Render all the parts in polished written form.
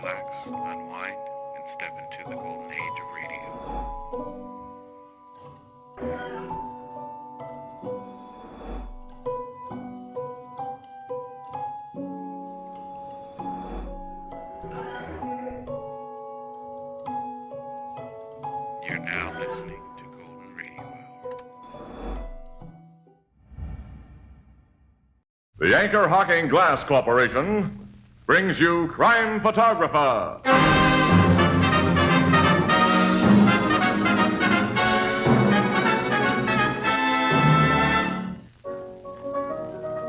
relax, unwind, and step into the golden age of radio. You're now listening to Golden Radio Hour. The Anchor Hocking Glass Corporation brings you Crime Photographer.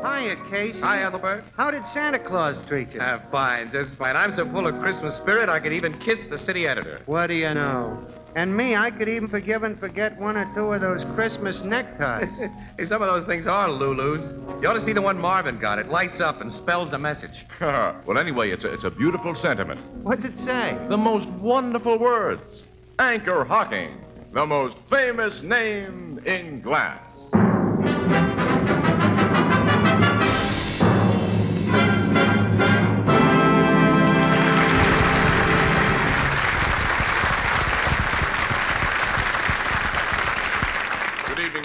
Hiya, Casey. Hi, Ethelbert. How did Santa Claus treat you? Fine, just fine. I'm so full of Christmas spirit, I could even kiss the city editor. What do you know? And me, I could even forgive and forget one or two of those Christmas neckties. Hey, some of those things are Lulus. You ought to see the one Marvin got. It lights up and spells a message. Well, anyway, it's a beautiful sentiment. What's it say? The most wonderful words. Anchor Hocking, the most famous name in glass.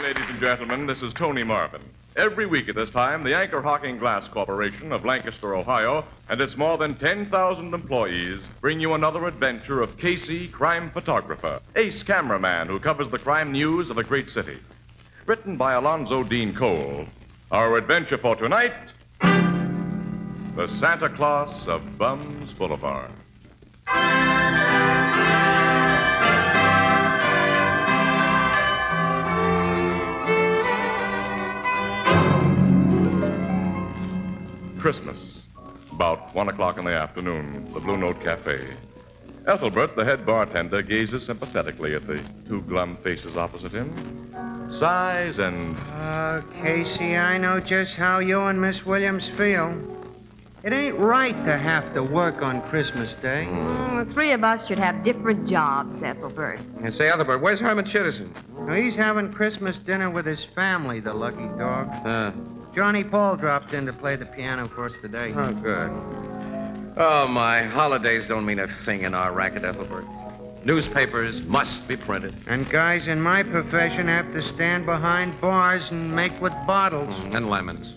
Ladies and gentlemen, this is Tony Marvin. Every week at this time, the Anchor Hocking Glass Corporation of Lancaster, Ohio, and its more than 10,000 employees bring you another adventure of Casey, crime photographer, ace cameraman who covers the crime news of a great city. Written by Alonzo Dean Cole, our adventure for tonight, The Santa Claus of Bums Boulevard. Christmas, about 1 o'clock in the afternoon, the Blue Note Cafe. Ethelbert, the head bartender, gazes sympathetically at the two glum faces opposite him, sighs, and... Casey, I know just how you and Miss Williams feel. It ain't right to have to work on Christmas Day. The three of us should have different jobs, Ethelbert. And say, Ethelbert, where's Herman Chittison? Now, he's having Christmas dinner with his family, the lucky dog. Johnny Paul dropped in to play the piano for us today. Oh, good. Oh, my holidays don't mean a thing in our racket, Ethelbert. Newspapers must be printed. And guys in my profession have to stand behind bars and make with bottles. And lemons.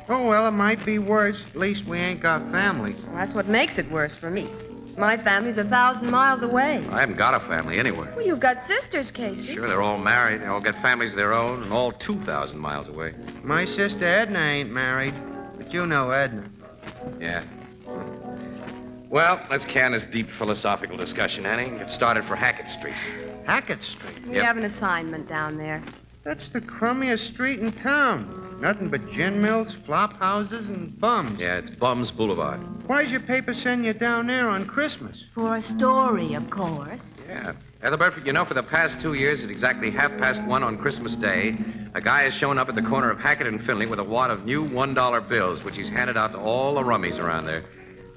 Oh, well, it might be worse. At least we ain't got families. Well, that's what makes it worse for me. My family's 1,000 miles away. I haven't got a family anywhere. Well, you've got sisters, Casey. Sure, they're all married. They all got families of their own, and all 2,000 miles away. My sister Edna ain't married, but you know Edna. Yeah. Well, let's can this deep philosophical discussion, Annie. Get started for Hackett Street. Hackett Street? We have an assignment down there. That's the crummiest street in town. Nothing but gin mills, flop houses, and bums. Yeah, it's Bums Boulevard. Why's your paper send you down there on Christmas? For a story, of course. Yeah. Ethelbert, you know, for the past 2 years, at exactly 1:30 on Christmas Day, a guy has shown up at the corner of Hackett and Finley with a wad of new $1 bills, which he's handed out to all the rummies around there.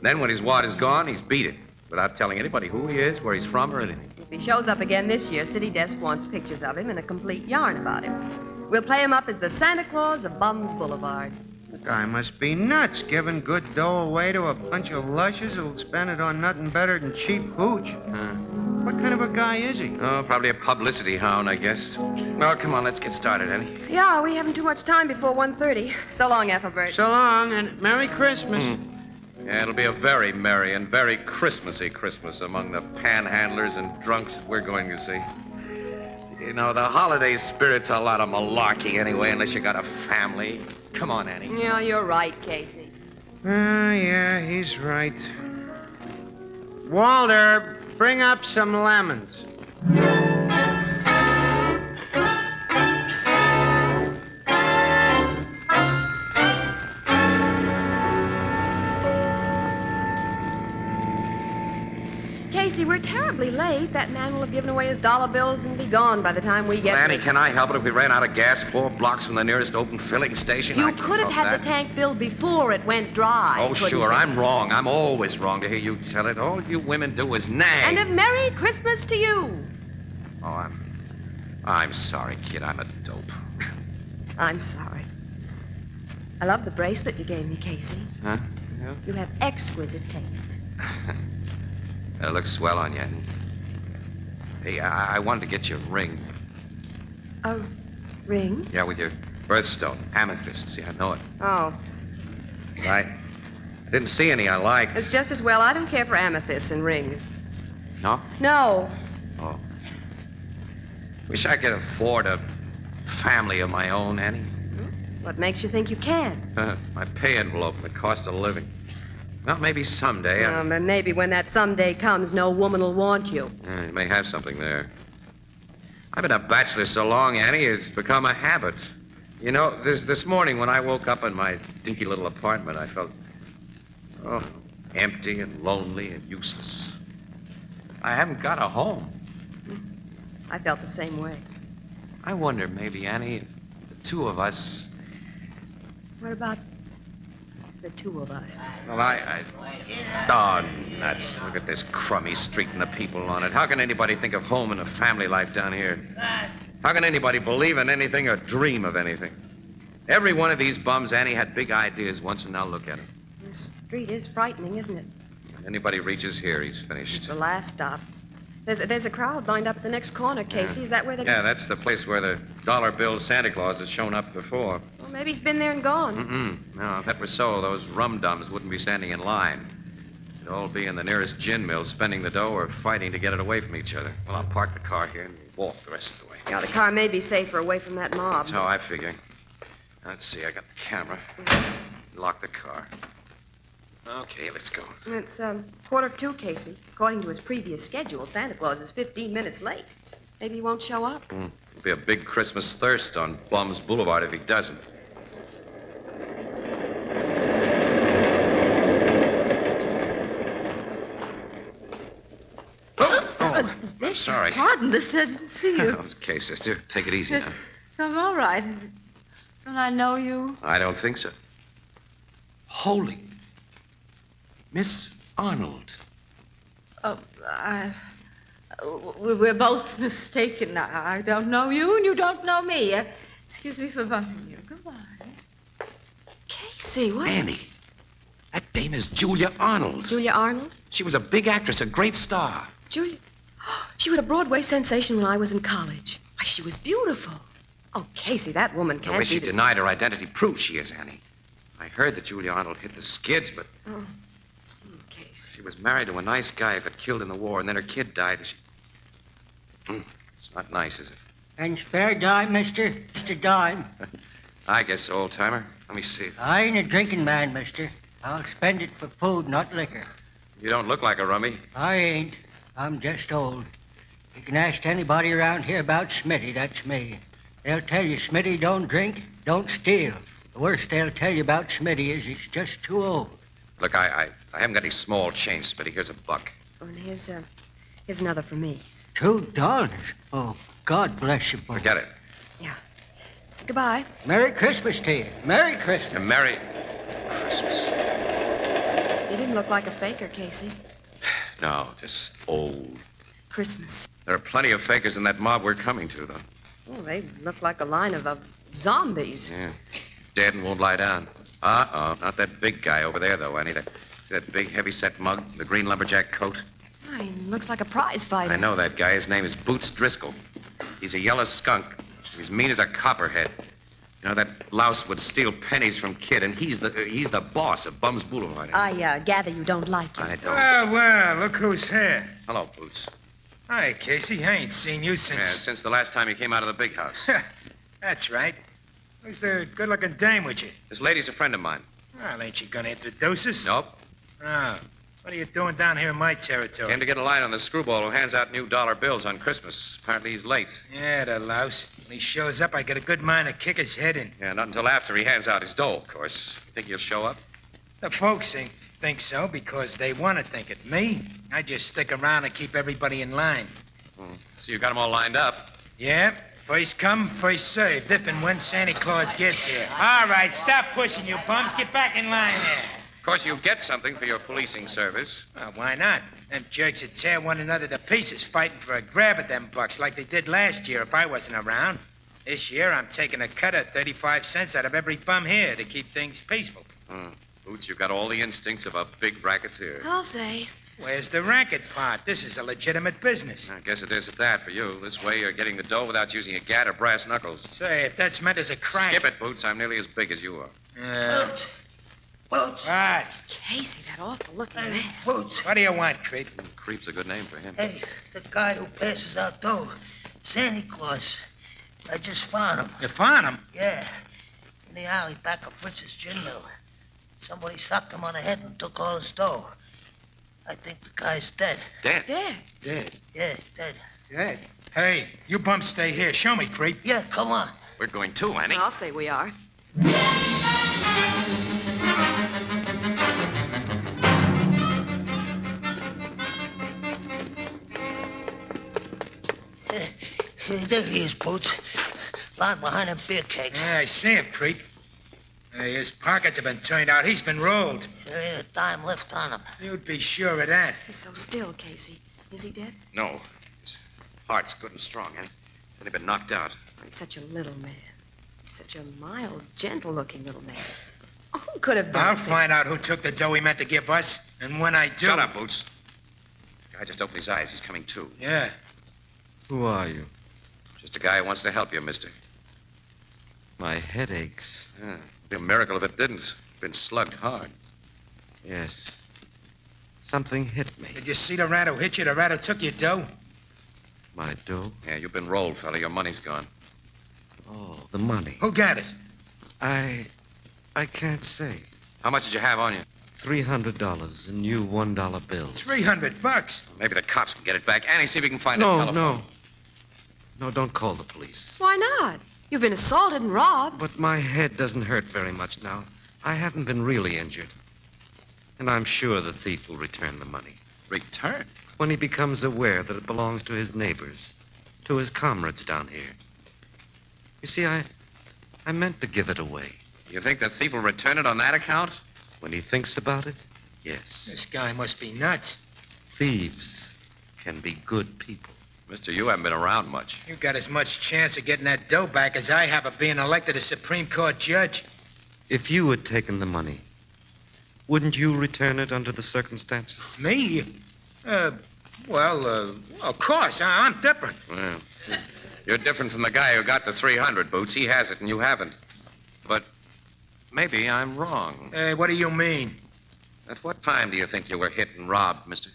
Then when his wad is gone, he's beat it, without telling anybody who he is, where he's from, or anything. If he shows up again this year, City Desk wants pictures of him and a complete yarn about him. We'll play him up as the Santa Claus of Bums Boulevard. The guy must be nuts, giving good dough away to a bunch of lushes who'll spend it on nothing better than cheap hooch. What kind of a guy is he? Oh, probably a publicity hound, I guess. Well, come on, let's get started, Annie. Yeah, we haven't too much time before 1:30. So long, Ethelbert. So long, and Merry Christmas. Yeah, it'll be a very merry and very Christmassy Christmas among the panhandlers and drunks that we're going to see. You know, the holiday spirit's a lot of malarkey anyway, unless you got a family. Come on, Annie. Yeah, you're right, Casey. Yeah, he's right. Walter, bring up some lemons. Casey, we're terribly late. That man will have given away his dollar bills and be gone by the time we get Annie, to... can I help it if we ran out of gas 4 blocks from the nearest open filling station? You I can't could have help had that. the tank filled before it went dry. Oh, couldn't sure, you? I'm wrong. I'm always wrong to hear you tell it. All you women do is nag. And a Merry Christmas to you. Oh, I'm sorry, kid. I'm a dope. I'm sorry. I love the bracelet you gave me, Casey. Huh? Yeah? You have exquisite taste. It looks swell on you. Hey, I wanted to get you a ring. A ring? Yeah, with your birthstone. Amethyst. See, I know it. Oh, I didn't see any I liked. it's just as well. I don't care for amethysts and rings. No? No. Oh. Wish I could afford a family of my own, Annie. What makes you think you can't? My pay envelope and the cost of living. Well, maybe someday. But maybe when that someday comes, no woman will want you. You may have something there. I've been a bachelor so long, Annie, it's become a habit. You know, this morning when I woke up in my dinky little apartment, I felt, empty and lonely and useless. I haven't got a home. I felt the same way. I wonder, maybe, Annie, if the two of us... What about the two of us? Well, Oh, nuts. Look at this crummy street and the people on it. How can anybody think of home and a family life down here? How can anybody believe in anything or dream of anything? Every one of these bums, Annie, had big ideas once, and now look at him. The street is frightening, isn't it? When anybody reaches here, he's finished. It's the last stop. There's a crowd lined up at the next corner, Casey. Is that where they... Yeah, that's the place where the dollar bill Santa Claus has shown up before. Well, maybe he's been there and gone. No, if that were so, those rum-dums wouldn't be standing in line. They'd all be in the nearest gin mill spending the dough or fighting to get it away from each other. Well, I'll park the car here and walk the rest of the way. Yeah, the car may be safer away from that mob. That's how I figure. Let's see, I got the camera. Lock the car. Okay, let's go. It's 1:45, Casey. According to his previous schedule, Santa Claus is 15 minutes late. Maybe he won't show up. It'll be a big Christmas thirst on Bums Boulevard if he doesn't. I'm sorry. Pardon, mister. I didn't see you. Okay, sister. Take it easy now. So I'm all right. Don't I know you? I don't think so. Holy. Miss Arnold. Oh, we're both mistaken. I don't know you, and you don't know me. Excuse me for bumping you. Goodbye. Casey, what? Annie. That dame is Julia Arnold. Julia Arnold? She was a big actress, a great star. Julia? She was a Broadway sensation when I was in college. Why, she was beautiful. Oh, Casey, that woman can't The way be she the- denied her identity proves she is, Annie. I heard that Julia Arnold hit the skids, but Oh, Casey. she was married to a nice guy who got killed in the war, and then her kid died, and she... It's not nice, is it? And spare dime, mister? Just a dime. I guess so, old-timer. Let me see. I ain't a drinking man, mister. I'll spend it for food, not liquor. You don't look like a rummy. I ain't. I'm just old. You can ask anybody around here about Smitty, that's me. They'll tell you Smitty don't drink, don't steal. The worst they'll tell you about Smitty is he's just too old. Look, I haven't got any small change, Smitty. Here's a buck. Oh, and here's another for me. $2? Oh, God bless you, boy. Forget it. Yeah. Goodbye. Merry Christmas to you. Merry Christmas. And Merry Christmas. You didn't look like a faker, Casey. No, just old. Christmas. There are plenty of fakers in that mob we're coming to, though. Oh, they look like a line of zombies. Yeah. Dead and won't lie down. Not that big guy over there, though, Annie. That big, heavy-set mug, the green lumberjack coat. Oh, he looks like a prize fighter. I know that guy. His name is Boots Driscoll. He's a yellow skunk. He's mean as a copperhead. You know, that louse would steal pennies from Kid, and he's the boss of Bums Boulevard. I gather you don't like him. I don't. Well, look who's here. Hello, Boots. Hi, Casey. I ain't seen you Yeah, since... since the last time you came out of the big house. That's right. Who's the good-looking dame with you? This lady's a friend of mine. Well, ain't you gonna introduce us? Nope. Oh. What are you doing down here in my territory? Came to get a line on the screwball who hands out new dollar bills on Christmas. Apparently he's late. Yeah, the louse. When he shows up, I get a good mind to kick his head in. Yeah, not until after he hands out his dough, of course. You think he'll show up? The folks think so because they want to think it. Me? I just stick around and keep everybody in line. So you got them all lined up. Yeah. First come, first served, if and when Santa Claus gets here. All right, stop pushing, you bums. Get back in line there. Of course, you get something for your policing service. Well, why not? Them jerks would tear one another to pieces fighting for a grab at them bucks like they did last year if I wasn't around. This year, I'm taking a cut of 35 cents out of every bum here to keep things peaceful. Boots, you've got all the instincts of a big racketeer. I'll say. Where's the racket part? This is a legitimate business. I guess it is at that for you. This way you're getting the dough without using a gat or brass knuckles. Say, if that's meant as a crack... Skip it, Boots. I'm nearly as big as you are. Boots. What? Casey, that awful-looking man. Boots. What do you want, Creep? Creep's a good name for him. Hey, the guy who passes out dough. Santa Claus. I just found him. You found him? Yeah. In the alley back of Fritz's gin mill. Somebody socked him on the head and took all his dough. I think the guy's dead. Dead? Dead. Dead. Yeah, dead. Dead. Hey, you bumps stay here. Show me, Creep. Yeah, come on. We're going too, Annie. I'll say we are. There he is, Boots. Lying behind them beer kegs. Yeah, I see him, Creep. Hey, his pockets have been turned out. He's been rolled. There ain't a dime left on him. You'd be sure of that. He's so still, Casey. Is he dead? No. His heart's good and strong, Annie. He's only been knocked out. He's such a little man. Such a mild, gentle-looking little man. Oh, who could have done I'll it? find out who took the dough he meant to give us. And when I do... Shut up, Boots. The guy just opened his eyes. He's coming to. Yeah. Who are you? Just a guy who wants to help you, mister. My head aches. Yeah. It'd be a miracle if it didn't. Been slugged hard. Yes. Something hit me. Did you see the rat who hit you? The rat who took your dough? My dough? Yeah, you've been rolled, fella. Your money's gone. Oh, the money. Who got it? I can't say. How much did you have on you? $300 in new $1 bills. $300. Maybe the cops can get it back. Annie, see if we can find a No, telephone. no. No, don't call the police. Why not? You've been assaulted and robbed. But my head doesn't hurt very much now. I haven't been really injured. And I'm sure the thief will return the money. Return? When he becomes aware that it belongs to his neighbors, to his comrades down here. You see, I meant to give it away. You think the thief will return it on that account? When he thinks about it, yes. This guy must be nuts. Thieves can be good people. Mister, you haven't been around much. You got as much chance of getting that dough back as I have of being elected a Supreme Court judge. If you had taken the money, wouldn't you return it under the circumstances? Me? Well, of course. I'm different. Well, you're different from the guy who got the 300, Boots. He has it and you haven't. But maybe I'm wrong. What do you mean? At what time do you think you were hit and robbed, mister?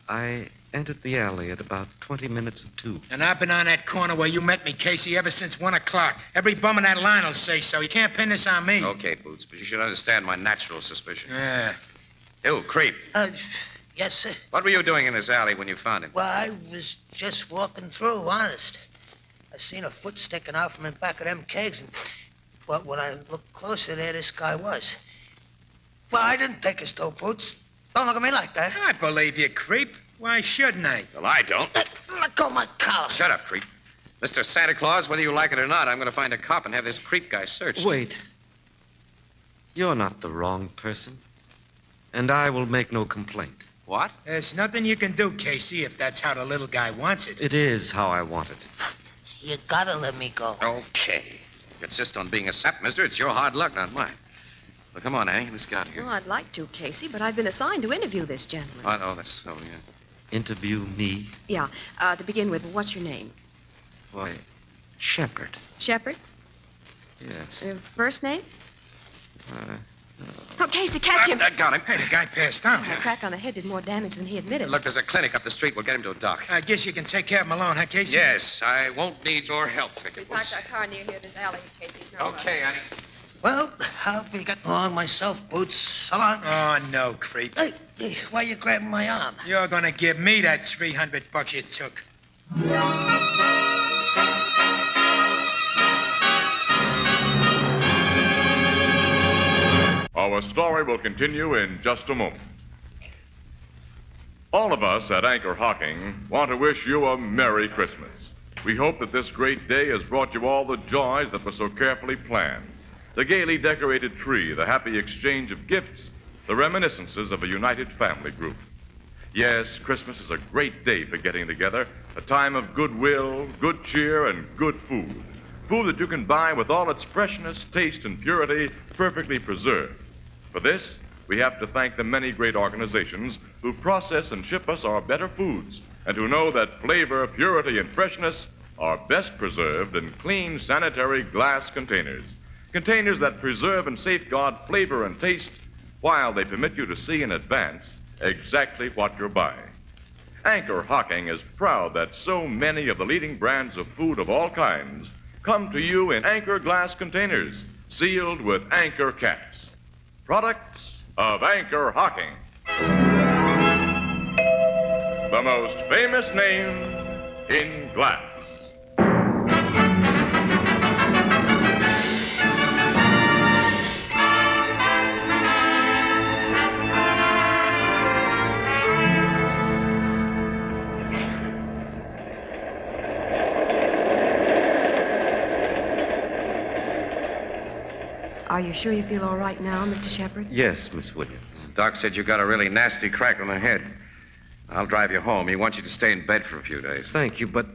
I entered the alley at about 20 minutes of 2. And I've been on that corner where you met me, Casey, ever since 1 o'clock. Every bum in that line will say so. You can't pin this on me. Okay, Boots, but you should understand my natural suspicion. Yeah. You, creep. Yes, sir. What were you doing in this alley when you found him? Well, I was just walking through, honest. I seen a foot sticking out from in back of them kegs, and... Well, when I looked closer, there this guy was. Well, I didn't take his dough, Boots. Don't look at me like that. I believe you, creep. Why shouldn't I? Well, I don't. Let go of my collar. Shut up, creep. Mr. Santa Claus, whether you like it or not, I'm going to find a cop and have this creep guy searched. Wait. You're not the wrong person. And I will make no complaint. What? There's nothing you can do, Casey, if that's how the little guy wants it. It is how I want it. You gotta let me go. Okay. If you insist on being a sap, mister, it's your hard luck, not mine. Well, come on, Annie. Let's get out of here. Well, I'd like to, Casey, but I've been assigned to interview this gentleman. Oh, that's so, yeah. Interview me? Yeah. To begin with, what's your name? Why, Shepherd. Shepherd? Yes. First name? No. Oh, Casey, catch him! I got him. Hey, the guy passed out. The crack on the head did more damage than he admitted. Look, there's a clinic up the street. We'll get him to a doc. I guess you can take care of him alone, huh, Casey? Yes, I won't need your help, Vicky. We parked our car near here, this alley, in case he's not Okay, Annie. Well, I'll be getting along myself, Boots. So long. Oh, no, creep. Hey, why you grabbing my arm? You're gonna give me that $300 you took. Our story will continue in just a moment. All of us at Anchor Hocking want to wish you a Merry Christmas. We hope that this great day has brought you all the joys that were so carefully planned. The gaily decorated tree, the happy exchange of gifts, the reminiscences of a united family group. Yes, Christmas is a great day for getting together, a time of goodwill, good cheer, and good food. Food that you can buy with all its freshness, taste, and purity perfectly preserved. For this, we have to thank the many great organizations who process and ship us our better foods and who know that flavor, purity, and freshness are best preserved in clean, sanitary glass containers. Containers that preserve and safeguard flavor and taste while they permit you to see in advance exactly what you're buying. Anchor Hocking is proud that so many of the leading brands of food of all kinds come to you in Anchor glass containers, sealed with Anchor caps. Products of Anchor Hocking. The most famous name in glass. Are you sure you feel all right now, Mr. Shepard? Yes, Miss Williams. Doc said you got a really nasty crack on the head. I'll drive you home. He wants you to stay in bed for a few days. Thank you, but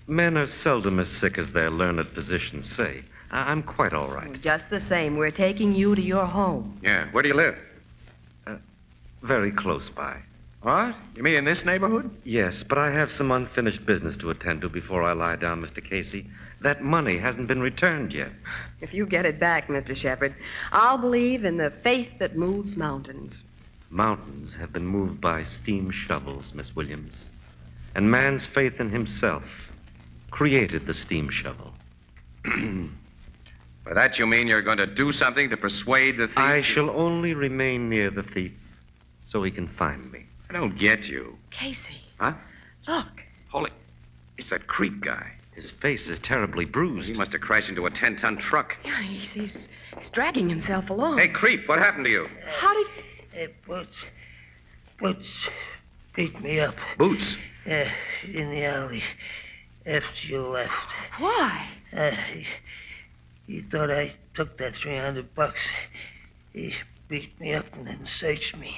men are seldom as sick as their learned physicians say. I'm quite all right. Just the same, we're taking you to your home. Yeah. Where do you live? Very close by. What? You mean in this neighborhood? Yes, but I have some unfinished business to attend to before I lie down, Mr. Casey. That money hasn't been returned yet. If you get it back, Mr. Shepard, I'll believe in the faith that moves mountains. Mountains have been moved by steam shovels, Miss Williams. And man's faith in himself created the steam shovel. By that you mean you're going to do something to persuade the thief? I shall only remain near the thief so he can find me. I don't get you. Casey. Huh? Look. Holy. It's that creep guy. His face is terribly bruised. He must have crashed into a 10-ton truck. Yeah, he's dragging himself along. Hey, creep, what happened to you? How did... Hey, Boots beat me up. Boots? Yeah, in the alley after you left. Why? He thought I took that $300. He beat me up and then searched me.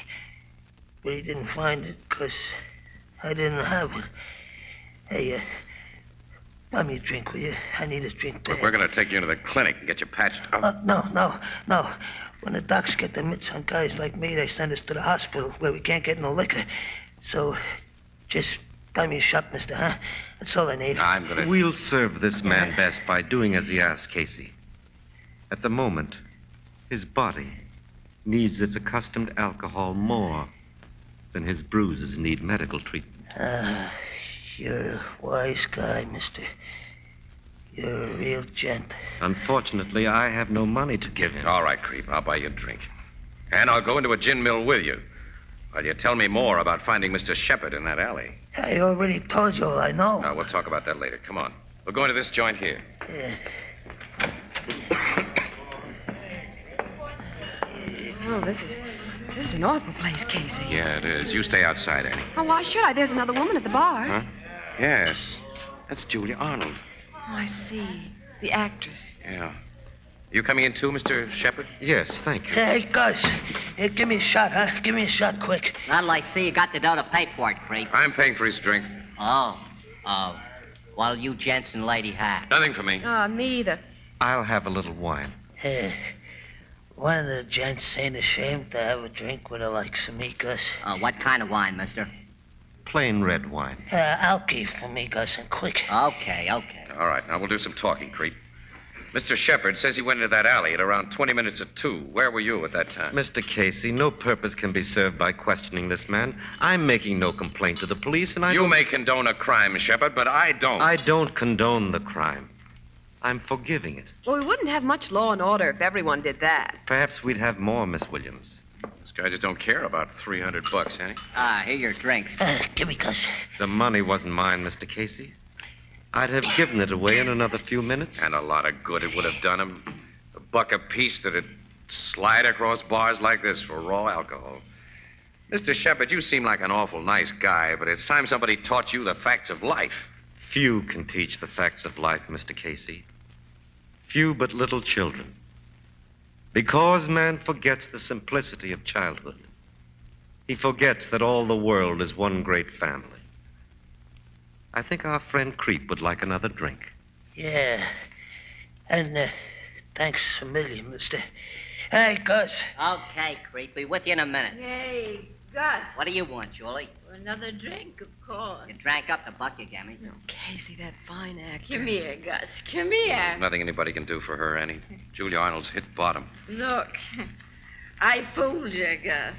But he didn't find it because I didn't have it. Hey, buy me a drink, will you? I need a drink bad. Look, we're going to take you into the clinic and get you patched up. No. When the docs get the mitts on guys like me, they send us to the hospital where we can't get no liquor. So, just buy me a shot, mister, huh? That's all I need. I'm going to... We'll serve this man best by doing as he asks, Casey. At the moment, his body needs its accustomed alcohol more than his bruises need medical treatment. You're a wise guy, mister. You're a real gent. Unfortunately, I have no money to give him. All right, creep, I'll buy you a drink. And I'll go into a gin mill with you. While you tell me more about finding Mr. Shepard in that alley. I already told you all I know. We'll talk about that later. Come on. We'll go into this joint here. Yeah. Oh, this is an awful place, Casey. Yeah, it is. You stay outside, Annie. Oh, why should I? There's another woman at the bar. Huh? Yes. That's Julia Arnold. Oh, I see. The actress. Yeah. You coming in too, Mr. Shepard? Yes, thank you. Hey, Gus. Hey, give me a shot, huh? Give me a shot quick. Well, I see you got the dough to pay for it, creep. I'm paying for his drink. Oh. Well, you gents and lady hat. Nothing for me. Me either. I'll have a little wine. Hey, one of the gents ain't ashamed to have a drink with a likes of me, Gus. What kind of wine, mister? Plain red wine. Alky for me, Gus, and quick. Okay. All right, now we'll do some talking, creep. Mr. Shepard says he went into that alley at around 20 minutes of 2. Where were you at that time? Mr. Casey, no purpose can be served by questioning this man. I'm making no complaint to the police, and You may condone a crime, Shepard, but I don't. I don't condone the crime. I'm forgiving it. Well, we wouldn't have much law and order if everyone did that. Perhaps we'd have more, Miss Williams. This guy just don't care about $300, Annie. Here are your drinks. Give me, Gus. The money wasn't mine, Mr. Casey. I'd have given it away in another few minutes. And a lot of good it would have done him. $1 apiece that'd slide across bars like this for raw alcohol. Mr. Shepard, you seem like an awful nice guy, but it's time somebody taught you the facts of life. Few can teach the facts of life, Mr. Casey. Few but little children. Because man forgets the simplicity of childhood. He forgets that all the world is one great family. I think our friend Creep would like another drink. Yeah. And thanks a million, mister. Hey, Gus. Okay, creep. Be with you in a minute. Hey, Gus. What do you want, Julie? Another drink, of course. You drank up the buck you gave me. Casey, that fine actress. Come here, Gus. Come here. There's nothing anybody can do for her, Annie. Julia Arnold's hit bottom. Look, I fooled you, Gus.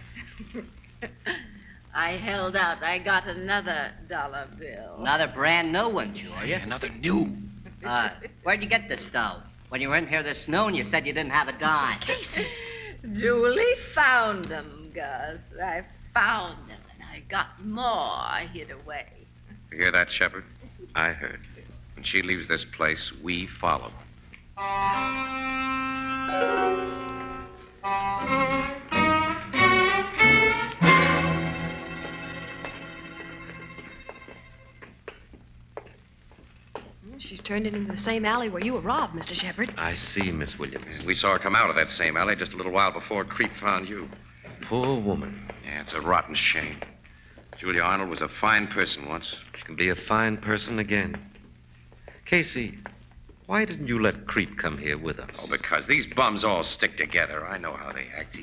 I held out. I got another dollar bill. Another brand new one, Julia. Another new. Where'd you get this dough? When you were in here this noon, you said you didn't have a dime. Casey. Julie found them, Gus. I found them, and I got more I hid away. You hear that, Shepard? I heard. When she leaves this place, we follow. She's turned it into the same alley where you were robbed, Mr. Shepard. I see, Miss Williams. We saw her come out of that same alley just a little while before Creep found you. Poor woman. Yeah, it's a rotten shame. Julia Arnold was a fine person once. She can be a fine person again. Casey, why didn't you let Creep come here with us? Oh, because these bums all stick together. I know how they act.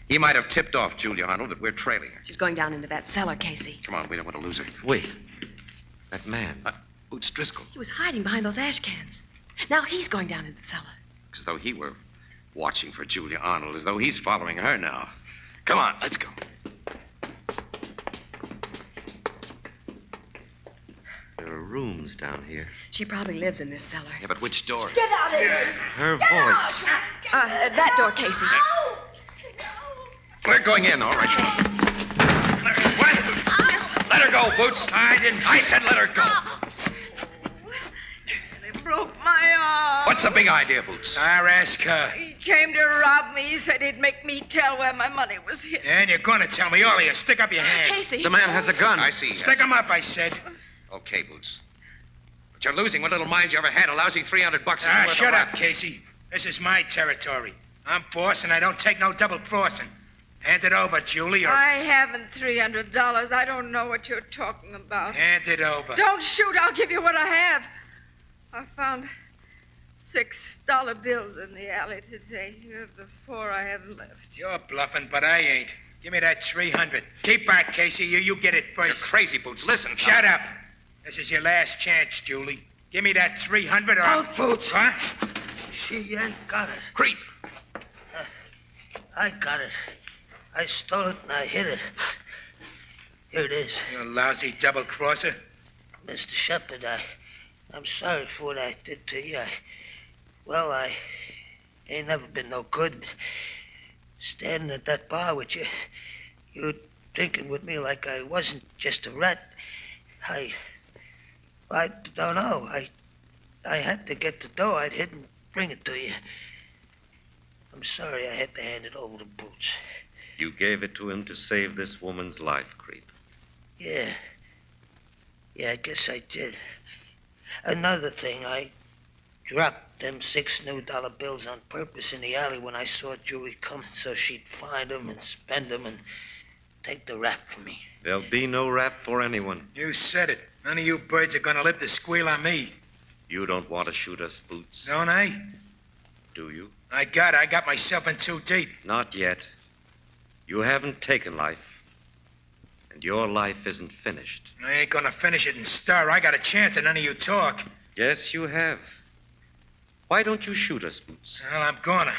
He might have tipped off Julia Arnold that we're trailing her. She's going down into that cellar, Casey. Come on, we don't want to lose her. Wait. That man. Boots Driscoll. He was hiding behind those ash cans. Now he's going down into the cellar. As though he were watching for Julia Arnold, as though he's following her now. Come on, let's go. There are rooms down here. She probably lives in this cellar. Yeah, but which door? Get out of here. Her voice. That door, Casey. We're going in, all right. Let her go, Boots. I said let her go. They broke my arm. What's the big idea, Boots? I'll ask her. He came to rob me. He said he'd make me tell where my money was hid. And you're gonna tell me, all of you. Stick up your hands. Casey. The man has a gun. I see. Stick 'em up, I said. Okay, Boots. But you're losing what little mind you ever had. A lousy $300 isn't worth Shut a up, rap. Casey. This is my territory. I'm boss, and I don't take no double crossing. Hand it over, Julie, or... I haven't $300. I don't know what you're talking about. Hand it over. Don't shoot. I'll give you what I have. I found $6 bills in the alley today. Here are the 4 I have left. You're bluffing, but I ain't. Give me that 300. Keep back, Casey. You get it You're first. crazy, Boots. Listen. Shut up. This is your last chance, Julie. Give me that 300 or... Out, Boots. Huh? She ain't got it. Creep. I got it. I stole it and I hid it. Here it is. You lousy double-crosser. Mr. Shepard, I'm sorry for what I did to you. I ain't never been no good. But standing at that bar with you, you drinking with me like I wasn't just a rat. I don't know. I had to get the dough I'd hid and bring it to you. I'm sorry I had to hand it over to Boots. You gave it to him to save this woman's life, Creep. Yeah, I guess I did. Another thing, I dropped them 6 new dollar bills on purpose in the alley when I saw Julie coming so she'd find them and spend them and take the rap for me. There'll be no rap for anyone. You said it. None of you birds are gonna live to squeal on me. You don't want to shoot us, Boots, Don't I? do you? I got myself in too deep. Not yet. You haven't taken life. And your life isn't finished. I ain't gonna finish it and stir. I got a chance and none of you talk. Yes, you have. Why don't you shoot us, Boots? Well, I'm gonna.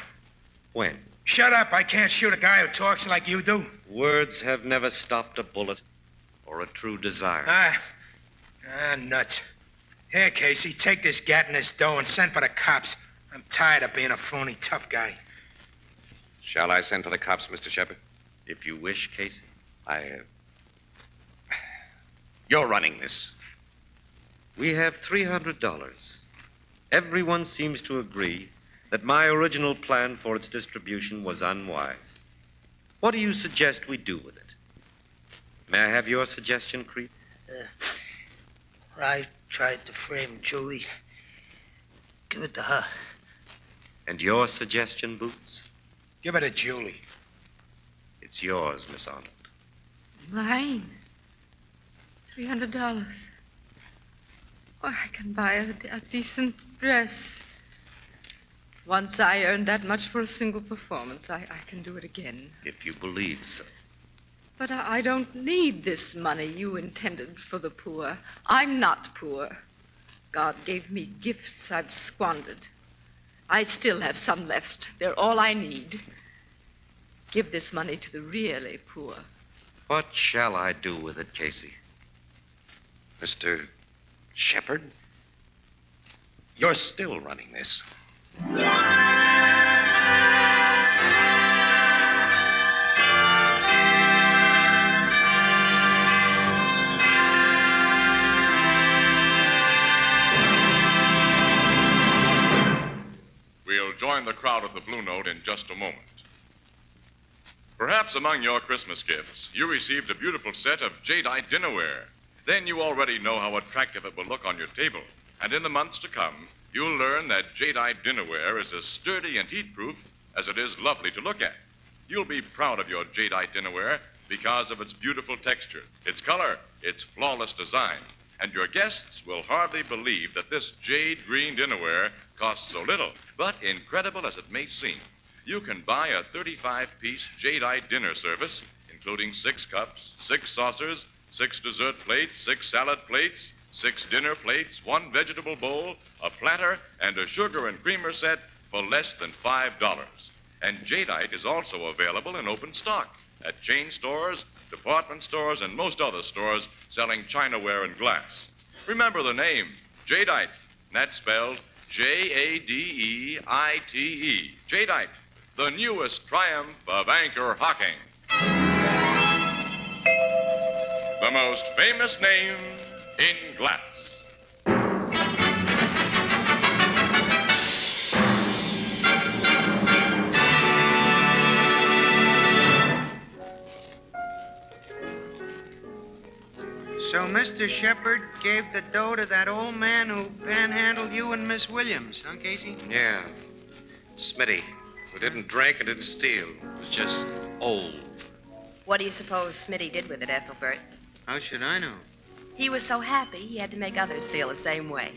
When? Shut up. I can't shoot a guy who talks like you do. Words have never stopped a bullet or a true desire. Nuts. Here, Casey, take this gat and this dough and send for the cops. I'm tired of being a phony tough guy. Shall I send for the cops, Mr. Shepard? If you wish, Casey. You're running this. We have $300. Everyone seems to agree that my original plan for its distribution was unwise. What do you suggest we do with it? May I have your suggestion, Creep? I tried to frame Julie. Give it to her. And your suggestion, Boots? Give it to Julie. It's yours, Miss Arnold. Mine? $300. Oh, I can buy a decent dress. Once I earned that much for a single performance, I can do it again. If you believe so. But I don't need this money you intended for the poor. I'm not poor. God gave me gifts I've squandered. I still have some left. They're all I need. Give this money to the really poor. What shall I do with it, Casey? Mr. Shepard? You're still running this. We'll join the crowd at the Blue Note in just a moment. Perhaps among your Christmas gifts, you received a beautiful set of jadeite dinnerware. Then you already know how attractive it will look on your table. And in the months to come, you'll learn that jadeite dinnerware is as sturdy and heat-proof as it is lovely to look at. You'll be proud of your jadeite dinnerware because of its beautiful texture, its color, its flawless design. And your guests will hardly believe that this jade green dinnerware costs so little. But incredible as it may seem, you can buy a 35-piece jadeite dinner service, including 6 cups, 6 saucers, 6 dessert plates, 6 salad plates, 6 dinner plates, 1 vegetable bowl, a platter, and a sugar and creamer set for less than $5. And jadeite is also available in open stock at chain stores, department stores, and most other stores selling chinaware and glass. Remember the name, jadeite. That's spelled Jadeite. Jadeite, the newest triumph of anchor hocking. The most famous name in glass. So Mr. Shepard gave the dough to that old man who panhandled you and Miss Williams, huh, Casey? Yeah. Smitty, who didn't drink and didn't steal. Was just old. What do you suppose Smitty did with it, Ethelbert? How should I know? He was so happy he had to make others feel the same way.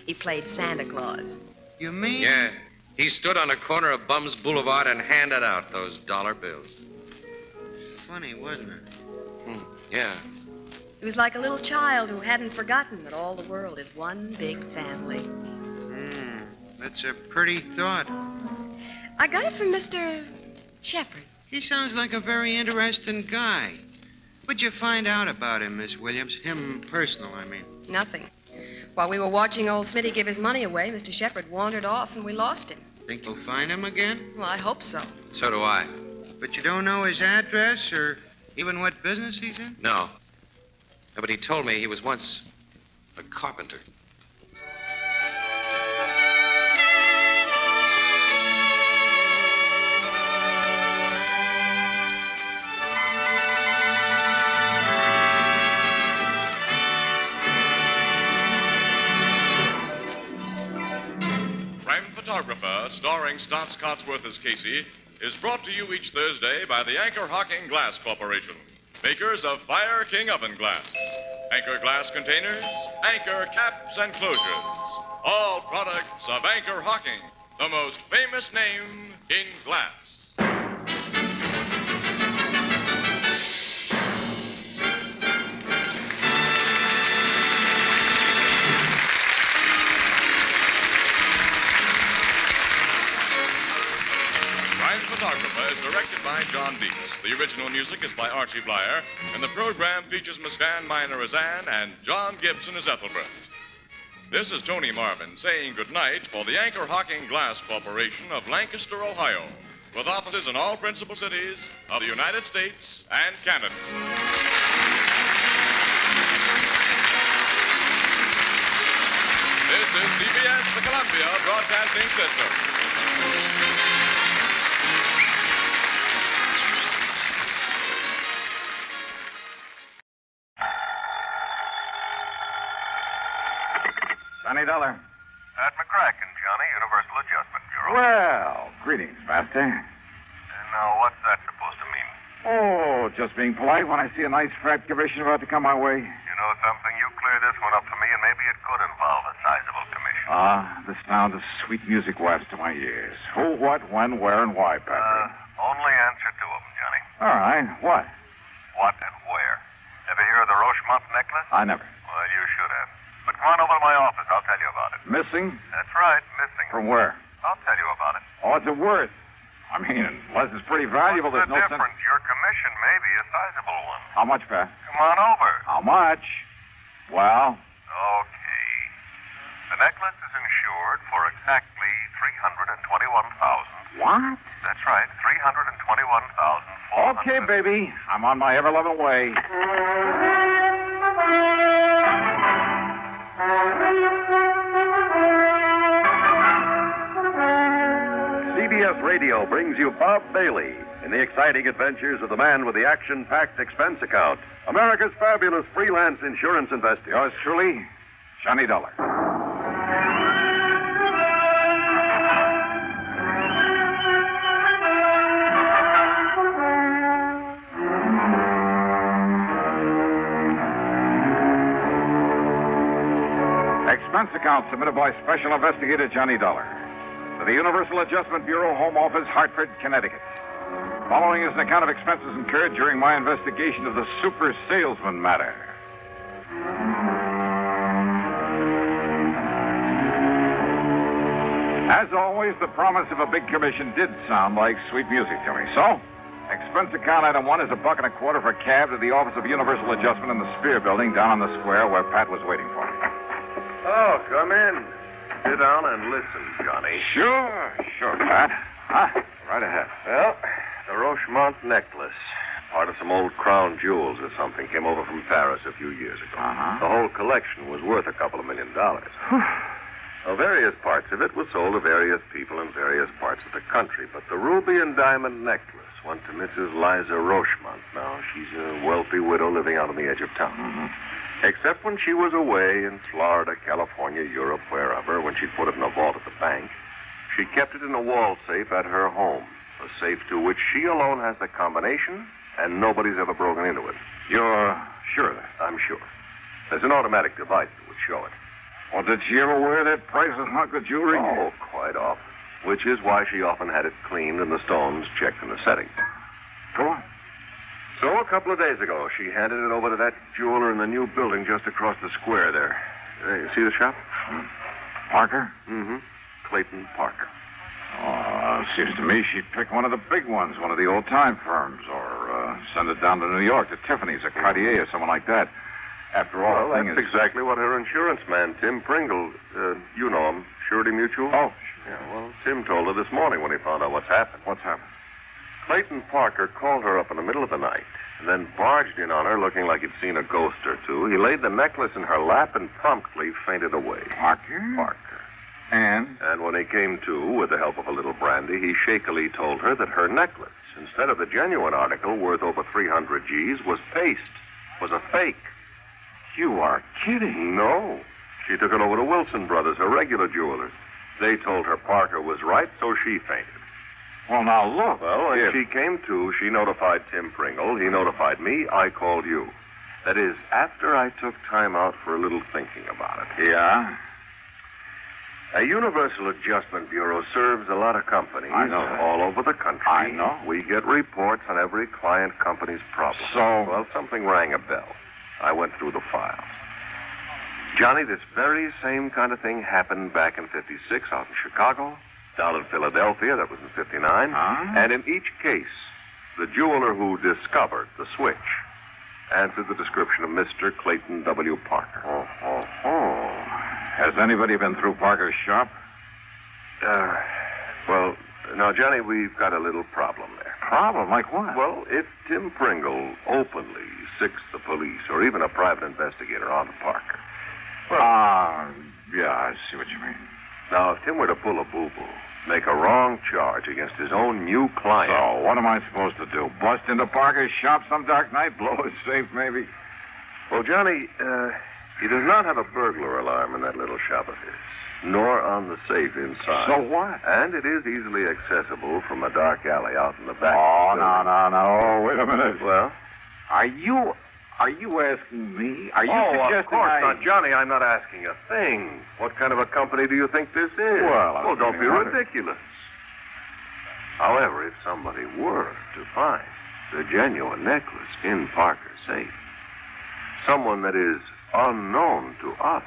He played Santa Claus. You mean? Yeah. He stood on a corner of Bums Boulevard and handed out those dollar bills. Funny, wasn't it? Yeah. He was like a little child who hadn't forgotten that all the world is one big family. That's a pretty thought. I got it from Mr. Shepard. He sounds like a very interesting guy. What'd you find out about him, Miss Williams? Him personal, I mean. Nothing. While we were watching old Smitty give his money away, Mr. Shepard wandered off and we lost him. Think you'll find him again? Well, I hope so. So do I. But you don't know his address or even what business he's in? No. But he told me he was once a carpenter. Crime Photographer, starring Stotts Cotsworth as Casey, is brought to you each Thursday by the Anchor Hocking Glass Corporation, makers of Fire King oven glass, Anchor glass containers, Anchor caps and closures. All products of Anchor Hocking, the most famous name in glass. Crime Photographer is directed by John Deeks. The original music is by Archie Blyer, and the program features Miss Van Miner as Anne and John Gibson as Ethelbert. This is Tony Marvin saying goodnight for the Anchor Hocking Glass Corporation of Lancaster, Ohio, with offices in all principal cities of the United States and Canada. This is CBS, the Columbia Broadcasting System. $20. Ed McCracken, Johnny, Universal Adjustment Bureau. Well, greetings, Master. Now, what's that supposed to mean? Oh, just being polite when I see a nice fat commission about to come my way. You know something? You clear this one up for me, and maybe it could involve a sizable commission. This sounds of sweet music wafts to my ears. Who, what, when, where, and why, Patrick? Only answer two of them, Johnny. All right. What? What and where? Ever hear of the Rochemont necklace? I never. Well, you should have. But come on over to my office. I'll tell you about it. Missing? That's right, missing. From where? I'll tell you about it. Oh, what's it worth? I mean, unless it's pretty valuable, What's there's the no difference? sense. Your commission may be a sizable one. How much, Pat? Come on over. How much? Well, Okay. The necklace is insured for exactly $321,000. what? That's right, $321,000. Okay, baby. I'm on my ever-loving way. CBS Radio brings you Bob Bailey in the exciting adventures of the man with the action-packed expense account, America's fabulous freelance insurance investigator. Yours truly, Johnny Dollar. Expense account submitted by Special Investigator Johnny Dollar to the Universal Adjustment Bureau, Home Office, Hartford, Connecticut. Following is an account of expenses incurred during my investigation of the Super Salesman matter. As always, the promise of a big commission did sound like sweet music to me. So, expense account item 1 is $1.25 for a cab to the office of Universal Adjustment in the Spear Building down on the square where Pat was waiting for me. Oh, come in. Sit down and listen, Johnny. Sure, Pat. Right ahead. Well, the Rochemont necklace, part of some old crown jewels or something, came over from Paris a few years ago. Uh-huh. The whole collection was worth a couple of $1 million. Now, various parts of it were sold to various people in various parts of the country, but the ruby and diamond necklace went to Mrs. Liza Rochemont. Now, she's a wealthy widow living out on the edge of town. Mm-hmm. Except when she was away in Florida, California, Europe, wherever, when she'd put it in a vault at the bank, she kept it in a wall safe at her home, a safe to which she alone has the combination, and nobody's ever broken into it. You're sure of that? I'm sure. There's an automatic device that would show it. Well, did she ever wear that priceless hunk of jewelry? Oh, quite often. Which is why she often had it cleaned and the stones checked in the settings. Go on. So, a couple of days ago, she handed it over to that jeweler in the new building just across the square there. You see the shop? Parker? Mm-hmm. Clayton Parker. Oh, seems to me she'd pick one of the big ones, one of the old-time firms, or send it down to New York to Tiffany's or Cartier or someone like that. After all, Well, the thing that's is... exactly what her insurance man, Tim Pringle, you know him, Surety Mutual? Oh, Yeah, well, Tim told her this morning when he found out what's happened. what's happened? Clayton Parker called her up in the middle of the night and then barged in on her looking like he'd seen a ghost or two. He laid the necklace in her lap and promptly fainted away. Parker? Parker. And? And when he came to, with the help of a little brandy, he shakily told her that her necklace, instead of the genuine article worth over 300 G's, was paste, was a fake. You are kidding. No. She took it over to Wilson Brothers, her regular jewelers. They told her Parker was right, so she fainted. Well, now, look. Well, when she came to, she notified Tim Pringle. He notified me. I called you. That is, after I took time out for a little thinking about it. Yeah? A Universal Adjustment Bureau serves a lot of companies I know. all over the country. I know. We get reports on every client company's problem. So? Well, something rang a bell. I went through the files. Johnny, this very same kind of thing happened back in '56 out in Chicago, down in Philadelphia, that was in '59. And in each case, the jeweler who discovered the switch answered the description of Mr. Clayton W. Parker. Oh. Has anybody been through Parker's shop? Well, now, Johnny, we've got a little problem there. Problem? Like what? Well, if Tim Pringle openly sicks the police or even a private investigator onto Parker. Well, yeah, I see what you mean. Now, if Tim were to pull a boo-boo, make a wrong charge against his own new client... So, what am I supposed to do? Bust into Parker's shop some dark night? Blow his safe, maybe? Well, Johnny, he does not have a burglar alarm in that little shop of his, nor on the safe inside. So what? And it is easily accessible from a dark alley out in the back. Oh, no. Wait a minute. Well? Are you Are you asking me? Are you Of suggesting course not, Johnny. I'm not asking a thing. What kind of a company do you think this is? Well, don't be ridiculous. However, if somebody were to find the genuine necklace in Parker's safe, someone that is unknown to us.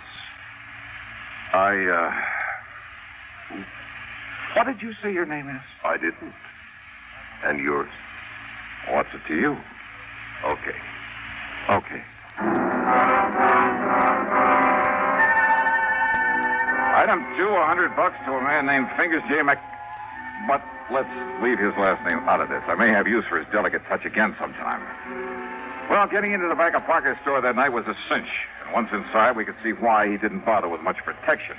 What did you say your name is? I didn't. And yours? What's it to you? Okay. Okay. Item 2, $100 to a man named Fingers J. But let's leave his last name out of this. I may have use for his delicate touch again sometime. Well, getting into the back of Parker's store that night was a cinch. And once inside, we could see why he didn't bother with much protection.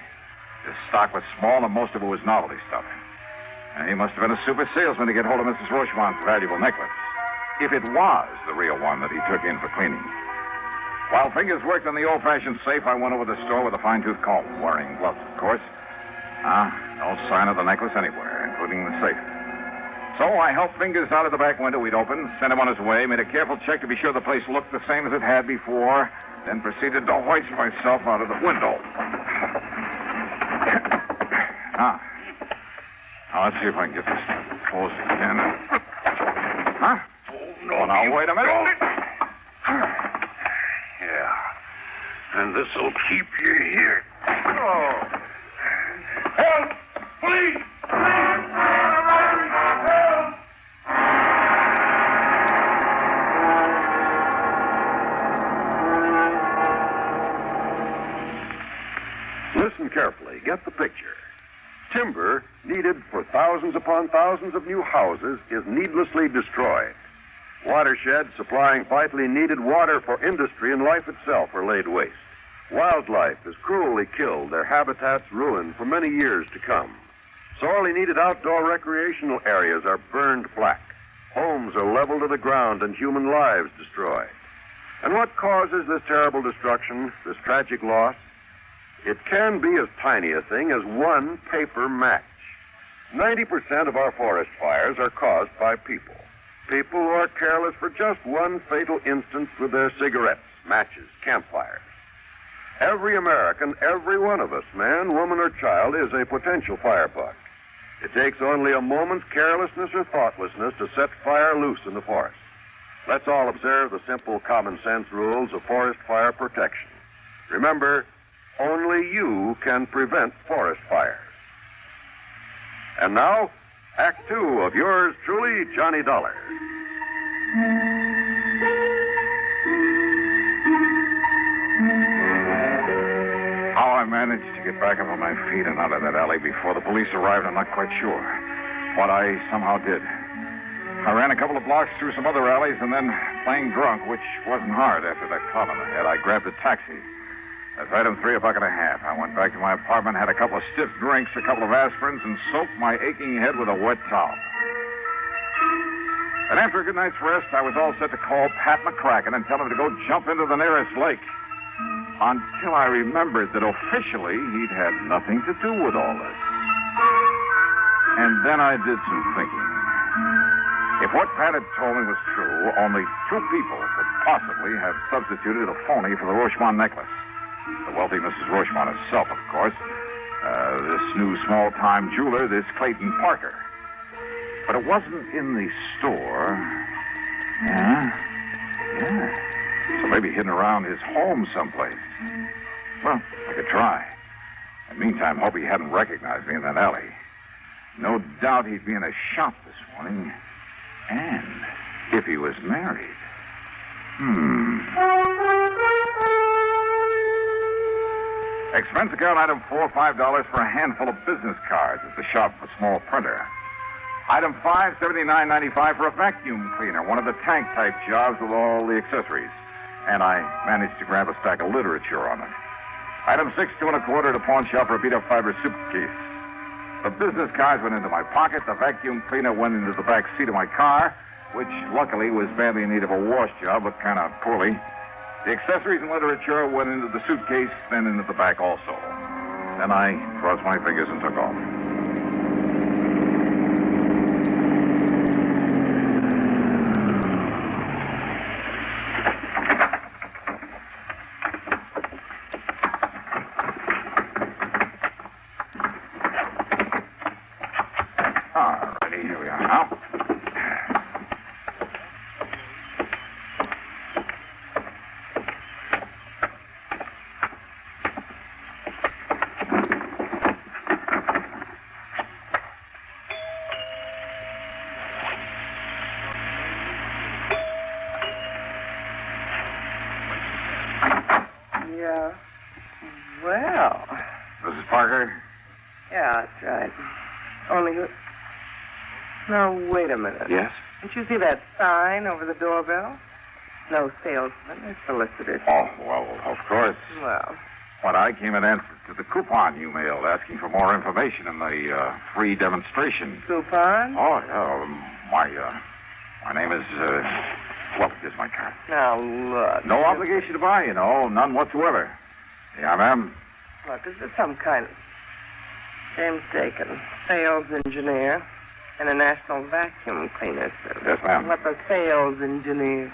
His stock was small, and most of it was novelty stuff. And he must have been a super salesman to get hold of Mrs. Rochemont's valuable necklace. If it was the real one that he took in for cleaning. While Fingers worked on the old-fashioned safe, I went over to the store with a fine-tooth comb, wearing gloves, of course. No sign of the necklace anywhere, including the safe. So I helped Fingers out of the back window we'd opened, sent him on his way, made a careful check to be sure the place looked the same as it had before, then proceeded to hoist myself out of the window. Now, let's see if I can get this closed again. Huh? Oh, now, wait a minute. Yeah. And this'll keep you here. Oh. Help! Please! Help! Listen carefully. Get the picture. Timber needed for thousands upon thousands of new houses is needlessly destroyed. Watersheds supplying vitally needed water for industry and life itself are laid waste. Wildlife is cruelly killed, their habitats ruined for many years to come. Sorely needed outdoor recreational areas are burned black. Homes are leveled to the ground and human lives destroyed. And what causes this terrible destruction, this tragic loss? It can be as tiny a thing as one paper match. 90% of our forest fires are caused by people. People who are careless for just one fatal instance with their cigarettes, matches, campfires. Every American, every one of us, man, woman, or child, is a potential firebug. It takes only a moment's carelessness or thoughtlessness to set fire loose in the forest. Let's all observe the simple common sense rules of forest fire protection. Remember, only you can prevent forest fires. And now, Act 2 of yours truly, Johnny Dollar. How I managed to get back up on my feet and out of that alley before the police arrived, I'm not quite sure. But I somehow did. I ran a couple of blocks through some other alleys, and then, playing drunk, which wasn't hard after that club in the head, I grabbed a taxi. That's item 3, $1.50. I went back to my apartment, had a couple of stiff drinks, a couple of aspirins, and soaked my aching head with a wet towel. And after a good night's rest, I was all set to call Pat McCracken and tell him to go jump into the nearest lake. Until I remembered that officially he'd had nothing to do with all this. And then I did some thinking. If what Pat had told me was true, only 2 people could possibly have substituted a phony for the Rochemont necklace. The wealthy Mrs. Rochemont herself, of course. This new small-time jeweler, this Clayton Parker. But it wasn't in the store. Yeah. So maybe hidden around his home someplace. Well, I could try. In the meantime, hope he hadn't recognized me in that alley. No doubt he'd be in a shop this morning. And if he was married. Expense account item 4, $5 for a handful of business cards at the shop of a small printer. Item 5, $79.95 for a vacuum cleaner, one of the tank-type jobs with all the accessories. And I managed to grab a stack of literature on it. Item 6, $2 1/4 at a pawn shop for a beat-up fiber suitcase. The business cards went into my pocket. The vacuum cleaner went into the back seat of my car, which luckily was badly in need of a wash job, but kind of poorly. The accessories and literature went into the suitcase, then into the back also. Then I crossed my fingers and took off. Yeah. Well. Mrs. Parker? Yeah, that's right. Only who... Now, wait a minute. Yes? Didn't you see that sign over the doorbell? No salesman, it's solicitor. Oh, well, of course. Well. But I came in answer to the coupon you mailed asking for more information in the free demonstration. Coupon? Oh, yeah. My name is, well, here's my card. Now, look. No obligation to buy, you know, none whatsoever. Yeah, ma'am. Look, is this some kind of... James Dakin, sales engineer, and a national vacuum cleaner service. Yes, ma'am. What the sales engineer?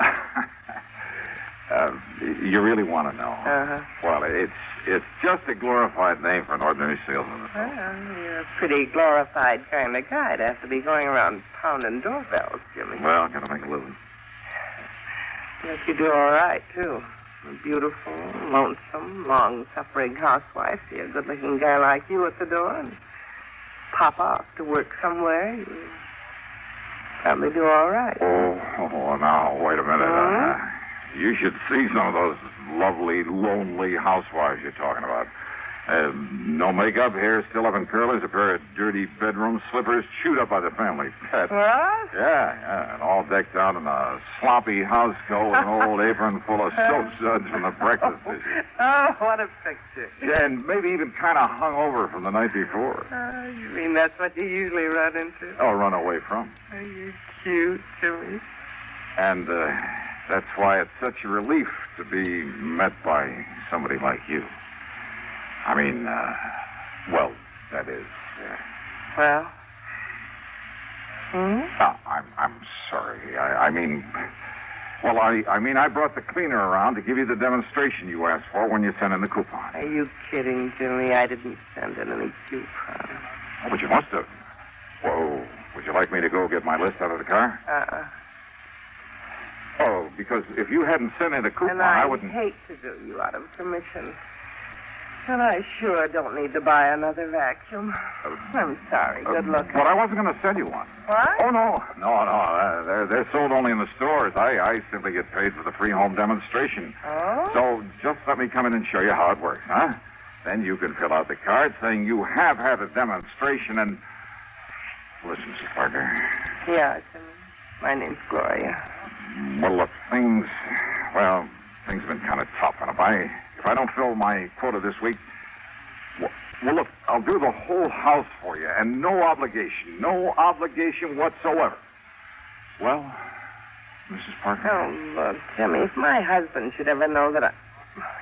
You really want to know? Uh-huh. Well, it's just a glorified name for an ordinary salesman. Well, you're a pretty glorified kind of guy to have to be going around pounding doorbells, Jimmy. Well, gotta make a living. Yes, you do all right, too. A beautiful, lonesome, long-suffering housewife. See a good-looking guy like you at the door and pop off to work somewhere. You probably do all right. Oh, now, wait a minute. You should see some of those lovely, lonely housewives you're talking about. No makeup, hair still up in curlers, a pair of dirty bedroom slippers chewed up by the family pet. What? Yeah, and all decked out in a sloppy house coat with an old apron full of soap suds from the breakfast dishes. Oh, what a picture. Yeah, and maybe even kind of hung over from the night before. You mean that's what you usually run into? Oh, run away from. Are you cute, Jimmy? And that's why it's such a relief to be met by somebody like you. I mean, well, that is. Well? I'm sorry. I mean, I brought the cleaner around to give you the demonstration you asked for when you sent in the coupon. Are you kidding, Jimmy? I didn't send in any coupon. Oh, but you must have. Whoa. Would you like me to go get my list out of the car? Oh, because if you hadn't sent in the coupon, and I wouldn't... hate to do you out of commission. And I sure don't need to buy another vacuum. I'm sorry. Good luck. But I wasn't going to send you one. What? Oh, no. No. They're sold only in the stores. I simply get paid for the free home demonstration. Oh? So just let me come in and show you how it works, huh? Then you can fill out the card saying you have had a demonstration and... Listen, Mrs. Parker. Yeah, my name's Gloria. Well, look, things have been kind of tough. And if I don't fill my quota this week, well, look, I'll do the whole house for you, and no obligation whatsoever. Well, Mrs. Parker? Oh, look, Jimmy, if my husband should ever know that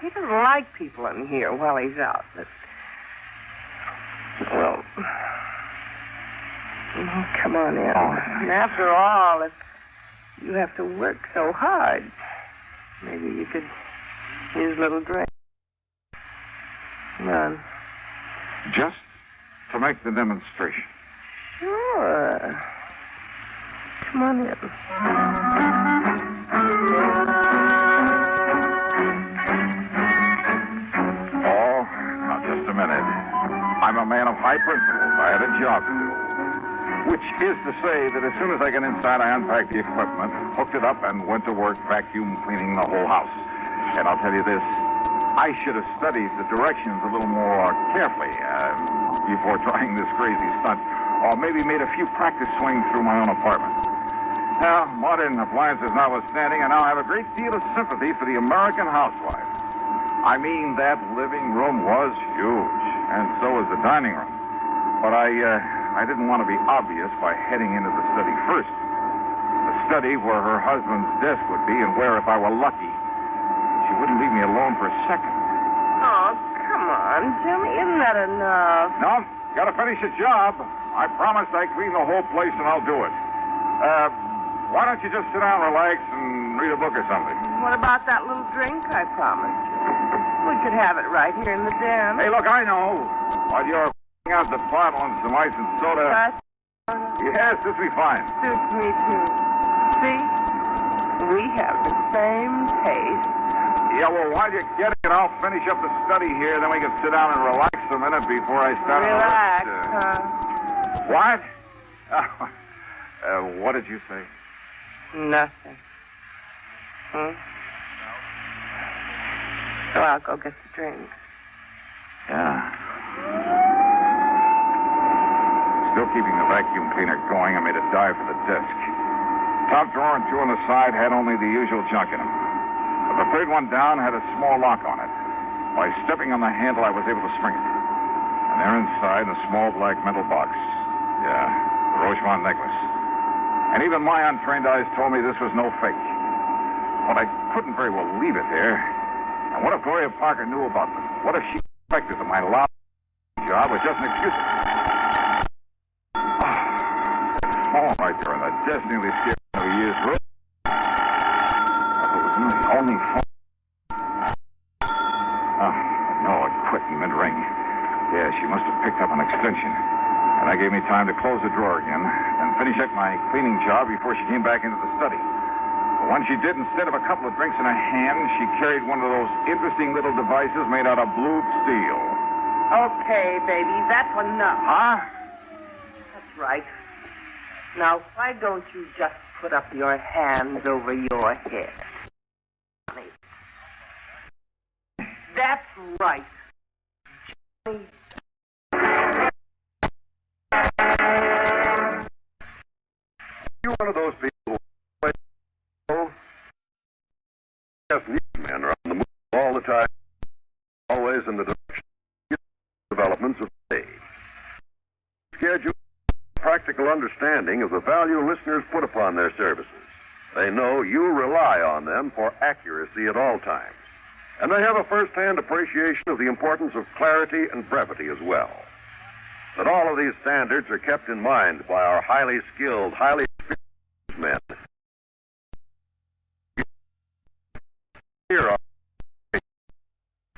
he doesn't like people in here while he's out, well, come on in. And after all, if you have to work so hard, maybe you could use a little drink. Come on. Just to make the demonstration. Sure. Come on in. Oh, now just a minute. I'm a man of high principles. I had a job to do. Which is to say that as soon as I got inside, I unpacked the equipment, hooked it up, and went to work vacuum cleaning the whole house. And I'll tell you this, I should have studied the directions a little more carefully before trying this crazy stunt, or maybe made a few practice swings through my own apartment. Now, modern appliances notwithstanding, I now have a great deal of sympathy for the American housewife. I mean, that living room was huge, and so was the dining room. But I didn't want to be obvious by heading into the study first. The study where her husband's desk would be, and where, if I were lucky, she wouldn't leave me alone for a second. Oh, come on, Jimmy. Isn't that enough? No, gotta finish the job. I promised I'd clean the whole place, and I'll do it. Why don't you just sit down, relax, and read a book or something? What about that little drink I promised you? We could have it right here in the den. Hey, look, I know. While you're out the bottle and some ice and soda. Yes, this'll be fine. Suits me, too. See? We have the same taste. Yeah, well, while you're getting it, I'll finish up the study here, then we can sit down and relax a minute before I start. Relax, What? What did you say? Nothing. So I'll go get the drink. Yeah. Still keeping the vacuum cleaner going, I made a dive for the desk. Top drawer and two on the side had only the usual junk in them. But the third one down had a small lock on it. By stepping on the handle, I was able to spring it. And there inside, a small black metal box. Yeah, the Rochemont necklace. And even my untrained eyes told me this was no fake. But I couldn't very well leave it there. And what if Gloria Parker knew about them? What if she suspected that my loud job was just an excuse? Phone right there on the desk nearly scared me of a year's road. It was not the only phone. No, it quit in mid-ring. Yeah, she must have picked up an extension. And that gave me time to close the drawer again and finish up my cleaning job before she came back into the study. But when she did, instead of a couple of drinks in her hand, she carried one of those interesting little devices made out of blued steel. Okay, baby, that's enough. Huh? That's right. Now, why don't you just put up your hands over your head? That's right. You're one of those people who just newsmen are on the move all the time, always in the direction of developments of the day. Schedule practical understanding of the value listeners put upon their services. They know you rely on them for accuracy at all times. And they have a first-hand appreciation of the importance of clarity and brevity as well. That all of these standards are kept in mind by our highly skilled, highly experienced men.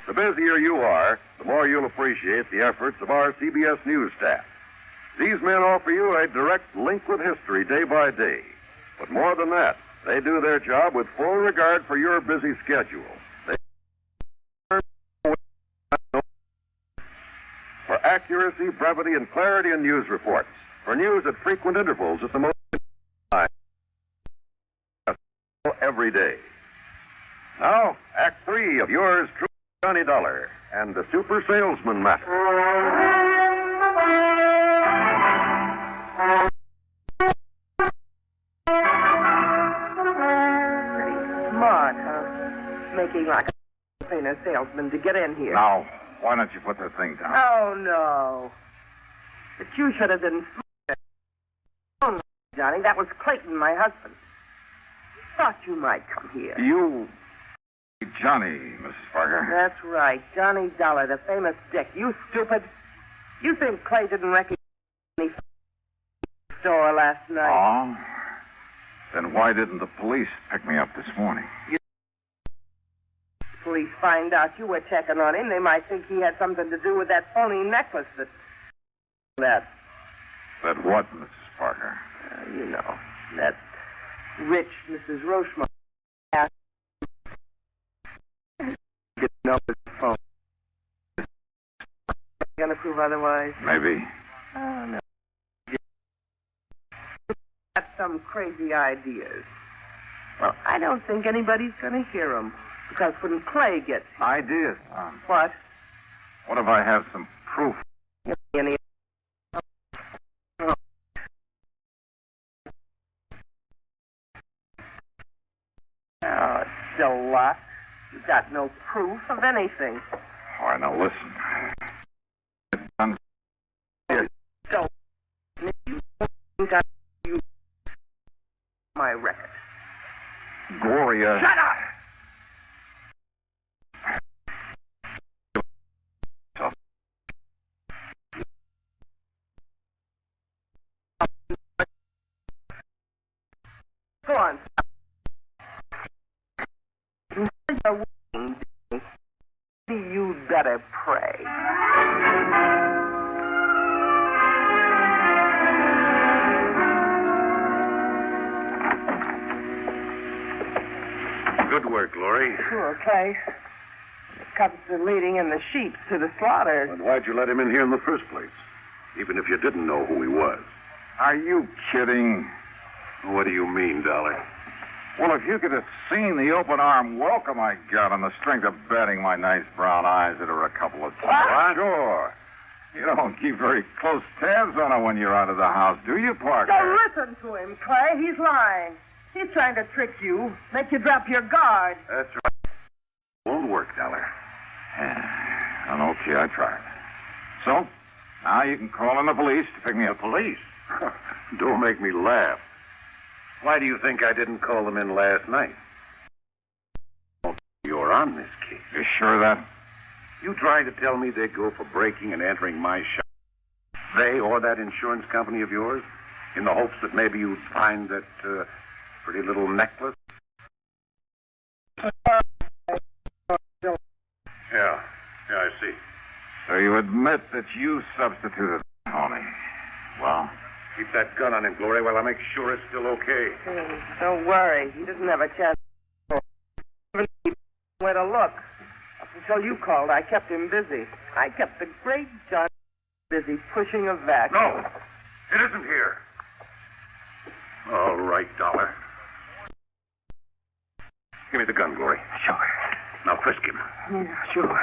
The busier you are, the more you'll appreciate the efforts of our CBS News staff. These men offer you a direct link with history day by day. But more than that, they do their job with full regard for your busy schedule. For accuracy, brevity, and clarity in news reports. For news at frequent intervals at the most time. Every day. Now, Act 3 of yours truly, Johnny Dollar, and the Super Salesman Matter. Pretty smart, huh? Making like a famous salesman to get in here. Now, why don't you put the thing down? Oh, no. But you should have been smart. Oh, no, Johnny, that was Clayton, my husband. Thought you might come here. You... Johnny, Mrs. Parker. That's right. Johnny Dollar, the famous dick. You stupid. You think Clay didn't recognize me from the store last night? Oh? Then why didn't the police pick me up this morning? Police find out you were checking on him, they might think he had something to do with that phony necklace that... That what, Mrs. Parker? You know, that rich Mrs. Rochemont asked didn't know his phone. Gonna prove otherwise? Maybe. Oh, no. Got some crazy ideas. Well, I don't think anybody's gonna hear them. Because when Clay gets here... Ideas? What? What if I have some proof? Any... Oh, still lot. You got no proof of anything. All right, now listen. So, you got you my record. Gloria... Shut up! Go on. You'd better pray. Good work, Glory. Sure, Clay. Comes to leading in the sheep to the slaughter. And why'd you let him in here in the first place? Even if you didn't know who he was. Are you kidding? What do you mean, Dollar? Well, if you could have seen the open arm welcome I got on the strength of batting my nice brown eyes at her a couple of times. Sure. You don't keep very close tabs on her when you're out of the house, do you, Parker? Don't listen to him, Clay. He's lying. He's trying to trick you, make you drop your guard. That's right. Won't work, Dollar. Well, okay, I tried. So, now you can call in the police to pick me up. Police? Don't make me laugh. Why do you think I didn't call them in last night? You're on this case. You sure of that? You trying to tell me they'd go for breaking and entering my shop? They or that insurance company of yours? In the hopes that maybe you'd find that pretty little necklace? Yeah, I see. So you admit that you substituted Tony. Well? Keep that gun on him, Glory, while I make sure it's still okay. Don't worry. He doesn't have a chance. Where to look. Up until you called, I kept him busy. I kept the great John busy pushing a vacuum. No, it isn't here. All right, Dollar. Give me the gun, Glory. Sure. Now frisk him. Yeah, sure.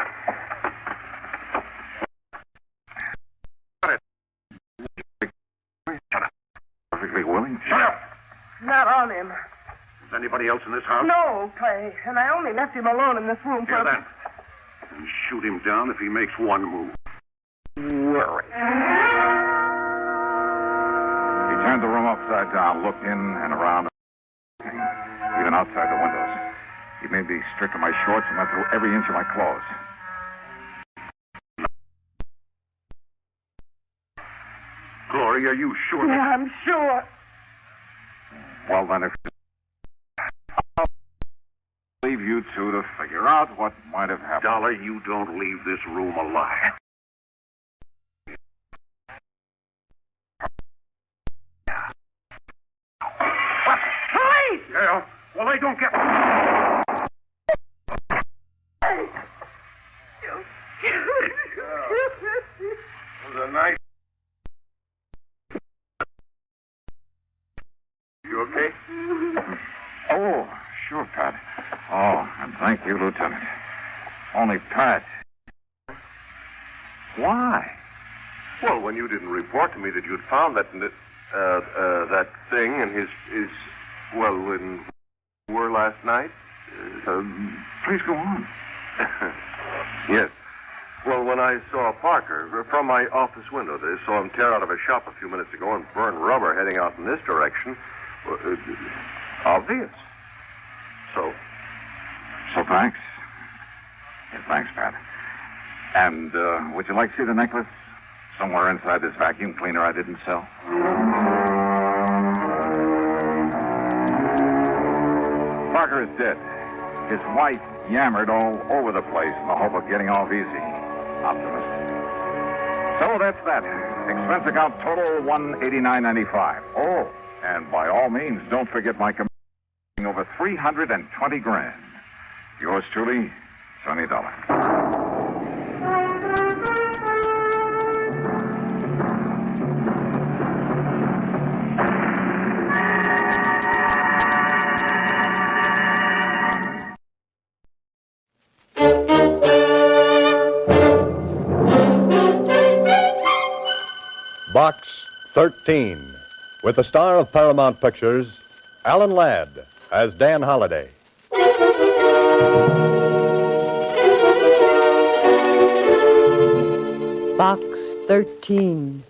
Perfectly willing. Shut up! Not on him. Is anybody else in this house? No, Clay. And I only left him alone in this room Here, for... then. And shoot him down if he makes one move. Worry. He turned the room upside down, looked in and around, even outside the windows. He made me strip to my shorts and went through every inch of my clothes. Glory, are you sure? Yeah, I'm sure. Well, then, if I'll leave you two to figure out what might have happened. Dollar, you don't leave this room alive. What? Police! Yeah, well, they don't get... It was a nice... You okay? Oh, sure, Pat. Oh, and thank you, Lieutenant. Only Pat. Why? Well, when you didn't report to me that you'd found that thing in his well, when we were last night. Please go on. Yes. Well, when I saw Parker from my office window, I saw him tear out of a shop a few minutes ago and burn rubber heading out in this direction. Obvious. So thanks. Yeah, thanks, Pat. And would you like to see the necklace? Somewhere inside this vacuum cleaner I didn't sell. Parker is dead. His wife yammered all over the place in the hope of getting off easy. Optimist. So that's that. Expense account total $189.95. Oh, and by all means, don't forget my commission over $320,000. Yours truly, Sonny Dollar. Box 13, with the star of Paramount Pictures, Alan Ladd, as Dan Holliday. Box 13.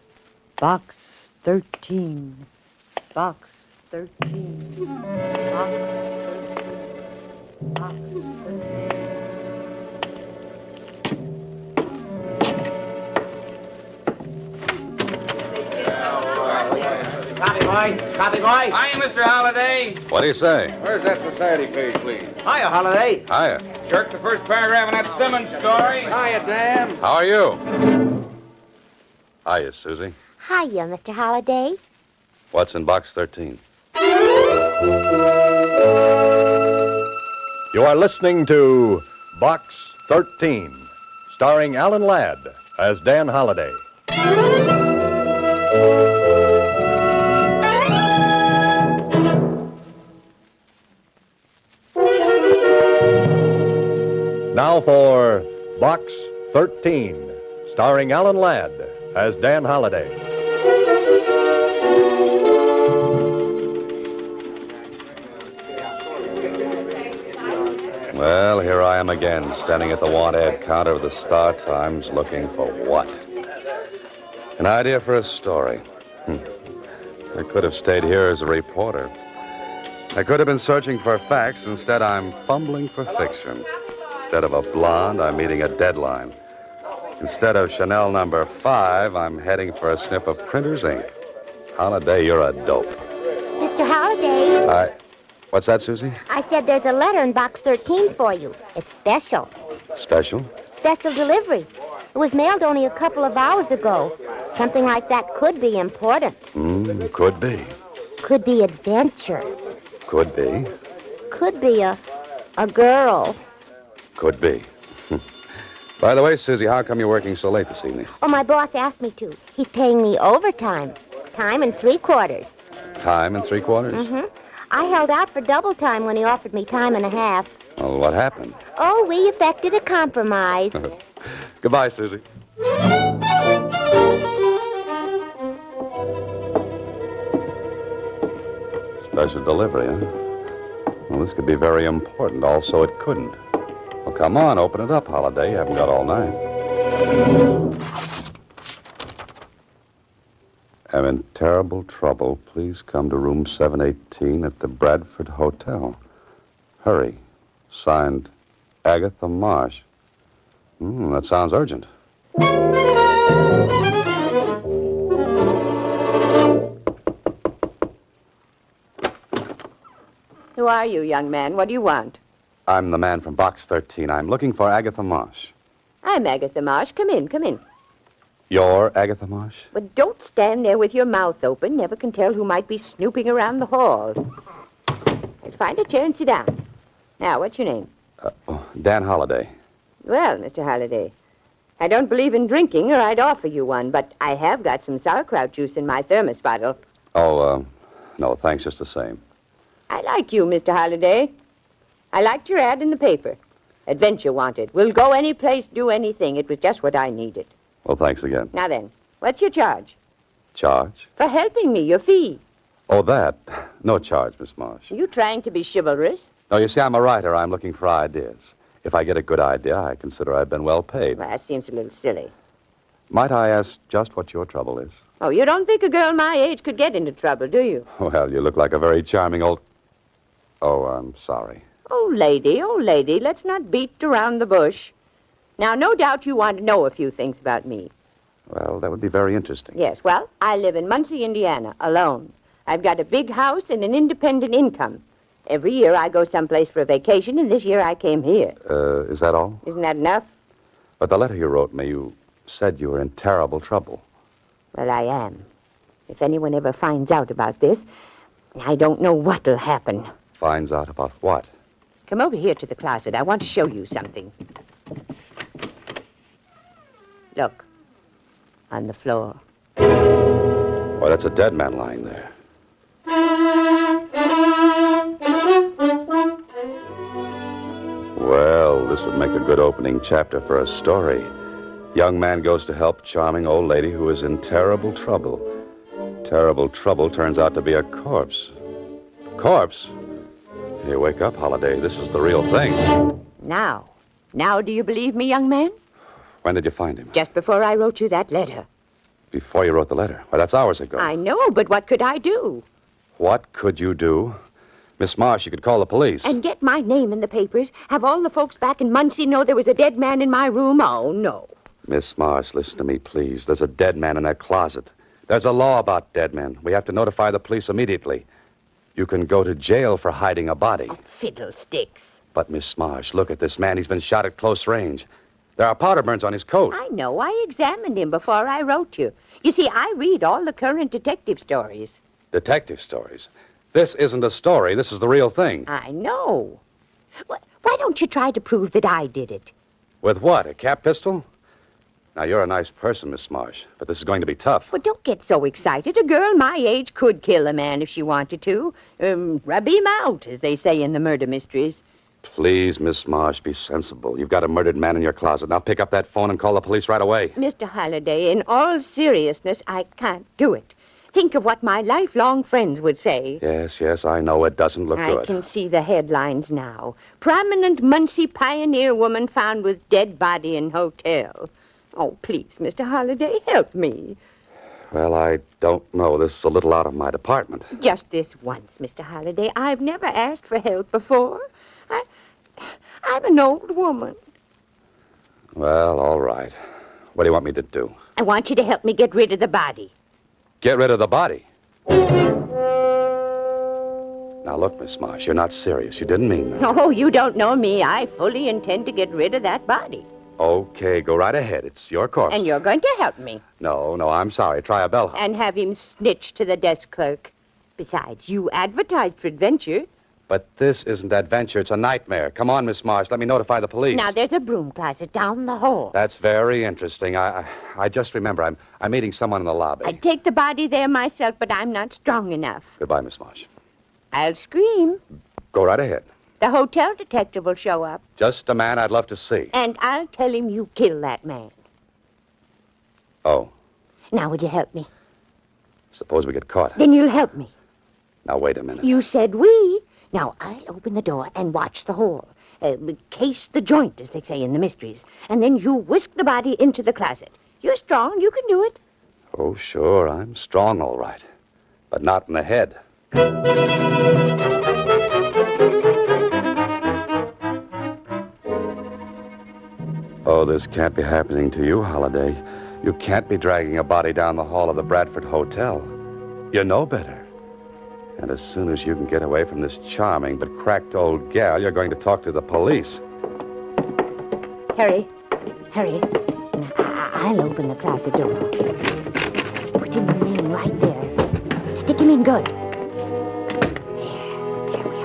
Box 13. Box 13. Box 13. Box 13. Copy, boy. Hiya, Mr. Holliday. What do you say? Where's that society page, please? Hiya, Holliday. Hiya. Jerk the first paragraph in that Simmons story. Hiya, Dan. How are you? Hiya, Susie. Hiya, Mr. Holliday. What's in box 13? You are listening to Box 13, starring Alan Ladd as Dan Holliday. Now for Box 13, starring Alan Ladd as Dan Holliday. Well, here I am again, standing at the want-ad counter of the Star Times, looking for what? An idea for a story. I could have stayed here as a reporter. I could have been searching for facts. Instead, I'm fumbling for fiction. Instead of a blonde, I'm meeting a deadline. Instead of Chanel number 5, I'm heading for a sniff of printer's ink. Holliday, you're a dope. Mr. Holliday. What's that, Susie? I said there's a letter in box 13 for you. It's special. Special? Special delivery. It was mailed only a couple of hours ago. Something like that could be important. Could be. Could be adventure. Could be. Could be a girl. Could be. By the way, Susie, how come you're working so late this evening? Oh, my boss asked me to. He's paying me overtime. Time and 3/4. Time and 3/4? Mm-hmm. I held out for double time when he offered me time and a half. Well, what happened? Oh, we effected a compromise. Goodbye, Susie. Special delivery, huh? Well, this could be very important. Also, it couldn't. Well, come on, open it up, Holliday. You haven't got all night. I'm in terrible trouble. Please come to room 718 at the Bradford Hotel. Hurry. Signed, Agatha Marsh. That sounds urgent. Who are you, young man? What do you want? I'm the man from Box 13. I'm looking for Agatha Marsh. I'm Agatha Marsh. Come in, come in. You're Agatha Marsh? But don't stand there with your mouth open. Never can tell who might be snooping around the hall. Find a chair and sit down. Now, what's your name? Dan Holliday. Well, Mr. Holliday, I don't believe in drinking, or I'd offer you one, but I have got some sauerkraut juice in my thermos bottle. No, thanks just the same. I like you, Mr. Holliday. I liked your ad in the paper. Adventure wanted. We'll go any place, do anything. It was just what I needed. Well, thanks again. Now then, what's your charge? Charge? For helping me, your fee. Oh, that. No charge, Miss Marsh. Are you trying to be chivalrous? No, you see, I'm a writer. I'm looking for ideas. If I get a good idea, I consider I've been well paid. Well, that seems a little silly. Might I ask just what your trouble is? Oh, you don't think a girl my age could get into trouble, do you? Well, you look like a very charming old... Oh, I'm sorry. Oh, lady, let's not beat around the bush. Now, no doubt you want to know a few things about me. Well, that would be very interesting. Yes, well, I live in Muncie, Indiana, alone. I've got a big house and an independent income. Every year I go someplace for a vacation, and this year I came here. Is that all? Isn't that enough? But the letter you wrote me, you said you were in terrible trouble. Well, I am. If anyone ever finds out about this, I don't know what'll happen. Finds out about what? Come over here to the closet. I want to show you something. Look. On the floor. Why, that's a dead man lying there. Well, this would make a good opening chapter for a story. Young man goes to help charming old lady who is in terrible trouble. Terrible trouble turns out to be a corpse. Corpse? Hey, wake up, Holliday. This is the real thing. Now do you believe me, young man? When did you find him? Just before I wrote you that letter. Before you wrote the letter? Why, that's hours ago. I know, but what could I do? What could you do? Miss Marsh, you could call the police. And get my name in the papers? Have all the folks back in Muncie know there was a dead man in my room? Oh, no. Miss Marsh, listen to me, please. There's a dead man in that closet. There's a law about dead men. We have to notify the police immediately. You can go to jail for hiding a body. Oh, fiddlesticks. But, Miss Marsh, look at this man. He's been shot at close range. There are powder burns on his coat. I know. I examined him before I wrote you. You see, I read all the current detective stories. Detective stories? This isn't a story. This is the real thing. I know. Why don't you try to prove that I did it? With what, a cap pistol? Now, you're a nice person, Miss Marsh, but this is going to be tough. Well, don't get so excited. A girl my age could kill a man if she wanted to. Rub him out, as they say in the murder mysteries. Please, Miss Marsh, be sensible. You've got a murdered man in your closet. Now pick up that phone and call the police right away. Mr. Halliday, in all seriousness, I can't do it. Think of what my lifelong friends would say. Yes, I know it doesn't look I good. can see the headlines now. Prominent Muncie pioneer woman found with dead body in hotel. Oh, please, Mr. Halliday, help me. Well, I don't know. This is a little out of my department. Just this once, Mr. Halliday. I've never asked for help before. I'm an old woman. Well, all right. What do you want me to do? I want you to help me get rid of the body. Get rid of the body? Now, look, Miss Marsh, you're not serious. You didn't mean that. Oh, you don't know me. I fully intend to get rid of that body. Okay, go right ahead. It's your corpse. And you're going to help me. No, I'm sorry. Try a bellhop. And have him snitch to the desk clerk. Besides, you advertised for adventure. But this isn't adventure. It's a nightmare. Come on, Miss Marsh. Let me notify the police. Now, there's a broom closet down the hall. That's very interesting. I just remember I'm meeting someone in the lobby. I'd take the body there myself, but I'm not strong enough. Goodbye, Miss Marsh. I'll scream. Go right ahead. The hotel detective will show up. Just a man I'd love to see. And I'll tell him you killed that man. Oh. Now, would you help me? Suppose we get caught. Then you'll help me. Now, wait a minute. You said we. Now, I'll open the door and watch the hole. Case the joint, as they say in the mysteries. And then you whisk the body into the closet. You're strong. You can do it. Oh, sure. I'm strong, all right. But not in the head. Oh, this can't be happening to you, Holliday. You can't be dragging a body down the hall of the Bradford Hotel. You know better. And as soon as you can get away from this charming but cracked old gal, you're going to talk to the police. Hurry. Now, I'll open the closet door. Put him in right there. Stick him in good. There we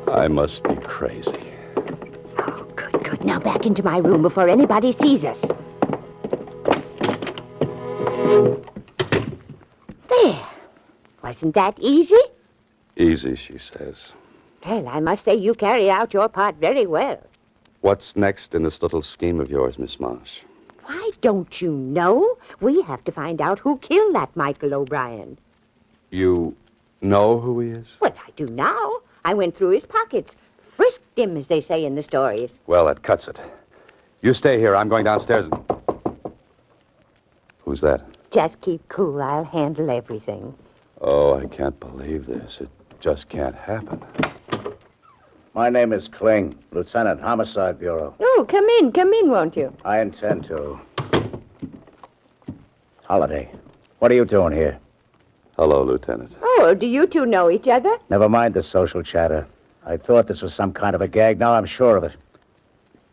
are. I must be crazy. Oh, good. Now back into my room before anybody sees us. There. Wasn't that easy? Easy, she says. Well, I must say you carried out your part very well. What's next in this little scheme of yours, Miss Marsh? Why, don't you know? We have to find out who killed that Michael O'Brien. You know who he is? Well, I do now. I went through his pockets. Frisked him, as they say in the stories. Well, that cuts it. You stay here. I'm going downstairs and... Who's that? Just keep cool. I'll handle everything. Oh, I can't believe this. It just can't happen. My name is Kling, Lieutenant, Homicide Bureau. Oh, come in, won't you? I intend to. Holiday, what are you doing here? Hello, Lieutenant. Oh, do you two know each other? Never mind the social chatter. I thought this was some kind of a gag. Now I'm sure of it.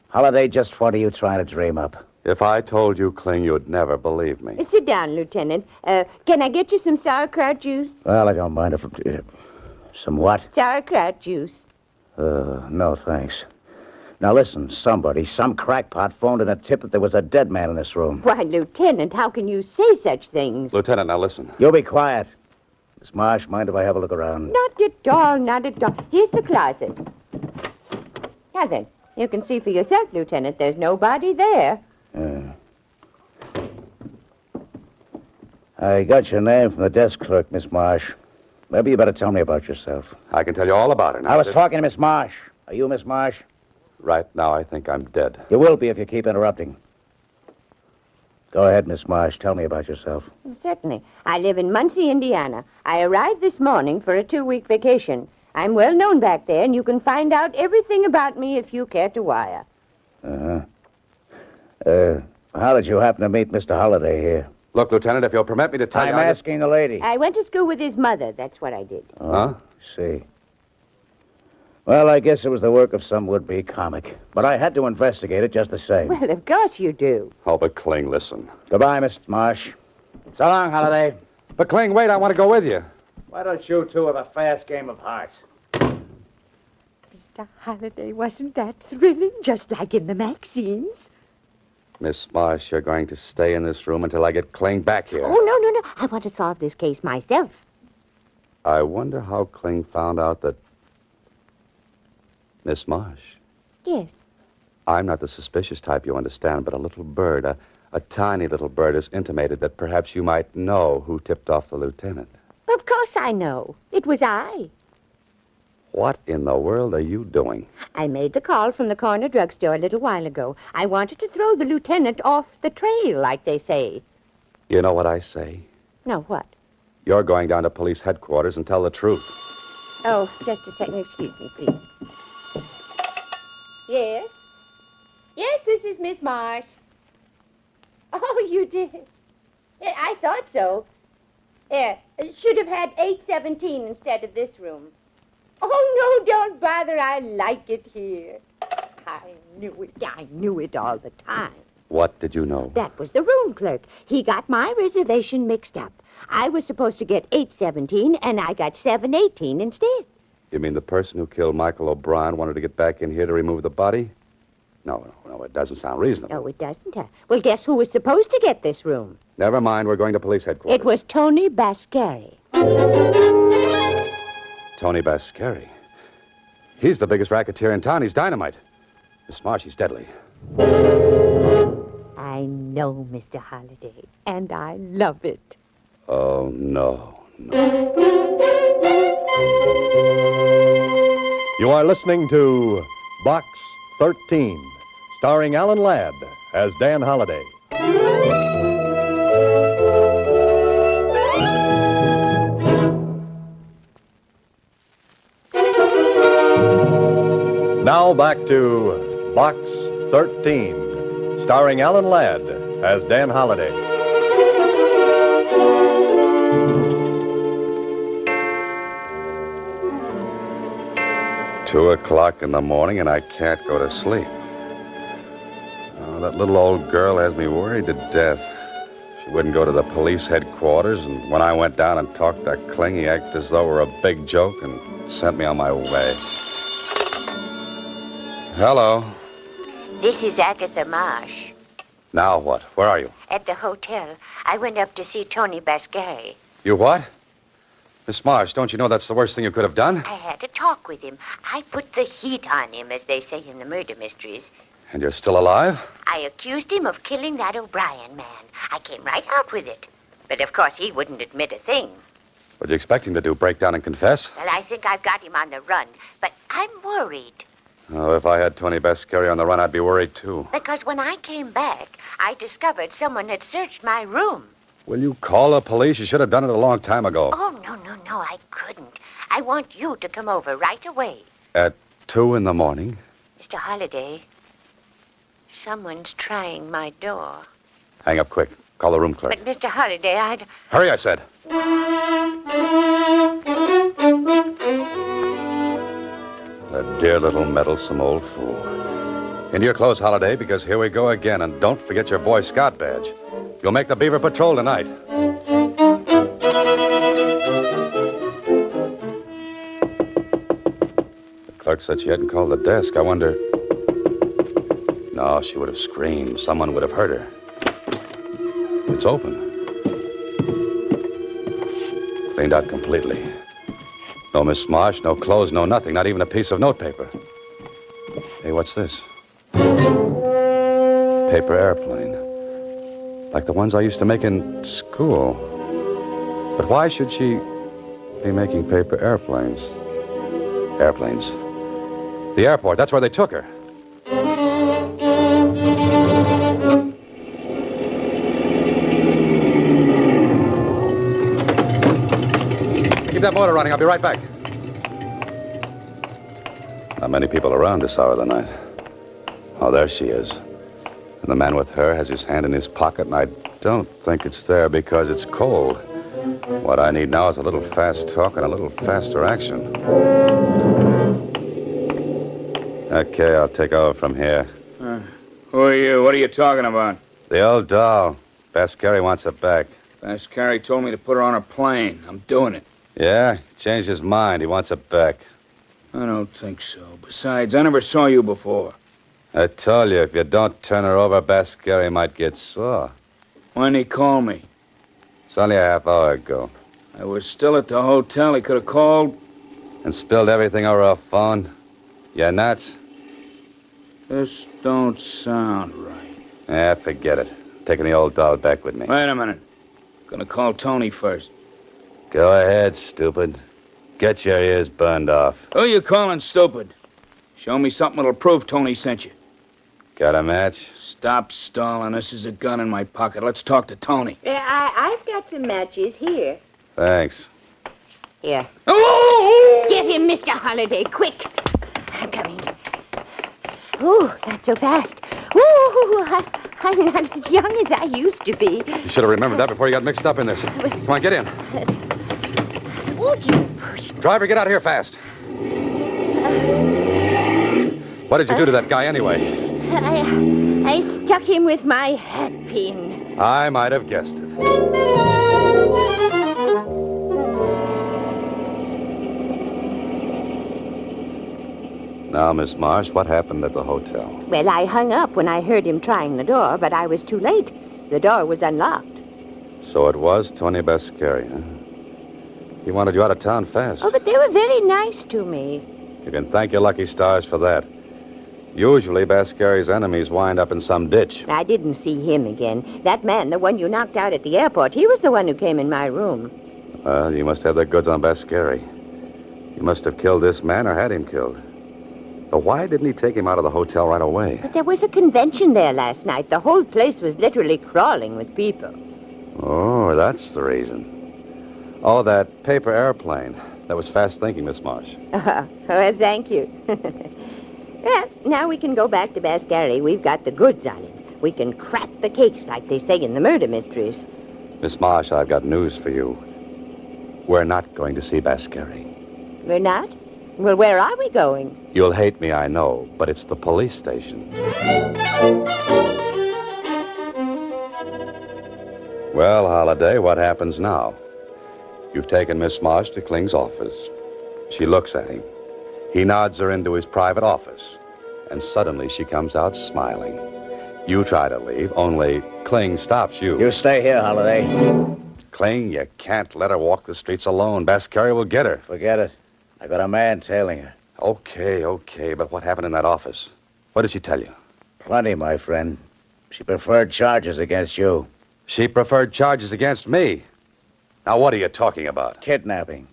Holiday, just what are you trying to dream up? If I told you, Kling, you'd never believe me. Sit down, Lieutenant. Can I get you some sauerkraut juice? Well, I don't mind if... some what? Sauerkraut juice. No, thanks. Now listen, somebody, some crackpot phoned in a tip that there was a dead man in this room. Why, Lieutenant, how can you say such things? Lieutenant, now listen. You be quiet. Miss Marsh, mind if I have a look around? Not at all, not at all. Here's the closet. Now then, you can see for yourself, Lieutenant, there's nobody there. I got your name from the desk clerk, Miss Marsh. Maybe you better tell me about yourself. I can tell you all about her now. I was talking to Miss Marsh. Are you Miss Marsh? Right now, I think I'm dead. You will be if you keep interrupting. Go ahead, Miss Marsh. Tell me about yourself. Certainly. I live in Muncie, Indiana. I arrived this morning for a 2-week vacation. I'm well known back there, and you can find out everything about me if you care to wire. How did you happen to meet Mr. Holliday here? Look, Lieutenant, if you'll permit me to tell you... I'm asking the lady. I went to school with his mother. That's what I did. Huh? See. Well, I guess it was the work of some would-be comic. But I had to investigate it just the same. Well, of course you do. Oh, but Kling, listen. Goodbye, Miss Marsh. So long, Holliday. But Kling, wait, I want to go with you. Why don't you two have a fast game of hearts? Mr. Holliday, wasn't that thrilling? Just like in the magazines. Miss Marsh, you're going to stay in this room until I get Kling back here. Oh, no. I want to solve this case myself. I wonder how Kling found out that... Miss Marsh, Yes. I'm not the suspicious type, you understand, but a little bird, a tiny little bird, has intimated that perhaps you might know who tipped off the lieutenant. Of course I know. It was I. What in the world are you doing? I made the call from the corner drugstore a little while ago. I wanted to throw the lieutenant off the trail, like they say. You know what I say? No, what? You're going down to police headquarters and tell the truth. Oh, just a second. Excuse me, please. Yes? Yes, this is Miss Marsh. Oh, you did? Yeah, I thought so. Yeah, should have had 817 instead of this room. Oh, no, don't bother. I like it here. I knew it all the time. What did you know? That was the room clerk. He got my reservation mixed up. I was supposed to get 817, and I got 718 instead. You mean the person who killed Michael O'Brien wanted to get back in here to remove the body? No, it doesn't sound reasonable. No, it doesn't. Well, guess who was supposed to get this room? Never mind, we're going to police headquarters. It was Tony Bascari. Tony Bascari. He's the biggest racketeer in town. He's dynamite. Miss Marsh, he's deadly. I know, Mr. Holliday, and I love it. Oh, no. You are listening to Box 13, starring Alan Ladd as Dan Holliday. Now back to Box 13, starring Alan Ladd as Dan Holliday. Two o'clock in the morning, and I can't go to sleep. Oh, that little old girl has me worried to death. She wouldn't go to the police headquarters, and when I went down and talked to Kling, he acted as though it were a big joke and sent me on my way. Hello. This is Agatha Marsh. Now what? Where are you? At the hotel. I went up to see Tony Bascari. You what? Miss Marsh, don't you know that's the worst thing you could have done? I had to talk with him. I put the heat on him, as they say in the murder mysteries. And you're still alive? I accused him of killing that O'Brien man. I came right out with it. But of course, he wouldn't admit a thing. What do you expect him to do, break down and confess? Well, I think I've got him on the run. But I'm worried. Oh, if I had Tony Bascari on the run, I'd be worried, too. Because when I came back, I discovered someone had searched my room. Will you call the police? You should have done it a long time ago. Oh, no, I couldn't. I want you to come over right away. At 2 in the morning? Mr. Holliday, someone's trying my door. Hang up quick. Call the room clerk. But, Mr. Holliday, I'd... Hurry, I said. That dear little meddlesome old fool. Into your clothes, Holliday, because here we go again. And don't forget your Boy Scout badge. You'll make the Beaver Patrol tonight. The clerk said she hadn't called the desk. I wonder... No, she would have screamed. Someone would have heard her. It's open. Cleaned out completely. No Miss Marsh, no clothes, no nothing, not even a piece of notepaper. Hey, what's this? Paper airplane. Like the ones I used to make in school. But why should she be making paper airplanes? Airplanes. The airport, that's where they took her. Keep that motor running. I'll be right back. Not many people around this hour of the night. Oh, there she is. And the man with her has his hand in his pocket, and I don't think it's there because it's cold. What I need now is a little fast talk and a little faster action. Okay, I'll take over from here. Who are you? What are you talking about? The old doll. Bascari wants her back. Bascari told me to put her on a plane. I'm doing it. Yeah? He changed his mind. He wants her back. I don't think so. Besides, I never saw you before. I told you, if you don't turn her over, Bascari might get sore. Why'd he call me? It's only a half hour ago. I was still at the hotel. He could have called. And spilled everything over our phone. Yeah, nuts? This don't sound right. Forget it. Taking the old doll back with me. Wait a minute. Gonna call Tony first. Go ahead, stupid. Get your ears burned off. Who you calling stupid? Show me something that'll prove Tony sent you. Got a match? Stop stalling. This is a gun in my pocket. Let's talk to Tony. I've got some matches here. Thanks. Here. Oh! Get him, Mr. Holliday, quick. I'm coming. Oh, not so fast. Ooh, I'm not as young as I used to be. You should have remembered that before you got mixed up in this. Come on, get in. Would you push? Driver, get out of here fast. What did you do to that guy anyway? I stuck him with my hat pin. I might have guessed it. Now, Miss Marsh, what happened at the hotel? Well, I hung up when I heard him trying the door, but I was too late. The door was unlocked. So it was Tony Bascari, huh? He wanted you out of town fast. Oh, but they were very nice to me. You can thank your lucky stars for that. Usually, Bascari's enemies wind up in some ditch. I didn't see him again. That man, the one you knocked out at the airport, he was the one who came in my room. Well, you must have the goods on Bascari. You must have killed this man or had him killed. But why didn't he take him out of the hotel right away? But there was a convention there last night. The whole place was literally crawling with people. Oh, that's the reason. Oh, that paper airplane. That was fast thinking, Miss Marsh. Well, thank you. Well, now we can go back to Bascari. We've got the goods on him. We can crack the case, like they say in the murder mysteries. Miss Marsh, I've got news for you. We're not going to see Bascari. We're not? Well, where are we going? You'll hate me, I know, but it's the police station. Well, Holliday, what happens now? You've taken Miss Marsh to Kling's office. She looks at him. He nods her into his private office. And suddenly she comes out smiling. You try to leave, only Kling stops you. You stay here, Holliday. Kling, you can't let her walk the streets alone. Bascari will get her. Forget it. I got a man tailing her. Okay, but what happened in that office? What did she tell you? Plenty, my friend. She preferred charges against you. She preferred charges against me. Now, what are you talking about? Kidnapping.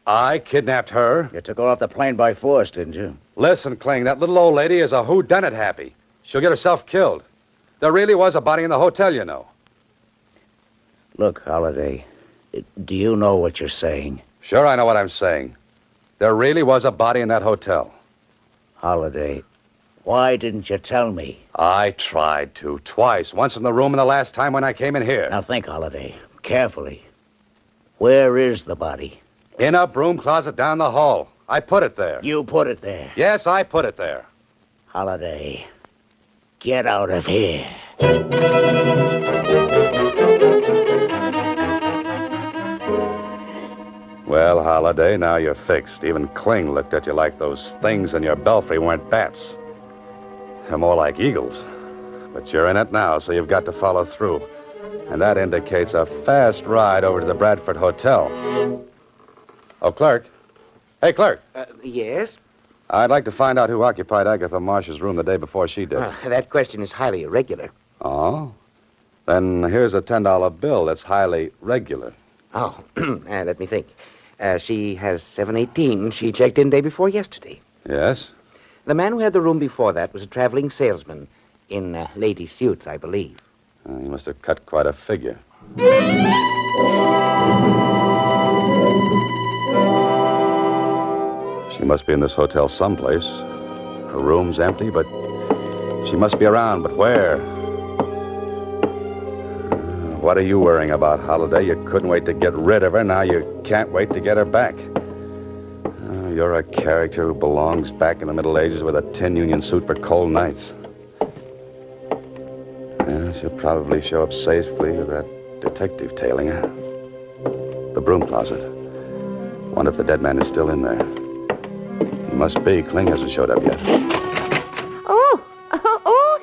I kidnapped her? You took her off the plane by force, didn't you? Listen, Kling, that little old lady is a whodunit happy. She'll get herself killed. There really was a body in the hotel, you know. Look, Holliday, do you know what you're saying? Sure, I know what I'm saying. There really was a body in that hotel. Holliday, why didn't you tell me? I tried to, twice. Once in the room and the last time when I came in here. Now think, Holliday, carefully. Where is the body? In a broom closet down the hall. I put it there. You put it there? Yes, I put it there. Holliday, get out of here. Well, Holliday, now you're fixed. Even Kling looked at you like those things in your belfry weren't bats. They're more like eagles. But you're in it now, so you've got to follow through. And that indicates a fast ride over to the Bradford Hotel. Oh, clerk. Hey, clerk. Yes? I'd like to find out who occupied Agatha Marsh's room the day before she did. That question is highly irregular. Oh? Then here's a $10 bill that's highly regular. Oh, let me think. She has 718. She checked in day before yesterday. Yes? The man who had the room before that was a traveling salesman in lady suits, I believe. He must have cut quite a figure. She must be in this hotel someplace. Her room's empty, but she must be around. But where? What are you worrying about, Holliday? You couldn't wait to get rid of her. Now you can't wait to get her back. You're a character who belongs back in the Middle Ages with a tin union suit for cold nights. Yeah, she'll probably show up safely with that detective tailing her. The broom closet. Wonder if the dead man is still in there. He must be. Kling hasn't showed up yet. Oh,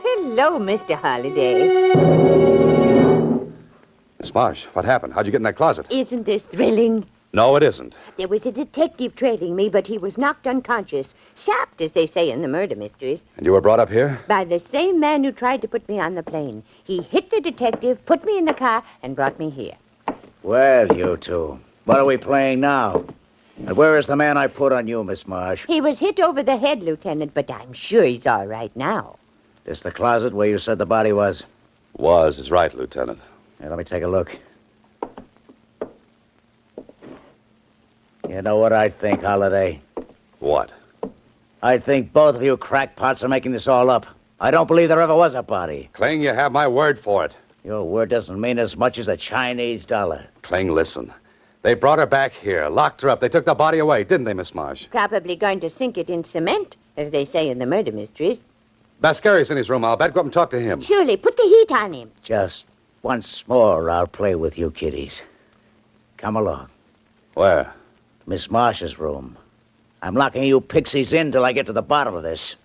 hello, Mr. Holliday. Miss Marsh, what happened? How'd you get in that closet? Isn't this thrilling? No, it isn't. There was a detective trailing me, but he was knocked unconscious. Sapped, as they say in the murder mysteries. And you were brought up here? By the same man who tried to put me on the plane. He hit the detective, put me in the car, and brought me here. Well, you two, what are we playing now? And where is the man I put on you, Miss Marsh? He was hit over the head, Lieutenant, but I'm sure he's all right now. This the closet where you said the body was? Was is right, Lieutenant. Here, let me take a look. You know what I think, Holliday? What? I think both of you crackpots are making this all up. I don't believe there ever was a body. Kling, you have my word for it. Your word doesn't mean as much as a Chinese dollar. Kling, listen. They brought her back here, locked her up. They took the body away, didn't they, Miss Marsh? Probably going to sink it in cement, as they say in the murder mysteries. Bascari's in his room, I'll bet. Go up and talk to him. Surely, put the heat on him. Just once more, I'll play with you kiddies. Come along. Where? Miss Marsh's room. I'm locking you pixies in till I get to the bottom of this.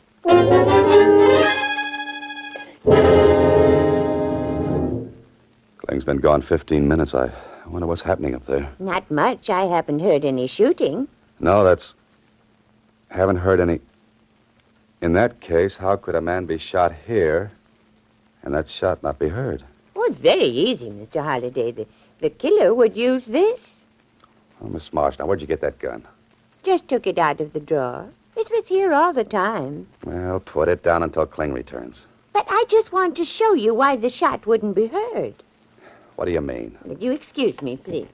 Kling's been gone 15 minutes. I wonder what's happening up there. Not much. I haven't heard any shooting. No, that's... Haven't heard any... In that case, how could a man be shot here and that shot not be heard? Oh, it's very easy, Mr. Holliday. The killer would use this. Oh, Miss Marsh, now where'd you get that gun? Just took it out of the drawer. It was here all the time. Well, put it down until Kling returns. But I just wanted to show you why the shot wouldn't be heard. What do you mean? Would you excuse me, please?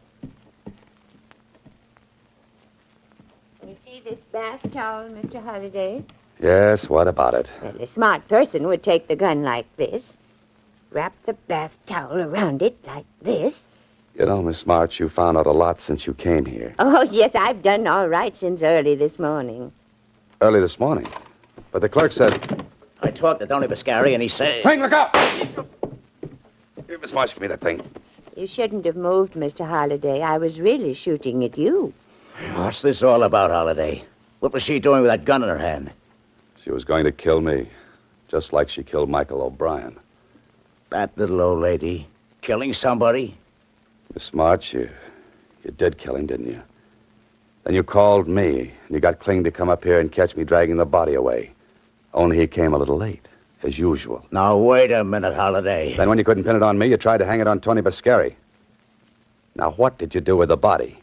You see this bath towel, Mr. Holliday? Yes, what about it? Well, a smart person would take the gun like this, wrap the bath towel around it like this. You know, Miss March, you found out a lot since you came here. Oh, yes, I've done all right since early this morning. Early this morning. But the clerk said... I talked to Tony Bascari, and he said... Kling, look out! Here, Miss March, give me that thing. You shouldn't have moved, Mr. Holliday. I was really shooting at you. What's this all about, Holliday? What was she doing with that gun in her hand? She was going to kill me, just like she killed Michael O'Brien. That little old lady killing somebody? Miss March, you did kill him, didn't you? Then you called me, and you got Kling to come up here and catch me dragging the body away. Only he came a little late, as usual. Now, wait a minute, Holliday. Then when you couldn't pin it on me, you tried to hang it on Tony Bascari. Now, what did you do with the body?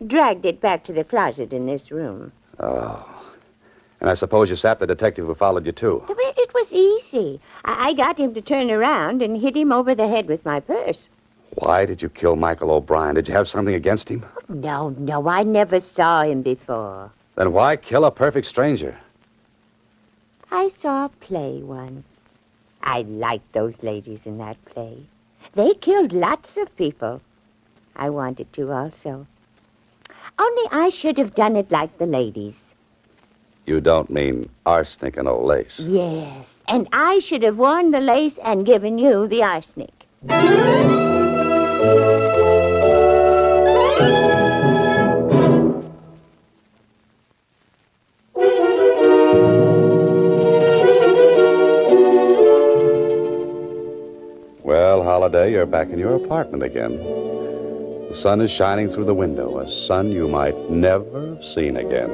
Dragged it back to the closet in this room. Oh. And I suppose you sapped the detective who followed you, too. It was easy. I got him to turn around and hit him over the head with my purse. Why did you kill Michael O'Brien? Did you have something against him? No, I never saw him before. Then why kill a perfect stranger? I saw a play once. I liked those ladies in that play. They killed lots of people. I wanted to also. Only I should have done it like the ladies. You don't mean arsenic and old lace. Yes, and I should have worn the lace and given you the arsenic. Well, Holiday, you're back in your apartment again. The sun is shining through the window, a sun you might never have seen again.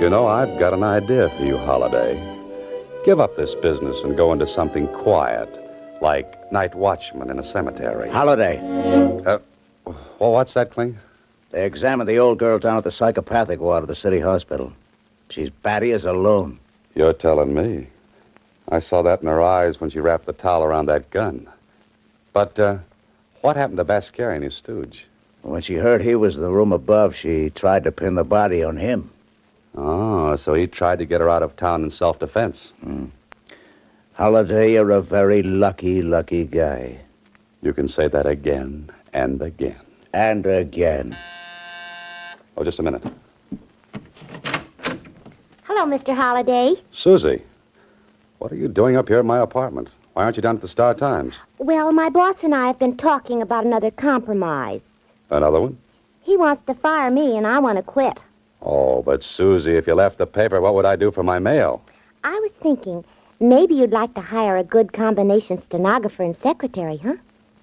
You know, I've got an idea for you, Holiday. Give up this business and go into something quiet, like night watchman in a cemetery. Holiday. Well, what's that, Kling? They examined the old girl down at the psychopathic ward of the city hospital. She's batty as a loon. You're telling me. I saw that in her eyes when she wrapped the towel around that gun. But, what happened to Bascari and his stooge? When she heard he was in the room above, she tried to pin the body on him. Oh, so he tried to get her out of town in self-defense. Holiday, you're a very lucky, lucky guy. You can say that again and again. And again. Oh, just a minute. Hello, Mr. Holliday. Susie, what are you doing up here in my apartment? Why aren't you down at the Star Times? Well, my boss and I have been talking about another compromise. Another one? He wants to fire me, and I want to quit. Oh, but Susie, if you left the paper, what would I do for my mail? I was thinking, maybe you'd like to hire a good combination stenographer and secretary, huh?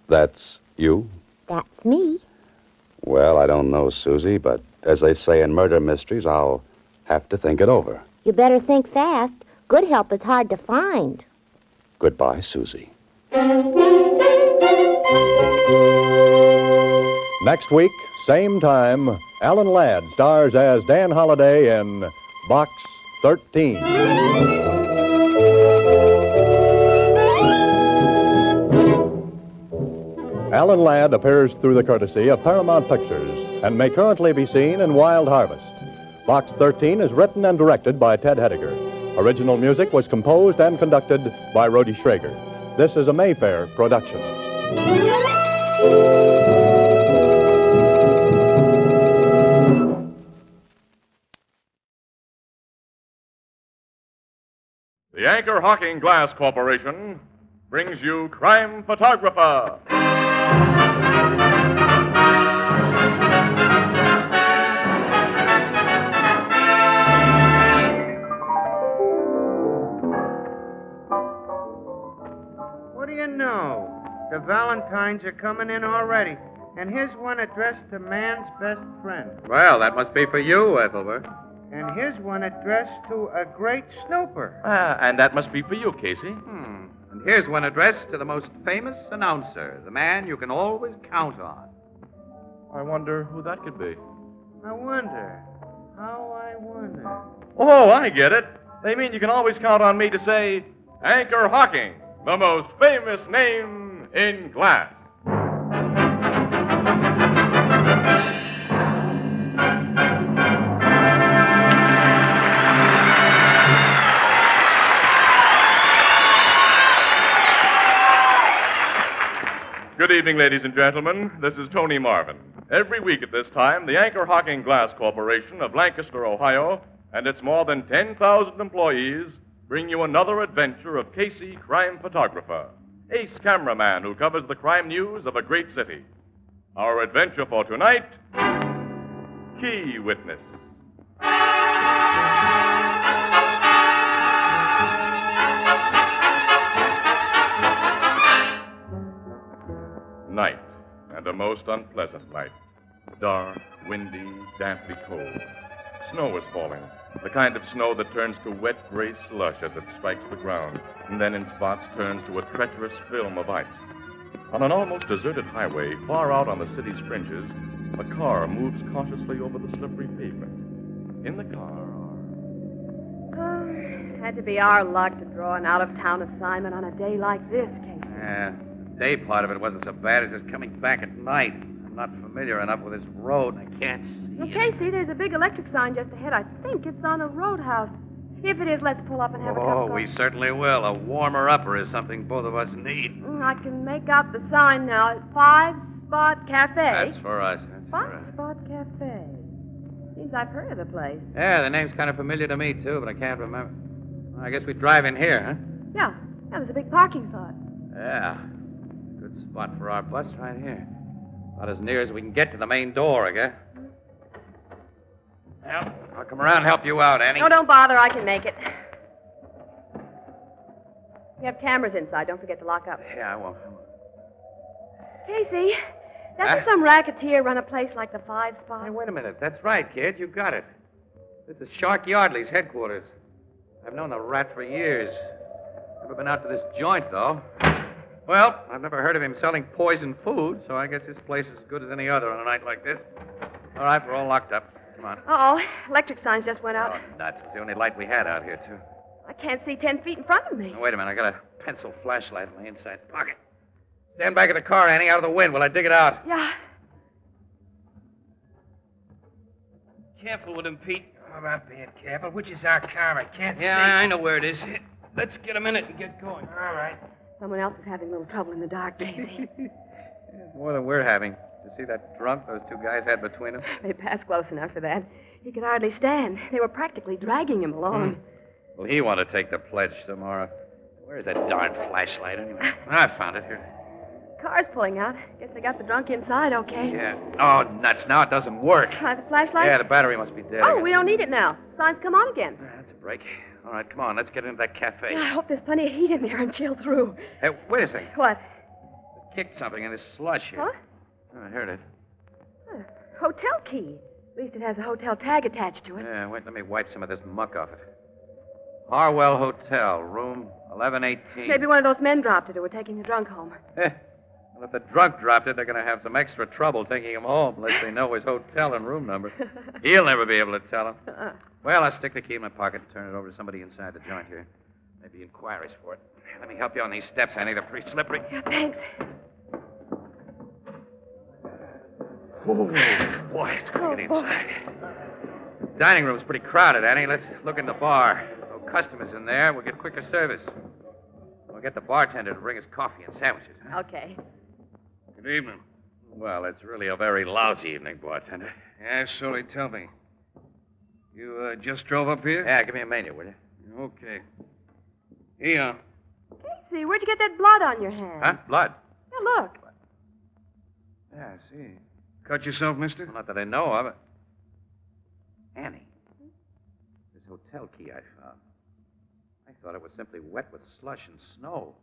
That's you? That's me. Well, I don't know, Susie, but as they say in murder mysteries, I'll have to think it over. You better think fast. Good help is hard to find. Goodbye, Susie. Next week, same time, Alan Ladd stars as Dan Holliday in Box 13. Alan Ladd appears through the courtesy of Paramount Pictures and may currently be seen in Wild Harvest. Box 13 is written and directed by Ted Hediger. Original music was composed and conducted by Rhodey Schrager. This is a Mayfair production. The Anchor Hocking Glass Corporation brings you Crime Photographer. What do you know? The Valentines are coming in already. And here's one addressed to man's best friend. Well, that must be for you, Ethelbert. And here's one addressed to a great snooper. And that must be for you, Casey. And here's one addressed to the most famous announcer, the man you can always count on. I wonder who that could be. I wonder. Oh, I get it. They mean you can always count on me to say, Anchor Hocking, the most famous name in glass. Good evening, ladies and gentlemen. This is Tony Marvin. Every week at this time, the Anchor Hocking Glass Corporation of Lancaster, Ohio, and its more than 10,000 employees bring you another adventure of Casey, crime photographer, ace cameraman who covers the crime news of a great city. Our adventure for tonight, Key Witness. Night, and a most unpleasant night. Dark, windy, damply cold. Snow is falling, the kind of snow that turns to wet gray slush as it strikes the ground, and then in spots turns to a treacherous film of ice. On an almost deserted highway, far out on the city's fringes, a car moves cautiously over the slippery pavement. In the car Had to be our luck to draw an out-of-town assignment on a day like this, Casey. Yeah, the day part of it wasn't so bad as just coming back at night. I'm not familiar enough with this road, and I can't see. Well, Casey, there's a big electric sign just ahead. I think it's on a roadhouse. If it is, let's pull up and have a cup of Oh, coffee. we certainly will. A warmer-upper is something both of us need. I can make out the sign now. 5-Spot Cafe. That's for us. That's for us. 5-Spot Cafe. Seems I've heard of the place. Yeah, the name's kind of familiar to me, too, but I can't remember. Well, I guess we drive in here, huh? Yeah, there's a big parking spot. Yeah. Good spot for our bus right here. About as near as we can get to the main door, I guess. Well, I'll come around and help you out, Annie. No, don't bother. I can make it. We have cameras inside. Don't forget to lock up. Yeah, I won't. Casey, doesn't some racketeer run a place like the 5-Spot? Hey, wait a minute. That's right, kid. You got it. This is Shark Yardley's headquarters. I've known the rat for years. Never been out to this joint, though. Well, I've never heard of him selling poison food, so I guess this place is as good as any other on a night like this. All right, we're all locked up. Come on. Uh-oh. Electric signs just went out. Oh, nuts. It's the only light we had out here, too. I can't see 10 feet in front of me. Now, wait a minute. I got a pencil flashlight in my inside pocket. Stand back of the car, Annie, out of the wind while I dig it out. Yeah. Careful with him, Pete. Oh, I'm being careful. Which is our car? I can't see. Yeah, I know where it is. Let's get a minute and get going. All right. Someone else is having a little trouble in the dark, Casey. More than we're having. You see that drunk those two guys had between them? They passed close enough for that. He could hardly stand. They were practically dragging him along. Well, he want to take the pledge tomorrow. Where's that darn flashlight, anyway? I found it here. Car's pulling out. Guess they got the drunk inside, okay. Yeah. Oh, nuts. Now it doesn't work. Try the flashlight? Yeah, the battery must be dead. Oh, we don't need it now. Signs come on again. That's a break. All right, come on. Let's get into that cafe. I hope there's plenty of heat in there and chill through. Hey, wait a second. What? Kicked something in this slush here. Huh? Oh, I heard it. Huh. Hotel key. At least it has a hotel tag attached to it. Yeah, wait, let me wipe some of this muck off it. Harwell Hotel, room 1118. Maybe one of those men dropped it who were taking the drunk home. Well, if the drunk dropped it, they're going to have some extra trouble taking him home unless they know his hotel and room number. He'll never be able to tell them. Well, I'll stick the key in my pocket and turn it over to somebody inside the joint here. Maybe inquiries for it. Let me help you on these steps, Annie. They're pretty slippery. Yeah, thanks. Oh, boy, it's going to get inside. Dining room's pretty crowded, Annie. Let's look in the bar. No customers in there. We'll get quicker service. We'll get the bartender to bring us coffee and sandwiches. Huh? Okay. Good evening. Well, it's really a very lousy evening, bartender. Yeah, so they tell me. You just drove up here? Yeah, give me a menu, will you? Okay. Here. Casey, where'd you get that blood on your hand? Huh? Blood? Yeah, look. Yeah, I see. Cut yourself, mister? Well, not that I know of it. Annie, this hotel key I found. I thought it was simply wet with slush and snow.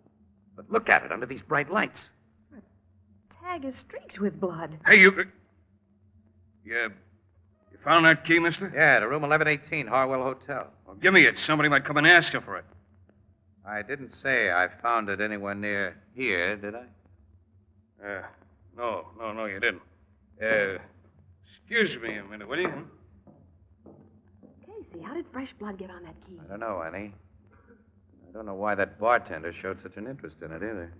But look at it under these bright lights. Tag is streaked with blood. Hey, you found that key, mister? Yeah, to room 1118, Harwell Hotel. Well, give me it. Somebody might come and ask you for it. I didn't say I found it anywhere near here, did I? No, you didn't. Excuse me a minute, will you? Casey, how did fresh blood get on that key? I don't know, Annie. I don't know why that bartender showed such an interest in it either.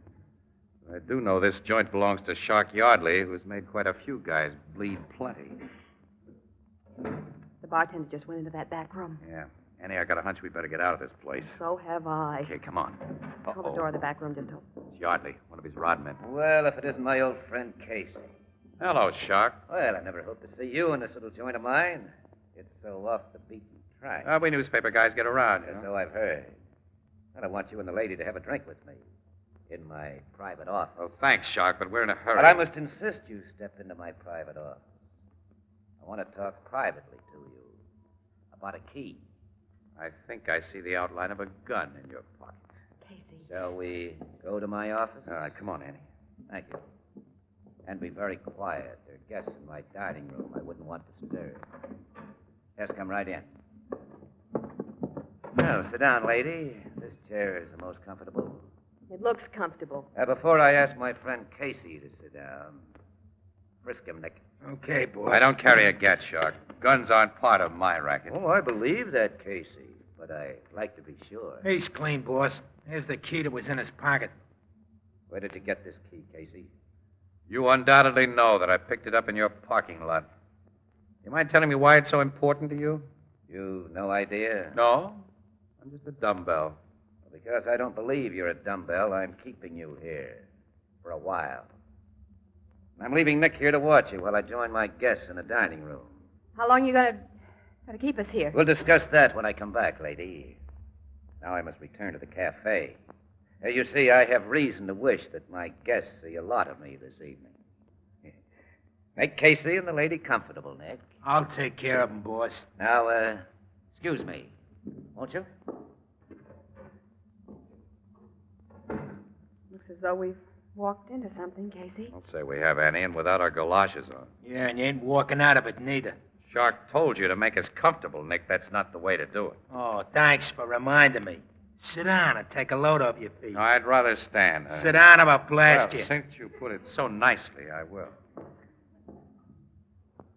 I do know this joint belongs to Shark Yardley, who's made quite a few guys bleed plenty. The bartender just went into that back room. Yeah. Annie, I got a hunch we better get out of this place. So have I. Okay, come on. Oh, the door of the back room just opened. It's Yardley, one of his rod men. Well, if it isn't my old friend Casey. Hello, Shark. Well, I never hoped to see you in this little joint of mine. It's so off the beaten track. We newspaper guys get around, you know. So I've heard. And I want you and the lady to have a drink with me. In my private office. Oh, thanks, Shark, but we're in a hurry. But I must insist you step into my private office. I want to talk privately to you about a key. I think I see the outline of a gun in your pocket. Casey. Shall we go to my office? All right, come on, Annie. Thank you. And be very quiet. There are guests in my dining room I wouldn't want to stir. Yes, come right in. Well, sit down, lady. This chair is the most comfortable. It looks comfortable. Before I ask my friend Casey to sit down, frisk him, Nick. Okay, boss. I don't carry a gat, Shark. Guns aren't part of my racket. Oh, I believe that, Casey, but I'd like to be sure. He's clean, boss. Here's the key that was in his pocket. Where did you get this key, Casey? You undoubtedly know that I picked it up in your parking lot. You mind telling me why it's so important to you? You no idea? No. I'm just a dumbbell. Because I don't believe you're a dumbbell, I'm keeping you here for a while. I'm leaving Nick here to watch you while I join my guests in the dining room. How long are you gonna keep us here? We'll discuss that when I come back, lady. Now I must return to the cafe. You see, I have reason to wish that my guests see a lot of me this evening. Make Casey and the lady comfortable, Nick. I'll take care of them, boss. Now, excuse me, won't you? Looks as though we've walked into something, Casey. I'll say we have, Annie, and without our galoshes on. Yeah, and you ain't walking out of it neither. Shark told you to make us comfortable, Nick. That's not the way to do it. Oh, thanks for reminding me. Sit down and take a load off your feet. No, I'd rather stand. Sit down or I'll blast well, you. Since you put it so nicely, I will.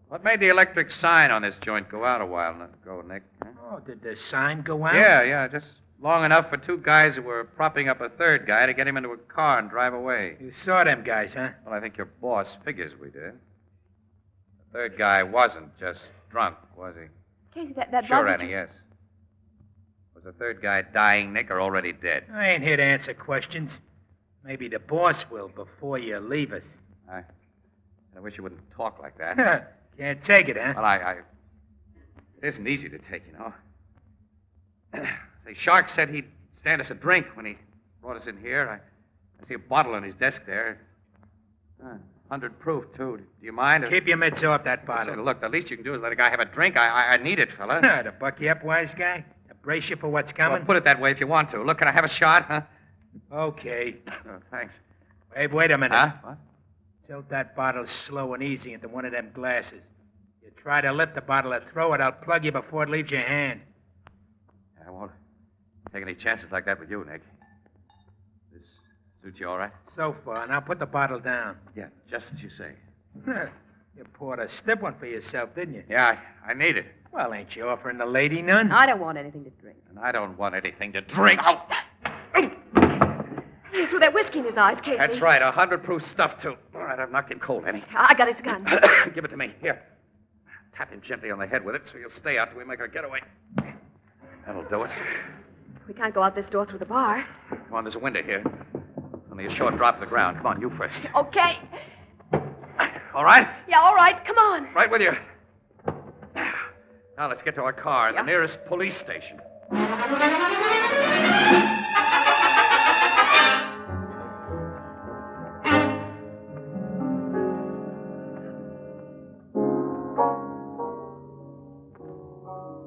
What made the electric sign on this joint go out a while ago, Nick? Huh? Oh, did the sign go out? Yeah, just long enough for two guys who were propping up a third guy to get him into a car and drive away. You saw them guys, huh? Well, I think your boss figures we did. The third guy wasn't just drunk, was he? Casey, that Sure, blood Annie, yes. Was the third guy dying, Nick, or already dead? I ain't here to answer questions. Maybe the boss will before you leave us. I wish you wouldn't talk like that. Can't take it, huh? Well, it isn't easy to take, you know. Say, Shark said he'd stand us a drink when he brought us in here. I see a bottle on his desk there. 100 proof, too. Do you mind? Keep your mitts off that bottle. Say, look, the least you can do is let a guy have a drink. I need it, fella. To buck you up, wise guy? To brace you for what's coming? Well, put it that way if you want to. Look, can I have a shot, huh? Okay. Thanks. Wait a minute. Huh? What? Tilt that bottle slow and easy into one of them glasses. You try to lift the bottle or throw it, I'll plug you before it leaves your hand. I won't take any chances like that with you, Nick. This suits you all right? So far. Now put the bottle down. Yeah, just as you say. You poured a stiff one for yourself, didn't you? Yeah, I need it. Well, ain't you offering the lady none? I don't want anything to drink. And I don't want anything to drink. He threw that whiskey in his eyes, Casey. That's right, 100 proof stuff, too. All right, I've knocked him cold, Annie. I got his gun. Give it to me. Here. Tap him gently on the head with it so he'll stay out till we make our getaway. That'll do it. We can't go out this door through the bar. Come on, there's a window here. Only a short drop to the ground. Come on, you first. Okay. All right? Yeah, all right. Come on. Right with you. Now let's get to our car, the nearest police station.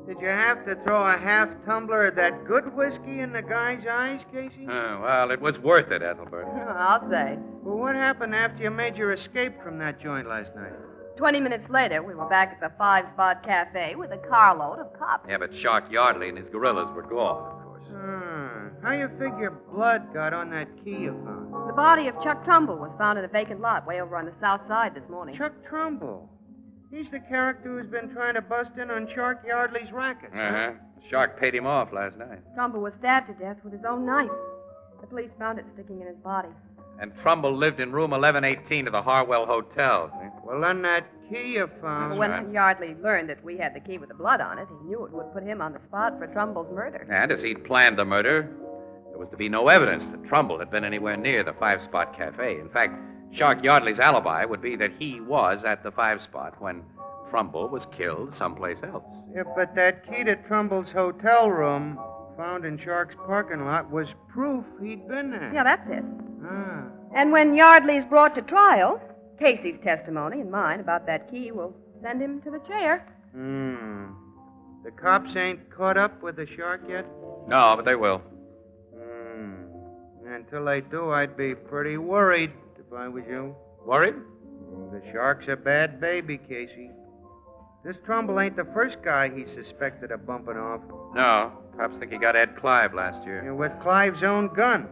Did you have to throw a half tumbler of that good whiskey in the guy's eyes, Casey? Well, it was worth it, Ethelbert. I'll say. Well, what happened after you made your escape from that joint last night? 20 minutes later, we were back at the Five Spot Cafe with a carload of cops. Yeah, but Shark Yardley and his gorillas were gone, of course. How you figure blood got on that key you found? The body of Chuck Trumbull was found in a vacant lot way over on the south side this morning. Chuck Trumbull? He's the character who's been trying to bust in on Shark Yardley's racket. Uh-huh. Shark paid him off last night. Trumbull was stabbed to death with his own knife. The police found it sticking in his body. And Trumbull lived in room 1118 of the Harwell Hotel. See? Well, then that key you found... When Yardley learned that we had the key with the blood on it, he knew it would put him on the spot for Trumbull's murder. And as he'd planned the murder, there was to be no evidence that Trumbull had been anywhere near the Five Spot Cafe. In fact, Shark Yardley's alibi would be that he was at the Five Spot when Trumbull was killed someplace else. Yeah, but that key to Trumbull's hotel room, found in Shark's parking lot, was proof he'd been there. Yeah, that's it. And when Yardley's brought to trial, Casey's testimony and mine about that key will send him to the chair. The cops ain't caught up with the shark yet? No, but they will. Until they do, I'd be pretty worried if I was you. Worried? The shark's a bad baby, Casey. This Trumbull ain't the first guy he suspected of bumping off. No. Cops think he got Ed Clive last year. Yeah, with Clive's own gun.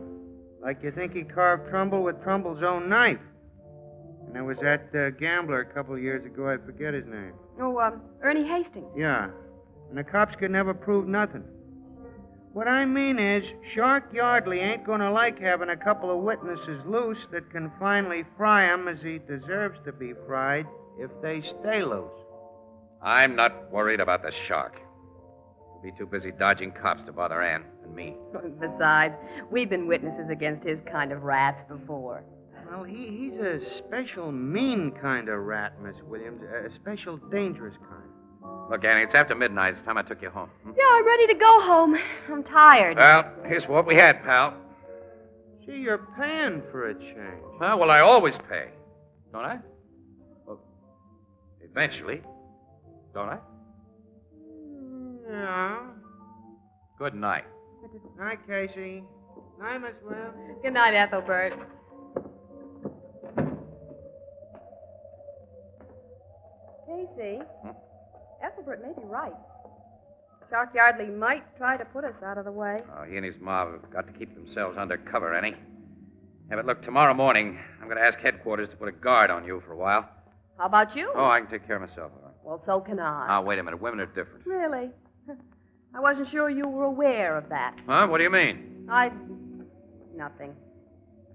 Like you think he carved Trumbull with Trumbull's own knife. And there was that gambler a couple of years ago, I forget his name. Oh, Ernie Hastings. Yeah. And the cops could never prove nothing. What I mean is, Shark Yardley ain't gonna like having a couple of witnesses loose that can finally fry him as he deserves to be fried if they stay loose. I'm not worried about the shark. He'll be too busy dodging cops to bother Ann and me. Besides, we've been witnesses against his kind of rats before. Well, he's a special mean kind of rat, Miss Williams. A special dangerous kind. Look, Annie, it's after midnight. It's time I took you home. Yeah, I'm ready to go home. I'm tired. Well, here's what we had, pal. Gee, you're paying for a change. Well, I always pay. Don't I? Well, eventually. Don't I? Yeah. Good night. Night, Casey. Night, Miss Williams. Good night, Ethelbert. Casey, Ethelbert may be right. Shark Yardley might try to put us out of the way. Oh, he and his mob have got to keep themselves under cover, Annie. Yeah, but look, tomorrow morning, I'm going to ask headquarters to put a guard on you for a while. How about you? Oh, I can take care of myself. All right. Well, so can I. Now, wait a minute. Women are different. Really? I wasn't sure you were aware of that. Huh? What do you mean? Nothing.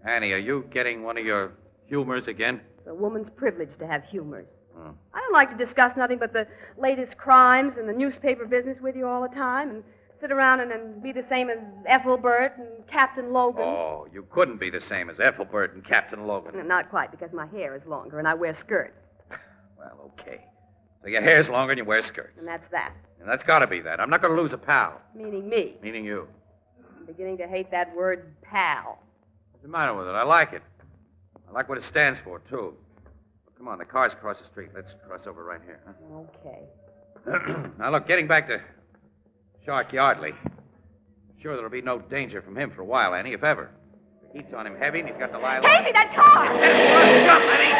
Annie, are you getting one of your humors again? It's a woman's privilege to have humors. Oh. I don't like to discuss nothing but the latest crimes and the newspaper business with you all the time and sit around and be the same as Ethelbert and Captain Logan. Oh, you couldn't be the same as Ethelbert and Captain Logan. Not quite, because my hair is longer and I wear skirts. Well, okay. So your hair's longer and you wear skirts. And that's that. And that's got to be that. I'm not going to lose a pal. Meaning me. Meaning you. I'm beginning to hate that word pal. What's the matter with it? I like it. I like what it stands for, too. Come on, the car's across the street. Let's cross over right here. Huh? Okay. Now, look, getting back to Shark Yardley. Sure, there'll be no danger from him for a while, Annie, if ever. Heat's on him heavy, and he's got the lie. Casey, that car! Lenny!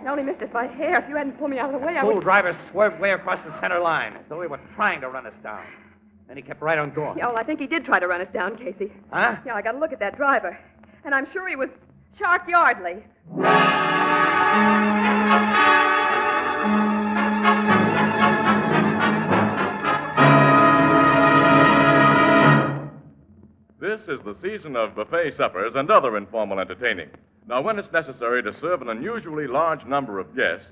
I only missed us by hair. If you hadn't pulled me out of the way, I Fool would... driver swerved way across the center line, as though he were trying to run us down. Then he kept right on going. Yeah, well, I think he did try to run us down, Casey. Huh? Yeah, I got to look at that driver. And I'm sure he was Shark Yardley. This is the season of buffet suppers and other informal entertaining. Now, when it's necessary to serve an unusually large number of guests,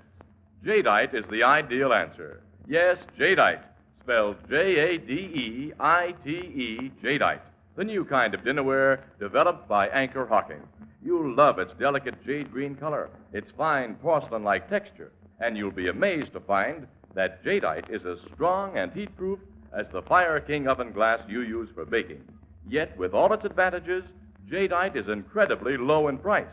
jadeite is the ideal answer. Yes, jadeite, spelled Jadeite, jadeite, the new kind of dinnerware developed by Anchor Hocking. You'll love its delicate jade green color, its fine porcelain-like texture, and you'll be amazed to find that jadeite is as strong and heat-proof as the Fire King oven glass you use for baking. Yet, with all its advantages, jadeite is incredibly low in price.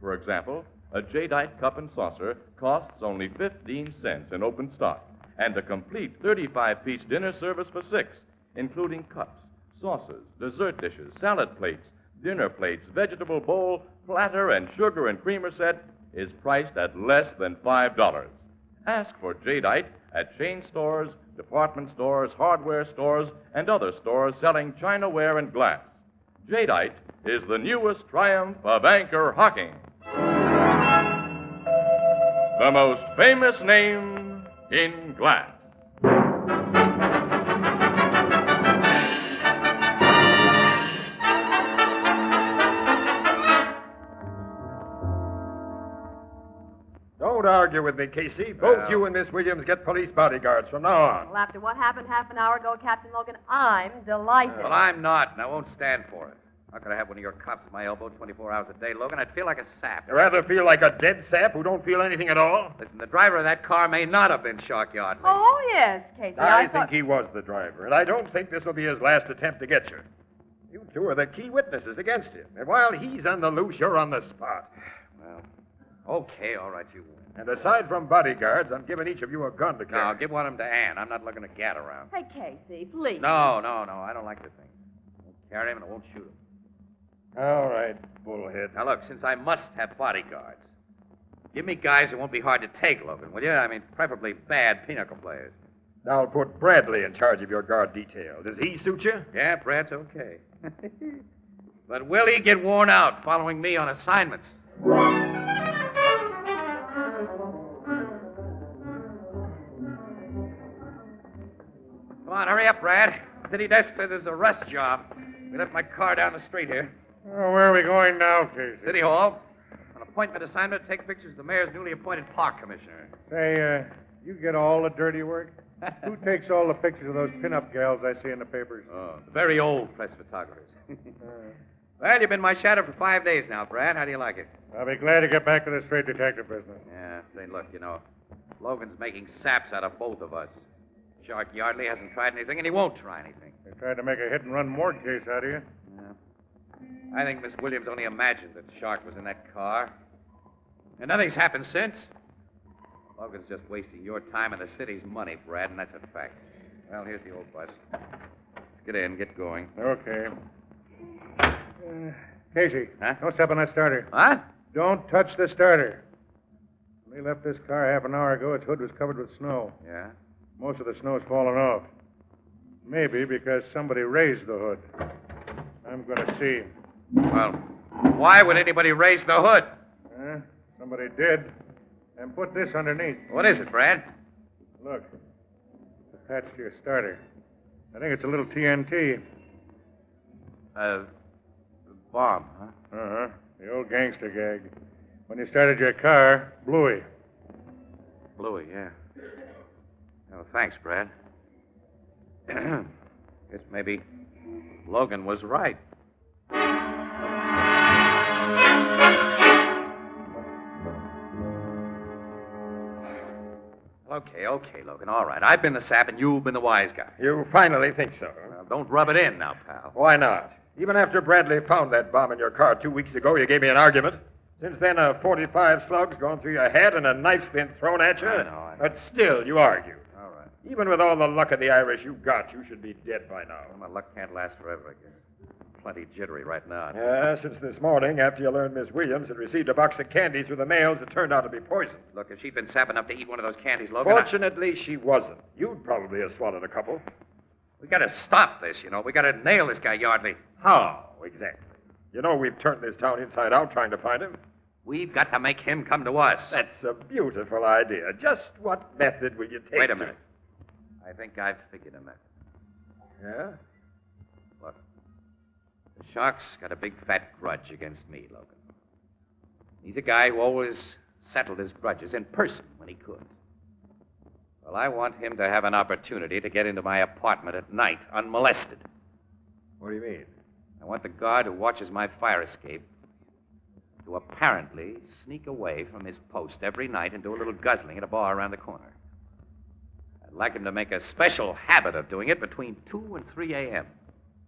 For example, a jadeite cup and saucer costs only 15 cents in open stock, and a complete 35-piece dinner service for 6, including cups, saucers, dessert dishes, salad plates, dinner plates, vegetable bowl, platter, and sugar and creamer set, is priced at less than $5. Ask for jadeite at chain stores, department stores, hardware stores, and other stores selling chinaware and glass. Jadeite is the newest triumph of Anchor Hocking. The most famous name in glass. Don't argue with me, Casey. Both you and Miss Williams get police bodyguards from now on. Well, after what happened half an hour ago, Captain Logan, I'm delighted. Well, I'm not, and I won't stand for it. How could I have one of your cops at my elbow 24 hours a day, Logan? I'd feel like a sap. You rather feel like a dead sap who don't feel anything at all? Listen, the driver of that car may not have been Shark Yardley. Oh, yes, Casey. I think he was the driver, and I don't think this will be his last attempt to get you. You two are the key witnesses against him, and while he's on the loose, you're on the spot. Well, okay, all right, you win. And aside from bodyguards, I'm giving each of you a gun to carry. No, give one of them to Ann. I'm not looking to gat around. Hey, Casey, please. No, I don't like the thing. I won't carry him, and I won't shoot him. All right, bullhead. Now, look, since I must have bodyguards, give me guys who won't be hard to take, Logan, will you? I mean, preferably bad pinochle players. I'll put Bradley in charge of your guard detail. Does he suit you? Yeah, Brad's okay. But will he get worn out following me on assignments? Come on, hurry up, Brad. City desk says there's a rest job. We left my car down the street here. Oh, where are we going now, Casey? City Hall. An appointment assignment to take pictures of the mayor's newly appointed park commissioner. Say, you get all the dirty work? Who takes all the pictures of those pin-up gals I see in the papers? Oh, the very old press photographers. Well, you've been my shadow for 5 days now, Brad. How do you like it? I'll be glad to get back to the straight detective business. Yeah, say, look, Logan's making saps out of both of us. Shark Yardley hasn't tried anything, and he won't try anything. They tried to make a hit-and-run morgue case out of you. Yeah. I think Miss Williams only imagined that Shark was in that car. And nothing's happened since. Logan's just wasting your time and the city's money, Brad, and that's a fact. Well, here's the old bus. Let's get in, get going. Okay. Casey, Huh? don't step on that starter. What? Don't touch the starter. When they left this car half an hour ago, its hood was covered with snow. Yeah? Most of the snow's fallen off. Maybe because somebody raised the hood. I'm going to see. Well, why would anybody raise the hood? Somebody did. And put this underneath. What is it, Brad? Look. It's attached to your starter. I think it's a little TNT. Bomb, huh? Uh-huh. The old gangster gag. When you started your car, Bluey. Bluey, yeah. Oh, thanks, Brad. Guess maybe Logan was right. Okay, Logan, all right. I've been the sap and you've been the wise guy. You finally think so? Well, don't rub it in now, pal. Why not? Even after Bradley found that bomb in your car 2 weeks ago, you gave me an argument. Since then, a 45 slug's gone through your head and a knife's been thrown at you. I know. But still, you argue. All right. Even with all the luck of the Irish you got, you should be dead by now. Well, my luck can't last forever, I guess. plenty jittery right now. Yeah, since this morning, after you learned Miss Williams had received a box of candy through the mails that turned out to be poison. Look, if she'd been sap enough to eat one of those candies, Logan... Fortunately, she wasn't. You'd probably have swallowed a couple. We gotta stop this, you know. We gotta nail this guy Yardley. How, exactly? You know we've turned this town inside out trying to find him. We've got to make him come to us. That's a beautiful idea. Just what method will you take? Wait a minute. I think I've figured a method. Yeah? Look, the Shark's got a big fat grudge against me, Logan. He's a guy who always settled his grudges in person when he could. Well, I want him to have an opportunity to get into my apartment at night unmolested. What do you mean? I want the guard who watches my fire escape to apparently sneak away from his post every night and do a little guzzling at a bar around the corner. I'd like him to make a special habit of doing it between 2 and 3 a.m.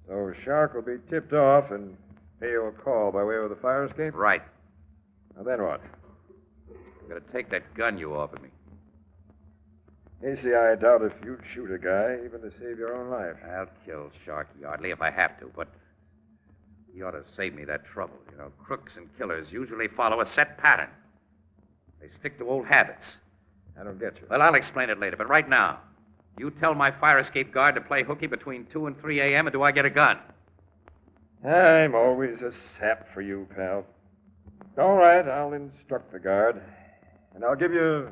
So Shark will be tipped off and pay you a call by way of the fire escape? Right. Now then what? I'm going to take that gun you offered me. Casey, I doubt if you'd shoot a guy even to save your own life. I'll kill Shark Yardley if I have to, but he ought to save me that trouble. You know, crooks and killers usually follow a set pattern. They stick to old habits. I don't get you. Well, I'll explain it later, but right now, you tell my fire escape guard to play hooky between 2 and 3 a.m., and do I get a gun? I'm always a sap for you, pal. All right, I'll instruct the guard, and I'll give you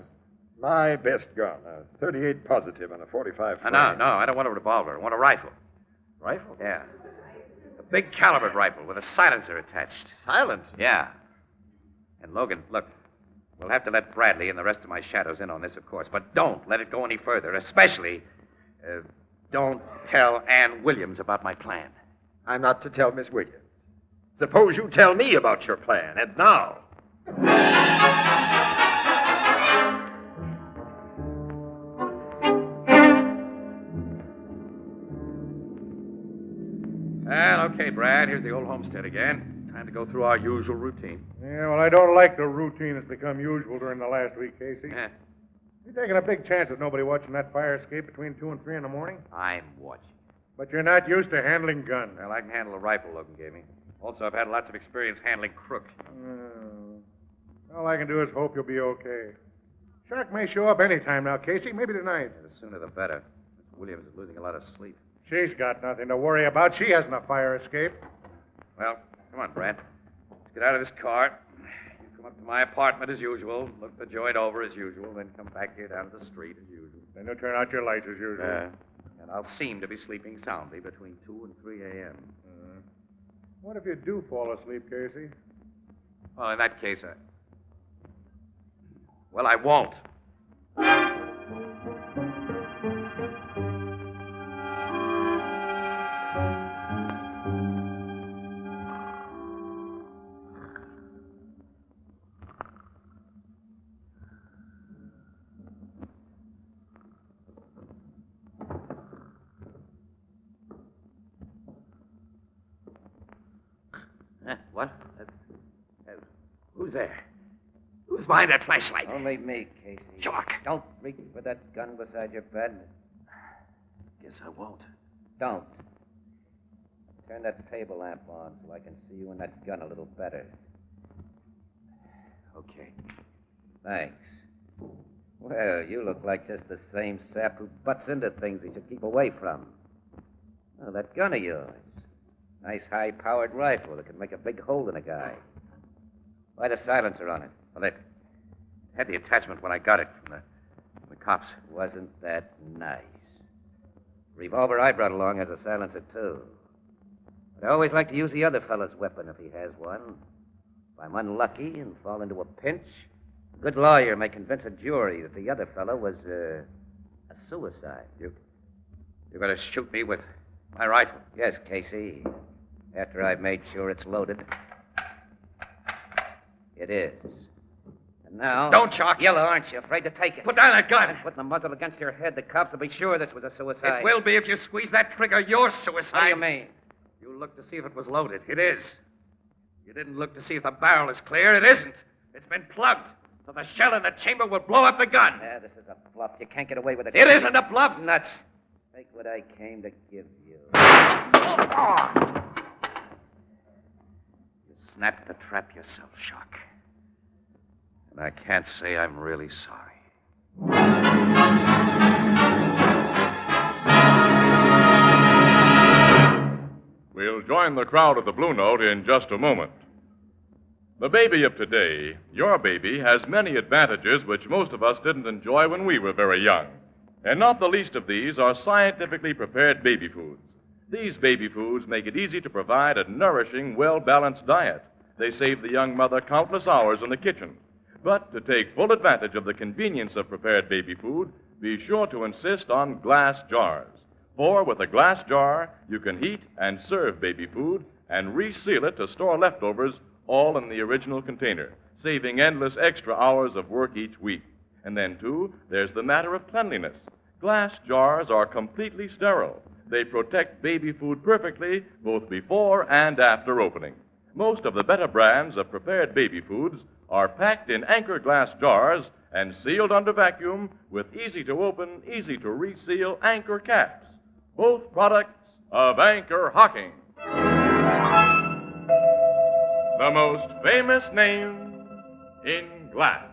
my best gun, a 38 positive and a 45 flame. No, I don't want a revolver. I want a rifle. Rifle? Yeah. A big calibered rifle with a silencer attached. Silencer? Yeah. And Logan, look, we'll have to let Bradley and the rest of my shadows in on this, of course, but don't let it go any further, especially don't tell Ann Williams about my plan. I'm not to tell Miss Williams. Suppose you tell me about your plan, and now. Well, okay, Brad, here's the old homestead again. Time to go through our usual routine. Yeah, well, I don't like the routine that's become usual during the last week, Casey. Yeah. You taking a big chance with nobody watching that fire escape between 2 and 3 in the morning? I'm watching. But you're not used to handling guns. Well, I can handle a rifle Logan gave me. Also, I've had lots of experience handling crooks. All I can do is hope you'll be okay. Shark may show up any time now, Casey. Maybe tonight. The sooner the better. Miss Williams is losing a lot of sleep. She's got nothing to worry about. She hasn't a fire escape. Well, come on, Brad. Let's get out of this car. You come up to my apartment as usual, look the joint over as usual, then come back here down to the street as usual. Then you'll turn out your lights as usual. And I'll seem to be sleeping soundly between 2 and 3 a.m. What if you do fall asleep, Casey? Well, in that case, I won't. What? Who's there? Who's behind that flashlight? Only me, Casey. Shark. Don't reach for that gun beside your bed. Guess I won't. Don't. Turn that table lamp on so I can see you and that gun a little better. Okay. Thanks. Well, you look like just the same sap who butts into things he should keep away from. Oh, that gun of yours. Nice high-powered rifle that can make a big hole in a guy. Why the silencer on it? Well, it had the attachment when I got it from the cops. Wasn't that nice? The revolver I brought along has a silencer, too. But I always like to use the other fellow's weapon if he has one. If I'm unlucky and fall into a pinch, a good lawyer may convince a jury that the other fellow was a suicide. You're going to shoot me with my rifle? Yes, Casey. After I've made sure it's loaded. It is. And now... Don't, Shark! Yellow, aren't you? Afraid to take it? Put down that gun! Putting the muzzle against your head, the cops will be sure this was a suicide. It will be if you squeeze that trigger. You're suicide. What do you mean? You looked to see if it was loaded. It is. You didn't look to see if the barrel is clear. It isn't. It's been plugged. So the shell in the chamber will blow up the gun. Yeah, this is a bluff. You can't get away with it. It isn't a bluff. Nuts. Take what I came to give you. snapped the trap yourself, Shock. And I can't say I'm really sorry. We'll join the crowd at the Blue Note in just a moment. The baby of today, your baby, has many advantages which most of us didn't enjoy when we were very young. And not the least of these are scientifically prepared baby foods. These baby foods make it easy to provide a nourishing, well-balanced diet. They save the young mother countless hours in the kitchen. But to take full advantage of the convenience of prepared baby food, be sure to insist on glass jars. For with a glass jar, you can heat and serve baby food and reseal it to store leftovers all in the original container, saving endless extra hours of work each week. And then, too, there's the matter of cleanliness. Glass jars are completely sterile. They protect baby food perfectly both before and after opening. Most of the better brands of prepared baby foods are packed in Anchor glass jars and sealed under vacuum with easy-to-open, easy-to-reseal Anchor caps. Both products of Anchor Hocking. The most famous name in glass.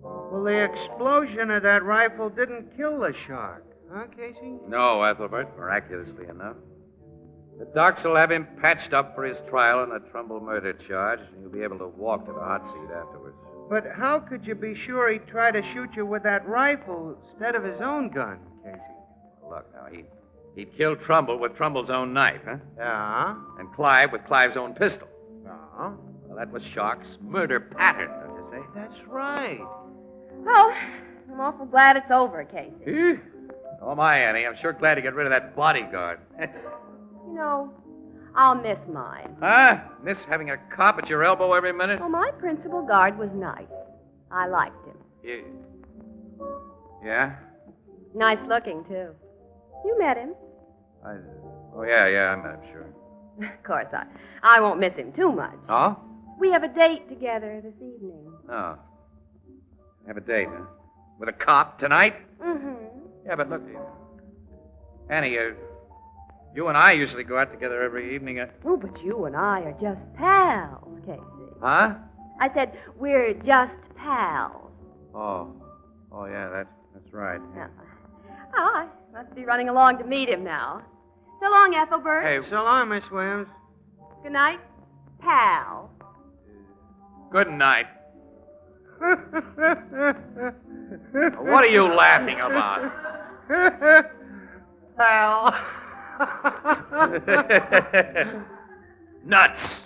Well, the explosion of that rifle didn't kill the shark, huh, Casey? No, Ethelbert, miraculously enough. The docs will have him patched up for his trial on a Trumbull murder charge, and he'll be able to walk to the hot seat afterwards. But how could you be sure he'd try to shoot you with that rifle instead of his own gun, Casey? Look, now, he'd killed Trumbull with Trumbull's own knife, huh? Yeah. And Clive with Clive's own pistol. Yeah. Well, that was Shark's murder pattern, don't you say? That's right. Well, I'm awful glad it's over, Casey. Oh, my, Annie. I'm sure glad to get rid of that bodyguard. You know, I'll miss mine. Huh? Miss having a cop at your elbow every minute? Well, my principal guard was nice. I liked him. Yeah? Nice looking, too. You met him. Oh, yeah, I met him, sure. Of course, I won't miss him too much. Oh? We have a date together this evening. Oh. Have a date, huh? With a cop tonight? Mm-hmm. Yeah, but look, Annie, you and I usually go out together every evening. Oh, but you and I are just pals, Casey. Huh? I said we're just pals. Oh, yeah, that's right. Yeah. Oh, I must be running along to meet him now. So long, Ethelbert. Hey, so long, Miss Williams. Good night, pal. Good night. What are you laughing about? Pal. Nuts.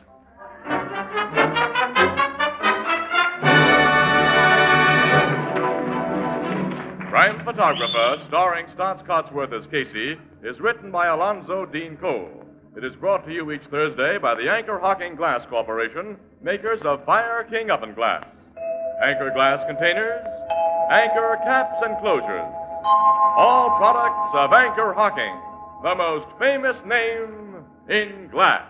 Crime Photographer, starring Stotts Cotsworth as Casey, is written by Alonzo Dean Cole. It is brought to you each Thursday by the Anchor Hocking Glass Corporation, makers of Fire King Oven Glass. Anchor glass containers, Anchor caps and closures. All products of Anchor Hocking, the most famous name in glass.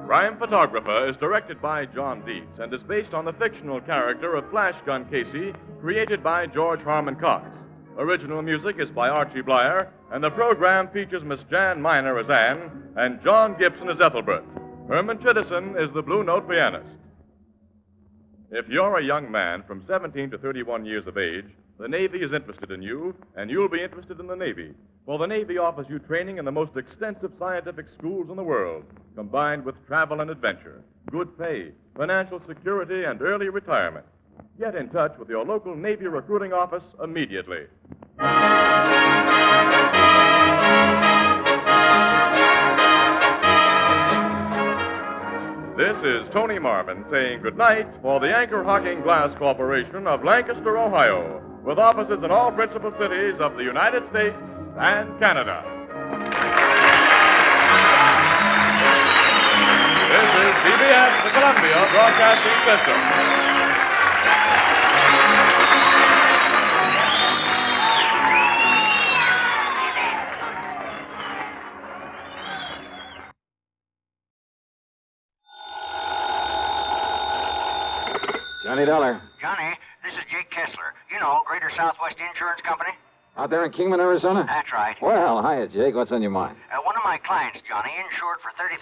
Crime Photographer is directed by John Dietz and is based on the fictional character of Flash Gun Casey, created by George Harmon Cox. Original music is by Archie Blyer, and the program features Miss Jan Miner as Anne and John Gibson as Ethelbert. Herman Chittison is the Blue Note pianist. If you're a young man from 17 to 31 years of age, the Navy is interested in you, and you'll be interested in the Navy. For the Navy offers you training in the most extensive scientific schools in the world, combined with travel and adventure, good pay, financial security, and early retirement. Get in touch with your local Navy recruiting office immediately. This is Tony Marvin saying goodnight for the Anchor Hocking Glass Corporation of Lancaster, Ohio, with offices in all principal cities of the United States and Canada. This is CBS, the Columbia Broadcasting System. Johnny Dollar. Johnny, this is Jake Kessler. You know, Greater Southwest Insurance Company. Out there in Kingman, Arizona? That's right. Well, hiya, Jake. What's on your mind? One of my clients, Johnny, insured for $30,000,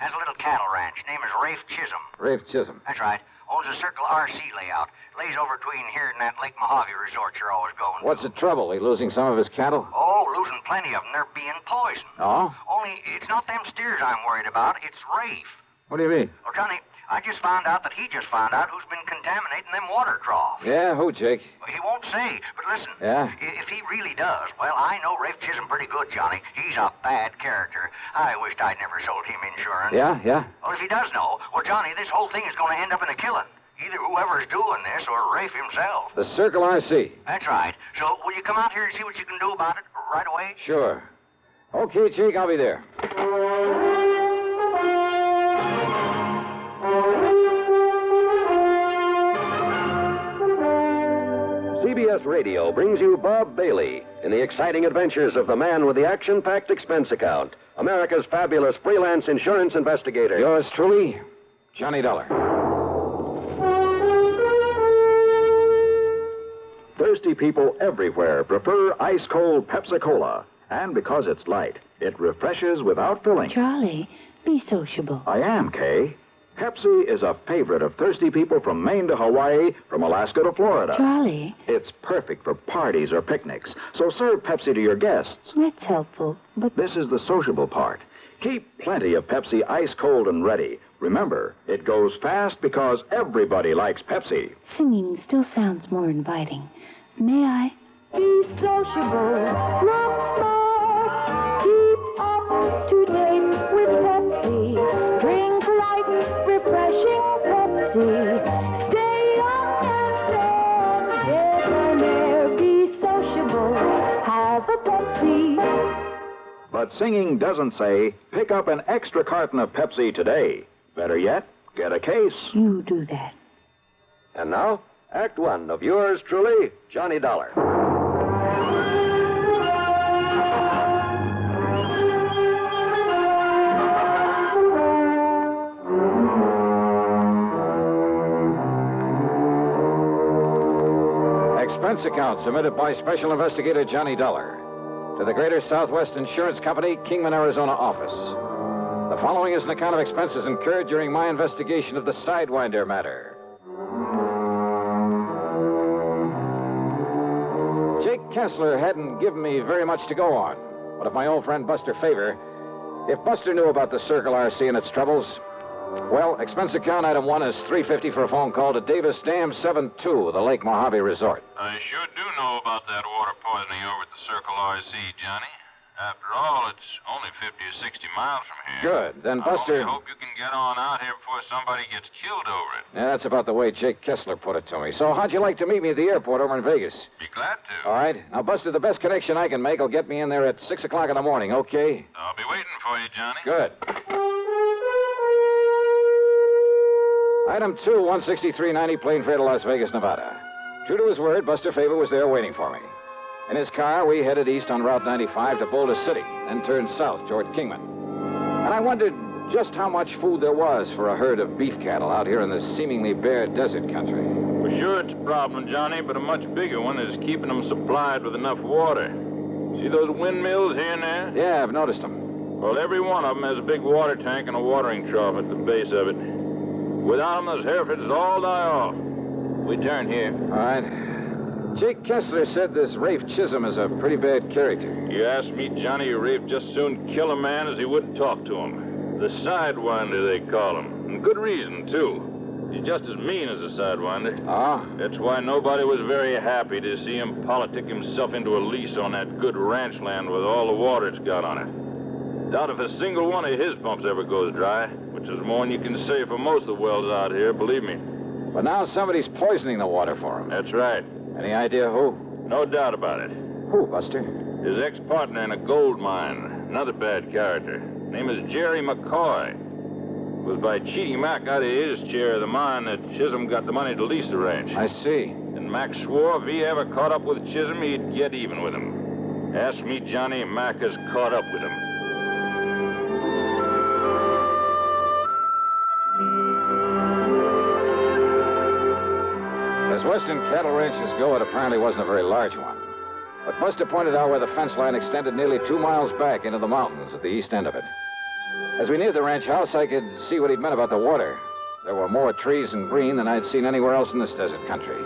has a little cattle ranch. Name is Rafe Chisholm. Rafe Chisholm. That's right. Owns a Circle RC layout. Lays over between here and that Lake Mojave resort you're always going to. What's the trouble? He losing some of his cattle? Oh, losing plenty of them. They're being poisoned. Oh? Only it's not them steers I'm worried about. It's Rafe. What do you mean? Well, Johnny, I just found out that he just found out who's been contaminating them water troughs. Yeah, who, Jake? He won't say, but listen. Yeah? If he really does, well, I know Rafe Chisholm pretty good, Johnny. He's a bad character. I wished I'd never sold him insurance. Yeah? Well, if he does know, well, Johnny, this whole thing is going to end up in a killing. Either whoever's doing this or Rafe himself. The Circle RC. That's right. So, will you come out here and see what you can do about it right away? Sure. Okay, Jake, I'll be there. CBS Radio brings you Bob Bailey in the exciting adventures of the man with the action-packed expense account, America's fabulous freelance insurance investigator. Yours truly, Johnny Dollar. Thirsty people everywhere prefer ice-cold Pepsi-Cola. And because it's light, it refreshes without filling. Charlie, be sociable. I am, Kay. Pepsi is a favorite of thirsty people from Maine to Hawaii, from Alaska to Florida. Charlie. It's perfect for parties or picnics, so serve Pepsi to your guests. That's helpful, but... This is the sociable part. Keep plenty of Pepsi ice-cold and ready. Remember, it goes fast because everybody likes Pepsi. Singing still sounds more inviting. May I? Be sociable, rock smart, keep up to date with Pepsi. Drink light, refreshing Pepsi. Stay young and fair, debonair, be sociable, have a Pepsi. But singing doesn't say, pick up an extra carton of Pepsi today. Better yet, get a case. You do that. And now, Act One of yours truly, Johnny Dollar. Expense account submitted by Special Investigator Johnny Dollar to the Greater Southwest Insurance Company, Kingman, Arizona office. The following is an account of expenses incurred during my investigation of the Sidewinder matter. Jake Kessler hadn't given me very much to go on, but if my old friend Buster Favor, if Buster knew about the Circle RC and its troubles, well, expense account item 1 is $350 for a phone call to Davis Dam 72, the Lake Mojave Resort. I sure do know about that water poisoning over at the Circle RC, Johnny. After all, it's only 50 or 60 miles from here. Good. Then, Buster... I hope you can get on out here before somebody gets killed over it. Yeah, that's about the way Jake Kessler put it to me. So how'd you like to meet me at the airport over in Vegas? Be glad to. All right. Now, Buster, the best connection I can make will get me in there at 6 o'clock in the morning, okay? I'll be waiting for you, Johnny. Good. Item 2, 16390, plane fare to Las Vegas, Nevada. True to his word, Buster Favor was there waiting for me. In his car, we headed east on Route 95 to Boulder City, then turned south toward Kingman. And I wondered just how much food there was for a herd of beef cattle out here in this seemingly bare desert country. Well, sure, it's a problem, Johnny, but a much bigger one is keeping them supplied with enough water. See those windmills here and there? Yeah, I've noticed them. Well, every one of them has a big water tank and a watering trough at the base of it. Without them, those Herefords would all die off. We turn here. All right. Jake Kessler said this Rafe Chisholm is a pretty bad character. You ask me, Johnny, Rafe just soon kill a man as he would talk to him. The Sidewinder, they call him. And good reason, too. He's just as mean as a Sidewinder. Ah? That's why nobody was very happy to see him politic himself into a lease on that good ranch land with all the water it's got on it. Doubt if a single one of his pumps ever goes dry. which is more than you can say for most of the wells out here, believe me. But now somebody's poisoning the water for him. That's right. Any idea who? No doubt about it. Who, Buster? His ex-partner in a gold mine. Another bad character. Name is Jerry McCoy. It was by cheating Mac out of his share of the mine that Chisholm got the money to lease the ranch. I see. And Mac swore if he ever caught up with Chisholm, he'd get even with him. Ask me, Johnny, Mac has caught up with him. As western cattle ranches go, it apparently wasn't a very large one. But Buster pointed out where the fence line extended nearly 2 miles back into the mountains at the east end of it. As we neared the ranch house, I could see what he'd meant about the water. There were more trees and green than I'd seen anywhere else in this desert country.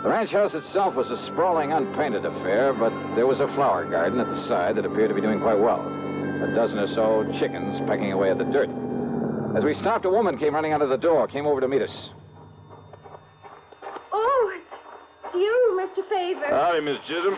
The ranch house itself was a sprawling, unpainted affair, but there was a flower garden at the side that appeared to be doing quite well. A dozen or so chickens pecking away at the dirt. As we stopped, a woman came running out of the door, came over to meet us. Oh, it's you, Mr. Favor. Howdy, Miss Chisholm.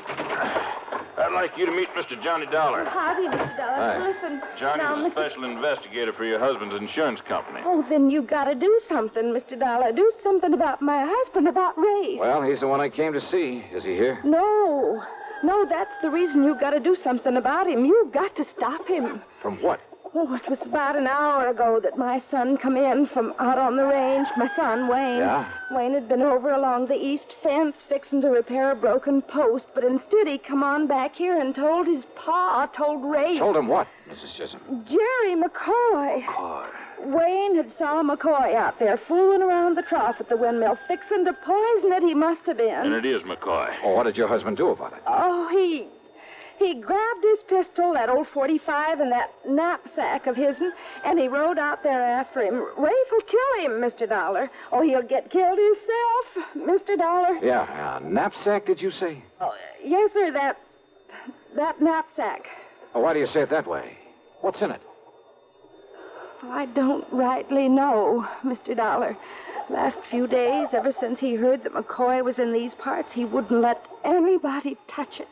I'd like you to meet Mr. Johnny Dollar. Howdy, Mr. Dollar. Hi. Listen. Johnny's now, a special investigator for your husband's insurance company. Oh, then you got to do something, Mr. Dollar. Do something about my husband, about Ray. Well, he's the one I came to see. Is he here? No. No, that's the reason you got to do something about him. You've got to stop him. From what? Oh, it was about an hour ago that my son come in from out on the range. My son, Wayne. Yeah? Wayne had been over along the east fence fixing to repair a broken post, but instead he come on back here and told his pa, told Ray. Told him what, Mrs. Chisholm? Jerry McCoy. McCoy. Wayne had saw McCoy out there fooling around the trough at the windmill, fixing to poison it, he must have been. And it is McCoy. Oh, what did your husband do about it? Oh, he grabbed his pistol, that old .45, and that knapsack of his'n, and he rode out there after him. Rafe'll kill him, Mr. Dollar. Oh, he'll get killed himself, Mr. Dollar. Yeah, knapsack, did you say? Oh, yes, sir, that knapsack. Oh, why do you say it that way? What's in it? I don't rightly know, Mr. Dollar. Last few days, ever since he heard that McCoy was in these parts, he wouldn't let anybody touch it.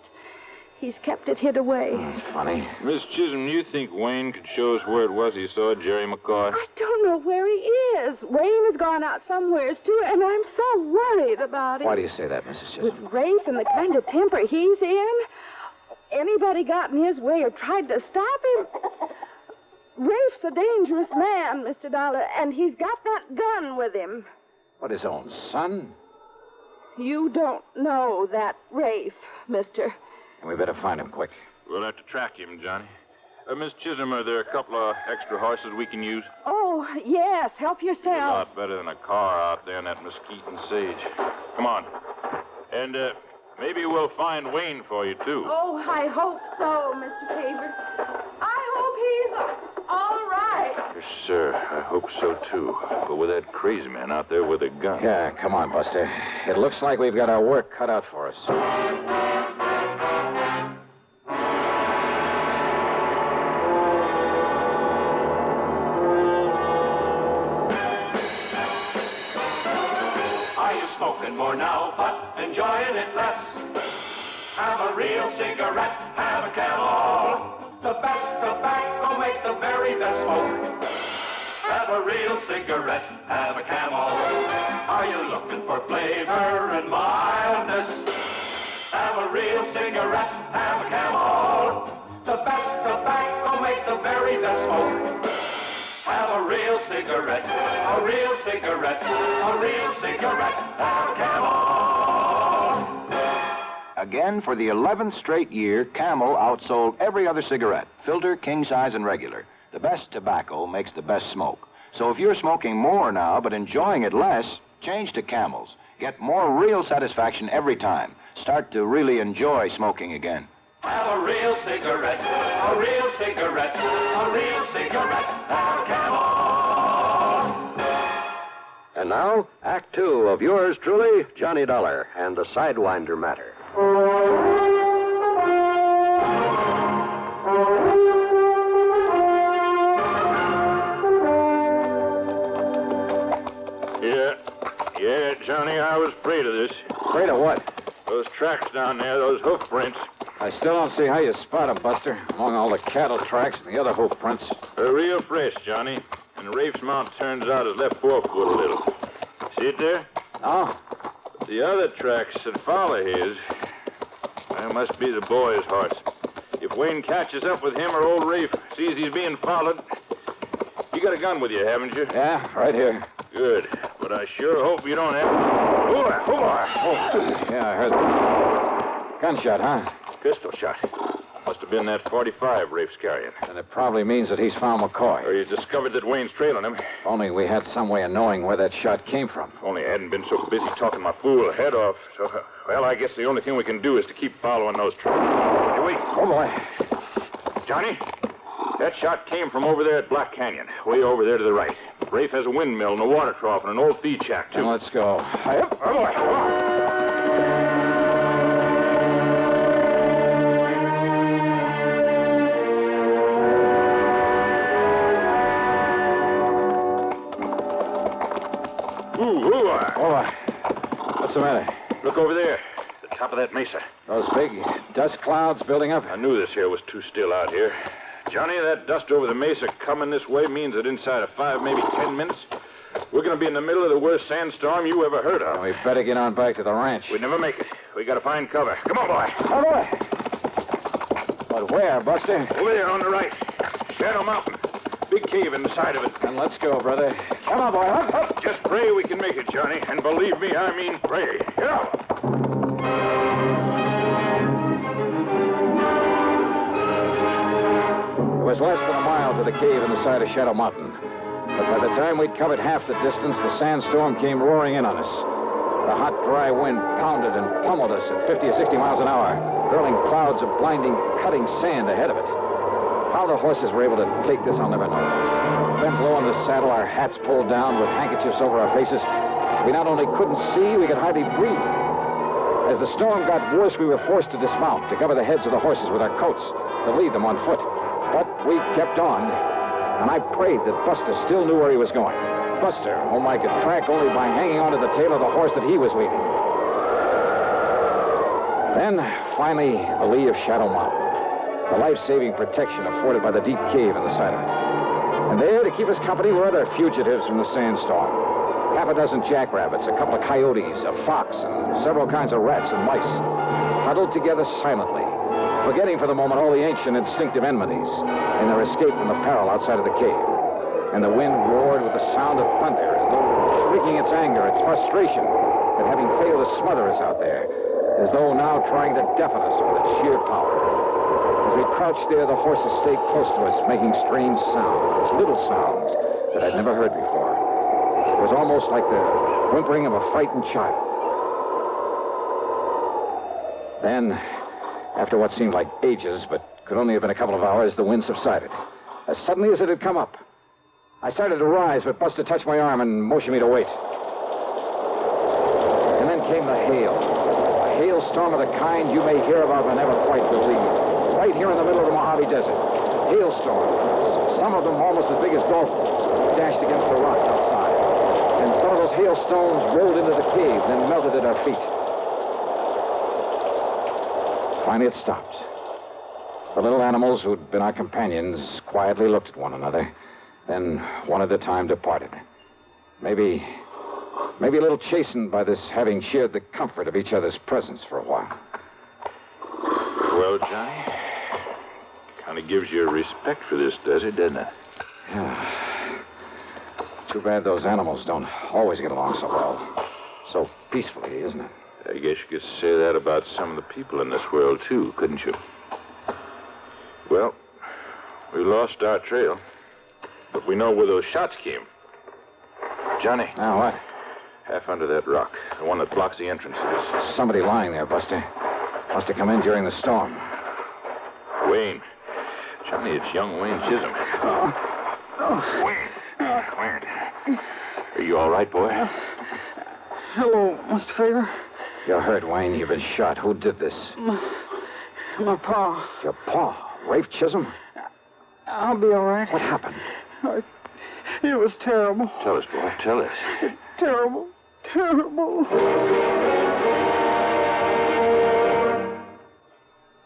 He's kept it hid away. That's funny. Miss Chisholm, do you think Wayne could show us where it was he saw Jerry McCoy? I don't know where he is. Wayne has gone out somewheres, too, and I'm so worried about him. Why do you say that, Mrs. Chisholm? With Rafe and the kind of temper he's in, anybody got in his way or tried to stop him? Rafe's a dangerous man, Mr. Dollar, and he's got that gun with him. What, his own son? You don't know that Rafe, mister. And we better find him quick. We'll have to track him, Johnny. Miss Chisholm, are there a couple of extra horses we can use? Oh, yes. Help A yourself. lot better than a car out there in that mesquite and sage. Come on. And maybe we'll find Wayne for you, too. Oh, I hope so, Mr. Favor. I hope he's all right. Yes, sir. I hope so, too. But with that crazy man out there with a gun. Yeah, come on, Buster. It looks like we've got our work cut out for us. More now, but enjoying it less. Have a real cigarette, have a Camel. The best tobacco makes the very best smoke. Have a real cigarette, have a Camel. Are you looking for flavor and mildness? Have a real cigarette, have a Camel. The best tobacco makes the very best smoke. Have a real cigarette, a real cigarette, a real cigarette, have a Camel. Again, for the 11th straight year, Camel outsold every other cigarette, filter, king size, and regular. The best tobacco makes the best smoke. So if you're smoking more now but enjoying it less, change to Camels. Get more real satisfaction every time. Start to really enjoy smoking again. Have a real cigarette, a real cigarette, a real cigarette, have a Camel. And now, Act Two of yours truly, Johnny Dollar, and the Sidewinder matter. Yeah, Johnny, I was afraid of this. Afraid of what? Those tracks down there, those hoof prints. I still don't see how you spot them, Buster, among all the cattle tracks and the other hoof prints. They're real fresh, Johnny. and Rafe's mount turns out his left forefoot a little. See it there? Oh. The other tracks that follow his, that must be the boy's horse. If Wayne catches up with him or old Rafe sees he's being followed, you got a gun with you, haven't you? Yeah, right here. Good. But I sure hope you don't have... Oh, yeah, I heard that. Gunshot, huh? Pistol shot. Must have been that 45 Rafe's carrying. And it probably means that he's found McCoy. Or he's discovered that Wayne's trailing him. If only we had some way of knowing where that shot came from. If only I hadn't been so busy talking my fool head off. So, well, I guess the only thing we can do is to keep following those trails. Hey, wait. Oh, boy. Johnny, that shot came from over there at Black Canyon, way over there to the right. Rafe has a windmill and a water trough and an old feed shack, too. Then let's go. Yep. Oh, boy. Come on. What's the matter? Look over there, the top of that mesa. Those big dust clouds building up? I knew this here was too still out here. Johnny, that dust over the mesa coming this way means that inside of 5, maybe 10 minutes, we're going to be in the middle of the worst sandstorm you ever heard of. Well, we better get on back to the ranch. We'd never make it. We got to find cover. Come on, boy. Oh, boy. But where, Buster? Over there on the right. Shadow Mountain. Big cave in the side of it. Then let's go, brother. Come on, boy. Up, up. Just pray we can make it, Johnny. And believe me, I mean pray. Get out. It was less than a mile to the cave in the side of Shadow Mountain. But by the time we'd covered half the distance, the sandstorm came roaring in on us. The hot, dry wind pounded and pummeled us at 50 or 60 miles an hour, hurling clouds of blinding, cutting sand ahead of it. How the horses were able to take this, I'll never know. Bent low in the saddle, our hats pulled down with handkerchiefs over our faces. We not only couldn't see, we could hardly breathe. As the storm got worse, we were forced to dismount, to cover the heads of the horses with our coats, to lead them on foot. But we kept on, and I prayed that Buster still knew where he was going. Buster, whom I could track only by hanging onto the tail of the horse that he was leading. Then, finally, the lee of Shadow Mountain. The life-saving protection afforded by the deep cave in the side of it. And there, to keep us company, were other fugitives from the sandstorm. Half a dozen jackrabbits, a couple of coyotes, a fox, and several kinds of rats and mice, huddled together silently, forgetting for the moment all the ancient instinctive enmities in their escape from the peril outside of the cave. And the wind roared with the sound of thunder, as though shrieking its anger, its frustration at having failed to smother us out there, as though now trying to deafen us with its sheer power. As we crouched there, the horses stayed close to us, making strange sounds, little sounds that I'd never heard before. It was almost like the whimpering of a frightened child. Then, after what seemed like ages, but could only have been a couple of hours, the wind subsided, as suddenly as it had come up. I started to rise, but Buster touched my arm and motioned me to wait. And then came the hail. A hailstorm of the kind you may hear about but never quite believe. Right here in the middle of the Mojave Desert. Hailstorms, some of them almost as big as golf balls, dashed against the rocks outside. And some of those hailstones rolled into the cave, then melted at our feet. Finally, it stopped. The little animals who'd been our companions quietly looked at one another, then one at a time departed. Maybe a little chastened by this having shared the comfort of each other's presence for a while. Well, Johnny, kind of gives you a respect for this desert, doesn't it? Yeah. Too bad those animals don't always get along so well. So peacefully, isn't it? I guess you could say that about some of the people in this world, too, couldn't you? Well, we lost our trail, but we know where those shots came. Johnny. Now, what? Half under that rock, the one that blocks the entrance to this. Somebody lying there, Buster. Must have come in during the storm. Wayne. Johnny, it's young Wayne Chisholm. Wayne. Wayne. Are you all right, boy? Hello, Mr. Favor. You're hurt, Wayne. You've been shot. Who did this? My pa. Your pa? Rafe Chisholm? I'll be all right. What happened? It was terrible. Tell us, boy. Tell us. Terrible. Terrible.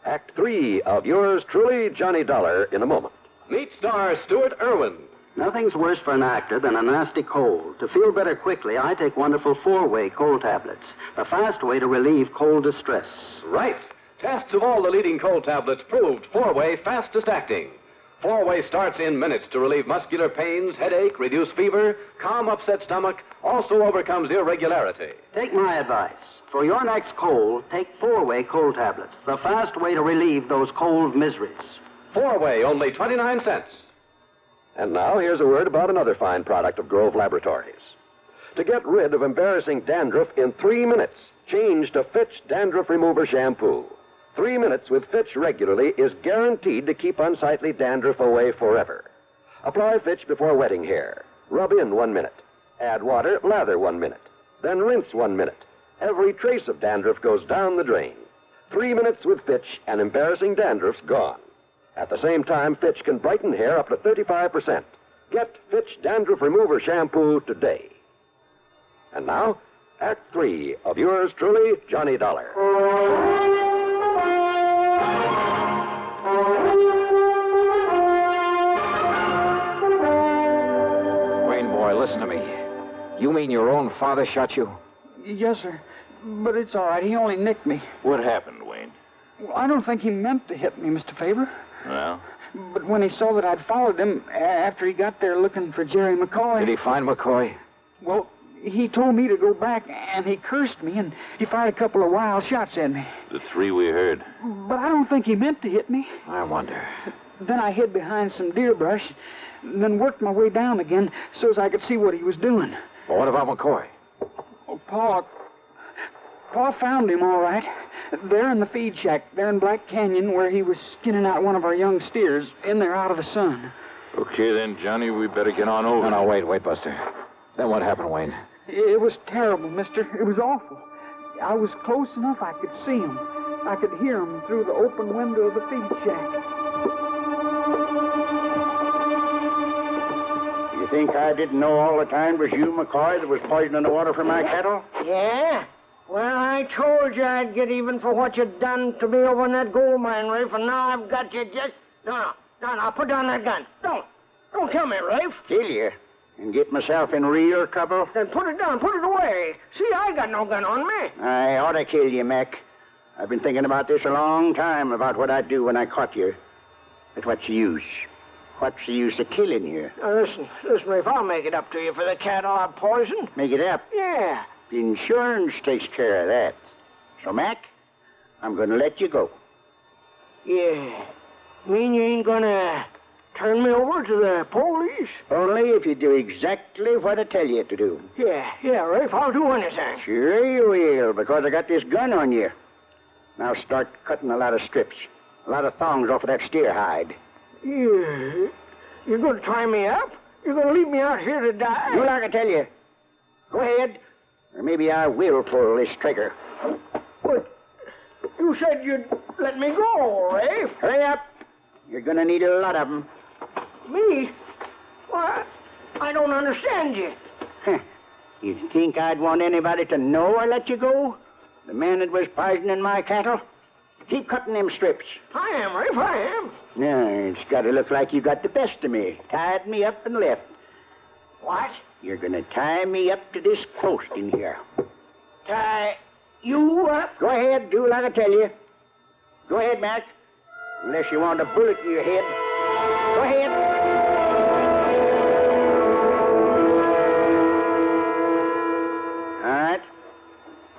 Act 3 of yours truly, Johnny Dollar, in a moment. Meet star Stuart Irwin Nothing's worse for an actor than a nasty cold. To feel better quickly, I take wonderful 4-way cold tablets, the fast way to relieve cold distress. Right. Tests of all the leading cold tablets proved 4-way fastest acting. 4-way starts in minutes to relieve muscular pains, headache, reduce fever, calm upset stomach, also overcomes irregularity. Take my advice. For your next cold, take 4-way cold tablets, the fast way to relieve those cold miseries. 4-way, only 29 cents. And now here's a word about another fine product of Grove Laboratories. To get rid of embarrassing dandruff in 3 minutes, change to Fitch Dandruff Remover Shampoo. 3 minutes with Fitch regularly is guaranteed to keep unsightly dandruff away forever. Apply Fitch before wetting hair. Rub in 1 minute. Add water, lather 1 minute. Then rinse 1 minute. Every trace of dandruff goes down the drain. 3 minutes with Fitch and embarrassing dandruff's gone. At the same time, Fitch can brighten hair up to 35%. Get Fitch Dandruff Remover Shampoo today. And now, Act 3 of yours truly, Johnny Dollar. Wayne, boy, listen to me. You mean your own father shot you? Yes, sir. But it's all right. He only nicked me. What happened, Wayne? Well, I don't think he meant to hit me, Mr. Faber. Well? But when he saw that I'd followed him after he got there looking for Jerry McCoy... Did he find McCoy? Well, he told me to go back, and he cursed me, and he fired a couple of wild shots at me. The 3 we heard. But I don't think he meant to hit me. I wonder. Then I hid behind some deer brush, then worked my way down again so as I could see what he was doing. Well, what about McCoy? Oh, Pa found him all right. There in the feed shack, there in Black Canyon, where he was skinning out one of our young steers, in there out of the sun. Okay, then, Johnny, we better get on over. No, wait, Buster. Then what happened, Wayne? It was terrible, mister. It was awful. I was close enough I could see him. I could hear him through the open window of the feed shack. You think I didn't know all the time it was you, McCoy, that was poisoning the water for my cattle? Yeah? Well, I told you I'd get even for what you'd done to me over in that gold mine, Rafe, and now I've got you just... No, put down that gun. Don't kill me, Rafe. Kill you? And get myself in real trouble? Then put it down, put it away. See, I got no gun on me. I ought to kill you, Mac. I've been thinking about this a long time, about what I'd do when I caught you. But what's the use? What's the use of killing you? Now, listen, Rafe, I'll make it up to you for the cattle I poisoned. Make it up? Yeah. The insurance takes care of that. So, Mac, I'm going to let you go. Yeah. Mean you ain't going to turn me over to the police? Only if you do exactly what I tell you to do. Yeah, Rafe, I'll do anything. Sure you will, because I got this gun on you. Now start cutting a lot of strips, a lot of thongs off of that steer hide. Yeah. You're going to tie me up? You're going to leave me out here to die? Do like I tell you. Go ahead. Or maybe I will pull this trigger. But you said you'd let me go, Rafe. Hurry up. You're going to need a lot of them. Me? What? I don't understand you. You think I'd want anybody to know I let you go? The man that was poisoning my cattle? Keep cutting them strips. I am, Rafe, I am. No, it's got to look like you got the best of me. Tied me up and left. What? You're going to tie me up to this post in here. Tie you up? Go ahead, do like I tell you. Go ahead, Mac. Unless you want a bullet in your head. Go ahead. All right.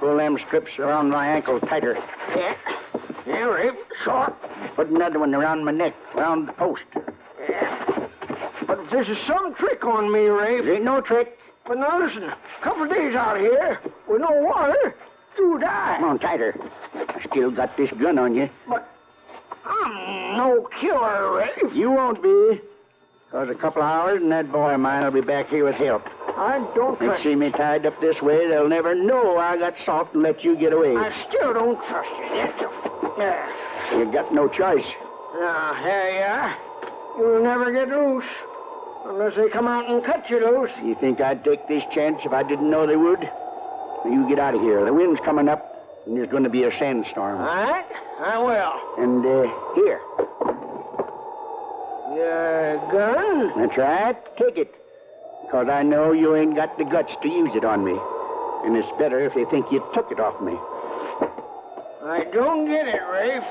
Pull them strips around my ankle tighter. Yeah, Rafe, short. Put another one around my neck, around the post. Yeah. But if this is some trick on me, Rafe... There ain't no trick. But now listen, a couple of days out here, with no water, you die. Come on, tighter. I still got this gun on you. But I'm no killer, Rafe. You won't be. Because a couple of hours and that boy of mine will be back here with help. I don't They trust see me tied up this way, they'll never know I got soft and let you get away. I still don't trust you yet. Yeah. You got no choice. Now, here you are. You'll never get loose. Unless they come out and cut you loose. You think I'd take this chance if I didn't know they would? Now, you get out of here. The wind's coming up, and there's going to be a sandstorm. All right, I will. And, here. Your gun? That's right. Take it. Because I know you ain't got the guts to use it on me. And it's better if they think you took it off me. I don't get it, Rafe.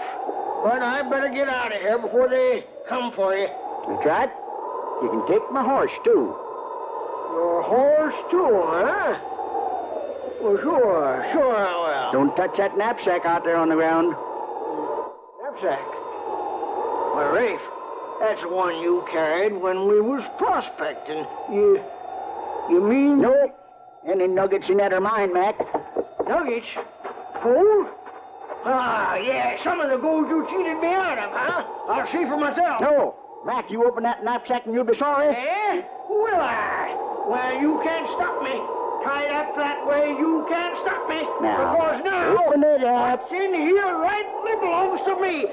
But I better get out of here before they come for you. That's right. You can take my horse, too. Your horse, too, huh? Well, sure I will. Don't touch that knapsack out there on the ground. Knapsack? Why, Rafe, that's the one you carried when we was prospecting. You mean... No. Any nuggets in that are mine, Mac. Nuggets? Gold? Ah, yeah, some of the gold you cheated me out of, huh? I'll see for myself. No. Mac, you open that knapsack and you'll be sorry. Eh? Will I? Well, you can't stop me. Tied up that way, you can't stop me. Now, because now, open it up. what's in here rightly belongs to me.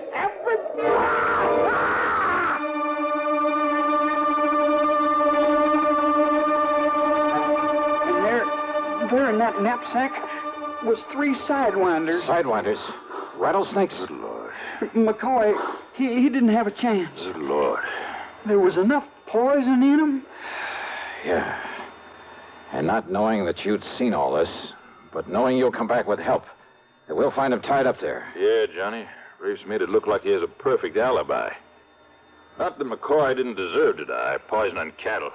And there in that knapsack was 3 sidewinders. Sidewinders? Rattlesnakes? Good Lord. McCoy, he didn't have a chance. Good Lord. There was enough poison in them. Yeah. And not knowing that you'd seen all this, but knowing you'll come back with help, that we'll find him tied up there. Yeah, Johnny. Rafe's made it look like he has a perfect alibi. Not that McCoy didn't deserve to die, poisoning cattle.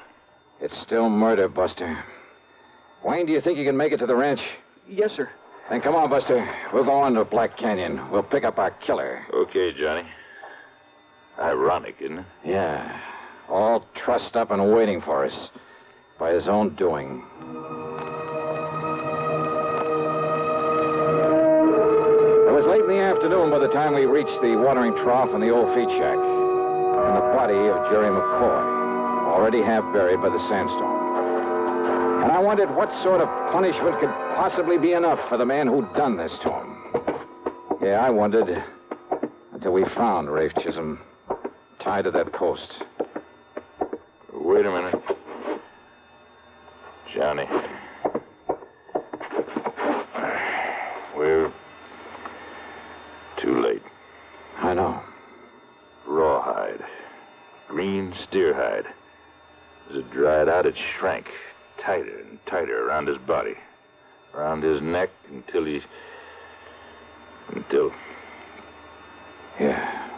It's still murder, Buster. Wayne, do you think you can make it to the ranch? Yes, sir. Then come on, Buster. We'll go on to Black Canyon. We'll pick up our killer. Okay, Johnny. Ironic, isn't it? Yeah. All trussed up and waiting for us. By his own doing. It was late in the afternoon by the time we reached the watering trough in the old feed shack. And the body of Jerry McCoy, already half buried by the sandstorm. And I wondered what sort of punishment could possibly be enough for the man who'd done this to him. Yeah, I wondered until we found Rafe Chisholm tied to that post. Wait a minute. Johnny. We're too late. I know. Rawhide. Green steer hide. As it dried out, it shrank tighter and tighter around his body. Around his neck until... Yeah.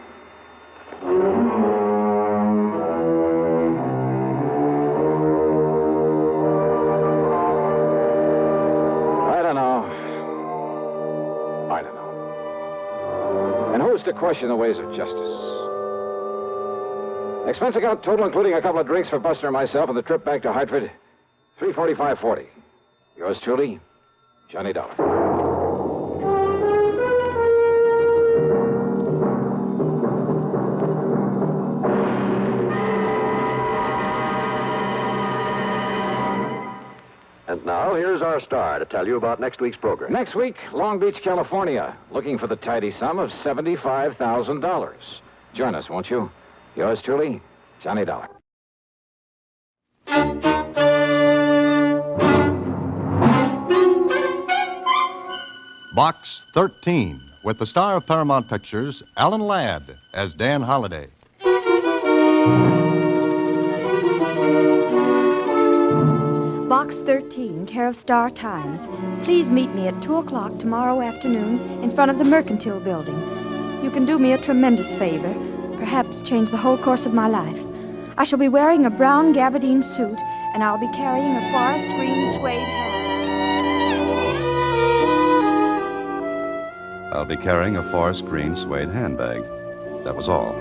I don't know. And who's to question the ways of justice? Expense account total, including a couple of drinks for Buster and myself and the trip back to Hartford, $345.40. Yours truly, Johnny Dollar. And now, here's our star to tell you about next week's program. Next week, Long Beach, California, looking for the tidy sum of $75,000. Join us, won't you? Yours truly, Johnny Dollar. Box 13, with the star of Paramount Pictures, Alan Ladd, as Dan Holliday. Box 13, care of Star Times. Please meet me at 2 o'clock tomorrow afternoon in front of the Mercantile Building. You can do me a tremendous favor, perhaps change the whole course of my life. I shall be wearing a brown gabardine suit, and I'll be carrying a forest green suede hat. I'll be carrying a forest green suede handbag. That was all.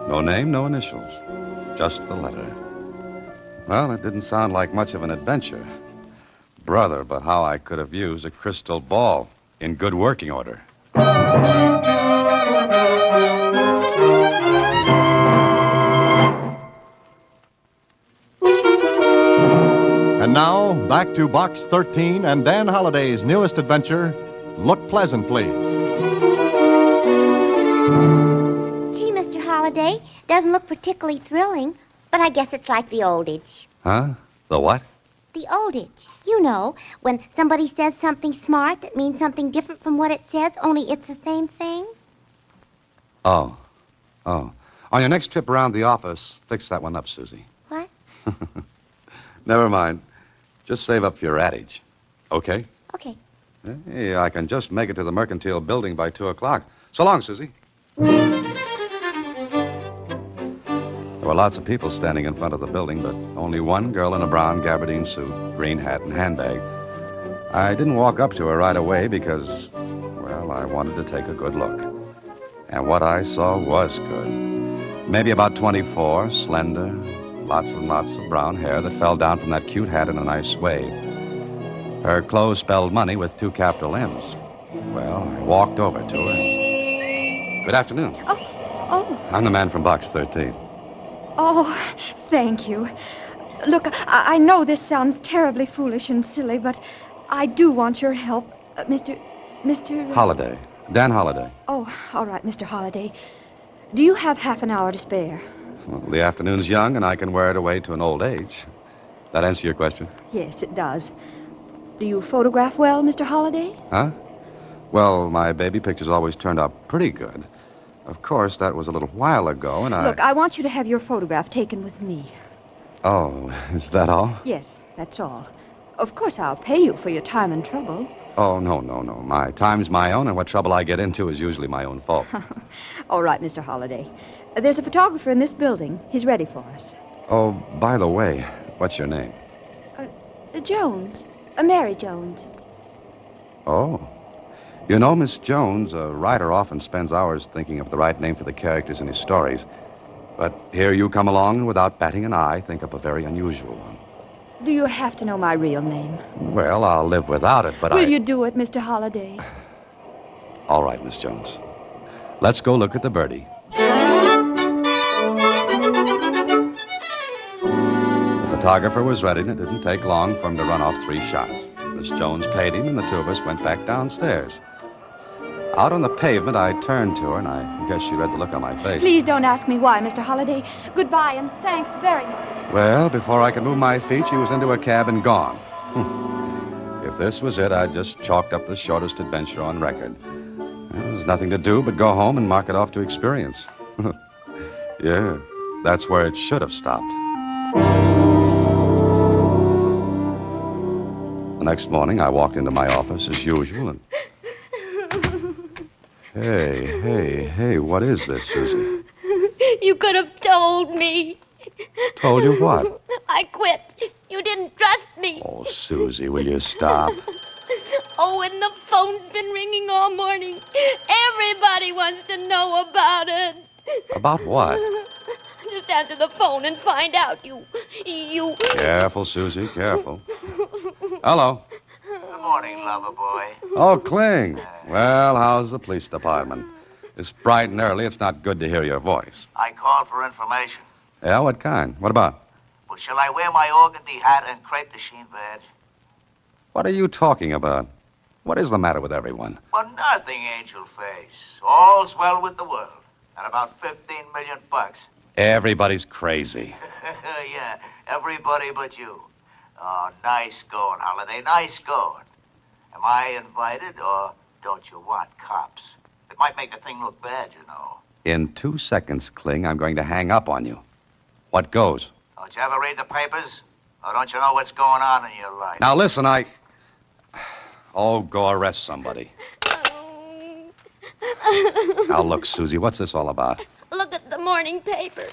No name, no initials. Just the letter. Well, it didn't sound like much of an adventure. Brother, but how I could have used a crystal ball in good working order. And now, back to Box 13 and Dan Holliday's newest adventure, Look Pleasant, Please. Gee, Mr. Holliday, doesn't look particularly thrilling, but I guess it's like the oldage. Huh? The what? The oldage. You know, when somebody says something smart that means something different from what it says, only it's the same thing. Oh, On your next trip around the office, fix that one up, Susie. What? Never mind. Just save up for your adage. Okay? Okay. Hey, I can just make it to the Mercantile Building by 2 o'clock. So long, Susie. There were lots of people standing in front of the building, but only one girl in a brown gabardine suit, green hat, and handbag. I didn't walk up to her right away because, well, I wanted to take a good look. And what I saw was good. Maybe about 24, slender, lots and lots of brown hair that fell down from that cute hat in a nice wave. Her clothes spelled money with 2 capital M's. Well, I walked over to her. Good afternoon. Oh. I'm the man from Box 13. Oh, thank you. Look, I know this sounds terribly foolish and silly, but I do want your help. Mr. Holliday. Dan Holliday. Oh, all right, Mr. Holliday. Do you have half an hour to spare? Well, the afternoon's young, and I can wear it away to an old age. That answer your question? Yes, it does. Do you photograph well, Mr. Holliday? Huh? Well, my baby pictures always turned out pretty good. Of course, that was a little while ago, and Look, I want you to have your photograph taken with me. Oh, is that all? Yes, that's all. Of course, I'll pay you for your time and trouble. Oh, no. My time's my own, and what trouble I get into is usually my own fault. All right, Mr. Holliday. There's a photographer in this building. He's ready for us. Oh, by the way, what's your name? Jones. Mary Jones. Oh. You know, Miss Jones, a writer often spends hours thinking of the right name for the characters in his stories. But here you come along and without batting an eye, think up a very unusual one. Do you have to know my real name? Well, I'll live without it, but Will you do it, Mr. Holliday? All right, Miss Jones. Let's go look at the birdie. The photographer was ready, and it didn't take long for him to run off 3 shots. Miss Jones paid him, and the 2 of us went back downstairs. Out on the pavement, I turned to her, and I guess she read the look on my face. Please don't ask me why, Mr. Holliday. Goodbye, and thanks very much. Well, before I could move my feet, she was into a cab and gone. If this was it, I'd just chalked up the shortest adventure on record. There was nothing to do but go home and mark it off to experience. Yeah, that's where it should have stopped. The next morning, I walked into my office as usual and... Hey, what is this, Susie? You could have told me. Told you what? I quit. You didn't trust me. Oh, Susie, will you stop? Oh, and the phone's been ringing all morning. Everybody wants to know about it. About what? Just answer the phone and find out. You... Careful, Susie, careful. Hello. Good morning, lover boy. Oh, Kling. Well, how's the police department? It's bright and early. It's not good to hear your voice. I called for information. Yeah, what kind? What about? Well, shall I wear my organdy hat and crepe de chine badge? What are you talking about? What is the matter with everyone? Well, nothing, Angel Face. All's well with the world. And about $15 million. Everybody's crazy. Yeah, everybody but you. Oh, nice going, Holiday, nice going. Am I invited, or don't you want cops? It might make the thing look bad, you know. In 2 seconds, Kling, I'm going to hang up on you. What goes? Don't you ever read the papers? Or don't you know what's going on in your life? Now, listen, Oh, go arrest somebody. Now, look, Susie, what's this all about? Look at the morning paper.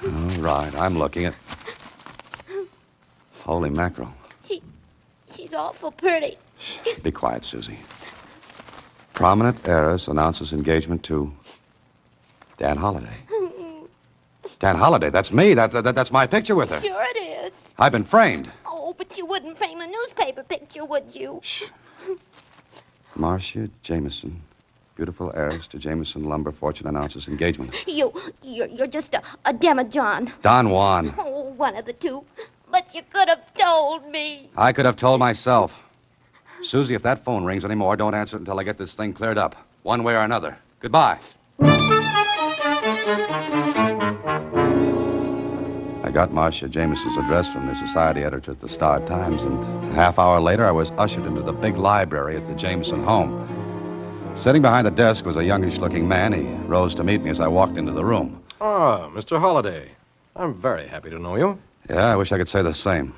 All right, I'm looking at... Holy mackerel. She's awful pretty. Be quiet, Susie. Prominent heiress announces engagement to Dan Holliday. Dan Holliday, that's me. That's my picture with her. Sure it is. I've been framed. Oh, but you wouldn't frame a newspaper picture, would you? Shh. Marcia Jameson, beautiful heiress to Jameson Lumber Fortune announces engagement. You're just a demijohn. Don Juan. Oh, one of the two. But you could have told me. I could have told myself. Susie, if that phone rings anymore, don't answer it until I get this thing cleared up. One way or another. Goodbye. I got Marcia Jameson's address from the society editor at the Star-Times, and a half hour later, I was ushered into the big library at the Jameson home. Sitting behind the desk was a youngish-looking man. He rose to meet me as I walked into the room. Ah, Mr. Holliday. I'm very happy to know you. Yeah, I wish I could say the same.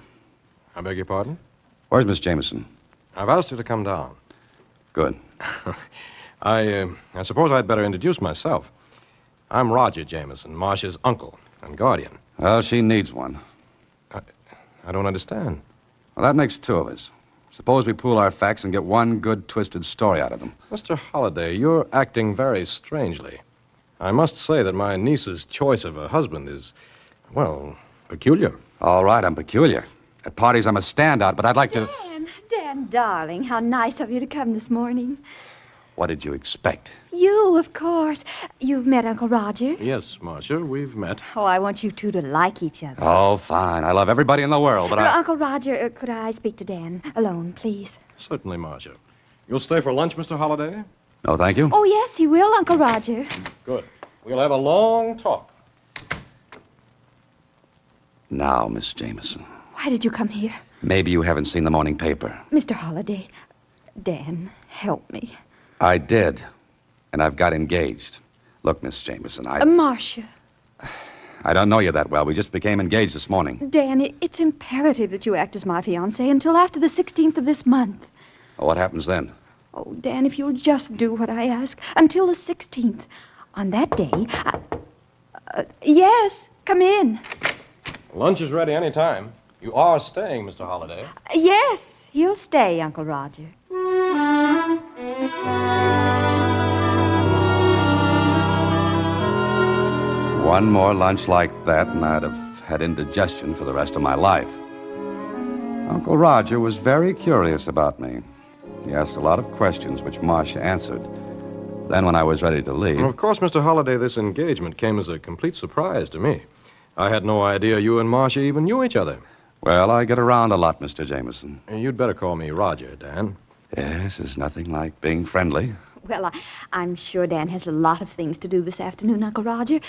I beg your pardon? Where's Miss Jameson? I've asked her to come down. Good. I suppose I'd better introduce myself. I'm Roger Jameson, Marcia's uncle and guardian. Well, she needs one. I don't understand. Well, that makes two of us. Suppose we pool our facts and get one good, twisted story out of them. Mr. Holliday, you're acting very strangely. I must say that my niece's choice of a husband is, well, peculiar. All right, I'm peculiar. At parties, I'm a standout, but I'd like to... Dan, darling, how nice of you to come this morning. What did you expect? You, of course. You've met Uncle Roger? Yes, Marcia, we've met. Oh, I want you two to like each other. Oh, fine. I love everybody in the world, but Uncle Roger, could I speak to Dan alone, please? Certainly, Marcia. You'll stay for lunch, Mr. Holliday? No, thank you. Oh, yes, he will, Uncle Roger. Good. We'll have a long talk. Now, Miss Jameson. Why did you come here? Maybe you haven't seen the morning paper. Mr. Holliday, Dan, help me. I did. And I've got engaged. Look, Miss Jameson, Marcia. I don't know you that well. We just became engaged this morning. Dan, it's imperative that you act as my fiancé until after the 16th of this month. Well, what happens then? Oh, Dan, if you'll just do what I ask until the 16th. On that day, yes, come in. Lunch is ready any time. You are staying, Mr. Holliday. Yes, he'll stay, Uncle Roger. One more lunch like that, and I'd have had indigestion for the rest of my life. Uncle Roger was very curious about me. He asked a lot of questions, which Marcia answered. Then, when I was ready to leave... Of course, Mr. Holliday, this engagement came as a complete surprise to me. I had no idea you and Marcia even knew each other. Well, I get around a lot, Mr. Jameson. You'd better call me Roger, Dan. Yes, there's nothing like being friendly. Well, I'm sure Dan has a lot of things to do this afternoon, Uncle Roger.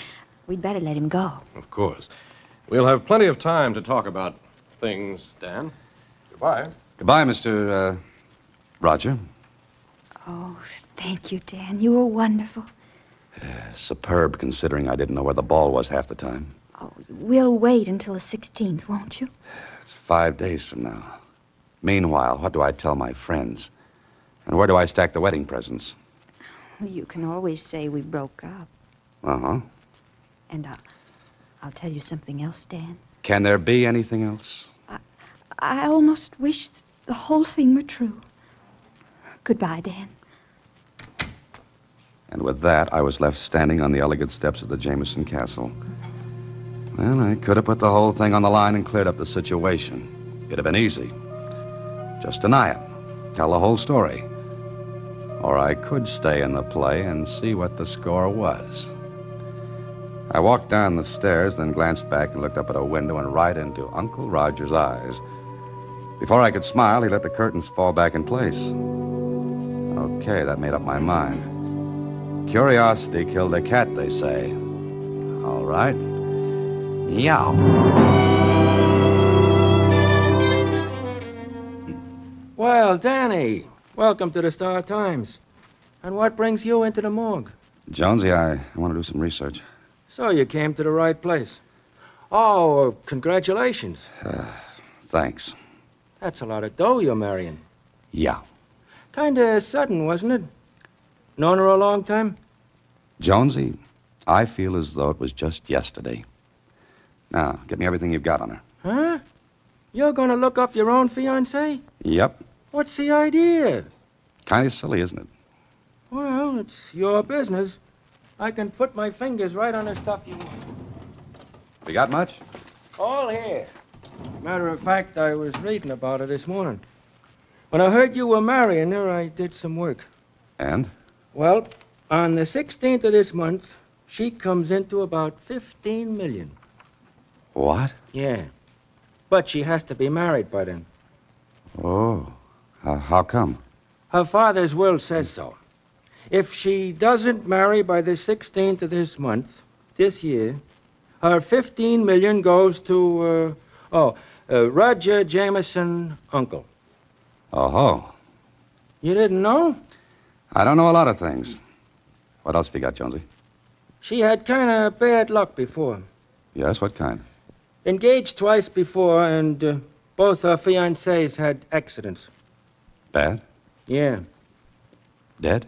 We'd better let him go. Of course. We'll have plenty of time to talk about things, Dan. Goodbye. Goodbye, Mr. Roger. Oh, thank you, Dan. You were wonderful. Superb, considering I didn't know where the ball was half the time. Oh, we'll wait until the 16th, won't you? It's 5 days from now. Meanwhile, what do I tell my friends? And where do I stack the wedding presents? You can always say we broke up. Uh-huh. And I'll tell you something else, Dan. Can there be anything else? I almost wish the whole thing were true. Goodbye, Dan. And with that, I was left standing on the elegant steps of the Jameson Castle. Well, I could have put the whole thing on the line and cleared up the situation. It'd have been easy. Just deny it. Tell the whole story. Or I could stay in the play and see what the score was. I walked down the stairs, then glanced back and looked up at a window and right into Uncle Roger's eyes. Before I could smile, he let the curtains fall back in place. Okay, that made up my mind. Curiosity killed a cat, they say. All right. Meow. Well, Danny, welcome to the Star Times. And what brings you into the morgue? Jonesy, I want to do some research. So you came to the right place. Oh, congratulations. Thanks. That's a lot of dough you're marrying. Yeah. Kinda sudden, wasn't it? Known her a long time? Jonesy, I feel as though it was just yesterday. Now, get me everything you've got on her. Huh? You're gonna look up your own fiancée? Yep. What's the idea? Kind of silly, isn't it? Well, it's your business. I can put my fingers right on the stuff you want. You got much? All here. Matter of fact, I was reading about her this morning. When I heard you were marrying her, I did some work. And? Well, on the 16th of this month, she comes into about 15 million. What? Yeah. But she has to be married by then. Oh. How come? Her father's will says so. If she doesn't marry by the 16th of this month, this year, her 15 million goes to, Roger Jameson, uncle. Oh-ho. You didn't know? I don't know a lot of things. What else have you got, Jonesy? She had kind of bad luck before. Yes, what kind? Engaged twice before, and both her fiancés had accidents. Bad? Yeah. Dead?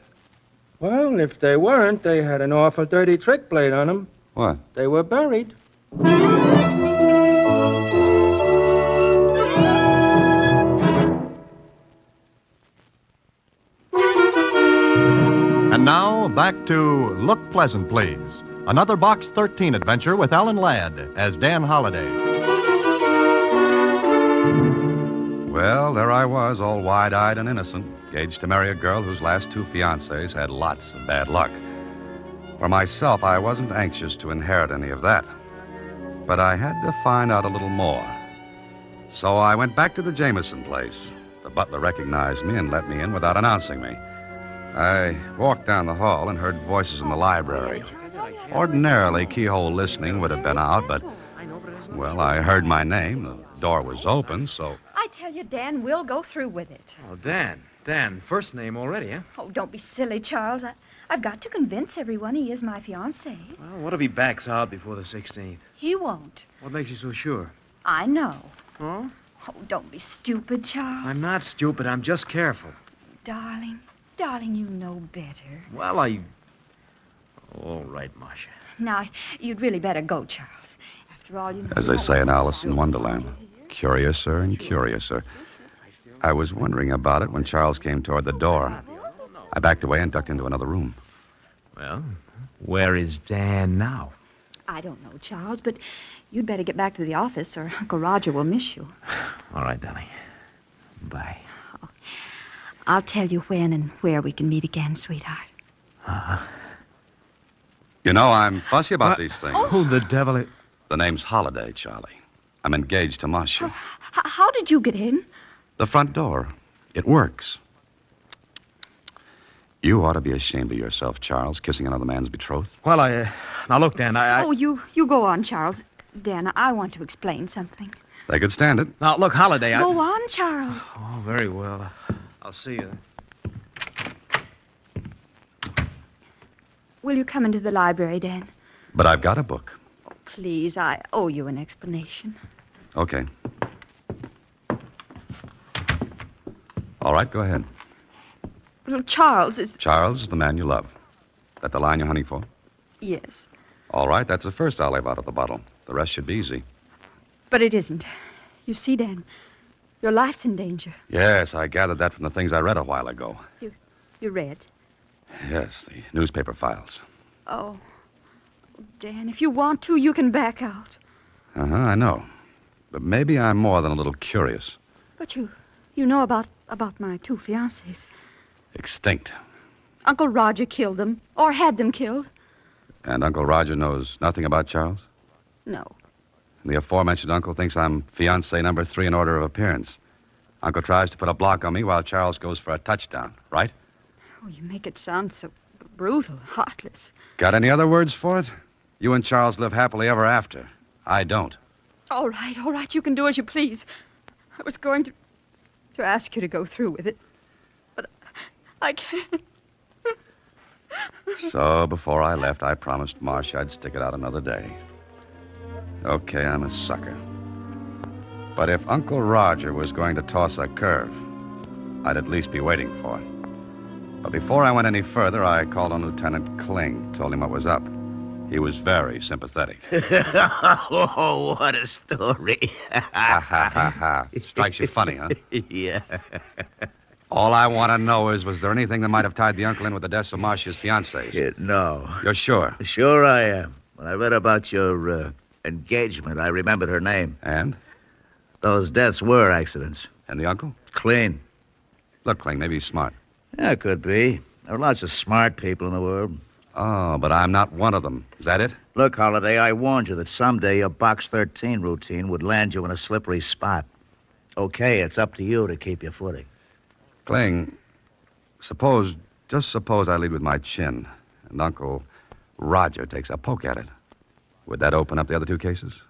Well, if they weren't, they had an awful dirty trick played on them. What? They were buried. And now, back to Look Pleasant, Please. Another Box 13 adventure with Alan Ladd as Dan Holliday. Well, there I was, all wide-eyed and innocent, engaged to marry a girl whose last two fiancés had lots of bad luck. For myself, I wasn't anxious to inherit any of that. But I had to find out a little more. So I went back to the Jameson place. The butler recognized me and let me in without announcing me. I walked down the hall and heard voices in the library. Ordinarily, keyhole listening would have been out, but, well, I heard my name. The door was open, so... I tell you, Dan, we'll go through with it. Oh, Dan. Dan, first name already, huh? Oh, don't be silly, Charles. I've got to convince everyone he is my fiancé. Well, what if he backs out before the 16th? He won't. What makes you so sure? I know. Huh? Oh, don't be stupid, Charles. I'm not stupid. I'm just careful. Darling, you know better. Well, All right, Marcia. Now, you'd really better go, Charles. After all, you know... As they say in Alice in Wonderland, curiouser and curiouser. I was wondering about it when Charles came toward the door. I backed away and ducked into another room. Well, where is Dan now? I don't know, Charles, but you'd better get back to the office or Uncle Roger will miss you. All right, darling. Bye. I'll tell you when and where we can meet again, sweetheart. Uh-huh. You know, I'm fussy about these things. Who the devil... The name's Holiday, Charlie. I'm engaged to Marcia. How did you get in? The front door. It works. You ought to be ashamed of yourself, Charles, kissing another man's betrothed. Well, Now, look, Dan, Oh, you go on, Charles. Dan, I want to explain something. They could stand it. Now, look, Holiday, Go on, Charles. Oh, very well. I'll see you. Will you come into the library, Dan? But I've got a book. Oh, please, I owe you an explanation. Okay. All right, go ahead. Well, Charles is... Charles is the man you love. That the line you're hunting for? Yes. All right, that's the first olive out of the bottle. The rest should be easy. But it isn't. You see, Dan, your life's in danger. Yes, I gathered that from the things I read a while ago. You read? Yes, the newspaper files. Oh, Dan, if you want to, you can back out. Uh-huh, I know. But maybe I'm more than a little curious. But you know about my two fiancés. Extinct. Uncle Roger killed them, or had them killed. And Uncle Roger knows nothing about Charles? No. The aforementioned uncle thinks I'm fiancé number 3 in order of appearance. Uncle tries to put a block on me while Charles goes for a touchdown, right? Oh, you make it sound so brutal, heartless. Got any other words for it? You and Charles live happily ever after. I don't. All right, you can do as you please. I was going to ask you to go through with it, but I can't. So, before I left, I promised Marcia I'd stick it out another day. Okay, I'm a sucker. But if Uncle Roger was going to toss a curve, I'd at least be waiting for it. But before I went any further, I called on Lieutenant Kling, told him what was up. He was very sympathetic. Oh, what a story. Ha, ha, ha, ha. Strikes you funny, huh? Yeah. All I want to know is, was there anything that might have tied the uncle in with the deaths of Marcia's fiancés? No. You're sure? Sure I am. When I read about your engagement, I remembered her name. And? Those deaths were accidents. And the uncle? Clean. Look, Kling, maybe he's smart. Yeah, could be. There are lots of smart people in the world. Oh, but I'm not one of them. Is that it? Look, Holiday, I warned you that someday your Box 13 routine would land you in a slippery spot. Okay, it's up to you to keep your footing. Kling, just suppose I lead with my chin, and Uncle Roger takes a poke at it. Would that open up the other two cases?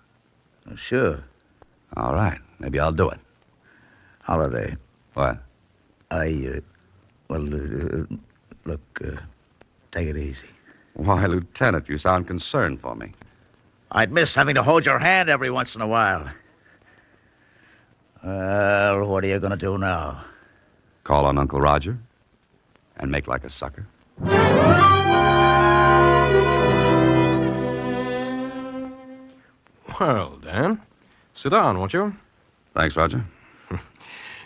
Sure. All right, maybe I'll do it. Holiday. What? Look, take it easy. Why, Lieutenant, you sound concerned for me. I'd miss having to hold your hand every once in a while. Well, what are you going to do now? Call on Uncle Roger and make like a sucker. Well, Dan, sit down, won't you? Thanks, Roger.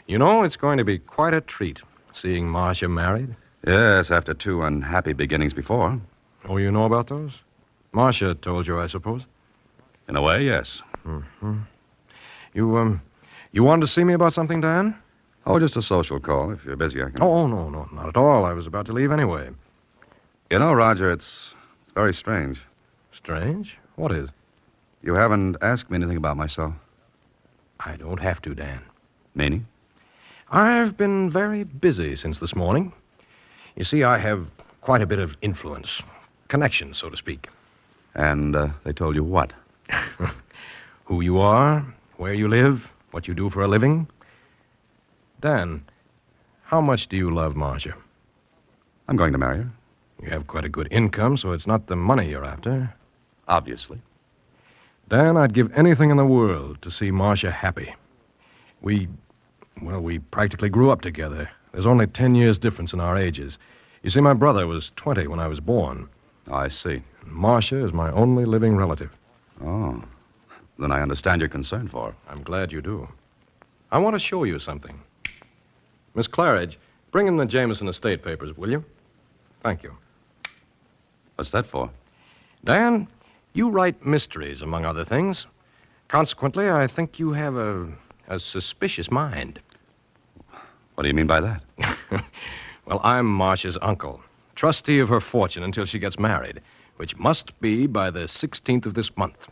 You know, it's going to be quite a treat seeing Marcia married. Yes, after 2 unhappy beginnings before. Oh, you know about those? Marcia told you, I suppose? In a way, yes. Mm-hmm. You wanted to see me about something, Dan? Oh, just a social call. If you're busy, I can... Oh, no, not at all. I was about to leave anyway. You know, Roger, it's very strange. Strange? What is? You haven't asked me anything about myself. I don't have to, Dan. Meaning? I've been very busy since this morning. You see, I have quite a bit of influence. Connection, so to speak. And they told you what? Who you are, where you live, what you do for a living. Dan, how much do you love Marcia? I'm going to marry her. You have quite a good income, so it's not the money you're after. Obviously. Dan, I'd give anything in the world to see Marcia happy. We practically grew up together. There's only 10 years difference in our ages. You see, my brother was 20 when I was born. Oh, I see. Marcia is my only living relative. Oh. Then I understand your concern for her. I'm glad you do. I want to show you something. Miss Claridge, bring in the Jameson estate papers, will you? Thank you. What's that for? Dan, you write mysteries, among other things. Consequently, I think you have a suspicious mind. What do you mean by that? Well, I'm Marcia's uncle, trustee of her fortune until she gets married, which must be by the 16th of this month.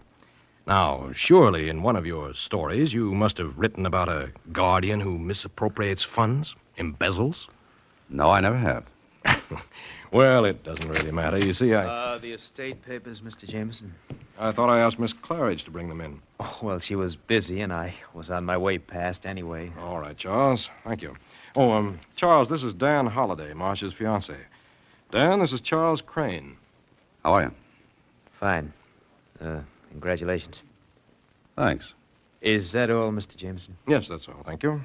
Now, surely in one of your stories you must have written about a guardian who misappropriates funds, embezzles. No, I never have. Well, it doesn't really matter. You see, The estate papers, Mr. Jameson. I thought I asked Miss Claridge to bring them in. Oh, well, she was busy, and I was on my way past anyway. All right, Charles. Thank you. Oh, Charles, this is Dan Holliday, Marcia's fiancé. Dan, this is Charles Crane. How are you? Fine. Congratulations. Thanks. Is that all, Mr. Jameson? Yes, that's all. Thank you.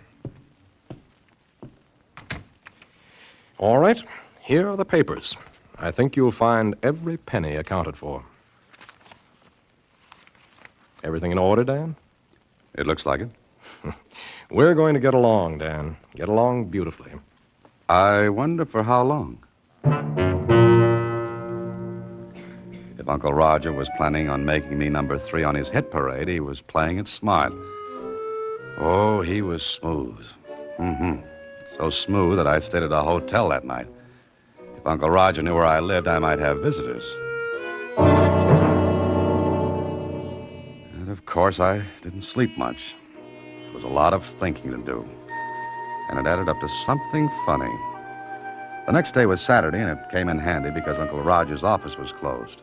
All right. Here are the papers. I think you'll find every penny accounted for. Everything in order, Dan? It looks like it. We're going to get along, Dan. Get along beautifully. I wonder for how long. If Uncle Roger was planning on making me number 3 on his hit parade, he was playing it smart. Oh, he was smooth. Mm-hmm. So smooth that I stayed at a hotel that night. If Uncle Roger knew where I lived, I might have visitors. And, of course, I didn't sleep much. There was a lot of thinking to do. And it added up to something funny. The next day was Saturday, and it came in handy because Uncle Roger's office was closed.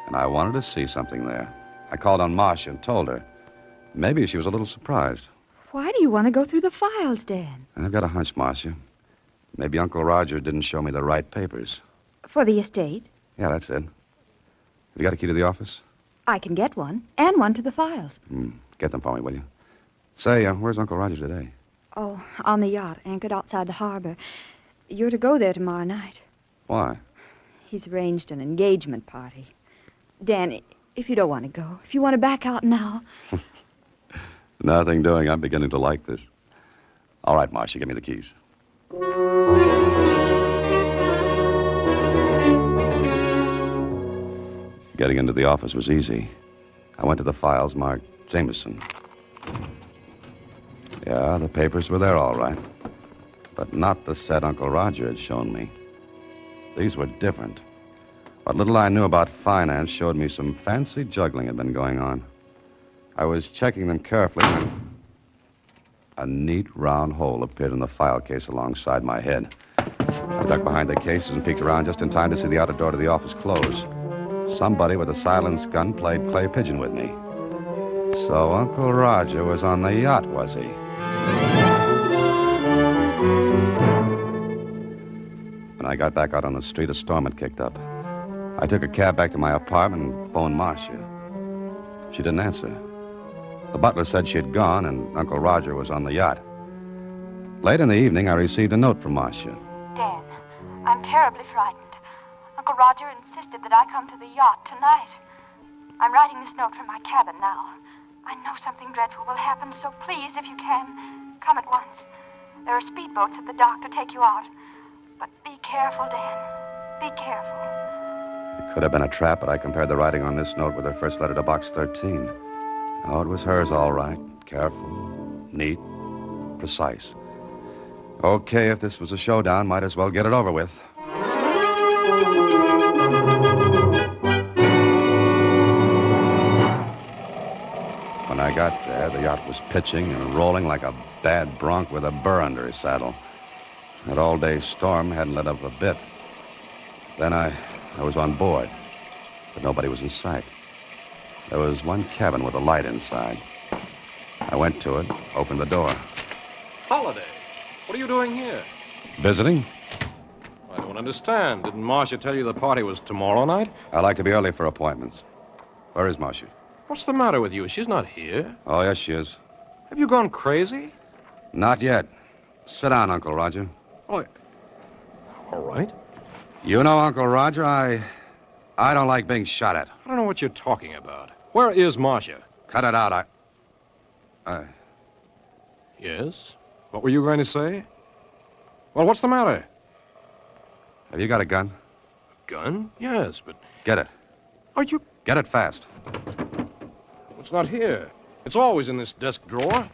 And I wanted to see something there. I called on Marcia and told her. Maybe she was a little surprised. Why do you want to go through the files, Dan? I've got a hunch, Marcia. Maybe Uncle Roger didn't show me the right papers. For the estate? Yeah, that's it. Have you got a key to the office? I can get one, and one to the files. Get them for me, will you? Say, where's Uncle Roger today? Oh, on the yacht, anchored outside the harbor. You're to go there tomorrow night. Why? He's arranged an engagement party. Dan, if you don't want to go, if you want to back out now... Nothing doing. I'm beginning to like this. All right, Marcia, give me the keys. Getting into the office was easy. I went to the files marked Jameson. Yeah, the papers were there all right. But not the set Uncle Roger had shown me. These were different. What little I knew about finance showed me some fancy juggling had been going on. I was checking them carefully when a neat round hole appeared in the file case alongside my head. I ducked behind the cases and peeked around just in time to see the outer door to the office close. Somebody with a silenced gun played clay pigeon with me. So Uncle Roger was on the yacht, was he? When I got back out on the street, a storm had kicked up. I took a cab back to my apartment and phoned Marcia. She didn't answer. The butler said she had gone and Uncle Roger was on the yacht. Late in the evening, I received a note from Marcia. Dan, I'm terribly frightened. Uncle Roger insisted that I come to the yacht tonight. I'm writing this note from my cabin now. I know something dreadful will happen, so please, if you can, come at once. There are speedboats at the dock to take you out. But be careful, Dan. Be careful. It could have been a trap, but I compared the writing on this note with her first letter to Box 13. Oh, it was hers, all right. Careful, neat, precise. Okay, if this was a showdown, might as well get it over with. When I got there, the yacht was pitching and rolling like a bad bronc with a burr under his saddle. That all-day storm hadn't let up a bit. Then I was on board, but nobody was in sight. There was one cabin with a light inside. I went to it, opened the door. Holiday? What are you doing here? Visiting? I don't understand. Didn't Marcia tell you the party was tomorrow night? I like to be early for appointments. Where is Marcia? What's the matter with you? She's not here. Oh, yes, she is. Have you gone crazy? Not yet. Sit down, Uncle Roger. Oh, all right. You know, Uncle Roger, I don't like being shot at. I don't know what you're talking about. Where is Marcia? Cut it out. Yes? What were you going to say? Well, what's the matter? Have you got a gun? Gun? Yes, but... Get it. Are you... Get it fast. It's not here. It's always in this desk drawer.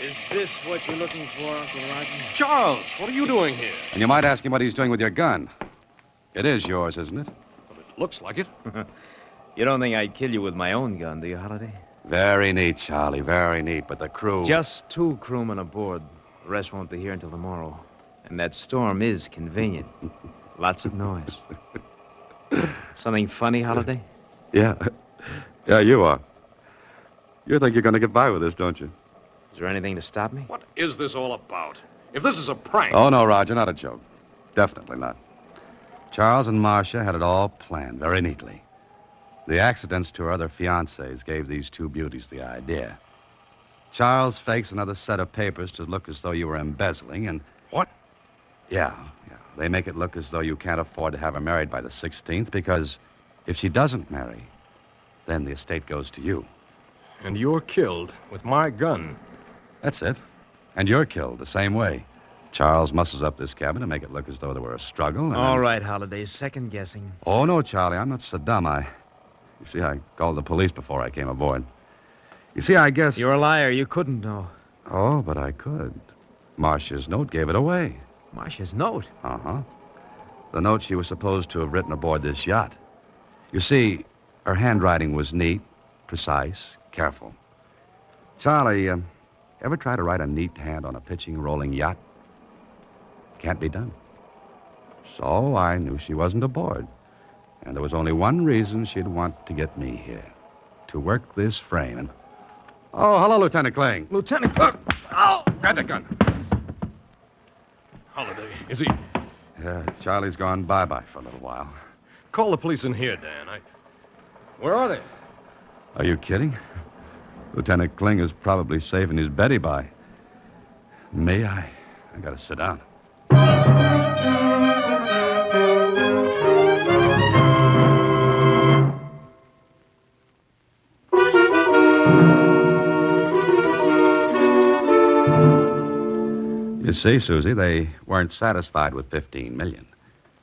Is this what you're looking for, Uncle Roger? Charles, what are you doing here? And you might ask him what he's doing with your gun. It is yours, isn't it? Well, it looks like it. You don't think I'd kill you with my own gun, do you, Holiday? Very neat, Charlie, very neat. But the crew... Just 2 crewmen aboard. The rest won't be here until tomorrow. And that storm is convenient. Lots of noise. Something funny, Holiday? Yeah. Yeah, you are. You think you're going to get by with this, don't you? Is there anything to stop me? What is this all about? If this is a prank... Oh, no, Roger, not a joke. Definitely not. Charles and Marcia had it all planned very neatly. The accidents to her other fiancés gave these 2 beauties the idea. Charles fakes another set of papers to look as though you were embezzling, and... What? Yeah. They make it look as though you can't afford to have her married by the 16th, because if she doesn't marry, then the estate goes to you. And you're killed with my gun. That's it. And you're killed the same way. Charles muscles up this cabin to make it look as though there were a struggle, and All right, Holiday, second guessing. Oh, no, Charlie, I'm not so dumb. You see, I called the police before I came aboard. You see, I guess... You're a liar. You couldn't know. Oh, but I could. Marcia's note gave it away. Marcia's note? Uh-huh. The note she was supposed to have written aboard this yacht. You see, her handwriting was neat, precise, careful. Charlie, ever try to write a neat hand on a pitching, rolling yacht? Can't be done. So I knew she wasn't aboard. And there was only one reason she'd want to get me here. To work this frame and... Oh, hello, Lieutenant Kling. Lieutenant... Oh! Grab that gun. Holiday, is he... Charlie's gone bye-bye for a little while. Call the police in here, Dan. Where are they? Are you kidding? Lieutenant Kling is probably saving his Betty by. Me, I gotta sit down. You see, Susie, they weren't satisfied with $15 million.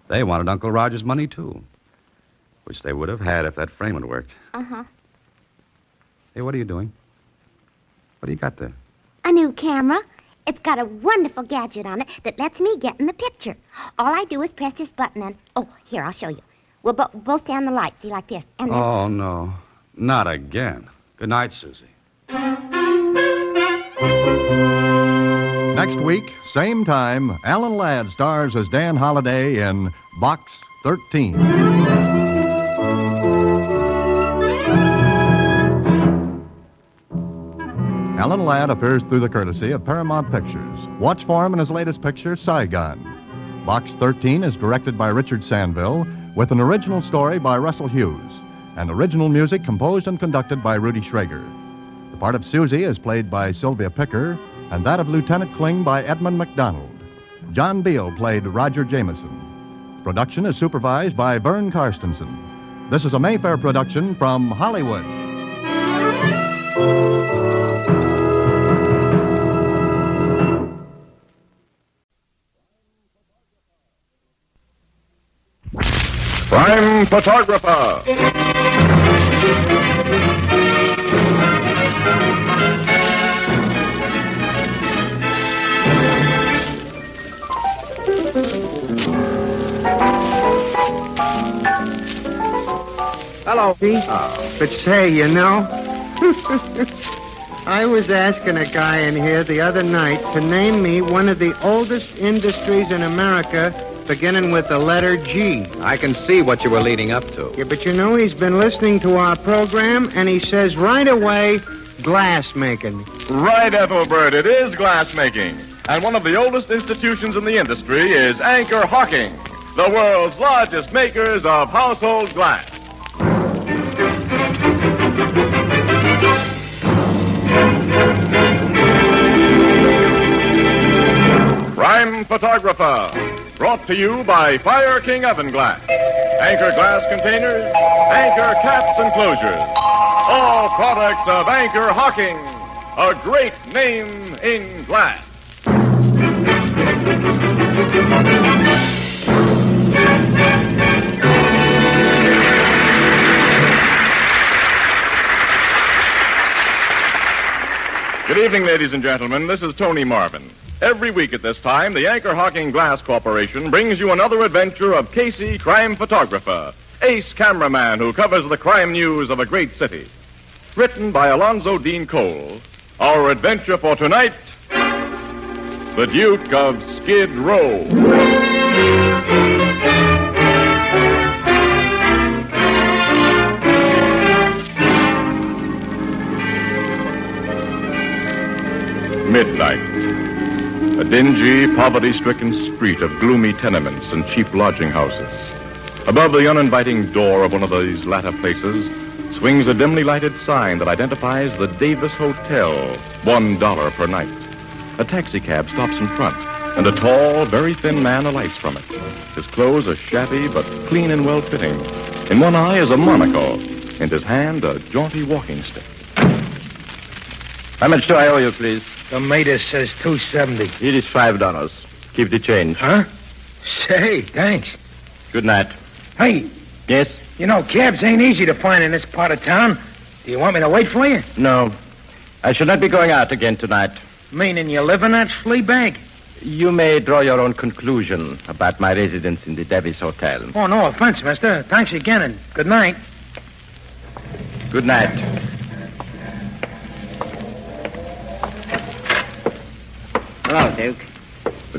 They wanted Uncle Roger's money, too. Which they would have had if that frame had worked. Uh-huh. Hey, what are you doing? What do you got there? A new camera. It's got a wonderful gadget on it that lets me get in the picture. All I do is press this button and... Oh, here, I'll show you. We'll both down the light, see, like this. And then... Oh, no. Not again. Good night, Susie. Next week, same time, Alan Ladd stars as Dan Holiday in Box 13. Alan Ladd appears through the courtesy of Paramount Pictures. Watch for him in his latest picture, Saigon. Box 13 is directed by Richard Sandville, with an original story by Russell Hughes and original music composed and conducted by Rudy Schrager. The part of Susie is played by Sylvia Picker, and that of Lieutenant Kling by Edmund McDonald. John Beale played Roger Jameson. Production is supervised by Vern Karstensen. This is a Mayfair production from Hollywood. Crime Photographer. Hello, Pete. But say, you know, I was asking a guy in here the other night to name me one of the oldest industries in America beginning with the letter G. I can see what you were leading up to. Yeah, but you know, he's been listening to our program, and he says right away, glass making. Right, Ethelbert, it is glass making. And one of the oldest institutions in the industry is Anchor Hawking, the world's largest makers of household glass. Crime Photographer, brought to you by Fire King Oven Glass. Anchor glass containers, Anchor caps and closures. All products of Anchor Hawking, a great name in glass. Good evening, ladies and gentlemen. This is Tony Marvin. Every week at this time, the Anchor Hawking Glass Corporation brings you another adventure of Casey, crime photographer, ace cameraman who covers the crime news of a great city. Written by Alonzo Dean Cole, our adventure for tonight, The Duke of Skid Row. Midnight. A dingy, poverty-stricken street of gloomy tenements and cheap lodging houses. Above the uninviting door of one of these latter places swings a dimly lighted sign that identifies the Davis Hotel, $1 per night. A taxicab stops in front, and a tall, very thin man alights from it. His clothes are shabby but clean and well-fitting. In one eye is a monocle, in his hand a jaunty walking stick. How much do I owe you, please? The meter says $2.70. Here is $5. Keep the change. Huh? Say, thanks. Good night. Hey. Yes? You know, cabs ain't easy to find in this part of town. Do you want me to wait for you? No. I shall not be going out again tonight. Meaning you live in that flea bag? You may draw your own conclusion about my residence in the Davis Hotel. Oh, no offense, mister. Thanks again, and good night. Good night. Hello, Duke.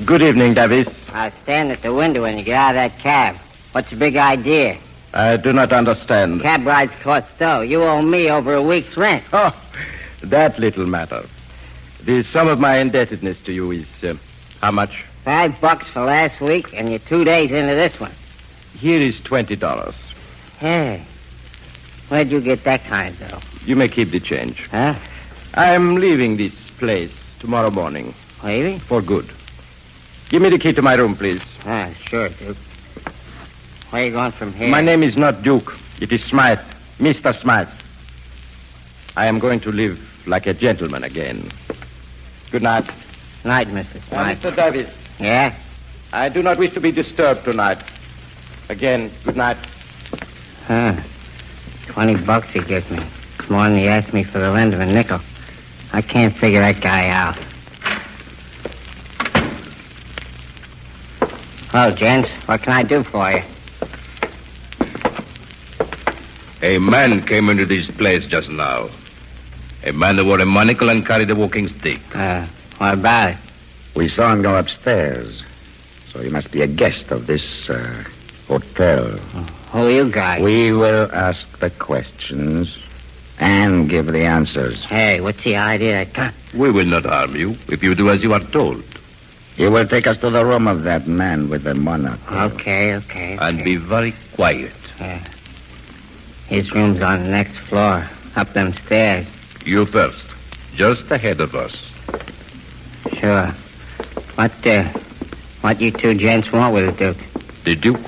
Good evening, Davis. I stand at the window when you get out of that cab. What's the big idea? I do not understand. Cab rides cost dough. You owe me over a week's rent. Oh, that little matter. The sum of my indebtedness to you is how much? $5 for last week, and you're 2 days into this one. Here is $20. Hey, where'd you get that kind, though? You may keep the change. Huh? I'm leaving this place tomorrow morning. Leaving? For good. Give me the key to my room, please. Ah, sure, Duke. Where are you going from here? My name is not Duke. It is Smythe. Mr. Smythe. I am going to live like a gentleman again. Good night. Night, Mr. Smythe. Mr. Davis. Yeah? I do not wish to be disturbed tonight. Again, good night. Huh. $20 he gives me. It's more than he asked me for the lend of a nickel. I can't figure that guy out. Hello, gents. What can I do for you? A man came into this place just now. A man who wore a monocle and carried a walking stick. What about it? We saw him go upstairs. So you must be a guest of this hotel. Who are you guys? We will ask the questions and give the answers. Hey, what's the idea? We will not harm you if you do as you are told. You will take us to the room of that man with the monocle. Okay. And be very quiet. His room's on the next floor, up them stairs. You first. Just ahead of us. Sure. What you two gents want with the Duke? The Duke?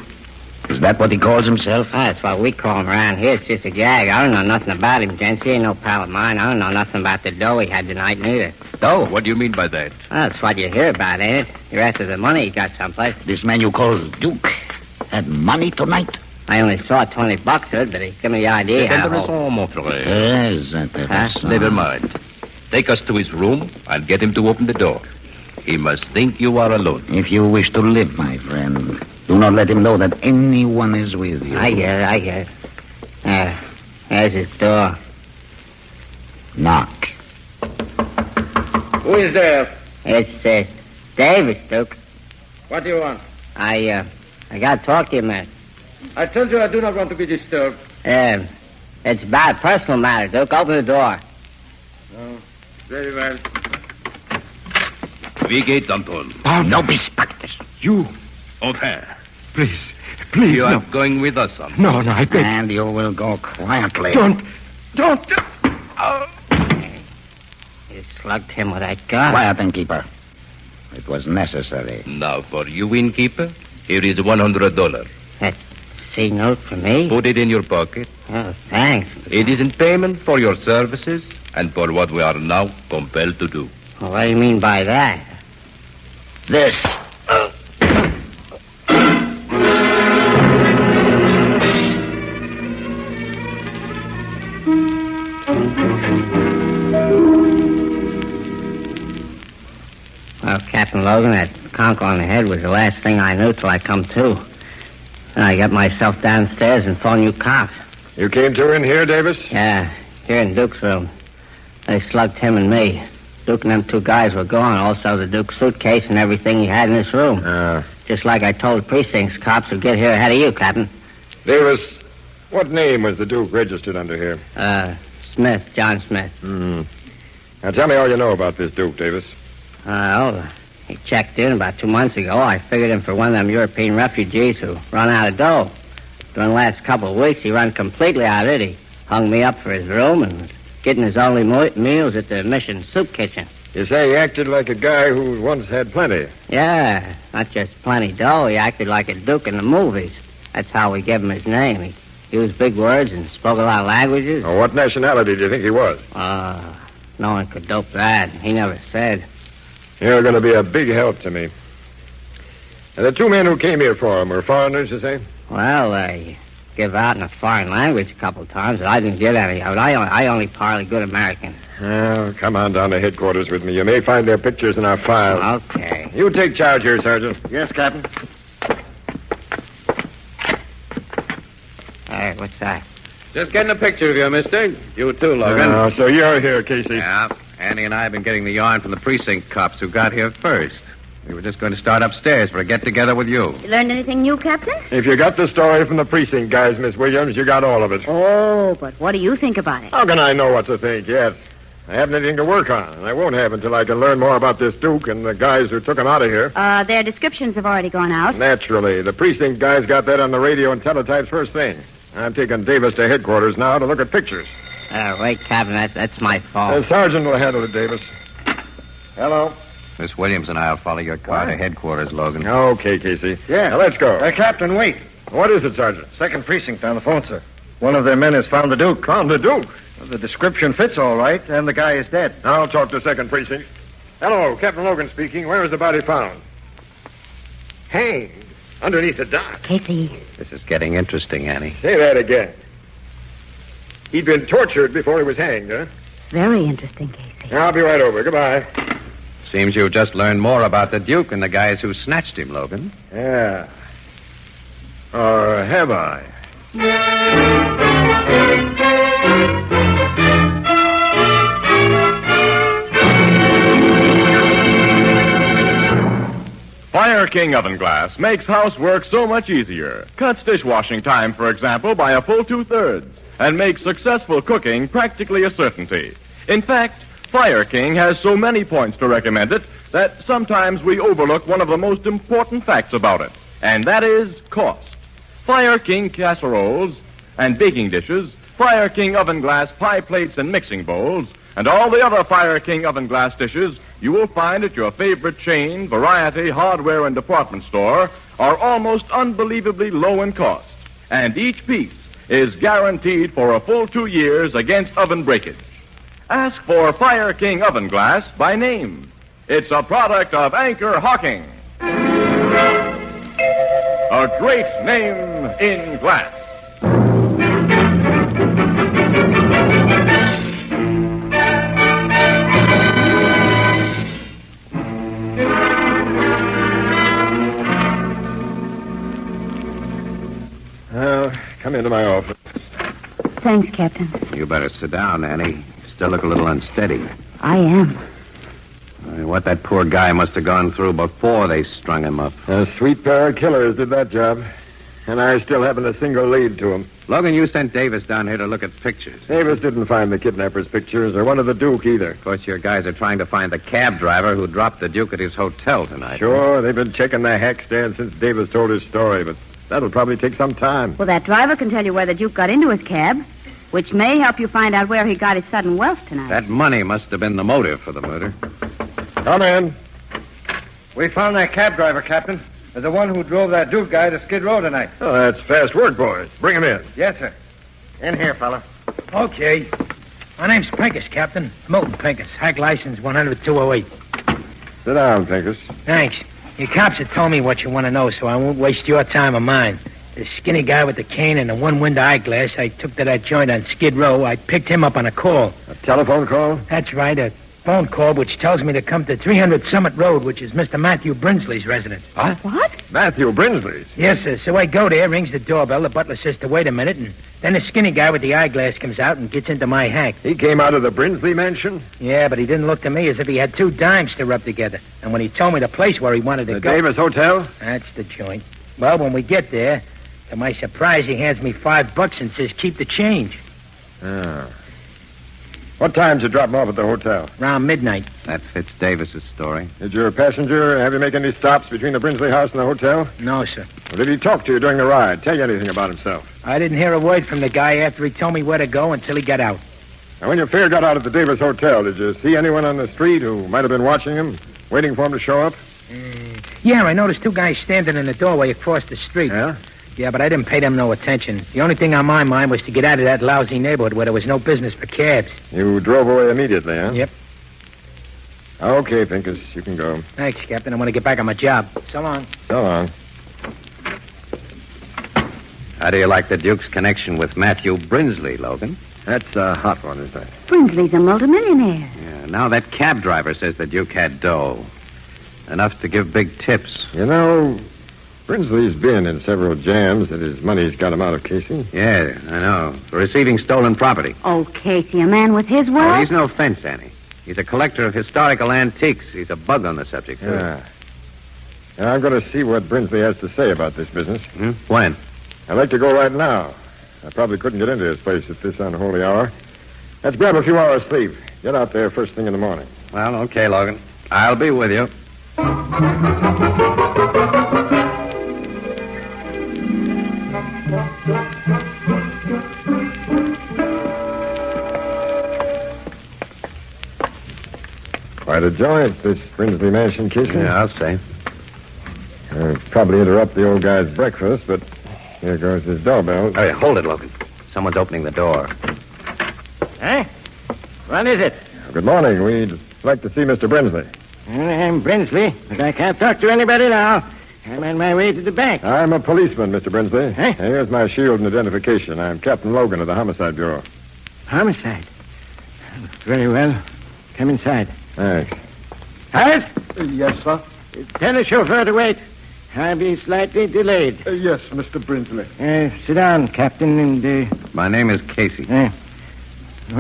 Is that what he calls himself? That's what we call him around here. It's just a gag. I don't know nothing about him, gents. He ain't no pal of mine. I don't know nothing about the dough he had tonight, neither. Dough? What do you mean by that? Well, that's what you hear about, ain't it? You're after the money he got someplace. This man you call Duke had money tonight? I only saw $20 of it, but he gave me the idea. Never mind. Take us to his room and get him to open the door. He must think you are alone. If you wish to live, my friend, do not let him know that anyone is with you. I hear. There's his door. Knock. Who is there? It's Davis, Duke. What do you want? I got to talk to you, man. I told you I do not want to be disturbed. It's about a personal matter, Duke. Open the door. Oh, very well. We get Anton. Oh, no be specters. You. Enfin. Please, You are going with us, son. No, I beg. And you will go quietly. Don't. You slugged him with that gun. Quiet, innkeeper. It was necessary. Now, for you, innkeeper, here is $100. That C note for me? Put it in your pocket. Oh, thanks. It is in payment for your services and for what we are now compelled to do. Well, what do you mean by that? This. Well, Captain Logan, that conk on the head was the last thing I knew till I come to. And I got myself downstairs and phoned you cops. You came to in here, Davis? Yeah, here in Duke's room. They slugged him and me. Duke and them two guys were gone. Also, the Duke's suitcase and everything he had in this room. Just like I told the precinct's cops who'd get here ahead of you, Captain. Davis, what name was the Duke registered under here? Smith, John Smith. Now, tell me all you know about this Duke, Davis. He checked in about 2 months ago. I figured him for one of them European refugees who run out of dough. During the last couple of weeks, he run completely out of it. He hung me up for his room and was getting his only meals at the mission soup kitchen. You say he acted like a guy who once had plenty. Yeah, not just plenty dough. He acted like a Duke in the movies. That's how we gave him his name. He used big words and spoke a lot of languages. Oh, what nationality do you think he was? No one could dope that. He never said. You're going to be a big help to me. And the two men who came here for him were foreigners, you say? Well, they give out in a foreign language a couple of times, but I didn't get any of it. I only parley good American. Oh, come on down to headquarters with me. You may find their pictures in our files. Okay. You take charge here, Sergeant. Yes, Captain. Hey, what's that? Just getting a picture of you, mister. You too, Logan. Oh, so you're here, Casey. Yeah. Andy and I have been getting the yarn from the precinct cops who got here first. We were just going to start upstairs for a get-together with you. You learned anything new, Captain? If you got the story from the precinct guys, Miss Williams, you got all of it. Oh, but what do you think about it? How can I know what to think yet? I haven't anything to work on, and I won't have until I can learn more about this Duke and the guys who took him out of here. Their descriptions have already gone out. Naturally. The precinct guys got that on the radio and teletypes first thing. I'm taking Davis to headquarters now to look at pictures. Wait, Captain, that's my fault. The sergeant will handle it, Davis. Hello. Miss Williams and I will follow your car to headquarters, Logan. Okay, Casey. Yeah. Now, let's go. Captain, wait. What is it, Sergeant? Second precinct on the phone, sir. One of their men has found the Duke. Found the Duke? Well, the description fits all right, and the guy is dead. I'll talk to second precinct. Hello, Captain Logan speaking. Where is the body found? Hanged. Underneath the dock. Casey. This is getting interesting, Annie. Say that again. He'd been tortured before he was hanged, huh? Very interesting, Casey. I'll be right over. Goodbye. Seems you've just learned more about the Duke and the guys who snatched him, Logan. Yeah. Or have I? Fire King Oven Glass makes housework so much easier. Cuts dishwashing time, for example, by a full 2/3, and makes successful cooking practically a certainty. In fact, Fire King has so many points to recommend it that sometimes we overlook one of the most important facts about it, and that is cost. Fire King casseroles and baking dishes, Fire King oven glass pie plates and mixing bowls, and all the other Fire King oven glass dishes you will find at your favorite chain, variety, hardware, and department store are almost unbelievably low in cost. And each piece is guaranteed for a full 2 years against oven breakage. Ask for Fire King oven glass by name. It's a product of Anchor Hawking. A great name in glass. Come into my office. Thanks, Captain. You better sit down, Annie. You still look a little unsteady. I am. What that poor guy must have gone through before they strung him up. A sweet pair of killers did that job. And I still haven't a single lead to him. Logan, you sent Davis down here to look at pictures. Davis didn't find the kidnapper's pictures or one of the Duke either. Of course, your guys are trying to find the cab driver who dropped the Duke at his hotel tonight. Sure, they've been checking the hack stand since Davis told his story, but that'll probably take some time. Well, that driver can tell you where the Duke got into his cab, which may help you find out where he got his sudden wealth tonight. That money must have been the motive for the murder. Come in. We found that cab driver, Captain. The one who drove that Duke guy to Skid Row tonight. Oh, that's fast work, boys. Bring him in. Yes, sir. In here, fella. Okay. My name's Pincus, Captain. Milton Pincus. Hack license 100-208. Sit down, Pincus. Thanks. You cops have told me what you want to know, so I won't waste your time or mine. The skinny guy with the cane and the one-window eyeglass I took to that joint on Skid Row, I picked him up on a call. A telephone call? That's right, a phone call which tells me to come to 300 Summit Road, which is Mr. Matthew Brinsley's residence. What? Matthew Brinsley's? Yes, sir. So I go there, rings the doorbell, the butler says to wait a minute, and then the skinny guy with the eyeglass comes out and gets into my hack. He came out of the Brinsley mansion? Yeah, but he didn't look to me as if he had 2 dimes to rub together. And when he told me the place where he wanted to The go... Davis Hotel? That's the joint. Well, when we get there, to my surprise, he hands me $5 and says, keep the change. Ah. What time did you drop him off at the hotel? Around midnight. That fits Davis's story. Did your passenger have you make any stops between the Brinsley house and the hotel? No, sir. Well, did he talk to you during the ride? Tell you anything about himself? I didn't hear a word from the guy after he told me where to go until he got out. Now, when your fare got out at the Davis Hotel, did you see anyone on the street who might have been watching him, waiting for him to show up? Yeah, I noticed 2 guys standing in the doorway across the street. Yeah? Yeah, but I didn't pay them no attention. The only thing on my mind was to get out of that lousy neighborhood where there was no business for cabs. You drove away immediately, huh? Yep. Okay, Pincus, you can go. Thanks, Captain. I want to get back on my job. So long. So long. How do you like the Duke's connection with Matthew Brinsley, Logan? That's a hot one, isn't it? Brinsley's a multimillionaire. Yeah, now that cab driver says the Duke had dough. Enough to give big tips. You know, Brinsley's been in several jams that his money's got him out of, Casey. Yeah, I know. For receiving stolen property. Oh, Casey, a man with his Oh, wealth? he's no fence, Annie. He's a collector of historical antiques. He's a bug on the subject, too. Yeah. And I'm going to see what Brinsley has to say about this business. When? I'd like to go right now. I probably couldn't get into his place at this unholy hour. Let's grab a few hours' sleep. Get out there first thing in the morning. Well, okay, Logan. I'll be with you. Quite a joint, this Brinsley mansion, Casey. Yeah, I'll say. Probably interrupt the old guy's breakfast, but here goes his doorbell. Hey, hold it, Logan. Someone's opening the door. Huh? What is it? Good morning. We'd like to see Mr. Brinsley. I'm Brinsley, but I can't talk to anybody now. I'm on my way to the bank. I'm a policeman, Mr. Brinsley. Huh? Here's my shield and identification. I'm Captain Logan of the Homicide Bureau. Homicide? Very well. Come inside. Thanks. Howard? Yes, sir? Tell the chauffeur to wait. I'll be slightly delayed. Yes, Mr. Brinsley. Sit down, Captain, and... My name is Casey. What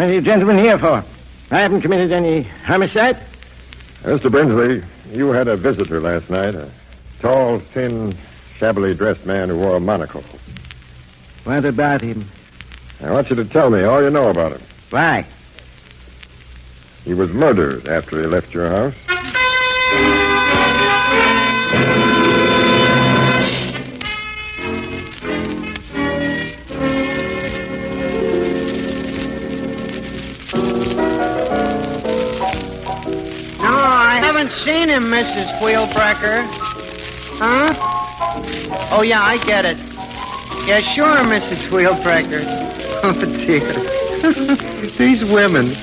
are you gentlemen here for? I haven't committed any homicide. Mr. Brinsley, you had a visitor last night. A tall, thin, shabbily dressed man who wore a monocle. What about him? I want you to tell me all you know about him. Why? He was murdered after he left your house. No, I haven't seen him, Mrs. Wheelbreaker. Huh? Oh, yeah, I get it. Yeah, sure, Mrs. Wheelbreaker. Oh, dear. These women.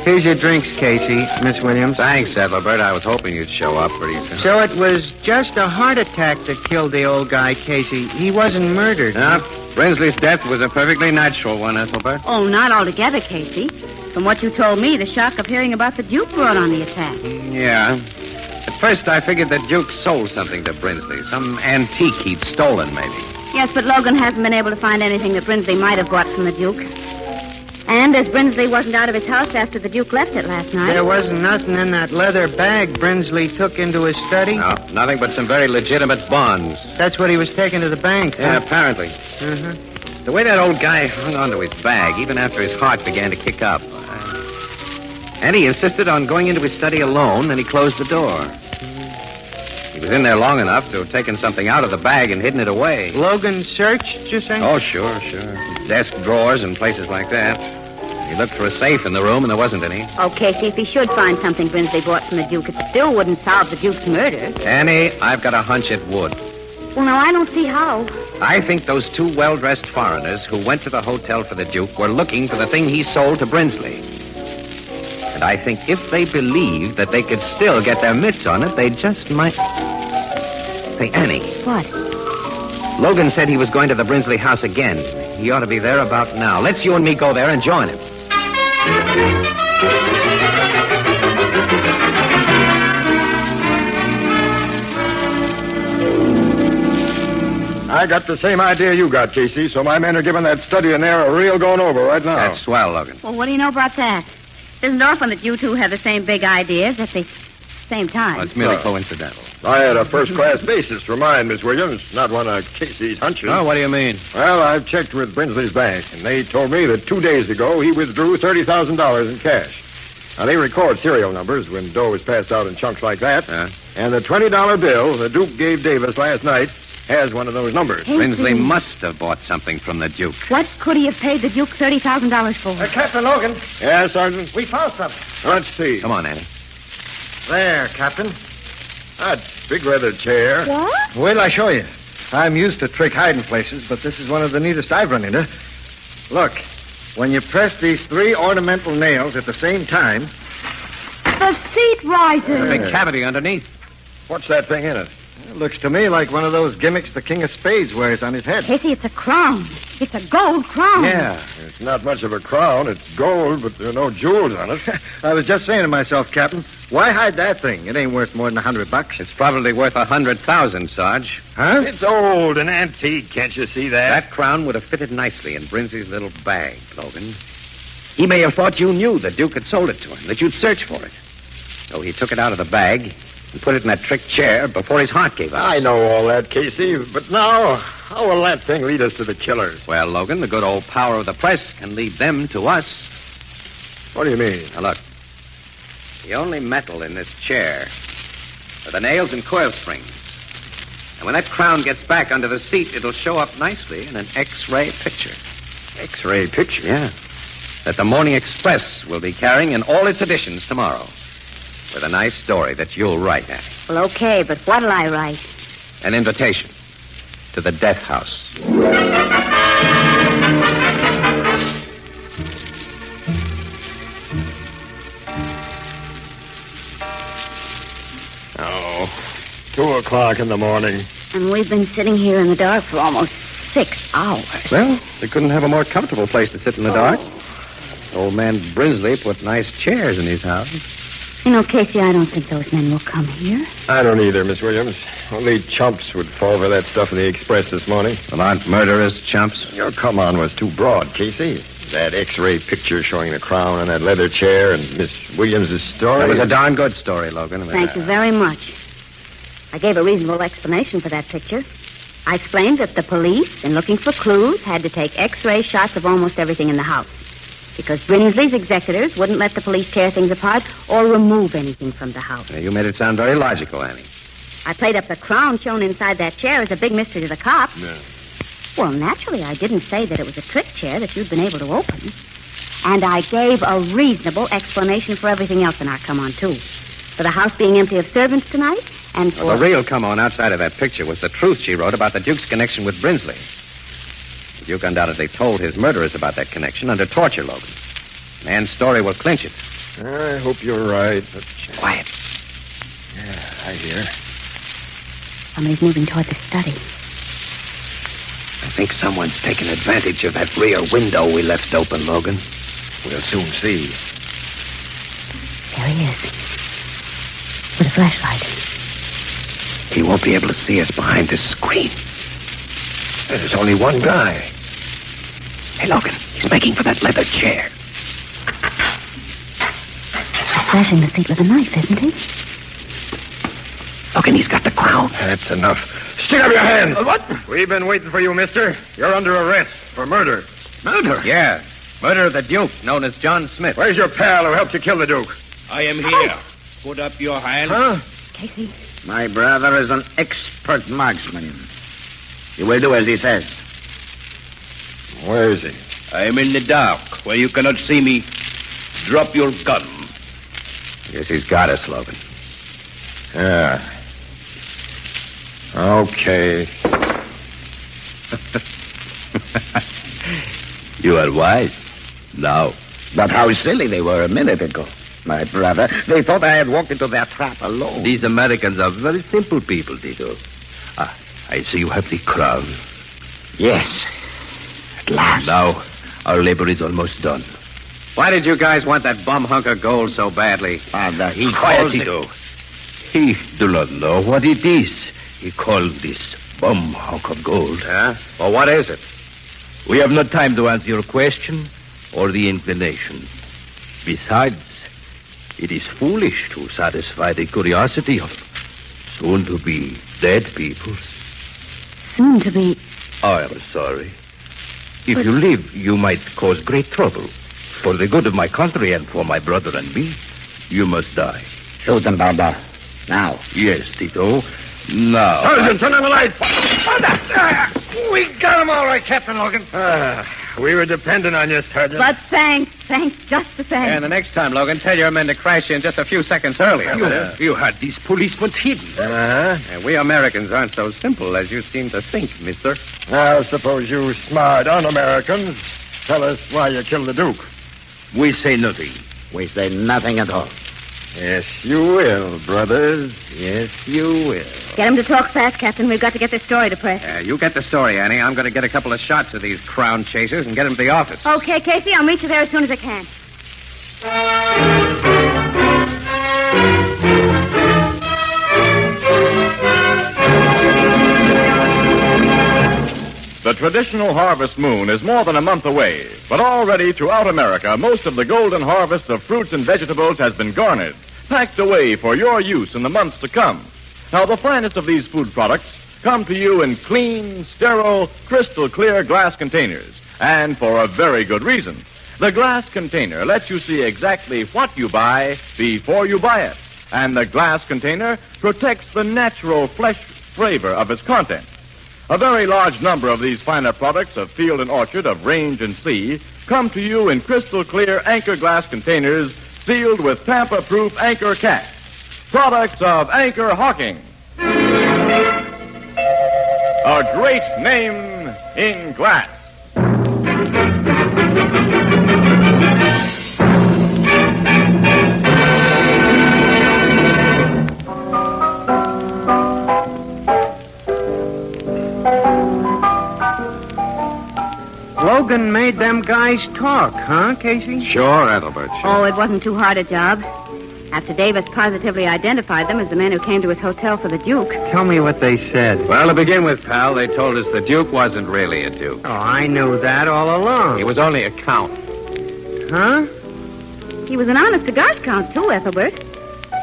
Here's your drinks, Casey, Miss Williams. Thanks, Ethelbert. I was hoping you'd show up pretty soon. So it was just a heart attack that killed the old guy, Casey. He wasn't murdered. No, Brinsley's death was a perfectly natural one, Ethelbert. Oh, not altogether, Casey. From what you told me, the shock of hearing about the Duke brought on the attack. Yeah. At first, I figured that Duke sold something to Brinsley. Some antique he'd stolen, maybe. Yes, but Logan hasn't been able to find anything that Brinsley might have bought from the Duke. And as Brinsley wasn't out of his house after the Duke left it last night... There wasn't nothing in that leather bag Brinsley took into his study? No, nothing but some very legitimate bonds. That's what he was taking to the bank, Yeah, huh? apparently. Mm-hmm. The way that old guy hung onto his bag, even after his heart began to kick up. And he insisted on going into his study alone, and he closed the door. He was in there long enough to have taken something out of the bag and hidden it away. Logan searched, you say? Oh, sure. Desk drawers and places like that. He looked for a safe in the room, and there wasn't any. Oh, Casey, if he should find something Brinsley bought from the Duke, it still wouldn't solve the Duke's murder. Annie, I've got a hunch it would. Well, now, I don't see how. I think those two well-dressed foreigners who went to the hotel for the Duke were looking for the thing he sold to Brinsley. And I think if they believed that they could still get their mitts on it, they just might... Hey, Annie. What? Logan said he was going to the Brinsley house again. He ought to be there about now. Let's you and me go there and join him. I got the same idea you got, Casey, so my men are giving that study in there a real going over right now. That's swell, Logan. Well, what do you know about that? It isn't often that you two have the same big ideas at the same time. Well, it's merely coincidental. I had a first-class basis for mine, Miss Williams, not one of Casey's hunches. Oh, what do you mean? Well, I've checked with Brinsley's bank, and they told me that 2 days ago he withdrew $30,000 in cash. Now, they record serial numbers when dough is passed out in chunks like that. And the $20 bill the Duke gave Davis last night has one of those numbers. Brinsley must have bought something from the Duke. What could he have paid the Duke $30,000 for? Captain Logan. Yes, Sergeant? We found something. Let's see. Come on, Annie. There, Captain. That big leather chair. What? Wait till I show you. I'm used to trick hiding places, but this is one of the neatest I've run into. Look, when you press these 3 ornamental nails at the same time... The seat rises. There's a big cavity underneath. What's that thing in it? It looks to me like one of those gimmicks the King of Spades wears on his head. Casey, it's a crown. It's a gold crown. Yeah. It's not much of a crown. It's gold, but there are no jewels on it. I was just saying to myself, Captain, why hide that thing? It ain't worth more than $100. It's probably worth 100,000, Sarge. Huh? It's old and antique. Can't you see that? That crown would have fitted nicely in Brinsley's little bag, Logan. He may have thought you knew the Duke had sold it to him, that you'd search for it. So he took it out of the bag and put it in that trick chair before his heart gave out. I know all that, Casey, but now, how will that thing lead us to the killers? Well, Logan, the good old power of the press can lead them to us. What do you mean? Now, look. The only metal in this chair are the nails and coil springs. And when that crown gets back under the seat, it'll show up nicely in an X-ray picture. X-ray picture? Yeah. That the Morning Express will be carrying in all its editions tomorrow. With a nice story that you'll write, Annie. Well, okay, but what'll I write? An invitation to the death house. Oh, 2 o'clock in the morning. And we've been sitting here in the dark for almost 6 hours. Well, they couldn't have a more comfortable place to sit in the dark. Old man Brinsley put nice chairs in his house. You know, Casey, I don't think those men will come here. I don't either, Miss Williams. Only chumps would fall for that stuff in the Express this morning. Well, aren't murderers chumps? Your come-on was too broad, Casey. That X-ray picture showing the crown and that leather chair and Miss Williams' story. That was a darn good story, Logan. Thank you very much. I gave a reasonable explanation for that picture. I explained that the police, in looking for clues, had to take X-ray shots of almost everything in the house. Because Brinsley's executors wouldn't let the police tear things apart or remove anything from the house. You made it sound very logical, Annie. I played up the crown shown inside that chair as a big mystery to the cops. No. Well, naturally, I didn't say that it was a trick chair that you'd been able to open. And I gave a reasonable explanation for everything else in our come-on, too. For the house being empty of servants tonight, and for... Well, the real come-on outside of that picture was the truth she wrote about the Duke's connection with Brinsley. The Duke undoubtedly told his murderers about that connection under torture, Logan. Man's story will clinch it. I hope you're right, but... Quiet. Yeah, I hear. Somebody's moving toward the study. I think someone's taken advantage of that rear window we left open, Logan. We'll soon see. There he is. With a flashlight. He won't be able to see us behind this screen. There's only one guy. Hey, Logan, he's making for that leather chair. Slashing the seat with a knife, isn't he? Logan, he's got the crown. That's enough. Stick up your hands. What? We've been waiting for you, mister. You're under arrest for murder. Murder? Yeah. Murder of the Duke, known as John Smith. Where's your pal who helped you kill the Duke? I am here. Put up your hand. Huh? Casey. My brother is an expert marksman. He will do as he says. Where is he? I am in the dark, where you cannot see me. Drop your gun. Guess he's got us, Logan. Yeah. Okay. You are wise. Now. But how silly they were a minute ago. My brother, they thought I had walked into their trap alone. These Americans are very simple people, Tito. Ah, I see you have the crown. Yes. At last. Now, our labor is almost done. Why did you guys want that bum hunk of gold so badly? Father, he Quiet, calls Tito. He do not know what it is. He called this bum hunk of gold. Huh? Well, what is it? We have no time to answer your question or the inclination. Besides, it is foolish to satisfy the curiosity of soon-to-be dead people. Soon to be... I am sorry. If you live, you might cause great trouble. For the good of my country and for my brother and me, you must die. Shoot them, Baba. Now. Yes, Tito. Now. Sergeant, turn on the lights. We got him all right, Captain Logan. We were depending on you, Sergeant. But thanks just the same. And the next time, Logan, tell your men to crash in just a few seconds earlier. You had these policemen hidden. And we Americans aren't so simple as you seem to think, mister. Now, suppose you smart un-Americans tell us why you killed the Duke. We say nothing. We say nothing at all. Yes, you will, brothers. Yes, you will. Get him to talk fast, Captain. We've got to get this story to press. You get the story, Annie. I'm going to get a couple of shots of these crown chasers and get them to the office. Okay, Casey, I'll meet you there as soon as I can. The traditional harvest moon is more than a month away, but already throughout America, most of the golden harvest of fruits and vegetables has been garnered, packed away for your use in the months to come. Now, the finest of these food products come to you in clean, sterile, crystal clear glass containers, and for a very good reason. The glass container lets you see exactly what you buy before you buy it, and the glass container protects the natural flesh flavor of its content. A very large number of these finer products of field and orchard, of range and sea, come to you in crystal clear anchor glass containers sealed with tamper-proof anchor caps. Products of Anchor Hawking. A great name in glass. Logan made them guys talk, huh, Casey? Sure, Ethelbert. Sure. Oh, it wasn't too hard a job. After Davis positively identified them as the men who came to his hotel for the Duke. Tell me what they said. Well, to begin with, pal, they told us the Duke wasn't really a Duke. Oh, I knew that all along. He was only a count. Huh? He was an honest-to-gosh count, too, Ethelbert.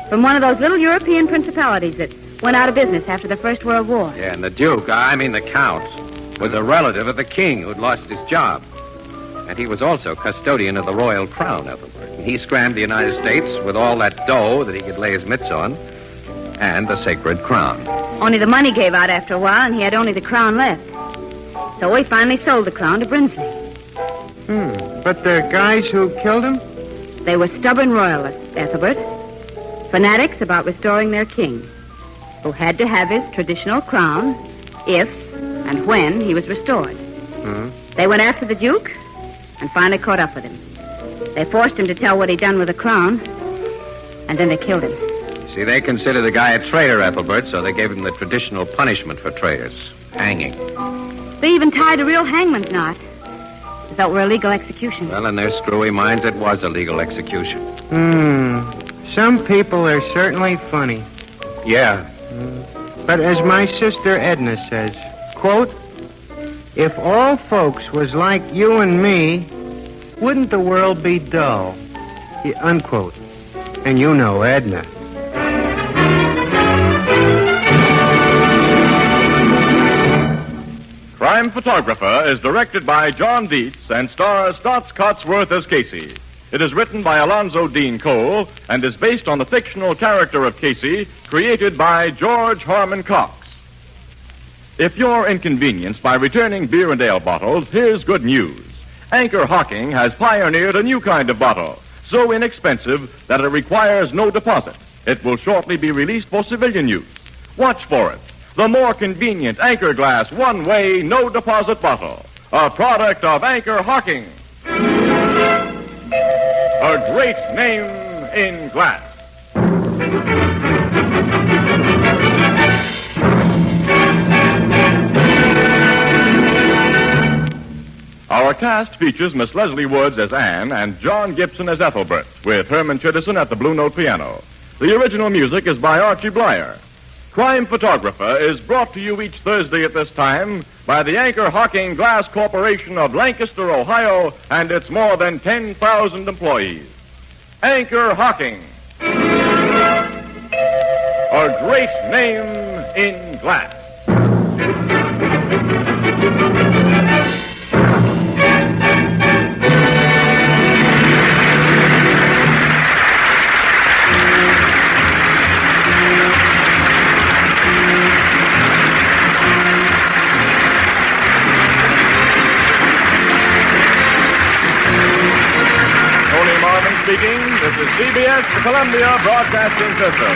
From one of those little European principalities that went out of business after the First World War. Yeah, and the Duke, the Count, was a relative of the king who'd lost his job. And he was also custodian of the royal crown, Ethelbert. And he scrammed the United States with all that dough that he could lay his mitts on and the sacred crown. Only the money gave out after a while, and he had only the crown left. So he finally sold the crown to Brinsley. But the guys who killed him? They were stubborn royalists, Ethelbert. Fanatics about restoring their king, who had to have his traditional crown if and when he was restored. They went after the Duke and finally caught up with him. They forced him to tell what he'd done with the crown, and then they killed him. See, they considered the guy a traitor, Ethelbert, so they gave him the traditional punishment for traitors, hanging. They even tied a real hangman's knot. They thought were a legal execution. Well, in their screwy minds, it was a legal execution. Some people are certainly funny. Yeah. But as my sister Edna says, quote, if all folks was like you and me, wouldn't the world be dull? Unquote. And you know Edna. Crime Photographer is directed by John Dietz and stars Stotts Cotsworth as Casey. It is written by Alonzo Dean Cole and is based on the fictional character of Casey created by George Harmon Cox. If you're inconvenienced by returning beer and ale bottles, here's good news. Anchor Hocking has pioneered a new kind of bottle, so inexpensive that it requires no deposit. It will shortly be released for civilian use. Watch for it. The more convenient Anchor Glass one-way, no-deposit bottle. A product of Anchor Hocking. A great name in glass. Our cast features Miss Leslie Woods as Anne and John Gibson as Ethelbert, with Herman Chittison at the Blue Note piano. The original music is by Archie Blyer. Crime Photographer is brought to you each Thursday at this time by the Anchor Hocking Glass Corporation of Lancaster, Ohio, and its more than 10,000 employees. Anchor Hocking. A great name in glass. Speaking, this is CBS, the Columbia Broadcasting System.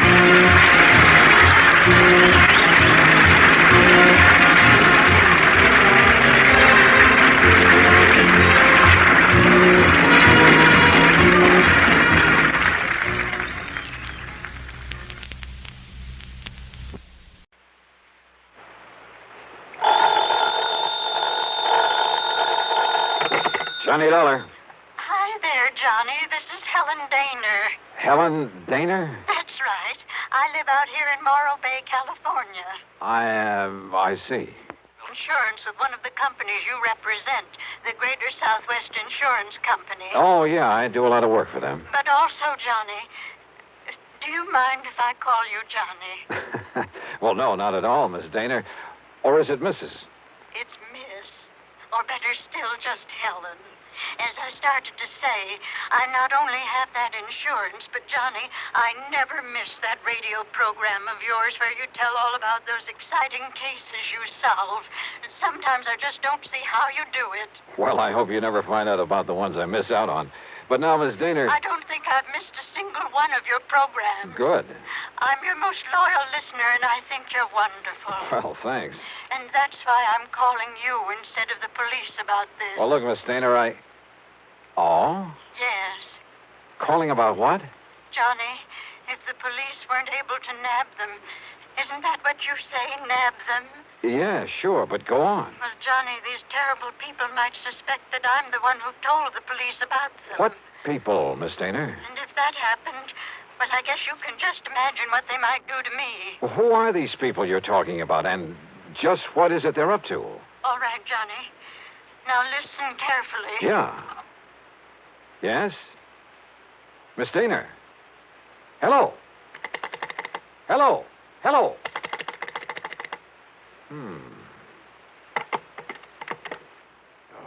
Johnny Dollar. Johnny, this is Helen Daner. Helen Daner? That's right. I live out here in Morro Bay, California. I see. Insurance with one of the companies you represent, the Greater Southwest Insurance Company. Oh, yeah, I do a lot of work for them. But also, Johnny, do you mind if I call you Johnny? Well, no, not at all, Miss Daner. Or is it Mrs.? It's Miss. Or better still, just Helen. As I started to say, I not only have that insurance, but, Johnny, I never miss that radio program of yours where you tell all about those exciting cases you solve. Sometimes I just don't see how you do it. Well, I hope you never find out about the ones I miss out on. But now, Miss Daner... I don't think I've missed a single one of your programs. Good. I'm your most loyal listener, and I think you're wonderful. Well, thanks. And that's why I'm calling you instead of the police about this. Well, look, Miss Daner, Oh? Yes. Calling about what? Johnny, if the police weren't able to nab them, isn't that what you say, nab them? Yeah, sure, but go on. Well, Johnny, these terrible people might suspect that I'm the one who told the police about them. What people, Miss Daner? And if that happened, well, I guess you can just imagine what they might do to me. Well, who are these people you're talking about, and just what is it they're up to? All right, Johnny. Now listen carefully. Yeah. Yes? Miss Daner? Hello? Hello? Hello?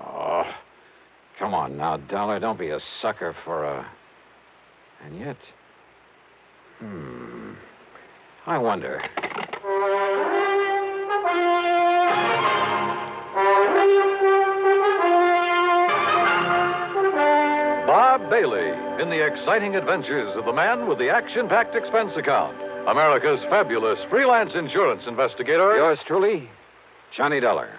Oh, come Come on now, Dollar. Don't be a sucker for a... And yet... I wonder... Bob Bailey in the exciting adventures of the man with the action-packed expense account. America's fabulous freelance insurance investigator. Yours truly, Johnny Dollar.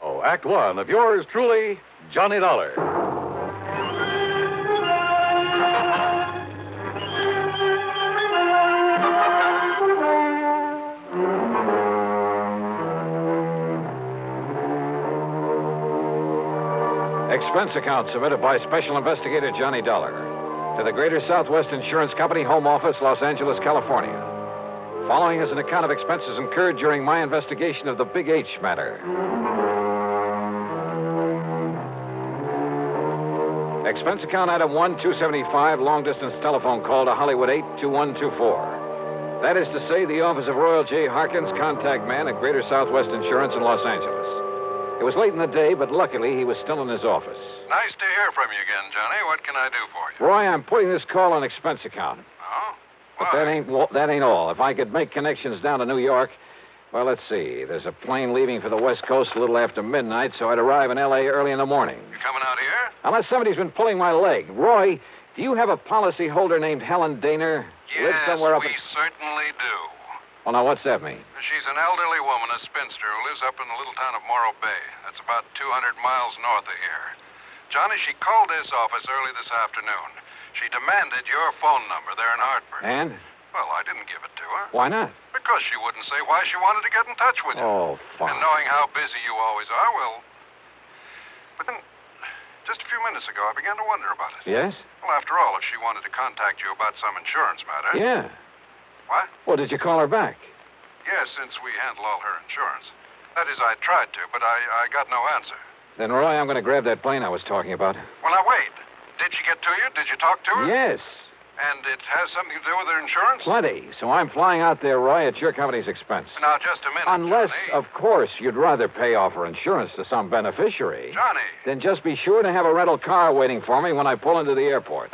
Oh, Act One of yours truly, Johnny Dollar. Expense account submitted by Special Investigator Johnny Dollar to the Greater Southwest Insurance Company, Home Office, Los Angeles, California. Following is an account of expenses incurred during my investigation of the Big H matter. Expense account item 1, 275, long-distance telephone call to Hollywood 82124. That is to say, the office of Royal J. Harkins, contact man at Greater Southwest Insurance in Los Angeles. It was late in the day, but luckily he was still in his office. Nice to hear from you again, Johnny. What can I do for you? Roy, I'm putting this call on expense account. Oh? But that ain't all. If I could make connections down to New York, well, let's see. There's a plane leaving for the West Coast a little after midnight, so I'd arrive in L.A. early in the morning. You coming out here? Unless somebody's been pulling my leg. Roy, do you have a policyholder named Helen Daner? Yes, somewhere up we certainly do. Well, now, what's that mean? She's an elderly woman, a spinster, who lives up in the little town of Morro Bay. That's about 200 miles north of here. Johnny, she called this office early this afternoon. She demanded your phone number there in Hartford. And? Well, I didn't give it to her. Why not? Because she wouldn't say why she wanted to get in touch with you. Oh, fine. And knowing how busy you always are, well... But then, just a few minutes ago, I began to wonder about it. Yes? Well, after all, if she wanted to contact you about some insurance matter... Yeah. What? Well, did you call her back? Yes, since we handle all her insurance. That is, I tried to, but I got no answer. Then, Roy, I'm going to grab that plane I was talking about. Well, now, wait. Did she get to you? Did you talk to her? Yes. And it has something to do with her insurance? Plenty. So I'm flying out there, Roy, at your company's expense. Now, just a minute, Unless, Johnny. of course, you'd rather pay off her insurance to some beneficiary. Johnny. Then just be sure to have a rental car waiting for me when I pull into the airport.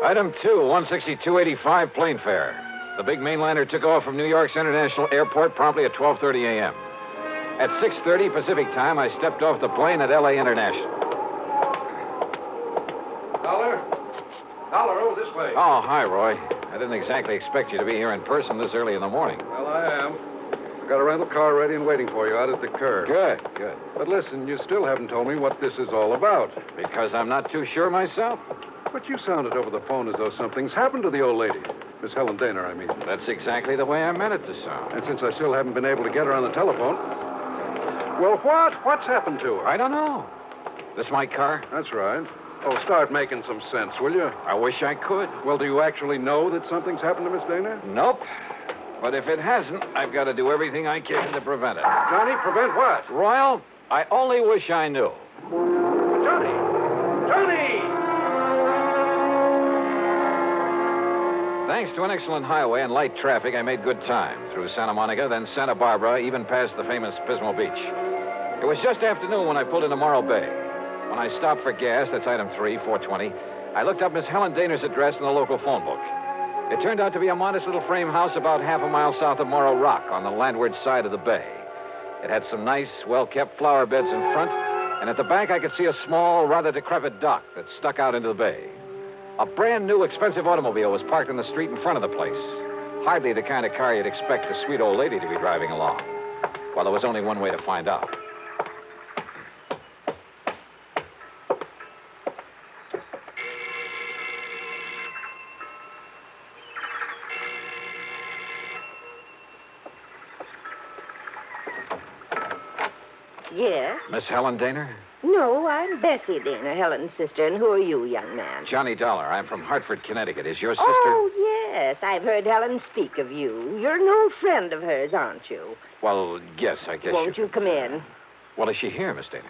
Item 2, 162.85 plane fare. The big mainlander took off from New York's International Airport promptly at 12:30 a.m. At 6:30 Pacific time, I stepped off the plane at L.A. International. Dollar, this way. Oh, hi, Roy. I didn't exactly expect you to be here in person this early in the morning. Well, I am. I've got a rental car ready and waiting for you out at the curb. Good, good. But listen, you still haven't told me what this is all about. Because I'm not too sure myself. But you sounded over the phone as though something's happened to the old lady. Miss Helen Daner, I mean. That's exactly the way I meant it to sound. And since I still haven't been able to get her on the telephone... Well, what's happened to her? I don't know. This my car? That's right. Oh, start making some sense, will you? I wish I could. Well, do you actually know that something's happened to Miss Daner? Nope. But if it hasn't, I've got to do everything I can to prevent it. Johnny, prevent what? Royal, I only wish I knew. Johnny! Johnny! Thanks to an excellent highway and light traffic, I made good time through Santa Monica, then Santa Barbara, even past the famous Pismo Beach. It was just afternoon when I pulled into Morro Bay. When I stopped for gas, that's item 3, 420, I looked up Miss Helen Daner's address in the local phone book. It turned out to be a modest little frame house about half a mile south of Morro Rock on the landward side of the bay. It had some nice, well-kept flower beds in front, and at the back I could see a small, rather decrepit dock that stuck out into the bay. A brand-new, expensive automobile was parked in the street in front of the place. Hardly the kind of car you'd expect a sweet old lady to be driving along. Well, there was only one way to find out. Yes? Miss Helen Daner? No, I'm Bessie Daner, Helen's sister. And who are you, young man? Johnny Dollar. I'm from Hartford, Connecticut. Is your sister... Oh, yes. I've heard Helen speak of you. You're an old friend of hers, aren't you? Well, yes, I guess Won't you come in? Well, is she here, Miss Daner?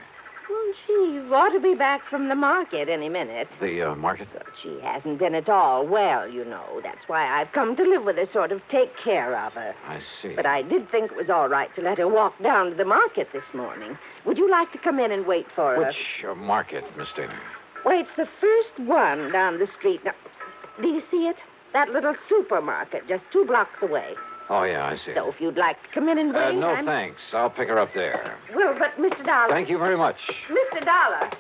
Well, she ought to be back from the market any minute. The market? She hasn't been at all well, you know. That's why I've come to live with her, sort of take care of her. I see. But I did think it was all right to let her walk down to the market this morning. Would you like to come in and wait for her? Which market, Miss Daner? Well, it's the first one down the street. Now, do you see it? That little supermarket just 2 blocks away. Oh, yeah, I see. So if you'd like to come in and wait... No, thanks. I'll pick her up there. Well, but Mr. Dollar... Thank you very much. Mr. Dollar...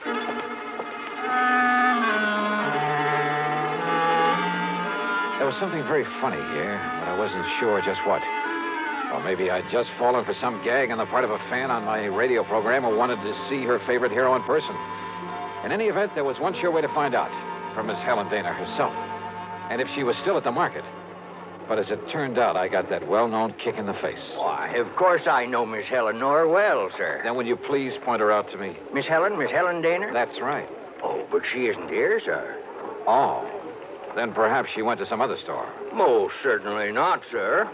There was something very funny here, but I wasn't sure just what. Or maybe I'd just fallen for some gag on the part of a fan on my radio program who wanted to see her favorite hero in person. In any event, there was one sure way to find out, from Miss Helen Daner herself. And if she was still at the market. But as it turned out, I got that well-known kick in the face. Why, of course I know Miss Eleanor well, sir. Then will you please point her out to me? Miss Helen Daner? That's right. Oh, but she isn't here, sir. Oh. Then perhaps she went to some other store. Most certainly not, sir.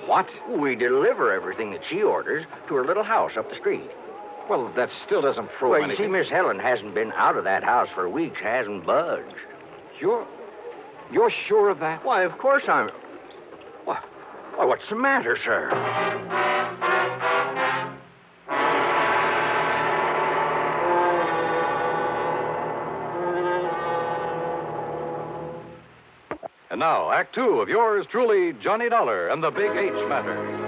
What? We deliver everything that she orders to her little house up the street. Well, that still doesn't prove well, anything. You see, Miss Helen hasn't been out of that house for weeks, hasn't budged. You're sure of that? Why, of course I'm... Why, what's the matter, sir? And now, Act 2 of yours truly, Johnny Dollar and the Big H Matter.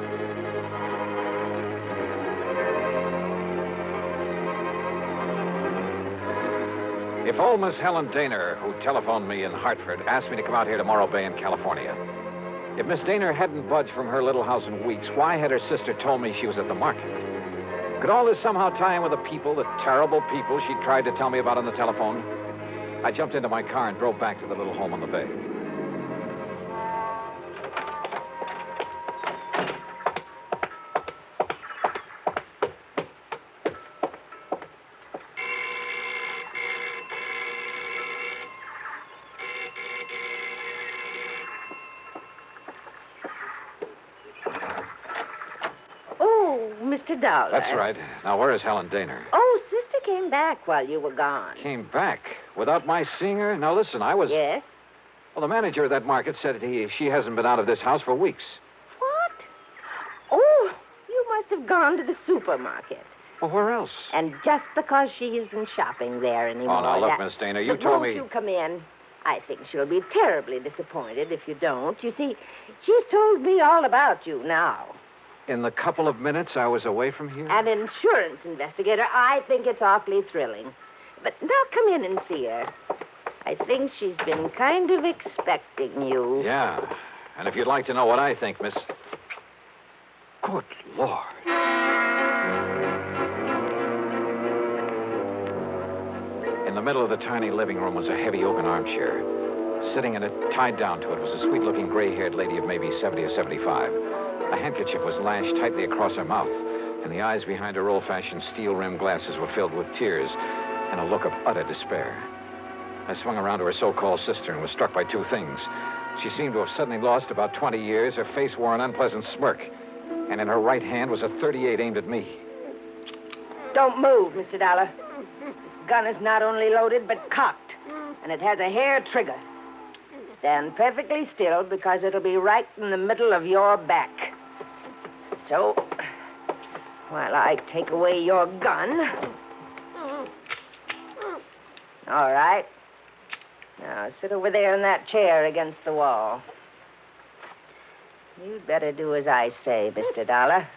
If old Miss Helen Daner, who telephoned me in Hartford, asked me to come out here to Morro Bay in California, if Miss Daner hadn't budged from her little house in weeks, why had her sister told me she was at the market? Could all this somehow tie in with the terrible people she tried to tell me about on the telephone? I jumped into my car and drove back to the little home on the bay. Mr. Dollar. That's right. Now, where is Helen Daner? Oh, Sister came back while you were gone. Came back? Without my seeing her? Now, listen, I was... Yes? Well, the manager of that market said she hasn't been out of this house for weeks. What? Oh, you must have gone to the supermarket. Well, where else? And just because she isn't shopping there anymore... Oh, now, look, Miss Daner, you told me... Won't you come in? I think she'll be terribly disappointed if you don't. You see, she's told me all about you now. In the couple of minutes I was away from here? An insurance investigator. I think it's awfully thrilling. But now come in and see her. I think she's been kind of expecting you. Yeah. And if you'd like to know what I think, Miss... Good Lord. In the middle of the tiny living room was a heavy oaken armchair. Sitting in it, tied down to it, was a sweet-looking gray-haired lady of maybe 70 or 75. A handkerchief was lashed tightly across her mouth, and the eyes behind her old-fashioned steel-rimmed glasses were filled with tears and a look of utter despair. I swung around to her so-called sister and was struck by two things. She seemed to have suddenly lost about 20 years. Her face wore an unpleasant smirk, and in her right hand was a .38 aimed at me. Don't move, Mr. Dollar. This gun is not only loaded, but cocked, and it has a hair trigger. Stand perfectly still, because it'll be right in the middle of your back. So, while I take away your gun... All right. Now, sit over there in that chair against the wall. You'd better do as I say, Mr. Dollar.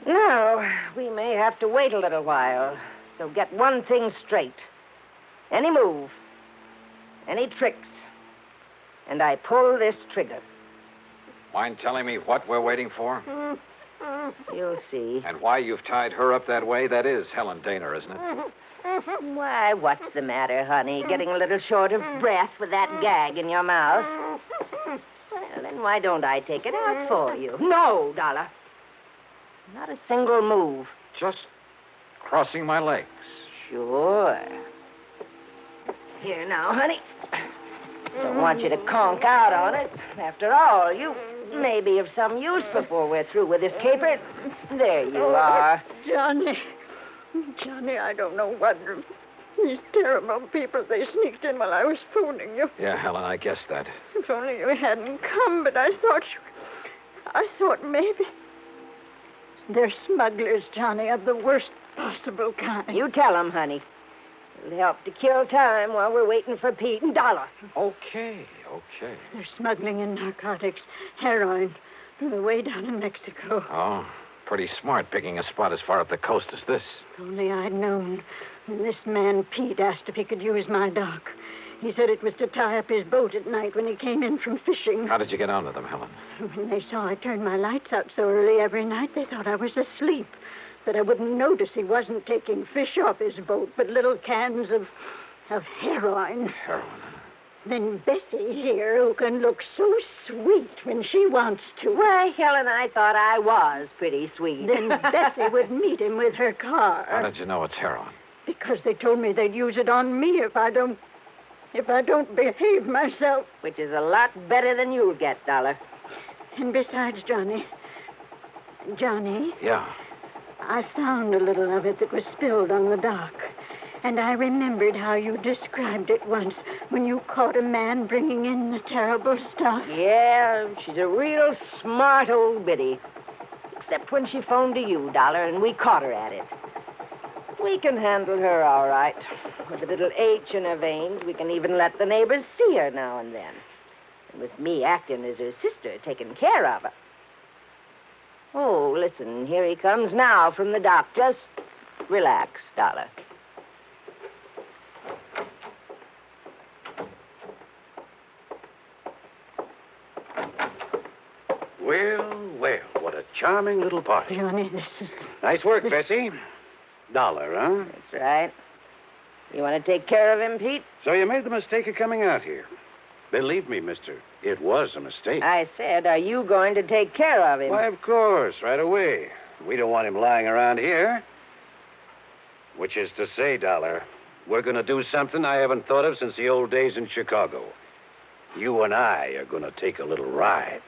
Now, we may have to wait a little while. So get one thing straight. Any move, any tricks, and I pull this trigger. Mind telling me what we're waiting for? You'll see. And why you've tied her up that way? That is Helen Daner, isn't it? Why, what's the matter, honey? Getting a little short of breath with that gag in your mouth? Well, then why don't I take it out for you? No, Dollar. Not a single move. Just crossing my legs. Sure. Here now, honey. Don't want you to conk out on it. After all, you may be of some use before we're through with this caper. There you are. Johnny. Johnny, I don't know what. These terrible people, they sneaked in while I was phoning you. Yeah, Helen, I guessed that. If only you hadn't come, but I thought maybe. They're smugglers, Johnny, of the worst possible kind. You tell them, honey. It'll help to kill time while we're waiting for Pete and Dollar. Okay. They're smuggling in narcotics, heroin, from the way down in Mexico. Oh, pretty smart picking a spot as far up the coast as this. If only I'd known. When this man, Pete, asked if he could use my dock. He said it was to tie up his boat at night when he came in from fishing. How did you get onto them, Helen? When they saw I turned my lights out so early every night, they thought I was asleep. That I wouldn't notice he wasn't taking fish off his boat, but little cans of heroin. Heroin? Then Bessie here, who can look so sweet when she wants to. Why, Helen, I thought I was pretty sweet. Then Bessie would meet him with her car. How did you know it's heroin? Because they told me they'd use it on me if I don't behave myself. Which is a lot better than you'll get, Dollar. And besides, Johnny. Yeah. I found a little of it that was spilled on the dock. And I remembered how you described it once when you caught a man bringing in the terrible stuff. Yeah, she's a real smart old biddy. Except when she phoned to you, Dollar, and we caught her at it. We can handle her all right. With a little H in her veins, we can even let the neighbors see her now and then. And with me acting as her sister, taking care of her. Oh, listen, here he comes now from the dock. Just relax, Dollar. Well, what a charming little party. Johnny, this is... Nice work, Bessie. Dollar, huh? That's right. You want to take care of him, Pete? So you made the mistake of coming out here. Believe me, mister, it was a mistake. I said, are you going to take care of him? Why, of course, right away. We don't want him lying around here. Which is to say, Dollar, we're going to do something I haven't thought of since the old days in Chicago. You and I are going to take a little ride.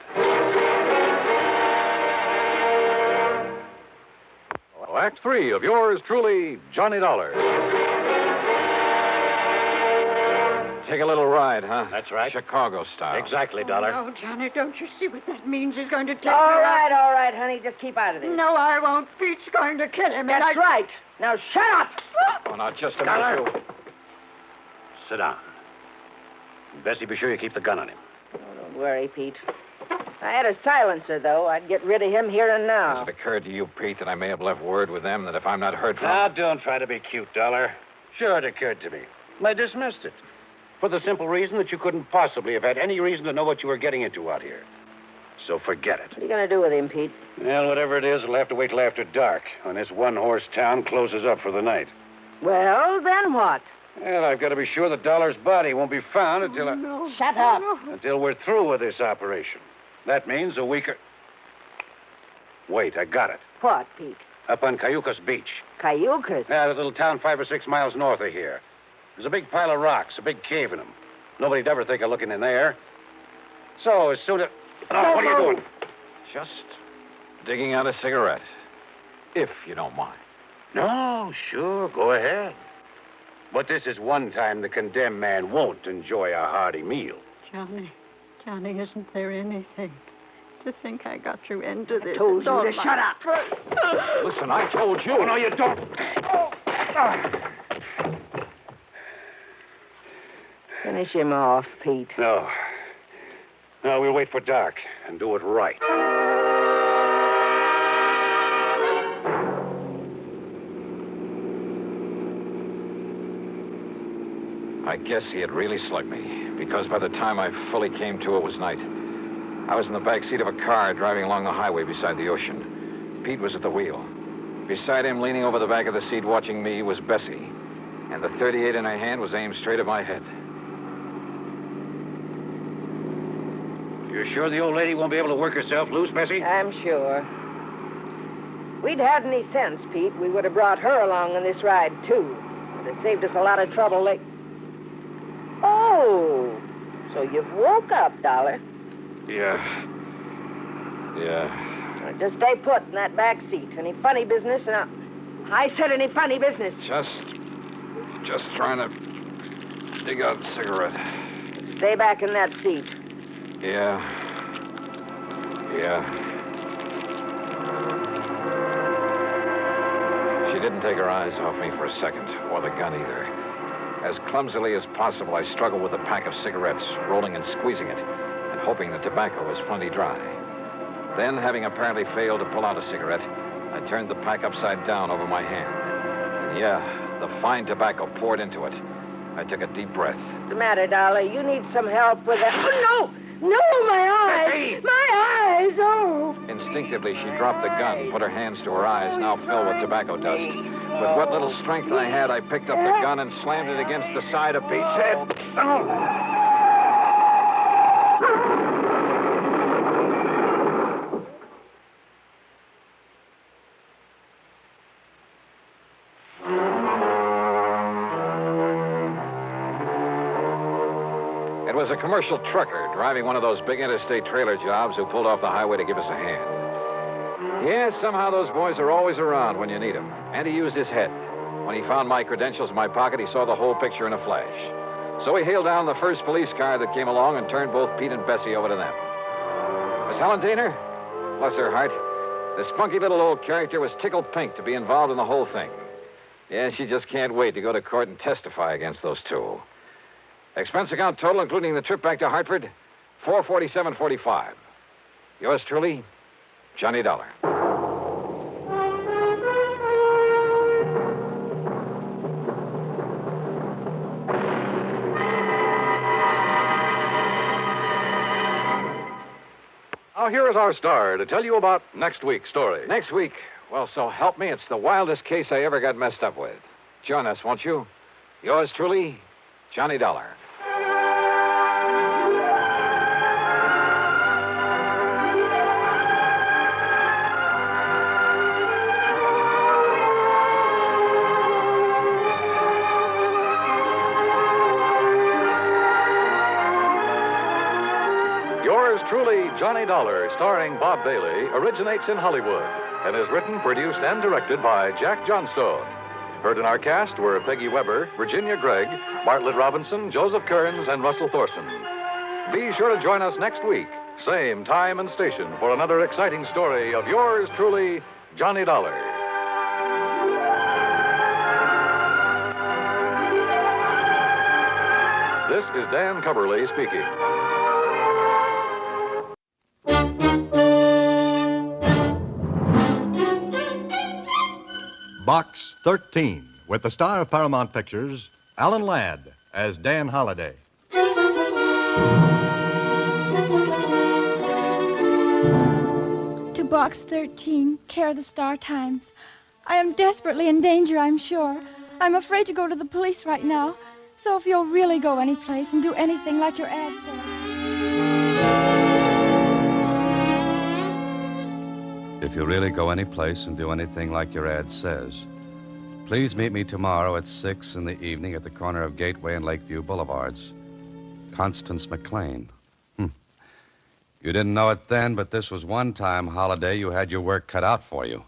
Well, Act 3 of yours truly, Johnny Dollar. Take a little ride, huh? That's right. Chicago style. Exactly, Dollar. No, Johnny, don't you see what that means? He's going to take All me right, honey. Just keep out of this. No, I won't. Pete's going to kill him. That's right. Now, shut up. Oh, now, just a Dollar. minute. Sit down. Bessie, be sure you keep the gun on him. Oh, don't worry, Pete. If I had a silencer, though, I'd get rid of him here and now. Has it occurred to you, Pete, that I may have left word with them that if I'm not heard from... Now, don't try to be cute, Dollar. Sure, it occurred to me. I dismissed it. For the simple reason that you couldn't possibly have had any reason to know what you were getting into out here. So forget it. What are you going to do with him, Pete? Well, whatever it is, it'll have to wait till after dark, when this one-horse town closes up for the night. Well, then what? Well, I've got to be sure that Dollar's body won't be found until Shut up. until we're through with this operation. That means a week or... Wait, I got it. What, Pete? Up on Cayucas Beach. Cayucas? Yeah, the little town 5 or 6 miles north of here. There's a big pile of rocks, a big cave in them. Nobody'd ever think of looking in there. So, as soon as... Oh, what are you doing? Just digging out a cigarette, if you don't mind. No, sure, go ahead. But this is one time the condemned man won't enjoy a hearty meal. Johnny, isn't there anything? To think I got you into this. I told you to shut up. Listen, I told you. Oh, no, you don't. Finish him off, Pete. No. No, we'll wait for dark and do it right. I guess he had really slugged me, because by the time I fully came to, it was night. I was in the back seat of a car driving along the highway beside the ocean. Pete was at the wheel. Beside him, leaning over the back of the seat watching me, was Bessie. And the .38 in her hand was aimed straight at my head. You're sure the old lady won't be able to work herself loose, Bessie? I'm sure. If we'd had any sense, Pete, we would have brought her along on this ride, too. It would have saved us a lot of trouble. Oh, so you've woke up, Dollar. Yeah. Yeah. Just stay put in that back seat. Any funny business? I said any funny business. Just trying to dig out a cigarette. Stay back in that seat. Yeah. She didn't take her eyes off me for a second, or the gun either. As clumsily as possible, I struggled with a pack of cigarettes, rolling and squeezing it, and hoping the tobacco was plenty dry. Then, having apparently failed to pull out a cigarette, I turned the pack upside down over my hand. And the fine tobacco poured into it. I took a deep breath. What's the matter, Dollar? You need some help with that. Oh, no, my eyes! Hey! My eyes! Oh! Instinctively, she dropped the gun, put her hands to her eyes, now filled with tobacco dust. With what little strength I had, I picked up the gun and slammed it against the side of Pete's head. Oh! It was a commercial trucker driving one of those big interstate trailer jobs who pulled off the highway to give us a hand. Yeah, somehow those boys are always around when you need them. And he used his head. When he found my credentials in my pocket, he saw the whole picture in a flash. So he hailed down the first police car that came along and turned both Pete and Bessie over to them. Miss Helen Daner, bless her heart, this spunky little old character was tickled pink to be involved in the whole thing. Yeah, she just can't wait to go to court and testify against those two. Expense account total, including the trip back to Hartford, $447.45. Yours truly, Johnny Dollar. Now, here is our star to tell you about next week's story. Next week? Well, so help me, it's the wildest case I ever got messed up with. Join us, won't you? Yours truly, Johnny Dollar. Yours truly, Johnny Dollar, starring Bob Bailey, originates in Hollywood and is written, produced, and directed by Jack Johnstone. Heard in our cast were Peggy Weber, Virginia Gregg, Bartlett Robinson, Joseph Kearns, and Russell Thorson. Be sure to join us next week, same time and station, for another exciting story of yours truly, Johnny Dollar. This is Dan Cubberly speaking. Box 13, with the star of Paramount Pictures, Alan Ladd, as Dan Holliday. To Box 13, care the Star Times. I am desperately in danger, I'm sure. I'm afraid to go to the police right now. So if you'll really go anyplace and do anything like your ad says. If you really go any place and do anything like your ad says, please meet me tomorrow at 6 in the evening at the corner of Gateway and Lakeview Boulevards. Constance McLean. You didn't know it then, but this was one time, Holiday, you had your work cut out for you.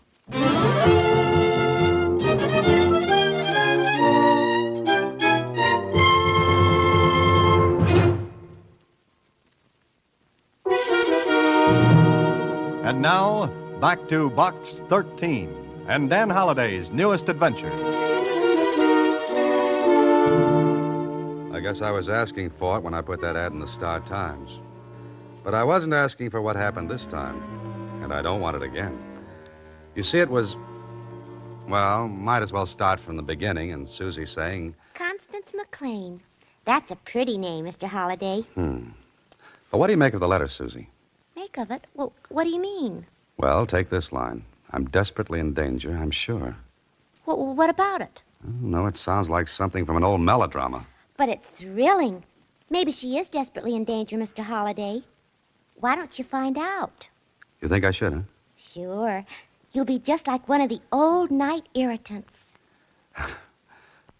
And now, back to Box 13 and Dan Holliday's newest adventure. I guess I was asking for it when I put that ad in the Star Times. But I wasn't asking for what happened this time, and I don't want it again. You see, it was, well, might as well start from the beginning, and Susie saying... Constance McLean. That's a pretty name, Mr. Holliday. But what do you make of the letter, Susie? Make of it? Well, what do you mean? Well, take this line. I'm desperately in danger, I'm sure. Well, what about it? No, it sounds like something from an old melodrama. But it's thrilling. Maybe she is desperately in danger, Mr. Holliday. Why don't you find out? You think I should, huh? Sure. You'll be just like one of the old knight irritants.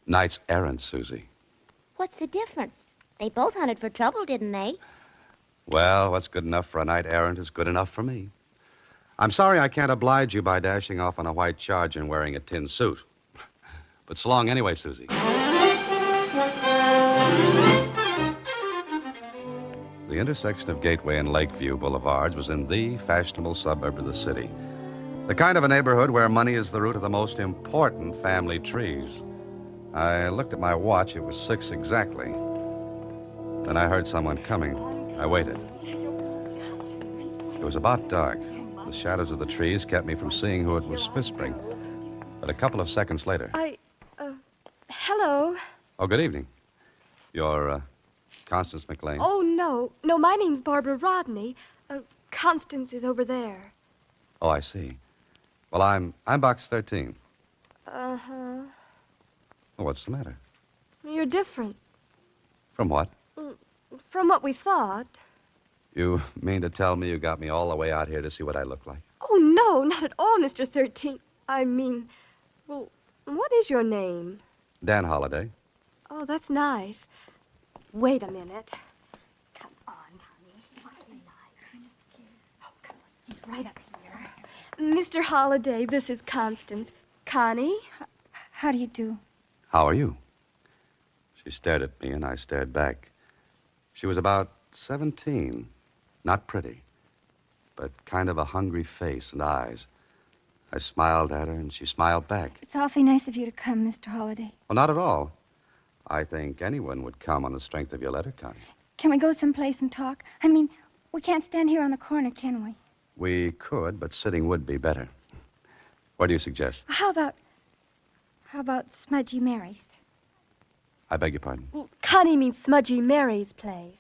Knights errant, Susie. What's the difference? They both hunted for trouble, didn't they? Well, what's good enough for a knight errant is good enough for me. I'm sorry I can't oblige you by dashing off on a white charger and wearing a tin suit. But so long anyway, Susie. The intersection of Gateway and Lakeview Boulevards was in the fashionable suburb of the city. The kind of a neighborhood where money is the root of the most important family trees. I looked at my watch. It was 6 exactly. Then I heard someone coming. I waited. It was about dark. The shadows of the trees kept me from seeing who it was whispering. But a couple of seconds later... Hello. Oh, good evening. You're, Constance McLean? Oh, no. No, my name's Barbara Rodney. Constance is over there. Oh, I see. Well, I'm box 13. Uh-huh. Well, what's the matter? You're different. From what? From what we thought. You mean to tell me you got me all the way out here to see what I look like? Oh, no, not at all, Mr. 13. I mean, well, what is your name? Dan Holliday. Oh, that's nice. Wait a minute. Come on, honey. What do you like? Kind of scared. Oh, come on. He's right up here. Mr. Holliday, this is Constance. Connie? How do you do? How are you? She stared at me, and I stared back. She was about 17. Not pretty, but kind of a hungry face and eyes. I smiled at her, and she smiled back. It's awfully nice of you to come, Mr. Holliday. Well, not at all. I think anyone would come on the strength of your letter, Connie. Can we go someplace and talk? I mean, we can't stand here on the corner, can we? We could, but sitting would be better. What do you suggest? How about Smudgy Mary's? I beg your pardon? Well, Connie means Smudgy Mary's place.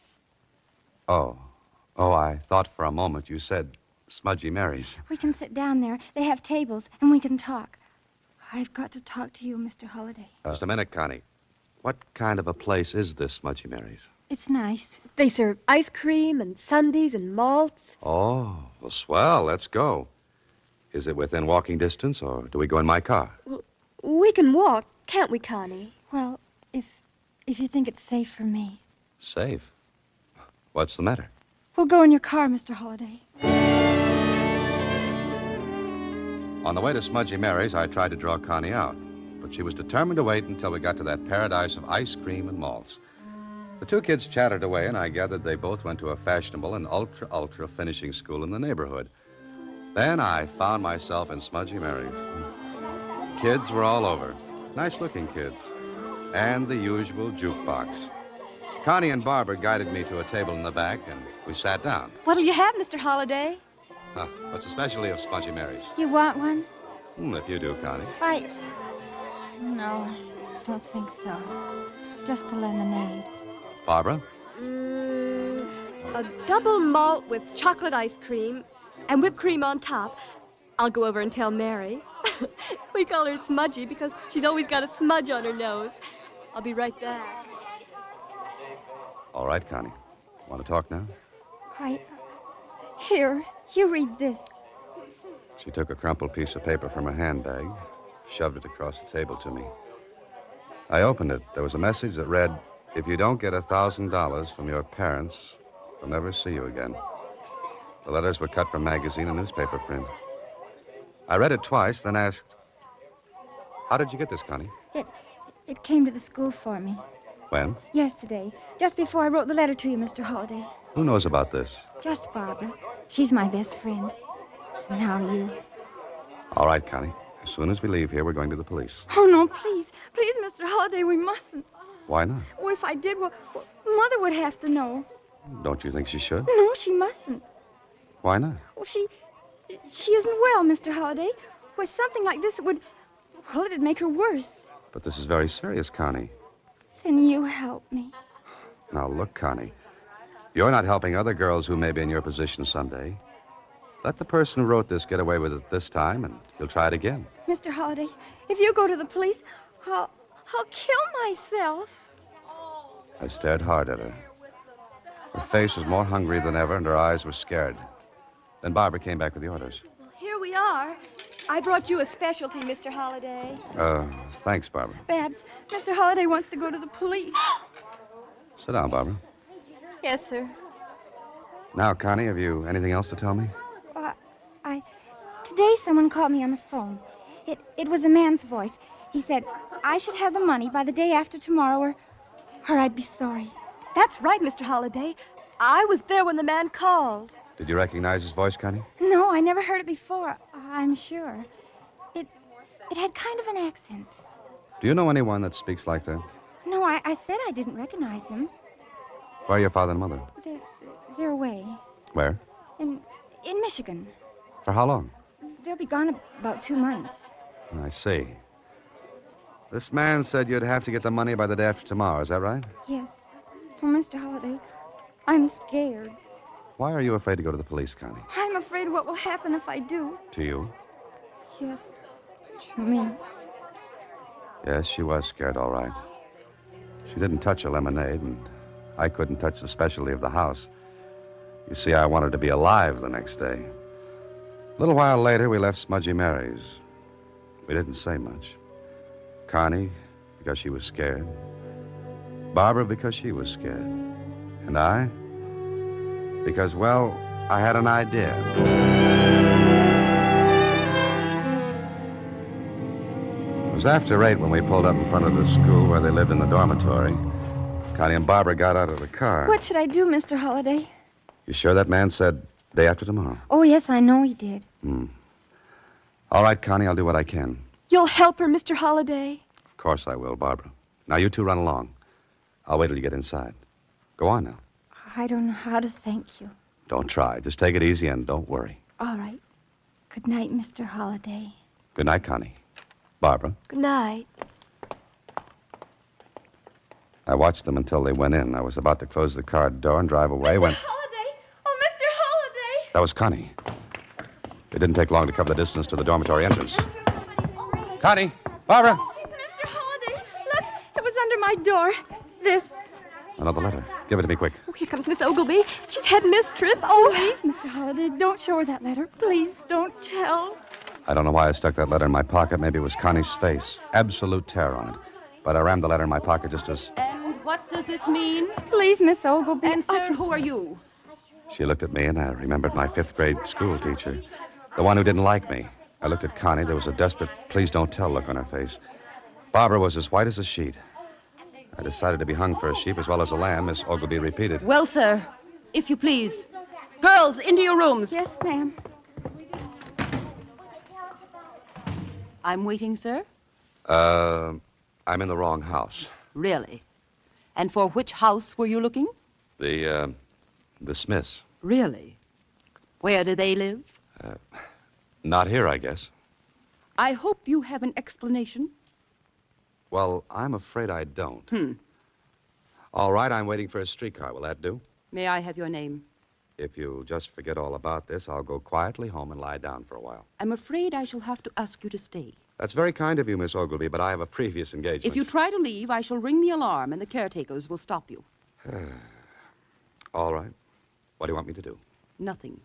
Oh, I thought for a moment you said Smudgy Mary's. We can sit down there. They have tables, and we can talk. I've got to talk to you, Mr. Holliday. Just a minute, Connie. What kind of a place is this Smudgy Mary's? It's nice. They serve ice cream and sundaes and malts. Oh, well, swell. Let's go. Is it within walking distance, or do we go in my car? Well, we can walk, can't we, Connie? Well, if you think it's safe for me. Safe? What's the matter? We'll go in your car, Mr. Holliday. On the way to Smudgy Mary's, I tried to draw Connie out, but she was determined to wait until we got to that paradise of ice cream and malts. The two kids chattered away, and I gathered they both went to a fashionable and ultra finishing school in the neighborhood. Then I found myself in Smudgy Mary's. Kids were all over. Nice-looking kids. And the usual jukebox. Connie and Barbara guided me to a table in the back, and we sat down. What'll you have, Mr. Holliday? What's the specialty of Smudgy Mary's? You want one? If you do, Connie. No, don't think so. Just a lemonade. Barbara? A double malt with chocolate ice cream and whipped cream on top. I'll go over and tell Mary. We call her Smudgy because she's always got a smudge on her nose. I'll be right back. All right, Connie. Want to talk now? Here, you read this. She took a crumpled piece of paper from her handbag, shoved it across the table to me. I opened it. There was a message that read, "If you don't get $1,000 from your parents, they'll never see you again." The letters were cut from magazine and newspaper print. I read it twice, then asked, "How did you get this, Connie?" It came to the school for me. When? Yesterday, just before I wrote the letter to you, Mr. Holliday. Who knows about this? Just Barbara. She's my best friend. Now you. All right, Connie. As soon as we leave here, we're going to the police. Oh, no, please. Please, Mr. Holliday, we mustn't. Why not? Oh, if I did, well, Mother would have to know. Don't you think she should? No, she mustn't. Why not? Well, she isn't well, Mr. Holliday. With something like this, it'd make her worse. But this is very serious, Connie. Then you help me. Now, look, Connie. You're not helping other girls who may be in your position someday. Let the person who wrote this get away with it this time, and he'll try it again. Mr. Holliday, if you go to the police, I'll kill myself. I stared hard at her. Her face was more hungry than ever, and her eyes were scared. Then Barbara came back with the orders. Well, here we are. I brought you a specialty, Mr. Holliday. Thanks, Barbara. Babs, Mr. Holliday wants to go to the police. Sit down, Barbara. Yes, sir. Now, Connie, have you anything else to tell me? Today someone called me on the phone. It was a man's voice. He said, I should have the money by the day after tomorrow or I'd be sorry. That's right, Mr. Holliday. I was there when the man called. Did you recognize his voice, Connie? No, I never heard it before, I'm sure. It had kind of an accent. Do you know anyone that speaks like that? No, I said I didn't recognize him. Where are your father and mother? They're away. Where? In Michigan. For how long? They'll be gone about 2 months. I see. This man said you'd have to get the money by the day after tomorrow, is that right? Yes. Oh, Mr. Holliday, I'm scared. Why are you afraid to go to the police, Connie? I'm afraid what will happen if I do. To you? Yes, to me. Yes, she was scared, all right. She didn't touch her lemonade, and I couldn't touch the specialty of the house. You see, I wanted to be alive the next day. A little while later, we left Smudgy Mary's. We didn't say much. Connie, because she was scared. Barbara, because she was scared. And I, because, well, I had an idea. It was after 8 when we pulled up in front of the school where they lived in the dormitory. Connie and Barbara got out of the car. What should I do, Mr. Holliday? You sure that man said day after tomorrow? Oh, yes, I know he did. All right, Connie, I'll do what I can. You'll help her, Mr. Holliday. Of course I will, Barbara. Now, you two run along. I'll wait till you get inside. Go on now. I don't know how to thank you. Don't try. Just take it easy and don't worry. All right. Good night, Mr. Holliday. Good night, Connie. Barbara. Good night. I watched them until they went in. I was about to close the car door and drive away when... Holliday! Oh, Mr. Holliday! That was Connie. It didn't take long to cover the distance to the dormitory entrance. Connie! Barbara! Mr. Holliday, look, it was under my door. This. Another letter. Give it to me quick. Oh, here comes Miss Ogleby. She's headmistress. Oh, Please, Mr. Holliday, don't show her that letter. Please, don't tell. I don't know why I stuck that letter in my pocket. Maybe it was Connie's face. Absolute terror on it. But I rammed the letter in my pocket just as... And what does this mean? Please, Miss Ogleby. And, sir, who are you? She looked at me, and I remembered my 5th grade school teacher. The one who didn't like me. I looked at Connie. There was a desperate, please don't tell look on her face. Barbara was as white as a sheet. I decided to be hung for a sheep as well as a lamb, Miss Ogleby repeated. Well, sir, if you please. Girls, into your rooms. Yes, ma'am. I'm waiting, sir. I'm in the wrong house. Really? And for which house were you looking? The Smiths. Really? Where do they live? Not here, I guess. I hope you have an explanation. Well, I'm afraid I don't. All right, I'm waiting for a streetcar. Will that do? May I have your name? If you'll just forget all about this, I'll go quietly home and lie down for a while. I'm afraid I shall have to ask you to stay. That's very kind of you, Miss Ogleby, but I have a previous engagement. If you try to leave, I shall ring the alarm, and the caretakers will stop you. All right. What do you want me to do? Nothing.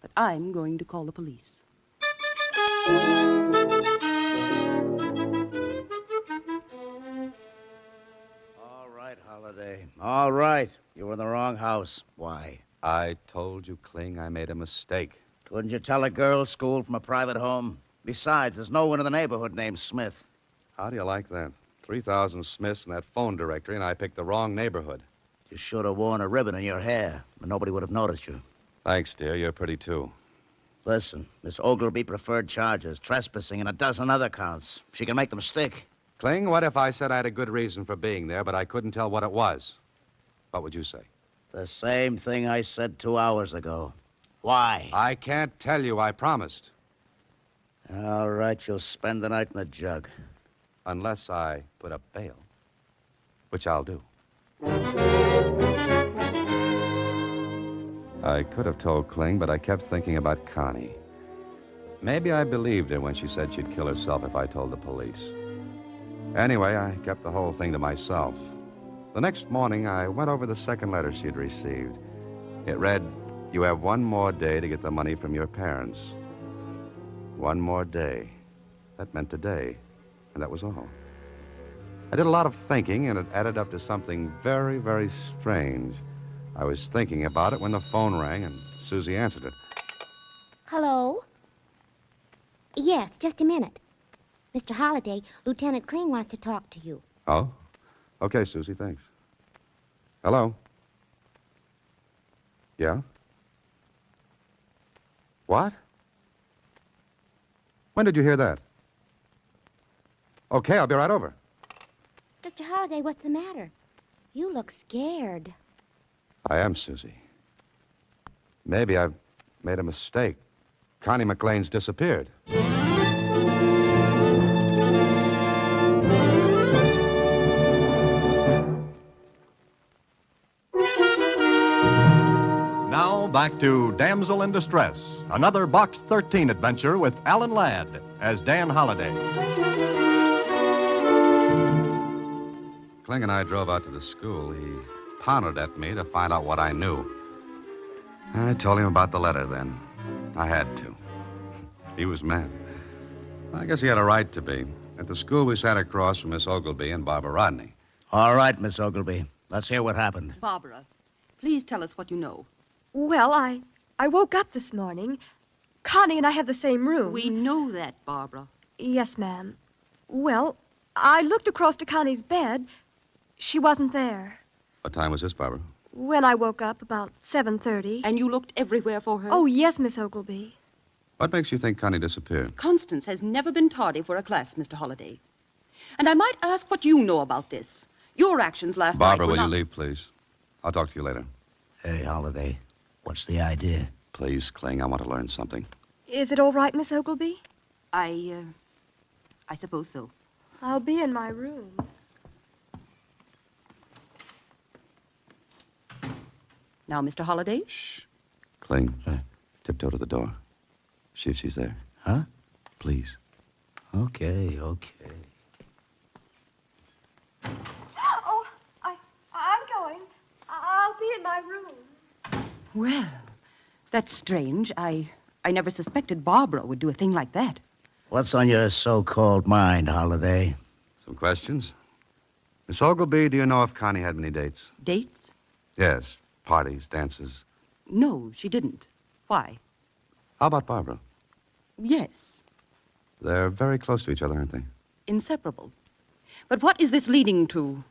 But I'm going to call the police. All right, Holliday. All right. You were in the wrong house. Why? I told you, Kling, I made a mistake. Couldn't you tell a girls' school from a private home? Besides, there's no one in the neighborhood named Smith. How do you like that? 3,000 Smiths in that phone directory, and I picked the wrong neighborhood. You should have worn a ribbon in your hair, and nobody would have noticed you. Thanks, dear. You're pretty, too. Listen, Miss Ogleby preferred charges, trespassing, and a dozen other counts. She can make them stick. Kling, what if I said I had a good reason for being there, but I couldn't tell what it was? What would you say? The same thing I said 2 hours ago. Why? I can't tell you. I promised. All right, you'll spend the night in the jug. Unless I put up bail, which I'll do. I could have told Kling, but I kept thinking about Connie. Maybe I believed her when she said she'd kill herself if I told the police. Anyway, I kept the whole thing to myself. The next morning, I went over the second letter she'd received. It read, "You have one more day to get the money from your parents." One more day. That meant today, and that was all. I did a lot of thinking, and it added up to something very, very strange. I was thinking about it when the phone rang, and Susie answered it. Hello? just a minute. Mr. Holliday, Lieutenant Kling wants to talk to you. Oh? Okay, Susie, thanks. Hello? Yeah? What? When did you hear that? Okay, I'll be right over. Mr. Holliday, what's the matter? You look scared. I am, Susie. Maybe I've made a mistake. Connie McLean's disappeared. Now back to Damsel in Distress, another Box 13 adventure with Alan Ladd as Dan Holliday. Kling and I drove out to the school. He pounded at me to find out what I knew. I told him about the letter then. I had to. He was mad. I guess he had a right to be. At the school, we sat across from Miss Ogleby and Barbara Rodney. All right, Miss Ogleby. Let's hear what happened. Barbara, please tell us what you know. Well, I woke up this morning. Connie and I have the same room. We know that, Barbara. Yes, ma'am. Well, I looked across to Connie's bed. She wasn't there. What time was this, Barbara? When I woke up, about 7:30. And you looked everywhere for her? Oh, yes, Miss Ogleby. What makes you think Connie disappeared? Constance has never been tardy for a class, Mr. Holliday. And I might ask what you know about this. Your actions last night Barbara, were will not... you leave, please? I'll talk to you later. Hey, Holliday, what's the idea? Please, Kling, I want to learn something. Is it all right, Miss Ogleby? I suppose so. I'll be in my room. Now, Mr. Holliday? Shh. Kling, tiptoe to the door. See if she's there. Huh? Please. Okay. Oh, I'm going. I'll be in my room. Well, that's strange. I never suspected Barbara would do a thing like that. What's on your so-called mind, Holliday? Some questions? Miss Ogleby, do you know if Connie had many dates? Dates? Yes. Parties, dances. No, she didn't. Why? How about Barbara? Yes. They're very close to each other, aren't they? Inseparable. But what is this leading to?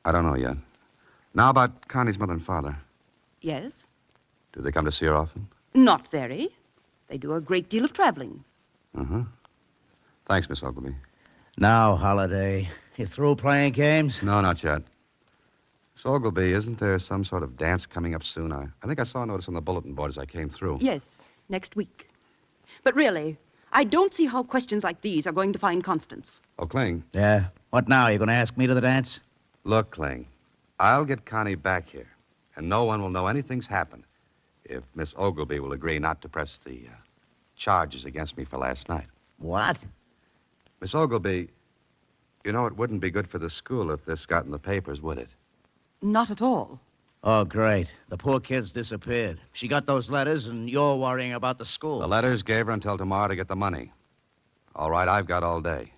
I don't know yet. Now about Connie's mother and father. Yes? Do they come to see her often? Not very. They do a great deal of traveling. Uh-huh. Thanks, Miss Ogleby. Now, Holliday, you through playing games? No, not yet. Miss Ogleby, isn't there some sort of dance coming up soon? I think I saw a notice on the bulletin board as I came through. Yes, next week. But really, I don't see how questions like these are going to find Constance. Oh, Kling. Yeah? What now? You going to ask me to the dance? Look, Kling, I'll get Connie back here, and no one will know anything's happened if Miss Ogleby will agree not to press the charges against me for last night. What? Miss Ogleby, you know it wouldn't be good for the school if this got in the papers, would it? Not at all. Oh, great. The poor kid's disappeared. She got those letters, and you're worrying about the school. The letters gave her until tomorrow to get the money. All right, I've got all day.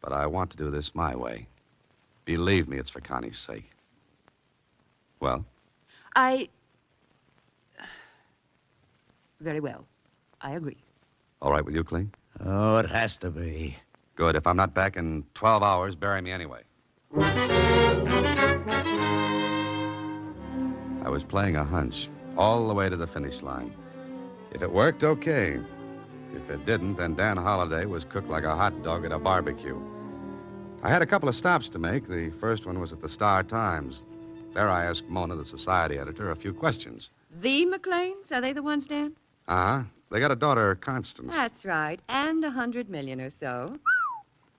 But I want to do this my way. Believe me, it's for Connie's sake. Well? Very well. I agree. All right with you, Kling? Oh, it has to be. Good. If I'm not back in 12 hours, bury me anyway. I was playing a hunch all the way to the finish line. If it worked, okay. If it didn't, then Dan Holliday was cooked like a hot dog at a barbecue. I had a couple of stops to make. The first one was at the Star-Times. There I asked Mona, the society editor, a few questions. The McLeans? Are they the ones, Dan? Uh-huh. They got a daughter, Constance. That's right. And 100 million or so.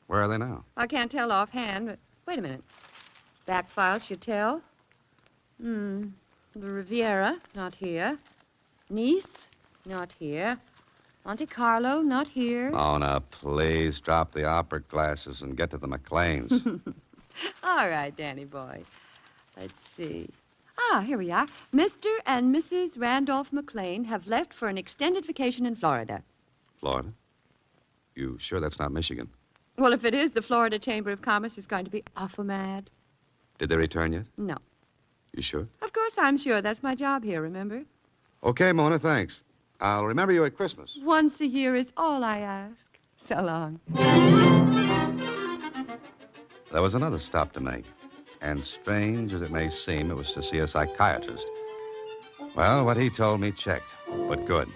Where are they now? I can't tell offhand, but wait a minute. Back file should tell. The Riviera, not here. Nice, not here. Monte Carlo, not here. Mona, please drop the opera glasses and get to the McLeans. All right, Danny boy. Let's see. Here we are. Mr. and Mrs. Randolph McLean have left for an extended vacation in Florida. Florida? You sure that's not Michigan? Well, if it is, the Florida Chamber of Commerce is going to be awful mad. Did they return yet? No. You sure? Of course I'm sure. That's my job here, remember? Okay, Mona, thanks. I'll remember you at Christmas. Once a year is all I ask. So long. There was another stop to make. And strange as it may seem, it was to see a psychiatrist. Well, what he told me checked, but good.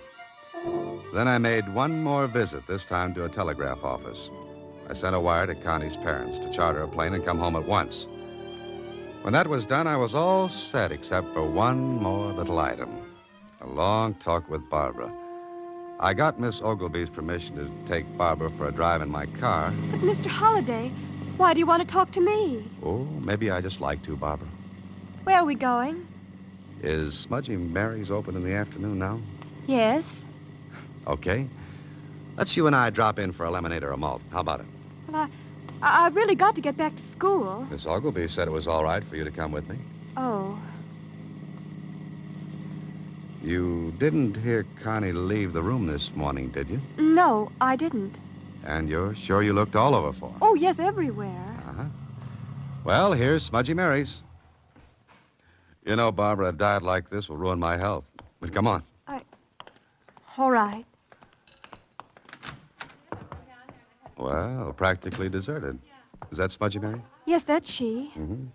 Then I made one more visit, this time to a telegraph office. I sent a wire to Connie's parents to charter a plane and come home at once. When that was done, I was all set except for one more little item. A long talk with Barbara. I got Miss Ogilvy's permission to take Barbara for a drive in my car. But, Mr. Holliday, why do you want to talk to me? Oh, maybe I just like to, Barbara. Where are we going? Is Smudgy Mary's open in the afternoon now? Yes. Okay. Let's you and I drop in for a lemonade or a malt. How about it? Well, I've really got to get back to school. Miss Ogilvy said it was all right for you to come with me. Oh. You didn't hear Connie leave the room this morning, did you? No, I didn't. And you're sure you looked all over for her? Oh, yes, everywhere. Uh-huh. Well, here's Smudgy Mary's. You know, Barbara, a diet like this will ruin my health. But come on. All right. Well, practically deserted. Is that Smudgy Mary? Yes, that's she. Mm-hmm.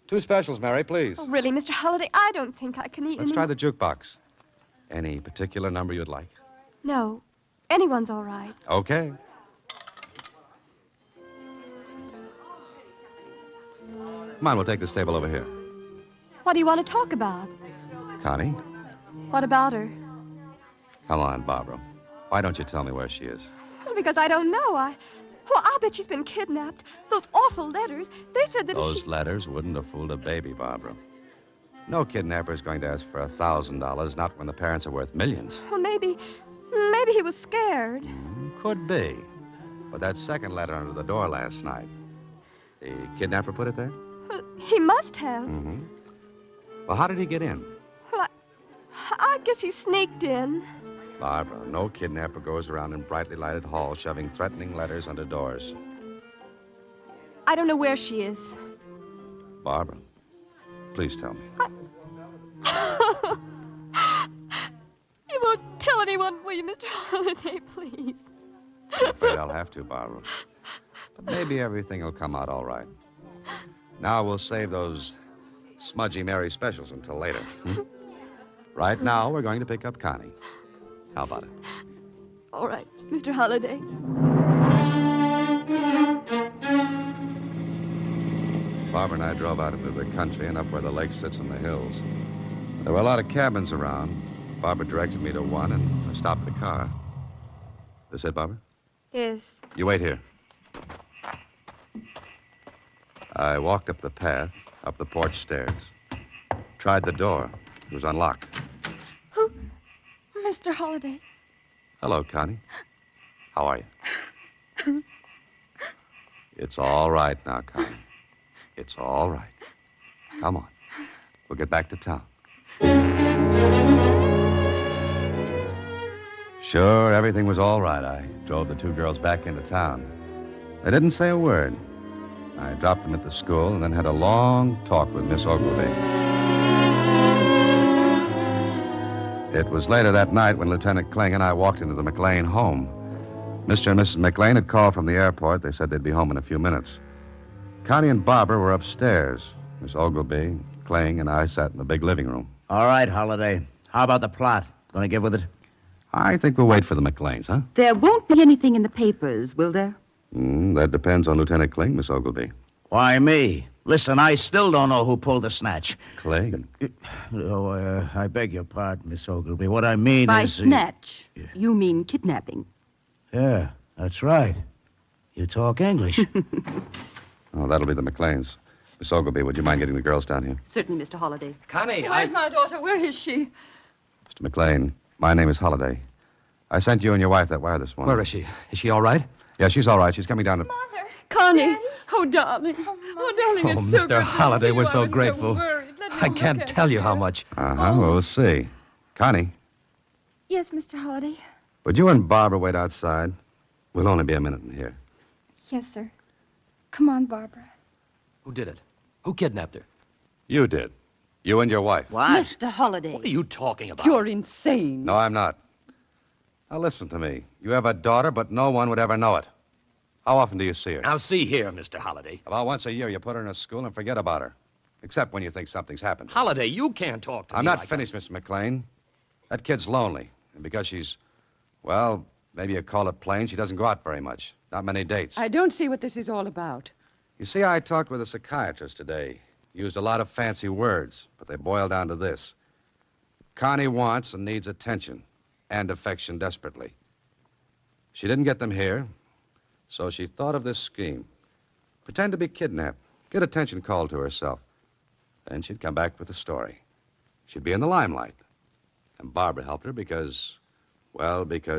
2 specials, Mary, please. Oh, really, Mr. Holliday, I don't think I can eat Let's any... try the jukebox. Any particular number you'd like? No. Anyone's all right. Okay. Come on, we'll take this table over here. What do you want to talk about? Connie, What about her? come on, Barbara. Why don't you tell me where she is? Well, because I don't know. I'll bet she's been kidnapped. Those awful letters. They said that if Those she... letters wouldn't have fooled a baby, Barbara. No kidnapper's going to ask for $1,000, not when the parents are worth millions. Well, maybe he was scared. Could be. But that second letter under the door last night, the kidnapper put it there? Well, he must have. Mm-hmm. Well, how did he get in? Well, I guess he sneaked in. Barbara, no kidnapper goes around in brightly lighted halls shoving threatening letters under doors. I don't know where she is. Barbara, please tell me. You won't tell anyone, will you, Mr. Holliday, please? I'm afraid I'll have to, Barbara. But maybe everything will come out all right. Now we'll save those Smudgy Mary specials until later. Right now, we're going to pick up Connie. How about it? All right, Mr. Holliday. Barbara and I drove out into the country and up where the lake sits in the hills. There were a lot of cabins around. Barbara directed me to one, and I stopped the car. This it, Barbara? Yes. You wait here. I walked up the path, up the porch stairs. Tried the door. It was unlocked. Who? Mr. Holliday. Hello, Connie. How are you? It's all right now, Connie. It's all right. Come on. We'll get back to town. Sure, everything was all right. I drove the 2 girls back into town. They didn't say a word. I dropped them at the school and then had a long talk with Miss Ogilvy. It was later that night when Lieutenant Kling and I walked into the McLean home. Mr. and Mrs. McLean had called from the airport. They said they'd be home in a few minutes. Connie and Barbara were upstairs. Miss Ogilvy, Kling, and I sat in the big living room. All right, Holliday. How about the plot? Going to get with it? I think we'll wait for the McLeans, huh? There won't be anything in the papers, will there? That depends on Lieutenant Kling, Miss Ogilvy. Why me? Listen, I still don't know who pulled the snatch. Kling? Oh, I beg your pardon, Miss Ogilvy. What I mean By is... snatch, you mean kidnapping. Yeah, that's right. You talk English. Oh, that'll be the McLeans. Miss Ogilvy, would you mind getting the girls down here? Certainly, Mr. Holliday. Connie, Where's my daughter? Where is she? Mr. McLean, my name is Holliday. I sent you and your wife that wire this morning. Where is she? Is she all right? Yeah, she's all right. She's coming down to... Connie. Oh, darling. Oh, darling, Oh, it's so Mr. good Holliday, to see we're you. so I was grateful. worried. Let me I look can't at tell you how much. Uh-huh, we'll see. Connie, Yes, Mr. Holliday. would you and Barbara wait outside? We'll only be a minute in here. Yes, sir. Come on, Barbara. Who did it? Who kidnapped her? You did. You and your wife. What? Mr. Holliday. What are you talking about? You're insane. No, I'm not. Now, listen to me. You have a daughter, but no one would ever know it. How often do you see her? Now, see here, Mr. Holliday. About once a year, you put her in a school and forget about her. Except when you think something's happened. Holliday, you can't talk to me. I'm not like finished, Mr. McLean. That kid's lonely. And because she's, well, maybe you call it plain, she doesn't go out very much. Not many dates. I don't see what this is all about. You see, I talked with a psychiatrist today. Used a lot of fancy words, but they boil down to this. Connie wants and needs attention and affection desperately. She didn't get them here, so she thought of this scheme. Pretend to be kidnapped, get attention called to herself. Then she'd come back with a story. She'd be in the limelight. And Barbara helped her because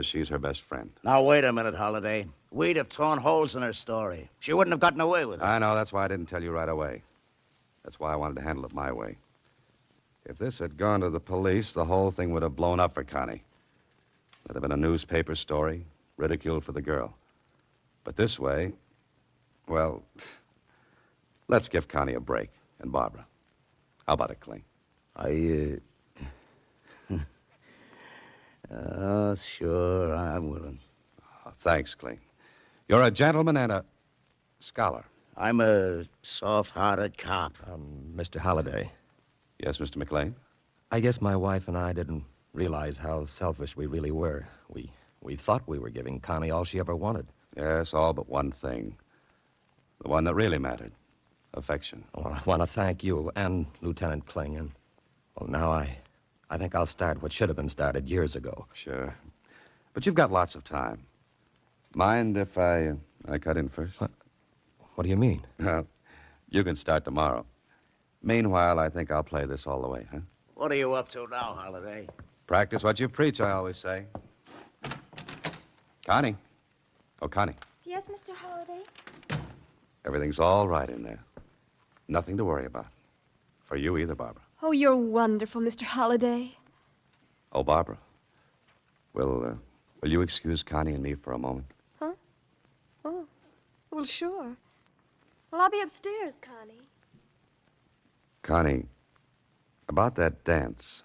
she's her best friend. Now, wait a minute, Holliday. We'd have torn holes in her story. She wouldn't have gotten away with it. I know, that's why I didn't tell you right away. That's why I wanted to handle it my way. If this had gone to the police, the whole thing would have blown up for Connie. There'd have been a newspaper story, ridicule for the girl. But this way, well, let's give Connie a break. And Barbara. How about it, Kling? Sure, I'm willing. Oh, thanks, Kling. You're a gentleman and a scholar. I'm a soft-hearted cop. Mr. Holliday. Yes, Mr. McLean? I guess my wife and I didn't realize how selfish we really were. We thought we were giving Connie all she ever wanted. Yes, all but one thing. The one that really mattered. Affection. Well, I want to thank you and Lieutenant Kling. And, well, now I think I'll start what should have been started years ago. Sure. But you've got lots of time. Mind if I cut in first? What do you mean? Well, you can start tomorrow. Meanwhile, I think I'll play this all the way, huh? What are you up to now, Holliday? Practice what you preach, I always say. Connie. Oh, Connie. Yes, Mr. Holliday? Everything's all right in there. Nothing to worry about. For you either, Barbara. Oh, you're wonderful, Mr. Holliday. Oh, Barbara. Will you excuse Connie and me for a moment? Huh? Oh, well, sure. Well, I'll be upstairs, Connie. Connie, about that dance.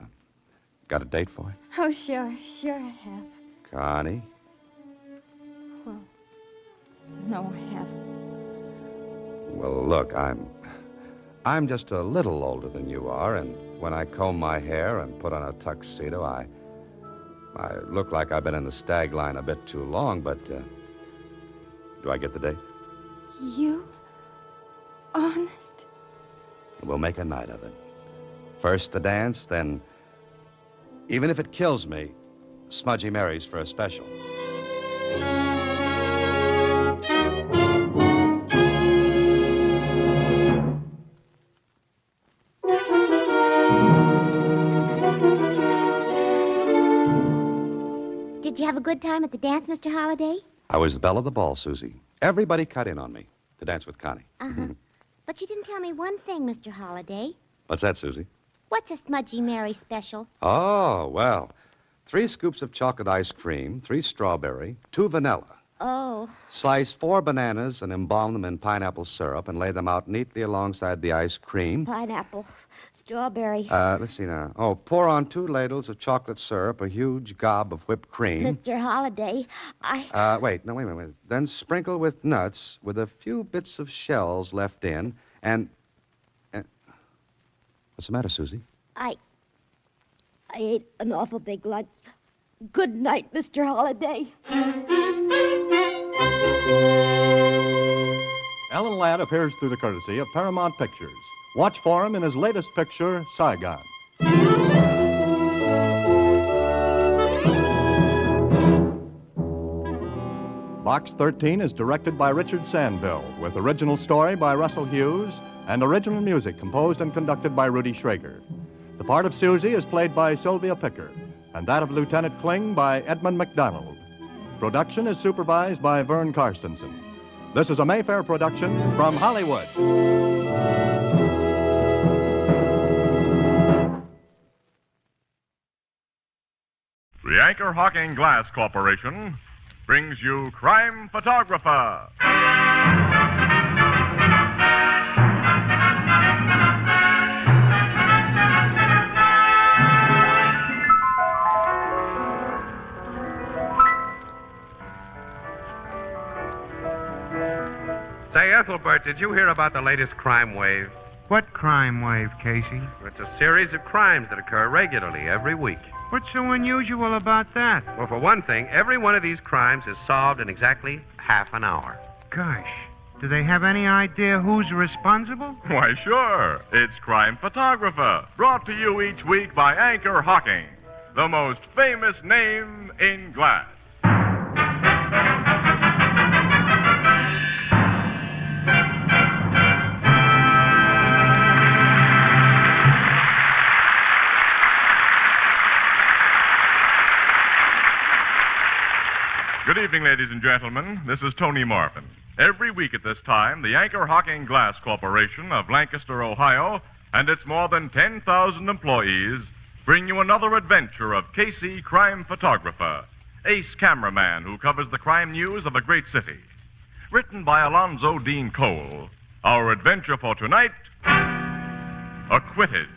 Got a date for it? Oh, sure I have. Connie? Well, no, I haven't. Well, look, I'm just a little older than you are, and when I comb my hair and put on a tuxedo, I look like I've been in the stag line a bit too long, but do I get the date? You? Honest? We'll make a night of it. First the dance, then, even if it kills me, Smudgy Mary's for a special. Did you have a good time at the dance, Mr. Holliday? I was the belle of the ball, Susie. Everybody cut in on me to dance with Connie. Uh-huh. But you didn't tell me one thing, Mr. Holliday. What's that, Susie? What's a Smudgy Mary special? Oh, well, 3 scoops of chocolate ice cream, 3 strawberry, 2 vanilla. Oh. Slice 4 bananas and embalm them in pineapple syrup and lay them out neatly alongside the ice cream. Pineapple, strawberry. Let's see now. Oh, pour on 2 ladles of chocolate syrup, a huge gob of whipped cream. Mr. Holliday, Wait a minute. Then sprinkle with nuts with a few bits of shells left in and... What's the matter, Susie? I ate an awful big lunch. Good night, Mr. Holliday. Alan Ladd appears through the courtesy of Paramount Pictures. Watch for him in his latest picture, Saigon. Box 13 is directed by Richard Sandville, with original story by Russell Hughes and original music composed and conducted by Rudy Schrager. The part of Susie is played by Sylvia Picker, and that of Lieutenant Kling by Edmund McDonald. Production is supervised by Vern Karstensen. This is a Mayfair production from Hollywood. The Anchor Hawking Glass Corporation brings you Crime Photographer. Ethelbert, did you hear about the latest crime wave? What crime wave, Casey? It's a series of crimes that occur regularly every week. What's so unusual about that? Well, for one thing, every one of these crimes is solved in exactly half an hour. Gosh, do they have any idea who's responsible? Why, sure. It's Crime Photographer, brought to you each week by Anchor Hocking, the most famous name in glass. Good evening, ladies and gentlemen. This is Tony Marvin. Every week at this time, the Anchor Hocking Glass Corporation of Lancaster, Ohio, and its more than 10,000 employees bring you another adventure of Casey, crime photographer, ace cameraman who covers the crime news of a great city. Written by Alonzo Dean Cole, our adventure for tonight, Acquitted.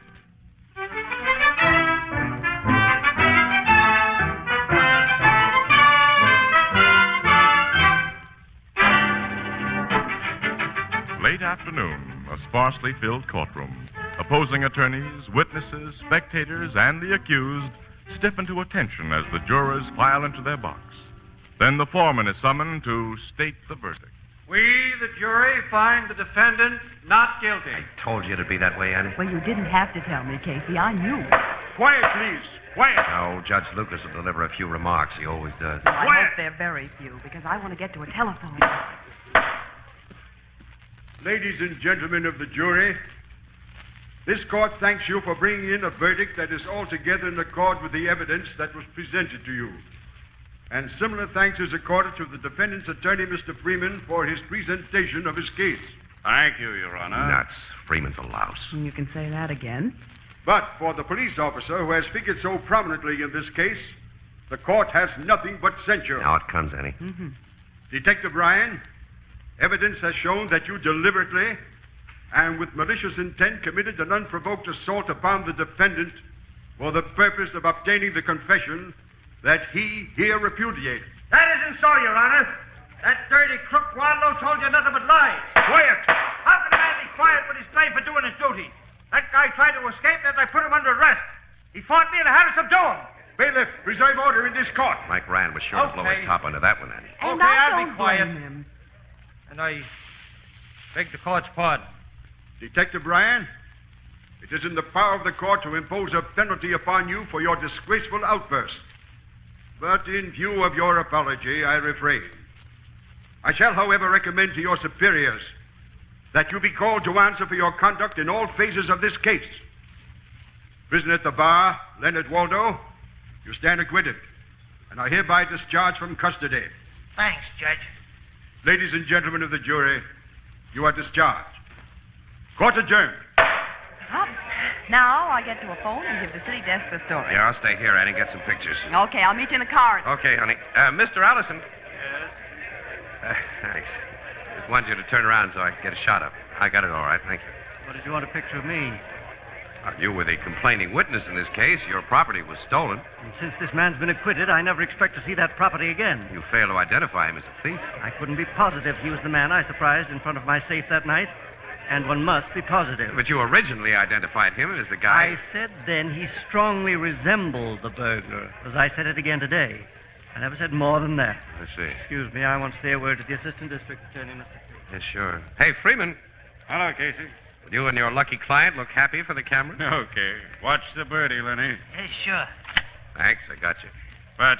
Late afternoon, a sparsely filled courtroom. Opposing attorneys, witnesses, spectators, and the accused stiffen to attention as the jurors file into their box. Then the foreman is summoned to state the verdict. We, the jury, find the defendant not guilty. I told you it'd be that way, Annie. Well, you didn't have to tell me, Casey. I knew. Quiet, please. Quiet. No, Judge Lucas will deliver a few remarks. He always does. Well, I hope they're very few, because I want to get to a telephone. Ladies and gentlemen of the jury, this court thanks you for bringing in a verdict that is altogether in accord with the evidence that was presented to you. And similar thanks is accorded to the defendant's attorney, Mr. Freeman, for his presentation of his case. Thank you, Your Honor. Nuts. Freeman's a louse. You can say that again. But for the police officer who has figured so prominently in this case, the court has nothing but censure. Now it comes, Annie. Mm-hmm. Detective Ryan, evidence has shown that you deliberately and with malicious intent committed an unprovoked assault upon the defendant for the purpose of obtaining the confession that he here repudiated. That isn't so, Your Honor. That dirty crook Waldo told you nothing but lies. Quiet! How can a man be quiet when he's blamed for doing his duty? That guy tried to escape and I put him under arrest. He fought me and I had to subdue him. Bailiff, preserve order in this court. Mike Rand was sure to blow his top under that one, Annie. And okay, I I'll don't be quiet. blame him. And I beg the court's pardon. Detective Ryan, it is in the power of the court to impose a penalty upon you for your disgraceful outburst. But in view of your apology, I refrain. I shall, however, recommend to your superiors that you be called to answer for your conduct in all phases of this case. Prisoner at the bar, Leonard Waldo, you stand acquitted and are hereby discharged from custody. Thanks, Judge. Ladies and gentlemen of the jury, you are discharged. Court adjourned. Well, now I get to a phone and give the city desk the story. Yeah, I'll stay here, Annie, get some pictures. Okay, I'll meet you in the car. Okay, honey. Mr. Allison. Yes? Thanks. Just wanted you to turn around so I could get a shot of it. I got it all right, thank you. What did you want a picture of me? You were the complaining witness in this case. Your property was stolen. And since this man's been acquitted, I never expect to see that property again. You failed to identify him as a thief. I couldn't be positive he was the man I surprised in front of my safe that night. And one must be positive. But you originally identified him as the guy... I said then he strongly resembled the burglar, as I said it again today. I never said more than that. I see. Excuse me, I want to say a word to the assistant district attorney, Mr. Yes, sure. Hey, Freeman. Hello, Casey. Would you and your lucky client look happy for the camera? Okay. Watch the birdie, Lenny. Yeah, sure. Thanks, I got you. But,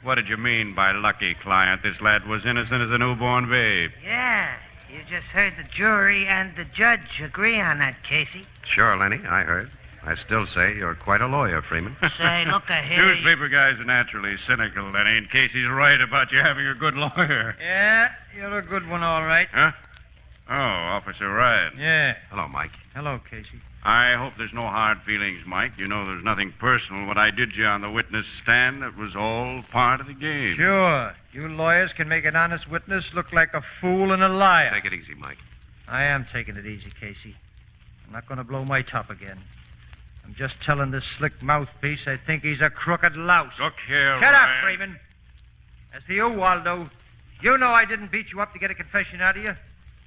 what did you mean by lucky client? This lad was innocent as a newborn babe. Yeah, you just heard the jury and the judge agree on that, Casey. Sure, Lenny, I heard. I still say you're quite a lawyer, Freeman. Say, look ahead. Newspaper guys are naturally cynical, Lenny, in case he's right about you having a good lawyer. Yeah, you're a good one, all right. Huh? Oh, Officer Ryan. Yeah. Hello, Mike. Hello, Casey. I hope there's no hard feelings, Mike. You know there's nothing personal. What I did to you on the witness stand, that was all part of the game. Sure. You lawyers can make an honest witness look like a fool and a liar. Take it easy, Mike. I am taking it easy, Casey. I'm not going to blow my top again. I'm just telling this slick mouthpiece I think he's a crooked louse. Look here, Shut Ryan. up, Freeman. As for you, Waldo, you know I didn't beat you up to get a confession out of you.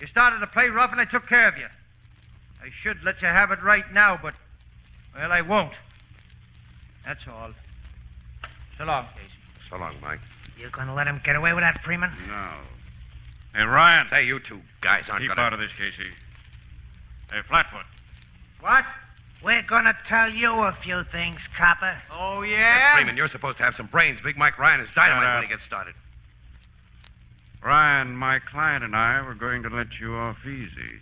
You started to play rough and I took care of you. I should let you have it right now, but, well, I won't. That's all. So long, Casey. So long, Mike. You gonna let him get away with that, Freeman? No. Hey, Ryan. Say, you two guys aren't Keep gonna... out of this, Casey. Hey, Flatfoot. What? We're gonna tell you a few things, copper. Oh, Yes, Freeman, you're supposed to have some brains. Big Mike Ryan is dynamite when he gets started. Ryan, my client and I were going to let you off easy.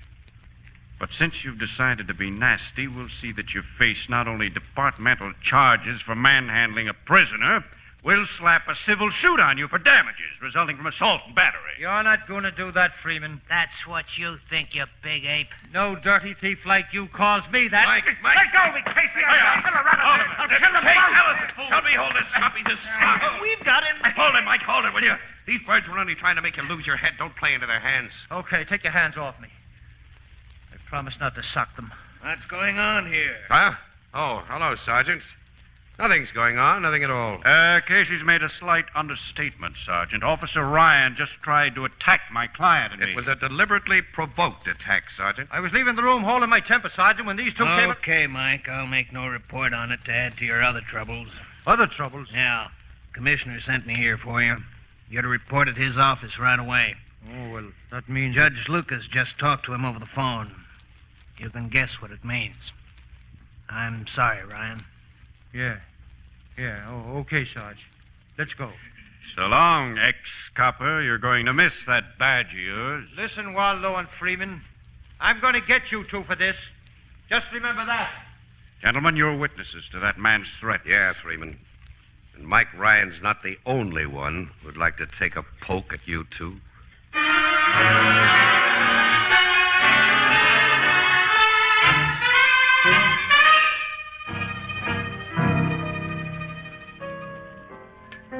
But since you've decided to be nasty, we'll see that you face not only departmental charges for manhandling a prisoner, we'll slap a civil suit on you for damages resulting from assault and battery. You're not going to do that, Freeman. That's what you think, you big ape. No dirty thief like you calls me that. Mike! Let go of me, Casey! I'll kill him Take both. Allison! Help me hold this chop. He's a slug. We've got him. Hold it, Mike. Hold it, will you? These birds were only trying to make you lose your head. Don't play into their hands. Okay, take your hands off me. I promise not to sock them. What's going on here? Huh? Oh, hello, Sergeant. Nothing's going on. Nothing at all. Casey's made a slight understatement, Sergeant. Officer Ryan just tried to attack my client and me. It was a deliberately provoked attack, Sergeant. I was leaving the room holding my temper, Sergeant, when these two came... Okay, Mike, I'll make no report on it to add to your other troubles. Other troubles? Yeah. Commissioner sent me here for you. You're to report at his office right away. Oh, well, that means... Judge Lucas just talked to him over the phone. You can guess what it means. I'm sorry, Ryan. Yeah. Oh, okay, Sarge. Let's go. So long, ex-copper. You're going to miss that badge of yours. Listen, Waldo and Freeman. I'm going to get you two for this. Just remember that. Gentlemen, you're witnesses to that man's threats. Yeah, Freeman. And Mike Ryan's not the only one who'd like to take a poke at you two.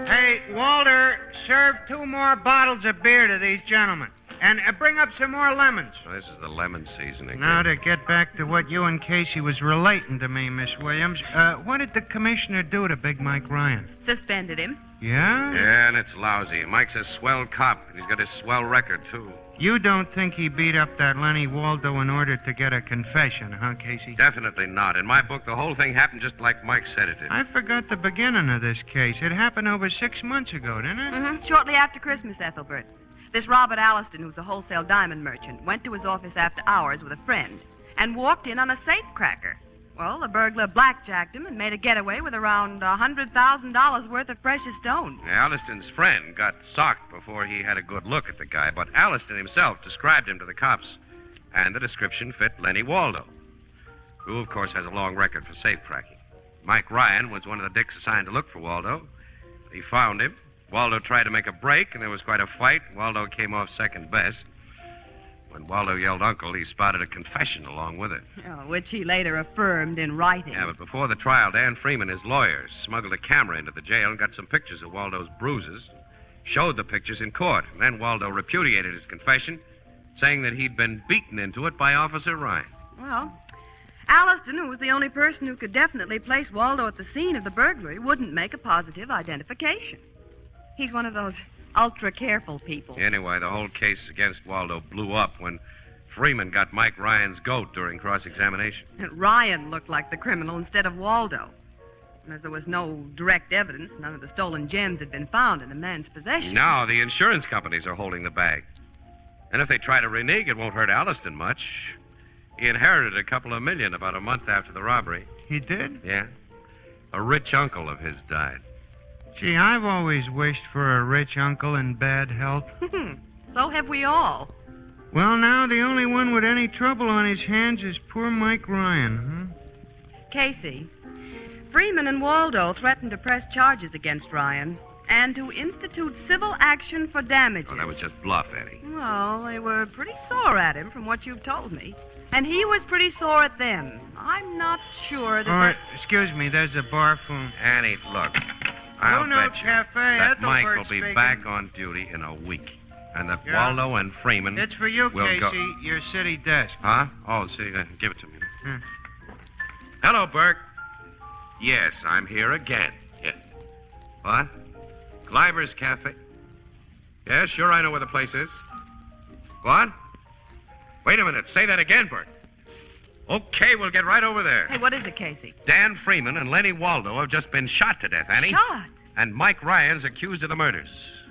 Hey, Walter, serve 2 more bottles of beer to these gentlemen. And bring up some more lemons. Well, this is the lemon season again. Now, to get back to what you and Casey was relating to me, Miss Williams, what did the commissioner do to Big Mike Ryan? Suspended him. Yeah? Yeah, and it's lousy. Mike's a swell cop, and he's got his swell record, too. You don't think he beat up that Lenny Waldo in order to get a confession, huh, Casey? Definitely not. In my book, the whole thing happened just like Mike said it did. I forgot the beginning of this case. It happened over 6 months ago, didn't it? Mm-hmm. Shortly after Christmas, Ethelbert. This Robert Alliston, who's a wholesale diamond merchant, went to his office after hours with a friend and walked in on a safe cracker. Well, the burglar blackjacked him and made a getaway with around $100,000 worth of precious stones. Alliston's friend got socked before he had a good look at the guy, but Alliston himself described him to the cops, and the description fit Lenny Waldo, who, of course, has a long record for safe cracking. Mike Ryan was one of the dicks assigned to look for Waldo. He found him. Waldo tried to make a break, and there was quite a fight. Waldo came off second best. When Waldo yelled uncle, he spotted a confession along with it. Oh, which he later affirmed in writing. Yeah, but before the trial, Dan Freeman, his lawyer, smuggled a camera into the jail and got some pictures of Waldo's bruises, showed the pictures in court. And then Waldo repudiated his confession, saying that he'd been beaten into it by Officer Ryan. Well, Alliston, who was the only person who could definitely place Waldo at the scene of the burglary, wouldn't make a positive identification. He's one of those ultra-careful people. Anyway, the whole case against Waldo blew up when Freeman got Mike Ryan's goat during cross-examination. And Ryan looked like the criminal instead of Waldo. And as there was no direct evidence, none of the stolen gems had been found in the man's possession. Now the insurance companies are holding the bag. And if they try to renege, it won't hurt Alliston much. He inherited a couple of million about a month after the robbery. He did? Yeah. A rich uncle of his died. Gee, I've always wished for a rich uncle in bad health. So have we all. Well, now the only one with any trouble on his hands is poor Mike Ryan, Casey, Freeman and Waldo threatened to press charges against Ryan and to institute civil action for damages. Oh, that was just bluff, Eddie. Well, they were pretty sore at him from what you've told me. And he was pretty sore at them. I'm not sure that... All right, excuse me, there's a bar phone. Annie, look, I'll bet you Cafe, that Mike will be speaking. back on duty in a week. And that Yeah. Waldo and Freeman It's for you, will Casey, go... your city desk. Huh? Oh, see, give it to me. Hmm. Hello, Burke. Yes, I'm here again. Yeah. What? Gleiber's Cafe? Yeah, sure, I know where the place is. What? Wait a minute. Say that again, Bert. Okay, we'll get right over there. Hey, what is it, Casey? Dan Freeman and Lenny Waldo have just been shot to death, Annie. Shot? And Mike Ryan's accused of the murders.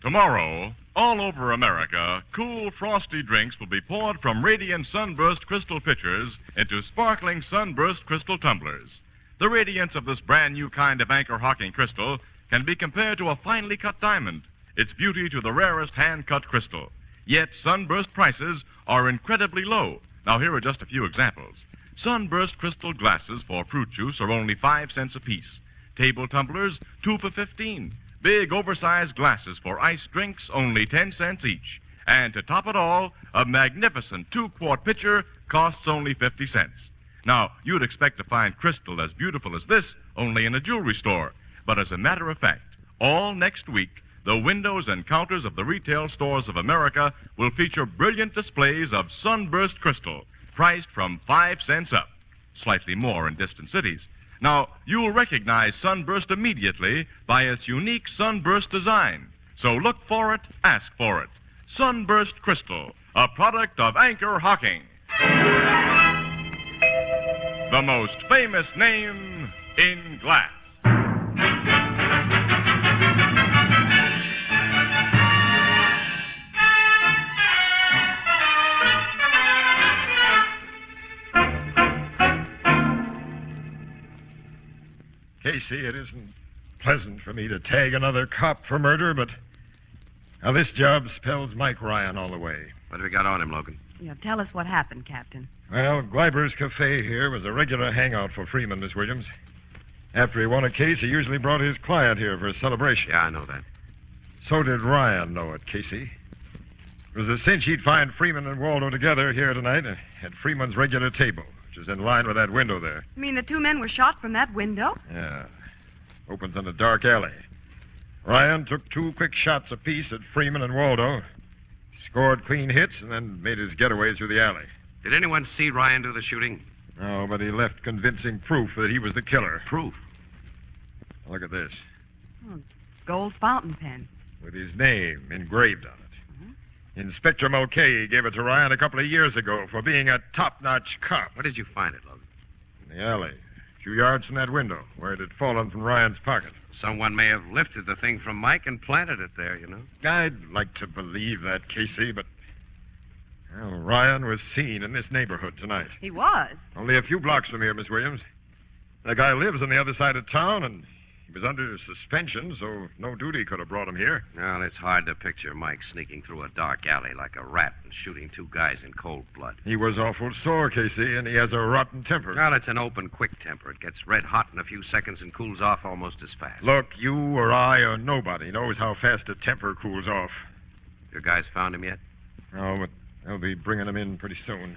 Tomorrow, all over America, cool, frosty drinks will be poured from radiant Sunburst crystal pitchers into sparkling Sunburst crystal tumblers. The radiance of this brand new kind of anchor hocking crystal can be compared to a finely cut diamond, its beauty to the rarest hand-cut crystal. Yet Sunburst prices are incredibly low. Now, here are just a few examples. Sunburst crystal glasses for fruit juice are only 5 cents apiece. Table tumblers, 2 for 15. Big, oversized glasses for iced drinks, only 10 cents each. And to top it all, a magnificent 2-quart pitcher costs only 50 cents. Now, you'd expect to find crystal as beautiful as this only in a jewelry store. But as a matter of fact, all next week, the windows and counters of the retail stores of America will feature brilliant displays of Sunburst crystal, priced from 5 cents up, slightly more in distant cities. Now, you'll recognize Sunburst immediately by its unique Sunburst design. So look for it, ask for it. Sunburst Crystal, a product of Anchor Hocking. The most famous name in glass. Casey, it isn't pleasant for me to tag another cop for murder, but now this job spells Mike Ryan all the way. What have we got on him, Logan? Yeah, tell us what happened, Captain. Well, Gleiber's Cafe here was a regular hangout for Freeman, Miss Williams. After he won a case, he usually brought his client here for a celebration. Yeah, I know that. So did Ryan know it, Casey. It was a cinch he'd find Freeman and Waldo together here tonight at Freeman's regular table, which is in line with that window there. You mean the two men were shot from that window? Yeah. Opens in a dark alley. Ryan took 2 quick shots apiece at Freeman and Waldo, scored clean hits, and then made his getaway through the alley. Did anyone see Ryan do the shooting? No, but he left convincing proof that he was the killer. Proof? Look at this. Oh, gold fountain pen. With his name engraved on it. Inspector Mulcahy gave it to Ryan a couple of years ago for being a top-notch cop. Where did you find it, Logan? In the alley. A few yards from that window, where it had fallen from Ryan's pocket. Someone may have lifted the thing from Mike and planted it there, you know. I'd like to believe that, Casey, but... Well, Ryan was seen in this neighborhood tonight. He was? Only a few blocks from here, Miss Williams. The guy lives on the other side of town, and he was under suspension, so no duty could have brought him here. Well, it's hard to picture Mike sneaking through a dark alley like a rat and shooting 2 guys in cold blood. He was awful sore, Casey, and he has a rotten temper. Well, it's an open, quick temper. It gets red hot in a few seconds and cools off almost as fast. Look, you or I or nobody knows how fast a temper cools off. Your guys found him yet? No, but they'll be bringing him in pretty soon.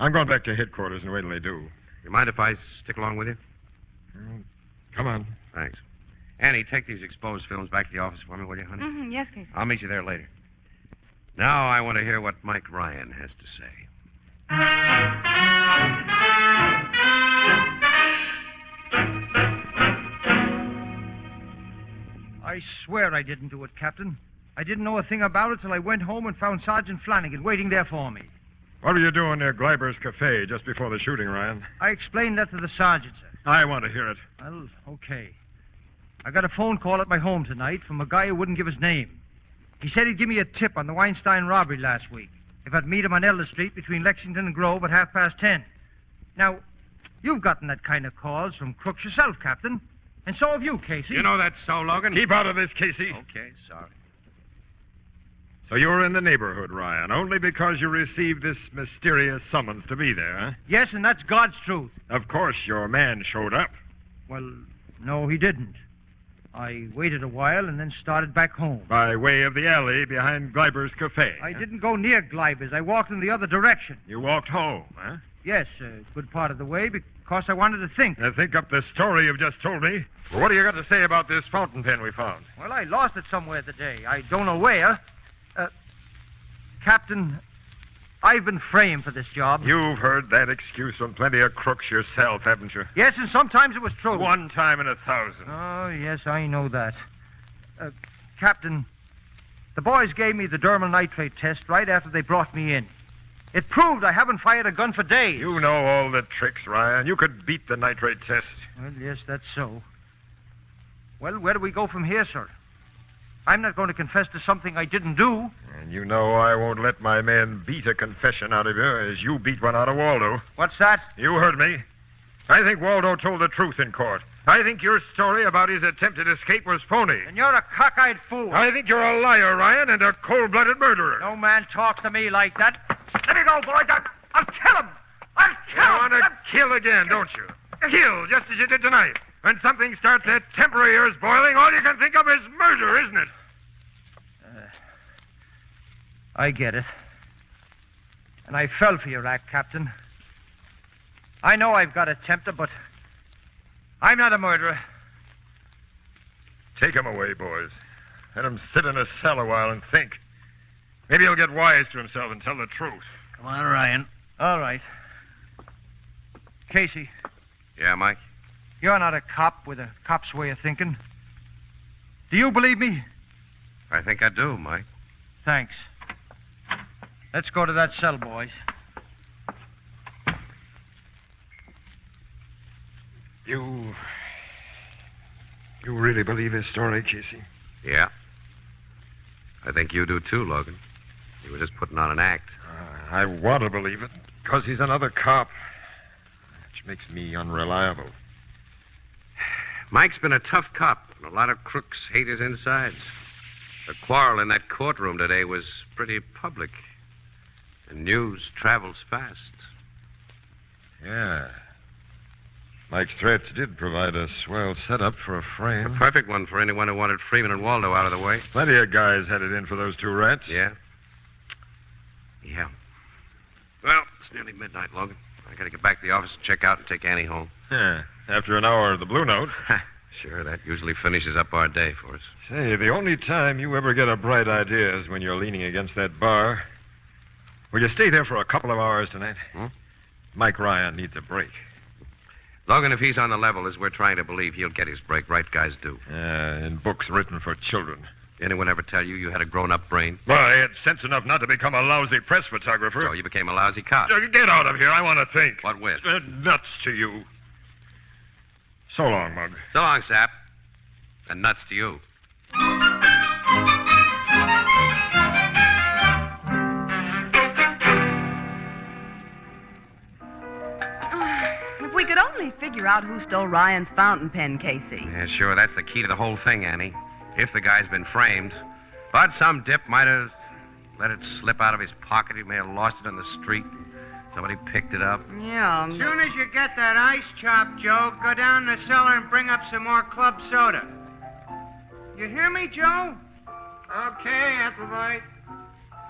I'm going back to headquarters and wait till they do. You mind if I stick along with you? Come on. Thanks. Annie, take these exposed films back to the office for me, will you, honey? Mm-hmm. Yes, Casey. I'll meet you there later. Now I want to hear what Mike Ryan has to say. I swear I didn't do it, Captain. I didn't know a thing about it till I went home and found Sergeant Flanagan waiting there for me. What were you doing near Gleiber's Cafe just before the shooting, Ryan? I explained that to the sergeant, sir. I want to hear it. Well, okay. I got a phone call at my home tonight from a guy who wouldn't give his name. He said he'd give me a tip on the Weinstein robbery last week if I'd meet him on Elder Street between Lexington and Grove at 10:30. Now, you've gotten that kind of calls from crooks yourself, Captain. And so have you, Casey. You know that's so, Logan? Keep out of this, Casey. Okay, sorry. So you were in the neighborhood, Ryan, only because you received this mysterious summons to be there, huh? Yes, and that's God's truth. Of course, your man showed up. Well, no, he didn't. I waited a while and then started back home. By way of the alley behind Gleiber's Cafe. I didn't go near Gleiber's. I walked in the other direction. You walked home, huh? Yes, a good part of the way because I wanted to think. Think up the story you've just told me. Well, what do you got to say about this fountain pen we found? Well, I lost it somewhere today. I don't know where. Captain, I've been framed for this job. You've heard that excuse from plenty of crooks yourself, haven't you? Yes, and sometimes it was true. One time in 1,000. Oh, yes, I know that. Captain, the boys gave me the dermal nitrate test right after they brought me in. It proved I haven't fired a gun for days. You know all the tricks, Ryan. You could beat the nitrate test. Well, yes, that's so. Well, where do we go from here, sir? I'm not going to confess to something I didn't do. And you know I won't let my men beat a confession out of you as you beat one out of Waldo. What's that? You heard me. I think Waldo told the truth in court. I think your story about his attempted escape was phony. And you're a cockeyed fool. I think you're a liar, Ryan, and a cold-blooded murderer. No man talks to me like that. Let me go, boys. I'll kill him. I'll kill him. You want to kill again, don't you? Kill, just as you did tonight. When something starts that temporary ears boiling, all you can think of is murder, isn't it? I get it. And I fell for your act, Captain. I know I've got a temper, but I'm not a murderer. Take him away, boys. Let him sit in a cell a while and think. Maybe he'll get wise to himself and tell the truth. Come on, Ryan. All right. Casey, Yeah, Mike? you're not a cop with a cop's way of thinking. Do you believe me? I think I do, Mike. Thanks. Let's go to that cell, boys. You really believe his story, Casey? Yeah. I think you do too, Logan. You were just putting on an act. I want to believe it, because he's another cop, which makes me unreliable. Mike's been a tough cop, and a lot of crooks hate his insides. The quarrel in that courtroom today was pretty public, and news travels fast. Yeah. Mike's threats did provide a swell setup for a frame. A perfect one for anyone who wanted Freeman and Waldo out of the way. Plenty of guys had it in for those two rats. Yeah? Yeah. Well, it's nearly midnight, Logan. I gotta get back to the office and check out and take Annie home. Yeah, after an hour of the Blue Note. Sure, that usually finishes up our day for us. Say, the only time you ever get a bright idea is when you're leaning against that bar. Will you stay there for a couple of hours tonight? Mike Ryan needs a break. Logan, if he's on the level as we're trying to believe, he'll get his break. Right guys do. In books written for children. Anyone ever tell you you had a grown-up brain? Well, I had sense enough not to become a lousy press photographer. So you became a lousy cop. Get out of here. I want to think. What with? Nuts to you. So long, Mug. So long, Sap. And nuts to you. If we could only figure out who stole Ryan's fountain pen, Casey. Yeah, sure. That's the key to the whole thing, Annie. If the guy's been framed. But some dip might have let it slip out of his pocket. He may have lost it on the street. Somebody picked it up. Yeah. As soon as you get that ice chop, Joe, go down the cellar and bring up some more club soda. You hear me, Joe? Okay, Ethelbert.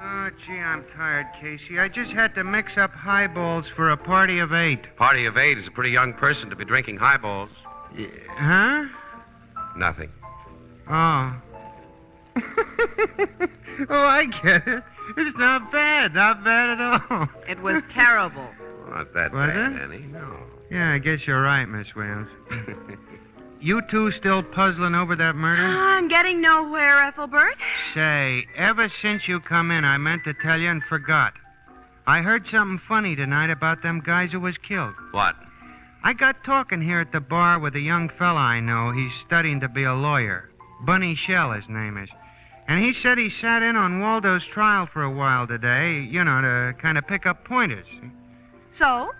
Oh, gee, I'm tired, Casey. I just had to mix up highballs for a party of 8. Party of 8 is a pretty young person to be drinking highballs. Huh? Nothing. Oh. Oh, I get it. It's not bad. Not bad at all. It was terrible. Not that Was bad, it? Annie. No. Yeah, I guess you're right, Miss Wales. You two still puzzling over that murder? I'm getting nowhere, Ethelbert. Say, ever since you come in, I meant to tell you and forgot. I heard something funny tonight about them guys who was killed. What? I got talking here at the bar with a young fella I know. He's studying to be a lawyer. Bunny Shell, his name is. And he said he sat in on Waldo's trial for a while today, you know, to kind of pick up pointers. So?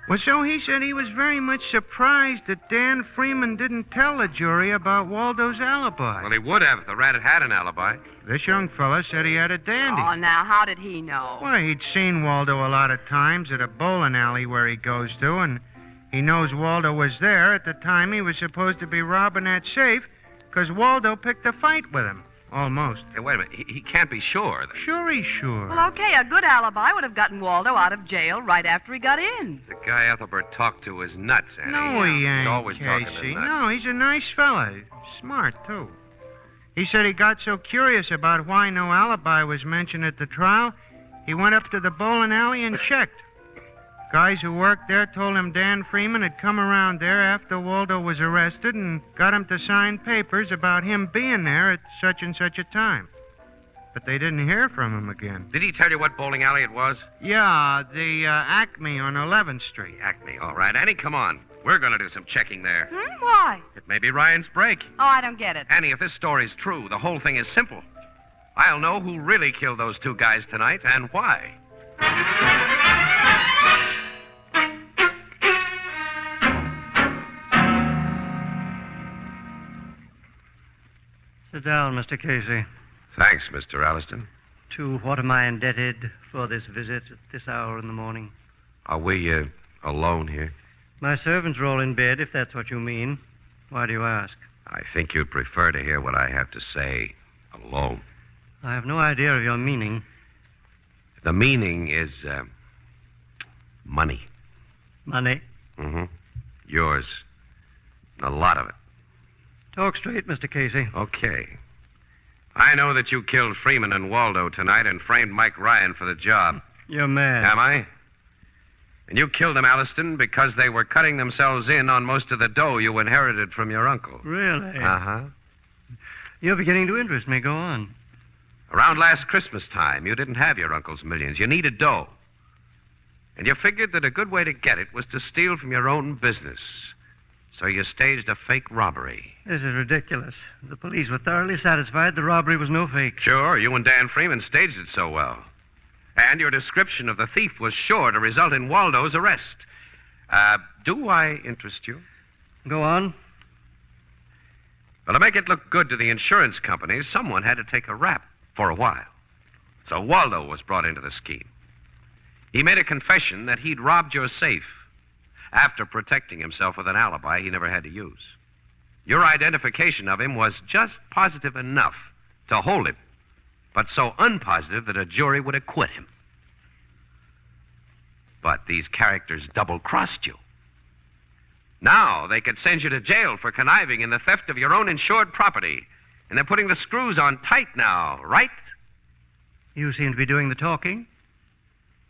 Well, so he said he was very much surprised that Dan Freeman didn't tell the jury about Waldo's alibi. Well, he would have if the rat had an alibi. This young fella said he had a dandy. Oh, now, how did he know? Well, he'd seen Waldo a lot of times at a bowling alley where he goes to, and he knows Waldo was there at the time he was supposed to be robbing that safe, because Waldo picked a fight with him. Almost. Hey, wait a minute. He can't be sure. Sure he's sure. Well, okay, a good alibi would have gotten Waldo out of jail right after he got in. The guy Ethelbert talked to is nuts, Annie. No, he ain't, He's always talking to Casey. nuts. No, he's a nice fella. Smart, too. He said he got so curious about why no alibi was mentioned at the trial, He went up to the bowling alley and checked. Guys who worked there told him Dan Freeman had come around there after Waldo was arrested and got him to sign papers about him being there at such and such a time. But they didn't hear from him again. Did he tell you what bowling alley it was? Yeah, the Acme on 11th Street. Acme, all right. Annie, come on. We're going to do some checking there. Why? It may be Ryan's break. Oh, I don't get it. Annie, if this story's true, the whole thing is simple. I'll know who really killed those two guys tonight and why. Sit down, Mr. Casey. Thanks, Mr. Alliston. To what am I indebted for this visit at this hour in the morning? Are we alone here? My servants are all in bed, if that's what you mean. Why do you ask? I think you'd prefer to hear what I have to say alone. I have no idea of your meaning. The meaning is money. Money? Mm-hmm. Yours. A lot of it. Talk straight, Mr. Casey. Okay. I know that you killed Freeman and Waldo tonight and framed Mike Ryan for the job. You're mad. Am I? And you killed them, Alliston, because they were cutting themselves in on most of the dough you inherited from your uncle. Really? Uh-huh. You're beginning to interest me. Go on. Around last Christmas time, you didn't have your uncle's millions. You needed dough. And you figured that a good way to get it was to steal from your own business. So you staged a fake robbery. This is ridiculous. The police were thoroughly satisfied the robbery was no fake. Sure, you and Dan Freeman staged it so well. And your description of the thief was sure to result in Waldo's arrest. Do I interest you? Go on. Well, to make it look good to the insurance companies, someone had to take a rap for a while. So Waldo was brought into the scheme. He made a confession that he'd robbed your safe after protecting himself with an alibi he never had to use. Your identification of him was just positive enough to hold him, but so unpositive that a jury would acquit him. But these characters double-crossed you. Now they could send you to jail for conniving in the theft of your own insured property. And they're putting the screws on tight now, right? You seem to be doing the talking.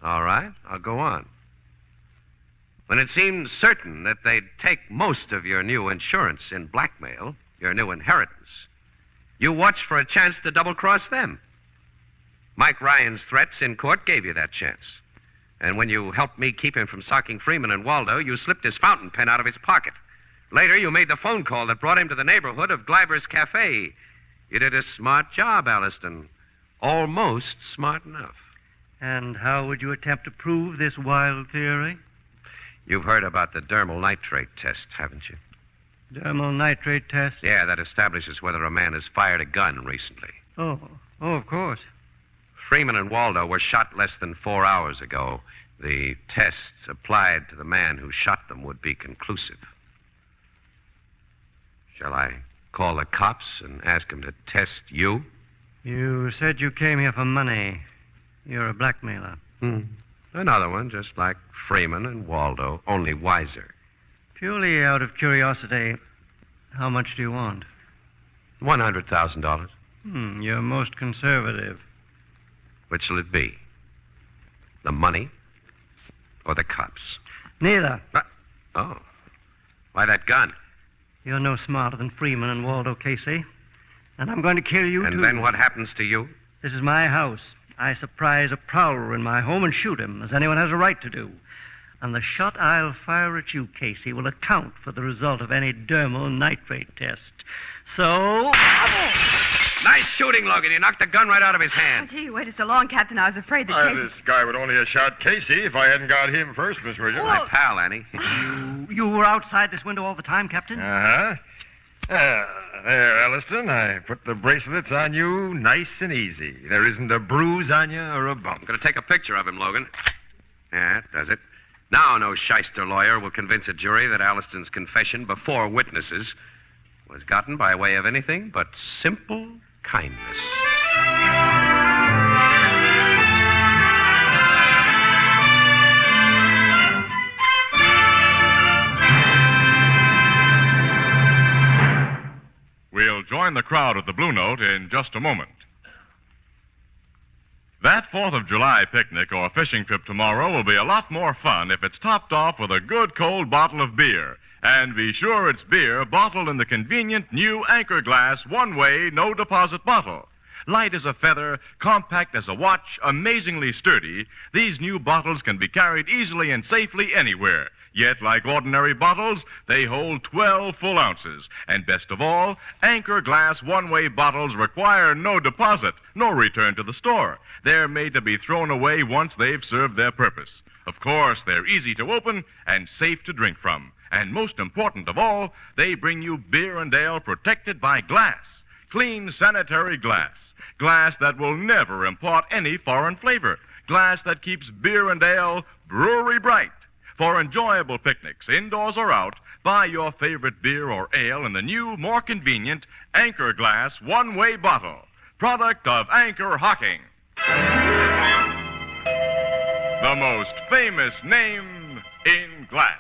All right, I'll go on. When it seemed certain that they'd take most of your new insurance in blackmail, your new inheritance, you watched for a chance to double-cross them. Mike Ryan's threats in court gave you that chance. And when you helped me keep him from socking Freeman and Waldo, you slipped his fountain pen out of his pocket. Later, you made the phone call that brought him to the neighborhood of Gleiber's Cafe. You did a smart job, Alliston. Almost smart enough. And how would you attempt to prove this wild theory? You've heard about the dermal nitrate test, haven't you? Dermal nitrate test? Yeah, that establishes whether a man has fired a gun recently. Oh, of course. Freeman and Waldo were shot less than 4 hours ago. The tests applied to the man who shot them would be conclusive. Shall I call the cops and ask them to test you? You said you came here for money. You're a blackmailer. Another one, just like Freeman and Waldo, only wiser. Purely out of curiosity, how much do you want? $100,000. You're most conservative. Which shall it be? The money or the cops? Neither. Oh. Why that gun? You're no smarter than Freeman and Waldo Casey. And I'm going to kill you, too. And then what happens to you? This is my house. I surprise a prowler in my home and shoot him, as anyone has a right to do. And the shot I'll fire at you, Casey, will account for the result of any dermal nitrate test. So... Nice shooting, Logan. You knocked the gun right out of his hand. Oh, gee, you waited so long, Captain. I was afraid that Casey... This guy would only have shot Casey if I hadn't got him first, Miss Richard. My pal, Annie. You were outside this window all the time, Captain? Uh-huh. There, Alliston. I put the bracelets on you nice and easy. There isn't a bruise on you or a bump. I'm going to take a picture of him, Logan. Yeah, that does it. Now no shyster lawyer will convince a jury that Alliston's confession before witnesses was gotten by way of anything but simple kindness. We'll join the crowd at the Blue Note in just a moment. That 4th of July picnic or fishing trip tomorrow will be a lot more fun if it's topped off with a good cold bottle of beer. And be sure it's beer bottled in the convenient new Anchor Glass one-way, no-deposit bottle. Light as a feather, compact as a watch, amazingly sturdy, these new bottles can be carried easily and safely anywhere. Yet, like ordinary bottles, they hold 12 full ounces. And best of all, Anchor Glass one-way bottles require no deposit, no return to the store. They're made to be thrown away once they've served their purpose. Of course, they're easy to open and safe to drink from. And most important of all, they bring you beer and ale protected by glass. Clean, sanitary glass. Glass that will never impart any foreign flavor. Glass that keeps beer and ale brewery bright. For enjoyable picnics, indoors or out, buy your favorite beer or ale in the new, more convenient Anchor Glass one-way bottle. Product of Anchor Hocking. The most famous name in glass.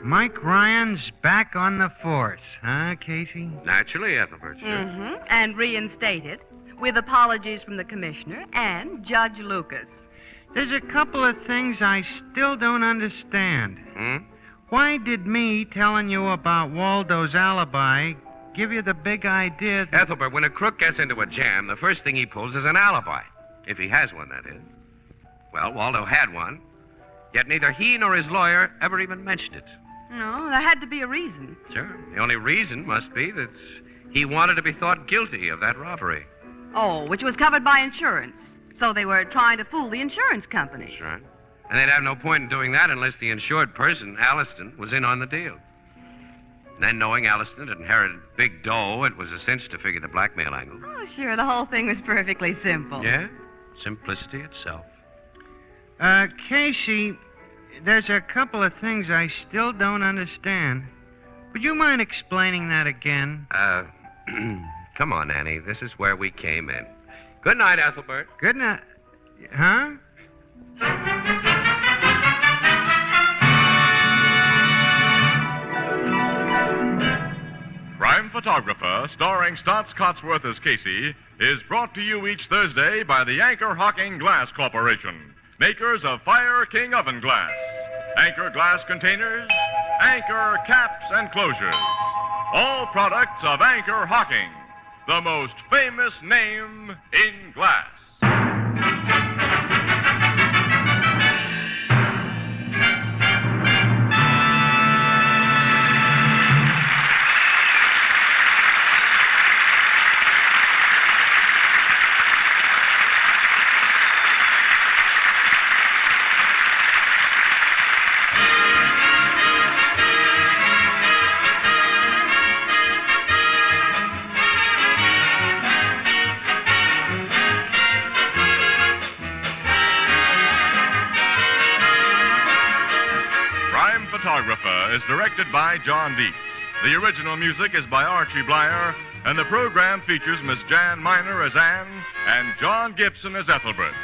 Mike Ryan's back on the force, huh, Casey? Naturally, Ethelbert. Sure. Mm-hmm. And reinstated, with apologies from the commissioner and Judge Lucas. There's a couple of things I still don't understand. Why did me telling you about Waldo's alibi give you the big idea that... Ethelbert, when a crook gets into a jam, the first thing he pulls is an alibi. If he has one, that is. Well, Waldo had one, yet neither he nor his lawyer ever even mentioned it. No, there had to be a reason. Sure. The only reason must be that he wanted to be thought guilty of that robbery. Oh, which was covered by insurance. So they were trying to fool the insurance companies. That's right. And they'd have no point in doing that unless the insured person, Alliston, was in on the deal. And then, knowing Alliston had inherited big dough, it was a cinch to figure the blackmail angle. Oh, sure, the whole thing was perfectly simple. Yeah? Simplicity itself. Casey, there's a couple of things I still don't understand. Would you mind explaining that again? Come on, Annie. This is where we came in. Good night, Ethelbert. Good night. Huh? Crime Photographer, starring Stotts Cotsworth as Casey, is brought to you each Thursday by the Anchor Hocking Glass Corporation, makers of Fire King Oven Glass, Anchor Glass Containers, Anchor Caps and Closures. All products of Anchor Hocking, the most famous name in glass. Photographer is directed by John Dietz. The original music is by Archie Blyer, and the program features Miss Jan Miner as Anne and John Gibson as Ethelbert.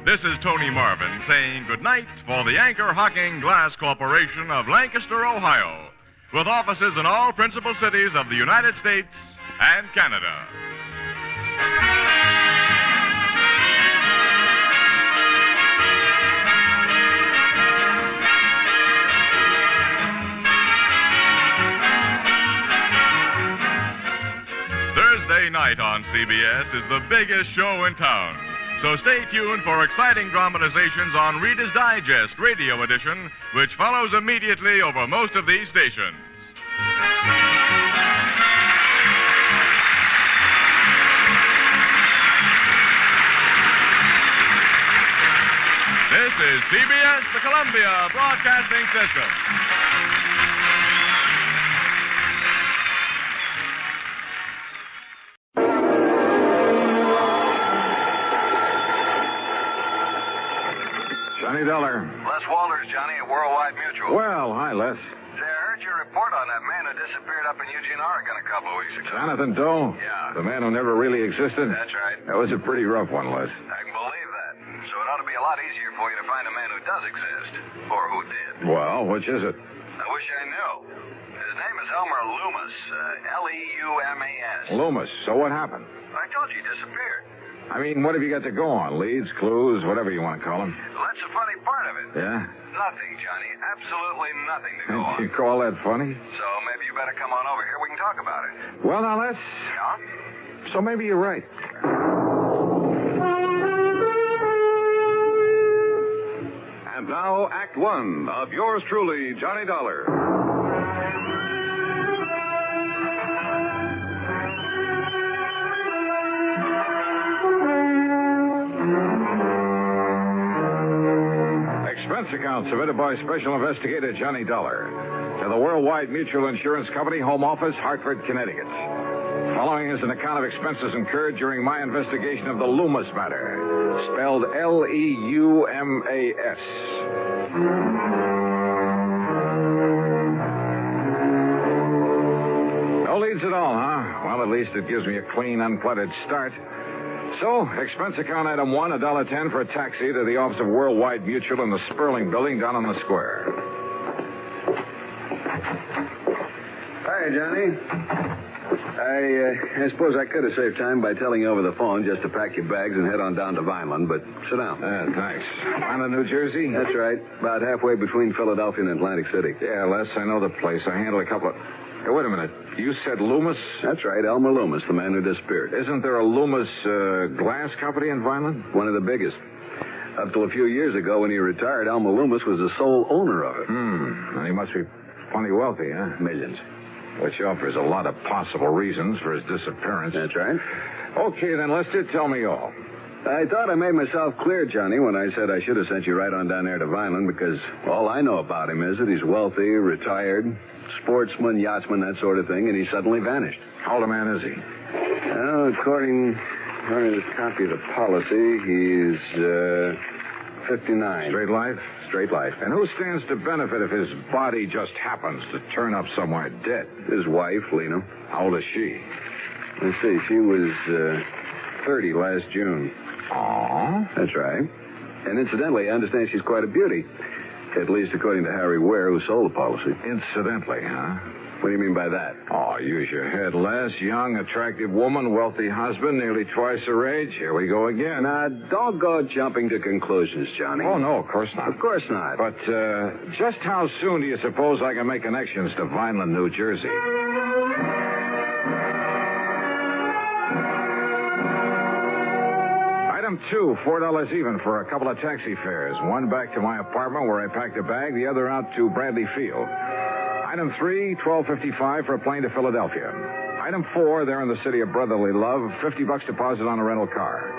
This is Tony Marvin saying goodnight for the Anchor Hocking Glass Corporation of Lancaster, Ohio, with offices in all principal cities of the United States and Canada. Thursday night on CBS is the biggest show in town. So stay tuned for exciting dramatizations on Reader's Digest Radio Edition, which follows immediately over most of these stations. This is CBS, the Columbia Broadcasting System. Johnny Dollar. Les Walters, Johnny, at Worldwide Mutual. Well, hi, Les. Say, I heard your report on that man who disappeared up in Eugene, Oregon a couple of weeks ago. Jonathan Doe? Yeah. The man who never really existed? That's right. That was a pretty rough one, Les. I can believe that. lot easier for you to find a man who does exist. Or who did. Well, which is it? I wish I knew. His name is Elmer Leumas. Leumas. Loomis. So what happened? I told you he disappeared. I mean, what have you got to go on? Leads, clues, whatever you want to call them. Well, that's the funny part of it. Yeah? Nothing, Johnny. Absolutely nothing to go on. You call that funny? So maybe you better come on over here. We can talk about it. Well, now let's... Yeah? So maybe you're right. And now, Act One of yours truly, Johnny Dollar. Expense account submitted by Special Investigator Johnny Dollar to the Worldwide Mutual Insurance Company, Home Office, Hartford, Connecticut. Following is an account of expenses incurred during my investigation of the Leumas matter, spelled Leumas. No leads at all, huh? Well, at least it gives me a clean, uncluttered start. So, expense account item 1, $1.10 for a taxi to the office of Worldwide Mutual in the Sperling Building down on the square. Hi, Johnny. I suppose I could have saved time by telling you over the phone just to pack your bags and head on down to Vineland, but sit down. Thanks. Vineland, New Jersey? That's right. About halfway between Philadelphia and Atlantic City. Yeah, Les, I know the place. I handled a couple of... Hey, wait a minute. You said Leumas? That's right, Elmer Leumas, the man who disappeared. Isn't there a Leumas glass company in Vineland? One of the biggest. Up till a few years ago when he retired, Elmer Leumas was the sole owner of it. And he must be plenty wealthy, huh? Millions. Which offers a lot of possible reasons for his disappearance. That's right. Okay, then, Lester, tell me all. I thought I made myself clear, Johnny, when I said I should have sent you right on down there to Vineland, because all I know about him is that he's wealthy, retired, sportsman, yachtsman, that sort of thing, and he suddenly vanished. How old a man is he? Well, according to this copy of the policy, he's 59. Straight life? Straight life. And who stands to benefit if his body just happens to turn up somewhere dead? His wife, Lena. How old is she? Let's see, she was 30 last June. Aw. That's right. And incidentally, I understand she's quite a beauty. At least according to Harry Ware, who sold the policy. Incidentally, huh? What do you mean by that? Oh, use your head, Les. Young, attractive woman, wealthy husband, nearly twice her age. Here we go again. Now, don't go jumping to conclusions, Johnny. Oh, no, of course not. Of course not. But just how soon do you suppose I can make connections to Vineland, New Jersey? Item 2, $4 even for a couple of taxi fares. One back to my apartment where I packed a bag, the other out to Bradley Field. Item 3, $12.55 for a plane to Philadelphia. Item 4, there in the city of brotherly love, $50 deposit on a rental car.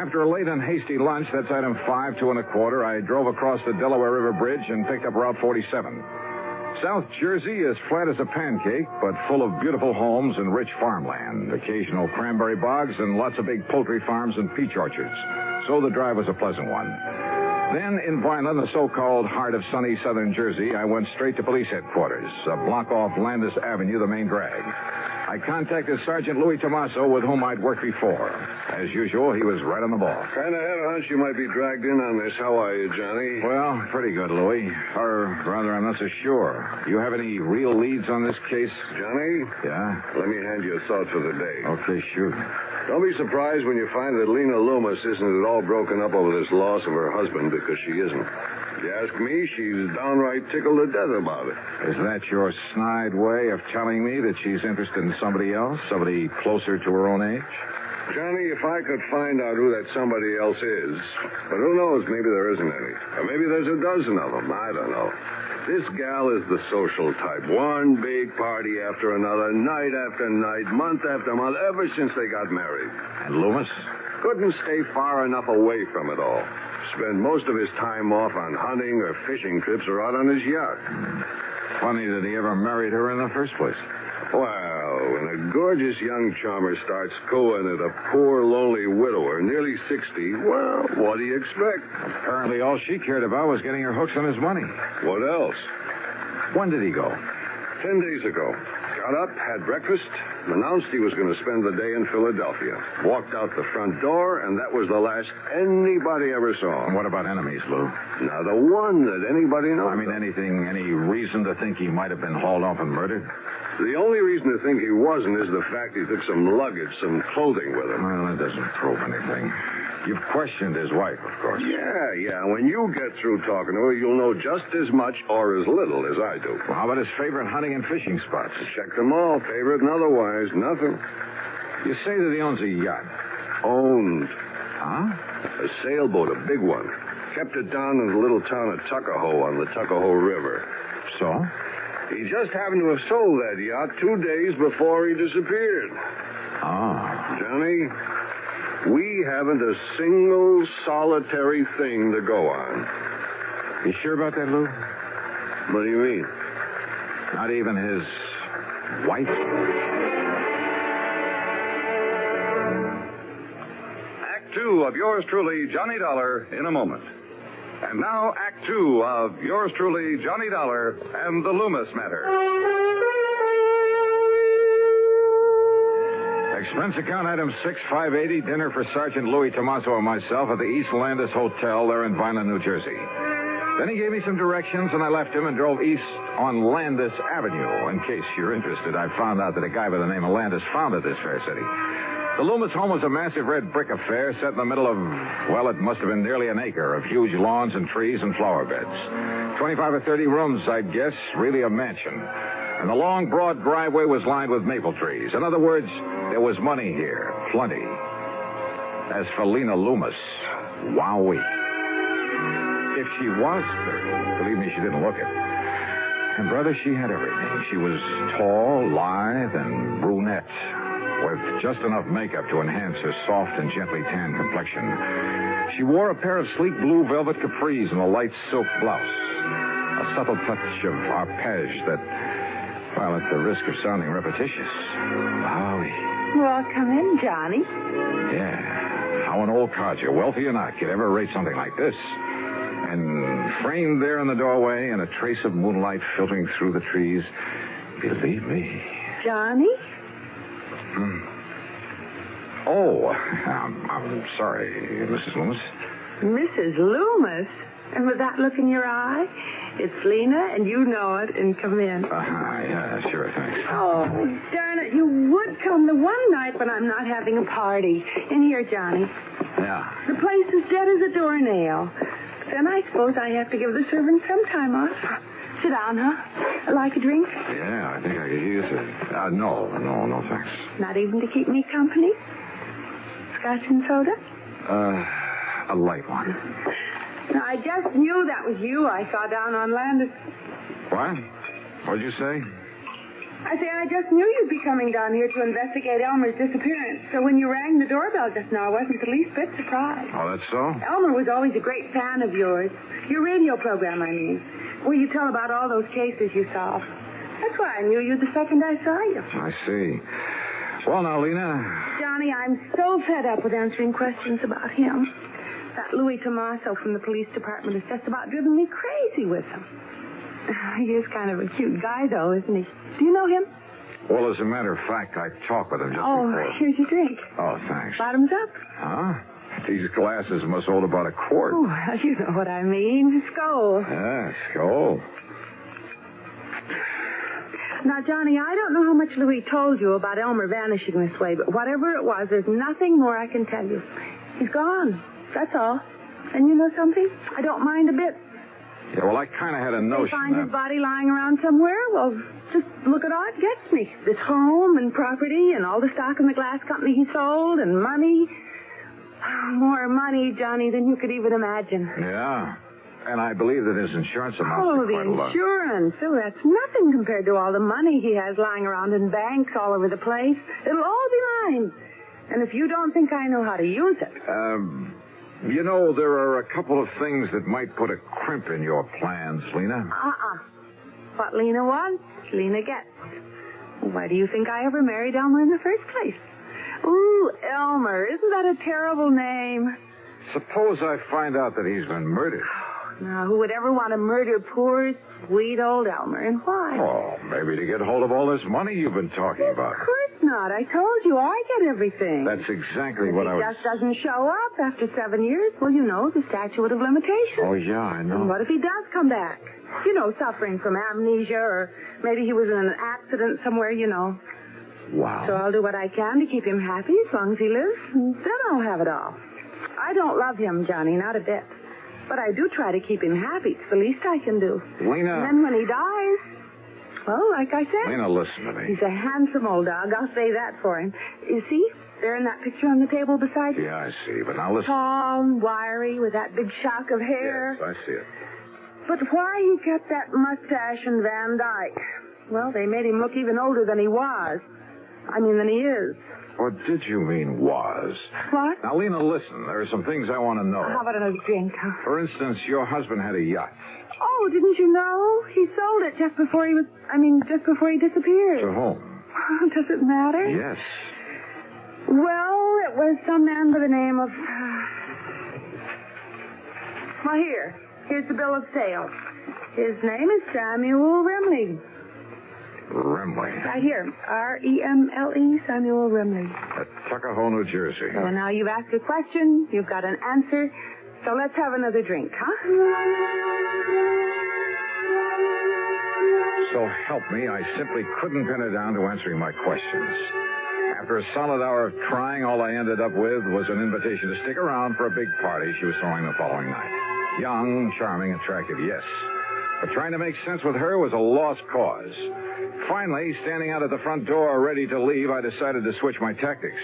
After a late and hasty lunch, that's item 5, $2 1/4, I drove across the Delaware River Bridge and picked up Route 47. South Jersey is flat as a pancake, but full of beautiful homes and rich farmland, occasional cranberry bogs, and lots of big poultry farms and peach orchards. So the drive was a pleasant one. Then, in Vineland, the so-called heart of sunny southern Jersey, I went straight to police headquarters, a block off Landis Avenue, the main drag. I contacted Sergeant Louis Tomaso, with whom I'd worked before. As usual, he was right on the ball. Kind of had a hunch you might be dragged in on this. How are you, Johnny? Well, pretty good, Louis. Or rather, I'm not so sure. You have any real leads on this case? Johnny? Yeah? Let me hand you a thought for the day. Okay, shoot. Don't be surprised when you find that Lena Leumas isn't at all broken up over this loss of her husband, because she isn't. If you ask me, she's downright tickled to death about it. Is that your snide way of telling me that she's interested in somebody else? Somebody closer to her own age? Johnny, if I could find out who that somebody else is, but who knows, maybe there isn't any. Or maybe there's a dozen of them. I don't know. This gal is the social type. One big party after another, night after night, month after month, ever since they got married. And Leumas? Couldn't stay far enough away from it all. Spend most of his time off on hunting or fishing trips or out on his yacht. Funny that he ever married her in the first place. Well, when a gorgeous young charmer starts cooing at a poor, lonely widower, nearly 60, well, what do you expect? Apparently all she cared about was getting her hooks on his money. What else? When did he go? 10 days ago. Got up, had breakfast, announced he was going to spend the day in Philadelphia. Walked out the front door, and that was the last anybody ever saw. And what about enemies, Lou? Not a one that anybody knows. I mean, any reason to think he might have been hauled off and murdered? The only reason to think he wasn't is the fact he took some luggage, some clothing with him. Well, that doesn't prove anything. You've questioned his wife, of course. Yeah. When you get through talking to her, you'll know just as much or as little as I do. Well, how about his favorite hunting and fishing spots? Check them all, favorite and otherwise. Nothing. You say that he owns a yacht. Owned. Huh? A sailboat, a big one. Kept it down in the little town of Tuckahoe on the Tuckahoe River. So? He just happened to have sold that yacht 2 days before he disappeared. Johnny, we haven't a single solitary thing to go on. You sure about that, Lou? What do you mean? Not even his wife? Act 2 of yours truly, Johnny Dollar, in a moment. And now, Act 2 of yours truly, Johnny Dollar, and the Leumas matter. Expense account item 6580, dinner for Sergeant Louis Tomaso and myself at the East Landis Hotel there in Vineland, New Jersey. Then he gave me some directions, and I left him and drove east on Landis Avenue. In case you're interested, I found out that a guy by the name of Landis founded this fair city. The Leumas home was a massive red brick affair set in the middle of, well, it must have been nearly an acre of huge lawns and trees and flower beds. 25 or 30 rooms, I'd guess, really a mansion. And the long, broad driveway was lined with maple trees. In other words, there was money here, plenty. As for Lena Leumas, wowee. If she was 30, believe me, she didn't look it. And, brother, she had everything. She was tall, lithe, and brunette, with just enough makeup to enhance her soft and gently tanned complexion. She wore a pair of sleek blue velvet capris and a light silk blouse. A subtle touch of arpege that, well, at the risk of sounding repetitious. Wowie. Well, come in, Johnny. Yeah. How an old codger, wealthy or not, could ever rate something like this. And framed there in the doorway and a trace of moonlight filtering through the trees, believe me. Johnny? Oh, I'm sorry, Mrs. Loomis. Mrs. Loomis? And with that look in your eye? It's Lena, and you know it, and come in. Yeah, sure, thanks. Oh, darn it, you would come the one night when I'm not having a party. In here, Johnny. Yeah. The place is dead as a doornail. Then I suppose I have to give the servants some time off. Sit down, huh? Like a drink? Yeah, I think I could use it. No, thanks. Not even to keep me company? Scotch and soda? A light one. Now, I just knew that was you I saw down on Landis. What? What'd you say? I say I just knew you'd be coming down here to investigate Elmer's disappearance. So when you rang the doorbell just now, I wasn't the least bit surprised. Oh, that's so? Elmer was always a great fan of yours. Your radio program, I mean. Where you tell about all those cases you solved. That's why I knew you the second I saw you. I see. Well, now, Lena. Johnny, I'm so fed up with answering questions about him. That Louis Tomaso from the police department has just about driven me crazy with him. He is kind of a cute guy, though, isn't he? Do you know him? Well, as a matter of fact, I talked with him just before. Here's your drink. Oh, thanks. Bottoms up. Huh? These glasses must hold about a quart. Oh, you know what I mean. Skull. Yeah, skull. Now, Johnny, I don't know how much Louis told you about Elmer vanishing this way, but whatever it was, there's nothing more I can tell you. He's gone. That's all. And you know something? I don't mind a bit. Yeah, well, I kind of had a notion. They find his body lying around somewhere? Well, just look at all it gets me. This home and property and all the stock in the glass company he sold and money. More money, Johnny, than you could even imagine. Yeah. And I believe that his insurance amounts to the quite a lot. insurance. Oh, that's nothing compared to all the money he has lying around in banks all over the place. It'll all be mine. And if you don't think I know how to use it... You know, there are a couple of things that might put a crimp in your plans, Lena. What Lena wants, Lena gets. Why do you think I ever married Elmer in the first place? Ooh, Elmer. Isn't that a terrible name? Suppose I find out that he's been murdered. Now, who would ever want to murder poor, sweet old Elmer, and why? Oh, maybe to get hold of all this money you've been talking about. Of course not. I told you I get everything. That's exactly what I If was... he just doesn't show up after 7 years, well, you know, the statute of limitations. Oh, yeah, I know. And what if he does come back? You know, suffering from amnesia, or maybe he was in an accident somewhere, you know. Wow. So I'll do what I can to keep him happy as long as he lives, and then I'll have it all. I don't love him, Johnny, not a bit. But I do try to keep him happy. It's the least I can do. Lena. And then when he dies, well, like I said... Lena, listen to me. He's a handsome old dog. I'll say that for him. You see? There in that picture on the table beside you. Yeah, I see. But now listen. Tall and wiry with that big shock of hair. Yes, I see it. But why he kept that mustache and Van Dyke? Well, they made him look even older than he was. I mean, than he is. What did you mean, was? What? Now, Lena, listen. There are some things I want to know. How about another drink? For instance, your husband had a yacht. Oh, didn't you know? He sold it just before he disappeared. To whom? Does it matter? Yes. Well, it was some man by the name of... Well, here's the bill of sale. His name is Samuel Remley. Remley. Right here. R-E-M-L-E, Samuel Remley. At Tuckahoe, New Jersey. So now you've asked a question, you've got an answer, so let's have another drink, huh? So help me, I simply couldn't pin her down to answering my questions. After a solid hour of trying, all I ended up with was an invitation to stick around for a big party she was throwing the following night. Young, charming, attractive, yes. But trying to make sense with her was a lost cause. Finally, standing out at the front door ready to leave, I decided to switch my tactics.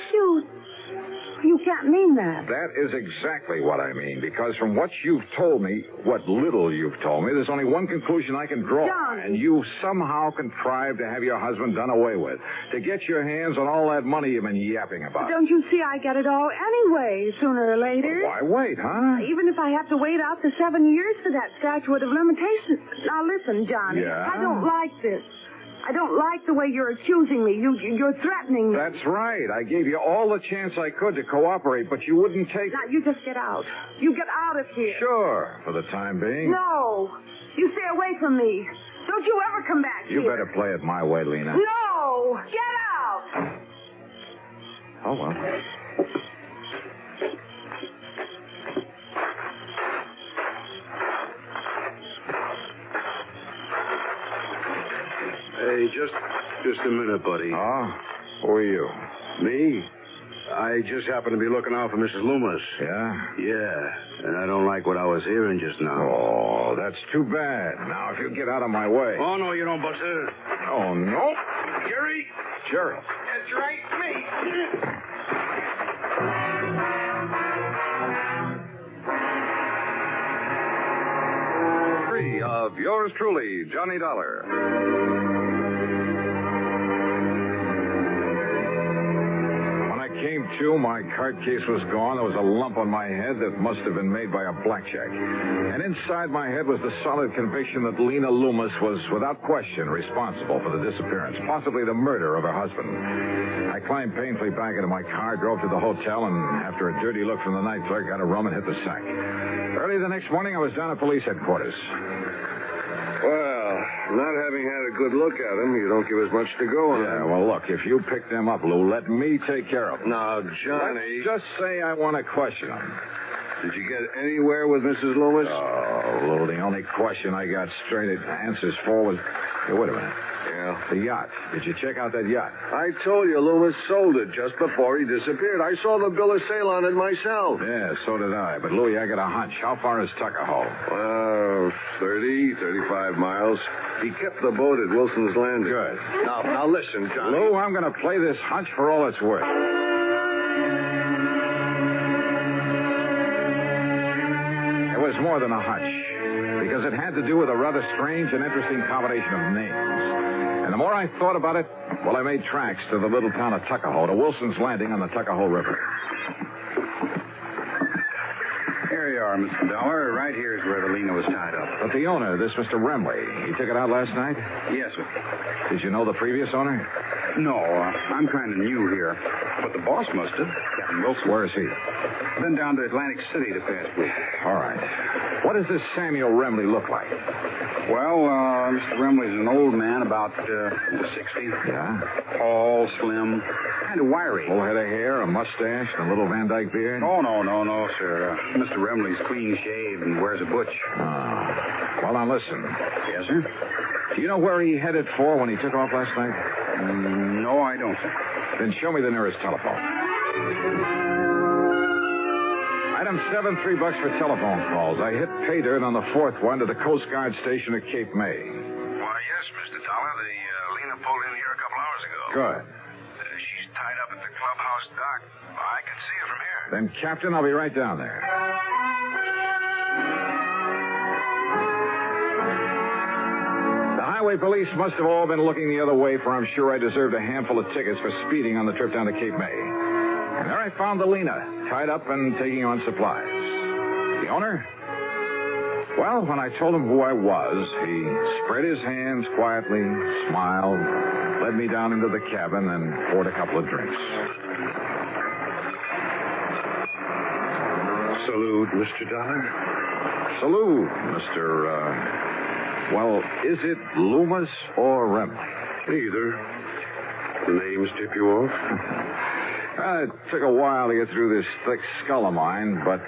You can't mean that. That is exactly what I mean, because from what you've told me, what little you've told me, there's only one conclusion I can draw. John. And you've somehow contrived to have your husband done away with, to get your hands on all that money you've been yapping about. Don't you see I get it all anyway, sooner or later? Why wait, huh? Even if I have to wait out the 7 years for that statute of limitations. Now listen, Johnny. Yeah? I don't like this. I don't like the way you're accusing me. You're threatening me. That's right. I gave you all the chance I could to cooperate, but you wouldn't take... Now, you just get out. You get out of here. Sure, for the time being. No. You stay away from me. Don't you ever come back You here. better play it my way, Lena. No. Get out. Oh, well. Hey, just a minute, buddy. Oh? Who are you? Me? I just happened to be looking out for Mrs. Leumas. Yeah? Yeah, and I don't like what I was hearing just now. Oh, that's too bad. Now, if you get out of my way. Oh, no, you don't, Buster. Oh, no. Jerry? Jerry. That's right, me. Of yours truly, Johnny Dollar. When I came to, my card case was gone. There was a lump on my head that must have been made by a blackjack. And inside my head was the solid conviction that Lena Leumas was, without question, responsible for the disappearance, possibly the murder of her husband. I climbed painfully back into my car, drove to the hotel, and after a dirty look from the night clerk, got a room and hit the sack. Early the next morning, I was down at police headquarters. Well, not having had a good look at him, you don't give us much to go on. Yeah, well, look, if you pick them up, Lou, let me take care of them. Now, Johnny... Let's just say I want to question them. Did you get anywhere with Mrs. Leumas? Oh, Lou, the only question I got straight answers for was... Hey, wait a minute. Yeah? The yacht. Did you check out that yacht? I told you Leumas sold it just before he disappeared. I saw the bill of sale on it myself. Yeah, so did I. But, Louie, I got a hunch. How far is Tuckahoe? 35 miles. He kept the boat at Wilson's Landing. Good. Now listen, Johnny. Lou, I'm going to play this hunch for all it's worth. It was more than a hunch, because it had to do with a rather strange and interesting combination of names. And the more I thought about it, well, I made tracks to the little town of Tuckahoe, to Wilson's Landing on the Tuckahoe River. Here you are, Mr. Dollar. Right here is where the Lena was tied up. But the owner, this Mr. Remley, he took it out last night? Yes, sir. Did you know the previous owner? No, I'm kind of new here. But the boss must have. Captain Wilson. Where is he? Been down to Atlantic City the past week. All right. What does this Samuel Remley look like? Well, Mr. Remley's an old man, about 60. Yeah? Tall, slim, kind of wiry. Full head of hair, a mustache, and a little Van Dyke beard? Oh, no, sir. Mr. Remley's clean shaved and wears a butch. Well, now listen. Yes, sir? Do you know where he headed for when he took off last night? No, I don't, sir. Then show me the nearest telephone. Item 7, $3 for telephone calls. I hit pay dirt on the fourth one to the Coast Guard station at Cape May. Why, yes, Mr. Dollar. The Lena pulled in here a couple hours ago. Good. She's tied up at the clubhouse dock. I can see her from here. Then, Captain, I'll be right down there. The highway police must have all been looking the other way, for I'm sure I deserved a handful of tickets for speeding on the trip down to Cape May. And there I found the Lena, tied up and taking on supplies. The owner? Well, when I told him who I was, he spread his hands quietly, smiled, led me down into the cabin, and poured a couple of drinks. Salute, Mr. Dollar. Salute, Mr. Well, is it Leumas or Remley? Either. The names tip you off? It took a while to get through this thick skull of mine, but,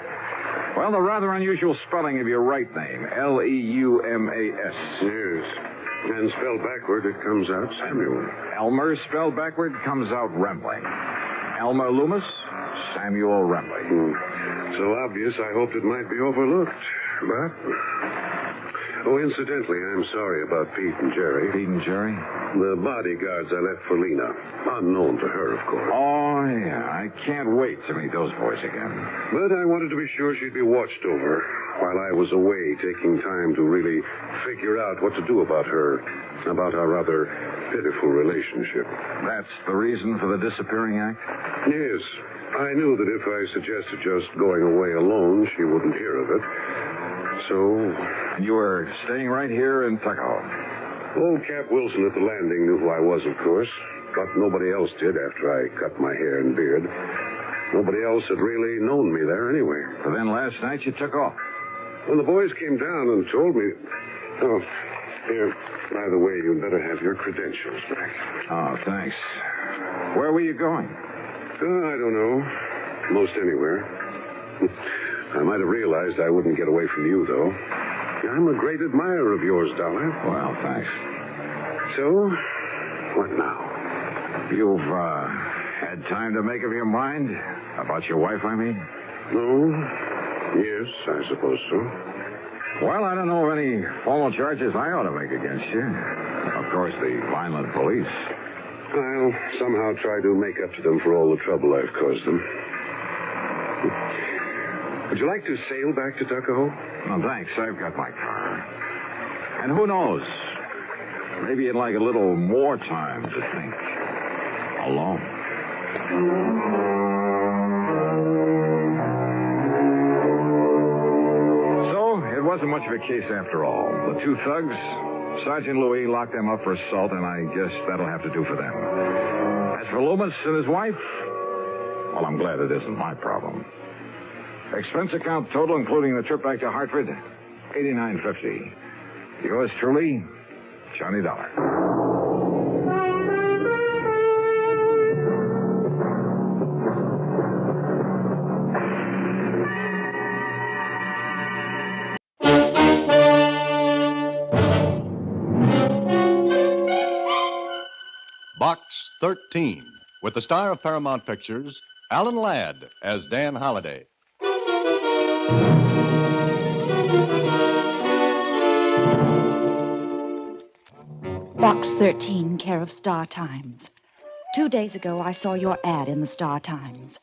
well, the rather unusual spelling of your right name, Leumas. Yes. And spelled backward, it comes out Samuel. Elmer spelled backward comes out Remley. Elmer Leumas, Samuel Remley. So obvious, I hoped it might be overlooked. But... Oh, incidentally, I'm sorry about Pete and Jerry. Pete and Jerry? The bodyguards I left for Lena. Unknown to her, of course. Oh, yeah. I can't wait to meet those boys again. But I wanted to be sure she'd be watched over while I was away, taking time to really figure out what to do about her, about our rather pitiful relationship. That's the reason for the disappearing act? Yes. I knew that if I suggested just going away alone, she wouldn't hear of it. So... And you were staying right here in Tuckahoe? Old Cap Wilson at the landing knew who I was, of course. But nobody else did after I cut my hair and beard. Nobody else had really known me there anyway. So then last night you took off? When the boys came down and told me... Oh, here, by the way, you'd better have your credentials back. Oh, thanks. Where were you going? I don't know. Most anywhere. I might have realized I wouldn't get away from you, though. I'm a great admirer of yours, Dollar. Well, thanks. So, what now? You've, had time to make up your mind? About your wife, I mean? No. Yes, I suppose so. Well, I don't know of any formal charges I ought to make against you. Of course, the Vineland police. I'll somehow try to make up to them for all the trouble I've caused them. Would you like to sail back to Tuckahoe? No, thanks. I've got my car. And who knows? Maybe you'd like a little more time to think. Alone. So, it wasn't much of a case after all. The two thugs, Sergeant Louis locked them up for assault, and I guess that'll have to do for them. As for Leumas and his wife, well, I'm glad it isn't my problem. Expense account total, including the trip back to Hartford, $89.50. Yours truly, Johnny Dollar. Box 13, with the star of Paramount Pictures, Alan Ladd as Dan Holliday. Box 13, care of Star Times. 2 days ago, I saw your ad in the Star Times.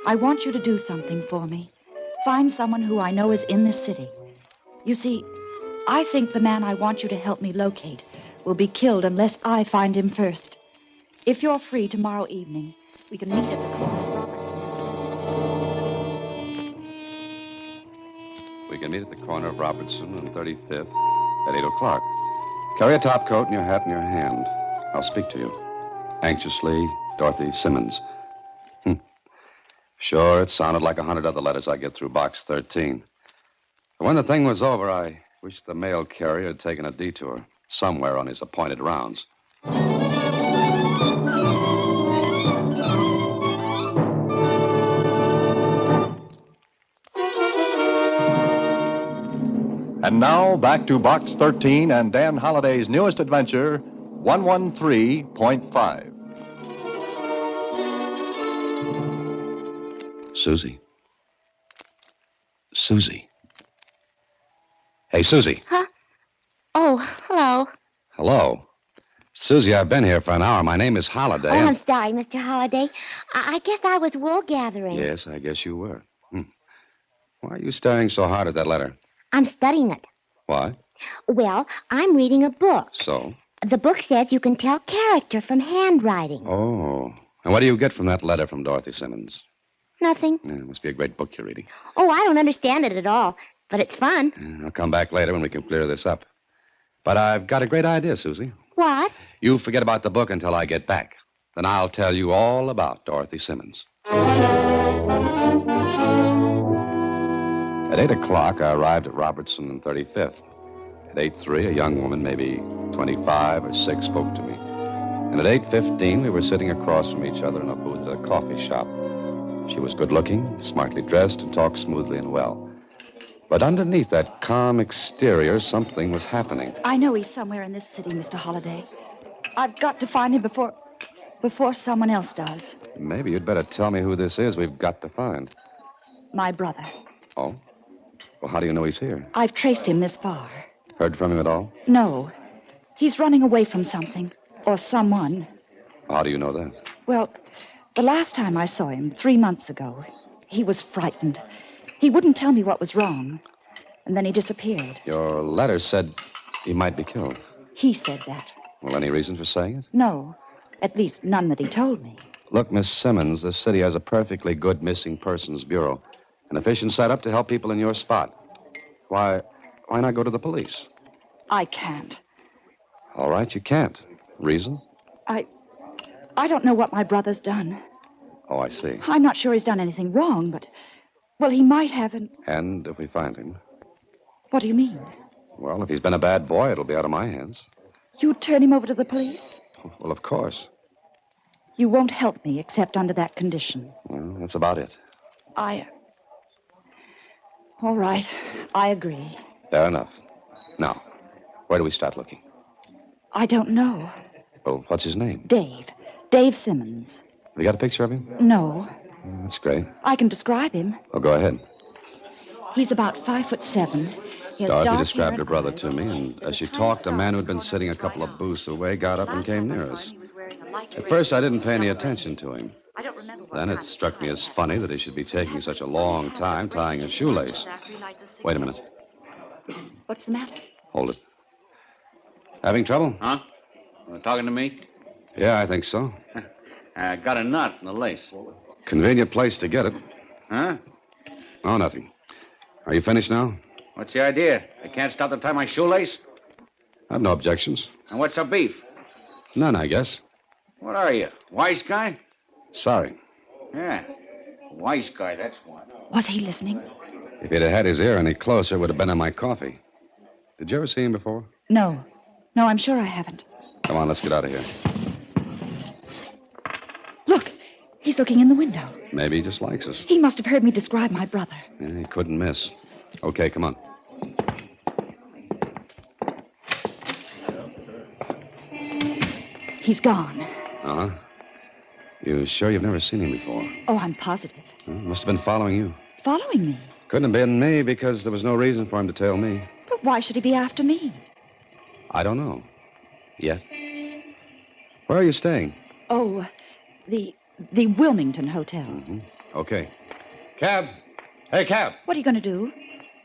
I want you to do something for me. Find someone who I know is in this city. You see, I think the man I want you to help me locate will be killed unless I find him first. If you're free tomorrow evening, we can meet at the corner of Robertson. We can meet at the corner of Robertson and 35th at 8 o'clock. Carry a top coat and your hat in your hand. I'll speak to you. Anxiously, Dorothy Simmons. Sure, it sounded like 100 other letters I get through Box 13. When the thing was over, I wished the mail carrier had taken a detour somewhere on his appointed rounds. And now, back to Box 13 and Dan Holliday's newest adventure, 113.5. Susie. Susie. Hey, Susie. Huh? Oh, hello. Hello. Susie, I've been here for an hour. My name is Holliday. Oh, I'm sorry, Mr. Holliday. I guess I was wool gathering. Yes, I guess you were. Why are you staring so hard at that letter? I'm studying it. Why? Well, I'm reading a book. So? The book says you can tell character from handwriting. Oh. And what do you get from that letter from Dorothy Simmons? Nothing. Yeah, it must be a great book you're reading. Oh, I don't understand it at all, but it's fun. I'll come back later when we can clear this up. But I've got a great idea, Susie. What? You forget about the book until I get back. Then I'll tell you all about Dorothy Simmons. At 8 o'clock, I arrived at Robertson and 35th. At 8:03, a young woman, maybe 25 or 6, spoke to me. And at 8:15, we were sitting across from each other in a booth at a coffee shop. She was good-looking, smartly dressed, and talked smoothly and well. But underneath that calm exterior, something was happening. I know he's somewhere in this city, Mr. Holliday. I've got to find him before someone else does. Maybe you'd better tell me who this is we've got to find. My brother. Oh? Well, how do you know he's here? I've traced him this far. Heard from him at all? No. He's running away from something. Or someone. How do you know that? Well, the last time I saw him, 3 months ago, he was frightened. He wouldn't tell me what was wrong. And then he disappeared. Your letter said he might be killed. He said that. Well, any reason for saying it? No. At least none that he told me. Look, Miss Simmons, the city has a perfectly good missing persons bureau. An efficient setup to help people in your spot. Why not go to the police? I can't. All right, you can't. Reason? I don't know what my brother's done. Oh, I see. I'm not sure he's done anything wrong, but... Well, he might have, And if we find him? What do you mean? Well, if he's been a bad boy, it'll be out of my hands. You'd turn him over to the police? Well, of course. You won't help me except under that condition. Well, that's about it. All right. I agree. Fair enough. Now, where do we start looking? I don't know. Well, what's his name? Dave. Dave Simmons. Have you got a picture of him? No. That's great. I can describe him. Well, go ahead. He's about 5'7". He has Dorothy dark described hair her brother to me, and as she talked, a man who'd been sitting a couple of booths away got up and came near us. At first, I didn't pay any attention to him. Then it struck me as funny that he should be taking such a long time tying a shoelace. Wait a minute. What's the matter? Hold it. Having trouble? Huh? Talking to me? Yeah, I think so. I got a knot in the lace. Convenient place to get it. Huh? Oh, nothing. Are you finished now? What's the idea? I can't stop to tie my shoelace? I've no objections. And what's the beef? None, I guess. What are you, wise guy? Sorry. Yeah, wise guy, that's what. Was he listening? If he'd have had his ear any closer, it would have been in my coffee. Did you ever see him before? No. No, I'm sure I haven't. Come on, let's get out of here. Look, he's looking in the window. Maybe he just likes us. He must have heard me describe my brother. Yeah, he couldn't miss. Okay, come on. He's gone. Uh-huh. You sure you've never seen him before? Oh, I'm positive. Must have been following you. Following me? Couldn't have been me because there was no reason for him to tail me. But why should he be after me? I don't know. Yet. Where are you staying? Oh, the Wilmington Hotel. Mm-hmm. Okay. Cab! Hey, cab! What are you going to do?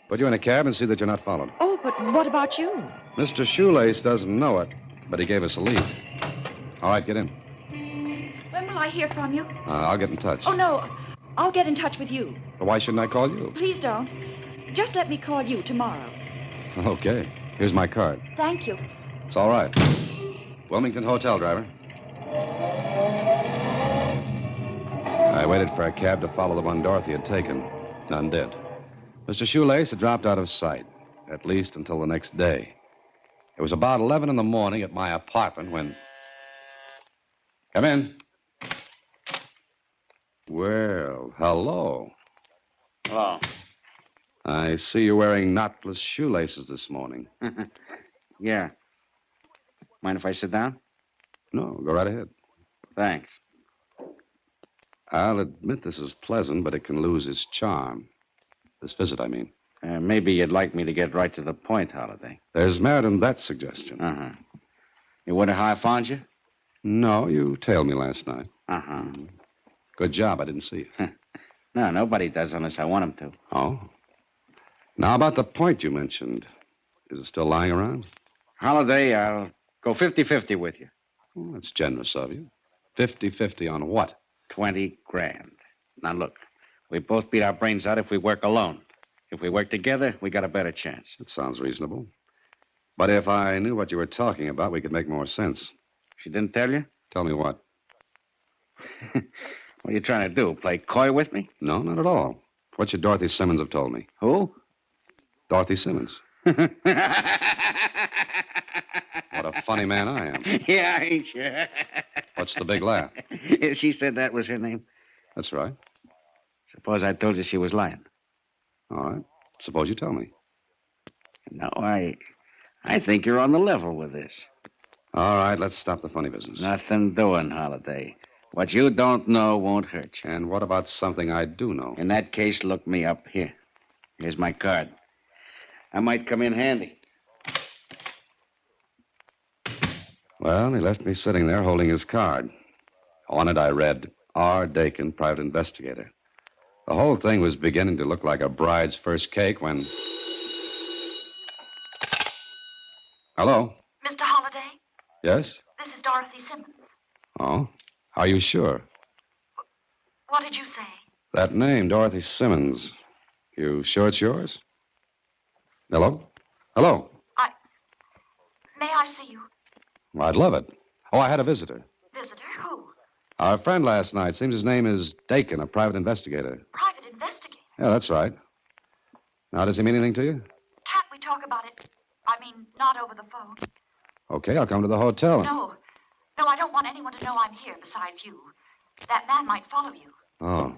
Put you in a cab and see that you're not followed. Oh, but what about you? Mr. Shoelace doesn't know it, but he gave us a lead. All right, get in. When will I hear from you? I'll get in touch. Oh, no. I'll get in touch with you. Well, why shouldn't I call you? Please don't. Just let me call you tomorrow. Okay. Here's my card. Thank you. It's all right. Wilmington Hotel, driver. I waited for a cab to follow the one Dorothy had taken. None did. Mr. Shoelace had dropped out of sight, at least until the next day. It was about 11 in the morning at my apartment when... Come in. Well, hello. Hello. I see you're wearing knotless shoelaces this morning. Yeah. Mind if I sit down? No, go right ahead. Thanks. I'll admit this is pleasant, but it can lose its charm. This visit, I mean. Maybe you'd like me to get right to the point, Holiday. There's merit in that suggestion. Uh-huh. You wonder how I found you? No, you tailed me last night. Uh-huh. Good job. I didn't see you. No, nobody does unless I want them to. Oh? Now, about the point you mentioned. Is it still lying around? Holiday, I'll go 50-50 with you. Well, that's generous of you. 50-50 on what? 20 grand. Now, look, we both beat our brains out if we work alone. If we work together, we got a better chance. That sounds reasonable. But if I knew what you were talking about, we could make more sense. She didn't tell you? Tell me what? What are you trying to do? Play coy with me? No, not at all. What should Dorothy Simmons have told me? Who? Dorothy Simmons. What a funny man I am. Yeah, ain't you? What's the big laugh? She said that was her name. That's right. Suppose I told you she was lying. All right. Suppose you tell me. No, I think you're on the level with this. All right, let's stop the funny business. Nothing doing, Holiday. What you don't know won't hurt you. And what about something I do know? In that case, look me up here. Here's my card. I might come in handy. Well, he left me sitting there holding his card. On it I read, R. Dakin, private investigator. The whole thing was beginning to look like a bride's first cake when... Hello? Mr. Holliday, Yes? this is Dorothy Simmons. Oh? Are you sure? What did you say? That name, Dorothy Simmons. You sure it's yours? Hello? Hello? May I see you? Well, I'd love it. Oh, I had a visitor. Visitor? Who? Our friend last night. Seems his name is Dakin, a private investigator. Private investigator? Yeah, that's right. Now, does he mean anything to you? Can't we talk about it? I mean, not over the phone. Okay, I'll come to the hotel. No, I don't want anyone to know I'm here besides you. That man might follow you. Oh.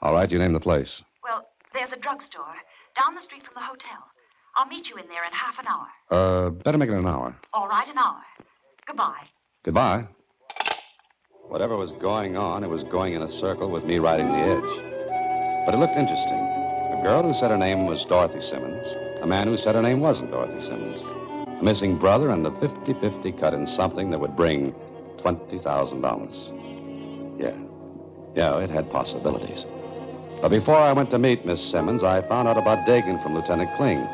All right, you name the place. Well, there's a drugstore down the street from the hotel. I'll meet you in there in half an hour. Better make it an hour. All right, an hour. Goodbye. Goodbye. Whatever was going on, it was going in a circle with me riding the edge. But it looked interesting. A girl who said her name was Dorothy Simmons. A man who said her name wasn't Dorothy Simmons. A missing brother and a 50-50 cut in something that would bring $20,000. Yeah, it had possibilities. But before I went to meet Miss Simmons, I found out about Dakin from Lieutenant Kling.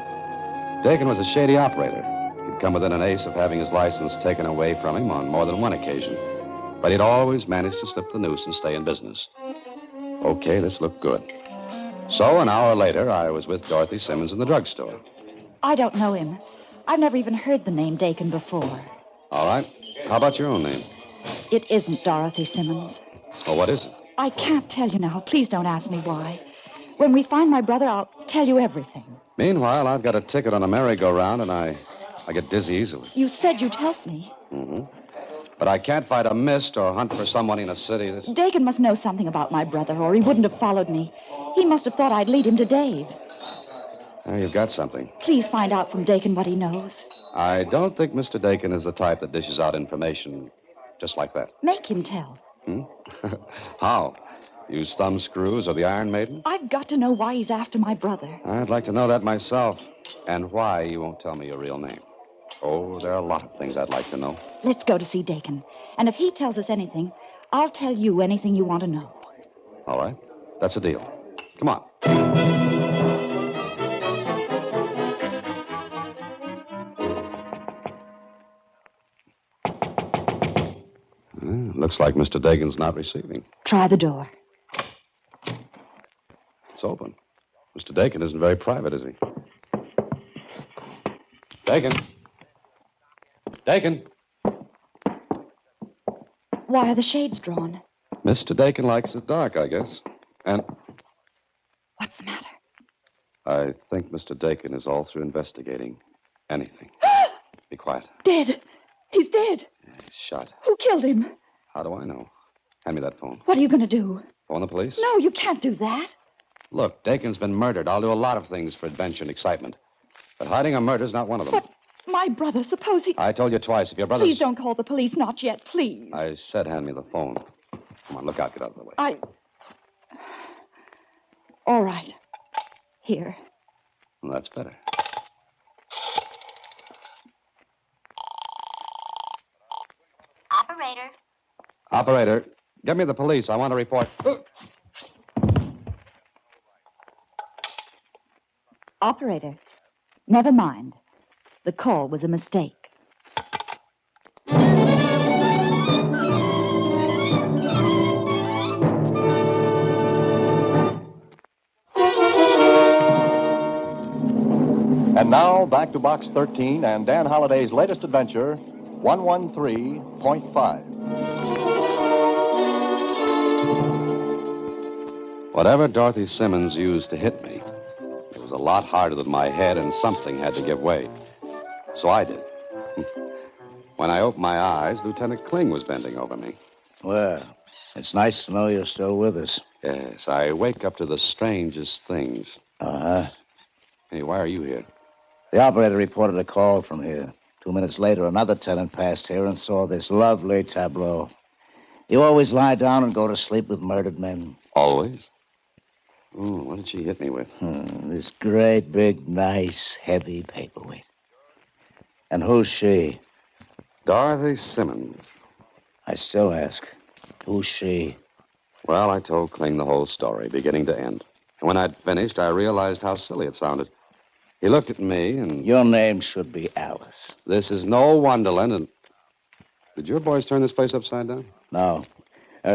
Dakin was a shady operator. He'd come within an ace of having his license taken away from him on more than one occasion. But he'd always managed to slip the noose and stay in business. Okay, this looked good. So an hour later, I was with Dorothy Simmons in the drugstore. I don't know him. I've never even heard the name Dakin before. All right. How about your own name? It isn't Dorothy Simmons. Oh, what is it? I can't tell you now. Please don't ask me why. When we find my brother, I'll tell you everything. Meanwhile, I've got a ticket on a merry-go-round, and I get dizzy easily. You said you'd help me. Mm-hmm. But I can't fight a mist or hunt for someone in a city that's... Dakin must know something about my brother, or he wouldn't have followed me. He must have thought I'd lead him to Dave. You've got something. Please find out from Dakin what he knows. I don't think Mr. Dakin is the type that dishes out information just like that. Make him tell. How? Use thumb screws or the Iron Maiden? I've got to know why he's after my brother. I'd like to know that myself. And why you won't tell me your real name. Oh, there are a lot of things I'd like to know. Let's go to see Dakin. And if he tells us anything, I'll tell you anything you want to know. All right. That's a deal. Come on. Looks like Mr. Dakin's not receiving. Try the door. It's open. Mr. Dakin isn't very private, is he? Dakin? Dakin? Why are the shades drawn? Mr. Dakin likes it dark, I guess. And... What's the matter? I think Mr. Dakin is all through investigating anything. Be quiet. Dead. He's dead. He's shot. Who killed him? How do I know? Hand me that phone. What are you going to do? Phone the police? No, you can't do that. Look, Dakin's been murdered. I'll do a lot of things for adventure and excitement. But hiding a murder's not one of them. But my brother, suppose he... I told you twice. If your brother's... Please don't call the police. Not yet, please. I said hand me the phone. Come on, look out. Get out of the way. All right. Here. Well, that's better. Operator. Operator, get me the police. I want to report. Operator, never mind. The call was a mistake. And now, back to Box 13 and Dan Holliday's latest adventure, 113.5. Whatever Dorothy Simmons used to hit me, it was a lot harder than my head, and something had to give way. So I did. When I opened my eyes, Lieutenant Kling was bending over me. Well, it's nice to know you're still with us. Yes, I wake up to the strangest things. Uh-huh. Hey, why are you here? The operator reported a call from here. 2 minutes later, another tenant passed here and saw this lovely tableau. You always lie down and go to sleep with murdered men. Always? Oh, what did she hit me with? This great, big, nice, heavy paperweight. And who's she? Dorothy Simmons. I still ask, who's she? Well, I told Kling the whole story, beginning to end. And when I'd finished, I realized how silly it sounded. He looked at me and... Your name should be Alice. This is no Wonderland, and... Did your boys turn this place upside down? No.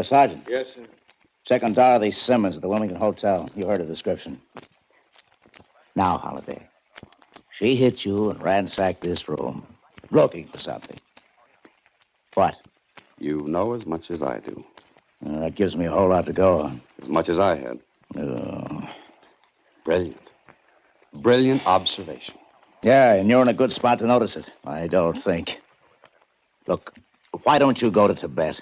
Sergeant. Yes, sir. Check on Dorothy Simmons at the Wilmington Hotel. You heard her description. Now, Holiday. She hit you and ransacked this room, looking for something. What? You know as much as I do. That gives me a whole lot to go on. As much as I had. Oh. Brilliant. Brilliant observation. Yeah, and you're in a good spot to notice it, I don't think. Look, why don't you go to Tibet?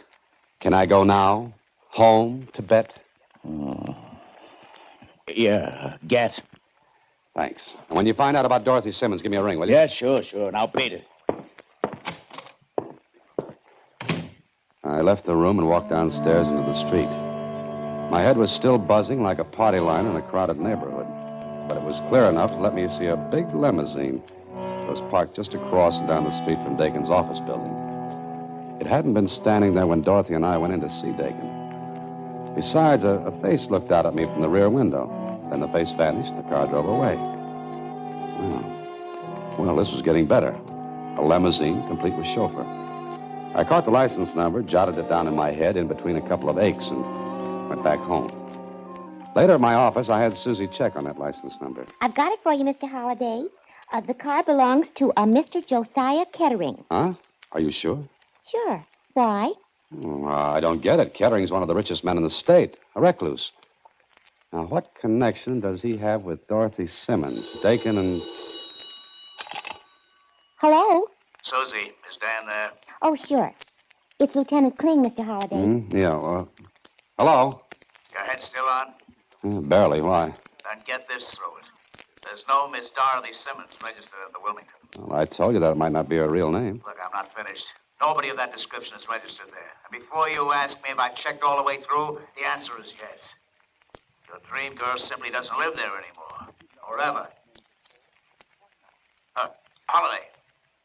Can I go now? Home, Tibet? Oh. Yeah, get. Thanks. And when you find out about Dorothy Simmons, give me a ring, will you? Yeah, sure. Now, beat it. I left the room and walked downstairs into the street. My head was still buzzing like a party line in a crowded neighborhood. But it was clear enough to let me see a big limousine that was parked just across and down the street from Dakin's office building. It hadn't been standing there when Dorothy and I went in to see Dakin. Besides, a face looked out at me from the rear window. Then the face vanished and the car drove away. Well, this was getting better. A limousine, complete with chauffeur. I caught the license number, jotted it down in my head in between a couple of aches, and went back home. Later at my office, I had Susie check on that license number. I've got it for you, Mr. Holliday. The car belongs to Mr. Josiah Kettering. Huh? Are you sure? Sure. Why? I don't get it. Kettering's one of the richest men in the state, a recluse. Now, what connection does he have with Dorothy Simmons, Dakin, and... Hello? Susie, is Dan there? Oh, sure. It's Lieutenant Kling, Mr. Holliday. Yeah, hello? Your head still on? Barely. Why? Then get this through it. There's no Miss Dorothy Simmons registered at the Wilmington. Well, I told you that might not be her real name. Look, I'm not finished. Nobody of that description is registered there. And before you ask me if I checked all the way through, the answer is yes. Your dream girl simply doesn't live there anymore. Or ever. Holiday,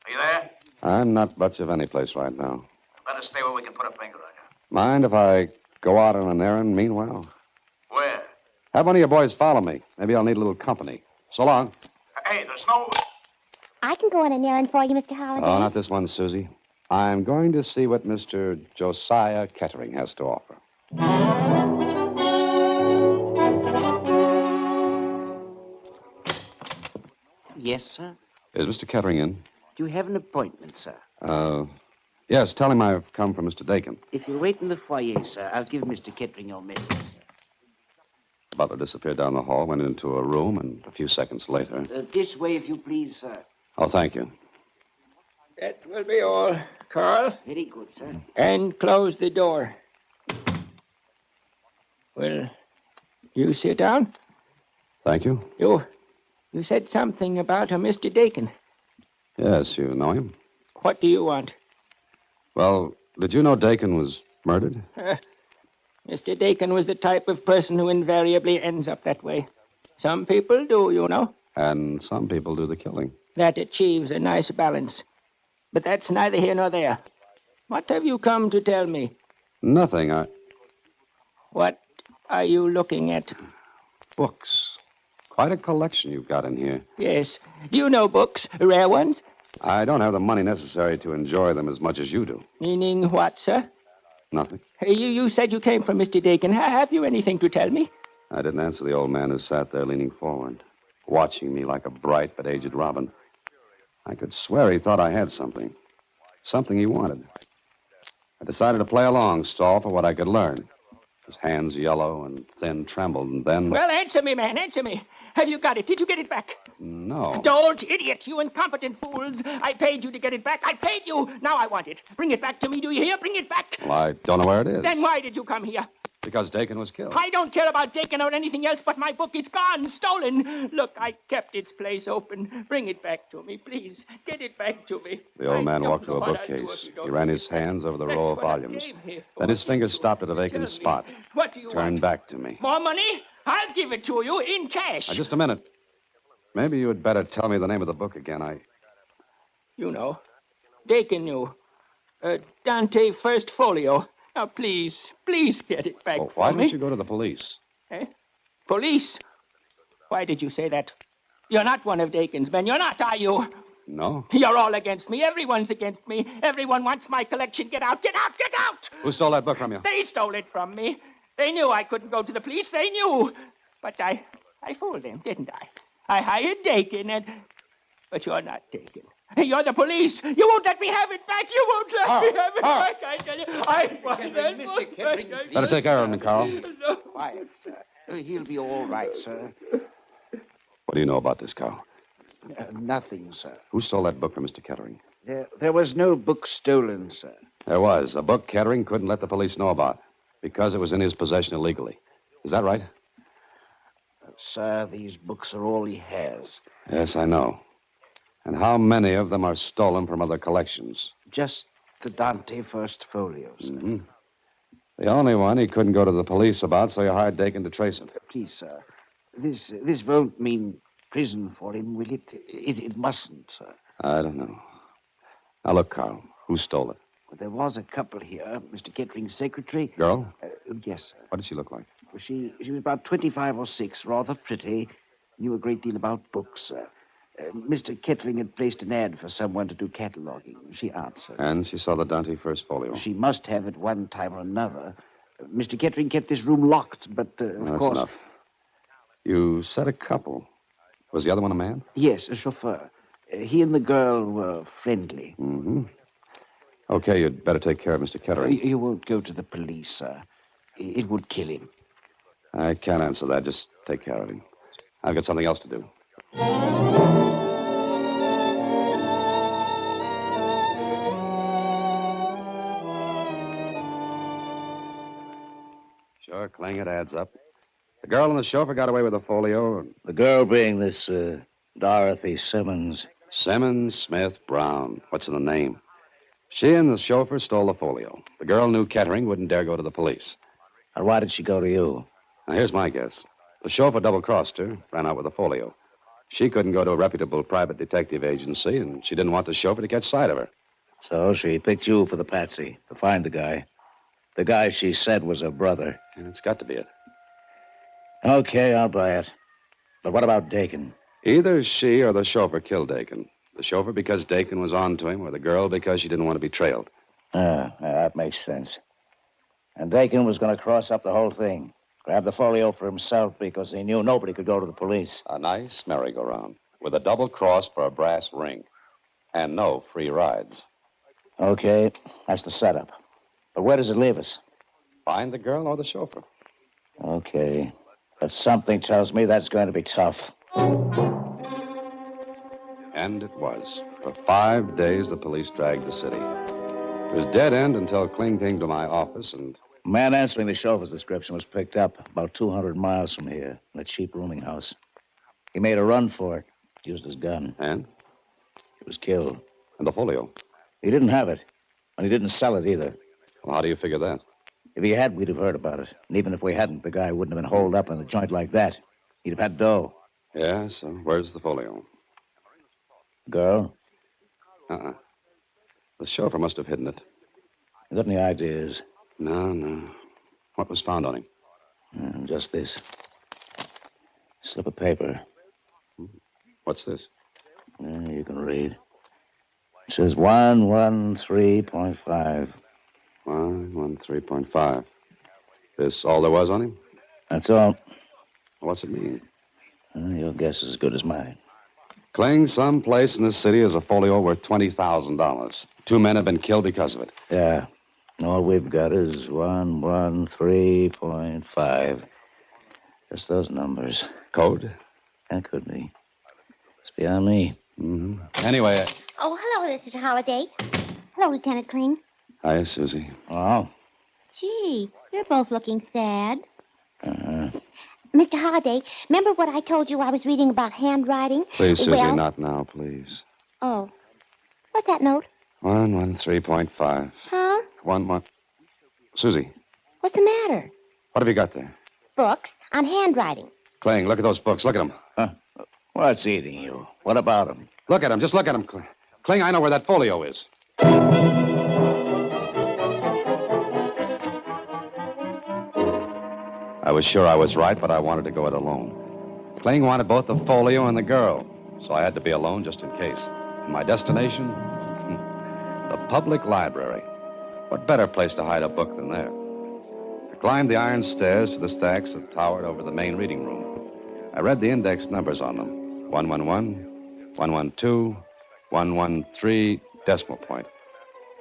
are you there? I'm not much of any place right now. Better stay where we can put a finger on you. Mind if I go out on an errand meanwhile? Where? Have one of your boys follow me. Maybe I'll need a little company. So long. Hey, there's no... I can go on an errand for you, Mr. Holliday. Oh, not this one, Susie. I'm going to see what Mr. Josiah Kettering has to offer. Yes, sir? Is Mr. Kettering in? Do you have an appointment, sir? Yes, tell him I've come from Mr. Dakin. If you'll wait in the foyer, sir, I'll give Mr. Kettering your message. butler disappeared down the hall, went into a room, and a few seconds later... This way, if you please, sir. Oh, thank you. That will be all, Carl. Very good, sir. And close the door. Well, you sit down. Thank you. You said something about a Mr. Dakin. Yes, you know him. What do you want? Well, did you know Dakin was murdered? Mr. Dakin was the type of person who invariably ends up that way. Some people do, you know. And some people do the killing. That achieves a nice balance. But that's neither here nor there. What have you come to tell me? Nothing. What are you looking at? Books. Quite a collection you've got in here. Yes. Do you know books? Rare ones? I don't have the money necessary to enjoy them as much as you do. Meaning what, sir? Nothing. You said you came from Mr. Dakin. Have you anything to tell me? I didn't answer the old man who sat there leaning forward, watching me like a bright but aged robin. I could swear he thought I had something. Something he wanted. I decided to play along, stall for what I could learn. His hands, yellow and thin, trembled, and then... Well, answer me, man, answer me. Have you got it? Did you get it back? No. Don't, idiot, you incompetent fools. I paid you to get it back. I paid you. Now I want it. Bring it back to me, do you hear? Bring it back. Well, I don't know where it is. Then why did you come here? Because Dakin was killed. I don't care about Dakin or anything else but my book. It's gone, stolen. Look, I kept its place open. Bring it back to me, please. Get it back to me. The old man walked to a bookcase. He ran his hands over the row of volumes. Then his fingers stopped at a vacant spot. What do you Turned back to me. More money? I'll give it to you in cash. Now, just a minute. Maybe you had better tell me the name of the book again. You know. Dakin knew. Dante First Folio. Now, please get it back for why me. didn't you go to the police? Police? Why did you say that? You're not one of Dakin's men. You're not, are you? No. You're all against me. Everyone's against me. Everyone wants my collection. Get out, get out, get out! Who stole that book from you? They stole it from me. They knew I couldn't go to the police. They knew. But I fooled them, didn't I? I hired Dakin, but you're not Dakin. You're the police. You won't let me have it back. You won't let me have it back. I tell you. I want that book back. Better take care of him, Carl. No. Quiet, sir. He'll be all right, sir. What do you know about this, Carl? Nothing, sir. Who stole that book from Mr. Kettering? There was no book stolen, sir. There was. A book Kettering couldn't let the police know about because it was in his possession illegally. Is that right? Sir, these books are all he has. Yes, I know. And how many of them are stolen from other collections? Just the Dante First Folios. Mm-hmm. The only one he couldn't go to the police about, so you hired Dakin to trace it. Please, sir. This won't mean prison for him, will it? It mustn't, sir. I don't know. Now, look, Carl, who stole it? Well, there was a couple here. Mr. Kettering's secretary. Girl? Yes, sir. What did she look like? She was about 25 or 6, rather pretty. Knew a great deal about books, sir. Mr. Kettering had placed an ad for someone to do cataloging. She answered. And she saw the Dante First Folio. She must have at one time or another. Mr. Kettering kept this room locked, but of course... That's enough. You said a couple. Was the other one a man? Yes, a chauffeur. He and the girl were friendly. Mm-hmm. Okay, you'd better take care of Mr. Kettering. You won't go to the police, sir. It would kill him. I can't answer that. Just take care of him. I've got something else to do. Sure, Kling, it adds up. The girl and the chauffeur got away with the folio. The girl being this Dorothy Simmons. Simmons, Smith, Brown. What's in the name? She and the chauffeur stole the folio. The girl knew Kettering wouldn't dare go to the police. And why did she go to you? Now, here's my guess. The chauffeur double-crossed her, ran out with the folio. She couldn't go to a reputable private detective agency, and she didn't want the chauffeur to catch sight of her. So she picked you for the patsy, to find the guy. The guy she said was her brother. And it's got to be it. Okay, I'll buy it. But what about Dakin? Either she or the chauffeur killed Dakin. The chauffeur because Dakin was on to him, or the girl because she didn't want to be trailed. That makes sense. And Dakin was going to cross up the whole thing. Grab the folio for himself because he knew nobody could go to the police. A nice merry-go-round with a double cross for a brass ring. And no free rides. Okay, that's the setup. But where does it leave us? Find the girl or the chauffeur. Okay. But something tells me that's going to be tough. And it was. For 5 days, the police dragged the city. It was dead end until Kling came to my office and... The man answering the chauffeur's description was picked up about 200 miles from here in a cheap rooming house. He made a run for it, used his gun. And? He was killed. And the folio? He didn't have it, and he didn't sell it either. Well, how do you figure that? If he had, we'd have heard about it. And even if we hadn't, the guy wouldn't have been holed up in a joint like that. He'd have had dough. Yeah, so where's the folio? Girl? Uh-uh. The chauffeur must have hidden it. You got any ideas? No. What was found on him? Just this. Slip of paper. What's this? You can read. It says 113.5. 113.5. This all there was on him? That's all. What's it mean? Your guess is as good as mine. Kling, some place in this city is a folio worth $20,000. 2 men have been killed because of it. Yeah. All we've got is 113.5. Just those numbers. Code? That could be. It's beyond me. Mm-hmm. Anyway... Oh, hello, Mr. Holliday. Hello, Lieutenant Kling. Hi, Susie. Oh? Gee, you're both looking sad. Uh-huh. Mr. Holliday, remember what I told you I was reading about handwriting? Please, Susie, well... not now, please. Oh. What's that note? 113.5. Huh? 1. Susie, What's the matter? what have you got there? Books on handwriting. Kling, look at those books. Look at them. Huh? What's eating you? What about them? Look at them. Just look at them, Kling. Kling, I know where that folio is. I was sure I was right, but I wanted to go it alone. Kling wanted both the folio and the girl, so I had to be alone just in case. And my destination? The public library. What better place to hide a book than there? I climbed the iron stairs to the stacks that towered over the main reading room. I read the index numbers on them. 111, 112, 113, decimal point.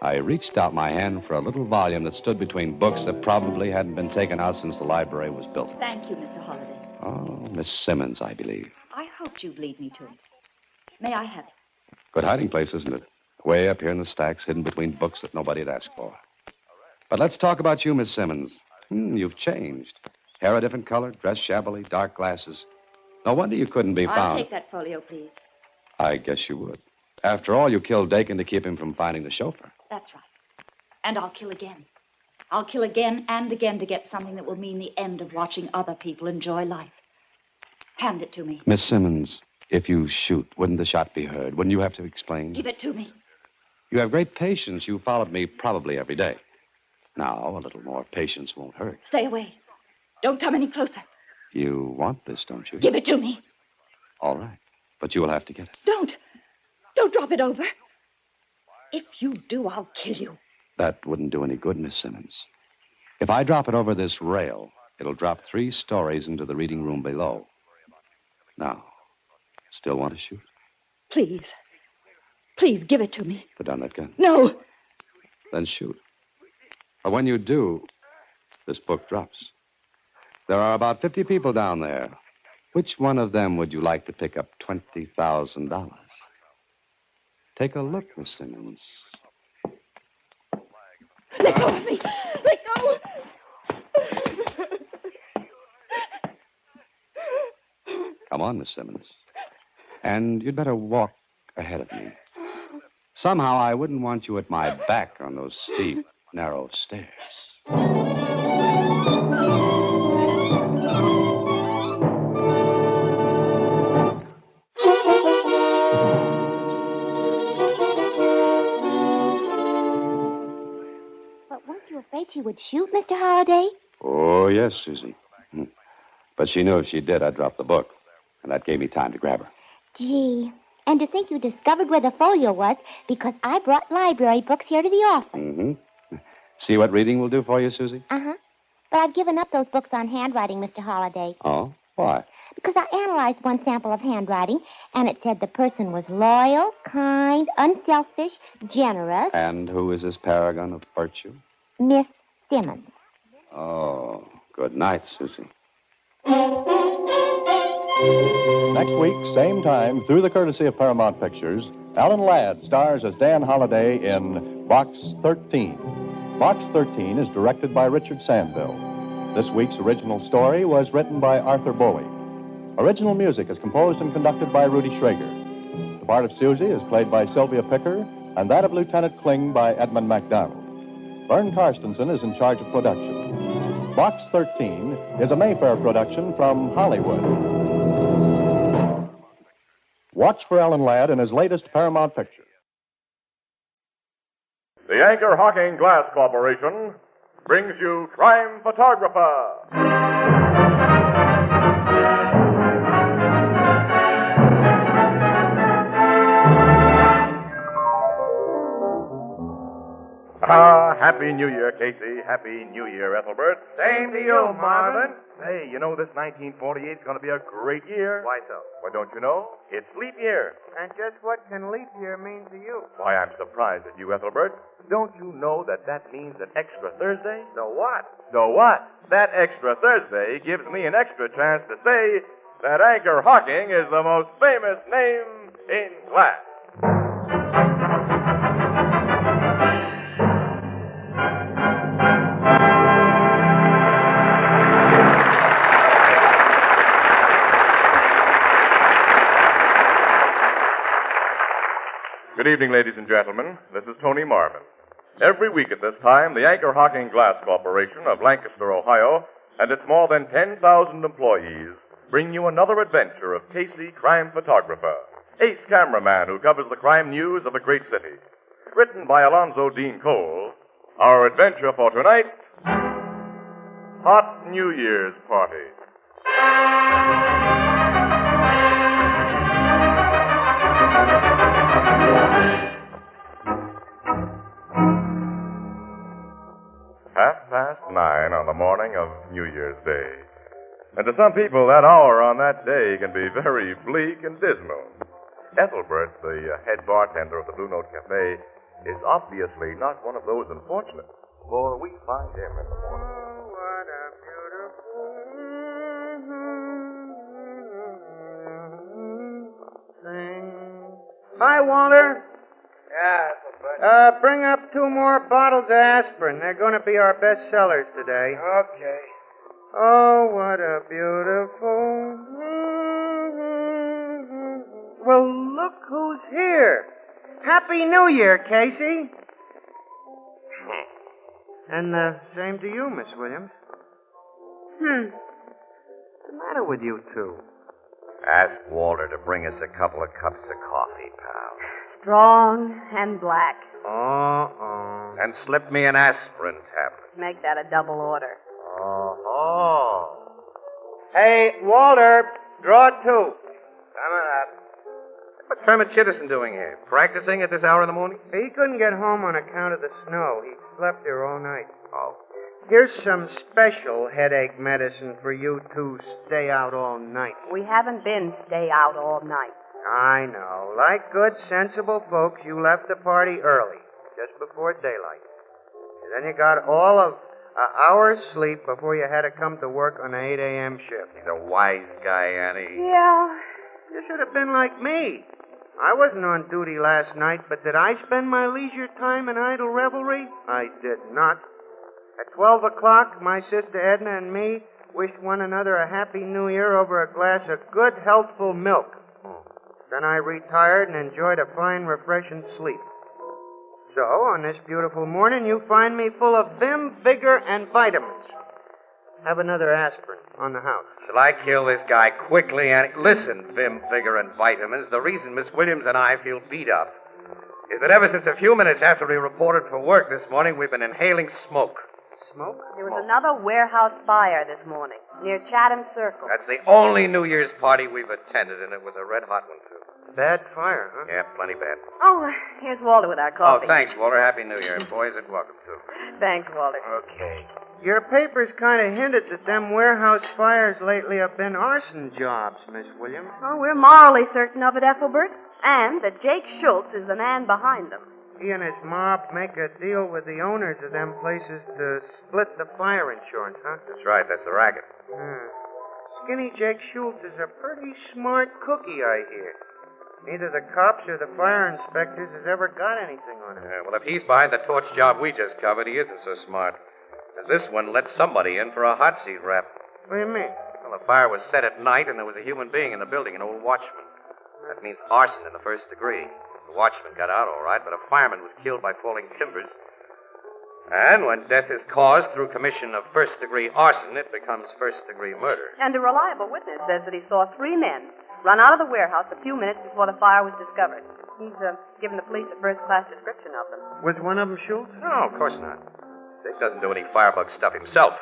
I reached out my hand for a little volume that stood between books that probably hadn't been taken out since the library was built. Thank you, Mr. Holliday. Oh, Miss Simmons, I believe. I hoped you'd lead me to it. May I have it? Good hiding place, isn't it? Way up here in the stacks, hidden between books that nobody had asked for. But let's talk about you, Miss Simmons. You've changed. Hair a different color, dressed shabbily, dark glasses. No wonder you couldn't be found. I'll take that folio, please. I guess you would. After all, you killed Dakin to keep him from finding the chauffeur. That's right. And I'll kill again. I'll kill again and again to get something that will mean the end of watching other people enjoy life. Hand it to me. Miss Simmons, if you shoot, wouldn't the shot be heard? Wouldn't you have to explain? Give it to me. You have great patience. You followed me probably every day. Now, a little more patience won't hurt. Stay away. Don't come any closer. You want this, don't you? Give it to me. All right. But you will have to get it. Don't drop it over. If you do, I'll kill you. That wouldn't do any good, Miss Simmons. If I drop it over this rail, it'll drop 3 stories into the reading room below. Now, still want to shoot? Please. Please, give it to me. Put down that gun. No. Then shoot. But when you do, this book drops. There are about 50 people down there. Which one of them would you like to pick up $20,000? Take a look, Miss Simmons. Let go of me. Let go. Come on, Miss Simmons. And you'd better walk ahead of me. Somehow I wouldn't want you at my back on those steep, narrow stairs. Afraid she would shoot, Mr. Holliday? Oh, yes, Susie. But she knew if she did, I'd drop the book. And that gave me time to grab her. Gee. And to think you discovered where the folio was because I brought library books here to the office. Mm-hmm. See what reading will do for you, Susie? Uh-huh. But I've given up those books on handwriting, Mr. Holliday. Oh? Why? Because I analyzed one sample of handwriting, and it said the person was loyal, kind, unselfish, generous. And who is this paragon of virtue? Miss Simmons. Oh, good night, Susie. Next week, same time, through the courtesy of Paramount Pictures, Alan Ladd stars as Dan Holliday in Box 13. Box 13 is directed by Richard Sandville. This week's original story was written by Arthur Boley. Original music is composed and conducted by Rudy Schrager. The part of Susie is played by Sylvia Picker, and that of Lieutenant Kling by Edmund MacDonald. Vern Karstensen is in charge of production. Box 13 is a Mayfair production from Hollywood. Watch for Alan Ladd in his latest Paramount picture. The Anchor Hocking Glass Corporation brings you Crime Photographer. Happy New Year, Casey. Happy New Year, Ethelbert. Same to you, Marvin. Hey, you know this 1948 is going to be a great year. Why so? Why, don't you know? It's leap year. And just what can leap year mean to you? Why, I'm surprised at you, Ethelbert. Don't you know that means an extra Thursday? So what? So what? That extra Thursday gives me an extra chance to say that Anchor Hocking is the most famous name in glass. Good evening, ladies and gentlemen. This is Tony Marvin. Every week at this time, the Anchor Hocking Glass Corporation of Lancaster, Ohio, and its more than 10,000 employees bring you another adventure of Casey, crime photographer, ace cameraman who covers the crime news of a great city. Written by Alonzo Dean Cole, our adventure for tonight, Hot New Year's Party. Nine on the morning of New Year's Day. And to some people, that hour on that day can be very bleak and dismal. Ethelbert, the head bartender of the Blue Note Cafe, is obviously not one of those unfortunates, for we find him in the morning. Oh, what a beautiful thing. Hi, Walter. Yeah, Bring up 2 more bottles of aspirin. They're going to be our best sellers today. Okay. Oh, what a beautiful... Well, look who's here. Happy New Year, Casey. And same to you, Miss Williams. What's the matter with you two? Ask Walter to bring us a couple of cups of coffee, pal. Strong and black. And slip me an aspirin tablet. Make that a double order. Hey, Walter, draw 2. Coming up. What's Herman Chittison doing here? Practicing at this hour in the morning? He couldn't get home on account of the snow. He slept here all night. Oh. Here's some special headache medicine for you to stay out all night. We haven't been stay out all night. I know. Like good, sensible folks, you left the party early, just before daylight. And then you got all of an hour's sleep before you had to come to work on an 8 a.m. shift. He's a wise guy, Annie. Yeah. You should have been like me. I wasn't on duty last night, but did I spend my leisure time in idle revelry? I did not. At 12 o'clock, my sister Edna and me wished one another a happy new year over a glass of good, healthful milk. Then I retired and enjoyed a fine, refreshing sleep. So, on this beautiful morning, you find me full of vim, vigor, and vitamins. Have another aspirin on the house. Shall I kill this guy quickly, Annie? Listen, vim, vigor, and vitamins. The reason Miss Williams and I feel beat up is that ever since a few minutes after we reported for work this morning, we've been inhaling smoke. Smoke? There was another warehouse fire this morning near Chatham Circle. That's the only New Year's party we've attended, and it was a red-hot one, too. Bad fire, huh? Yeah, plenty bad. Oh, here's Walter with our coffee. Oh, thanks, Walter. Happy New Year. Boys, and welcome, too. Thanks, Walter. Okay. Your papers kind of hinted that them warehouse fires lately have been arson jobs, Miss Williams. Oh, we're morally certain of it, Ethelbert. And that Jake Schultz is the man behind them. He and his mob make a deal with the owners of them places to split the fire insurance, huh? That's right. That's the racket. Skinny Jake Schultz is a pretty smart cookie, I hear. Neither the cops or the fire inspectors has ever got anything on him. Yeah, well, if he's behind the torch job we just covered, he isn't so smart. 'Cause this one let somebody in for a hot seat rap. What do you mean? Well, the fire was set at night, and there was a human being in the building, an old watchman. That means arson in the first degree. The watchman got out all right, but a fireman was killed by falling timbers. And when death is caused through commission of first-degree arson, it becomes first-degree murder. And a reliable witness says that he saw 3 men run out of the warehouse a few minutes before the fire was discovered. He's given the police a first-class description of them. Was one of them Schultz? No, of course not. Dick doesn't do any firebug stuff himself.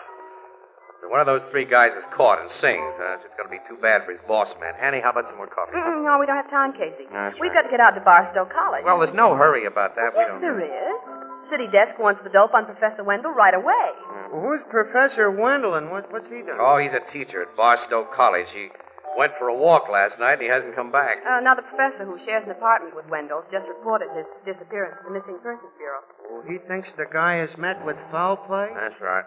If one of those 3 guys is caught and sings, it's going to be too bad for his boss man. Annie, how about some more coffee? No, we don't have time, Casey. That's We've right. got to get out to Barstow College. Well, there's no hurry about that. Yes, there is. City desk wants the dope on Professor Wendell right away. Well, who's Professor Wendell and what's he done? Oh, he's a teacher at Barstow College. He went for a walk last night, and he hasn't come back. Now, the professor who shares an apartment with Wendell's just reported his disappearance to the Missing Persons Bureau. Oh, he thinks the guy has met with foul play? That's right.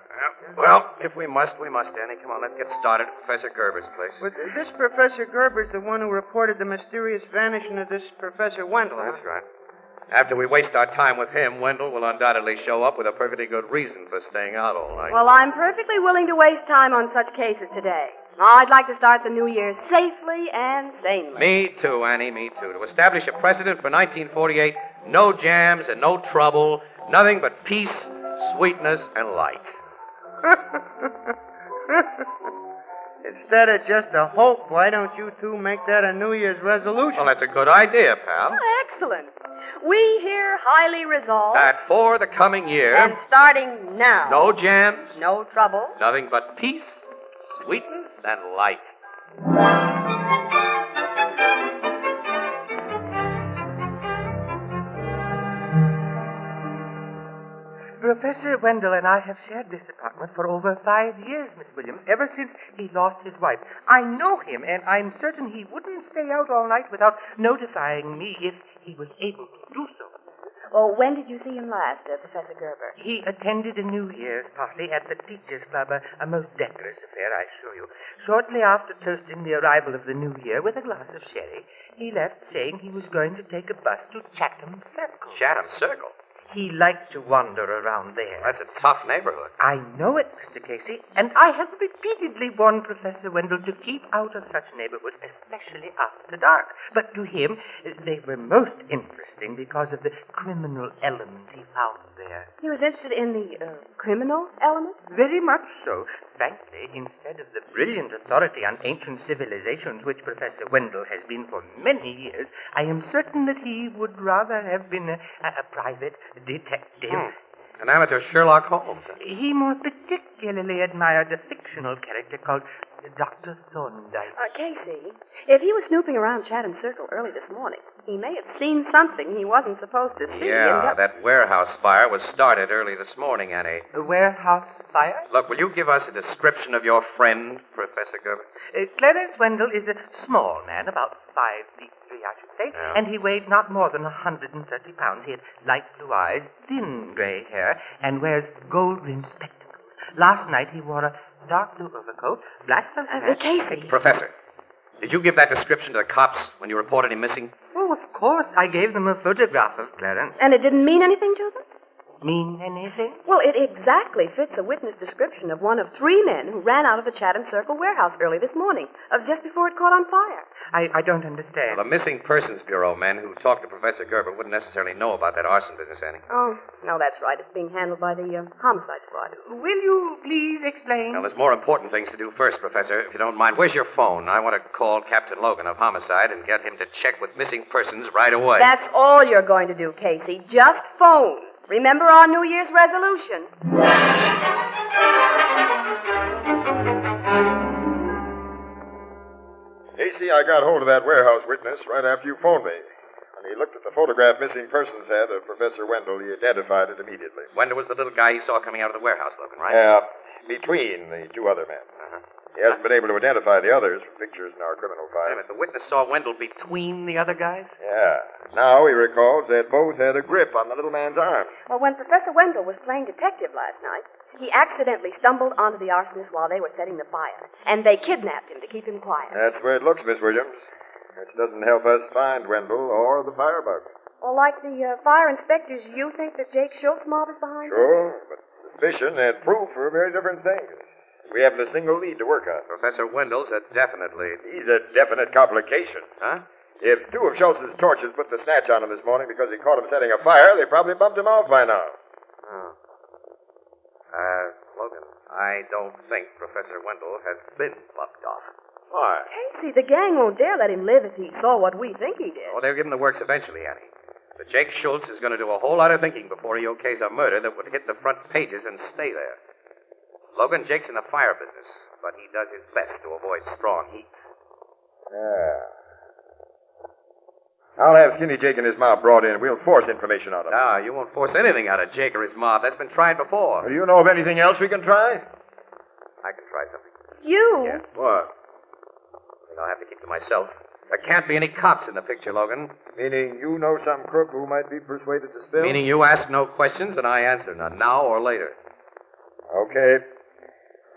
Yep. Well, if we must, Annie. Come on, let's get started at Professor Gerber's place. But this Professor Gerber's the one who reported the mysterious vanishing of this Professor Wendell. That's right. After we waste our time with him, Wendell will undoubtedly show up with a perfectly good reason for staying out all night. Well, I'm perfectly willing to waste time on such cases today. I'd like to start the new year safely and sanely. Me too, Annie, me too. To establish a precedent for 1948, no jams and no trouble, nothing but peace, sweetness, and light. Instead of just a hope, why don't you two make that a New Year's resolution? Well, that's a good idea, pal. Excellent. We here highly resolve. That for the coming year, And starting now. no jams, No trouble. nothing but peace, sweetness, and light. Professor Wendell and I have shared this apartment for over 5 years, Miss Williams, ever since he lost his wife. I know him, and I'm certain he wouldn't stay out all night without notifying me if he was able to do so. Oh, when did you see him last, Professor Gerber? He attended a New Year's party at the Teachers' Club, a most decorous affair, I assure you. Shortly after toasting the arrival of the New Year with a glass of sherry, he left saying he was going to take a bus to Chatham Circle. Chatham Circle? He liked to wander around there. That's a tough neighborhood. I know it, Mr. Casey, and I have repeatedly warned Professor Wendell to keep out of such neighborhoods, especially after dark. But to him, they were most interesting because of the criminal element he found there. He was interested in the criminal element? Very much so. Frankly, instead of the brilliant authority on ancient civilizations which Professor Wendell has been for many years, I am certain that he would rather have been a private detective. An amateur Sherlock Holmes. He more particularly admired a fictional character called Dr. Thorndyke. Casey, if he was snooping around Chatham Circle early this morning, he may have seen something he wasn't supposed to see. Yeah, that warehouse fire was started early this morning, Annie. A warehouse fire? Look, will you give us a description of your friend, Professor Gerber? Clarence Wendell is a small man, about 5 feet 3, I should say, Yeah. and he weighed not more than 130 pounds. He had light blue eyes, thin gray hair, and wears gold-rimmed spectacles. Last night he wore a dark blue overcoat, black felt hat. Casey. Professor, did you give that description to the cops when you reported him missing? Oh, of course. I gave them a photograph of Clarence. And it didn't mean anything to them? Mean anything? Well, it exactly fits a witness description of one of 3 men who ran out of the Chatham Circle warehouse early this morning, just before it caught on fire. I don't understand. Well, the Missing Persons Bureau men who talked to Professor Gerber wouldn't necessarily know about that arson business, Annie. Oh, no, that's right. It's being handled by the homicide squad. Will you please explain? Now, there's more important things to do first, Professor, if you don't mind. Where's your phone? I want to call Captain Logan of Homicide and get him to check with missing persons right away. That's all you're going to do, Casey. Just phone. Remember our New Year's resolution. Casey, I got hold of that warehouse witness right after you phoned me. When he looked at the photograph Missing Persons had of Professor Wendell, he identified it immediately. Wendell was the little guy he saw coming out of the warehouse, Logan, right? Yeah, between the 2 other men. He hasn't been able to identify the others from pictures in our criminal Wait a file. minute, the witness saw Wendell between the other guys? Yeah. Now he recalls that both had a grip on the little man's arms. Well, when Professor Wendell was playing detective last night, He accidentally stumbled onto the arsonists while they were setting the fire, and they kidnapped him to keep him quiet. That's the way it looks, Miss Williams. Which doesn't help us find Wendell or the firebug. Well, like the fire inspectors, you think that Jake Schultz mob is behind it? Sure, but suspicion and proof are very different things. We haven't a single lead to work on. Professor Wendell's a definitely... He's a definite complication. Huh? If two of Schultz's torches put the snatch on him this morning because he caught him setting a fire, they probably bumped him off by now. Oh. Logan, I don't think Professor Wendell has been bumped off. Why? Casey, the gang won't dare let him live if he saw what we think he did. Oh, they'll give him the works eventually, Annie. But Jake Schultz is going to do a whole lot of thinking before he okays a murder that would hit the front pages and stay there. Logan, Jake's in the fire business, but he does his best to avoid strong heat. Yeah. I'll have Skinny Jake and his mob brought in. We'll force information on him. No, you won't force anything out of Jake or his mob. That's been tried before. Do you know of anything else we can try? I can try something. You? Yeah. What? I'll have to keep to myself. There can't be any cops in the picture, Logan. Meaning you know some crook who might be persuaded to spill? Meaning you ask no questions and I answer none, now or later. Okay.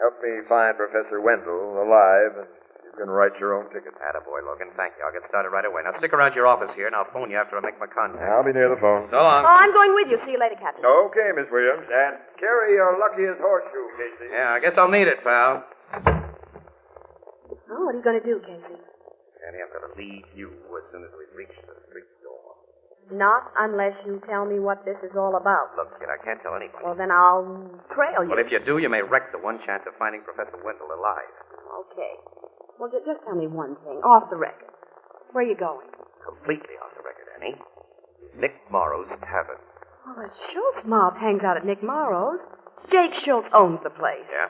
Help me find Professor Wendell alive, and you can write your own ticket. Attaboy, Logan. Thank you. I'll get started right away. Now stick around your office here, and I'll phone you after I make my contact. I'll be near the phone. So long. Oh, I'm going with you. See you later, Captain. Okay, Miss Williams. And carry your luckiest horseshoe, Casey. Yeah, I guess I'll need it, pal. Oh, what are you going to do, Casey? Annie, I'm going to leave you as soon as we reach the street door. Not unless you tell me what this is all about. Look, kid, I can't tell anybody. Well, then I'll trail you. But if you do, you may wreck the one chance of finding Professor Wendell alive. Okay. Well, just tell me one thing, off the record. Where are you going? Completely off the record, Annie. Nick Morrow's Tavern. Well, the Schultz mob hangs out at Nick Morrow's. Jake Schultz owns the place. Yeah?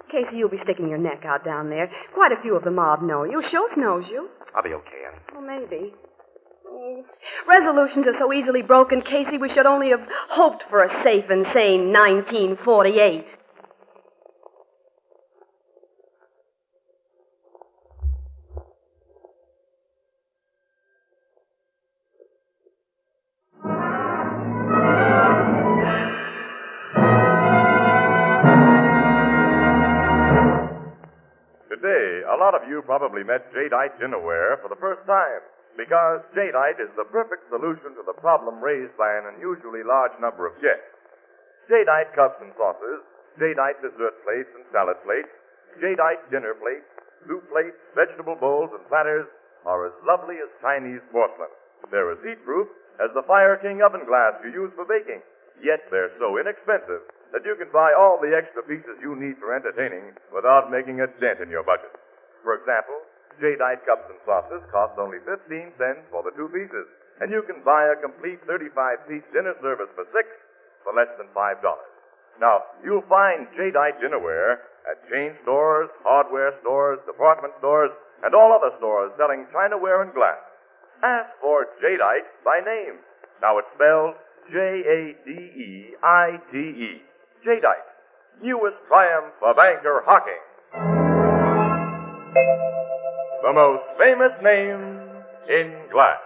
Casey, you'll be sticking your neck out down there. Quite a few of the mob know you. Schultz knows you. I'll be okay, Annie. Well, maybe. Resolutions are so easily broken, Casey, we should only have hoped for a safe and sane 1948. Today, a lot of you probably met jadeite dinnerware for the first time, because jadeite is the perfect solution to the problem raised by an unusually large number of guests. Jadeite cups and saucers, jadeite dessert plates and salad plates, jadeite dinner plates, soup plates, vegetable bowls, and platters are as lovely as Chinese porcelain. They're as heat-proof as the Fire King oven glass you use for baking, yet they're so inexpensive that you can buy all the extra pieces you need for entertaining without making a dent in your budget. For example, jadeite cups and saucers cost only 15 cents for the 2 pieces, and you can buy a complete 35-piece dinner service for 6 for less than $5. Now, you'll find jadeite dinnerware at chain stores, hardware stores, department stores, and all other stores selling chinaware and glass. Ask for jadeite by name. Now it's spelled Jadeite. Jadeite, newest triumph of anchor hocking. The most famous name in glass.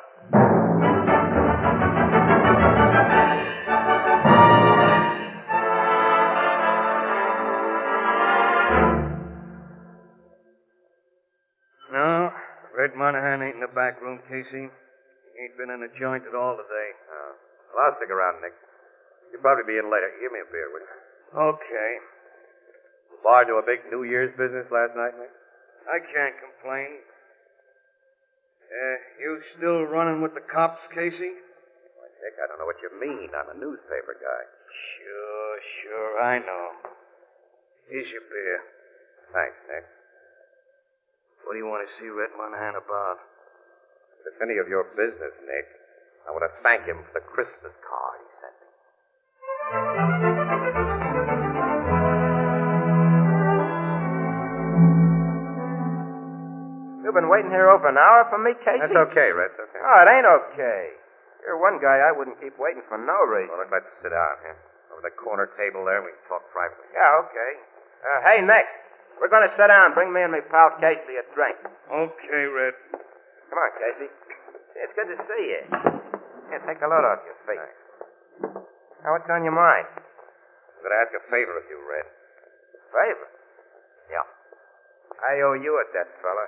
No, Red Monahan ain't in the back room, Casey. He ain't been in the joint at all today. Well, I'll stick around, Nick. You'll probably be in later. Give me a beer, will you? Okay. Bar do a big New Year's business last night, Nick? I can't complain. You still running with the cops, Casey? Why, Nick, I don't know what you mean. I'm a newspaper guy. Sure, I know. Here's your beer. Thanks, Nick. What do you want to see Red Monahan about? If it's any of your business, Nick, I want to thank him for the Christmas card he sent me. You've been waiting here over an hour for me, Casey? That's okay, Red. That's okay. Oh, it ain't okay. You're one guy I wouldn't keep waiting for no reason. Well, let's sit down here. Over the corner table there, we can talk privately. Yeah, okay. Hey, Nick, we're going to sit down. Bring me and my pal Casey a drink. Okay, Red. Come on, Casey. It's good to see you. Here, take a load off your face. Now, what's on your mind? I'm going to ask a favor of you, Red. Favor? Yeah. I owe you a debt, fella.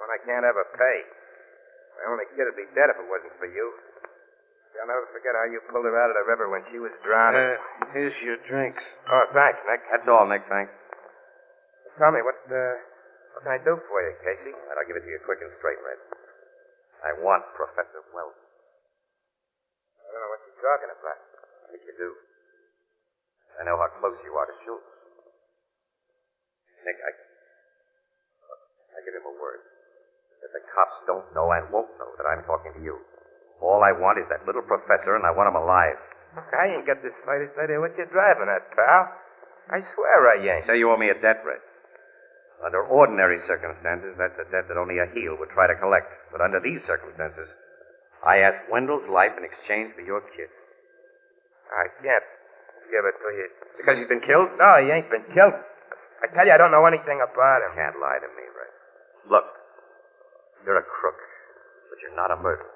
One I can't ever pay. My only kid would be dead if it wasn't for you. I'll never forget how you pulled her out of the river when she was drowning. Here's your drinks. Oh, thanks, Nick. That's all, Nick, thanks. Tell me, what can I do for you, Casey? All right, I'll give it to you quick and straight, Red. I want Professor Wells. I don't know what you're talking about. I think you do. I know how close you are to Schultz. Nick, I give him a word. That the cops don't know and won't know that I'm talking to you. All I want is that little professor, and I want him alive. I ain't got the slightest idea what you're driving at, pal. I swear I ain't. Say you owe me a debt, Red. Under ordinary circumstances, that's a debt that only a heel would try to collect. But under these circumstances, I ask Wendell's life in exchange for your kid. I can't give it to you. Because he's been killed? No, he ain't been killed. I tell you, I don't know anything about him. You can't lie to me, Red. Look, you're a crook, but you're not a murderer.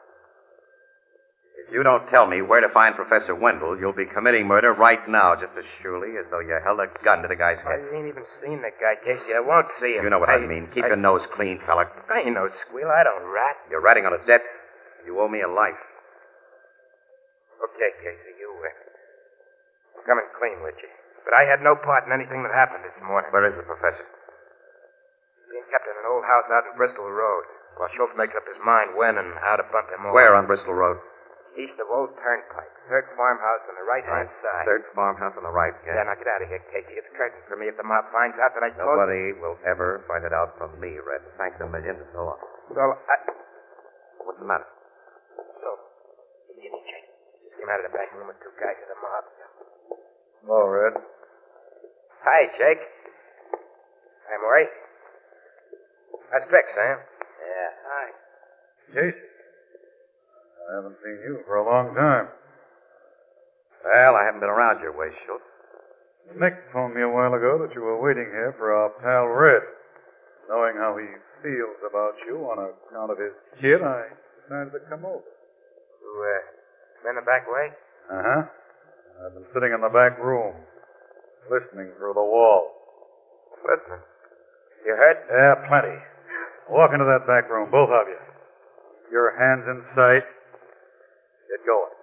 If you don't tell me where to find Professor Wendell, you'll be committing murder right now, just as surely as though you held a gun to the guy's head. I ain't even seen the guy, Casey. I won't see him. You know what I mean. Keep your nose clean, fella. I ain't no squeal. I don't rat. You're ratting on a debt. You owe me a life. Okay, Casey, you come and clean with you. But I had no part in anything that happened this morning. Where is the professor? He's being kept in an old house out in Bristol Road, while Schultz makes up his mind when and how to bump him off. Where on Bristol Road? East of Old Turnpike. Third farmhouse on the right-hand side. Third farmhouse on the right, Yeah, now get out of here, Casey. It's curtain for me if the mob finds out that I told... Nobody will ever find it out from me, Red. Thanks a million and so on. So, What's the matter? So, Jake just came out of the back room with two guys of the mob. Hello, Red. Hi, Jake. Hi, Maury. How's Vic, Sam? Yeah. Hi. Casey. I haven't seen you for a long time. Well, I haven't been around your way, Schultz. Nick phoned me a while ago that you were waiting here for our pal Red. Knowing how he feels about you on account of his kid, I decided to come over. You, been the back way? Uh-huh. I've been sitting in the back room, listening through the wall. Listening? You hurt? Yeah, plenty. Walk into that back room, both of you. Your hands in sight. Get going.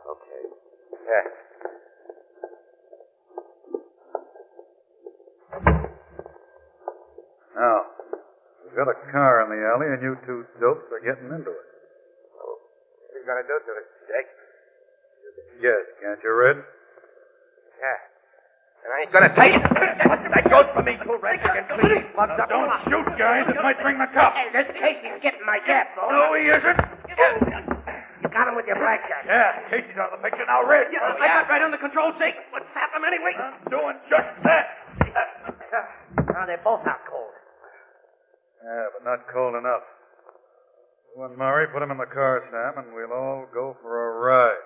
Okay. Yeah. Now, we've got a car in the alley, and you two dopes are getting into it. What are you going to do to it, Jake? Yes, can't you, Red? Yeah. And I ain't going to take it. That goes for me, too, Red. Don't shoot, guys. It might bring the cops. Hey, this Casey's getting my gap, though. No, he isn't. You got him with your blackjack. Yeah, Casey's on the picture now, Red. I got right under control, Jake. What's happened anyway? I'm doing just that. Now, they're both out cold. Yeah, but not cold enough. You and Murray, put him in the car, Sam, and we'll all go for a ride.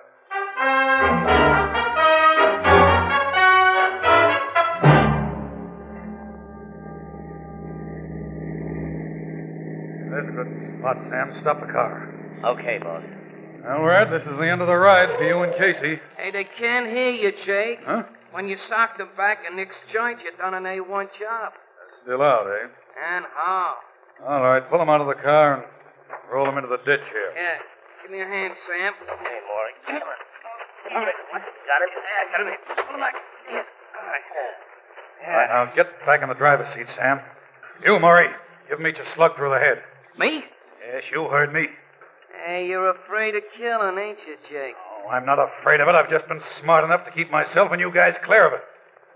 There's a good spot, Sam. Stop the car. Okay, boss. Well, Red, this is the end of the ride for you and Casey. Hey, they can't hear you, Jake. Huh? When you socked them back in Nick's joint, you done an A1 job. Still out, eh? And how? All right, pull him out of the car and roll him into the ditch here. Yeah, give me a hand, Sam. Hey, Maury. Come on. All right, what? Got him? Yeah, I got him here. Pull him back. Yeah. All right. All right, now get back in the driver's seat, Sam. You, Murray, give him each a slug through the head. Me? Yes, you heard me. Hey, you're afraid of killing, ain't you, Jake? Oh, I'm not afraid of it. I've just been smart enough to keep myself and you guys clear of it.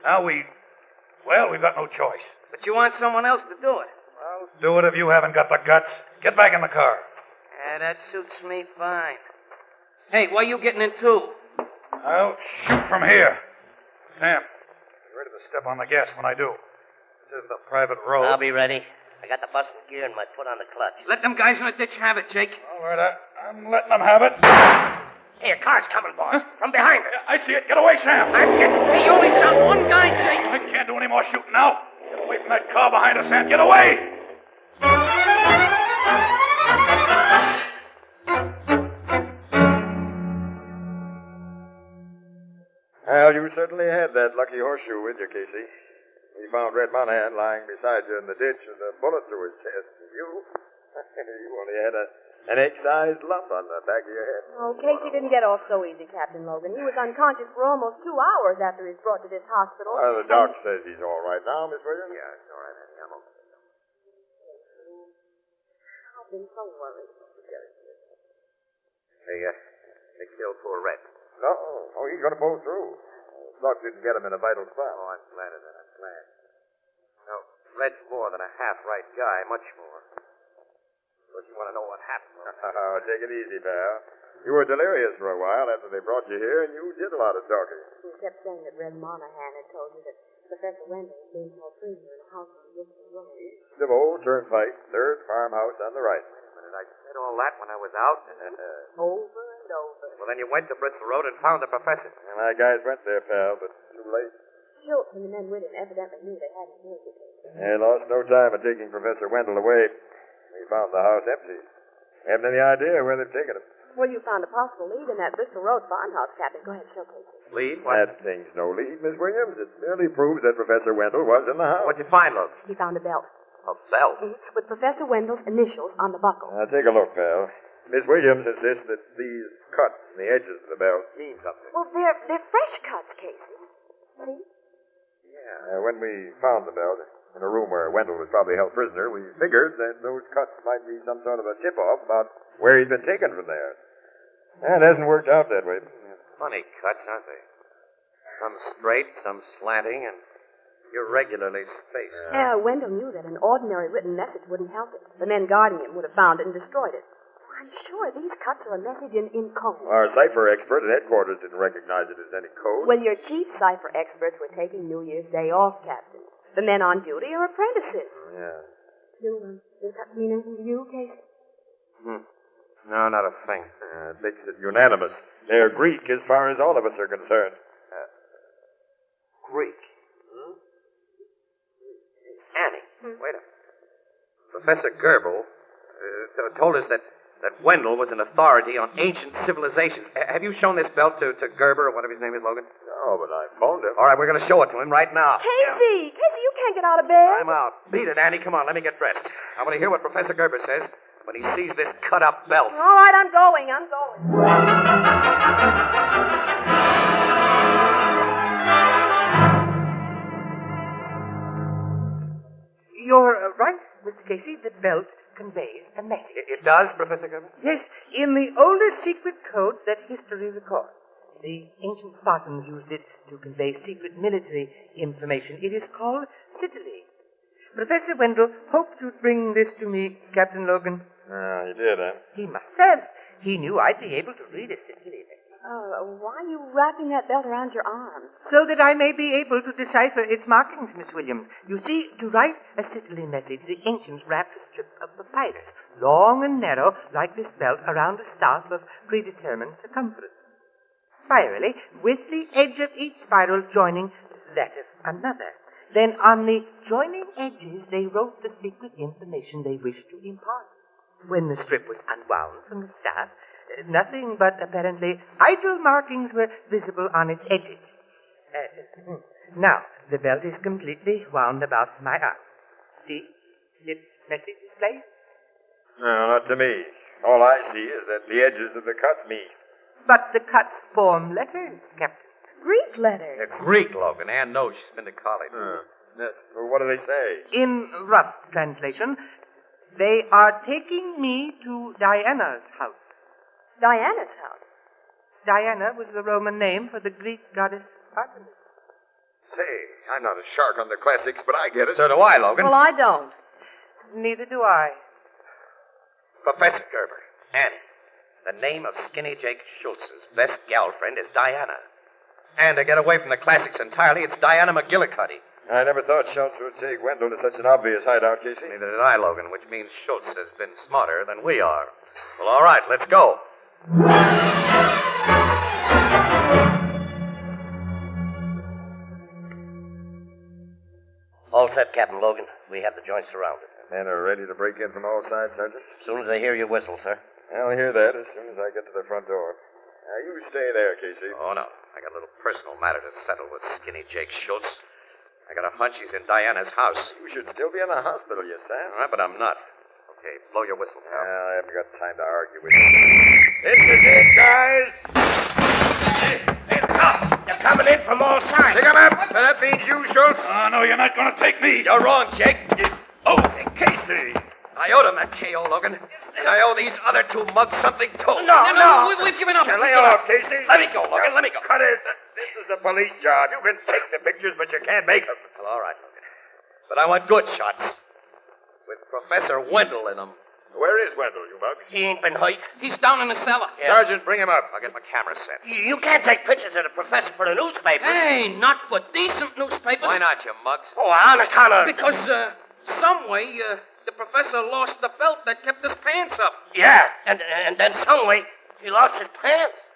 Now we've got no choice. But you want someone else to do it. Well, do it if you haven't got the guts. Get back in the car. Yeah, that suits me fine. Hey, where you getting into? I'll shoot from here. Sam, be ready to step on the gas when I do. This is the private road. I'll be ready. I got the bus in gear and my foot on the clutch. Let them guys in the ditch have it, Jake. All right, I'm letting them have it. Hey, a car's coming, boss. From behind us. I see it. Get away, Sam. I'm getting... Hey, you only shot one guy, Jake. I can't do any more shooting now. Get away from that car behind us, Sam. Get away! Well, you certainly had that lucky horseshoe with you, Casey. We found Red Monahan lying beside you in the ditch with a bullet through his chest. You only had an egg-sized lump on the back of your head. Oh, Casey didn't get off so easy, Captain Logan. He was unconscious for almost 2 hours after he was brought to this hospital. Well, the doc says he's all right now, Miss Williams. Yeah, it's all right, Annie. I'm okay. I've been so worried. They killed poor Red. Oh, he's going to pull through. Doc didn't get him in a vital spot. Oh, I'm glad of that. I'm glad. No, Red's more than a half-right guy, much more. But you want to know what happened? Oh, take it easy, pal. You were delirious for a while after they brought you here, and you did a lot of talking. He kept saying that Red Monahan had told you that Professor Wendell was being held prisoner in a house on Bristol Road. East of Old Turnpike, third farmhouse on the right. I said all that when I was out. Over and over. Well, then you went to Bristol Road and found the professor. And my guys went there, pal, but too late. Schultz and the men with him evidently knew they hadn't killed the case. They lost no time in taking Professor Wendell away. We found the house empty. Haven't any idea where they've taken him. Well, you found a possible lead in that Bristol Road farmhouse, Captain. Go ahead, showcase it. Lead? That thing's no lead, Miss Williams. It merely proves that Professor Wendell was in the house. What'd you find, Logan? He found a belt. A belt? With Professor Wendell's initials on the buckle. Now, take a look, pal. Miss Williams insists that these cuts in the edges of the belt mean something. Well, they're fresh cuts, Casey. See? Yeah. When we found the belt in a room where Wendell was probably held prisoner, we figured that those cuts might be some sort of a tip-off about where he'd been taken from there. And it hasn't worked out that way. Funny cuts, aren't they? Some straight, some slanting, and irregularly spaced. Yeah, Wendell knew that an ordinary written message wouldn't help it. The men guarding him would have found it and destroyed it. I'm sure these cuts are a message in code. Our cipher expert at headquarters didn't recognize it as any code. Well, your chief cipher experts were taking New Year's Day off, Captain. The men on duty are apprentices. Yeah. Does that mean anything to you, Casey? No, not a thing. It makes it unanimous. They're Greek as far as all of us are concerned. Greek? Annie, wait a minute. Professor Goebel told us that Wendell was an authority on ancient civilizations. Have you shown this belt to Gerber, or whatever his name is, Logan? No, but I phoned him. All right, we're going to show it to him right now. Casey! Casey, you can't get out of bed. I'm out. Beat it, Annie. Come on, let me get dressed. I want to hear what Professor Gerber says when he sees this cut-up belt. All right, I'm going. You're right, Mr. Casey. The belt conveys a message. It does, Professor Gerber? Yes, in the oldest secret codes that history records. The ancient Spartans used it to convey secret military information. It is called Sicily. Professor Wendell hoped you'd bring this to me, Captain Logan. He did, huh? He must have. He knew I'd be able to read a Sicily message. Why are you wrapping that belt around your arm? So that I may be able to decipher its markings, Miss Williams. You see, to write a Sicily message, the ancients wrapped a strip of papyrus, long and narrow, like this belt, around a staff of predetermined circumference. Spirally, with the edge of each spiral joining that of another. Then on the joining edges, they wrote the secret information they wished to impart. When the strip was unwound from the staff, nothing but apparently idle markings were visible on its edges. Now, the belt is completely wound about my arm. See? Its message is placed? No, not to me. All I see is that the edges of the cuts meet. But the cuts form letters, Captain. Greek letters. Greek, Logan. Ann knows she's been to college. Well, what do they say? In rough translation, they are taking me to Diana's house. Diana's house? Diana was the Roman name for the Greek goddess Artemis. Say, I'm not a shark on the classics, but I get it. So do I, Logan. Well, I don't. Neither do I. Professor Gerber, Annie, the name of Skinny Jake Schultz's best gal friend is Diana. And to get away from the classics entirely, it's Diana McGillicuddy. I never thought Schultz would take Wendell to such an obvious hideout, Casey. Neither did I, Logan, which means Schultz has been smarter than we are. Well, all right, let's go. All set, Captain Logan. We have the joint surrounded. Men are ready to break in from all sides, Sergeant? As soon as they hear your whistle, sir. I'll hear that as soon as I get to the front door. Now, you stay there, Casey. Oh, no. I got a little personal matter to settle with skinny Jake Schultz. I got a hunch he's in Diana's house. You should still be in the hospital, you Sam. All right, but I'm not. Okay, blow your whistle, pal. I haven't got time to argue with you. This is it, guys. Hey, cops! They're coming in from all sides. Pick 'em up. That means you, Schultz. Oh, no, you're not going to take me. You're wrong, Jake. Oh, Casey. I owed him that KO, Logan. And I owe these other two mugs something, too. No, we've given up. Lay off, Casey. Let me go, Logan. Let me go. Cut it. This is a police job. You can take the pictures, but you can't make them. Well, all right, Logan. But I want good shots. With Professor Wendell in them. Where is Wendell, you mug? He ain't been hurt. He's down in the cellar. Sergeant, bring him up. I'll get my camera set. You can't take pictures of the professor for the newspapers. Hey, not for decent newspapers. Why not, you mugs? Oh, on account of... Because, some way, the professor lost the belt that kept his pants up. Yeah, and then some way he lost his pants.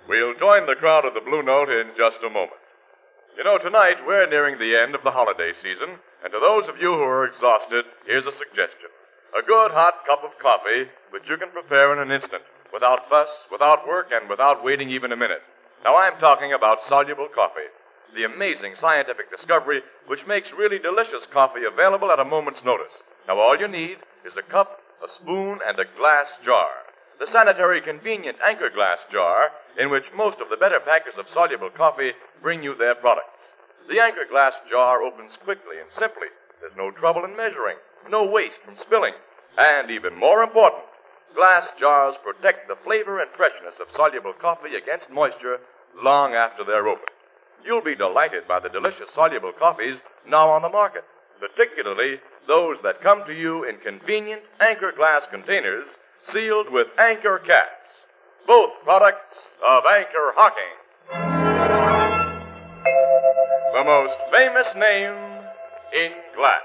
We'll join the crowd at the Blue Note in just a moment. You know, tonight we're nearing the end of the holiday season, and to those of you who are exhausted, here's a suggestion. A good hot cup of coffee, which you can prepare in an instant, without fuss, without work, and without waiting even a minute. Now, I'm talking about soluble coffee, the amazing scientific discovery which makes really delicious coffee available at a moment's notice. Now, all you need is a cup, a spoon, and a glass jar. The sanitary, convenient Anchor glass jar in which most of the better packers of soluble coffee bring you their products. The Anchor glass jar opens quickly and simply. There's no trouble in measuring, no waste from spilling. And even more important, glass jars protect the flavor and freshness of soluble coffee against moisture long after they're opened. You'll be delighted by the delicious soluble coffees now on the market, particularly those that come to you in convenient Anchor glass containers sealed with Anchor caps, both products of Anchor Hocking, the most famous name in glass.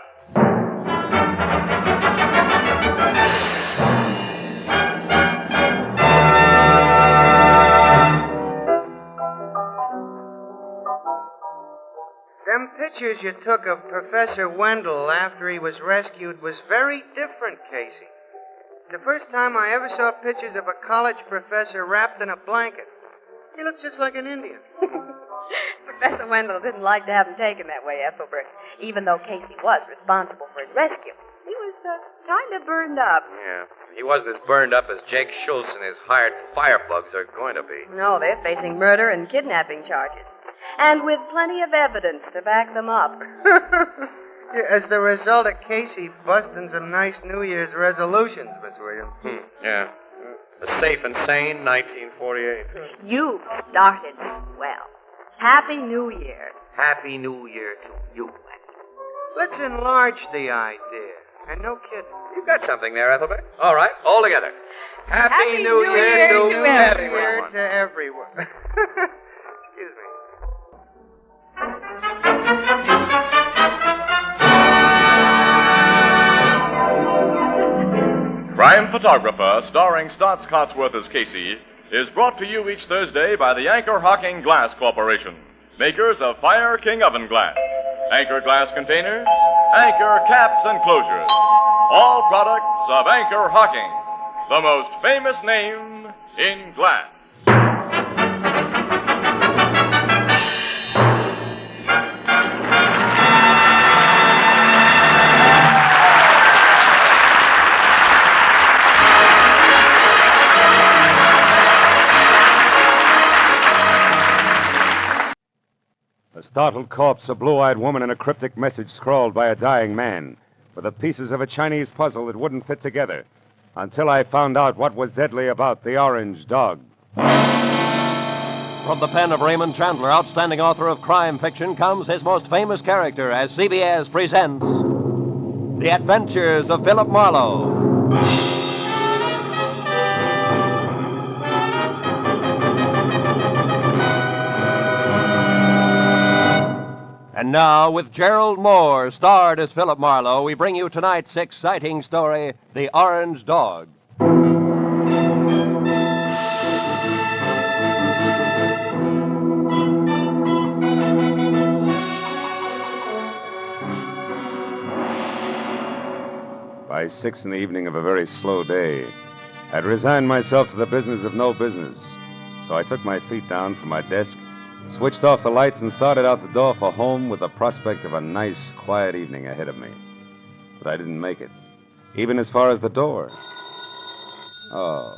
Them pictures you took of Professor Wendell after he was rescued was very different, Casey. It's the first time I ever saw pictures of a college professor wrapped in a blanket. He looked just like an Indian. Professor Wendell didn't like to have him taken that way, Ethelbert, even though Casey was responsible for his rescue. He was kind of burned up. Yeah, he wasn't as burned up as Jake Schultz and his hired firebugs are going to be. No, they're facing murder and kidnapping charges. And with plenty of evidence to back them up. As the result of Casey busting some nice New Year's resolutions, Miss Williams. Yeah. A safe and sane 1948. You started swell. Happy New Year. Happy New Year to you. Let's enlarge the idea. And no kidding. You got something there, Ethelbert. All right, all together. Happy New Year to everyone. To everyone. Excuse me. Crime Photographer, starring Stotts Cotsworth as Casey, is brought to you each Thursday by the Anchor Hocking Glass Corporation, makers of Fire King Oven Glass, Anchor Glass Containers, Anchor Caps and Closures, all products of Anchor Hocking, the most famous name in glass. A startled corpse, a blue-eyed woman, and a cryptic message scrawled by a dying man, were the pieces of a Chinese puzzle that wouldn't fit together until I found out what was deadly about the orange dog. From the pen of Raymond Chandler, outstanding author of crime fiction, comes his most famous character as CBS presents The Adventures of Philip Marlowe. And now, with Gerald Moore, starred as Philip Marlowe, we bring you tonight's exciting story, The Orange Dog. By By 6 in the evening of a very slow day, I'd resigned myself to the business of no business. So I took my feet down from my desk, switched off the lights, and started out the door for home with the prospect of a nice, quiet evening ahead of me. But I didn't make it, even as far as the door. Oh.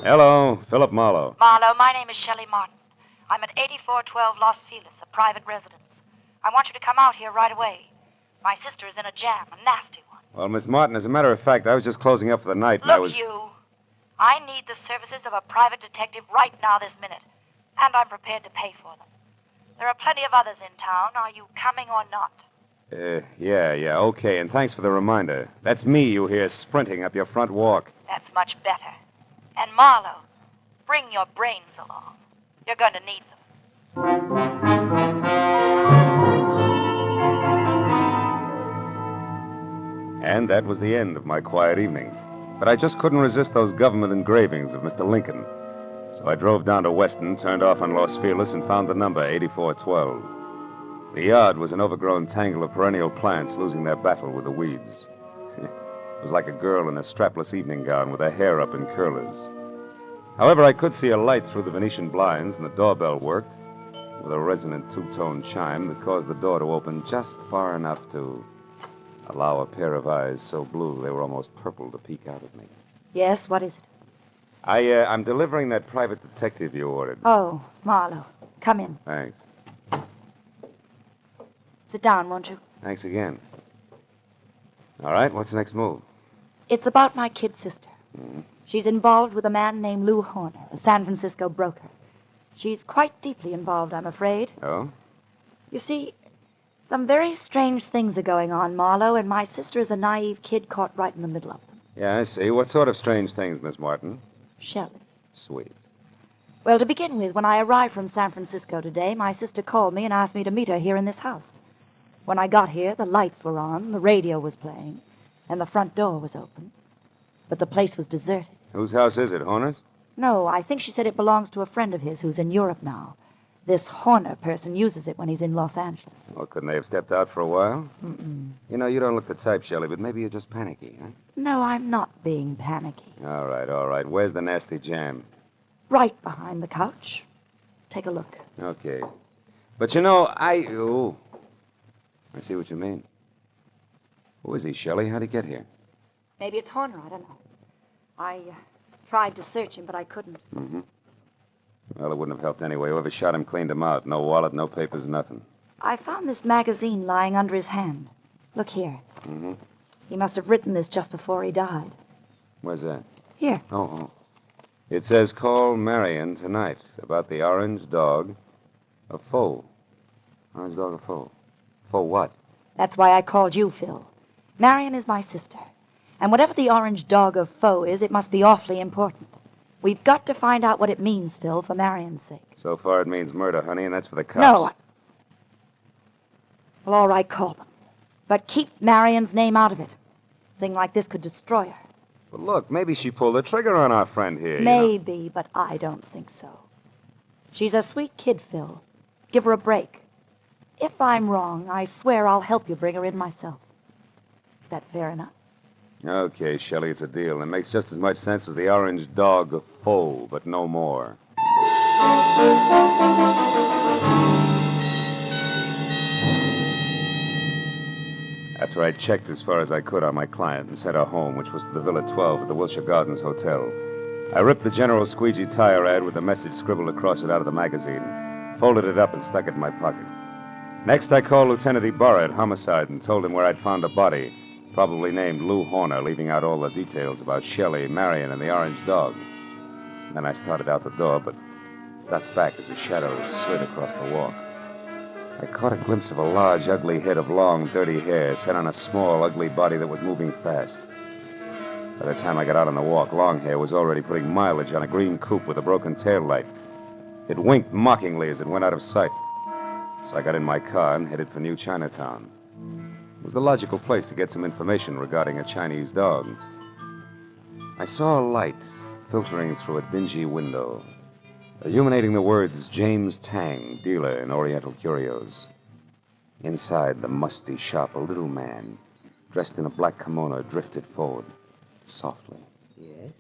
Hello, Philip Marlowe. Marlowe, my name is Shelley Martin. I'm at 8412 Los Feliz, a private residence. I want you to come out here right away. My sister is in a jam, a nasty one. Well, Miss Martin, as a matter of fact, I was just closing up for the night, and I was... Look, you. I need the services of a private detective right now this minute, and I'm prepared to pay for them. There are plenty of others in town. Are you coming or not? Yeah, okay, and thanks for the reminder. That's me you hear sprinting up your front walk. That's much better. And Marlowe, bring your brains along. You're going to need them. And that was the end of my quiet evening. But I just couldn't resist those government engravings of Mr. Lincoln. So I drove down to Weston, turned off on Los Feliz, and found the number 8412. The yard was an overgrown tangle of perennial plants losing their battle with the weeds. It was like a girl in a strapless evening gown with her hair up in curlers. However, I could see a light through the Venetian blinds, and the doorbell worked with a resonant two-tone chime that caused the door to open just far enough to allow a pair of eyes so blue they were almost purple to peek out at me. Yes, what is it? I'm delivering that private detective you ordered. Oh, Marlowe. Come in. Thanks. Sit down, won't you? Thanks again. All right, what's the next move? It's about my kid sister. Mm-hmm. She's involved with a man named Lou Horner, a San Francisco broker. She's quite deeply involved, I'm afraid. Oh? You see, some very strange things are going on, Marlowe, and my sister is a naive kid caught right in the middle of them. Yeah, I see. What sort of strange things, Miss Martin? Shelley. Sweet. Well, to begin with, when I arrived from San Francisco today, my sister called me and asked me to meet her here in this house. When I got here, the lights were on, the radio was playing, and the front door was open. But the place was deserted. Whose house is it, Horner's? No, I think she said it belongs to a friend of his who's in Europe now. This Horner person uses it when he's in Los Angeles. Well, couldn't they have stepped out for a while? Mm-mm. You know, you don't look the type, Shelley, but maybe you're just panicky, huh? No, I'm not being panicky. All right. Where's the nasty jam? Right behind the couch. Take a look. Okay. But you know, I see what you mean. Who is he, Shelley? How'd he get here? Maybe it's Horner, I don't know. I tried to search him, but I couldn't. Mm-hmm. Well, it wouldn't have helped anyway. Whoever shot him cleaned him out. No wallet, no papers, nothing. I found this magazine lying under his hand. Look here. Mm-hmm. He must have written this just before he died. Where's that? Here. Oh. It says, call Marion tonight about the orange dog of foe. Orange dog of foe. Foe what? That's why I called you, Phil. Marion is my sister. And whatever the orange dog of foe is, it must be awfully important. We've got to find out what it means, Phil, for Marion's sake. So far it means murder, honey, and that's for the cops. No. Well, all right, call them. But keep Marion's name out of it. A thing like this could destroy her. But look, maybe she pulled the trigger on our friend here. Maybe, but I don't think so. She's a sweet kid, Phil. Give her a break. If I'm wrong, I swear I'll help you bring her in myself. Is that fair enough? Okay, Shelley, it's a deal. It makes just as much sense as the orange dog of foe, but no more. After I'd checked as far as I could on my client and sent her home, which was to the Villa 12 at the Wilshire Gardens Hotel, I ripped the General Squeegee tire ad with the message scribbled across it out of the magazine, folded it up, and stuck it in my pocket. Next, I called Lieutenant Ibarra at Homicide and told him where I'd found a body, probably named Lou Horner, leaving out all the details about Shelley, Marion, and the orange dog. And then I started out the door, but ducked back as a shadow slid across the walk. I caught a glimpse of a large, ugly head of long, dirty hair set on a small, ugly body that was moving fast. By the time I got out on the walk, Longhair was already putting mileage on a green coupe with a broken taillight. It winked mockingly as it went out of sight. So I got in my car and headed for New Chinatown. It was the logical place to get some information regarding a Chinese dog. I saw a light filtering through a dingy window, illuminating the words James Tang, dealer in Oriental curios. Inside the musty shop, a little man, dressed in a black kimono, drifted forward, softly. Yes?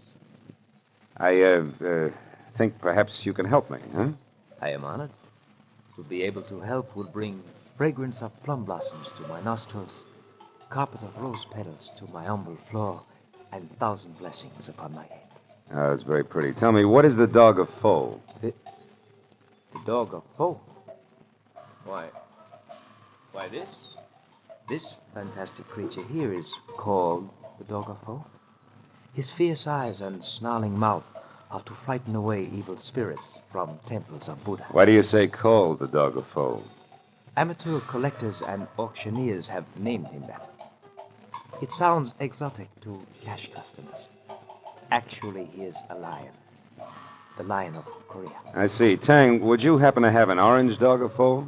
I think perhaps you can help me, huh? I am honored. To be able to help will bring fragrance of plum blossoms to my nostrils, carpet of rose petals to my humble floor, and 1,000 blessings upon my head. Oh, that's very pretty. Tell me, what is the dog of foe? The dog of foe? Why, this fantastic creature here is called the dog of foe. His fierce eyes and snarling mouth are to frighten away evil spirits from temples of Buddha. Why do you say called the dog of foe? Amateur collectors and auctioneers have named him that. It sounds exotic to cash customers. Actually, he is a lion. The lion of Korea. I see. Tang, would you happen to have an orange dog of foe?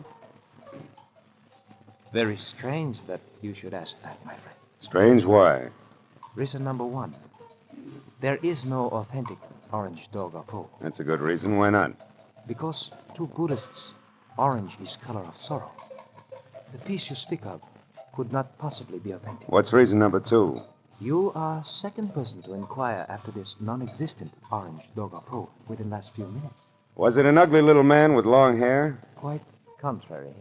Very strange that you should ask that, my friend. Strange? Why? Reason number one. There is no authentic orange dog of foe. That's a good reason. Why not? Because to Buddhists, orange is color of sorrow. The piece you speak of could not possibly be authentic. What's reason number two? You are second person to inquire after this non-existent orange dog of foe within the last few minutes. Was it an ugly little man with long hair? Quite contrary.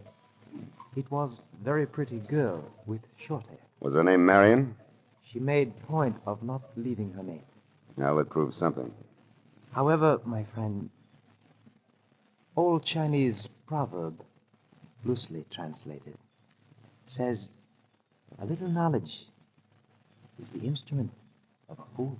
It was a very pretty girl with short hair. Was her name Marion? She made point of not leaving her name. Now that proves something. However, my friend, old Chinese proverb, loosely translated, says a little knowledge is the instrument of a fool.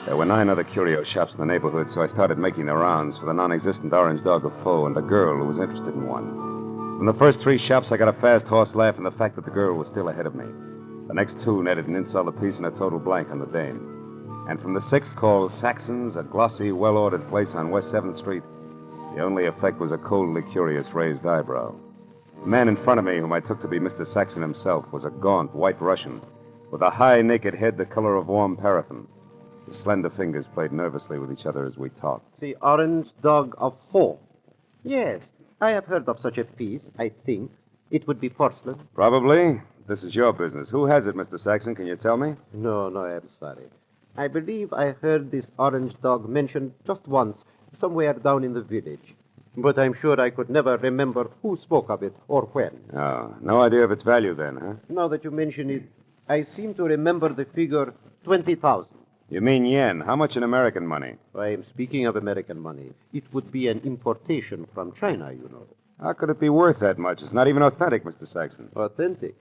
There were 9 other curio shops in the neighborhood, so I started making the rounds for the non-existent orange dog of foe and a girl who was interested in one. From the first 3 shops, I got a fast horse laugh in the fact that the girl was still ahead of me. The next 2 netted an insult apiece and a total blank on the dame. And from the 6th called Saxon's, a glossy, well-ordered place on West 7th Street, the only effect was a coldly curious raised eyebrow. The man in front of me, whom I took to be Mr. Saxon himself, was a gaunt white Russian with a high, naked head the color of warm paraffin. His slender fingers played nervously with each other as we talked. The orange dog of foe. Yes, I have heard of such a piece, I think. It would be porcelain. Probably. This is your business. Who has it, Mr. Saxon? Can you tell me? No, I'm sorry. I believe I heard this orange dog mentioned just once, somewhere down in the village. But I'm sure I could never remember who spoke of it or when. Oh, no idea of its value then, huh? Now that you mention it, I seem to remember the figure 20,000. You mean yen? How much in American money? I am speaking of American money. It would be an importation from China, you know. How could it be worth that much? It's not even authentic, Mr. Saxon. Authentic?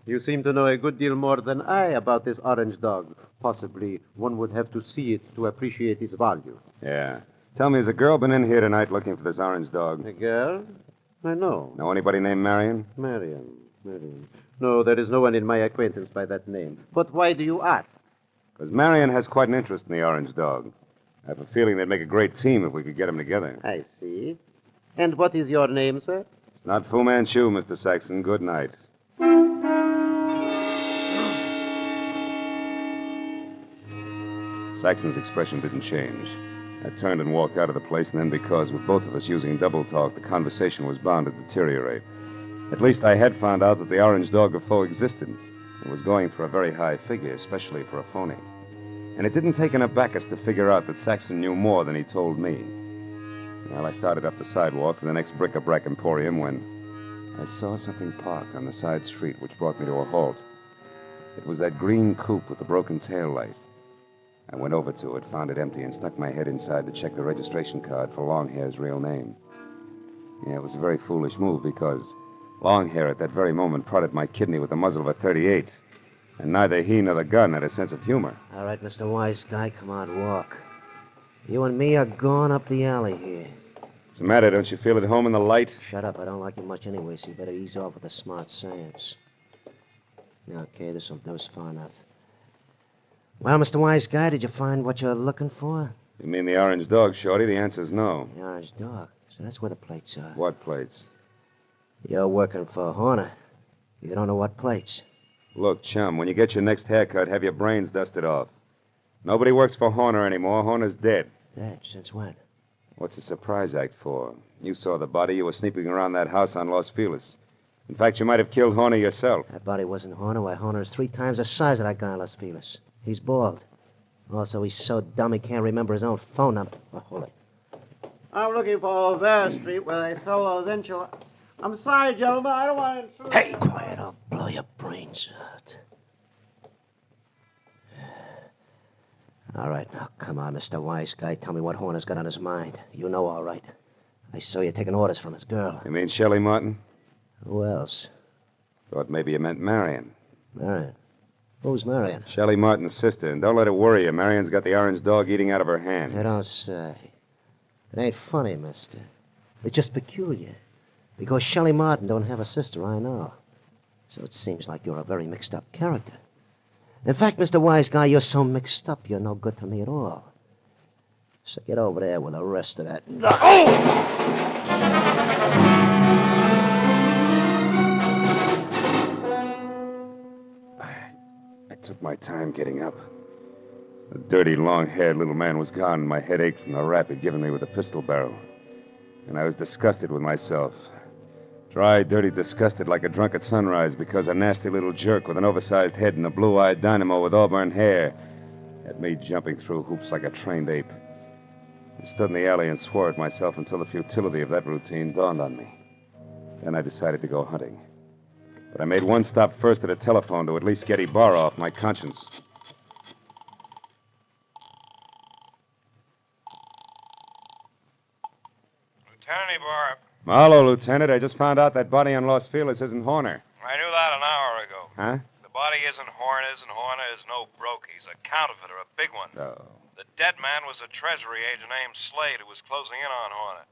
You seem to know a good deal more than I about this orange dog. Possibly one would have to see it to appreciate its value. Yeah. Tell me, has a girl been in here tonight looking for this orange dog? A girl? I know. Know anybody named Marion? Marion. No, there is no one in my acquaintance by that name. But why do you ask? Because Marion has quite an interest in the orange dog. I have a feeling they'd make a great team if we could get them together. I see. And what is your name, sir? It's not Fu Manchu, Mr. Saxon. Good night. Saxon's expression didn't change. I turned and walked out of the place, and then because, with both of us using double talk, the conversation was bound to deteriorate. At least I had found out that the orange dog of foe existed and was going for a very high figure, especially for a phony. And it didn't take an abacus to figure out that Saxon knew more than he told me. Well, I started up the sidewalk for the next bric-a-brac emporium when I saw something parked on the side street, which brought me to a halt. It was that green coupe with the broken tail light. I went over to it, found it empty, and stuck my head inside to check the registration card for Longhair's real name. Yeah, it was a very foolish move because Longhair at that very moment prodded my kidney with the muzzle of a .38, and neither he nor the gun had a sense of humor. All right, Mr. Wise Guy, come on, walk. You and me are going up the alley here. What's the matter? Don't you feel at home in the light? Shut up. I don't like you much anyway, so you better ease off with the smart sayings. Okay, this will do us far enough. Well, Mr. Wise Guy, did you find what you're looking for? You mean the orange dog, Shorty? The answer's no. The orange dog? So that's where the plates are. What plates? You're working for Horner. You don't know what plates. Look, chum, when you get your next haircut, have your brains dusted off. Nobody works for Horner anymore. Horner's dead. Dead? Since when? What's the surprise act for? You saw the body. You were sneaking around that house on Los Feliz. In fact, you might have killed Horner yourself. That body wasn't Horner. Why, Horner's 3 times the size of that guy in Los Feliz. He's bald. Also, he's so dumb he can't remember his own phone number. Oh, hold it. I'm looking for Vera Street where they sell those enchiladas. I'm sorry, gentlemen. I don't want to intrude. Hey, quiet. I'll blow your brains out. All right, now, come on, Mr. Wise Guy. Tell me what Horner's got on his mind. You know all right. I saw you taking orders from his girl. You mean Shelley Martin? Who else? Thought maybe you meant Marion. Marion? Who's Marion? Shelley Martin's sister. And don't let it worry you. Marion's got the orange dog eating out of her hand. You don't say. It ain't funny, mister. It's just peculiar. Because Shelley Martin don't have a sister, I know. So it seems like you're a very mixed-up character. In fact, Mr. Wise Guy, you're so mixed up, you're no good to me at all. So get over there with the rest of that. I took my time getting up. The dirty, long-haired little man was gone, and my head ached from the rap he'd given me with the pistol barrel. And I was disgusted with myself. Dry, dirty, disgusted like a drunk at sunrise because a nasty little jerk with an oversized head and a blue-eyed dynamo with auburn hair had me jumping through hoops like a trained ape. I stood in the alley and swore at myself until the futility of that routine dawned on me. Then I decided to go hunting. But I made one stop first at a telephone to at least get Ibarra off my conscience. Lieutenant Ibarra. Marlowe, Lieutenant. I just found out that body on Los Feliz isn't Horner. I knew that an hour ago. Huh? The body isn't Horner's, and Horner is no broke. He's a counterfeiter, a big one. Oh. The dead man was a treasury agent named Slade who was closing in on Horner.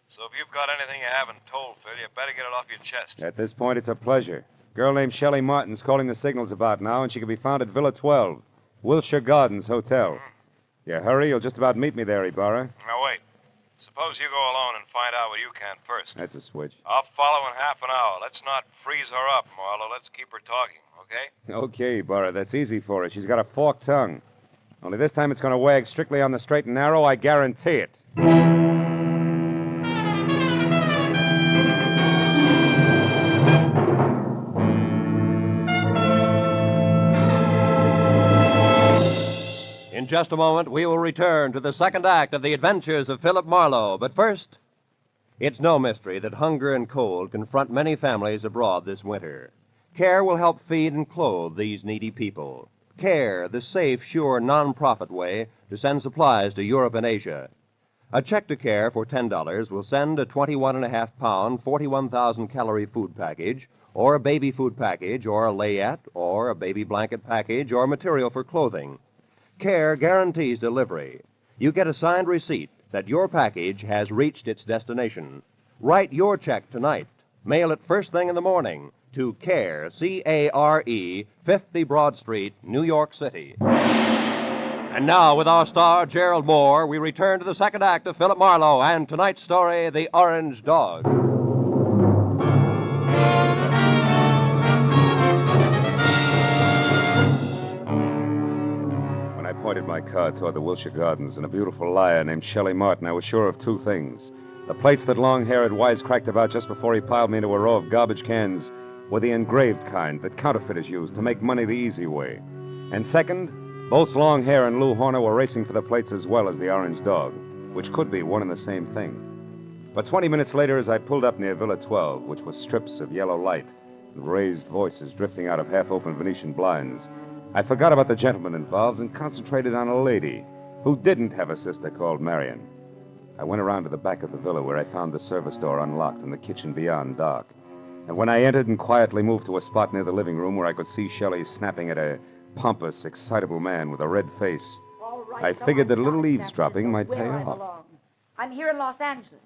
So if you've got anything you haven't told, Phil, you better get it off your chest. At this point, it's a pleasure. A girl named Shelley Martin's calling the signals about now, and she can be found at Villa 12, Wilshire Gardens Hotel. You hurry, you'll just about meet me there, Ibarra. Now, wait. Suppose you go alone and find out what you can first. That's a switch. I'll follow in half an hour. Let's not freeze her up, Marlowe. Let's keep her talking, okay? Okay, Ibarra, that's easy for her. She's got a forked tongue. Only this time it's going to wag strictly on the straight and narrow, I guarantee it. In just a moment, we will return to the second act of the Adventures of Philip Marlowe. But first, it's no mystery that hunger and cold confront many families abroad this winter. CARE will help feed and clothe these needy people. CARE, the safe, sure, non-profit way to send supplies to Europe and Asia. A check to CARE for $10 will send a 21.5-pound, 41,000-calorie food package, or a baby food package, or a layette, or a baby blanket package, or material for clothing. CARE guarantees delivery. You get a signed receipt that your package has reached its destination. Write your check tonight. Mail it first thing in the morning to CARE, C-A-R-E, 50 Broad Street, New York City. And now, with our star, Gerald Moore, we return to the second act of Philip Marlowe and tonight's story, The Orange Dog. I pointed my car toward the Wilshire Gardens, and a beautiful liar named Shelley Martin, I was sure of two things. The plates that Longhair had wisecracked about just before he piled me into a row of garbage cans were the engraved kind that counterfeiters use to make money the easy way. And second, both Longhair and Lou Horner were racing for the plates as well as the Orange Dog, which could be one and the same thing. But 20 minutes later, as I pulled up near Villa 12, which was strips of yellow light and raised voices drifting out of half-open Venetian blinds, I forgot about the gentleman involved and concentrated on a lady who didn't have a sister called Marion. I went around to the back of the villa where I found the service door unlocked and the kitchen beyond dark. And when I entered and quietly moved to a spot near the living room where I could see Shelley snapping at a pompous, excitable man with a red face, I figured that a little eavesdropping might pay off. I'm here in Los Angeles.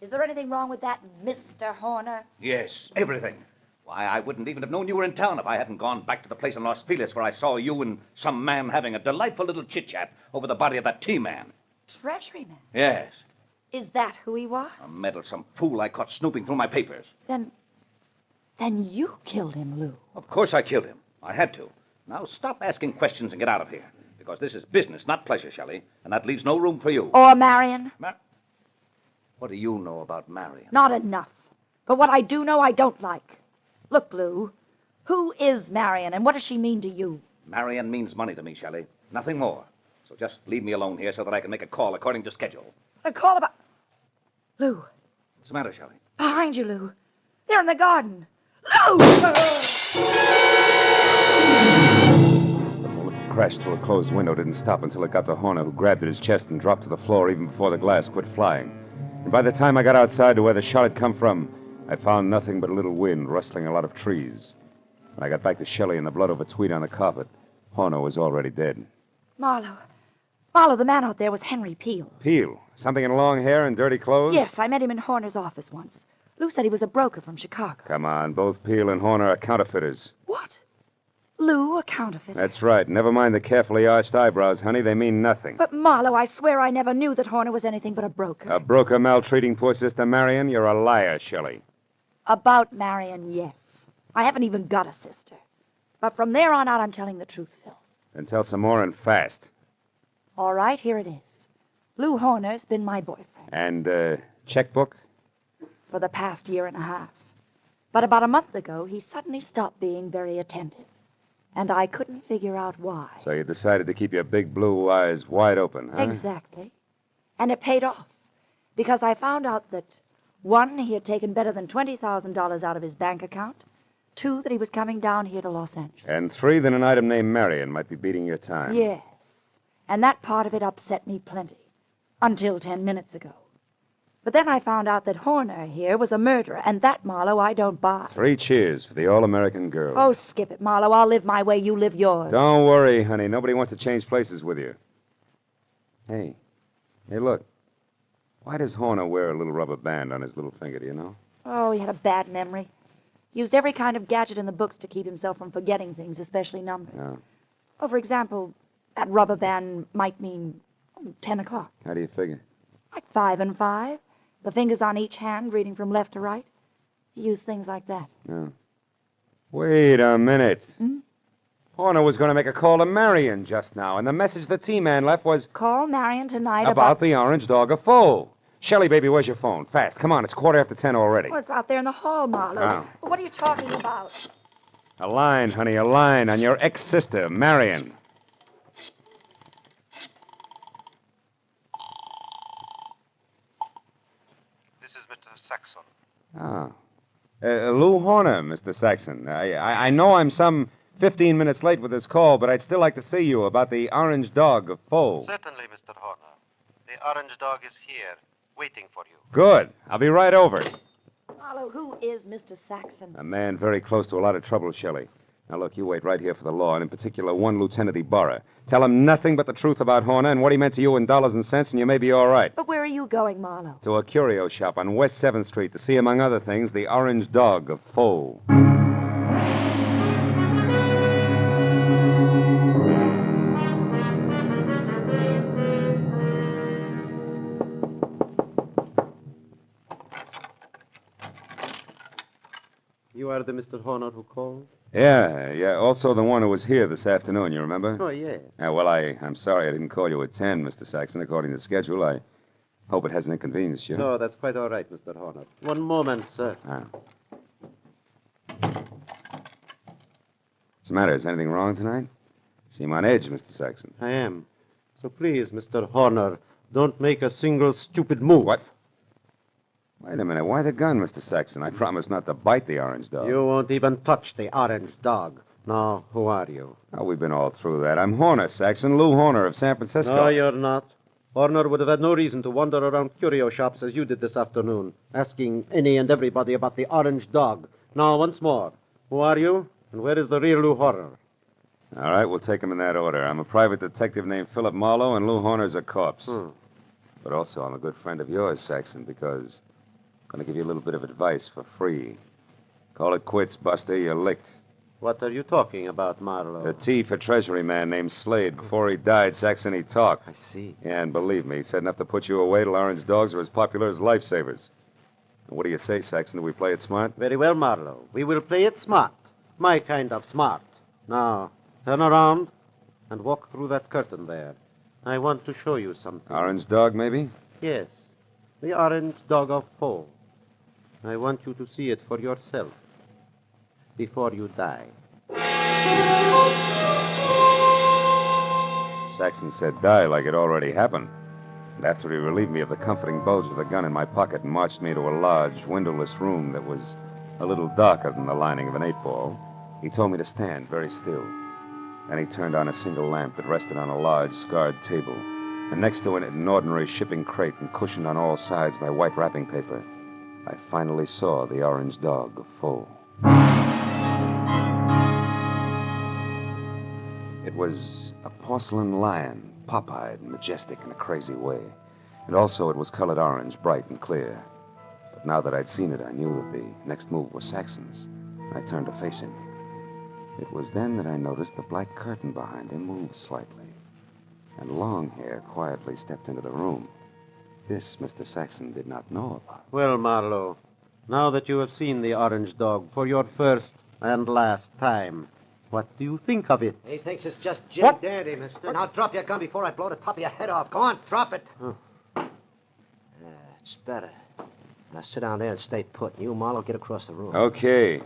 Is there anything wrong with that, Mr. Horner? Yes, everything. Why, I wouldn't even have known you were in town if I hadn't gone back to the place in Los Feliz where I saw you and some man having a delightful little chit-chat over the body of that T-man. Treasuryman? Yes. Is that who he was? A meddlesome fool I caught snooping through my papers. Then you killed him, Lou. Of course I killed him. I had to. Now stop asking questions and get out of here. Because this is business, not pleasure, Shelley. And that leaves no room for you. Or Marion? What do you know about Marion? Not enough. But what I do know, I don't like. Look, Blue, who is Marion, and what does she mean to you? Marion means money to me, Shelley. Nothing more. So just leave me alone here so that I can make a call according to schedule. A call about... Lou. What's the matter, Shelley? Behind you, Lou. They're in the garden. Lou! The bullet that crashed through a closed window didn't stop until it got to Horner, who grabbed at his chest and dropped to the floor even before the glass quit flying. And by the time I got outside to where the shot had come from, I found nothing but a little wind rustling a lot of trees. When I got back to Shelley and the blood over tweed on the carpet, Horner was already dead. Marlowe. Marlowe, the man out there was Henry Peel. Peel? Something in long hair and dirty clothes? Yes, I met him in Horner's office once. Lou said he was a broker from Chicago. Come on, both Peel and Horner are counterfeiters. What? Lou, a counterfeiter? That's right. Never mind the carefully arched eyebrows, honey. They mean nothing. But, Marlowe, I swear I never knew that Horner was anything but a broker. A broker maltreating poor sister Marion? You're a liar, Shelley. About Marion, yes. I haven't even got a sister. But from there on out, I'm telling the truth, Phil. Then tell some more and fast. All right, here it is. Lou Horner's been my boyfriend. And, checkbook? For the past year and a half. But about a month ago, he suddenly stopped being very attentive. And I couldn't figure out why. So you decided to keep your big blue eyes wide open, huh? Exactly. And it paid off. Because I found out that, 1, he had taken better than $20,000 out of his bank account. 2, that he was coming down here to Los Angeles. And 3, that an item named Marion might be beating your time. Yes. And that part of it upset me plenty. Until 10 minutes ago. But then I found out that Horner here was a murderer, and that, Marlowe, I don't buy. 3 cheers for the all-American girl. Oh, skip it, Marlowe. I'll live my way, you live yours. Don't worry, honey. Nobody wants to change places with you. Hey, look. Why does Horner wear a little rubber band on his little finger, do you know? Oh, he had a bad memory. Used every kind of gadget in the books to keep himself from forgetting things, especially numbers. Oh. Oh, for example, that rubber band might mean 10 o'clock. How do you figure? Like 5 and 5. The fingers on each hand, reading from left to right. He used things like that. Oh. Wait a minute. Hmm? Horner was going to make a call to Marion just now, and the message the T-Man left was... Call Marion tonight about the orange dog of foe. Shelley, baby, where's your phone? Fast. Come on, it's 10:15 already. Well, it's out there in the hall, Marlowe. Oh. Well, what are you talking about? A line, honey, a line on your ex-sister, Marion. This is Mr. Saxon. Ah. Lou Horner, Mr. Saxon. I know I'm some 15 minutes late with this call, but I'd still like to see you about the orange dog of foe. Certainly, Mr. Horner. The orange dog is here, waiting for you. Good. I'll be right over. Marlowe, who is Mr. Saxon? A man very close to a lot of trouble, Shelley. Now, look, you wait right here for the law, and in particular, one Lieutenant Ibarra. Tell him nothing but the truth about Horner and what he meant to you in dollars and cents, and you may be all right. But where are you going, Marlowe? To a curio shop on West 7th Street to see, among other things, the orange dog of foe. You are the Mr. Horner who called? Yeah. Also the one who was here this afternoon, you remember? Oh, yes. Yeah, well, I'm sorry I didn't call you at 10, Mr. Saxon, according to schedule. I hope it hasn't inconvenienced you. No, that's quite all right, Mr. Horner. One moment, sir. Ah. What's the matter? Is anything wrong tonight? Seem on edge, Mr. Saxon. I am. So please, Mr. Horner, don't make a single stupid move. What? Wait a minute. Why the gun, Mr. Saxon? I promised not to bite the orange dog. You won't even touch the orange dog. Now, who are you? Oh, we've been all through that. I'm Horner, Saxon. Lou Horner of San Francisco. No, you're not. Horner would have had no reason to wander around curio shops as you did this afternoon, asking any and everybody about the orange dog. Now, once more, who are you, and where is the real Lou Horner? All right, we'll take them in that order. I'm a private detective named Philip Marlowe, and Lou Horner's a corpse. But also, I'm a good friend of yours, Saxon, because I'm going to give you a little bit of advice for free. Call it quits, Buster. You're licked. What are you talking about, Marlowe? A T for Treasury man named Slade. Before he died, Saxon, he talked. I see. Yeah, and believe me, he said enough to put you away till orange dogs are as popular as lifesavers. And what do you say, Saxon? Do we play it smart? Very well, Marlowe. We will play it smart. My kind of smart. Now, turn around. and walk through that curtain there. I want to show you something. Orange dog, maybe? Yes, the orange dog of Foe. I want you to see it for yourself before you die. Saxon said die like it already happened. And after he relieved me of the comforting bulge of the gun in my pocket and marched me to a large, windowless room that was a little darker than the lining of an 8-ball, he told me to stand very still. Then he turned on a single lamp that rested on a large, scarred table, and next to it an ordinary shipping crate and cushioned on all sides by white wrapping paper. I finally saw the orange dog of Foe. It was a porcelain lion, pop-eyed and majestic in a crazy way. And also it was colored orange, bright and clear. But now that I'd seen it, I knew that the next move was Saxon's. I turned to face him. It was then that I noticed the black curtain behind him moved slightly, and Longhair quietly stepped into the room. This Mr. Saxon did not know about. Well, Marlowe, now that you have seen the orange dog for your first and last time, what do you think of it? He thinks it's just jim-dandy, mister. Now drop your gun before I blow the top of your head off. Go on, drop it. It's better. Now sit down there and stay put. You, Marlowe, get across the room. Okay.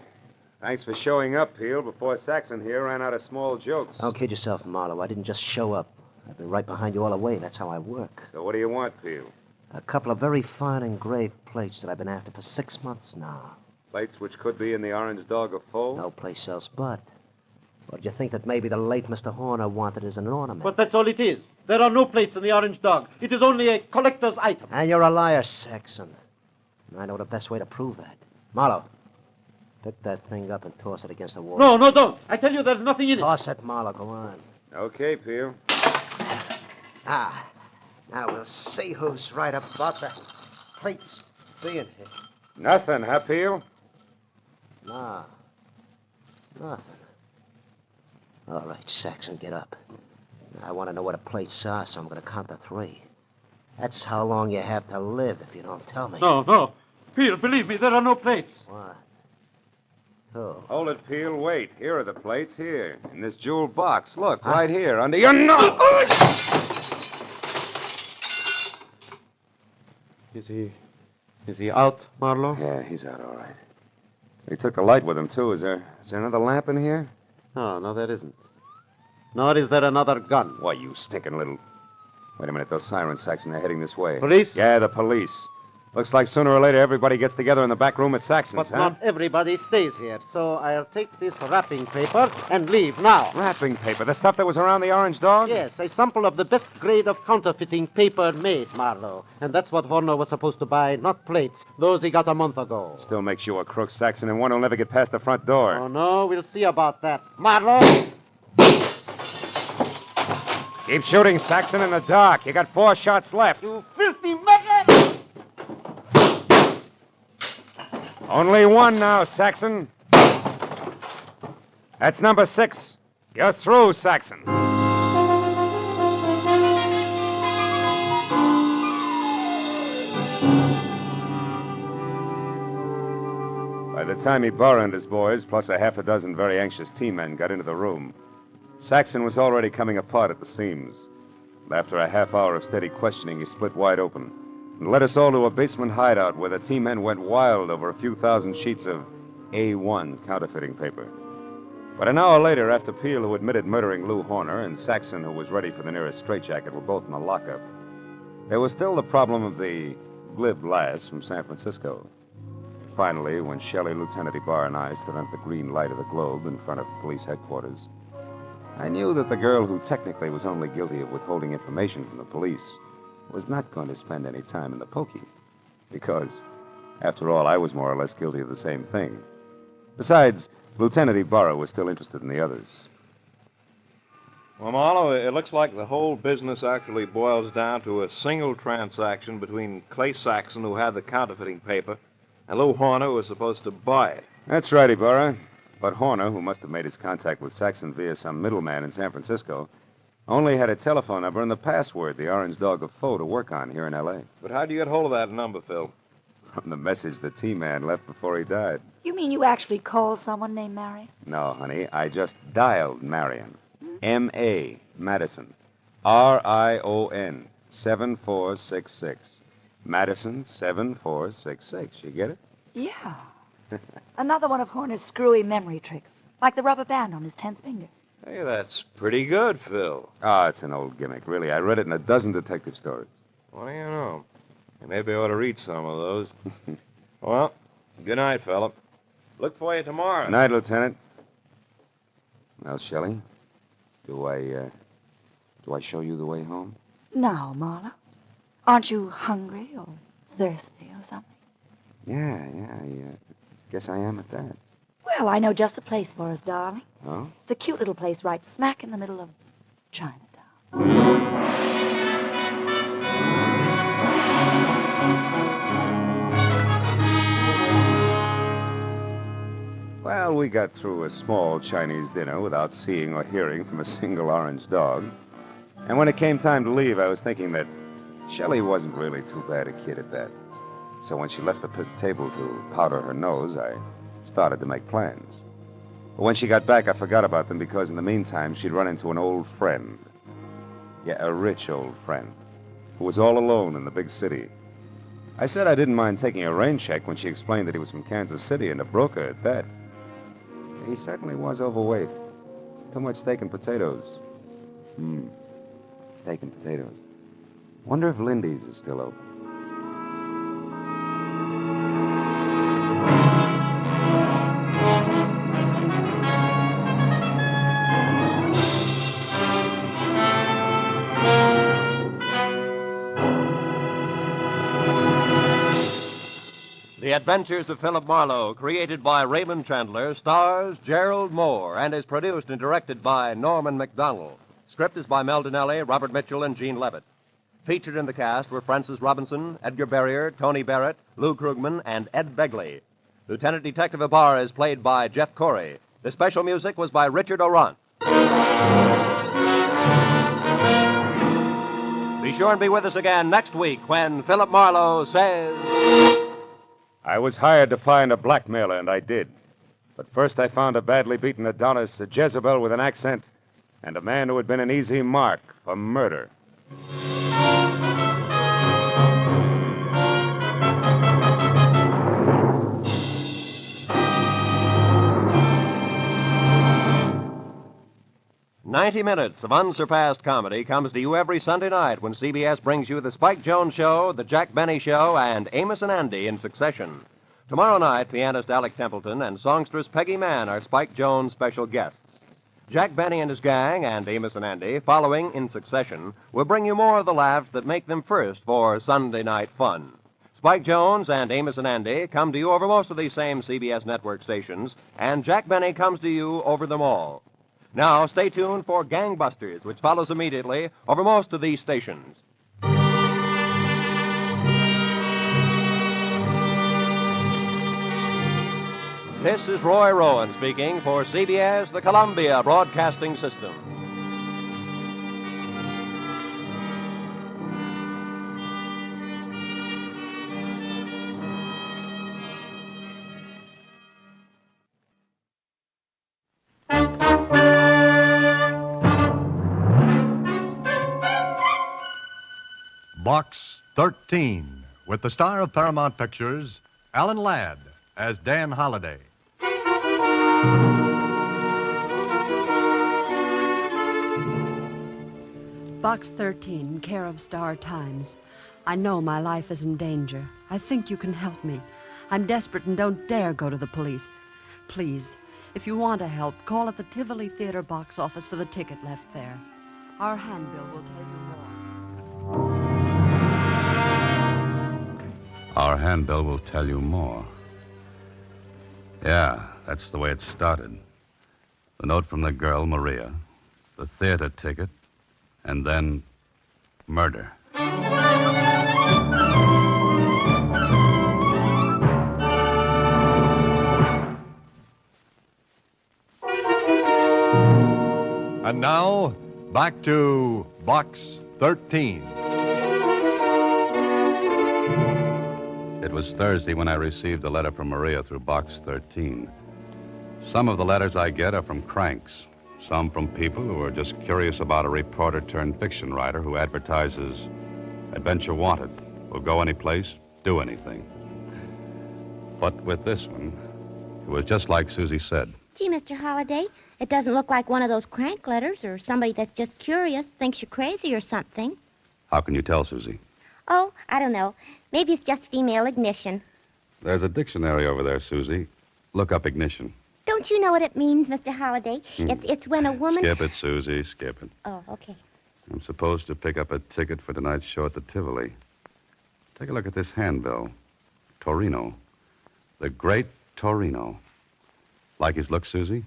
Thanks for showing up, Peel, before Saxon here ran out of small jokes. Don't kid yourself, Marlowe. I didn't just show up. I've been right behind you all the way. That's how I work. So what do you want, Peel? A couple of very fine engraved plates that I've been after for 6 months now. Plates which could be in the orange dog of Foe? No place else but. Or do you think that maybe the late Mr. Horner wanted as an ornament? But that's all it is. There are no plates in the orange dog. It is only a collector's item. And you're a liar, Saxon. And I know the best way to prove that. Marlowe, pick that thing up and toss it against the wall. No, don't. I tell you, there's nothing in it. Toss it, Marlowe. Go on. Okay, Peel. Now we'll see who's right about the plates being here. Nothing, huh, Peel? No. Nothing. All right, Saxon, get up. I want to know what the plates are, so I'm going to count to 3. That's how long you have to live if you don't tell me. No. Peel, believe me, there are no plates. What? 2. Hold it, Peel. Wait. Here are the plates. Here. In this jeweled box. Look, right here, under your nose. Is he out, Marlowe? Yeah, he's out, all right. He took the light with him, too. Is there another lamp in here? No, there isn't. Nor is there another gun. Why, you stinking little... Wait a minute, those sirens, Saxon, they're heading this way. Police? Yeah, the police. Looks like sooner or later everybody gets together in the back room at Saxon's, But not everybody stays here, so I'll take this wrapping paper and leave now. Wrapping paper? The stuff that was around the orange dog? Yes, a sample of the best grade of counterfeiting paper made, Marlowe. And that's what Horner was supposed to buy, not plates. Those he got a month ago. Still makes you a crook, Saxon, and one who'll never get past the front door. Oh, no, we'll see about that. Marlowe! Keep shooting, Saxon, in the dark. You got 4 shots left. You filthy maggot! Only 1 now, Saxon. That's number 6. You're through, Saxon. By the time Ibarra and his boys, plus a half a dozen very anxious team men, got into the room, Saxon was already coming apart at the seams. After a half hour of steady questioning, he split wide open and led us all to a basement hideout where the team men went wild over a few thousand sheets of A1 counterfeiting paper. But an hour later, after Peel, who admitted murdering Lou Horner, and Saxon, who was ready for the nearest straitjacket, were both in the lockup, there was still the problem of the glib lass from San Francisco. Finally, when Shelley, Lieutenant Ibarra, and I stood under the green light of the globe in front of police headquarters, I knew that the girl who technically was only guilty of withholding information from the police was not going to spend any time in the pokey. Because, after all, I was more or less guilty of the same thing. Besides, Lieutenant Ibarra was still interested in the others. Well, Marlowe, it looks like the whole business actually boils down to a single transaction between Clay Saxon, who had the counterfeiting paper, and Lou Horner, who was supposed to buy it. That's right, Ibarra. But Horner, who must have made his contact with Saxon via some middleman in San Francisco, only had a telephone number and the password, the Orange Dog of Foe, to work on here in L.A. But how'd you get hold of that number, Phil? From the message the T-Man left before he died. You mean you actually called someone named Marion? No, honey, I just dialed Marion. M.A., Madison. R-I-O-N, 7466. Madison 7466. You get it? Yeah. Another one of Horner's screwy memory tricks, like the rubber band on his 10th finger. Hey, that's pretty good, Phil. Ah, it's an old gimmick, really. I read it in a dozen detective stories. What do you know? Maybe I ought to read some of those. Well, good night, Philip. Look for you tomorrow. Good night, Lieutenant. Well, Shelley, do I show you the way home? Now, Marla, aren't you hungry or thirsty or something? Yeah, I guess I am at that. Well, I know just the place for us, darling. Oh? It's a cute little place right smack in the middle of Chinatown. Well, we got through a small Chinese dinner without seeing or hearing from a single orange dog. And when it came time to leave, I was thinking that Shelley wasn't really too bad a kid at that. So when she left the table to powder her nose, I started to make plans. But when she got back, I forgot about them because in the meantime, she'd run into an old friend. Yeah, a rich old friend who was all alone in the big city. I said I didn't mind taking a rain check when she explained that he was from Kansas City and a broker at that. He certainly was overweight. Too much steak and potatoes. Steak and potatoes. Wonder if Lindy's is still open. The Adventures of Philip Marlowe, created by Raymond Chandler, stars Gerald Moore and is produced and directed by Norman MacDonald. Script is by Mel Dinelli, Robert Mitchell, and Gene Levitt. Featured in the cast were Francis Robinson, Edgar Barrier, Tony Barrett, Lou Krugman, and Ed Begley. Lieutenant Detective Ibarra is played by Jeff Corey. The special music was by Richard Orant. Be sure and be with us again next week when Philip Marlowe says... I was hired to find a blackmailer, and I did. But first I found a badly beaten Adonis, a Jezebel with an accent, and a man who had been an easy mark for murder. "90 minutes of unsurpassed comedy comes to you every Sunday night when CBS brings you the Spike Jones Show, the Jack Benny Show, and Amos and Andy in succession. Tomorrow night, pianist Alec Templeton and songstress Peggy Mann are Spike Jones' special guests. Jack Benny and his gang and Amos and Andy, following in succession, will bring you more of the laughs that make them first for Sunday night fun. Spike Jones and Amos and Andy come to you over most of these same CBS network stations, and Jack Benny comes to you over them all. Now, stay tuned for Gangbusters, which follows immediately over most of these stations. This is Roy Rowan speaking for CBS, the Columbia Broadcasting System. Box 13, with the star of Paramount Pictures, Alan Ladd, as Dan Holliday. Box 13, care of Star Times. I know my life is in danger. I think you can help me. I'm desperate and don't dare go to the police. Please, if you want to help, call at the Tivoli Theater box office for the ticket left there. Our handbill will tell you more. Our handbill will tell you more. Yeah, that's the way it started. The note from the girl, Maria, the theater ticket, and then murder. And now, back to Box 13. It was Thursday when I received a letter from Maria through Box 13. Some of the letters I get are from cranks. Some from people who are just curious about a reporter turned fiction writer who advertises adventure wanted, will go any place, do anything. But with this one, it was just like Susie said. Gee, Mr. Holliday, it doesn't look like one of those crank letters or somebody that's just curious, thinks you're crazy or something. How can you tell, Susie? Oh, I don't know. Maybe it's just female ignition. There's a dictionary over there, Susie. Look up ignition. Don't you know what it means, Mr. Holliday? It's when a woman... Skip it, Susie, skip it. Oh, okay. I'm supposed to pick up a ticket for tonight's show at the Tivoli. Take a look at this handbill. Torino. The Great Torino. Like his look, Susie?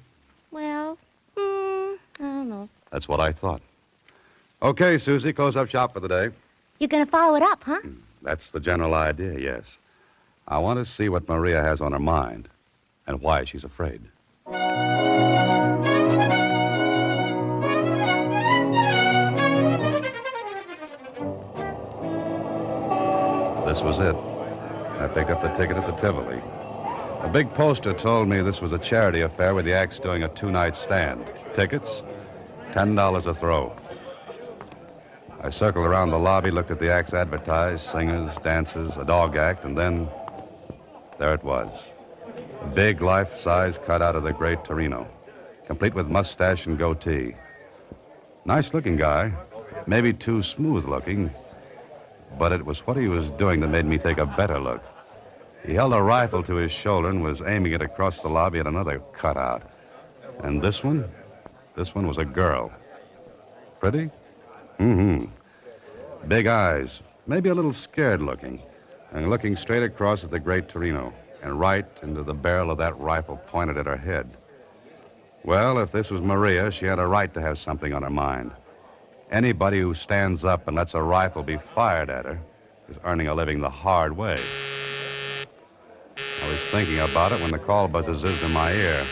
Well, I don't know. That's what I thought. Okay, Susie, close up shop for the day. You're going to follow it up, huh? That's the general idea, yes. I want to see what Maria has on her mind and why she's afraid. This was it. I picked up the ticket at the Tivoli. A big poster told me this was a charity affair with the acts doing a two-night stand. Tickets, $10 a throw. I circled around the lobby, looked at the acts advertised, singers, dancers, a dog act, and then there it was. A big life-size cutout of the Great Torino, complete with mustache and goatee. Nice-looking guy, maybe too smooth-looking, but it was what he was doing that made me take a better look. He held a rifle to his shoulder and was aiming it across the lobby at another cutout. And this one was a girl. Pretty? Mm-hmm. Big eyes, maybe a little scared-looking, and looking straight across at the Great Torino, and right into the barrel of that rifle pointed at her head. Well, if this was Maria, she had a right to have something on her mind. Anybody who stands up and lets a rifle be fired at her is earning a living the hard way. I was thinking about it when the call buzzer zizzed in my ear.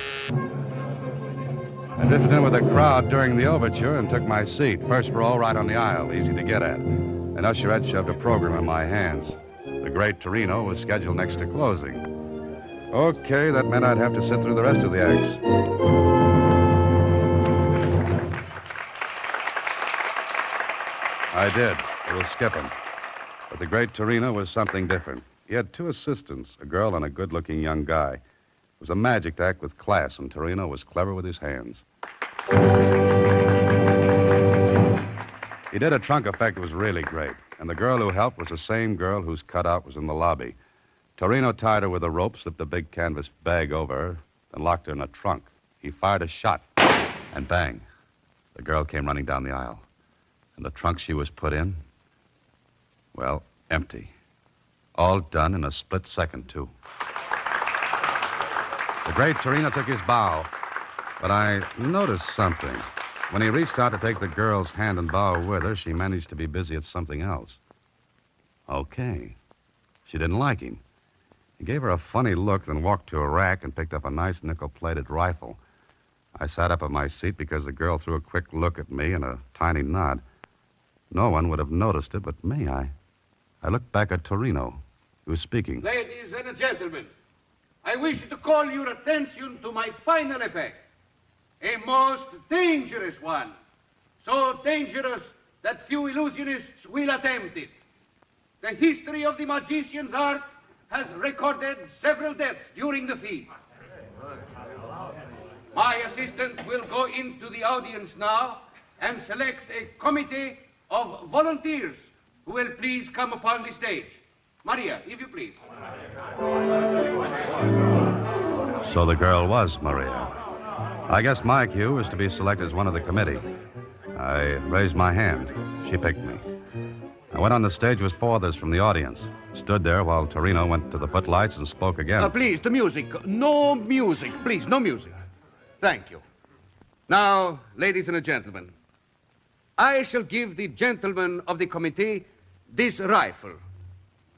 I drifted in with the crowd during the overture and took my seat, first row right on the aisle, easy to get at. An usherette shoved a program in my hands. The Great Torino was scheduled next to closing. Okay, that meant I'd have to sit through the rest of the acts. I did. It was skipping. But the Great Torino was something different. He had two assistants, a girl and a good-looking young guy. It was a magic act with class, and Torino was clever with his hands. He did a trunk effect that was really great, and the girl who helped was the same girl whose cutout was in the lobby. Torino tied her with a rope, slipped a big canvas bag over her, and locked her in a trunk. He fired a shot, and bang, the girl came running down the aisle. And the trunk she was put in, well, empty. All done in a split second, too. The Great Torino took his bow, but I noticed something. When he reached out to take the girl's hand and bow with her, she managed to be busy at something else. Okay. She didn't like him. He gave her a funny look, then walked to a rack and picked up a nice nickel-plated rifle. I sat up in my seat because the girl threw a quick look at me and a tiny nod. No one would have noticed it but me. I looked back at Torino, who was speaking. Ladies and gentlemen, I wish to call your attention to my final effect. A most dangerous one. So dangerous that few illusionists will attempt it. The history of the magician's art has recorded several deaths during the feat. My assistant will go into the audience now and select a committee of volunteers who will please come upon the stage. Maria, if you please. So the girl was Maria. I guess my cue was to be selected as one of the committee. I raised my hand. She picked me. I went on the stage with four others from the audience. Stood there while Torino went to the footlights and spoke again. Please, the music. No music. Please, no music. Thank you. Now, ladies and gentlemen, I shall give the gentlemen of the committee this rifle.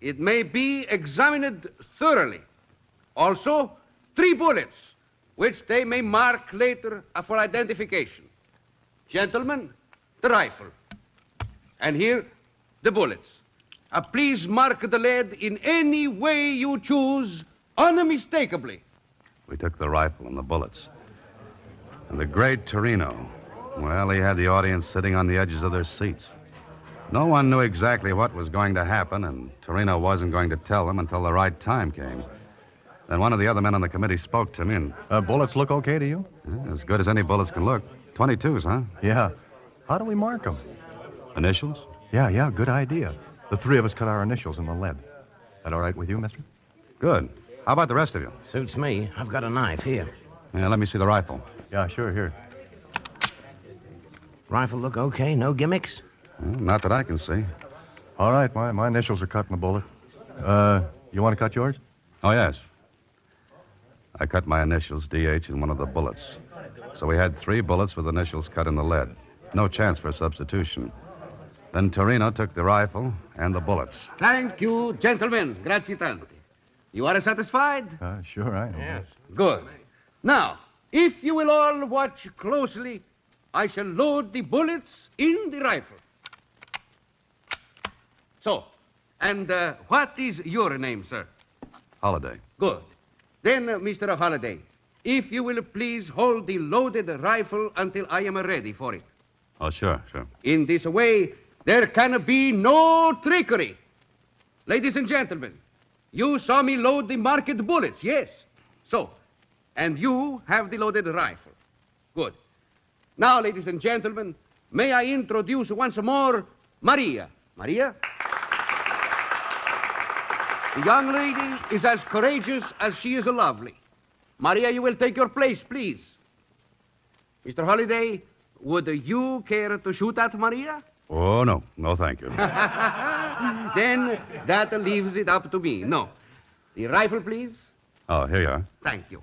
It may be examined thoroughly. Also, 3 bullets, which they may mark later for identification. Gentlemen, the rifle. And here, the bullets. Please mark the lead in any way you choose, unmistakably. We took the rifle and the bullets. And the Great Torino. Well, he had the audience sitting on the edges of their seats. No one knew exactly what was going to happen, and Torino wasn't going to tell them until the right time came. Then one of the other men on the committee spoke to me and... bullets look okay to you? Yeah, as good as any bullets can look. 22s, huh? Yeah. How do we mark them? Initials? Yeah, good idea. The three of us cut our initials in the lead. That all right with you, mister? Good. How about the rest of you? Suits me. I've got a knife here. Yeah, let me see the rifle. Yeah, sure, here. Rifle look okay? No gimmicks? Well, not that I can see. All right, my initials are cut in the bullet. You want to cut yours? Oh, yes. I cut my initials, DH, in one of the bullets. So we had 3 bullets with initials cut in the lead. No chance for substitution. Then Torino took the rifle and the bullets. Thank you, gentlemen. Grazie tanto. You are satisfied? Sure, I am. Yes. Good. Now, if you will all watch closely, I shall load the bullets in the rifle. So, and what is your name, sir? Holiday. Good. Then, Mr. Holiday, if you will please hold the loaded rifle until I am ready for it. Oh, sure. In this way, there can be no trickery. Ladies and gentlemen, you saw me load the marked bullets, yes? So, and you have the loaded rifle. Good. Now, ladies and gentlemen, may I introduce once more Maria. Maria? The young lady is as courageous as she is lovely. Maria, you will take your place, please. Mr. Holiday, would you care to shoot at Maria? Oh, no. No, thank you. Then that leaves it up to me. No. The rifle, please. Oh, here you are. Thank you.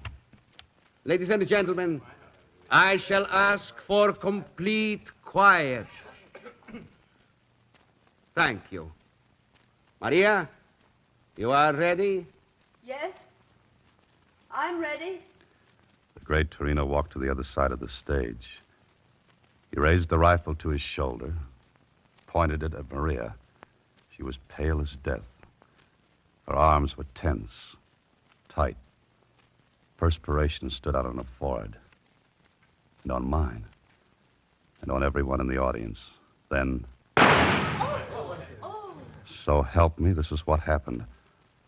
Ladies and gentlemen, I shall ask for complete quiet. Thank you. Maria, you are ready? Yes, I'm ready. The Great Torino walked to the other side of the stage. He raised the rifle to his shoulder, pointed it at Maria. She was pale as death. Her arms were tense, tight. Perspiration stood out on her forehead, and on mine, and on everyone in the audience. Then, so help me, this is what happened.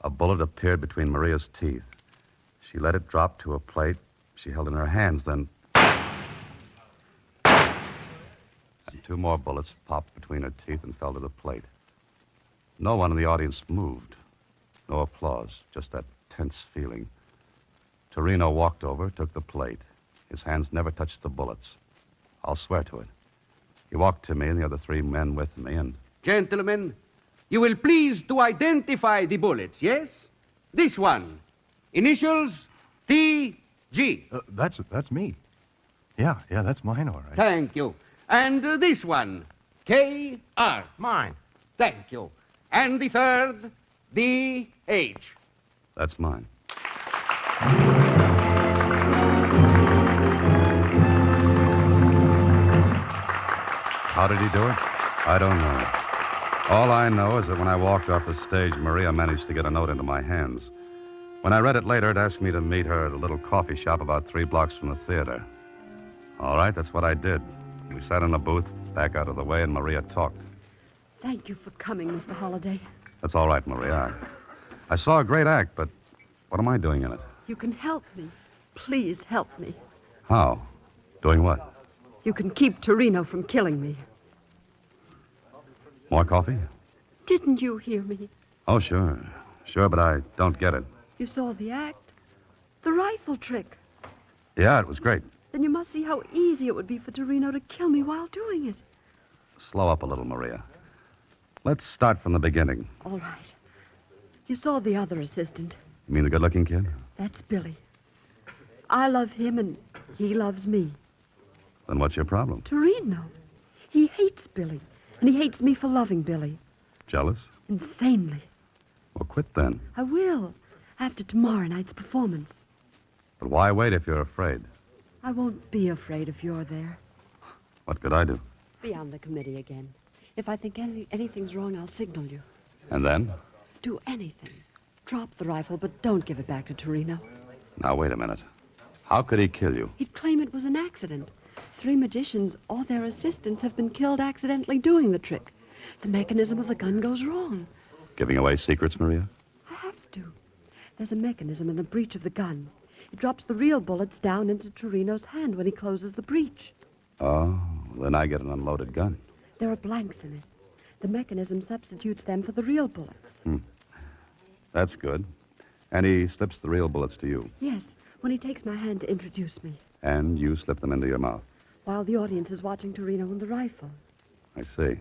A bullet appeared between Maria's teeth. She let it drop to a plate she held in her hands, then... And 2 more bullets popped between her teeth and fell to the plate. No one in the audience moved. No applause, just that tense feeling. Torino walked over, took the plate. His hands never touched the bullets. I'll swear to it. He walked to me and the other 3 men with me, and... Gentlemen, you will please to identify the bullets, yes? This one. Initials T.G. That's me. Yeah, that's mine, all right. Thank you. And this one. K.R. Mine. Thank you. And the third, D.H. That's mine. How did he do it? I don't know. All I know is that when I walked off the stage, Maria managed to get a note into my hands. When I read it later, it asked me to meet her at a little coffee shop about 3 blocks from the theater. All right, that's what I did. We sat in a booth, back out of the way, and Maria talked. Thank you for coming, Mr. Holiday. That's all right, Maria. I saw a great act, but what am I doing in it? You can help me. Please help me. How? Doing what? You can keep Torino from killing me. More coffee? Didn't you hear me? Oh, sure. Sure, but I don't get it. You saw the act? The rifle trick. Yeah, it was great. Then you must see how easy it would be for Torino to kill me while doing it. Slow up a little, Maria. Let's start from the beginning. All right. You saw the other assistant. You mean the good-looking kid? That's Billy. I love him and he loves me. Then what's your problem? Torino. He hates Billy, and he hates me for loving Billy. Jealous? Insanely. Well, quit then. I will, after tomorrow night's performance. But why wait if you're afraid? I won't be afraid if you're there. What could I do? Be on the committee again. If I think anything's wrong, I'll signal you. And then? Do anything. Drop the rifle, but don't give it back to Torino. Now, wait a minute. How could he kill you? He'd claim it was an accident. 3 magicians or their assistants have been killed accidentally doing the trick. The mechanism of the gun goes wrong. Giving away secrets, Maria? I have to. There's a mechanism in the breech of the gun. It drops the real bullets down into Torino's hand when he closes the breech. Oh, then I get an unloaded gun. There are blanks in it. The mechanism substitutes them for the real bullets. That's good. And he slips the real bullets to you. Yes, when he takes my hand to introduce me, And you slip them into your mouth. while the audience is watching Torino and the rifle. I see.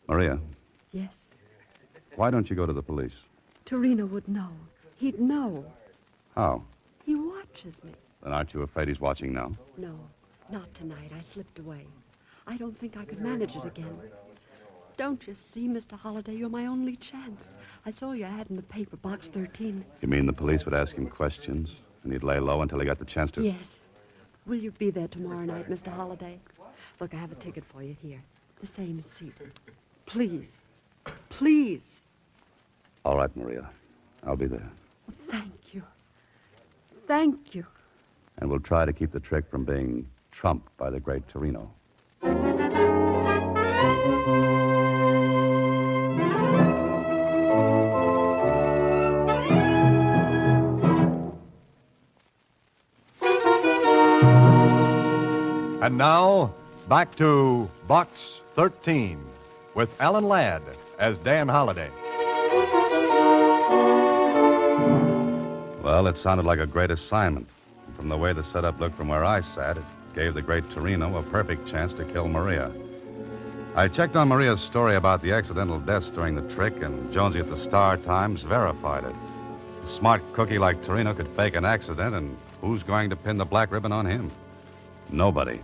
Maria, Yes, why don't you go to the police? Torino would know. He'd know. How? He watches me. Then aren't you afraid he's watching now? No, not tonight. I slipped away. I don't think I could manage it again. Don't you see, Mr. Holliday, you're my only chance. I saw your ad in the paper, box 13. You mean the police would ask him questions, and he'd lay low until he got the chance to... Yes. Will you be there tomorrow night, Mr. Holliday? Look, I have a ticket for you here. The same seat. Please. Please. All right, Maria. I'll be there. Thank you. Thank you. And we'll try to keep the trick from being trumped by the Great Torino. And now, back to Box 13 with Alan Ladd as Dan Holliday. Well, it sounded like a great assignment. And from the way the setup looked from where I sat, it gave the Great Torino a perfect chance to kill Maria. I checked on Maria's story about the accidental deaths during the trick, and Jonesy at the Star-Times verified it. A smart cookie like Torino could fake an accident, and who's going to pin the black ribbon on him? Nobody.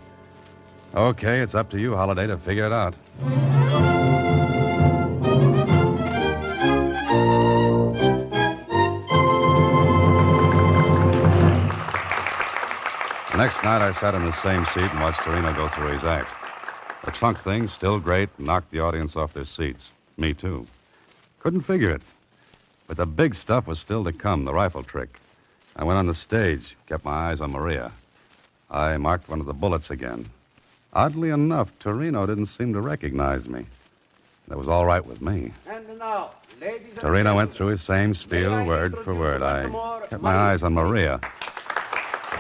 Okay, it's up to you, Holliday, to figure it out. The next night, I sat in the same seat and watched Torino go through his act. The trunk thing, still great, knocked the audience off their seats. Me, too. Couldn't figure it. But the big stuff was still to come, the rifle trick. I went on the stage, kept my eyes on Maria. I marked one of the bullets again. Oddly enough, Torino didn't seem to recognize me. That was all right with me. And now, ladies Torino went through his same spiel, word for word. I kept my eyes on Maria.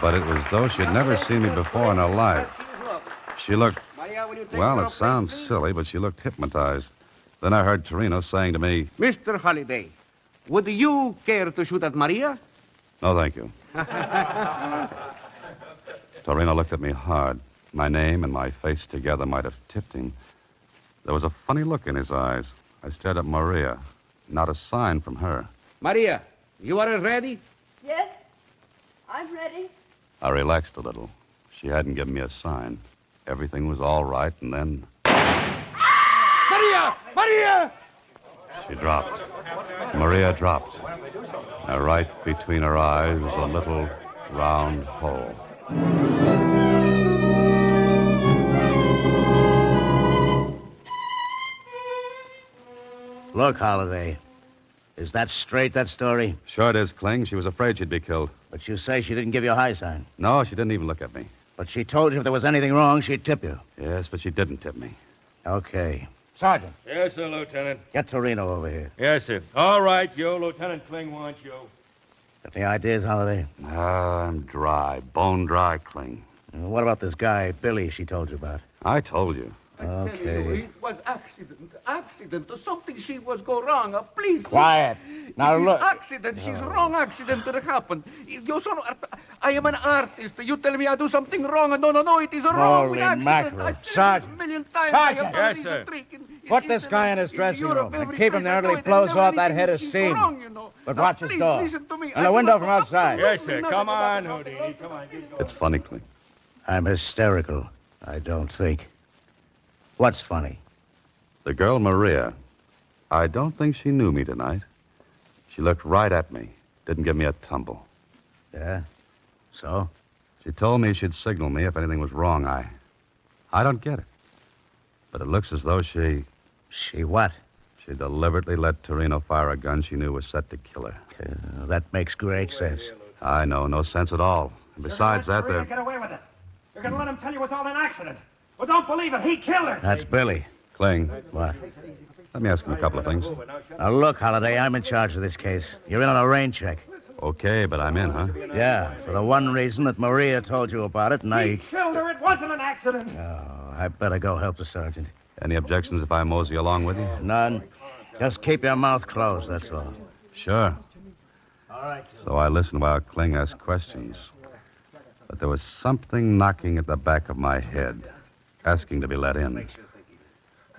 But it was as though she'd never seen me before in her life. She looked, well, it sounds silly, but she looked hypnotized. Then I heard Torino saying to me, Mr. Holliday, would you care to shoot at Maria? "No, thank you." Torino looked at me hard. My name and my face together might have tipped him. There was a funny look in his eyes. I stared at Maria. Not a sign from her. Maria, you are ready? Yes, I'm ready. I relaxed a little. She hadn't given me a sign. Everything was all right, and then Maria! Maria! she dropped. Maria dropped. And right between her eyes was a little round hole. Look, Holliday. Is that straight, that story? Sure it is, Kling. She was afraid she'd be killed. But you say she didn't give you a high sign. No, she didn't even look at me. But she told you if there was anything wrong, she'd tip you. Yes, but she didn't tip me. Okay. Sergeant, Yes, sir, Lieutenant. get Torino over here. Yes, sir. All right, Joe. Lieutenant Kling wants you. Got any ideas, Holliday? I'm dry. Bone dry, Kling. What about this guy, Billy, she told you about? I told you. Okay. It was accident. Something she was go wrong. Please. Quiet. Now It is look. accident. She's wrong accident that happened. You son, I am an artist. You tell me I do something wrong. No. It is wrong. Holy accident. mackerel. I've seen Sergeant. it a million times. Sergeant. I have Yes, done sir. this trick Put this guy in his dressing Europe, room and every keep him place there I till go, he it blows never off that anything head of she's steam. wrong, you know. But Now, watch his please door. listen to me. And I the do window not from talk outside. to Yes, sir. nothing Come about on, it. Houdini. Come on. Get going. It's funny, Kling. I'm hysterical, I don't think. What's funny? The girl, Maria, I don't think she knew me tonight. She looked right at me. Didn't give me a tumble. Yeah? So? She told me she'd signal me if anything was wrong. I don't get it. But it looks as though she... She what? She deliberately let Torino fire a gun she knew was set to kill her. That makes great sense. I know, no sense at all. And besides that, Maria they're... get away with it. You're going to let him tell you it's all an accident. Well, don't believe it. He killed her. That's Billy. Kling, What? let me ask him a couple of things. Now, look, Holliday, I'm in charge of this case. You're in on a rain check. Okay, but I'm in, huh? Yeah, for the one reason that Maria told you about it, and He I... killed her. It wasn't an accident. Oh, I better go help the sergeant. Any objections if I mosey along with you? None. Just keep your mouth closed, that's all. Sure. All right. So I listened while Kling asked questions. But there was something knocking at the back of my head, asking to be let in.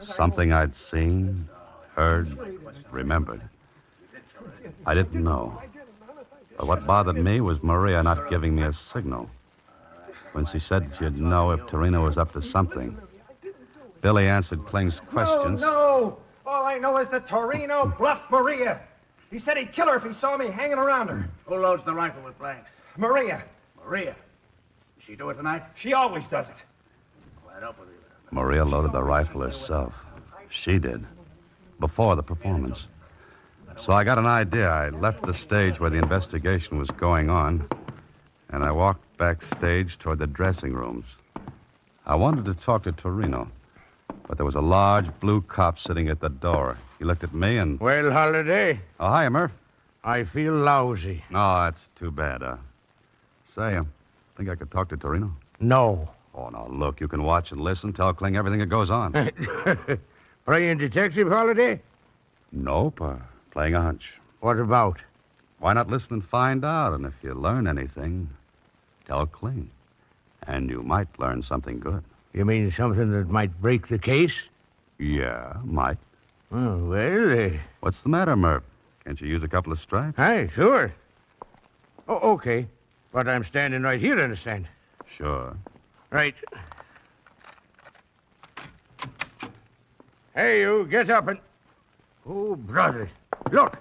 Something I'd seen, heard, remembered. I didn't know. But what bothered me was Maria not giving me a signal. When she said she'd know if Torino was up to something. Billy answered Kling's questions. No. All I know is that Torino bluffed Maria. He said he'd kill her if he saw me hanging around her. Who loads the rifle with blanks? Maria. Maria. Does she do it tonight? She always does it. Well, I don't believe it. Maria loaded the rifle herself. She did. Before the performance. So I got an idea. I left the stage where the investigation was going on, and I walked backstage toward the dressing rooms. I wanted to talk to Torino, but there was a large blue cop sitting at the door. He looked at me and... Well, Holliday. Oh, hi, Murph. I feel lousy. No, that's too bad. Say, think I could talk to Torino? No. Oh, now, look, you can watch and listen, tell Kling everything that goes on. Playing detective, Holliday? Nope, playing a hunch. What about? Why not listen and find out? And if you learn anything, tell Kling. And you might learn something good. You mean something that might break the case? Yeah, might. Oh, well, What's the matter, Murph? Can't you use a couple of stripes? Aye, sure. Oh, okay. But I'm standing right here, understand? Sure. Right. Hey, you, get up and... Oh, brother. Look.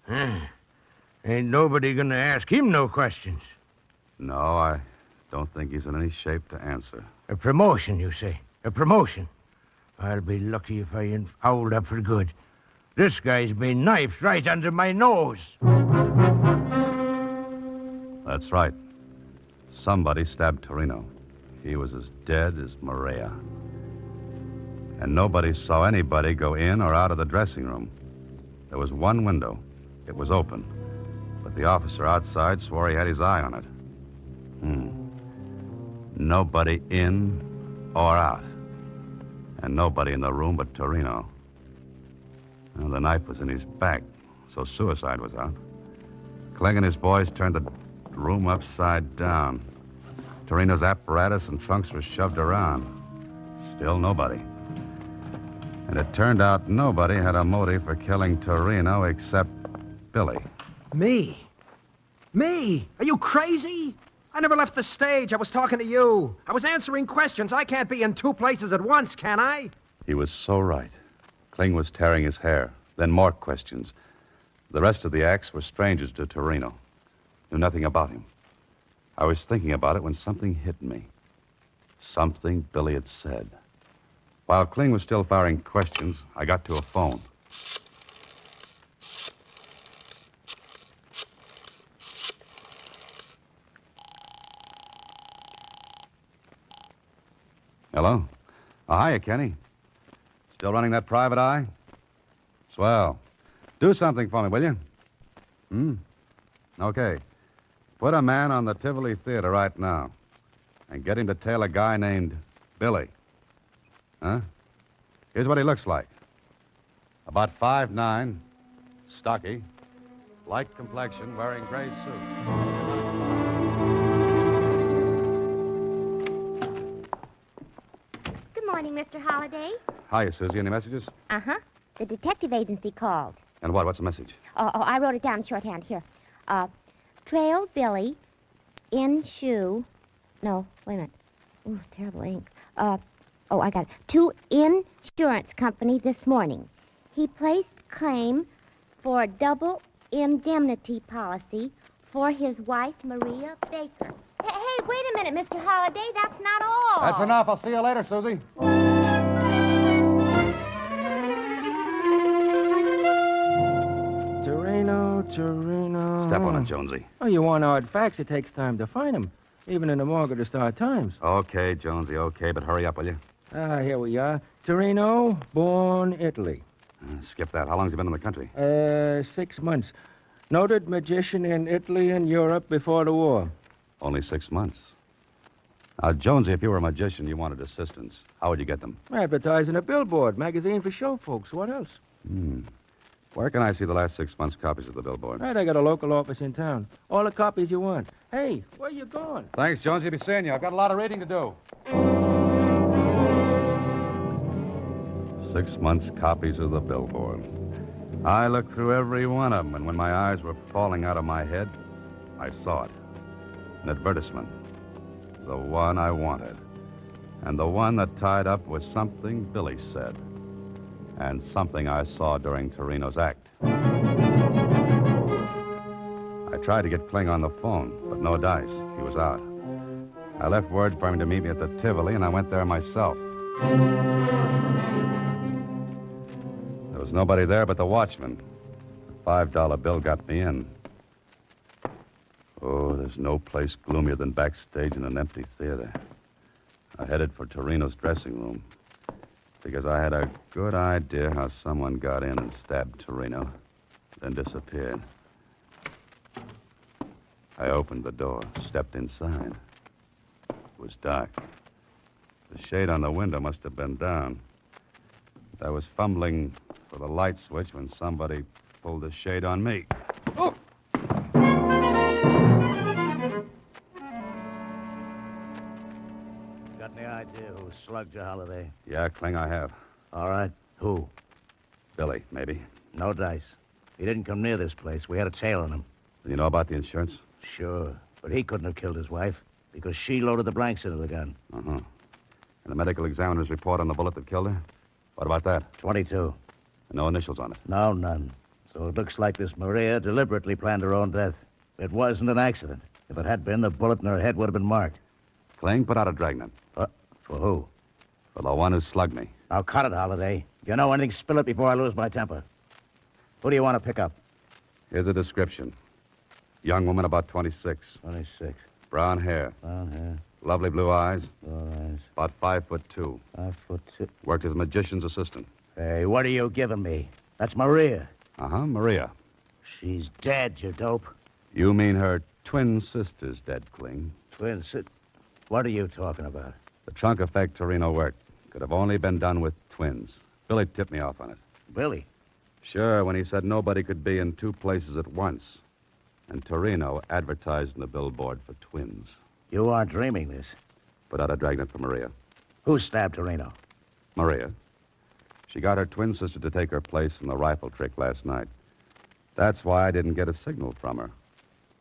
Ain't nobody gonna ask him no questions. No, I don't think he's in any shape to answer. A promotion, you say? A promotion? I'll be lucky if I ain't fouled up for good. This guy's been knifed right under my nose. That's right. Somebody stabbed Torino. He was as dead as Maria. And nobody saw anybody go in or out of the dressing room. There was one window. It was open. But the officer outside swore he had his eye on it. Nobody in or out. And nobody in the room but Torino. Well, the knife was in his back, so suicide was out. Kling and his boys turned the room upside down. Torino's apparatus and trunks were shoved around. Still nobody. And it turned out nobody had a motive for killing Torino except Billy. Me? Me? Are you crazy? I never left the stage. I was talking to you. I was answering questions. I can't be in two places at once, can I? He was so right. Kling was tearing his hair. Then more questions. The rest of the acts were strangers to Torino. Knew nothing about him. I was thinking about it when something hit me. Something Billy had said. While Kling was still firing questions, I got to a phone. Hello? Oh, hiya, Kenny. Still running that private eye? Swell. Do something for me, will you? Okay. Put a man on the Tivoli Theater right now and get him to tail a guy named Billy. Huh? Here's what he looks like. About 5'9", stocky, light complexion, wearing gray suit. Good morning, Mr. Holliday. Hiya, Susie. Any messages? Uh-huh. The detective agency called. And what? What's the message? Oh, I wrote it down in shorthand here. Trailed Billy in shoe. No, wait a minute. Ooh, terrible ink. I got it. To insurance company this morning. He placed claim for double indemnity policy for his wife, Maria Baker. Hey, wait a minute, Mr. Holliday. That's not all. That's enough. I'll see you later, Susie. Torino. Step on it, Jonesy. Oh, you want hard facts, it takes time to find them. Even in the morgue of the Star-Times. Okay, Jonesy, okay, but hurry up, will you? Here we are. Torino, born Italy. Skip that. How long's he been in the country? 6 months. Noted magician in Italy and Europe before the war. Only 6 months. Now, Jonesy, if you were a magician, you wanted assistants. How would you get them? Advertise in a billboard, magazine for show folks. What else? Where can I see the last 6 months' copies of the billboard? I got a local office in town. All the copies you want. Hey, where you going? Thanks, Jonesy. Be seeing you. I've got a lot of reading to do. 6 months' copies of the billboard. I looked through every one of them, and when my eyes were falling out of my head, I saw it. An advertisement. The one I wanted. And the one that tied up with something Billy said. And something I saw during Torino's act. I tried to get Kling on the phone, but no dice. He was out. I left word for him to meet me at the Tivoli, and I went there myself. There was nobody there but the watchman. The $5 bill got me in. Oh, there's no place gloomier than backstage in an empty theater. I headed for Torino's dressing room because I had a good idea how someone got in and stabbed Torino, then disappeared. I opened the door, stepped inside. It was dark. The shade on the window must have been down. I was fumbling for the light switch when somebody pulled the shade on me. Oh! Got any idea who slugged you, Holiday? Yeah, Kling, I have. All right. Who? Billy, maybe. No dice. He didn't come near this place. We had a tail on him. You know about the insurance? Sure. But he couldn't have killed his wife because she loaded the blanks into the gun. Uh-huh. And the medical examiner's report on the bullet that killed her? What about that? 22. No initials on it? No, none. So it looks like this Maria deliberately planned her own death. It wasn't an accident. If it had been, the bullet in her head would have been marked. Kling, put out a dragnet. For who? For the one who slugged me. Now, cut it, Holiday. If you know anything, spill it before I lose my temper. Who do you want to pick up? Here's a description. Young woman, about 26. 26. Brown hair. Brown hair. Lovely blue eyes. Blue eyes. About 5'2". 5'2". Worked as a magician's assistant. Hey, what are you giving me? That's Maria. Uh-huh, Maria. She's dead, you dope. You mean her twin sister's dead, Kling? Twin sister? What are you talking about? The trunk effect Torino worked could have only been done with twins. Billy tipped me off on it. Billy? Sure, when he said nobody could be in two places at once. And Torino advertised in the billboard for twins. You aren't dreaming this. Put out a dragnet for Maria. Who stabbed Torino? Maria. She got her twin sister to take her place in the rifle trick last night. That's why I didn't get a signal from her.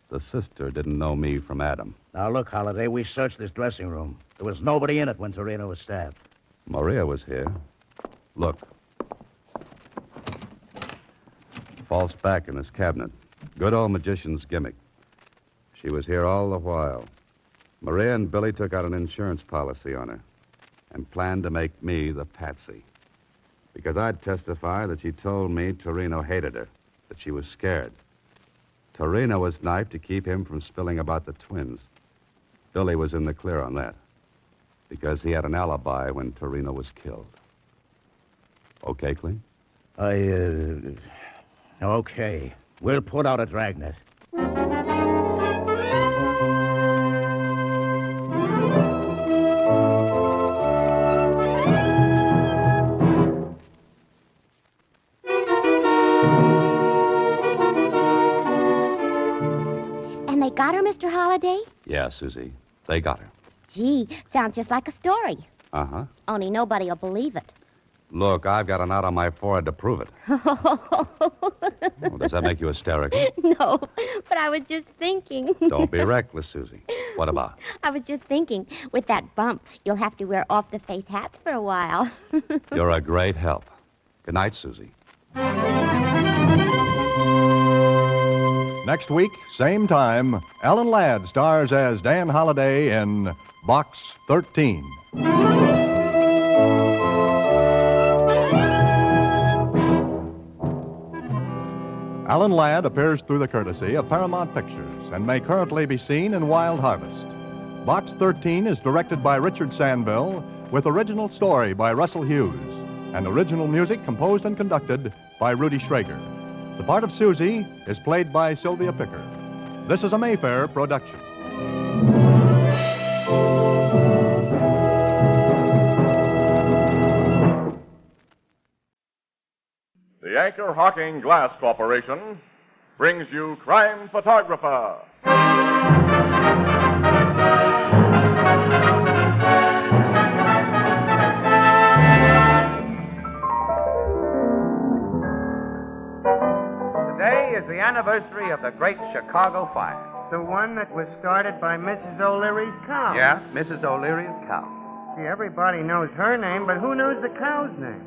The sister didn't know me from Adam. Now, look, Holiday, we searched this dressing room. There was nobody in it when Torino was stabbed. Maria was here. Look. False back in this cabinet. Good old magician's gimmick. She was here all the while. Maria and Billy took out an insurance policy on her and planned to make me the patsy. Because I'd testify that she told me Torino hated her, that she was scared. Torino was knifed to keep him from spilling about the twins. Billy was in the clear on that, because he had an alibi when Torino was killed. Okay, Kling? Okay. We'll put out a dragnet. And they got her, Mr. Holliday? Yeah, Susie. They got her. Gee, sounds just like a story. Uh-huh. Only nobody will believe it. Look, I've got a knot on my forehead to prove it. Oh, does that make you hysterical? No, but I was just thinking. Don't be reckless, Susie. What about? I was just thinking, with that bump, you'll have to wear off-the-face hats for a while. You're a great help. Good night, Susie. Next week, same time, Alan Ladd stars as Dan Holliday in Box 13. Alan Ladd appears through the courtesy of Paramount Pictures and may currently be seen in Wild Harvest. Box 13 is directed by Richard Sandville with original story by Russell Hughes and original music composed and conducted by Rudy Schrager. The part of Susie is played by Sylvia Picker. This is a Mayfair production. The Anchor Hocking Glass Corporation brings you Crime Photographer. Today is the anniversary of the Great Chicago Fire. The one that was started by Mrs. O'Leary's cow. Yeah, Mrs. O'Leary's cow. See, everybody knows her name, but who knows the cow's name?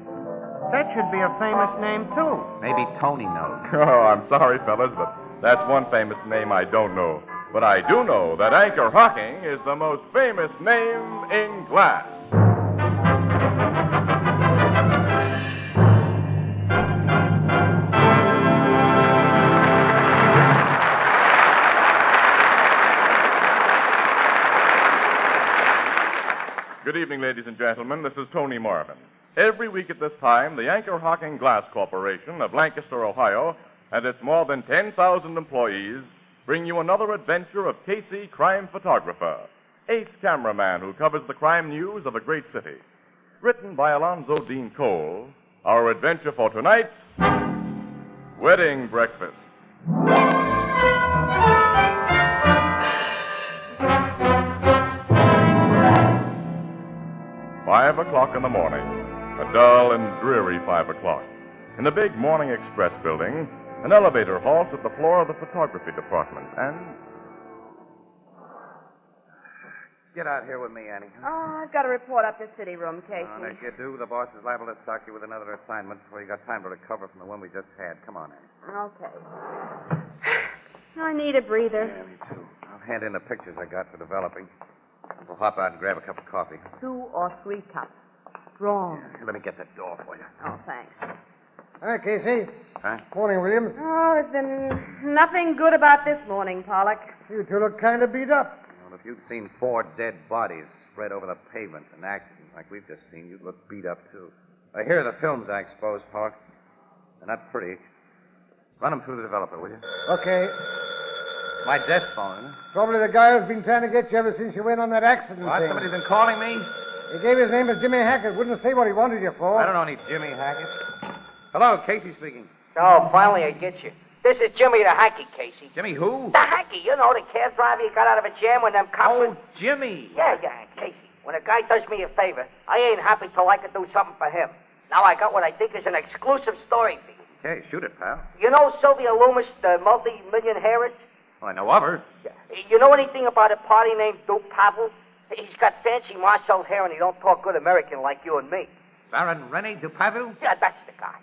That should be a famous name, too. Maybe Tony knows. Oh, I'm sorry, fellas, but that's one famous name I don't know. But I do know that Anchor Hocking is the most famous name in glass. Good evening, ladies and gentlemen. This is Tony Marvin. Every week at this time, the Anchor Hocking Glass Corporation of Lancaster, Ohio, and its more than 10,000 employees bring you another adventure of Casey, crime photographer, ace cameraman who covers the crime news of a great city. Written by Alonzo Dean Cole, our adventure for tonight, Wedding Breakfast. 5 o'clock in the morning. A dull and dreary 5 o'clock. In the big Morning Express building, an elevator halts at the floor of the photography department, and... Get out here with me, Annie. Oh, I've got to report up to city room, Casey. And if you do, the boss is liable to sock you with another assignment before you got time to recover from the one we just had. Come on, Annie. Okay. I need a breather. Yeah, me too. I'll hand in the pictures I got for developing. We'll hop out and grab a cup of coffee. 2 or 3 cups. Strong. Here, let me get that door for you. Oh, thanks. Hi, Casey. Huh? Morning, Williams. Oh, there's been nothing good about this morning, Pollock. You two look kind of beat up. Well, if you'd seen 4 dead bodies spread over the pavement in accident like we've just seen, you'd look beat up, too. Here are the films I exposed, Pollock. They're not pretty. Run them through the developer, will you? Okay. My desk phone, isn't it? Probably the guy who's been trying to get you ever since you went on that accident What? thing. Somebody's been calling me? He gave his name as Jimmy Hackett. Wouldn't say what he wanted you for. I don't know any Jimmy Hackett. Hello, Casey speaking. Oh, finally I get you. This is Jimmy the Hacky, Casey. Jimmy who? The Hacky, you know, the cab driver you got out of a jam when them cops... Oh, Jimmy. Yeah, Casey. When a guy does me a favor, I ain't happy till I can do something for him. Now I got what I think is an exclusive story for you. Okay, shoot it, pal. You know Sylvia Leumas, the multi-million heiress? Well, I know of her. You know anything about a party named Duke Pavel? He's got fancy Marcel hair and he don't talk good American like you and me. Baron Rene Dupavu? Yeah, that's the guy.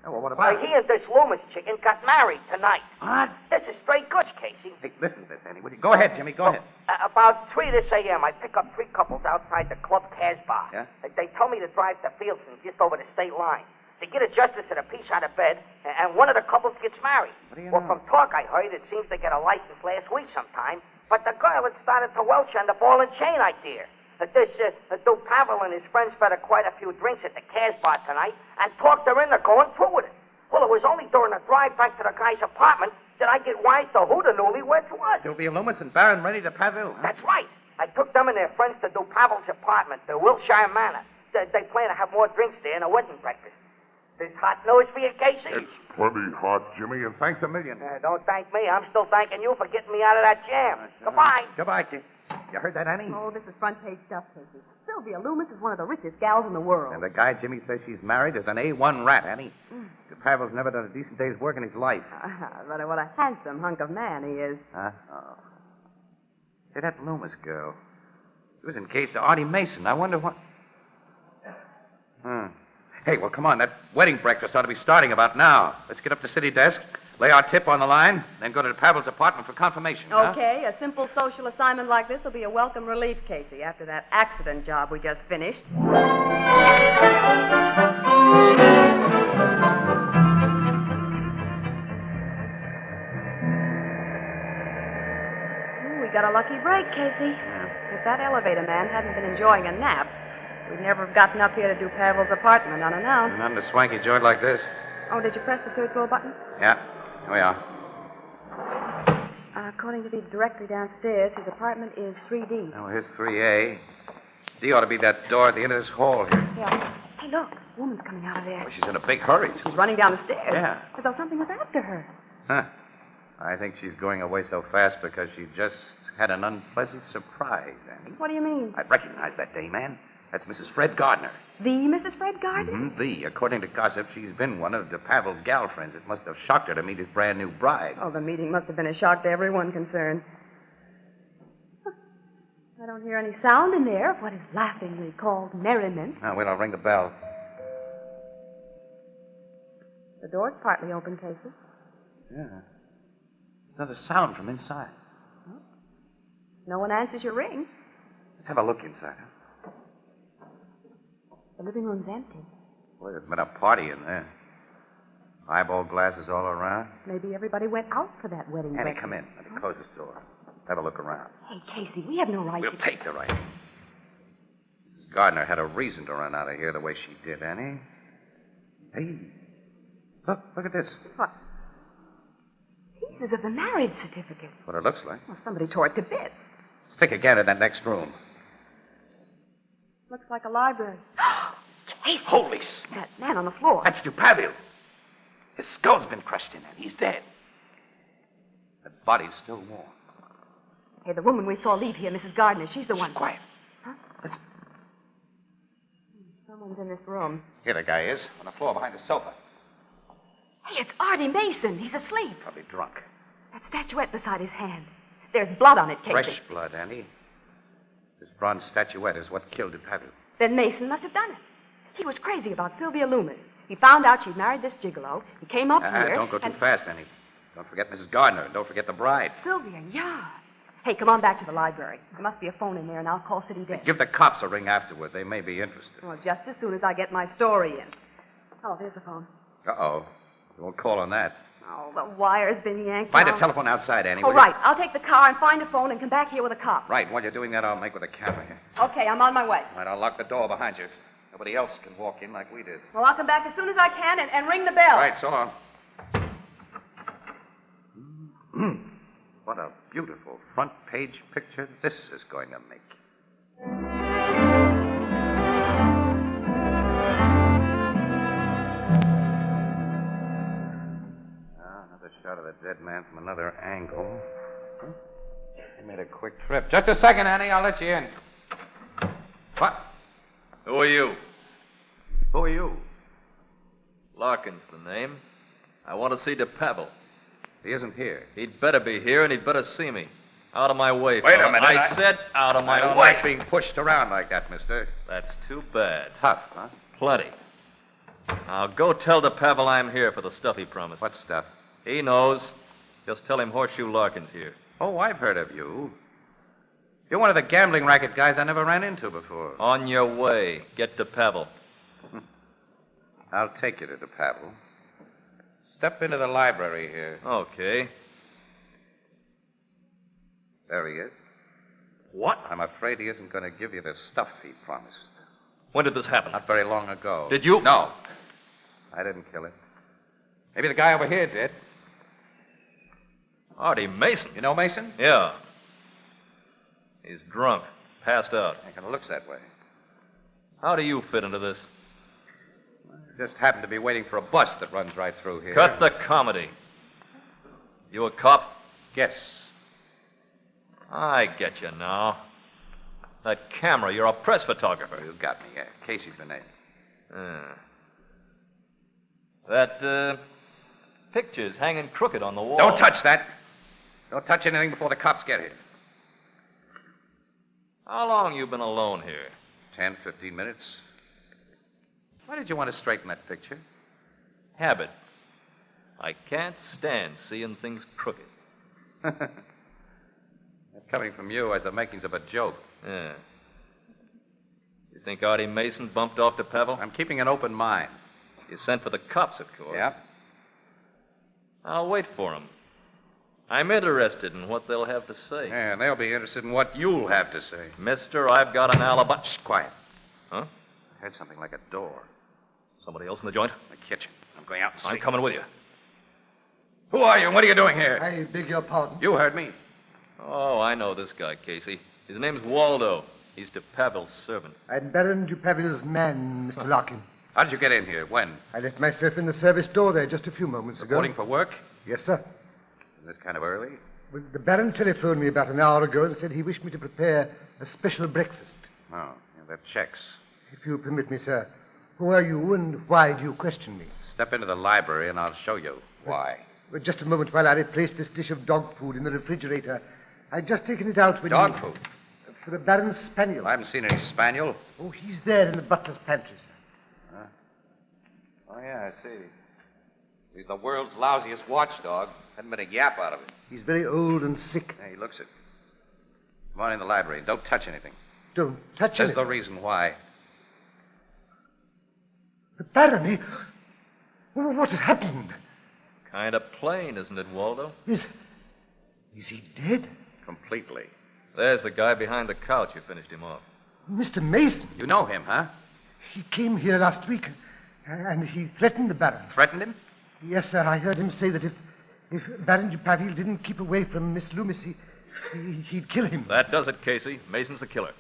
Oh, well, what about He and this Loomis chicken got married tonight. What? This is straight goods, Casey. Hey, listen to this, Annie. Would you... Go ahead, Jimmy. Go ahead. About 3 this a.m., I pick up 3 couples outside the club Casbah. Yeah? They told me to drive to Fieldston, just over the state line. They get a justice and a piece out of bed, and one of the couples gets married. What do you Well, know? from talk I heard, it seems they got a license last week sometime, but the girl had started to welch on the ball and chain idea. This Duke Pavel and his friends fed her quite a few drinks at the Casbah tonight and talked her into going through with it. Well, it was only during the drive back to the guy's apartment that I get wise to who the newlyweds was. Sylvia Loomis and Baron Rene Dupavu. Huh? That's right. I took them and their friends to Duke Pavel's apartment, the Wilshire Manor. They plan to have more drinks there and a wedding breakfast. This hot news for you, Casey? It's plenty hot, Jimmy, and thanks a million. Don't thank me. I'm still thanking you for getting me out of that jam. Goodbye. Goodbye, kid. You heard that, Annie? Oh, this is front page stuff, Casey. Sylvia Loomis is one of the richest gals in the world. And the guy Jimmy says she's married is an A1 rat, Annie. Dupavu's never done a decent day's work in his life. But what a handsome hunk of man he is. Huh? Oh. Say, that Loomis girl. She was engaged to Artie Mason. I wonder what... Hey, well, come on. That wedding breakfast ought to be starting about now. Let's get up to city desk, lay our tip on the line, then go to Pavel's apartment for confirmation. huh? Okay, a simple social assignment like this will be a welcome relief, Casey, after that accident job we just finished. got a lucky break, Casey. If that elevator man hadn't been enjoying a nap, we'd never have gotten up here to do Pavel's apartment unannounced. Not in a swanky joint like this. Oh, did you press the third floor button? Yeah, here we are. According to the directory downstairs, his apartment is 3D. Oh, here's 3A. D ought to be that door at the end of this hall here. Yeah. Hey, look. A woman's coming out of there. Oh, she's in a big hurry. She's running down the stairs. Yeah. As though something was after her. Huh. I think she's going away so fast because she just had an unpleasant surprise, Annie. What do you mean? I recognize that dame, man. That's Mrs. Fred Gardner. The Mrs. Fred Gardner? Mm-hmm, according to gossip, she's been one of Pavel's gal friends. It must have shocked her to meet his brand new bride. Oh, the meeting must have been a shock to everyone concerned. Huh. I don't hear any sound in there of what is laughingly called merriment. Oh, wait, I'll ring the bell. The door's partly open, Casey. Yeah. There's a sound from inside. No one answers your ring. Let's have a look inside, huh? The living room's empty. Boy, there's been a party in there. Eyeball glasses all around. Maybe everybody went out for that wedding Annie, breakfast. come in. Let me close this door. Have a look around. Hey, Casey, we have no right We'll to... take the right. Mrs. Gardner had a reason to run out of here the way she did, Annie. Hey, look at this. What? Pieces of the marriage certificate. What it looks like. Well, somebody tore it to bits. Stick again in that next room. Looks like a library. Casey! Holy That man on the floor. That's Pavel. His skull's been crushed in, and he's dead. The body's still warm. Hey, the woman we saw leave here, Mrs. Gardner, she's the one. Quiet. Huh? Someone's in this room. Here the guy is, on the floor behind the sofa. Hey, it's Artie Mason. He's asleep. Probably drunk. That statuette beside his hand. There's blood on it, Casey. Fresh blood, Annie. This bronze statuette is what killed Pavel. Then Mason must have done it. He was crazy about Sylvia Leumas. He found out she'd married this gigolo. He came up here. Don't go too fast, Annie. Don't forget Mrs. Gardner. And don't forget the bride. Sylvia, yeah. Hey, come on back to the library. There must be a phone in there, and I'll call City Desk. Give the cops a ring afterward. They may be interested. Well, just as soon as I get my story in. Oh, there's the phone. Uh-oh. We won't call on that. Oh, the wire's been yanked Find out. a telephone outside, Annie. Oh, will you? right. I'll take the car and find a phone and come back here with a cop. Right. While you're doing that, I'll make with a camera here. Okay, I'm on my way. All right, I'll lock the door behind you. Nobody else can walk in like we did. Well, I'll come back as soon as I can and ring the bell. All right, so long. What a beautiful front page picture this is going to make. Another shot of the dead man from another angle. He made a quick trip. Just a second, Annie. I'll let you in. What? Who are you? Who are you? Larkin's the name. I want to see Pavel. He isn't here. He'd better be here, and he'd better see me. Out of my way, Wait a fella. minute, I said out of my I don't way. like being pushed around like that, mister. That's too bad. Tough, huh? Plenty. Now go tell Pavel I'm here for the stuff he promised. What stuff? He knows. Just tell him Horseshoe Larkin's here. Oh, I've heard of you. You're one of the gambling racket guys I never ran into before. On your way. Get Pavel. I'll take you to Pavel. Step into the library here. Okay. There he is. What? I'm afraid he isn't going to give you the stuff he promised. When did this happen? Not very long ago. Did you? No. I didn't kill him. Maybe the guy over here did. Artie Mason. You know Mason? Yeah. He's drunk. Passed out. It kind of looks that way. How do you fit into this? I just happened to be waiting for a bus that runs right through here. Cut the comedy. You a cop? Yes. I get you now. That camera, you're a press photographer. You got me, yeah. Casey's the name. That, picture's hanging crooked on the wall. Don't touch that. Don't touch anything before the cops get here. How long you been alone here? 10, 15 minutes. Why did you want to straighten that picture? Habit. I can't stand seeing things crooked. That's coming from you as the makings of a joke. Yeah. You think Artie Mason bumped off Pavel? I'm keeping an open mind. You sent for the cops, of course. Yeah. I'll wait for him. I'm interested in what they'll have to say. Yeah, and they'll be interested in what you'll have to say. Mister, I've got an alibi. Shh, quiet. Huh? I heard something like a door. Somebody else in the joint? The kitchen. I'm going out and see. I'm coming with you. Who are you and what are you doing here? I beg your pardon. You heard me. Oh, I know this guy, Casey. His name's Waldo. He's DePavil's servant. I'm Baron DePavil's man, Mr. Larkin. How did you get in here? When? I left myself in the service door there just a few moments ago. Reporting for work? Yes, sir. Is this kind of early? Well, the Baron telephoned me about an hour ago and said he wished me to prepare a special breakfast. Oh, yeah, that checks. If you permit me, sir. Who are you and why do you question me? Step into the library and I'll show you why. Well, just a moment while I replace this dish of dog food in the refrigerator. I'd just taken it out when Dog food? For the Baron's spaniel. I haven't seen any spaniel. Oh, he's there in the butler's pantry, sir. Huh? Oh, yeah, I see. He's the world's lousiest watchdog. Hadn't been a yap out of it. He's very old and sick. Yeah, he looks it. Come on in the library. Don't touch anything. Don't touch That's anything. the reason why. The Baron, he... Oh, what has happened? Kind of plain, isn't it, Waldo? Is he dead? Completely. There's the guy behind the couch who finished him off. Mr. Mason. You know him, huh? He came here last week, and he threatened the Baron. Threatened him? Yes, sir. I heard him say that if Baron Dupaville didn't keep away from Miss Loomis, he'd kill him. That does it, Casey. Mason's the killer.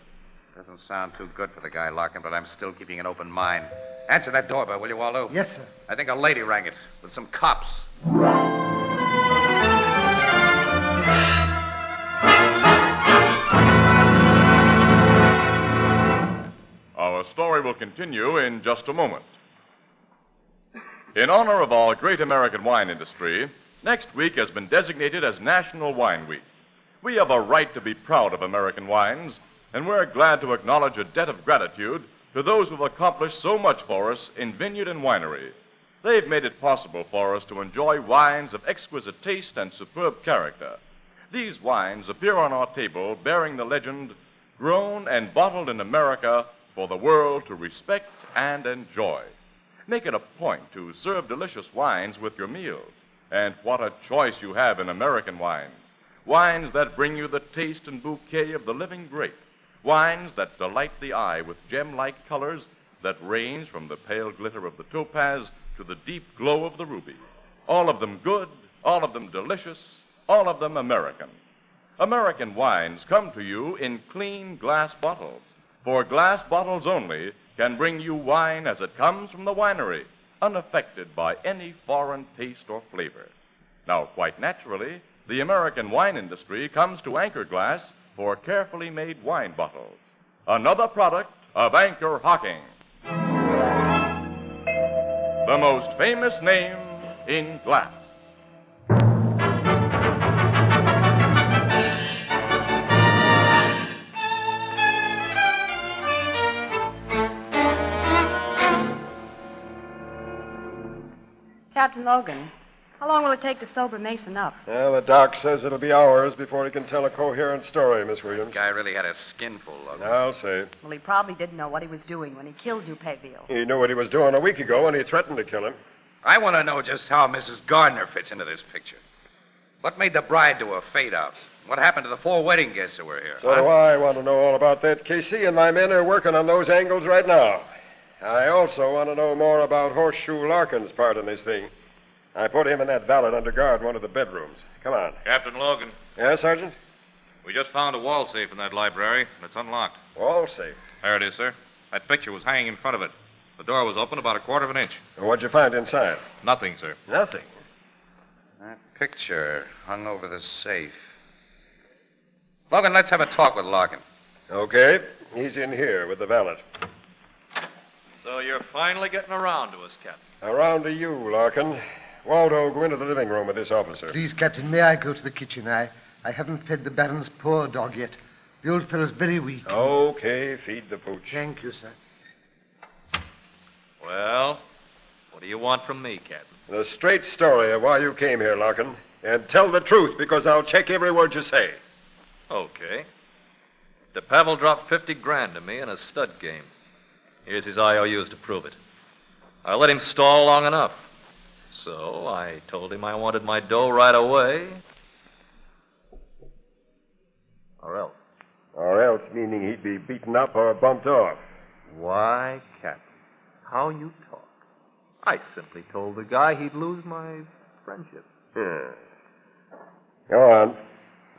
Doesn't sound too good for the guy, Larkin, but I'm still keeping an open mind. Answer that doorbell, will you, Waldo? Yes, sir. I think a lady rang it with some cops. Our story will continue in just a moment. In honor of our great American wine industry, next week has been designated as National Wine Week. We have a right to be proud of American wines, and we're glad to acknowledge a debt of gratitude to those who've accomplished so much for us in vineyard and winery. They've made it possible for us to enjoy wines of exquisite taste and superb character. These wines appear on our table bearing the legend, grown and bottled in America for the world to respect and enjoy. Make it a point to serve delicious wines with your meals. And what a choice you have in American wines. Wines that bring you the taste and bouquet of the living grape. Wines that delight the eye with gem-like colors that range from the pale glitter of the topaz to the deep glow of the ruby. All of them good, all of them delicious, all of them American. American wines come to you in clean glass bottles, for glass bottles only can bring you wine as it comes from the winery, unaffected by any foreign taste or flavor. Now, quite naturally, the American wine industry comes to Anchor Glass for carefully made wine bottles. Another product of Anchor Hocking. The most famous name in glass. Captain Logan, how long will it take to sober Mason up? Well, the doc says it'll be hours before he can tell a coherent story, Miss Williams. The guy really had a skinful of it. I'll say. Well, he probably didn't know what he was doing when he killed Dupaville. He knew what he was doing a week ago when he threatened to kill him. I want to know just how Mrs. Gardner fits into this picture. What made the bride do a fade-out? What happened to the 4 wedding guests who were here? So do I want to know all about that, Casey, and my men are working on those angles right now. I also want to know more about Horseshoe Larkin's part in this thing. I put him and that valet under guard in one of the bedrooms. Come on. Captain Logan. Yes, Sergeant? We just found a wall safe in that library, and it's unlocked. Wall safe? There it is, sir. That picture was hanging in front of it. The door was open about 1/4 of an inch. And what'd you find inside? Nothing, sir. Nothing? That picture hung over the safe. Logan, let's have a talk with Larkin. Okay. He's in here with the valet. So you're finally getting around to us, Captain. Around to you, Larkin. Waldo, go into the living room with this officer. Please, Captain, may I go to the kitchen? I haven't fed the Baron's poor dog yet. The old fellow's very weak. Okay, feed the pooch. Thank you, sir. Well, what do you want from me, Captain? The straight story of why you came here, Larkin. And tell the truth, because I'll check every word you say. Okay. DePavel dropped 50 grand to me in a stud game. Here's his IOUs to prove it. I let him stall long enough. So I told him I wanted my dough right away, Or else? Or else meaning he'd be beaten up or bumped off. Why, Captain, how you talk. I simply told the guy he'd lose my friendship. Yeah. Go on.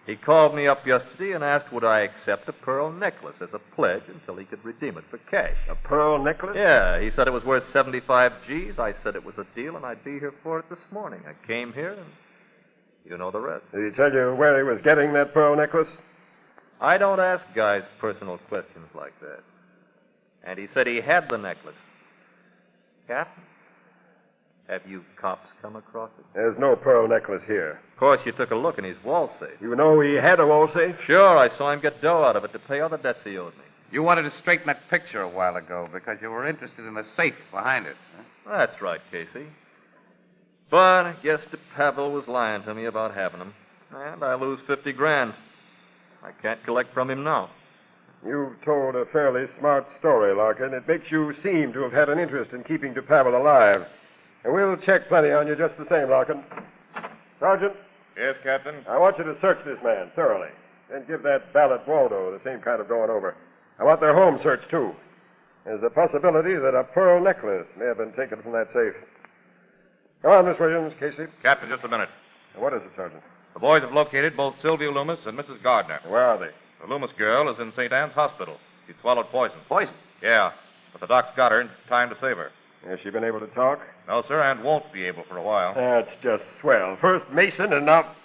He called me up yesterday and asked would I accept a pearl necklace as a pledge until he could redeem it for cash. A pearl necklace? Yeah, he said it was worth 75 G's. I said it was a deal and I'd be here for it this morning. I came here and you know the rest. Did he tell you where he was getting that pearl necklace? I don't ask guys personal questions like that. And he said he had the necklace. Captain, have you cops come across it? There's no pearl necklace here. Of course, you took a look in his wall safe. You know he had a wall safe? Sure, I saw him get dough out of it to pay all the debts he owed me. You wanted to straighten that picture a while ago because you were interested in the safe behind it. Huh? That's right, Casey. But I guess the Pavel was lying to me about having them. And I lose 50 grand. I can't collect from him now. You've told a fairly smart story, Larkin. It makes you seem to have had an interest in keeping Pavel alive. And we'll check plenty on you just the same, Larkin. Sergeant? Yes, Captain? I want you to search this man thoroughly. And give that valet Waldo the same kind of going over. I want their home searched, too. There's a possibility that a pearl necklace may have been taken from that safe. Come on, Miss Williams, Casey. Captain, just a minute. What is it, Sergeant? The boys have located both Sylvia Leumas and Mrs. Gardner. Where are they? The Loomis girl is in St. Anne's Hospital. She swallowed poison. Poison? Yeah, but the doc's got her in time to save her. Has she been able to talk? No, sir, and won't be able for a while. That's just swell. First Mason and now...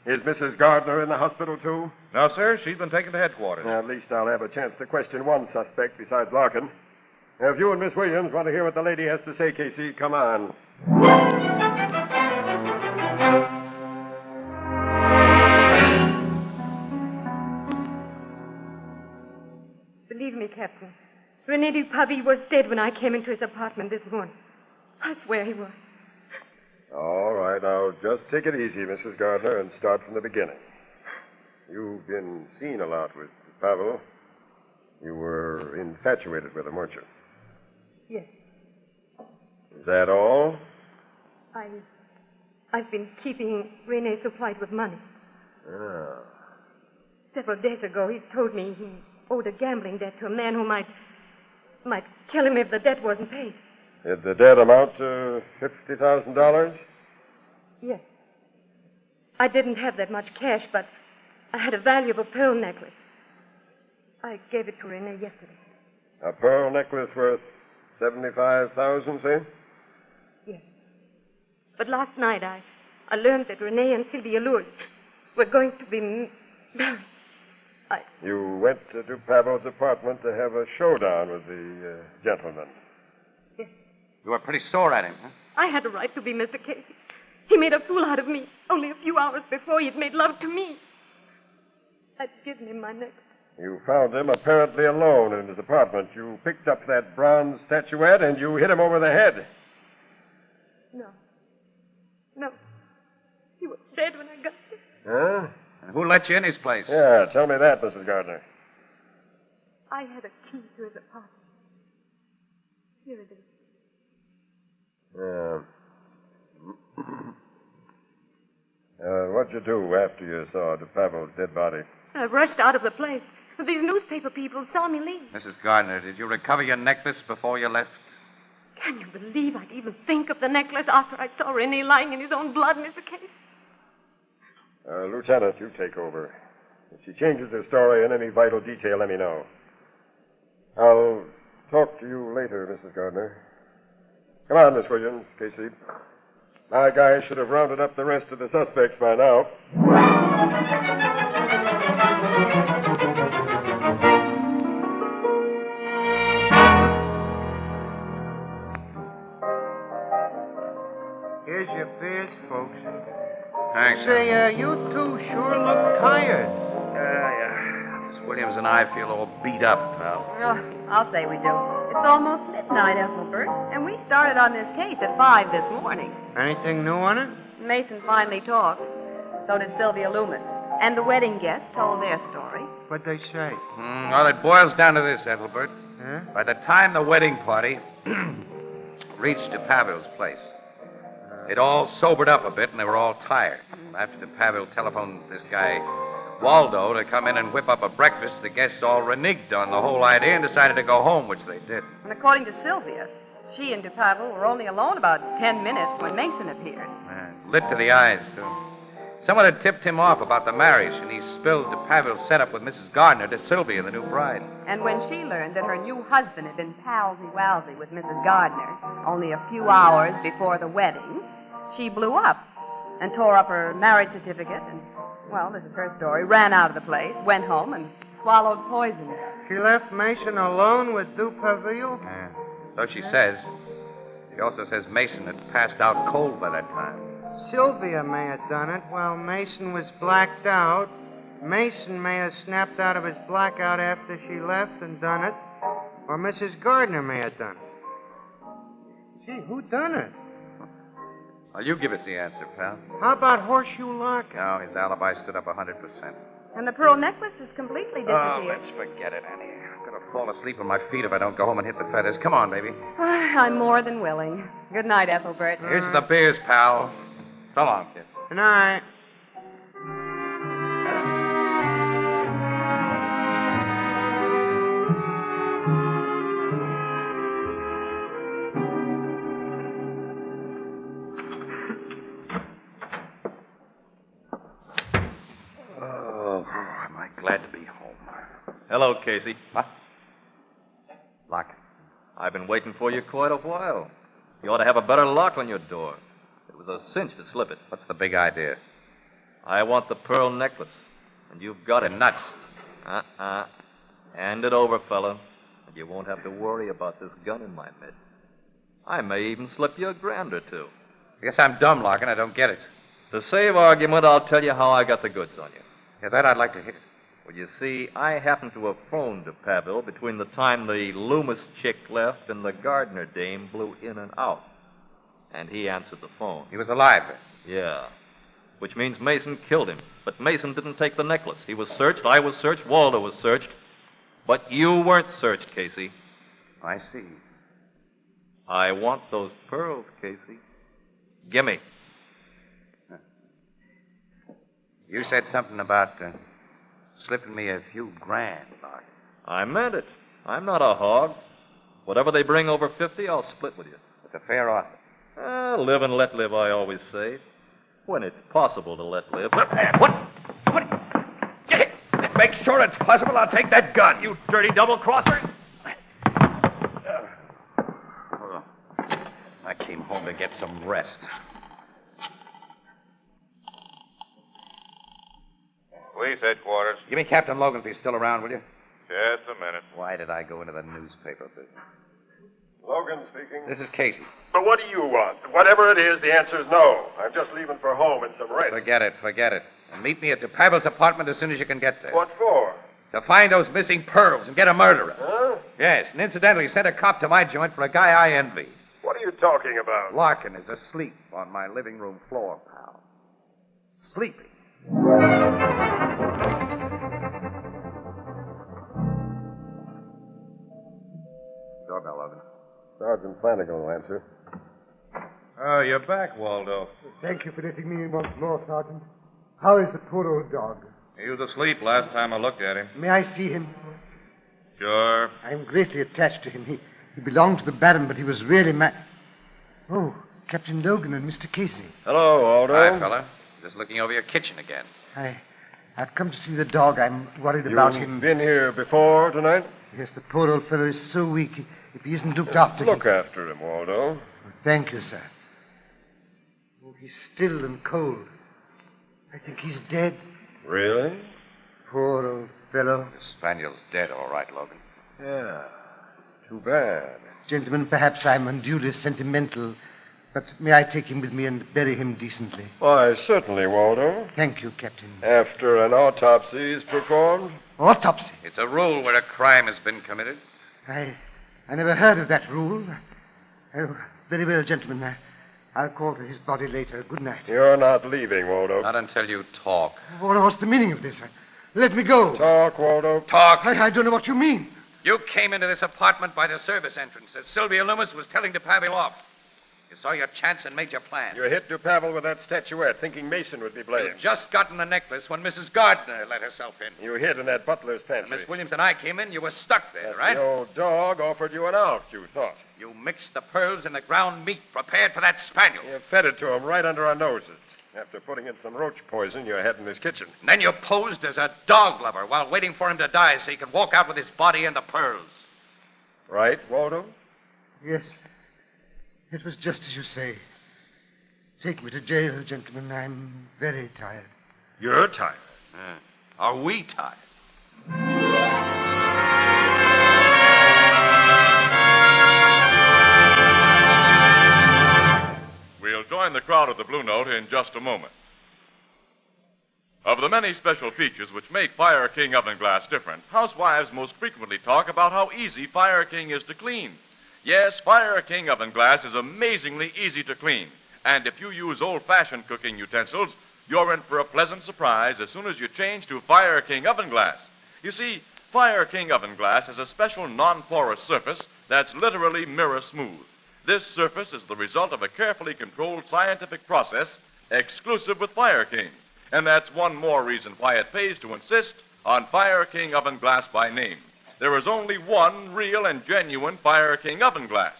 Is Mrs. Gardner in the hospital, too? No, sir, she's been taken to headquarters. At least I'll have a chance to question one suspect besides Larkin. Now, if you and Miss Williams want to hear what the lady has to say, Casey, come on. Believe me, Captain, René Dupavi was dead when I came into his apartment this morning. I swear he was. All right, now just take it easy, Mrs. Gardner, and start from the beginning. You've been seen a lot with Pavel. You were infatuated with him, weren't you? Yes. Is that all? I've been keeping René supplied with money. Ah. Several days ago, he told me he owed a gambling debt to a man who might kill him if the debt wasn't paid. Did the debt amount to $50,000? Yes. I didn't have that much cash, but I had a valuable pearl necklace. I gave it to René yesterday. A pearl necklace worth $75,000, say? Yes. But last night I learned that René and Sylvia Lewis were going to be married. You went to Pavel's apartment to have a showdown with the gentleman. Yes. You were pretty sore at him, huh? I had a right to be, Mr. Casey. He made a fool out of me. Only a few hours before, he'd made love to me. I'd given him my necklace. You found him apparently alone in his apartment. You picked up that bronze statuette and you hit him over the head. No. He was dead when I got Huh? there. And who let you in his place? Yeah, tell me that, Mrs. Gardner. I had a key to his apartment. Here it is. What'd you do after you saw Pavel's dead body? I rushed out of the place. These newspaper people saw me leave. Mrs. Gardner, did you recover your necklace before you left? Can you believe I'd even think of the necklace after I saw René lying in his own blood, Mr. Case? Lieutenant, you take over. If she changes her story in any vital detail, let me know. I'll talk to you later, Mrs. Gardner. Come on, Miss Williams, Casey. My guy should have rounded up the rest of the suspects by now. Here's your beers, folks. Thanks. Say, you two sure look tired. Yeah. Miss Williams and I feel all beat up, pal. Oh, I'll say we do. It's almost midnight, Ethelbert, and we started on this case at 5 this morning. Anything new on it? Mason finally talked. So did Sylvia Loomis. And the wedding guests told their story. What'd they say? Well, it boils down to this, Ethelbert. Huh? By the time the wedding party reached Pavel's place, they'd all sobered up a bit and they were all tired. After Pavel telephoned this guy Waldo to come in and whip up a breakfast. The guests all reneged on the whole idea and decided to go home, which they did. And according to Sylvia, she and DePavel were only alone about 10 minutes when Mason appeared. Lit to the eyes, too. Someone had tipped him off about the marriage, and he spilled DePavel's setup with Mrs. Gardner to Sylvia, the new bride. And when she learned that her new husband had been palsy-walsy with Mrs. Gardner only a few hours before the wedding, she blew up and tore up her marriage certificate and, well, this is her story, ran out of the place, went home, and swallowed poison. She left Mason alone with DuPaville? Yeah. So she says. She also says Mason had passed out cold by that time. Sylvia may have done it while Mason was blacked out. Mason may have snapped out of his blackout after she left and done it. Or Mrs. Gardner may have done it. Gee, who done it? Well, you give us the answer, pal. How about Horseshoe Larkin? No, his alibi stood up 100%. And the pearl necklace has completely disappeared. Oh, let's forget it, Annie. I'm going to fall asleep on my feet if I don't go home and hit the feathers. Come on, baby. I'm more than willing. Good night, Ethelbert. Here's the beers, pal. So long, kid. Good night. Oh, am I glad to be home. Hello, Casey. What? Lock it. I've been waiting for you quite a while. You ought to have a better lock on your door. It was a cinch to slip it. What's the big idea? I want the pearl necklace, and you've got it. Nuts. Hand it over, fella, and you won't have to worry about this gun in my mitt. I may even slip you $1,000 or two. Guess I'm dumb, Larkin. I don't get it. To save argument, I'll tell you how I got the goods on you. Yeah, that I'd like to hear. Well, you see, I happened to have phoned to Pavel between the time the Leumas chick left and the Gardner dame blew in and out. And he answered the phone. He was alive, then? Yeah. Which means Mason killed him. But Mason didn't take the necklace. He was searched, I was searched, Waldo was searched. But you weren't searched, Casey. I see. I want those pearls, Casey. Gimme. You said something about slipping me a few grand, Larkin. I meant it. I'm not a hog. Whatever they bring over 50, I'll split with you. It's a fair offer. Live and let live, I always say. When it's possible to let live. What? Make sure it's possible. I'll take that gun, you dirty double-crosser. I came home to get some rest. Police headquarters. Give me Captain Logan if he's still around, will you? Just a minute. Why did I go into the newspaper business? Logan speaking. This is Casey. So what do you want? Whatever it is, the answer's no. I'm just leaving for home and some rest. Forget it. And meet me at DePavel's apartment as soon as you can get there. What for? To find those missing pearls and get a murderer. Huh? Yes, and incidentally, send a cop to my joint for a guy I envy. What are you talking about? Larkin is asleep on my living room floor, pal. Sleeping. Doorbell, Logan. Sergeant Flanagan will answer. Oh, you're back, Waldo. Thank you for letting me in once more, Sergeant. How is the poor old dog? He was asleep last time I looked at him. May I see him? Sure. I'm greatly attached to him. He belonged to the Baron, but he was really Oh, Captain Logan and Mr. Casey. Hello, Waldo. Hi, fella. Just looking over your kitchen again. I've come to see the dog. I'm worried about him. You've been here before tonight? Yes, the poor old fellow is so weak. If he isn't looked after... Look after him, Waldo. Thank you, sir. Oh, he's still and cold. I think he's dead. Really? Poor old fellow. The spaniel's dead, all right, Logan. Yeah. Too bad. Gentlemen, perhaps I'm unduly sentimental, but may I take him with me and bury him decently? Why, certainly, Waldo. Thank you, Captain. After an autopsy is performed? Autopsy? It's a rule where a crime has been committed. I never heard of that rule. Oh, very well, gentlemen. I'll call for his body later. Good night. You're not leaving, Waldo. Not until you talk. What's the meaning of this? Let me go. Talk, Waldo. Talk. I don't know what you mean. You came into this apartment by the service entrance as Sylvia Leumas was telling DePavel off. You saw your chance and made your plan. You hit Pavel with that statuette, thinking Mason would be blamed. You'd just gotten the necklace when Mrs. Gardner let herself in. You hid in that butler's pantry. When Miss Williams and I came in, you were stuck there, right? The old dog offered you an out, you thought. You mixed the pearls in the ground meat prepared for that spaniel. You fed it to him right under our noses. After putting in some roach poison you had in his kitchen. And then you posed as a dog lover while waiting for him to die so you could walk out with his body and the pearls. Right, Waldo? Yes. It was just as you say. Take me to jail, gentlemen. I'm very tired. You're tired. Are we tired? We'll join the crowd at the Blue Note in just a moment. Of the many special features which make Fire King oven glass different, housewives most frequently talk about how easy Fire King is to clean. Yes, Fire King oven glass is amazingly easy to clean. And if you use old-fashioned cooking utensils, you're in for a pleasant surprise as soon as you change to Fire King oven glass. You see, Fire King oven glass has a special non-porous surface that's literally mirror smooth. This surface is the result of a carefully controlled scientific process exclusive with Fire King. And that's one more reason why it pays to insist on Fire King oven glass by name. There is only one real and genuine Fire King oven glass.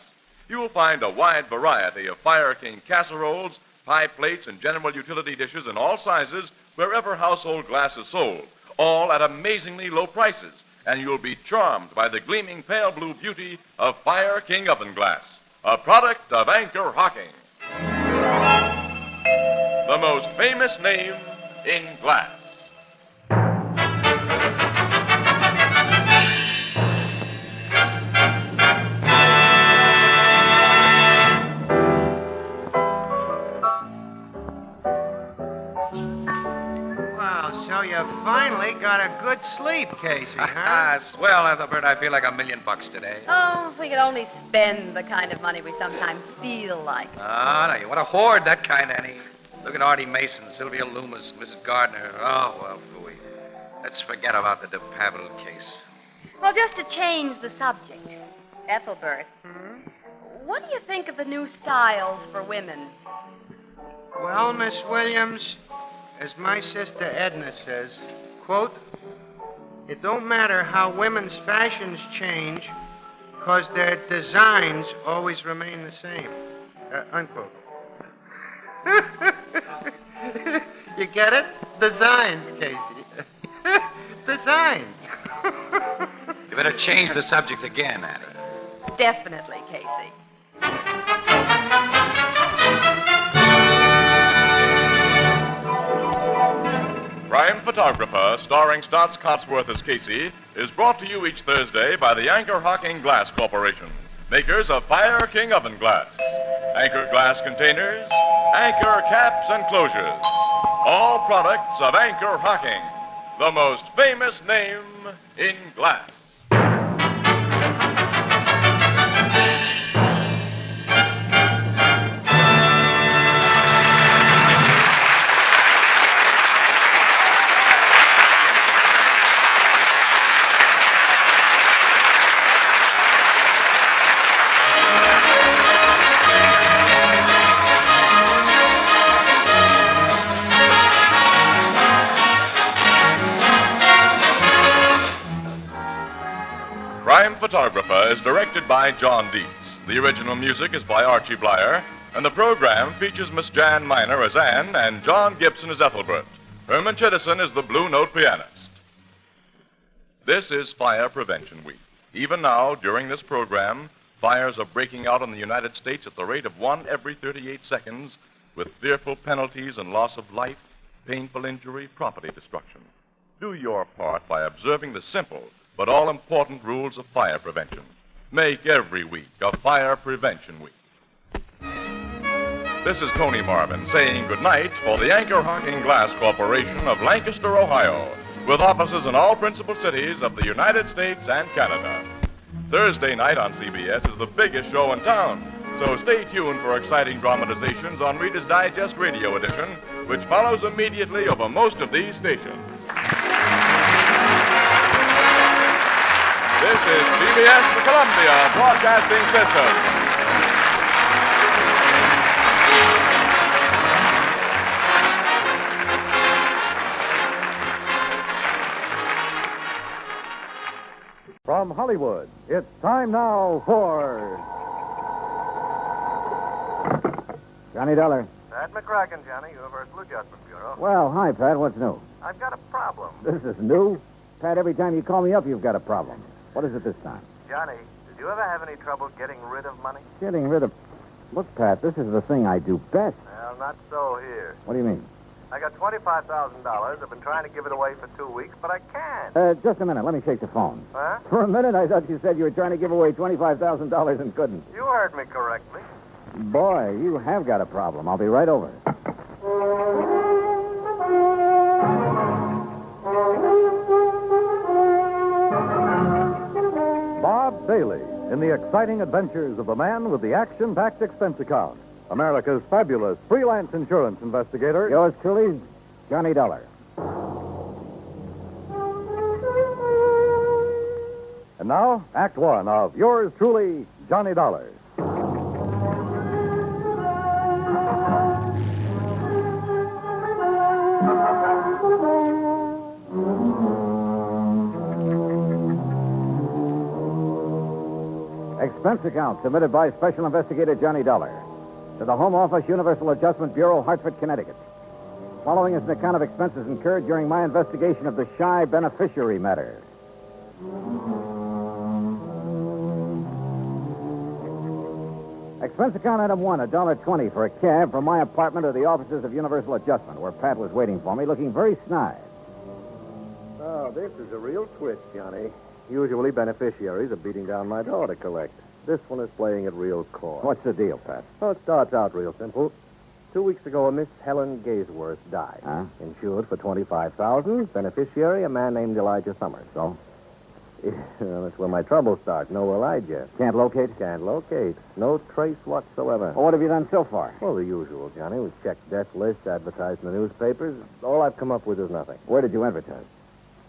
You'll find a wide variety of Fire King casseroles, pie plates, and general utility dishes in all sizes wherever household glass is sold, all at amazingly low prices. And you'll be charmed by the gleaming pale blue beauty of Fire King oven glass, a product of Anchor Hocking, the most famous name in glass. Wow, so you finally got a good sleep, Casey, huh? Swell, Ethelbert. I feel like $1 million today. Oh, if we could only spend the kind of money we sometimes feel like. Ah, now you want to hoard that kind, Annie. Look at Artie Mason, Sylvia Leumas, Mrs. Gardner. Oh, well, phooey. Let's forget about the DePavel case. Well, just to change the subject, Ethelbert, what do you think of the new styles for women? Well, Miss Williams, as my sister Edna says, quote, it don't matter how women's fashions change, 'cause their designs always remain the same, unquote. You get it? Designs, Casey. Designs. You better change the subject again, Annie. Definitely, Casey. Crime Photographer, starring Stotts Cotsworth as Casey, is brought to you each Thursday by the Anchor Hocking Glass Corporation, makers of Fire King oven glass, Anchor glass containers, Anchor caps and closures, all products of Anchor Hocking, the most famous name in glass. Crime Photographer is directed by John Dietz. The original music is by Archie Blyer, and the program features Miss Jan Miner as Anne and John Gibson as Ethelbert. Herman Chittison is the Blue Note pianist. This is Fire Prevention Week. Even now, during this program, fires are breaking out in the United States at the rate of 1 every 38 seconds, with fearful penalties and loss of life, painful injury, property destruction. Do your part by observing the simple but all-important rules of fire prevention. Make every week a Fire Prevention Week. This is Tony Marvin saying goodnight for the Anchor Hocking Glass Corporation of Lancaster, Ohio, with offices in all principal cities of the United States and Canada. Thursday night on CBS is the biggest show in town, so stay tuned for exciting dramatizations on Reader's Digest Radio Edition, which follows immediately over most of these stations. This is CBS, the Columbia Broadcasting System. From Hollywood, it's time now for Johnny Dollar. Pat McCracken, Johnny, Universal Adjustment Bureau. Well, hi, Pat. What's new? I've got a problem. This is new? Pat, every time you call me up, you've got a problem. What is it this time? Johnny, did you ever have any trouble getting rid of money? Getting rid of... Look, Pat, this is the thing I do best. Well, not so here. What do you mean? I got $25,000. I've been trying to give it away for 2 weeks, but I can't. Just a minute. Let me shake the phone. Huh? For a minute, I thought you said you were trying to give away $25,000 and couldn't. You heard me correctly. Boy, you have got a problem. I'll be right over. Bob Bailey in the exciting adventures of the man with the action-packed expense account. America's fabulous freelance insurance investigator. Yours truly, Johnny Dollar. And now, Act One of yours truly, Johnny Dollar. Expense account submitted by Special Investigator Johnny Dollar to the Home Office, Universal Adjustment Bureau, Hartford, Connecticut. Following is an account of expenses incurred during my investigation of the shy beneficiary matter. Expense account item one, $1.20 for a cab from my apartment to the offices of Universal Adjustment, where Pat was waiting for me, looking very snide. Oh, this is a real twist, Johnny. Usually beneficiaries are beating down my door to collect. This one is playing it real coy. What's the deal, Pat? Well, it starts out real simple. 2 weeks ago, a Miss Helen Gaysworth died. Huh? Insured for $25,000. Beneficiary, a man named Elijah Summers. So? That's where my trouble starts. No Elijah. Can't locate? Can't locate. No trace whatsoever. Well, what have you done so far? Well, the usual, Johnny. We've checked death lists, advertised in the newspapers. All I've come up with is nothing. Where did you advertise?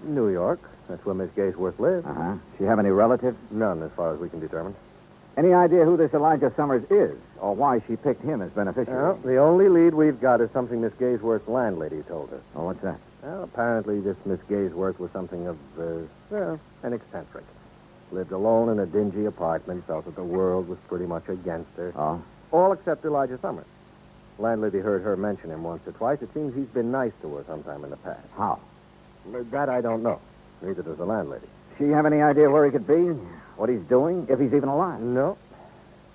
New York. That's where Miss Gaysworth lives. Uh-huh. She have any relatives? None, as far as we can determine. Any idea who this Elijah Summers is, or why she picked him as beneficiary? Well, the only lead we've got is something Miss Gaysworth's landlady told us. Oh, what's that? Well, apparently this Miss Gaysworth was something of, an eccentric. Lived alone in a dingy apartment, felt that the world was pretty much against her. Oh? All except Elijah Summers. Landlady heard her mention him once or twice. It seems he's been nice to her sometime in the past. How? That I don't know. Neither does the landlady. She have any idea where he could be? What he's doing? If he's even alive? No.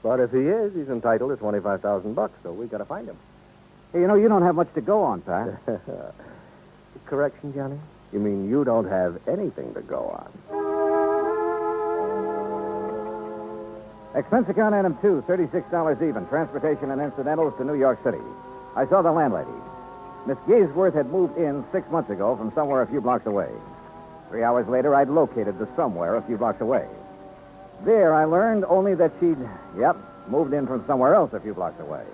But if he is, he's entitled to $25,000, so we got to find him. Hey, you don't have much to go on, Pat. Correction, Johnny? You mean you don't have anything to go on? Expense account item two, $36 even. Transportation and incidentals to New York City. I saw the landlady. Miss Gaysworth had moved in 6 months ago from somewhere a few blocks away. 3 hours later, I'd located the somewhere a few blocks away. There, I learned only that she'd, moved in from somewhere else a few blocks away.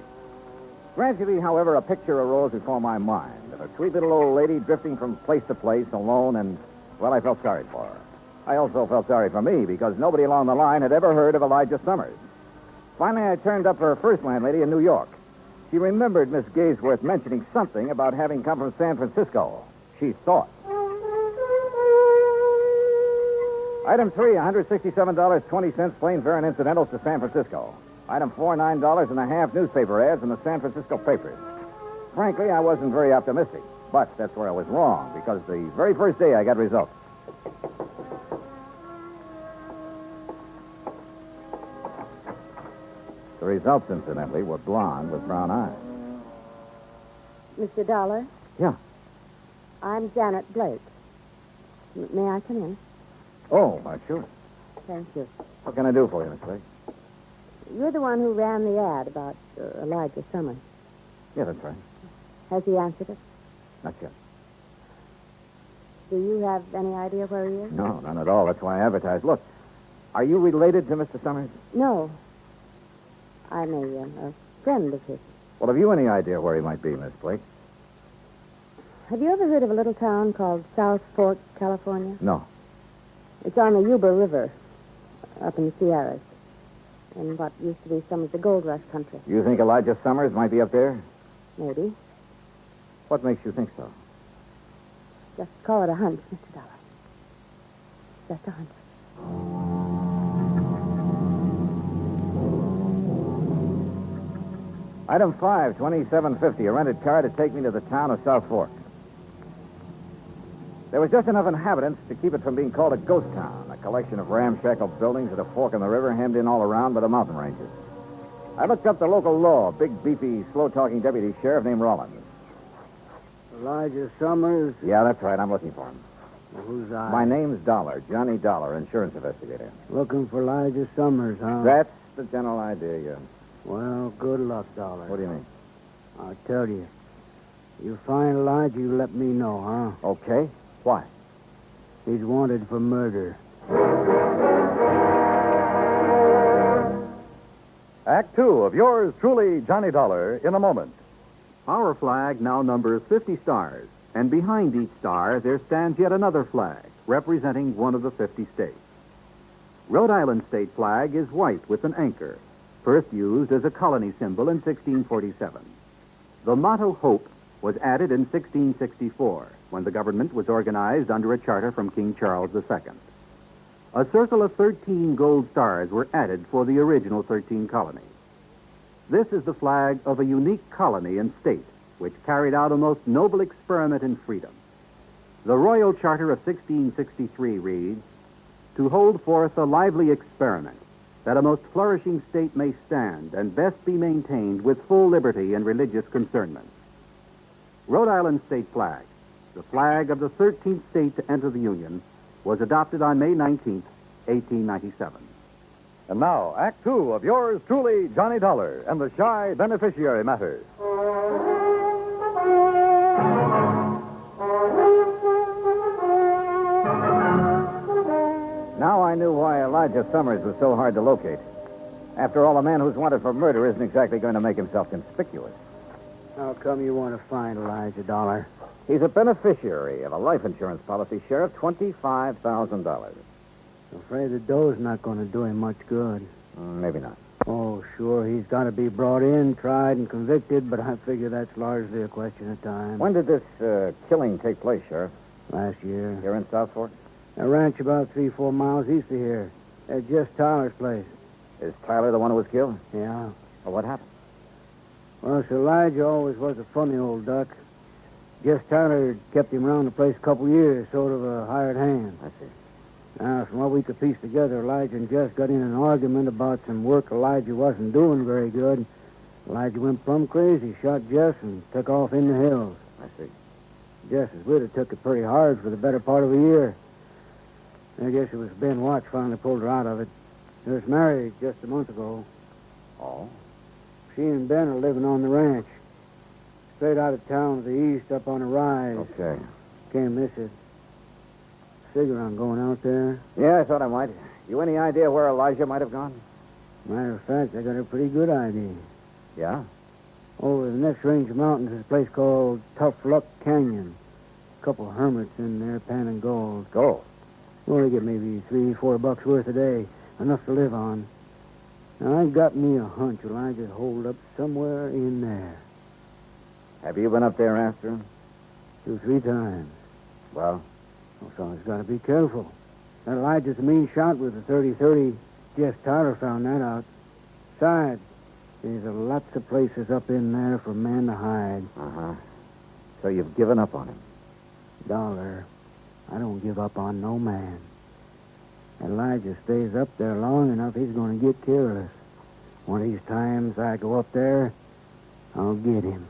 Gradually, however, a picture arose before my mind of a sweet little old lady drifting from place to place alone, and, well, I felt sorry for her. I also felt sorry for me because nobody along the line had ever heard of Elijah Summers. Finally, I turned up her first landlady in New York. She remembered Miss Gaysworth mentioning something about having come from San Francisco. She thought. Item 3, $167.20 plain fare and incidentals to San Francisco. Item 4, $9.50 newspaper ads in the San Francisco papers. Frankly, I wasn't very optimistic, but that's where I was wrong, because the very first day I got results. The results, incidentally, were blonde with brown eyes. Mr. Dollar? Yeah. I'm Janet Blake. May I come in? Oh, sure. Thank you. What can I do for you, Miss Blake? You're the one who ran the ad about Elijah Summers. Yeah, that's right. Has he answered it? Not yet. Do you have any idea where he is? No, none at all. That's why I advertised. Look, are you related to Mr. Summers? No. I'm a friend of his. Well, have you any idea where he might be, Miss Blake? Have you ever heard of a little town called South Fork, California? No. It's on the Yuba River, up in the Sierras, in what used to be some of the gold rush country. You think Elijah Summers might be up there? Maybe. What makes you think so? Just call it a hunch, Mr. Dollar. Just a hunch. Item 5, 2750, a rented car to take me to the town of South Fork. There was just enough inhabitants to keep it from being called a ghost town, a collection of ramshackle buildings at a fork in the river hemmed in all around by the mountain ranges. I looked up the local law, a big, beefy, slow-talking deputy sheriff named Rollins. Elijah Summers? Yeah, that's right. I'm looking for him. Well, who's I? My name's Dollar, Johnny Dollar, insurance investigator. Looking for Elijah Summers, huh? That's the general idea, yeah. Well, good luck, Dollar. What do you mean? I'll tell you. You find Elijah, you let me know, huh? Okay. Why? He's wanted for murder. Act 2 of yours truly, Johnny Dollar, in a moment. Our flag now numbers 50 stars, and behind each star there stands yet another flag, representing one of the 50 states. Rhode Island state flag is white with an anchor, first used as a colony symbol in 1647. The motto Hope was added in 1664, when the government was organized under a charter from King Charles II. A circle of 13 gold stars were added for the original 13 colonies. This is the flag of a unique colony and state, which carried out a most noble experiment in freedom. The Royal Charter of 1663 reads, "To hold forth a lively experiment, that a most flourishing state may stand and best be maintained with full liberty and religious concernments." Rhode Island state flag, the flag of the 13th state to enter the Union, was adopted on May 19, 1897. And now, Act 2 of yours truly, Johnny Dollar, and the shy beneficiary matter. Now I knew why Elijah Summers was so hard to locate. After all, a man who's wanted for murder isn't exactly going to make himself conspicuous. How come you want to find Elijah, Dollar? He's a beneficiary of a life insurance policy, Sheriff, $25,000. I'm afraid the dough's not going to do him much good. Maybe not. Oh, sure, he's got to be brought in, tried, and convicted, but I figure that's largely a question of time. When did this killing take place, Sheriff? Last year. Here in South Fork? A ranch about 3-4 miles east of here. At Jess Tyler's place. Is Tyler the one who was killed? Yeah. Well, what happened? Well, Sir Elijah always was a funny old duck. Jess Tyler kept him around the place a couple years, sort of a hired hand. I see. Now, from what we could piece together, Elijah and Jess got in an argument about some work Elijah wasn't doing very good. Elijah went plumb crazy, shot Jess, and took off in the hills. I see. Jess's widow took it pretty hard for the better part of a year. I guess it was Ben Watts finally pulled her out of it. They was married just a month ago. Oh? She and Ben are living on the ranch. Straight out of town to the east, up on a rise. Okay. Can't miss it. Figure on going out there. Yeah, I thought I might. You any idea where Elijah might have gone? Matter of fact, I got a pretty good idea. Yeah? Over the next range of mountains is a place called Tough Luck Canyon. A couple of hermits in there panning gold. Gold? Only get maybe $3-4 worth a day. Enough to live on. Now, I got me a hunch Elijah'd hold up somewhere in there. Have you been up there after him? 2-3 times. Well? Well, someone's got to be careful. That Elijah's a mean shot with a .30-30. Jess Tyler found that out. Besides, there's lots of places up in there for men to hide. Uh-huh. So you've given up on him? Dollar, I don't give up on no man. Elijah stays up there long enough, he's going to get careless. One of these times I go up there, I'll get him.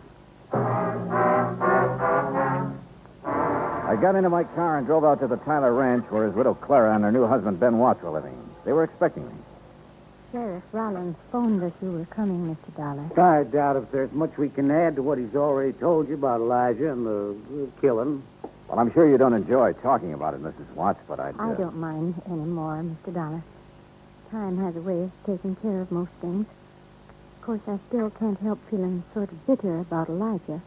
I got into my car and drove out to the Tyler Ranch where his widow Clara and her new husband Ben Watts were living. They were expecting me. Sheriff Rollins phoned us you were coming, Mr. Dollar. I doubt if there's much we can add to what he's already told you about Elijah and the killing. Well, I'm sure you don't enjoy talking about it, Mrs. Watts, but I don't mind any more, Mr. Dollar. Time has a way of taking care of most things. Of course, I still can't help feeling sort of bitter about Elijah.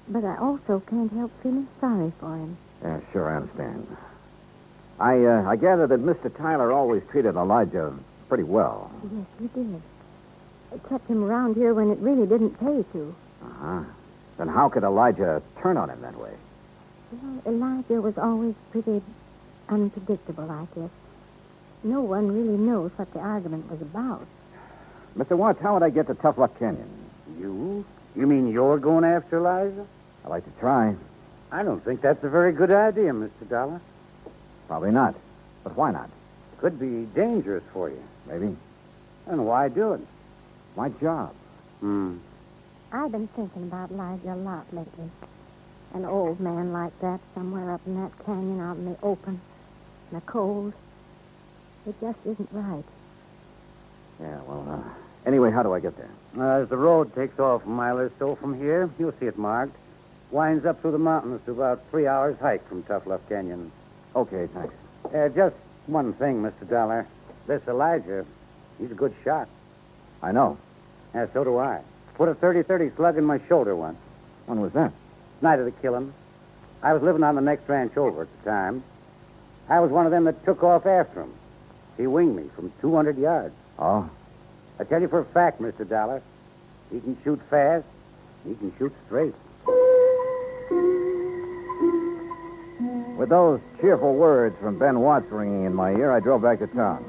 But I also can't help feeling sorry for him. Yeah, sure, I understand. I gather that Mr. Tyler always treated Elijah pretty well. Yes, he did. I kept him around here when it really didn't pay to. Uh-huh. Then how could Elijah turn on him that way? Well, Elijah was always pretty unpredictable, I guess. No one really knows what the argument was about. Mr. Watts, how would I get to Tough Luck Canyon? You? You mean you're going after Eliza? I'd like to try. I don't think that's a very good idea, Mr. Dollar. Probably not. But why not? Could be dangerous for you. Maybe. And why do it? My job. I've been thinking about Elijah a lot lately. An old man like that somewhere up in that canyon out in the open, in the cold. It just isn't right. Yeah, well, anyway, how do I get there? As the road takes off a mile or so from here, you'll see it marked. Winds up through the mountains to about 3 hours' hike from Tough Luck Canyon. Okay, thanks. Just one thing, Mr. Dollar. This Elijah, he's a good shot. I know. Yeah, so do I. Put a 30-30 slug in my shoulder once. When was that? Night of the killing. I was living on the next ranch over at the time. I was one of them that took off after him. He winged me from 200 yards. Oh? I tell you for a fact, Mr. Dollar, he can shoot fast, he can shoot straight. With those cheerful words from Ben Watts ringing in my ear, I drove back to town.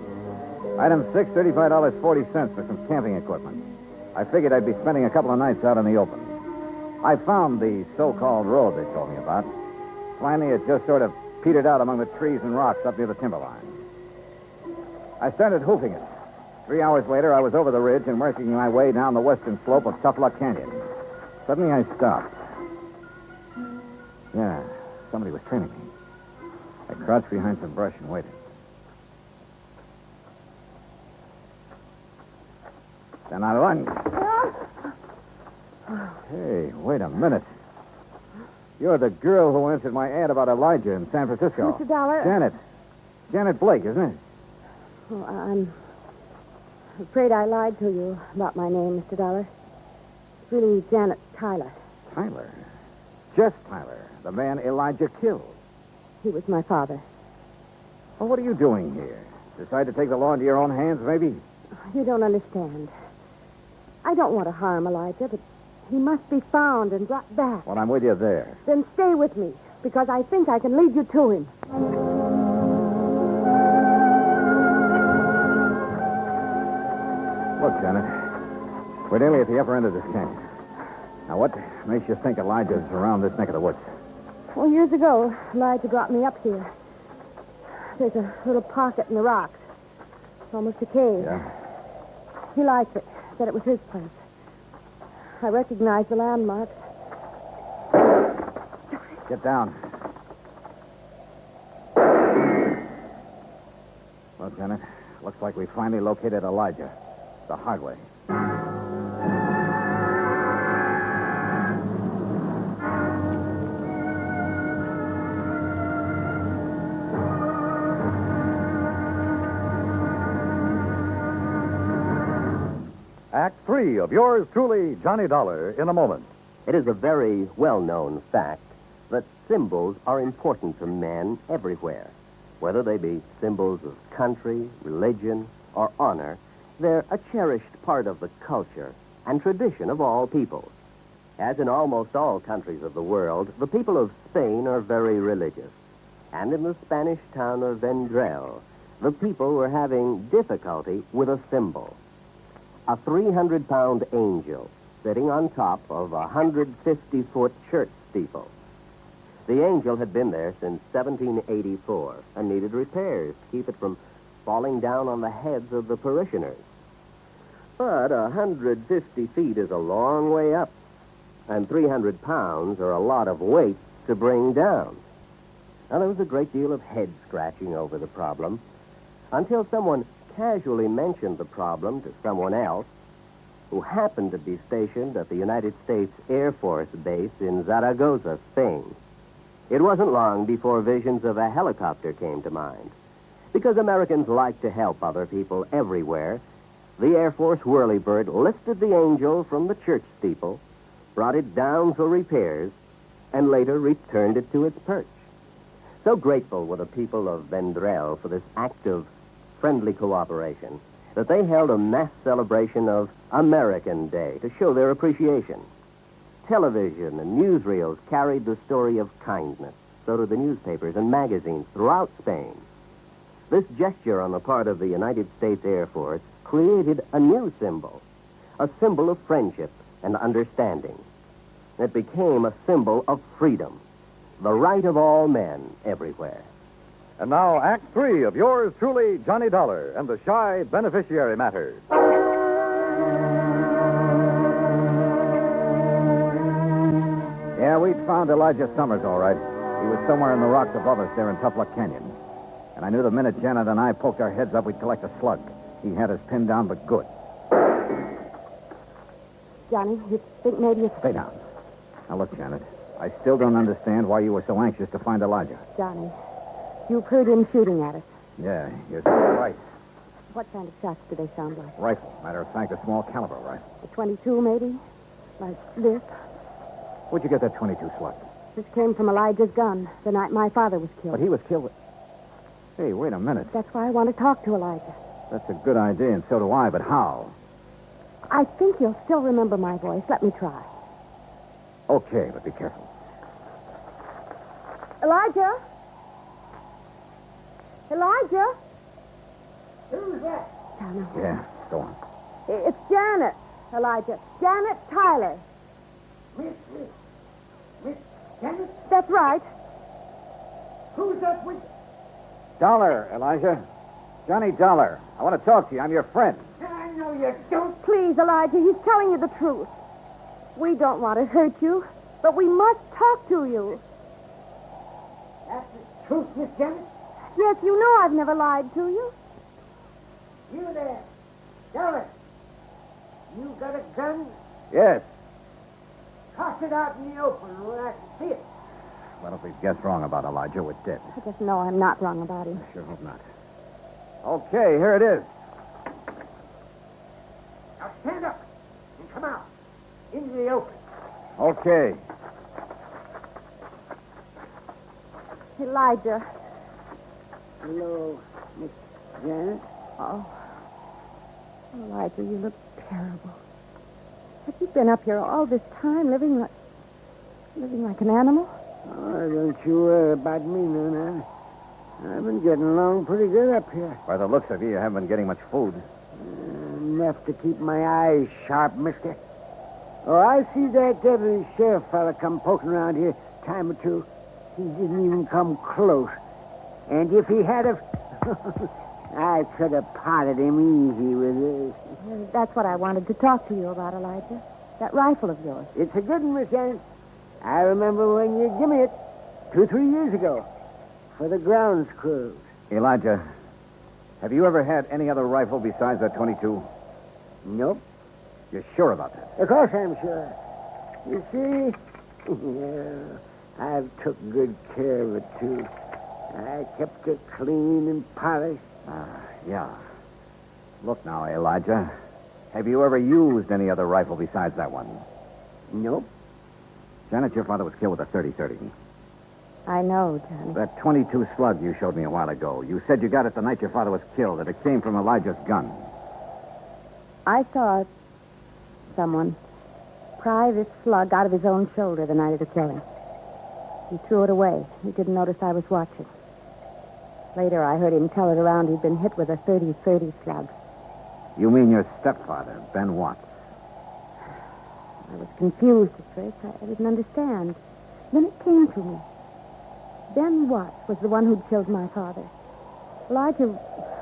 Item 6, $35.40 for some camping equipment. I figured I'd be spending a couple of nights out in the open. I found the so-called road they told me about. Finally, it just sort of petered out among the trees and rocks up near the timberline. I started hoofing it. 3 hours later, I was over the ridge and working my way down the western slope of Tough Luck Canyon. Suddenly, I stopped. Yeah, somebody was trailing me. I crouched behind some brush and waited. Then I lunged. Hey, wait a minute. You're the girl who answered my ad about Elijah in San Francisco. Mr. Dollar. Janet Blake, isn't it? Oh, I'm afraid I lied to you about my name, Mr. Dollar. It's really Janet Tyler. Tyler? Just Tyler, the man Elijah killed. He was my father. Well, what are you doing here? Decide to take the law into your own hands, maybe? You don't understand. I don't want to harm Elijah, but he must be found and brought back. Well, I'm with you there. Then stay with me, because I think I can lead you to him. Look, Janet, we're nearly at the upper end of this canyon. Now, what makes you think Elijah's around this neck of the woods? Well, years ago, Elijah brought me up here. There's a little pocket in the rocks. It's almost a cave. Yeah? He liked it. Said it was his place. I recognized the landmarks. Get down. Well, Janet, looks like we finally located Elijah. The hard way. Act 3 of yours truly, Johnny Dollar, in a moment. It is a very well-known fact that symbols are important to men everywhere. Whether they be symbols of country, religion, or honor, they're a cherished part of the culture and tradition of all peoples. As in almost all countries of the world, the people of Spain are very religious. And in the Spanish town of Vendrell, the people were having difficulty with a symbol. A 300-pound angel sitting on top of a 150-foot church steeple. The angel had been there since 1784 and needed repairs to keep it from falling down on the heads of the parishioners. But 150 feet is a long way up, and 300 pounds are a lot of weight to bring down. Now, there was a great deal of head-scratching over the problem until someone casually mentioned the problem to someone else who happened to be stationed at the United States Air Force Base in Zaragoza, Spain. It wasn't long before visions of a helicopter came to mind. Because Americans like to help other people everywhere, the Air Force whirlybird lifted the angel from the church steeple, brought it down for repairs, and later returned it to its perch. So grateful were the people of Vendrell for this act of friendly cooperation that they held a mass celebration of American Day to show their appreciation. Television and newsreels carried the story of kindness. So did the newspapers and magazines throughout Spain. This gesture on the part of the United States Air Force created a new symbol, a symbol of friendship and understanding. It became a symbol of freedom, the right of all men everywhere. And now, Act 3 of yours truly, Johnny Dollar, and the Shy Beneficiary Matter. Yeah, we'd found Elijah Summers, all right. He was somewhere in the rocks above us there in Tough Luck Canyon. And I knew the minute Janet and I poked our heads up, we'd collect a slug. He had us pinned down, but good. Johnny, you think maybe it's... Stay down. Now, look, Janet, I still don't understand why you were so anxious to find Elijah. Johnny, you've heard him shooting at us. Yeah, you're right. What kind of shots do they sound like? Rifle. Matter of fact, a small caliber rifle. A 22, maybe? Like this? Where'd you get that 22 slug? This came from Elijah's gun the night my father was killed. But he was killed with... Hey, wait a minute. That's why I want to talk to Elijah. That's a good idea, and so do I, but how? I think you'll still remember my voice. Let me try. Okay, but be careful. Elijah? Elijah? Who's that? Janet. Yeah, go on. It's Janet, Elijah. Janet Tyler. Miss Janet? That's right. Who's that with... Dollar, Elijah. Johnny Dollar. I want to talk to you. I'm your friend. I know you don't. Please, Elijah, he's telling you the truth. We don't want to hurt you, but we must talk to you. That's the truth, Miss Janet? Yes, you know I've never lied to you. You there. Dollar. You got a gun? Yes. Toss it out in the open where I can see it. Well, if we've guessed wrong about Elijah, we're dead. I just know I'm not wrong about him. I sure hope not. Okay, here it is. Now stand up and come out into the open. Okay. Elijah. Hello, Miss Janet. Oh. Elijah, you look terrible. Have you been up here all this time living like an animal? Oh, don't you worry about me, Nana. I've been getting along pretty good up here. By the looks of you, you haven't been getting much food. Enough to keep my eyes sharp, mister. Oh, I see that deputy sheriff fella come poking around here a time or two. He didn't even come close. And if he had have... I could have potted him easy with this. That's what I wanted to talk to you about, Elijah. That rifle of yours. It's a good one, Miss Janet. I remember when you gave me it 2-3 years ago for the grounds crew. Elijah, have you ever had any other rifle besides that 22? Nope. You're sure about that? Of course I'm sure. You see, yeah, I've took good care of it, too. I kept it clean and polished. Yeah. Look now, Elijah. Have you ever used any other rifle besides that one? Nope. Janet, your father was killed with a 30-30. I know, Johnny. That 22 slug you showed me a while ago. You said you got it the night your father was killed, that it came from Elijah's gun. I saw someone pry this slug out of his own shoulder the night of the killing. He threw it away. He didn't notice I was watching. Later, I heard him tell it around he'd been hit with a 30-30 slug. You mean your stepfather, Ben Watts? I was confused at first. I didn't understand. Then it came to me. Ben Watts was the one who'd killed my father. Elijah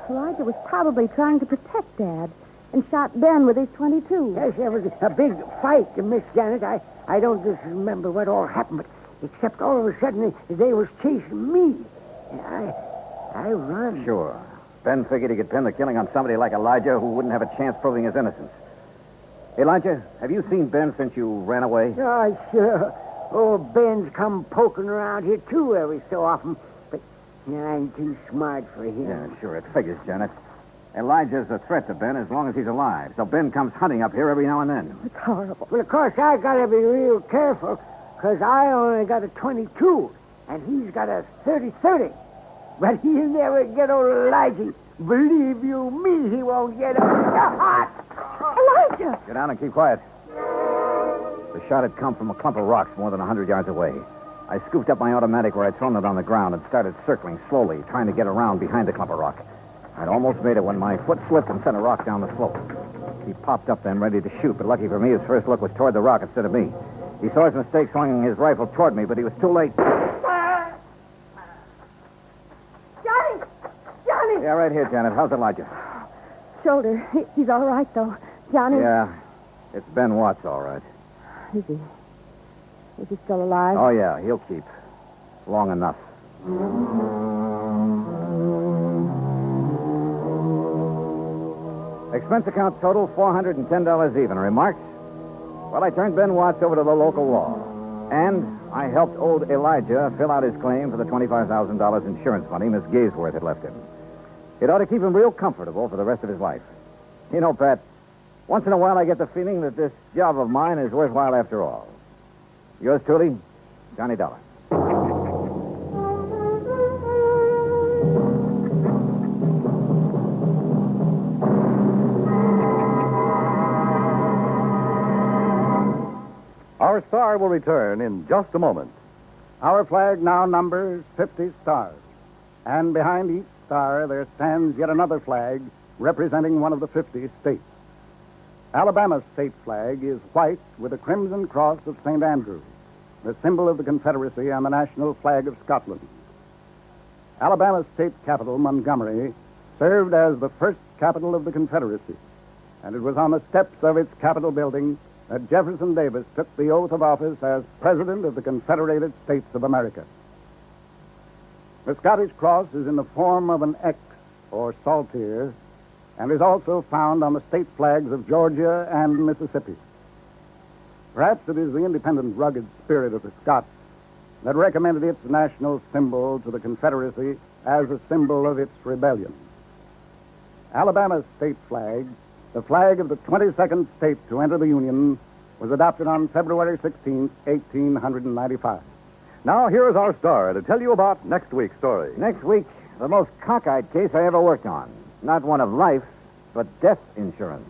was probably trying to protect Dad and shot Ben with his 22. Yes, there was a big fight, Miss Janet. I don't just remember what all happened, but except all of a sudden they was chasing me. I run. Sure. Ben figured he could pin the killing on somebody like Elijah who wouldn't have a chance proving his innocence. Elijah, have you seen Ben since you ran away? Oh, sure. Oh, Ben's come poking around here, too, every so often. But I'm too smart for him. Yeah, sure. It figures, Janet. Elijah's a threat to Ben as long as he's alive. So Ben comes hunting up here every now and then. It's horrible. Well, of course, I got to be real careful, because I only got a 22, and he's got a 30-30. But he'll never get old Elijah. Believe you me, he won't get old. Elijah! Get down and keep quiet. The shot had come from a clump of rocks more than 100 yards away. I scooped up my automatic where I'd thrown it on the ground and started circling slowly, trying to get around behind the clump of rock. I'd almost made it when my foot slipped and sent a rock down the slope. He popped up then, ready to shoot, but lucky for me, his first look was toward the rock instead of me. He saw his mistake, swinging his rifle toward me, but he was too late. Johnny! Johnny! Yeah, right here, Janet. How's Elijah? Shoulder. He's all right, though. Johnny? Yeah, it's Ben Watts, all right. Is he? Is he still alive? Oh, yeah, he'll keep. Long enough. Expense account total $410 even. Remarks? Well, I turned Ben Watts over to the local law. And I helped old Elijah fill out his claim for the $25,000 insurance money Miss Gaysworth had left him. It ought to keep him real comfortable for the rest of his life. You know, Pat, once in a while I get the feeling that this job of mine is worthwhile after all. Yours truly, Johnny Dollar. Our star will return in just a moment. Our flag now numbers 50 stars. And behind each star there stands yet another flag representing one of the 50 states. Alabama's state flag is white with a crimson cross of St. Andrew, the symbol of the Confederacy and the national flag of Scotland. Alabama's state capital, Montgomery, served as the first capital of the Confederacy, and it was on the steps of its Capitol building that Jefferson Davis took the oath of office as President of the Confederated States of America. The Scottish cross is in the form of an X, or saltire, and is also found on the state flags of Georgia and Mississippi. Perhaps it is the independent, rugged spirit of the Scots that recommended its national symbol to the Confederacy as a symbol of its rebellion. Alabama's state flag, the flag of the 22nd state to enter the Union, was adopted on February 16, 1895. Now, here is our star to tell you about next week's story. Next week, the most cockeyed case I ever worked on. Not one of life, but death insurance.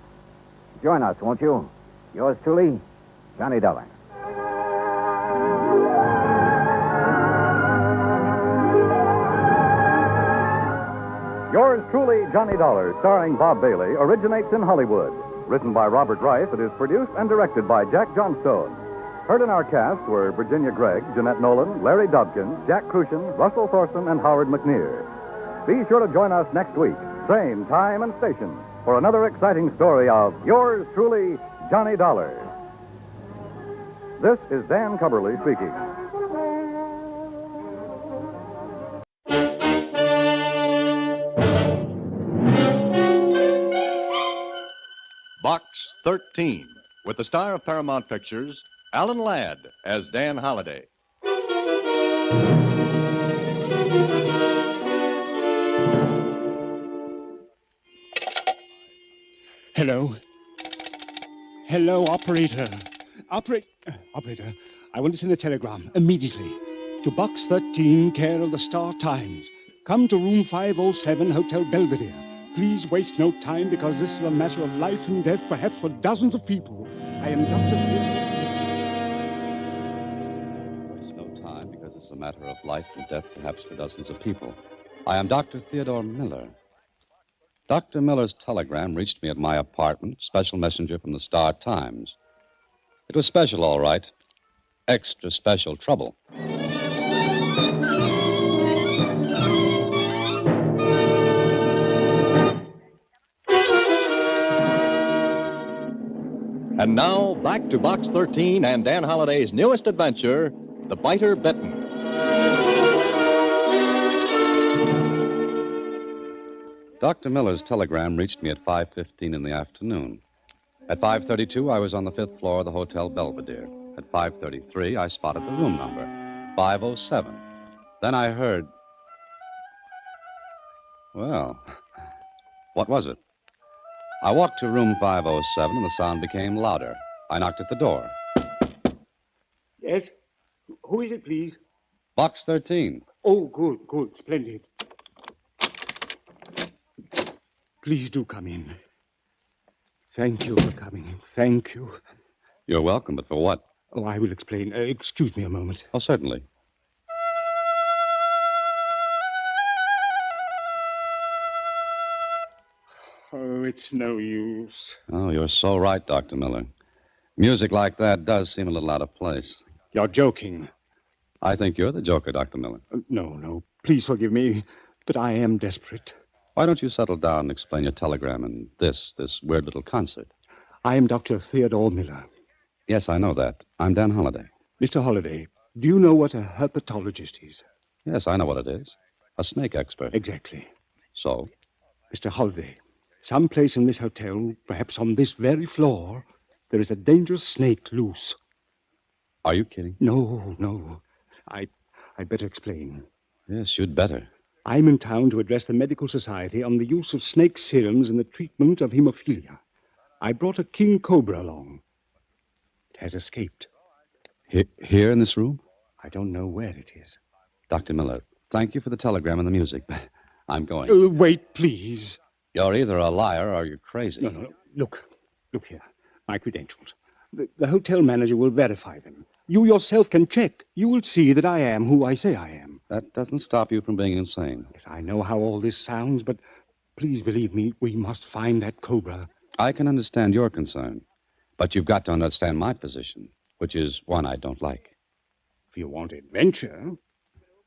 Join us, won't you? Yours truly, Johnny Dollar. Yours truly, Johnny Dollar, starring Bob Bailey, originates in Hollywood. Written by Robert Rice, it is produced and directed by Jack Johnstone. Heard in our cast were Virginia Gregg, Jeanette Nolan, Larry Dobkins, Jack Crucian, Russell Thorson, and Howard McNear. Be sure to join us next week, same time and station, for another exciting story of Yours truly, Johnny Dollar. This is Dan Cubberly speaking. Box 13, with the star of Paramount Pictures, Alan Ladd, as Dan Holliday. Hello? Hello, operator. Operator, I want to send a telegram immediately to Box 13, care of the Star Times. Come to room 507, Hotel Belvedere. Please waste no time because this is a matter of life and death, perhaps for dozens of people. I am Dr. Waste no time because it's a matter of life and death, perhaps for dozens of people. I am Dr. Theodore Miller. Dr. Miller's telegram reached me at my apartment, special messenger from the Star Times. It was special, all right. Extra special trouble. And now, back to Box 13 and Dan Holliday's newest adventure, The Biter Bitten. Dr. Miller's telegram reached me at 5:15 in the afternoon. At 5:32, I was on the 5th floor of the Hotel Belvedere. At 5:33, I spotted the room number, 507. Then I heard... Well, what was it? I walked to room 507, and the sound became louder. I knocked at the door. Yes? Who is it, please? Box 13. Oh, good, splendid. Please do come in. Thank you for coming. Thank you. You're welcome, but for what? Oh, I will explain. Excuse me a moment. Oh, certainly. Oh, it's no use. Oh, you're so right, Dr. Miller. Music like that does seem a little out of place. You're joking. I think you're the joker, Dr. Miller. No. Please forgive me, but I am desperate. Why don't you settle down and explain your telegram and this weird little concert? I am Dr. Theodore Miller. Yes, I know that. I'm Dan Holliday. Mr. Holliday, do you know what a herpetologist is? Yes, I know what it is. A snake expert. Exactly. So? Mr. Holliday, someplace in this hotel, perhaps on this very floor, there is a dangerous snake loose. Are you kidding? No. I'd better explain. Yes, you'd better. I'm in town to address the medical society on the use of snake serums in the treatment of hemophilia. I brought a king cobra along. It has escaped. Here in this room? I don't know where it is. Dr. Miller, thank you for the telegram and the music. I'm going. Wait, please. You're either a liar or you're crazy. No. Look here. My credentials. The hotel manager will verify them. You yourself can check. You will see that I am who I say I am. That doesn't stop you from being insane. Yes, I know how all this sounds, but please believe me, we must find that cobra. I can understand your concern, but you've got to understand my position, which is one I don't like. If you want adventure,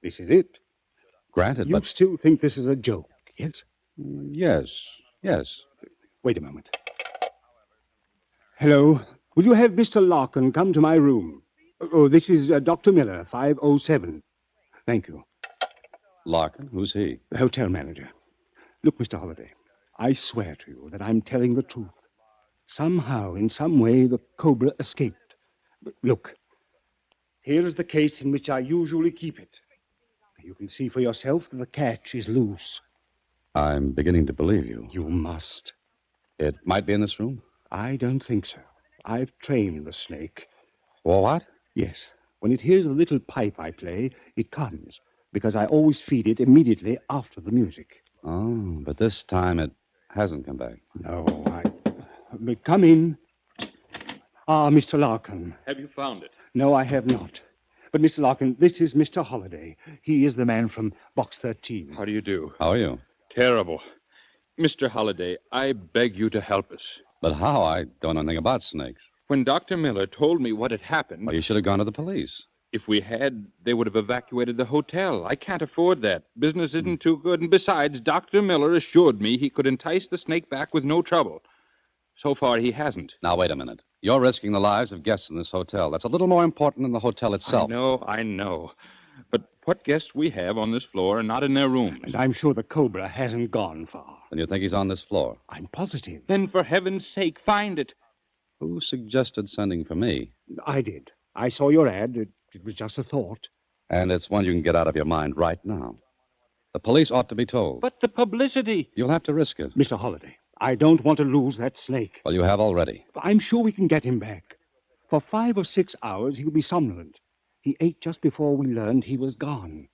this is it. Granted, You still think this is a joke, yes? Yes. Wait a moment. Hello. Will you have Mr. Larkin come to my room? Oh, this is Dr. Miller, 507. Thank you. Larkin? Who's he? The hotel manager. Look, Mr. Holliday, I swear to you that I'm telling the truth. Somehow, in some way, the cobra escaped. But look, here is the case in which I usually keep it. You can see for yourself that the catch is loose. I'm beginning to believe you. You must. It might be in this room? I don't think so. I've trained the snake. Well, what? Yes. When it hears the little pipe I play, it comes, because I always feed it immediately after the music. Oh, but this time it hasn't come back. No, Come in. Ah, Mr. Larkin. Have you found it? No, I have not. But, Mr. Larkin, this is Mr. Holliday. He is the man from Box 13. How do you do? How are you? Terrible. Mr. Holliday, I beg you to help us. But how? I don't know anything about snakes. When Dr. Miller told me what had happened... Well, you should have gone to the police. If we had, they would have evacuated the hotel. I can't afford that. Business isn't too good. And besides, Dr. Miller assured me he could entice the snake back with no trouble. So far, he hasn't. Now, wait a minute. You're risking the lives of guests in this hotel. That's a little more important than the hotel itself. I know. But what guests we have on this floor are not in their rooms. And I'm sure the cobra hasn't gone far. Then you think he's on this floor? I'm positive. Then, for heaven's sake, find it. Who suggested sending for me? I did. I saw your ad. It was just a thought. And it's one you can get out of your mind right now. The police ought to be told. But the publicity. You'll have to risk it. Mr. Holliday, I don't want to lose that snake. Well, you have already. I'm sure we can get him back. For 5 or 6 hours, he'll be somnolent. He ate just before we learned he was gone.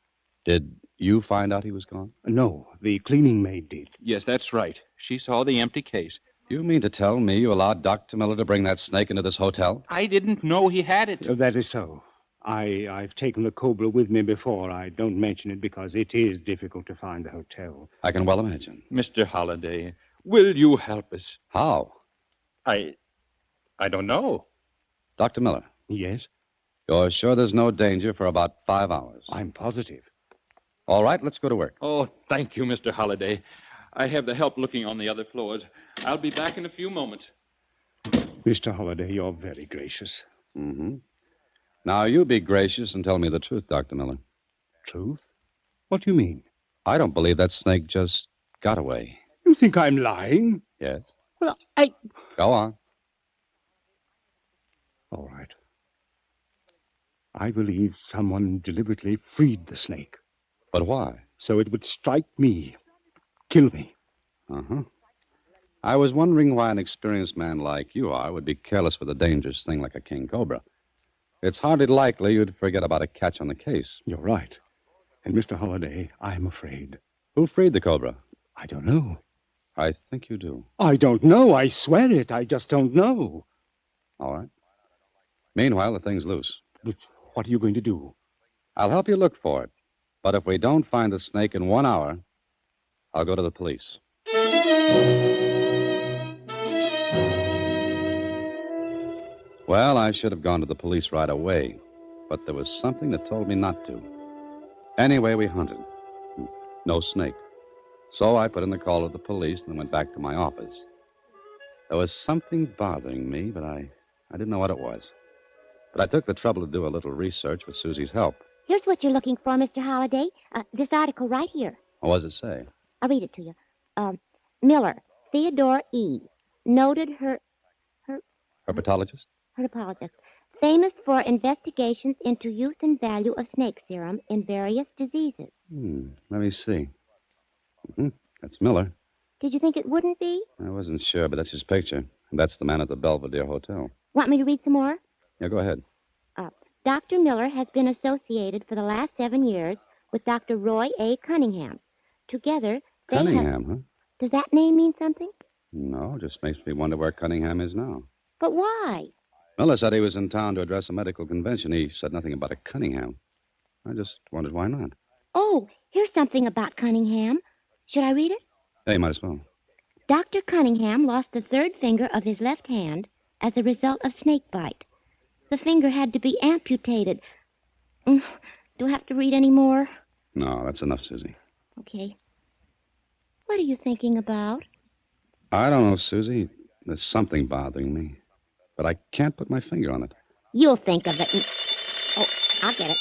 Did you find out he was gone? No, the cleaning maid did. Yes, that's right. She saw the empty case. You mean to tell me you allowed Dr. Miller to bring that snake into this hotel? I didn't know he had it. That is so. I've taken the cobra with me before. I don't mention it because it is difficult to find the hotel. I can well imagine. Mr. Holliday, will you help us? How? I don't know. Dr. Miller. Yes? You're sure there's no danger for about 5 hours? I'm positive. All right, let's go to work. Oh, thank you, Mr. Holliday. I have the help looking on the other floors. I'll be back in a few moments. Mr. Holliday, you're very gracious. Mm-hmm. Now, you be gracious and tell me the truth, Dr. Miller. Truth? What do you mean? I don't believe that snake just got away. You think I'm lying? Yes. Well, Go on. All right. I believe someone deliberately freed the snake. But why? So it would strike me, kill me. Uh-huh. I was wondering why an experienced man like you are would be careless with a dangerous thing like a king cobra. It's hardly likely you'd forget about a catch on the case. You're right. And, Mr. Holliday, I'm afraid. Who freed the cobra? I don't know. I think you do. I don't know. I swear it. I just don't know. All right. Meanwhile, the thing's loose. But what are you going to do? I'll help you look for it. But if we don't find the snake in 1 hour, I'll go to the police. Well, I should have gone to the police right away, but there was something that told me not to. Anyway, we hunted. No snake. So I put in the call to the police and then went back to my office. There was something bothering me, but I didn't know what it was. But I took the trouble to do a little research with Susie's help. Here's what you're looking for, Mr. Holliday. This article right here. What does it say? I'll read it to you. Miller, Theodore E. Noted Herpetologist? herpetologist, famous for investigations into use and value of snake serum in various diseases. Let me see. That's Miller. Did you think it wouldn't be? I wasn't sure, but that's his picture. And that's the man at the Belvedere Hotel. Want me to read some more? Yeah, go ahead. Dr. Miller has been associated for the last 7 years with Dr. Roy A. Cunningham. Together, they Cunningham, huh? Does that name mean something? No, just makes me wonder where Cunningham is now. But why? Miller said he was in town to address a medical convention. He said nothing about a Cunningham. I just wondered why not. Oh, here's something about Cunningham. Should I read it? Yeah, you might as well. Dr. Cunningham lost the third finger of his left hand as a result of snake bite. The finger had to be amputated. Do I have to read any more? No, that's enough, Susie. Okay. What are you thinking about? I don't know, Susie. There's something bothering me. But I can't put my finger on it. You'll think of it. Oh, I'll get it.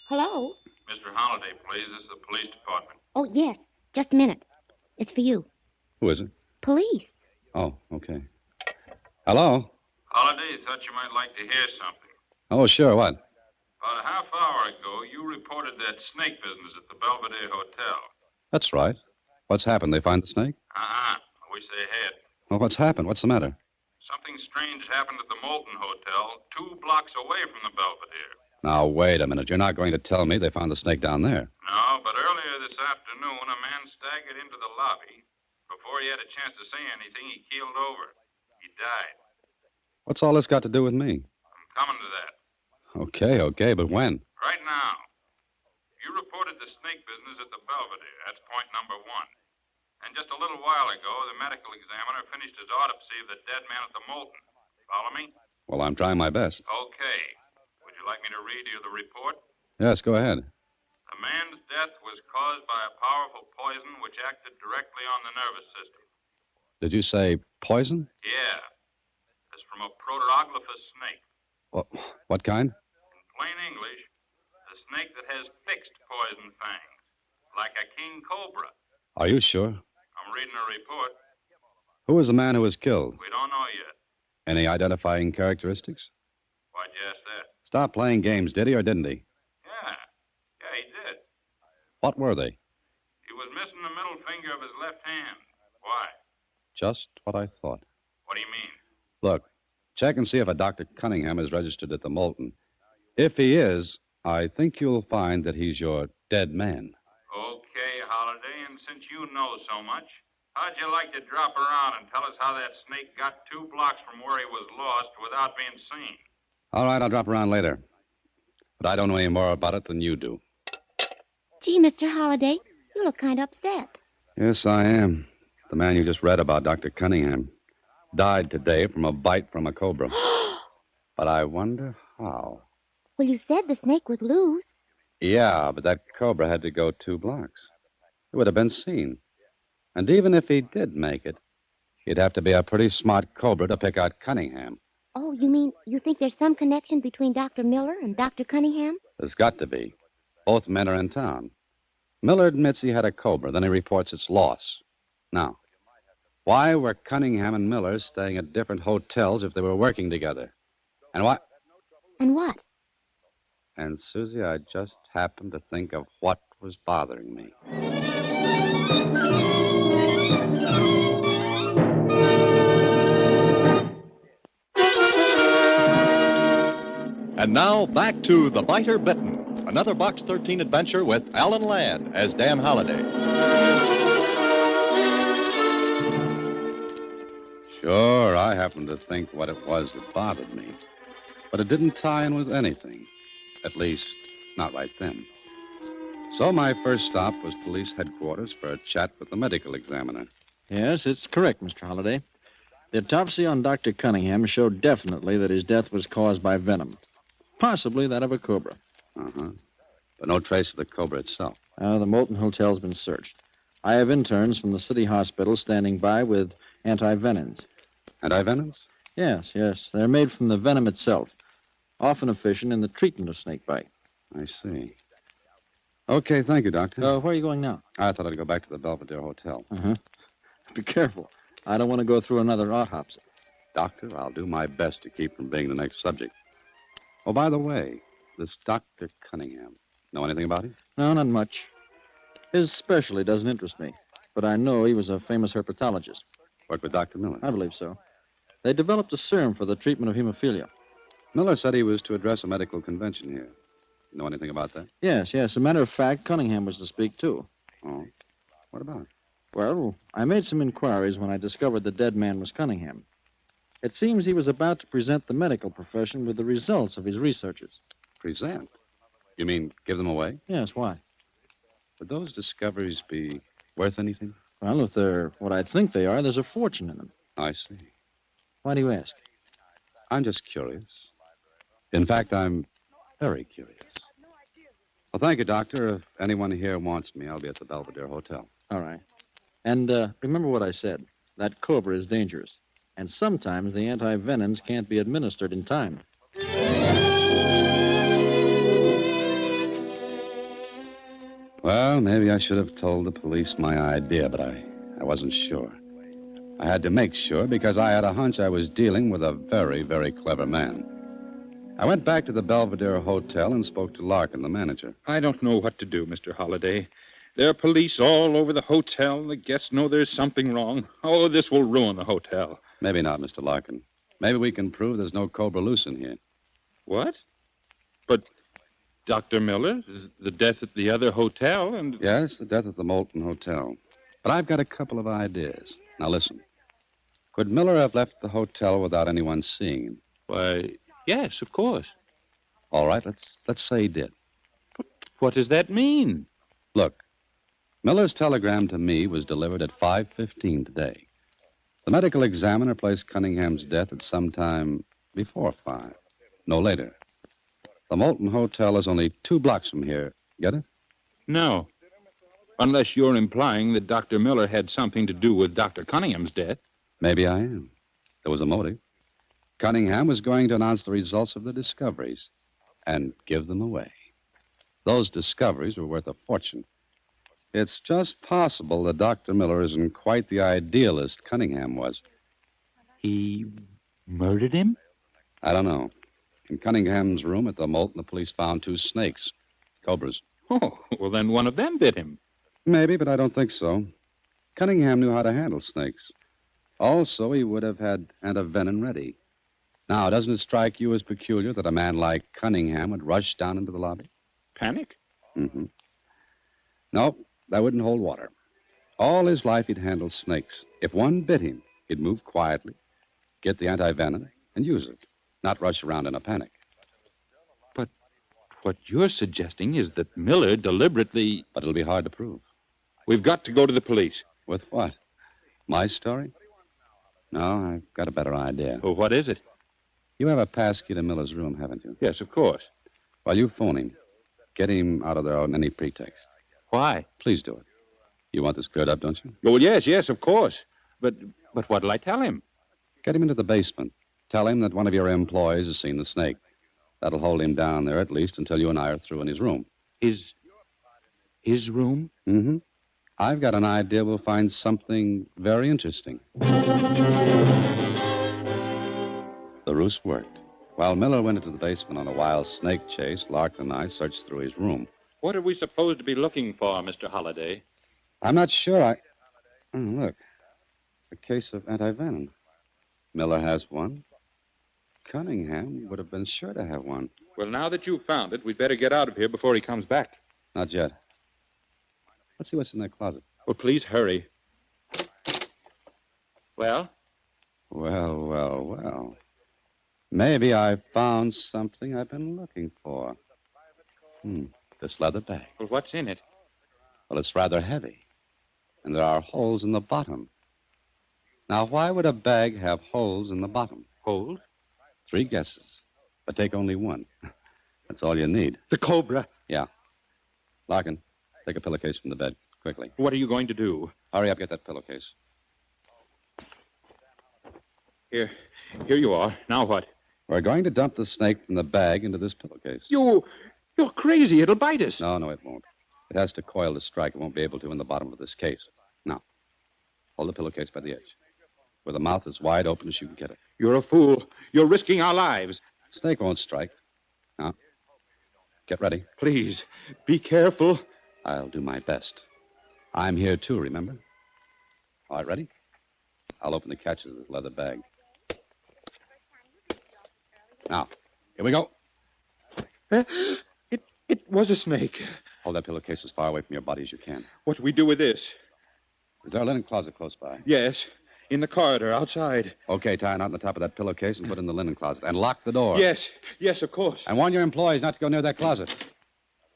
Hello? Mr. Holliday, please. This is the police department. Oh, yes. Just a minute. It's for you. Who is it? Police. Oh, okay. Hello? Holliday, thought you might like to hear something. Oh, sure. What? About a half hour ago, you reported that snake business at the Belvedere Hotel. That's right. What's happened? They find the snake? I wish they had. Well, what's happened? What's the matter? Something strange happened at the Moulton Hotel, 2 blocks away from the Belvedere. Now, wait a minute. You're not going to tell me they found the snake down there. No, but earlier this afternoon, a man staggered into the lobby. Before he had a chance to say anything, he keeled over. He died. What's all this got to do with me? I'm coming to that. Okay, but when? Right now. You reported the snake business at the Belvedere. That's point number 1. And just a little while ago, the medical examiner finished his autopsy of the dead man at the Moulton. Follow me? Well, I'm trying my best. Okay. Would you like me to read you the report? Yes, go ahead. The man's death was caused by a powerful poison which acted directly on the nervous system. Did you say poison? Yeah. It's from a proteroglifous snake. What kind? In plain English, a snake that has fixed poison fangs, like a king cobra. Are you sure? I'm reading a report. Who was the man who was killed? We don't know yet. Any identifying characteristics? Why'd you ask that? Stop playing games, did he or didn't he? Yeah, he did. What were they? He was missing the middle finger of his left hand. Why? Just what I thought. What do you mean? Look, check and see if a Dr. Cunningham is registered at the Moulton. If he is, I think you'll find that he's your dead man. Okay, Holliday, and since you know so much, how'd you like to drop around and tell us how that snake got 2 blocks from where he was lost without being seen? All right, I'll drop around later. But I don't know any more about it than you do. Gee, Mr. Holliday, you look kind of upset. Yes, I am. The man you just read about, Dr. Cunningham, died today from a bite from a cobra. But I wonder how. Well, you said the snake was loose. Yeah, but that cobra had to go 2 blocks. It would have been seen. And even if he did make it, he'd have to be a pretty smart cobra to pick out Cunningham. Oh, you mean you think there's some connection between Dr. Miller and Dr. Cunningham? There's got to be. Both men are in town. Miller admits he had a cobra, then he reports its loss. Now, why were Cunningham and Miller staying at different hotels if they were working together? And what? And what? And, Susie, I just happened to think of what was bothering me. And now, back to The Biter Bitten, another Box 13 adventure with Alan Ladd as Dan Holliday. Sure, I happened to think what it was that bothered me. But it didn't tie in with anything. At least, not right then. So my first stop was police headquarters for a chat with the medical examiner. Yes, it's correct, Mr. Holliday. The autopsy on Dr. Cunningham showed definitely that his death was caused by venom, possibly that of a cobra. Uh-huh. But no trace of the cobra itself. The Moulton Hotel's been searched. I have interns from the city hospital standing by with anti-venoms. Anti-venoms? Yes. They're made from the venom itself, often efficient in the treatment of snake bite. I see. Okay, thank you, Doctor. Where are you going now? I thought I'd go back to the Belvedere Hotel. Uh-huh. Be careful. I don't want to go through another autopsy. Doctor, I'll do my best to keep from being the next subject. Oh, by the way, this Dr. Cunningham, know anything about him? No, not much. His specialty doesn't interest me, but I know he was a famous herpetologist. Worked with Dr. Miller? I believe so. They developed a serum for the treatment of hemophilia. Miller said he was to address a medical convention here. You know anything about that? Yes. As a matter of fact, Cunningham was to speak, too. Oh? What about? Well, I made some inquiries when I discovered the dead man was Cunningham. It seems he was about to present the medical profession with the results of his researches. Present? You mean give them away? Yes, why? Would those discoveries be worth anything? Well, if they're what I think they are, there's a fortune in them. I see. Why do you ask? I'm just curious. In fact, I'm very curious. Well, thank you, Doctor. If anyone here wants me, I'll be at the Belvedere Hotel. All right. And remember what I said. That cobra is dangerous. And sometimes the anti-venoms can't be administered in time. Well, maybe I should have told the police my idea, but I wasn't sure. I had to make sure because I had a hunch I was dealing with a very, very clever man. I went back to the Belvedere Hotel and spoke to Larkin, the manager. I don't know what to do, Mr. Holliday. There are police all over the hotel. The guests know there's something wrong. Oh, this will ruin the hotel. Maybe not, Mr. Larkin. Maybe we can prove there's no cobra loose in here. What? But Dr. Miller, the death at the other hotel and... Yes, the death at the Moulton Hotel. But I've got a couple of ideas. Now, listen. Could Miller have left the hotel without anyone seeing him? Why, yes, of course. All right, let's say he did. But what does that mean? Look, Miller's telegram to me was delivered at 5:15 today. The medical examiner placed Cunningham's death at some time before 5, no later. The Moulton Hotel is only 2 blocks from here. Get it? No. Unless you're implying that Dr. Miller had something to do with Dr. Cunningham's death. Maybe I am. There was a motive. Cunningham was going to announce the results of the discoveries and give them away. Those discoveries were worth a fortune. It's just possible that Dr. Miller isn't quite the idealist Cunningham was. He murdered him? I don't know. In Cunningham's room at the Moulton, the police found 2 snakes, cobras. Oh, well, then one of them bit him. Maybe, but I don't think so. Cunningham knew how to handle snakes. Also, he would have had antivenom ready. Now, doesn't it strike you as peculiar that a man like Cunningham would rush down into the lobby? Panic? Mm-hmm. No, that wouldn't hold water. All his life, he'd handled snakes. If one bit him, he'd move quietly, get the antivenom, and use it, not rush around in a panic. But what you're suggesting is that Miller deliberately... But it'll be hard to prove. We've got to go to the police. With what? My story? No, I've got a better idea. Well, what is it? You have a passkey to Miller's room, haven't you? Yes, of course. Well, you phone him. Get him out of there on any pretext. Why? Please do it. You want this cleared up, don't you? Oh, yes, of course. But what'll I tell him? Get him into the basement. Tell him that one of your employees has seen the snake. That'll hold him down there at least until you and I are through in his room. His room? Mm-hmm. I've got an idea we'll find something very interesting. The ruse worked. While Miller went into the basement on a wild snake chase, Larkin and I searched through his room. What are we supposed to be looking for, Mr. Holliday? I'm not sure. Oh, look. A case of antivenom. Miller has one. Cunningham would have been sure to have one. Well, now that you've found it, we'd better get out of here before he comes back. Not yet. Let's see what's in that closet. Well, please hurry. Well? Well. Maybe I found something I've been looking for. This leather bag. Well, what's in it? Well, it's rather heavy. And there are holes in the bottom. Now, why would a bag have holes in the bottom? Holes? 3 guesses, but take only one. That's all you need. The cobra. Yeah. Larkin, take a pillowcase from the bed, quickly. What are you going to do? Hurry up, get that pillowcase. Here you are. Now what? We're going to dump the snake from the bag into this pillowcase. You're crazy. It'll bite us. No, it won't. It has to coil to strike. It won't be able to in the bottom of this case. Now, hold the pillowcase by the edge, where the mouth is wide open as you can get it. You're a fool. You're risking our lives. Snake won't strike. Now, get ready. Please, be careful. I'll do my best. I'm here too, remember? All right, ready? I'll open the catches of this leather bag. Now, here we go. It was a snake. Hold that pillowcase as far away from your body as you can. What do we do with this? Is there a linen closet close by? Yes, in the corridor outside. Okay, tie a knot on the top of that pillowcase and put it in the linen closet. And lock the door. Yes, of course. And warn your employees not to go near that closet.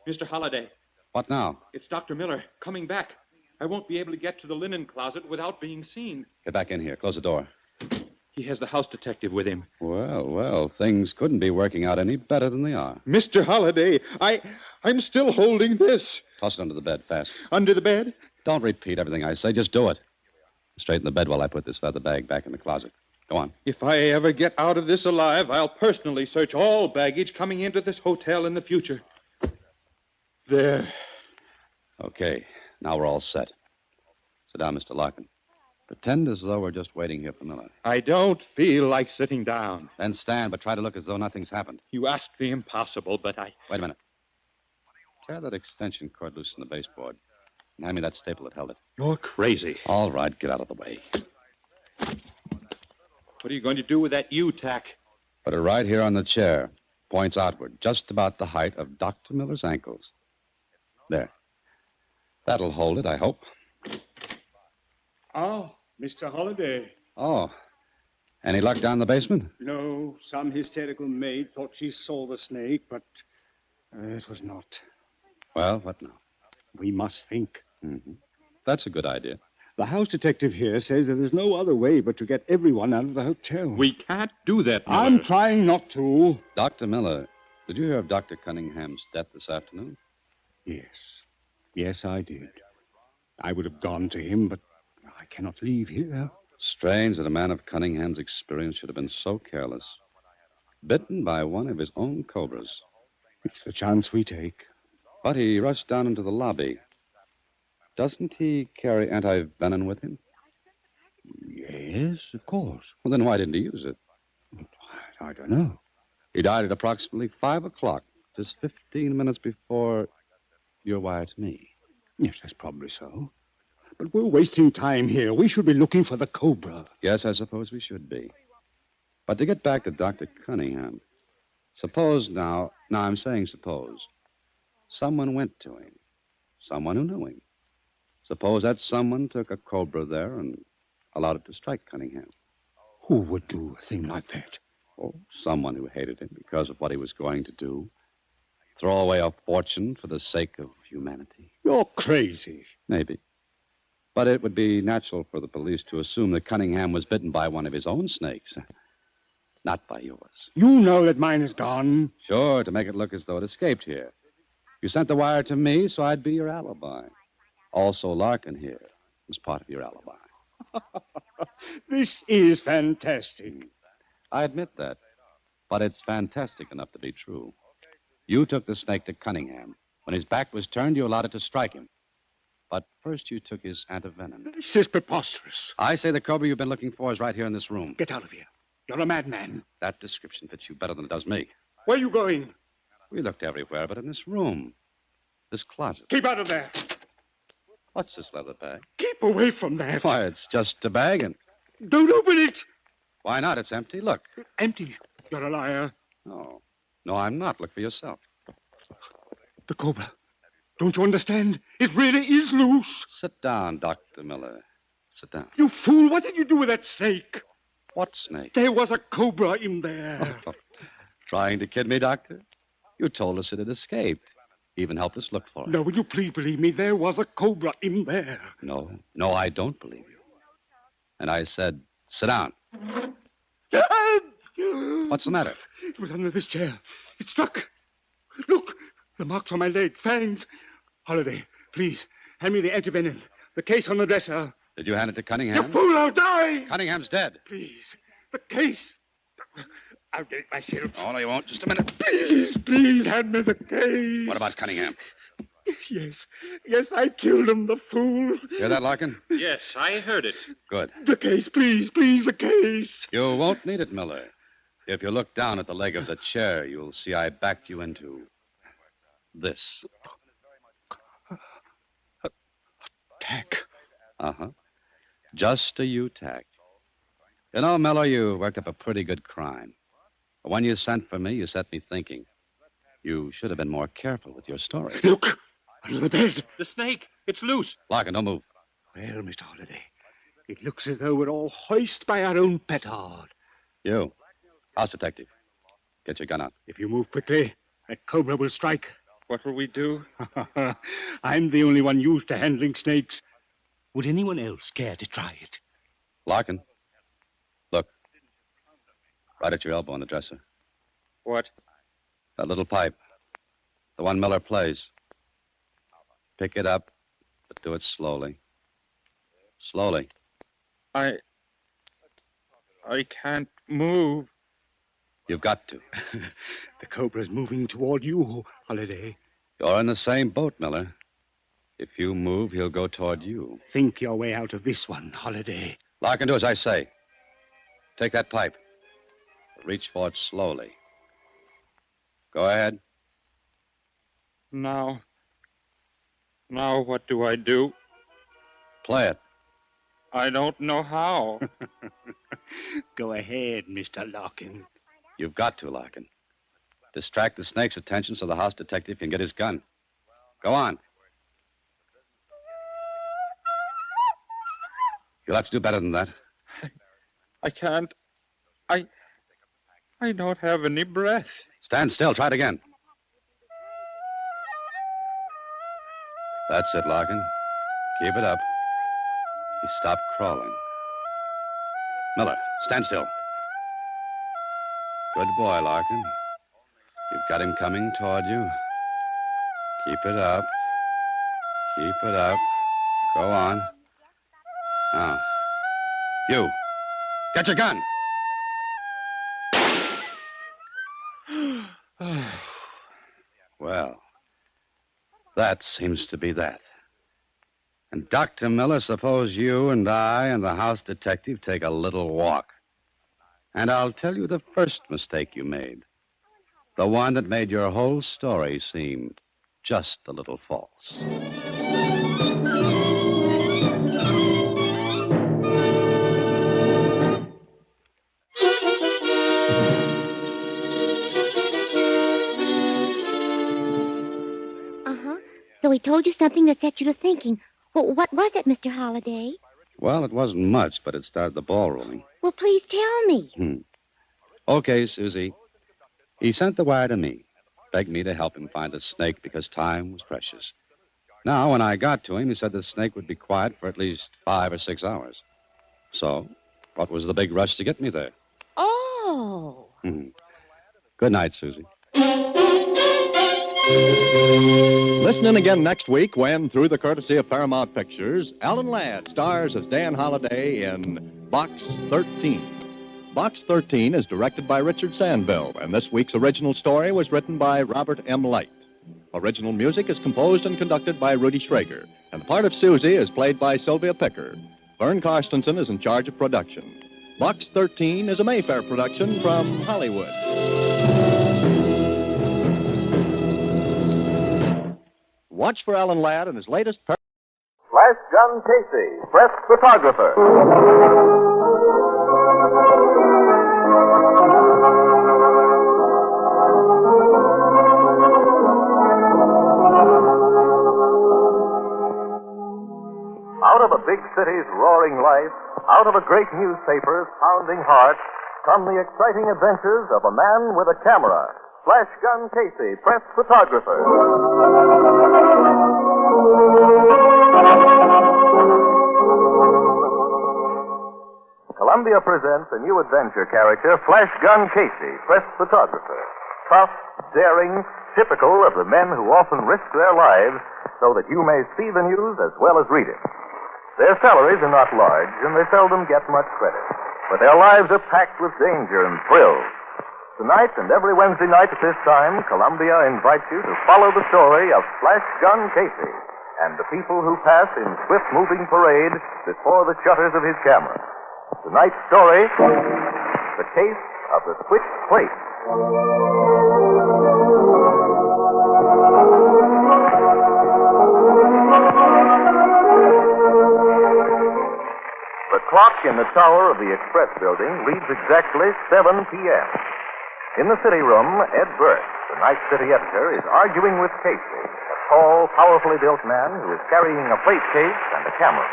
Mr. Holliday. What now? It's Dr. Miller coming back. I won't be able to get to the linen closet without being seen. Get back in here. Close the door. He has the house detective with him. Well, things couldn't be working out any better than they are. Mr. Holliday, I'm still holding this. Toss it under the bed, fast. Under the bed? Don't repeat everything I say. Just do it. Straighten the bed while I put this leather bag back in the closet. Go on. If I ever get out of this alive, I'll personally search all baggage coming into this hotel in the future. There. Okay, now we're all set. Sit down, Mr. Larkin. Pretend as though we're just waiting here for Miller. I don't feel like sitting down. Then stand, but try to look as though nothing's happened. You asked the impossible, but I... Wait a minute. Tear that extension cord loose from the baseboard. And hand me that staple that held it. You're crazy. All right, get out of the way. What are you going to do with that U-tack? Put it right here on the chair. Points outward, just about the height of Dr. Miller's ankles. There. That'll hold it, I hope. Ah, Mr. Holliday. Oh. Any luck down the basement? No, some hysterical maid thought she saw the snake, but it was not. Well, what now? We must think. Mm-hmm. That's a good idea. The house detective here says there is no other way but to get everyone out of the hotel. We can't do that, Miller. I'm trying not to. Dr. Miller, did you hear of Dr. Cunningham's death this afternoon? Yes. Yes, I did. I would have gone to him, but I cannot leave here. Strange that a man of Cunningham's experience should have been so careless. Bitten by one of his own cobras. It's the chance we take. But he rushed down into the lobby. Doesn't he carry anti-venom with him? Yes, of course. Well, then why didn't he use it? I don't know. He died at approximately 5 o'clock, just 15 minutes before your wire to me. Yes, that's probably so. But we're wasting time here. We should be looking for the cobra. Yes, I suppose we should be. But to get back to Dr. Cunningham, suppose now I'm saying suppose, someone went to him, someone who knew him. Suppose that someone took a cobra there and allowed it to strike Cunningham. Who would do a thing like that? Oh, someone who hated him because of what he was going to do. Throw away a fortune for the sake of humanity. You're crazy. Maybe. But it would be natural for the police to assume that Cunningham was bitten by one of his own snakes. Not by yours. You know that mine is gone. Sure, to make it look as though it escaped here. You sent the wire to me, so I'd be your alibi. Also, Larkin here was part of your alibi. This is fantastic. I admit that. But it's fantastic enough to be true. You took the snake to Cunningham. When his back was turned, you allowed it to strike him. But first you took his antivenom. This is preposterous. I say the cobra you've been looking for is right here in this room. Get out of here. You're a madman. That description fits you better than it does me. Where are you going? We looked everywhere, but in this room. This closet. Keep out of there. What's this leather bag? Keep away from that. Why, it's just a bag and... Don't open it. Why not? It's empty. Look. Empty. You're a liar. No. No, I'm not. Look for yourself. The cobra. Don't you understand? It really is loose. Sit down, Dr. Miller. Sit down. You fool. What did you do with that snake? What snake? There was a cobra in there. Oh, trying to kid me, Doctor? You told us it had escaped. Even helped us look for it. No, will you please believe me? There was a cobra in there. No, I don't believe you. And I said, sit down. What's the matter? It was under this chair. It struck. Look, the marks on my legs, fangs. Holiday, please, hand me the antivenom. The case on the dresser. Did you hand it to Cunningham? You fool, I'll die! Cunningham's dead. Please, the case. I'll get it myself. Oh, no, you won't. Just a minute. Please, hand me the case. What about Cunningham? Yes, I killed him, the fool. Hear that, Larkin? Yes, I heard it. Good. The case, please, the case. You won't need it, Miller. If you look down at the leg of the chair, you'll see I backed you into this. Tack. Uh-huh. Just a U-tack. You know, Miller, you worked up a pretty good crime. But when you sent for me, you set me thinking. You should have been more careful with your story. Look, under the bed. The snake. It's loose. Larkin, don't move. Well, Mr. Holiday, it looks as though we're all hoist by our own petard. You, house detective, get your gun out. If you move quickly, that cobra will strike. What will we do? I'm the only one used to handling snakes. Would anyone else care to try it? Larkin, look. Right at your elbow on the dresser. What? That little pipe. The one Miller plays. Pick it up, but do it slowly. Slowly. I can't move. You've got to. The cobra's moving toward you, Holiday. You're in the same boat, Miller. If you move, he'll go toward you. Think your way out of this one, Holiday. Larkin, do as I say. Take that pipe. Reach for it slowly. Go ahead. Now what do I do? Play it. I don't know how. Go ahead, Mr. Larkin. You've got to, Larkin. Distract the snake's attention so the house detective can get his gun. Go on. You'll have to do better than that. I can't. I don't have any breath. Stand still. Try it again. That's it, Larkin. Keep it up. He stopped crawling. Miller, stand still. Good boy, Larkin. You've got him coming toward you. Keep it up. Keep it up. Go on. Now, you. Get your gun. Well, that seems to be that. And Dr. Miller, suppose you and I and the house detective take a little walk. And I'll tell you the first mistake you made. The one that made your whole story seem just a little false. So he told you something that set you to thinking. Well, what was it, Mr. Holiday? Well, it wasn't much, but it started the ball rolling. Well, please tell me. Okay, Susie. He sent the wire to me, begged me to help him find the snake because time was precious. Now, when I got to him, he said the snake would be quiet for at least 5 or 6 hours. So, what was the big rush to get me there? Oh. Good night, Susie. Listen in again next week when, through the courtesy of Paramount Pictures, Alan Ladd stars as Dan Holliday in Box 13. Box 13 is directed by Richard Sandville, and this week's original story was written by Robert M. Light. Original music is composed and conducted by Rudy Schrager, and the part of Susie is played by Sylvia Picker. Vern Karstensen is in charge of production. Box 13 is a Mayfair production from Hollywood. Watch for Alan Ladd and his latest... Flash Gun Casey, press photographer. Out of a big city's roaring life, out of a great newspaper's pounding heart, come the exciting adventures of a man with a camera. Flash Gun Casey, press photographer. Columbia presents a new adventure character, Flash Gun Casey, press photographer. Tough, daring, typical of the men who often risk their lives so that you may see the news as well as read it. Their salaries are not large, and they seldom get much credit. But their lives are packed with danger and thrills. Tonight and every Wednesday night at this time, Columbia invites you to follow the story of Flash Gun Casey and the people who pass in swift-moving parade before the shutters of his camera. Tonight's story, The Case of the Switched Plate. The clock in the tower of the Express building reads exactly 7 p.m. In the city room, Ed Burt, the night city editor, is arguing with Casey, a tall, powerfully built man who is carrying a plate case and a camera.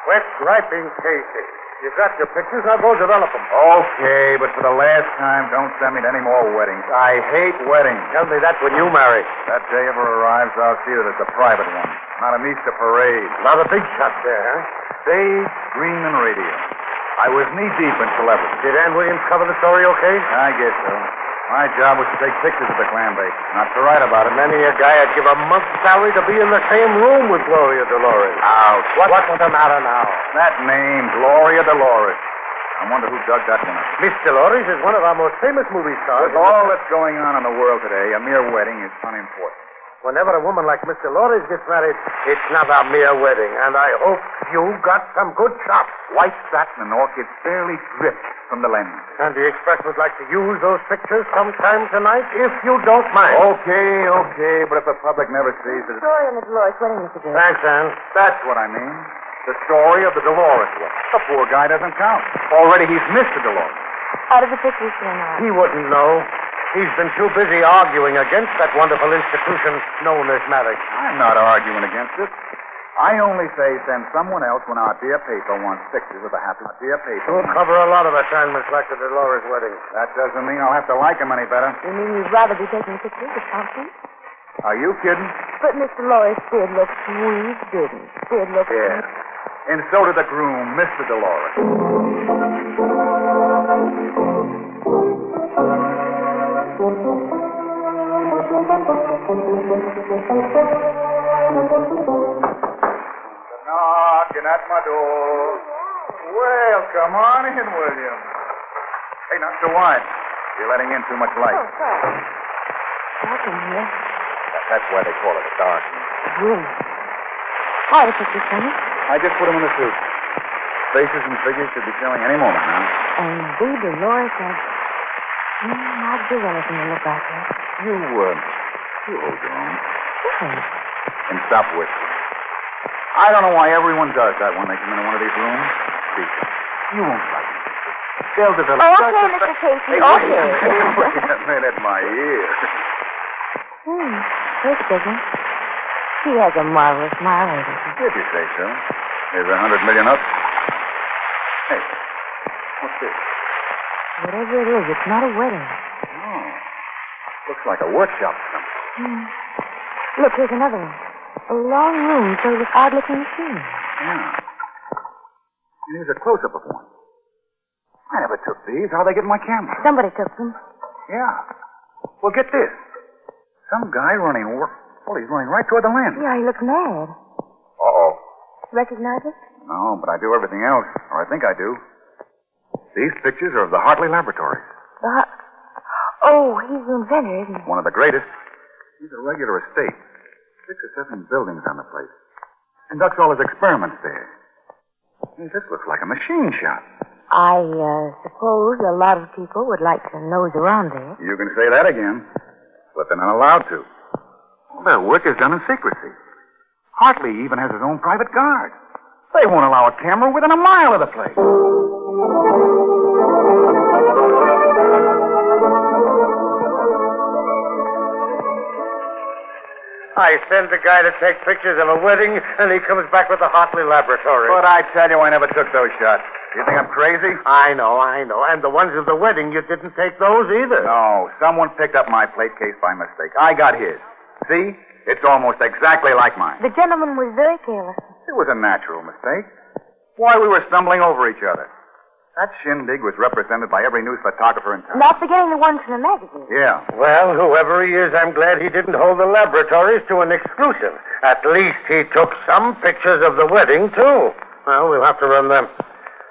Quit griping, Casey. You got your pictures, now go develop them. Okay, but for the last time, don't send me to any more weddings. I hate weddings. Tell me that when you marry. That day ever arrives, I'll see that it's a private one, not an Easter parade. Not a big shot there, huh? Stage, screen, and radio. I was knee-deep in celebrity. Did Ann Williams cover the story okay? I guess so. My job was to take pictures of the clam bake, not to write about it. Many a guy would give a month's salary to be in the same room with Gloria Dolores. Ouch. What's the matter now? That name, Gloria Dolores. I wonder who dug that one up. Miss Dolores is one of our most famous movie stars. With all that's going on in the world today, a mere wedding is unimportant. Whenever a woman like Miss Dolores gets married, it's not a mere wedding. And I hope you got some good shots. White satin and orchids fairly dripped from the lens. And the Express would like to use those pictures sometime tonight, if you don't mind. Okay, but if the public never sees it... Story of the Dolores wedding, Mr. Gray. Thanks, Ann. That's what I mean. The story of the Dolores wedding. The poor guy doesn't count. Already he's missed the Dolores. How did the pictures turn out? He wouldn't know. He's been too busy arguing against that wonderful institution known as marriage. I'm not arguing against it. I only say send someone else when our dear paper wants pictures of the happy dear paper. We'll cover a lot of assignments like the Dolores wedding. That doesn't mean I'll have to like him any better. You mean you'd rather be taking pictures of Thompson? Are you kidding? But Miss Dolores did look sweet, didn't? Did look yeah. sweet. And so did the groom, Mr. Dolores. Knocking at my door. Well, come on in, William. Hey, not so wide. You're letting in too much light. Oh, sorry. Dark in here. That's why they call it a dark. Room. How are the pictures, Sonny? I just put them in the suit. Faces and figures should be showing any moment now. And the Dolores had... I'd give anything to look back at. You hold your own. Yes. And stop whistling. I don't know why everyone does that when they come into one of these rooms. You won't like it. They'll develop... Oh, okay, Mr. Casey. Hey, okay. Wait a minute, my ear. This business. She has a marvelous smile, doesn't she? If you say so. Here's $100 million up. Hey, what's this? Whatever it is, it's not a wedding. Oh. Looks like a workshop or something. Look, here's another one. A long room filled with odd-looking machines. Yeah. And here's a close-up of one. I never took these. How'd they get in my camera? Somebody took them. Yeah. Well, get this. Some guy running work. Well, he's running right toward the lens. Yeah, he looks mad. Uh-oh. Recognize it? No, but I do everything else. Or I think I do. These pictures are of the Hartley Laboratories. Oh, he's the inventor, isn't he? One of the greatest. He's a regular estate. 6 or 7 buildings on the place. Conducts all his experiments there. Hey, this looks like a machine shop. I suppose a lot of people would like to nose around there. You can say that again. But they're not allowed to. Well, their work is done in secrecy. Hartley even has his own private guard. They won't allow a camera within a mile of the place. I send a guy to take pictures of a wedding, and he comes back with the Hartley Laboratory. But I tell you, I never took those shots. You think I'm crazy? I know. And the ones of the wedding, you didn't take those either. No, someone picked up my plate case by mistake. I got his. See? It's almost exactly like mine. The gentleman was very careless. It was a natural mistake. Why, we were stumbling over each other. That shindig was represented by every news photographer in town. Not forgetting the ones from the magazine. Yeah. Well, whoever he is, I'm glad he didn't hold the laboratories to an exclusive. At least he took some pictures of the wedding, too. Well, we'll have to run them.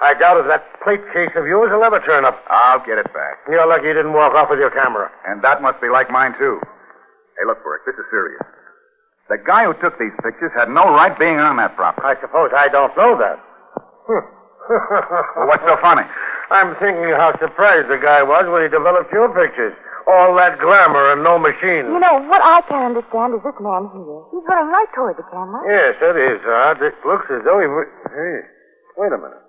I doubt if that plate case of yours will ever turn up. I'll get it back. You're lucky you didn't walk off with your camera. And that must be like mine, too. Hey, look, Burke, this is serious. The guy who took these pictures had no right being on that property. I suppose I don't know that. Well, what's so funny? I'm thinking how surprised the guy was when he developed your pictures. All that glamour and no machine. You know, what I can't understand is this man here. He's running right toward the camera. Yes, that is odd. It looks as though he... Hey, wait a minute.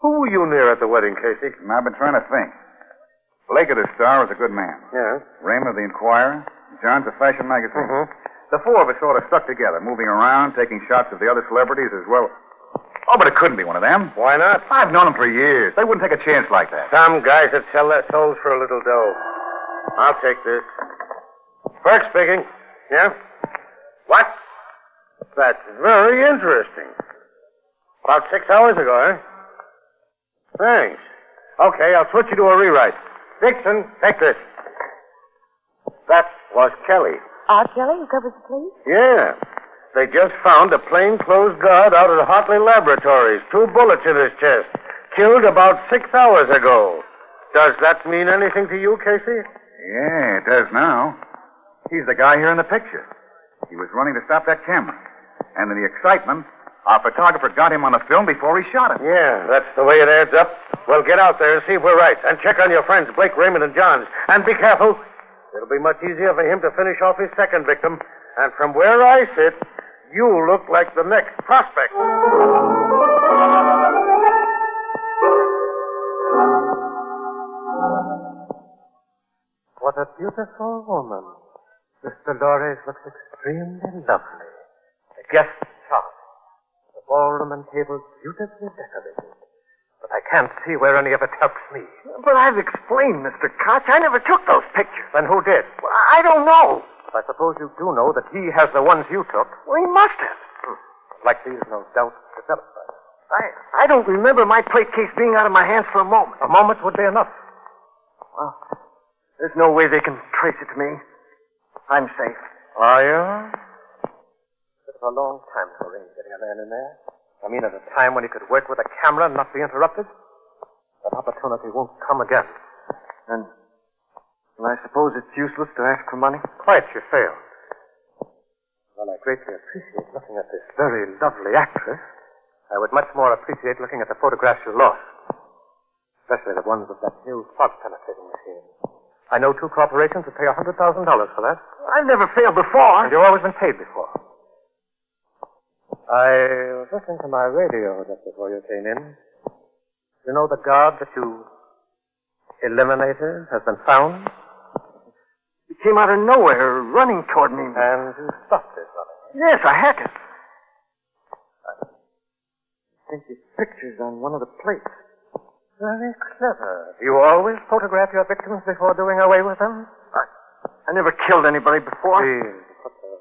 Who were you near at the wedding, Casey? I've been trying to think. Blake of the Star was a good man. Yeah. Raymond of the Inquirer. John's a fashion magazine. Mm-hmm. The four of us sort of stuck together, moving around, taking shots of the other celebrities as well. Oh, but it couldn't be one of them. Why not? I've known them for years. They wouldn't take a chance like that. Some guys that sell their souls for a little dough. I'll take this. Burke speaking. Yeah? What? That's very interesting. About 6 hours ago, eh? Thanks. Okay, I'll switch you to a rewrite. Dixon, take this. That was Kelly. Kelly, who covers the police? Yeah. They just found a plainclothes guard out at Hartley Laboratories. 2 bullets in his chest. Killed about 6 hours ago. Does that mean anything to you, Casey? Yeah, it does now. He's the guy here in the picture. He was running to stop that camera. And in the excitement, our photographer got him on a film before he shot him. Yeah, that's the way it adds up. Well, get out there and see if we're right. And check on your friends, Blake, Raymond, and Johns. And be careful. It'll be much easier for him to finish off his second victim. And from where I sit, you look like the next prospect. What a beautiful woman. Miss Dolores looks extremely lovely. The guest chart. The ballroom and tables beautifully decorated. But I can't see where any of it helps me. But I've explained, Mr. Koch. I never took those pictures. Then who did? Well, I don't know. I suppose you do know that he has the ones you took. Well, he must have. Like these, no doubt, developed by him. I don't remember my plate case being out of my hands for a moment. A moment would be enough. Well, there's no way they can trace it to me. I'm safe. Are you? Bit of a long time to arrange getting a man in there. I mean, at a time when he could work with a camera and not be interrupted. That opportunity won't come again. And I suppose it's useless to ask for money? Quite, you failed. Well, I greatly appreciate looking at this very lovely actress. I would much more appreciate looking at the photographs you lost. Especially the ones with that new fog-penetrating machine. I know 2 corporations would pay $100,000 for that. I've never failed before. And you've always been paid before. I was listening to my radio just before you came in. You know the guard that you eliminated has been found? He came out of nowhere, running toward me. And you stopped his running? Yes, I had to. I think his picture's on one of the plates. Very clever. Do you always photograph your victims before doing away with them? I never killed anybody before. Please, put the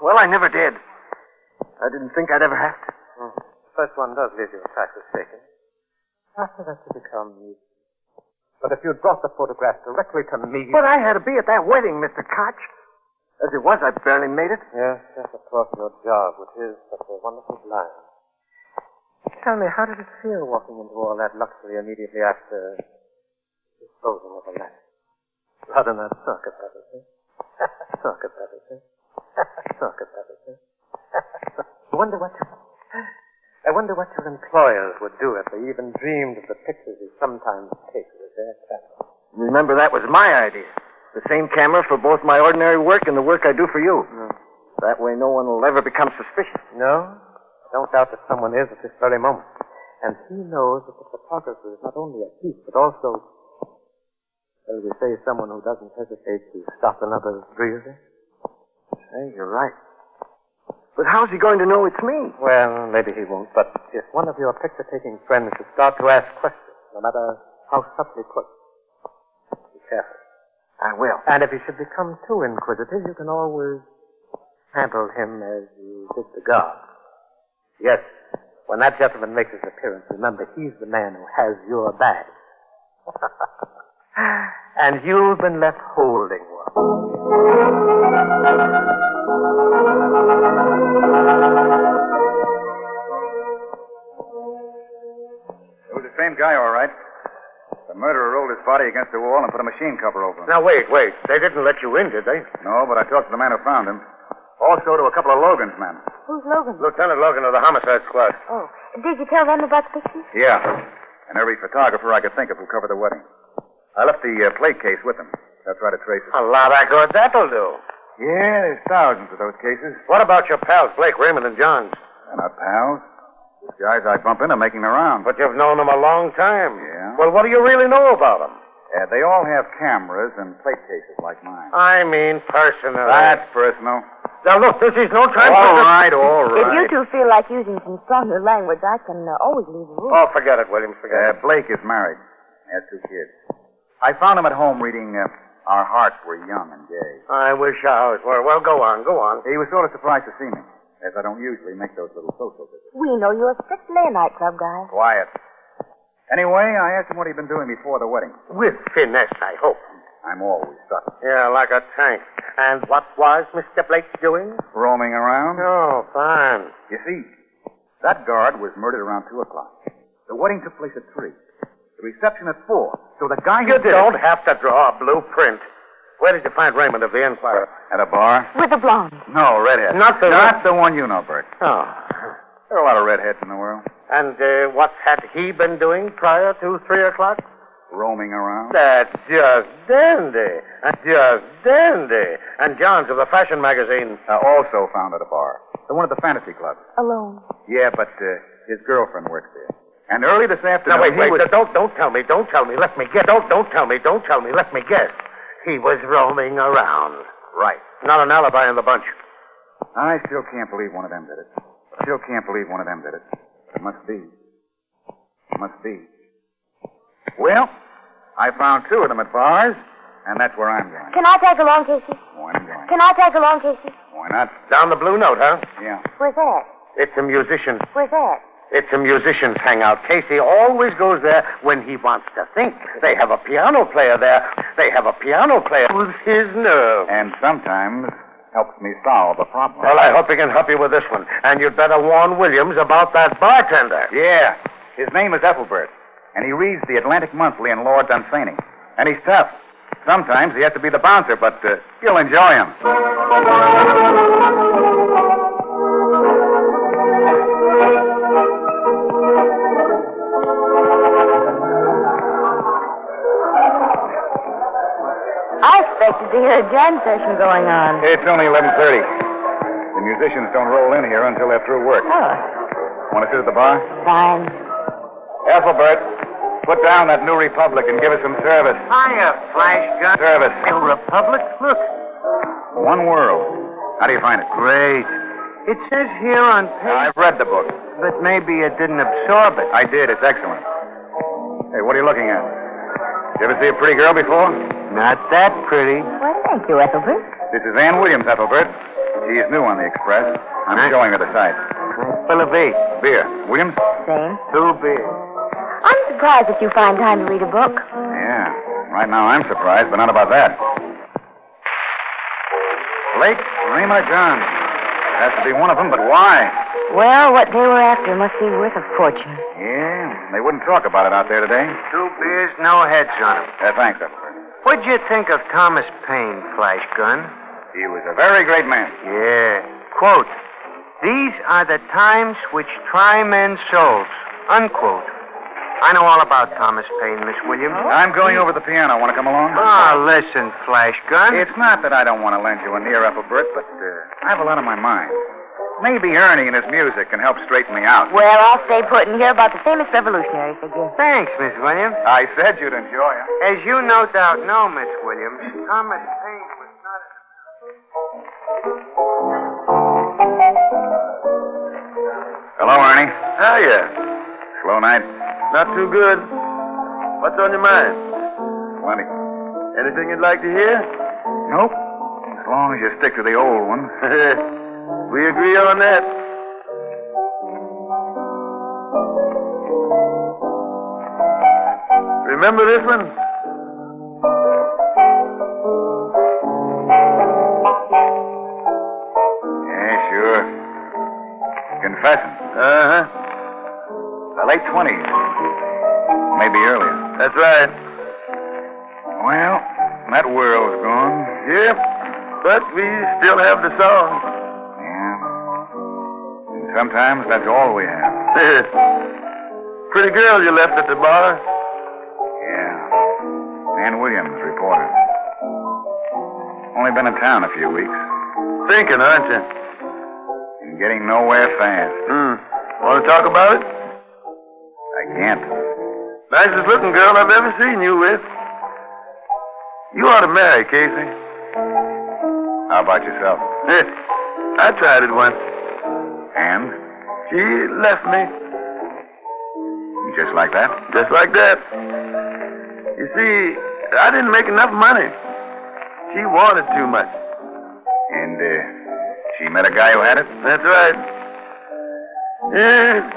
Well, I never did. I didn't think I'd ever have to. First one does leave you a trifle shaken. After that, you become easy. But if you'd brought the photograph directly to me... But I had to be at that wedding, Mr. Koch. As it was, I barely made it. Yes, of course, your job, which is such a wonderful blind. Tell me, how did it feel walking into all that luxury immediately after disposing of a lamp? Rather than circus everything. Circus everything. Circus everything. I wonder what your employers would do if they even dreamed of the pictures you sometimes take with their camera. Remember, that was my idea. The same camera for both my ordinary work and the work I do for you. That way no one will ever become suspicious. No? I don't doubt that someone is at this very moment. And he knows that the photographer is not only a thief, but also, shall we say, someone who doesn't hesitate to stop another breathing. Hey, you're right. But how's he going to know it's me? Well, maybe he won't, but if one of your picture-taking friends should start to ask questions, no matter how subtly put, be careful. I will. And if he should become too inquisitive, you can always handle him as you did the guard. Yes, When that gentleman makes his appearance, remember he's the man who has your bag. And you've been left holding one. It was the same guy, all right. The murderer rolled his body against the wall and put a machine cover over him. Now, wait. They didn't let you in, did they? No, but I talked to the man who found him. Also to a couple of Logan's men. Who's Logan? Lieutenant Logan of the homicide squad. Oh, did you tell them about the pictures? Yeah. And every photographer I could think of who covered the wedding. I left the plate case with them. They'll try to trace it. A lot of good that'll do. Yeah, there's thousands of those cases. What about your pals, Blake, Raymond, and Johns? They're not pals. These guys I bump into making the rounds. But you've known them a long time. Yeah. Well, what do you really know about them? Yeah, they all have cameras and plate cases like mine. I mean personal. That's personal. Now, look, this is no time All for... right. If you two feel like using some stronger language, I can always leave the room. Oh, forget it, Williams, forget it. Blake is married. He has 2 kids. I found him at home reading Our Hearts Were Young and Gay. I wish ours were. Well, go on. He was sort of surprised to see me, as I don't usually make those little social visits. We know you're a strictly a nightclub guy. Quiet. Anyway, I asked him what he'd been doing before the wedding. With finesse, I hope. I'm always subtle. Yeah, like a tank. And what was Mr. Blake doing? Roaming around? Oh, fine. You see, that guard was murdered around 2 o'clock. The wedding took place at 3. The reception at 4. So the guy who You did don't it... have to draw a blueprint. Where did you find Raymond of the Enquirer? At a bar? With a blonde. No, redhead. Not the one you know, Bert. Oh. There are a lot of redheads in the world. And what had he been doing prior to 3 o'clock? Roaming around. That's just dandy. Just dandy. And Johns of the fashion magazine. Also found at a bar. The one at the fantasy club. Alone. Yeah, but his girlfriend works there. And early this afternoon... Now, wait. Was... Don't tell me. Don't tell me. Let me guess. Don't tell me. Don't tell me. Let me guess. He was roaming around. Right. Not an alibi in the bunch. I still can't believe one of them did it. It must be. Well, I found 2 of them at bars, and that's where I'm going. Can I tag along, Casey? Where I'm going. Can I tag along, Casey? Why not? Down the Blue Note, huh? Yeah. Where's that? It's a musician. Where's that? It's a musician's hangout. Casey always goes there when he wants to think. They have a piano player there. They have a piano player who's his nerve. And sometimes helps me solve a problem. Well, I hope he can help you with this one. And you'd better warn Williams about that bartender. Yeah. His name is Ethelbert. And he reads the Atlantic Monthly in Lord Dunsany. And he's tough. Sometimes he has to be the bouncer, but you'll enjoy him. I expected to hear a jam session going on. It's only 11:30. The musicians don't roll in here until they're through work. Oh. Want to sit at the bar? Fine. Ethelbert, put down that New Republic and give us some service. Hiya, Flash Gun. Service. New Republic? Look. One World. How do you find it? Great. It says here on page... I've read the book. But maybe it didn't absorb it. I did. It's excellent. Hey, what are you looking at? You ever see a pretty girl before? Not that pretty. Well, thank you, Ethelbert. This is Ann Williams, Ethelbert. She is new on the Express. I'm showing her the site. Blvd. Beer. Williams? Same. 2 beers. I'm surprised that you find time to read a book. Yeah. Right now I'm surprised, but not about that. Blake, Raymond, John. Has to be one of them, but why? Well, what they were after must be worth a fortune. Yeah, they wouldn't talk about it out there today. 2 beers, no heads on them. Thanks, Ethelbert. What'd you think of Thomas Paine, Flash Gun? He was a very great man. Yeah. Quote, "These are the times which try men's souls." Unquote. I know all about Thomas Paine, Miss Williams. I'm going over the piano. Want to come along? Listen, Flash Gun. It's not that I don't want to lend you an ear, Ethelbert, but I have a lot on my mind. Maybe Ernie and his music can help straighten me out. Well, I'll stay put and hear about the famous revolutionary figure. Thanks, Miss Williams. I said you'd enjoy it. As you no doubt know, Miss Williams, Thomas Paine was not... Hello, Ernie. Hiya. Slow night? Not too good. What's on your mind? Plenty. Anything you'd like to hear? Nope. As long as you stick to the old one. We agree on that. Remember this one? Yeah, sure. Confessing. Uh-huh. The late 20s. Maybe earlier. That's right. Well, that world's gone. Yep. But we still have the song. Yeah. And sometimes that's all we have. Pretty girl you left at the bar. Yeah. Ann Williams, reporter. Only been in town a few weeks. Thinking, aren't you? And getting nowhere fast. Want to talk about it? I can't. Nicest looking girl I've ever seen you with. You ought to marry, Casey. How about yourself? I tried it once. And? She left me. Just like that? Just like that. You see, I didn't make enough money. She wanted too much. And, she met a guy who had it? That's right. Yeah.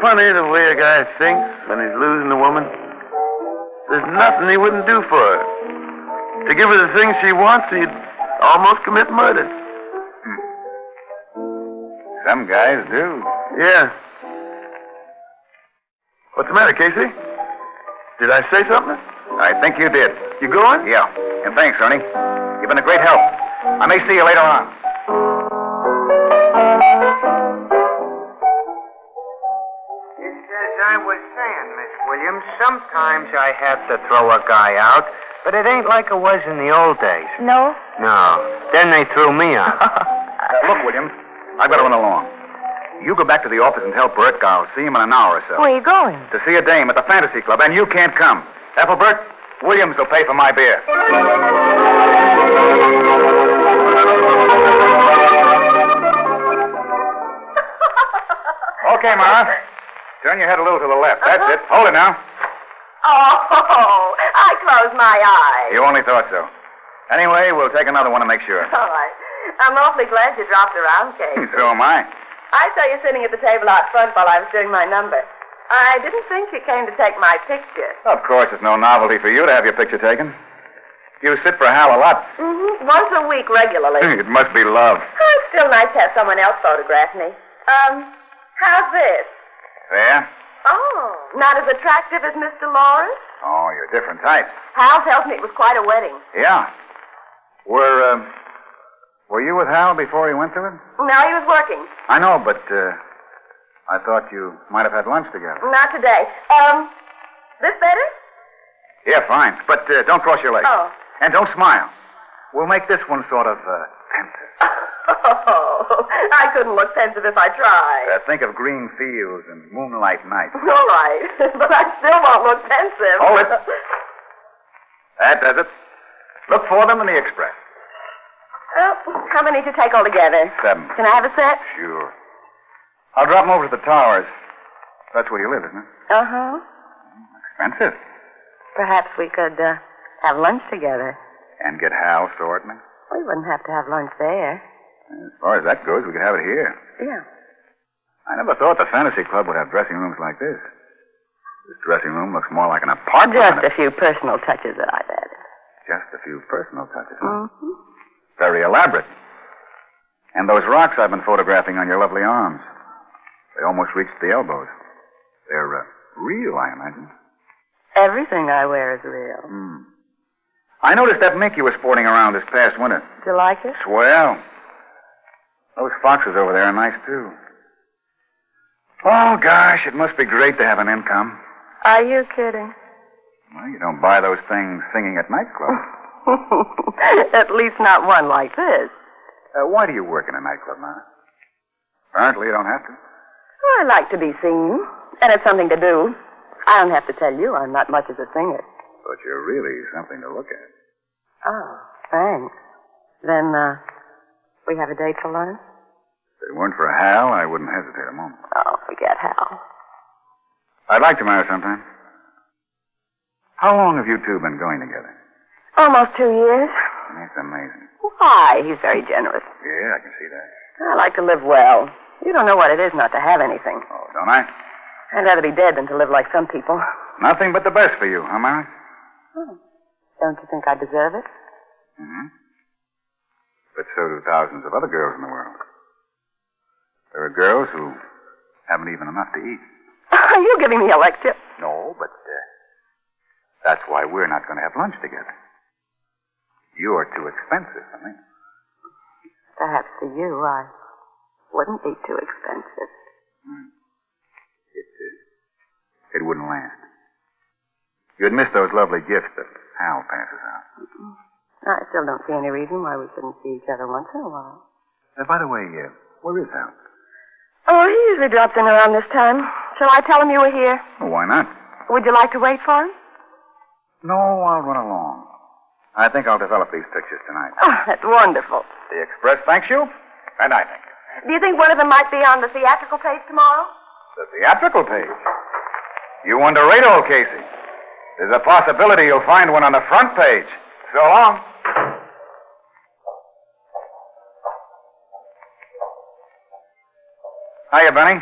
Funny the way a guy thinks when he's losing a woman. There's nothing he wouldn't do for her. To give her the things she wants, he'd almost commit murder. Some guys do. Yeah. What's the matter, Casey? Did I say something? I think you did. You going? Yeah. And thanks, Ernie. You've been a great help. I may see you later on. Just as I was saying, Miss Williams, sometimes I have to throw a guy out, but it ain't like it was in the old days. No? No. Then they threw me out. Look, Williams, I've got to run along. You go back to the office and tell Bert I'll see him in an hour or so. Where are you going? To see a dame at the Fantasy Club, and you can't come. Ethelbert, Williams will pay for my beer. Okay, Ma. Turn your head a little to the left. That's it. Hold it now. Oh, I closed my eyes. You only thought so. Anyway, we'll take another one to make sure. All right. I'm awfully glad you dropped around, Kate. So am I. I saw you sitting at the table out front while I was doing my number. I didn't think you came to take my picture. Of course, it's no novelty for you to have your picture taken. You sit for Hal a lot. Mm-hmm. Once a week regularly. It must be love. Oh, it's still nice to have someone else photograph me. How's this? There? Oh, not as attractive as Mr. Lawrence? Oh, you're a different type. Hal tells me it was quite a wedding. Yeah. Were you with Hal before he went to it? No, he was working. I know, but, I thought you might have had lunch together. Not today. This better? Yeah, fine. But, don't cross your legs. Oh. And don't smile. We'll make this one sort of, pensive. Oh, I couldn't look pensive if I tried. Think of green fields and moonlight nights. All right, but I still won't look pensive. Hold it. That does it. Look for them in the express. How many to take altogether? 7. Can I have a set? Sure. I'll drop them over to the towers. That's where you live, isn't it? Uh-huh. Expensive. Perhaps we could have lunch together. And get Hal sorting it. We wouldn't have to have lunch there. As far as that goes, we could have it here. Yeah. I never thought the Fantasy Club would have dressing rooms like this. This dressing room looks more like an apartment. Just a few personal touches that I've added. Just a few personal touches, huh? Mm-hmm. Very elaborate. And those rocks I've been photographing on your lovely arms. They almost reached the elbows. They're real, I imagine. Everything I wear is real. I noticed that mink you were sporting around this past winter. Do you like it? Swell. Those foxes over there are nice, too. Oh, gosh, it must be great to have an income. Are you kidding? Well, you don't buy those things singing at nightclubs. At least not one like this. Why do you work in a nightclub, Ma? Apparently you don't have to. I like to be seen, and it's something to do. I don't have to tell you I'm not much of a singer. But you're really something to look at. Oh, thanks. Then, we have a date for lunch? If it weren't for Hal, I wouldn't hesitate a moment. Oh, forget Hal. I'd like to marry sometime. How long have you two been going together? Almost 2 years. That's amazing. Why? He's very generous. Yeah, I can see that. I like to live well. You don't know what it is not to have anything. Oh, don't I? I'd rather be dead than to live like some people. Nothing but the best for you, huh, Mary? Oh. Don't you think I deserve it? Mm-hmm. But so do thousands of other girls in the world. There are girls who haven't even enough to eat. Are you giving me a lecture? No, but that's why we're not going to have lunch together. You're too expensive for me. Perhaps for you, I wouldn't be too expensive. It wouldn't last. You'd miss those lovely gifts that Hal passes out. I still don't see any reason why we shouldn't see each other once in a while. By the way, where is Hal? Oh, he usually drops in around this time. Shall I tell him you were here? Well, why not? Would you like to wait for him? No, I'll run along. I think I'll develop these pictures tonight. Oh, that's wonderful. The Express thanks you, and I thank you. Do you think one of them might be on the theatrical page tomorrow? The theatrical page? You underrate old Casey. There's a possibility you'll find one on the front page. So long. Hiya, Benny.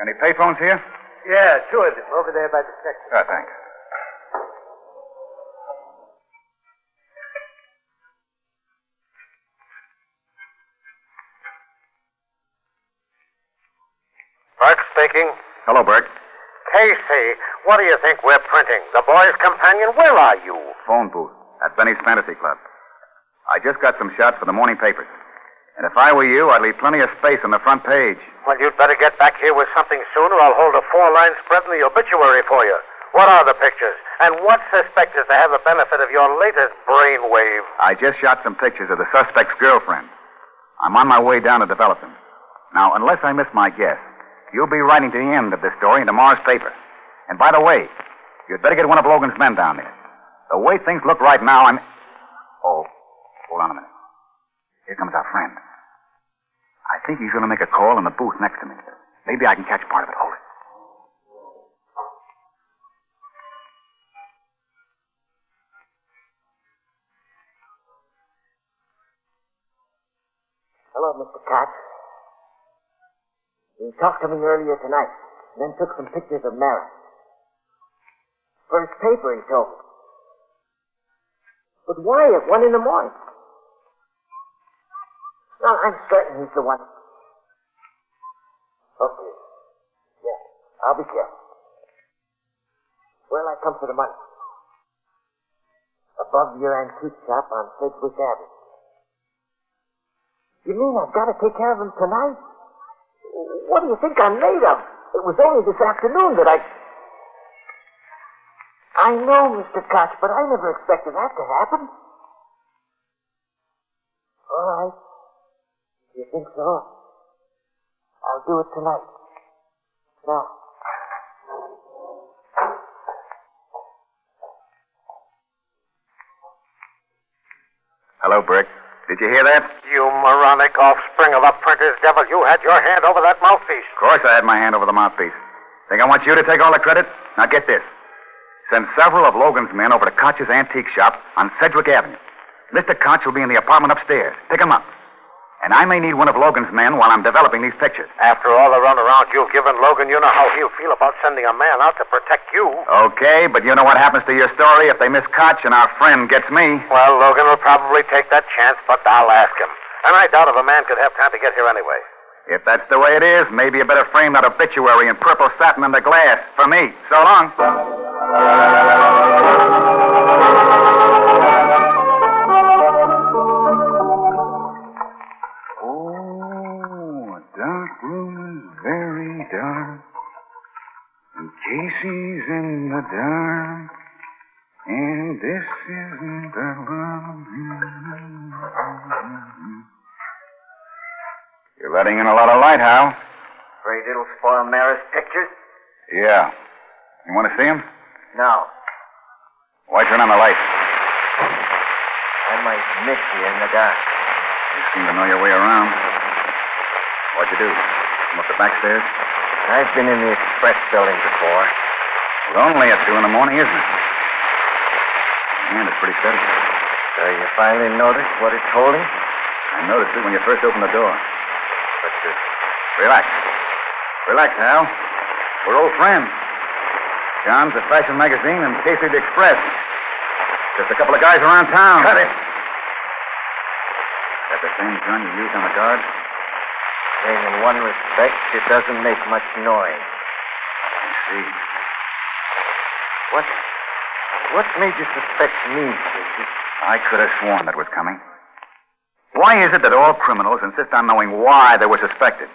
Any payphones here? Yeah, two of them over there by the section. Oh, thanks. Burke speaking. Hello, Burke. Casey, what do you think we're printing? The Boy's Companion? Where are you? Phone booth at Benny's Fantasy Club. I just got some shots for the morning papers. And if I were you, I'd leave plenty of space on the front page. Well, you'd better get back here with something soon, or I'll hold a 4-line spread in the obituary for you. What are the pictures? And what suspect is to have the benefit of your latest brainwave? I just shot some pictures of the suspect's girlfriend. I'm on my way down to develop them. Now, unless I miss my guess, you'll be writing to the end of this story in tomorrow's paper. And by the way, you'd better get one of Logan's men down there. The way things look right now, I'm... Oh, hold on a minute. Here comes our friend. I think he's going to make a call in the booth next to me. Maybe I can catch part of it. Hold it. Hello, Mr. Cox. You talked to me earlier tonight, then took some pictures of Mara. First paper, he told me. But why at 1 in the morning? No, I'm certain he's the one. Okay. Yeah, I'll be careful. Where'll I come for the money? Above your antique shop on Sedgwick Avenue. You mean I've got to take care of him tonight? What do you think I'm made of? It was only this afternoon that I know, Mr. Koch, but I never expected that to happen. All right. You think so? I'll do it tonight. Now. Hello, Brick. Did you hear that? You moronic offspring of a printer's devil. You had your hand over that mouthpiece. Of course I had my hand over the mouthpiece. Think I want you to take all the credit? Now get this. Send several of Logan's men over to Koch's antique shop on Sedgwick Avenue. Mr. Koch will be in the apartment upstairs. Pick him up. And I may need one of Logan's men while I'm developing these pictures. After all the runaround you've given Logan, you know how he'll feel about sending a man out to protect you. Okay, but you know what happens to your story if they miss Koch and our friend gets me? Well, Logan will probably take that chance, but I'll ask him. And I doubt if a man could have time to get here anyway. If that's the way it is, maybe you better frame that obituary in purple satin under glass for me. So long. Dark room is very dark, and Casey's in the dark, and this isn't the love. You're letting in a lot of light, Hal. Afraid it'll spoil Mara's pictures? Yeah. You want to see him? No. Why turn on the light? I might miss you in the dark. You seem to know your way around. What'd you do? Come up the back stairs? I've been in the express building before. It's only at 2 in the morning, isn't it? Man, it's pretty steady. So you finally noticed what it's holding? I noticed it when you first opened the door. What's this? Relax. Relax, Hal. We're old friends. John's the Fashion Magazine and Casey the Express. Just a couple of guys around town. Cut it. Got the same gun you used on the guard? Same in one respect, it doesn't make much noise. I see. What made you suspect me, Casey? I could have sworn that was coming. Why is it that all criminals insist on knowing why they were suspected?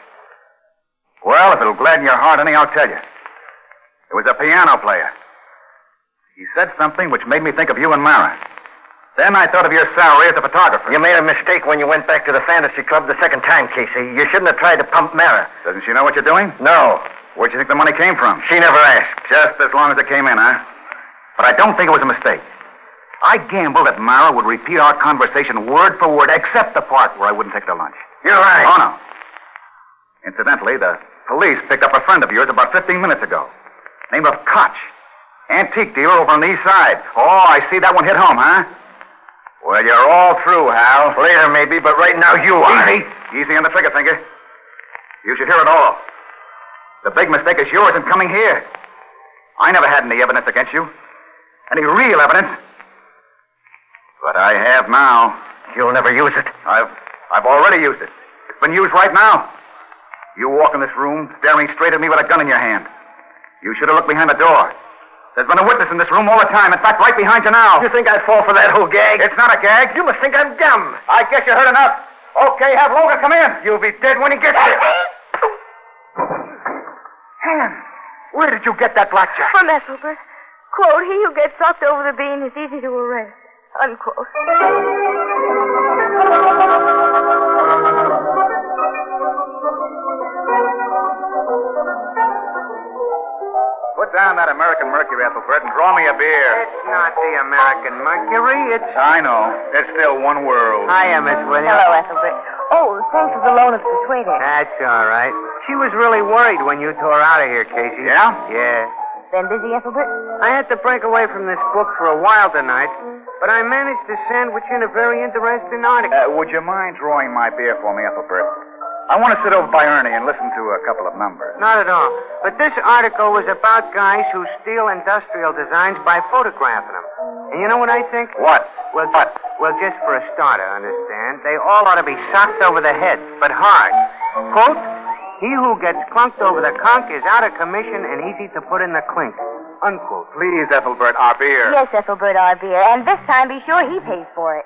Well, if it'll gladden your heart any, I'll tell you. It was a piano player. He said something which made me think of you and Mara. Then I thought of your salary as a photographer. You made a mistake when you went back to the Fantasy Club the second time, Casey. You shouldn't have tried to pump Mara. Doesn't she know what you're doing? No. Where'd you think the money came from? She never asked. Just as long as it came in, huh? But I don't think it was a mistake. I gambled that Mara would repeat our conversation word for word, except the part where I wouldn't take her to lunch. You're right. Oh, no. Incidentally, the police picked up a friend of yours about 15 minutes ago. Name of Koch. Antique dealer over on the east side. Oh, I see that one hit home, huh? Well, you're all through, Hal. Later, maybe, but right now you are. Easy on the trigger finger. You should hear it all. The big mistake is yours in coming here. I never had any evidence against you. Any real evidence. But I have now. You'll never use it. I've already used it. It's been used right now. You walk in this room staring straight at me with a gun in your hand. You should have looked behind the door. There's been a witness in this room all the time. In fact, right behind you now. You think I'd fall for that whole gag? It's not a gag. You must think I'm dumb. I guess you heard enough. Okay, have Logan come in. You'll be dead when he gets here. Ann, where did you get that blackjack? From Ethelbert. Quote, he who gets sucked over the bean is easy to arrest. Unquote. Put down that American Mercury, Ethelbert, and draw me a beer. It's not the American Mercury. It's... I know. It's still one world. Hiya, Miss Williams. Hello, Ethelbert. Oh, thanks for the loan of the persuader. That's all right. She was really worried when you tore out of here, Casey. Yeah? Yeah. Been busy, Ethelbert? I had to break away from this book for a while tonight, but I managed to sandwich in a very interesting article. Would you mind drawing my beer for me, Ethelbert? I want to sit over by Ernie and listen to a couple of numbers. Not at all. But this article was about guys who steal industrial designs by photographing them. And you know what I think? What? Well, just for a starter, understand? They all ought to be socked over the head, but hard. Quote, he who gets clunked over the conch is out of commission and easy to put in the clink. Unquote. Please, Ethelbert, our beer. Yes, Ethelbert, our beer. And this time be sure he pays for it.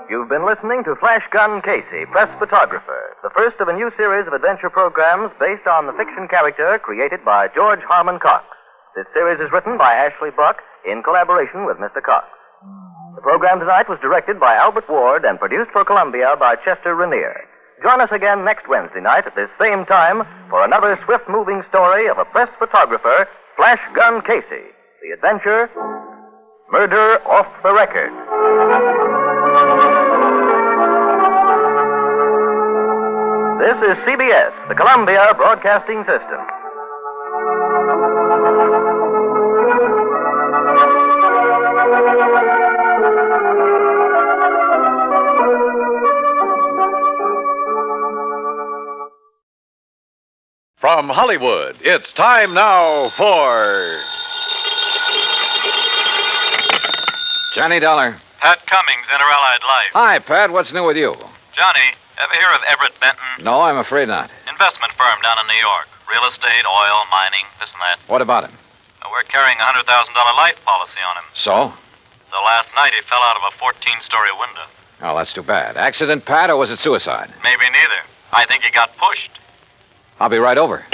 You've been listening to Flash Gun Casey, Press Photographer, the first of a new series of adventure programs based on the fiction character created by George Harmon Cox. This series is written by Ashley Buck in collaboration with Mr. Cox. The program tonight was directed by Albert Ward and produced for Columbia by Chester Rainier. Join us again next Wednesday night at this same time for another swift-moving story of a press photographer, Flash Gun Casey. The adventure, Murder Off the Record. This is CBS, the Columbia Broadcasting System. From Hollywood, it's time now for... Johnny Dollar. Pat Cummings, Inter-Allied Life. Hi, Pat. What's new with you? Johnny, ever hear of Everett Benton? No, I'm afraid not. Investment firm down in New York. Real estate, oil, mining, this and that. What about him? We're carrying a $100,000 life policy on him. So? So last night he fell out of a 14-story window. Oh, that's too bad. Accident, Pat, or was it suicide? Maybe neither. I think he got pushed. I'll be right over.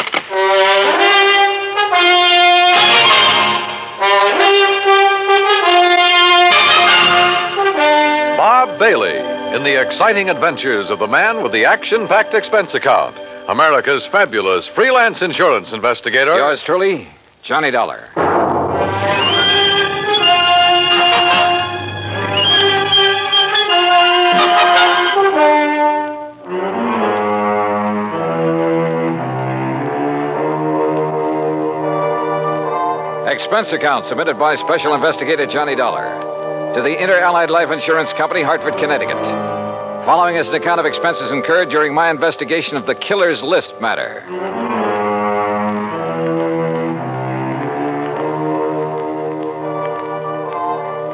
Bob Bailey in the exciting adventures of the man with the action-packed expense account. America's fabulous freelance insurance investigator. Yours truly, Johnny Dollar. Expense account submitted by Special Investigator Johnny Dollar to the Inter-Allied Life Insurance Company, Hartford, Connecticut. Following is an account of expenses incurred during my investigation of the killer's list matter.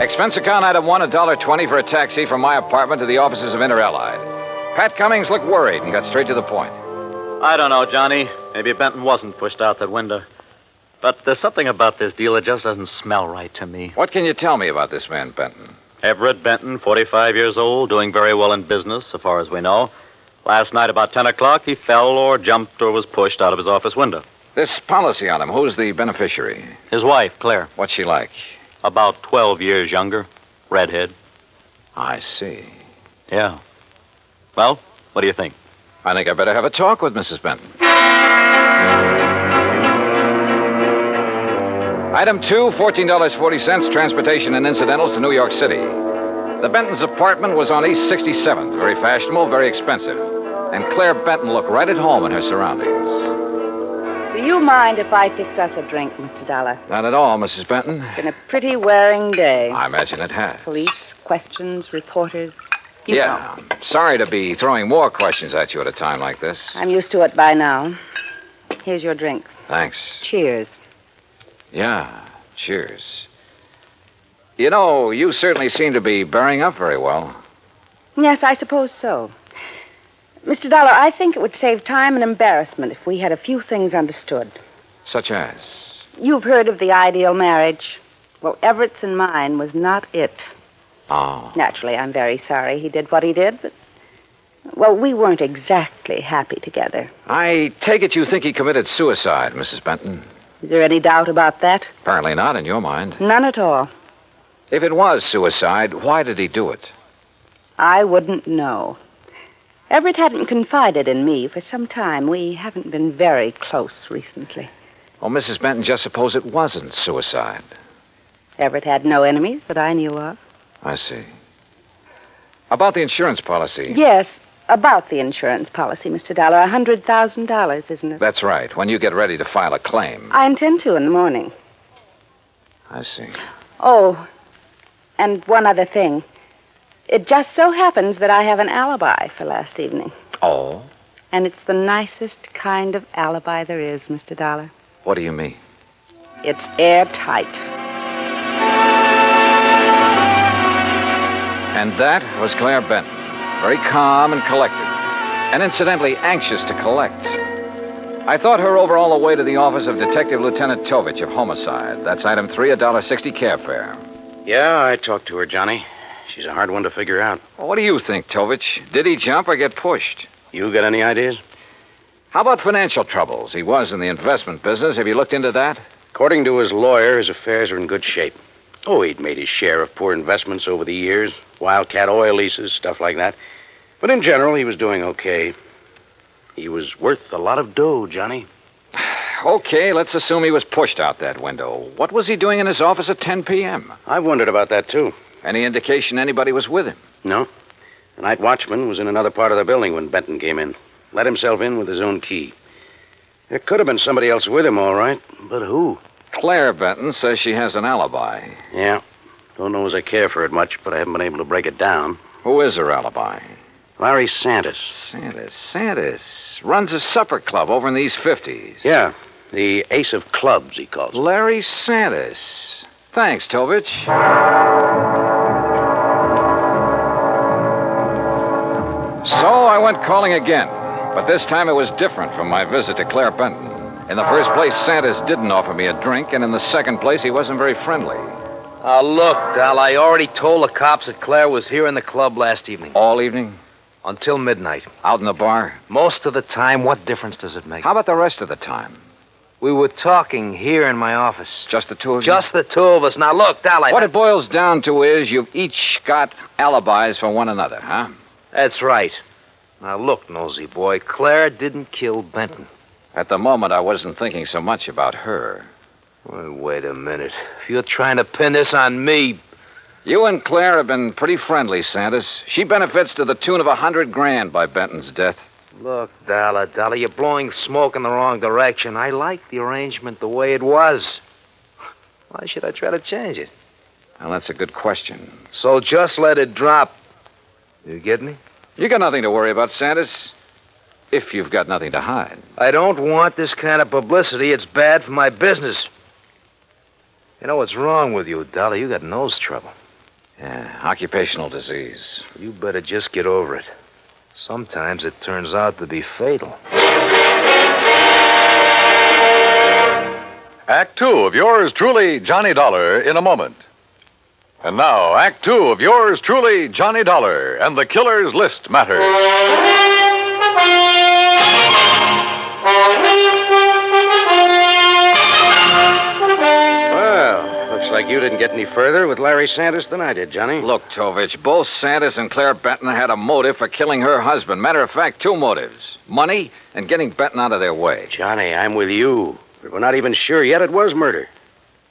Expense account item 1, $1.20 for a taxi from my apartment to the offices of Inter-Allied. Pat Cummings looked worried and got straight to the point. I don't know, Johnny. Maybe Benton wasn't pushed out that window. But there's something about this deal that just doesn't smell right to me. What can you tell me about this man, Benton? Everett Benton, 45 years old, doing very well in business, so far as we know. Last night about 10 o'clock, he fell or jumped or was pushed out of his office window. This policy on him, who's the beneficiary? His wife, Claire. What's she like? About 12 years younger. Redhead. I see. Yeah. Well, what do you think? I think I better have a talk with Mrs. Benton. Item 2, $14.40, transportation and incidentals to New York City. The Benton's apartment was on East 67th, very fashionable, very expensive. And Claire Benton looked right at home in her surroundings. Do you mind if I fix us a drink, Mr. Dollar? Not at all, Mrs. Benton. It's been a pretty wearing day. I imagine it has. Police, questions, reporters. You know. Sorry to be throwing more questions at you at a time like this. I'm used to it by now. Here's your drink. Thanks. Cheers. Yeah, cheers. You know, you certainly seem to be bearing up very well. Yes, I suppose so. Mr. Dollar, I think it would save time and embarrassment if we had a few things understood. Such as? You've heard of the ideal marriage. Well, Everett's and mine was not it. Oh. Naturally, I'm very sorry he did what he did, but... Well, we weren't exactly happy together. I take it you think he committed suicide, Mrs. Benton. Is there any doubt about that? Apparently not in your mind. None at all. If it was suicide, why did he do it? I wouldn't know. Everett hadn't confided in me for some time. We haven't been very close recently. Oh, Mrs. Benton, just suppose it wasn't suicide. Everett had no enemies that I knew of. I see. About the insurance policy. Yes, about the insurance policy, Mr. Dollar. $100,000, isn't it? That's right, when you get ready to file a claim. I intend to in the morning. I see. Oh, and one other thing. It just so happens that I have an alibi for last evening. Oh? And it's the nicest kind of alibi there is, Mr. Dollar. What do you mean? It's airtight. And that was Claire Benton, very calm and collected, and incidentally anxious to collect. I thought her over all the way to the office of Detective Lieutenant Tovich of Homicide. That's item 3, $1.60 cab fare. Yeah, I talked to her, Johnny. She's a hard one to figure out. Well, what do you think, Tovich? Did he jump or get pushed? You got any ideas? How about financial troubles? He was in the investment business. Have you looked into that? According to his lawyer, his affairs are in good shape. Oh, he'd made his share of poor investments over the years. Wildcat oil leases, stuff like that. But in general, he was doing okay. He was worth a lot of dough, Johnny. Okay, let's assume he was pushed out that window. What was he doing in his office at 10 p.m.? I've wondered about that, too. Any indication anybody was with him? No. The night watchman was in another part of the building when Benton came in. Let himself in with his own key. There could have been somebody else with him, all right. But who? Claire Benton says she has an alibi. Yeah. Don't know as I care for it much, but I haven't been able to break it down. Who is her alibi? Larry Santis. Santis. Runs a supper club over in the East 50s. Yeah. The Ace of Clubs, he calls it. Larry Santis. Thanks, Tovich. So I went calling again, but this time it was different from my visit to Claire Benton. In the first place, Santis didn't offer me a drink, and in the second place, he wasn't very friendly. Look, Dal, I already told the cops that Claire was here in the club last evening. All evening? Until midnight. Out in the bar? Most of the time. What difference does it make? How about the rest of the time? We were talking here in my office. Just the two of you? Just the two of us. Now, look, Dal, What it boils down to is you've each got alibis for one another, huh? That's right. Now, look, nosy boy, Claire didn't kill Benton. At the moment, I wasn't thinking so much about her. Well, wait a minute. If you're trying to pin this on me... You and Claire have been pretty friendly, Santis. She benefits to the tune of $100,000 by Benton's death. Look, Dollar, you're blowing smoke in the wrong direction. I like the arrangement the way it was. Why should I try to change it? Well, that's a good question. So just let it drop. You get me? You got nothing to worry about, Sanders. If you've got nothing to hide. I don't want this kind of publicity. It's bad for my business. You know what's wrong with you, Dolly? You got nose trouble. Yeah, occupational disease. You better just get over it. Sometimes it turns out to be fatal. Act Two of yours truly, Johnny Dollar, in a moment. And now, Act Two of yours truly, Johnny Dollar, and the Killer's List matter. Well, looks like you didn't get any further with Larry Sanders than I did, Johnny. Look, Tovich, both Sanders and Claire Benton had a motive for killing her husband. Matter of fact, two motives. Money and getting Benton out of their way. Johnny, I'm with you. But we're not even sure yet it was murder.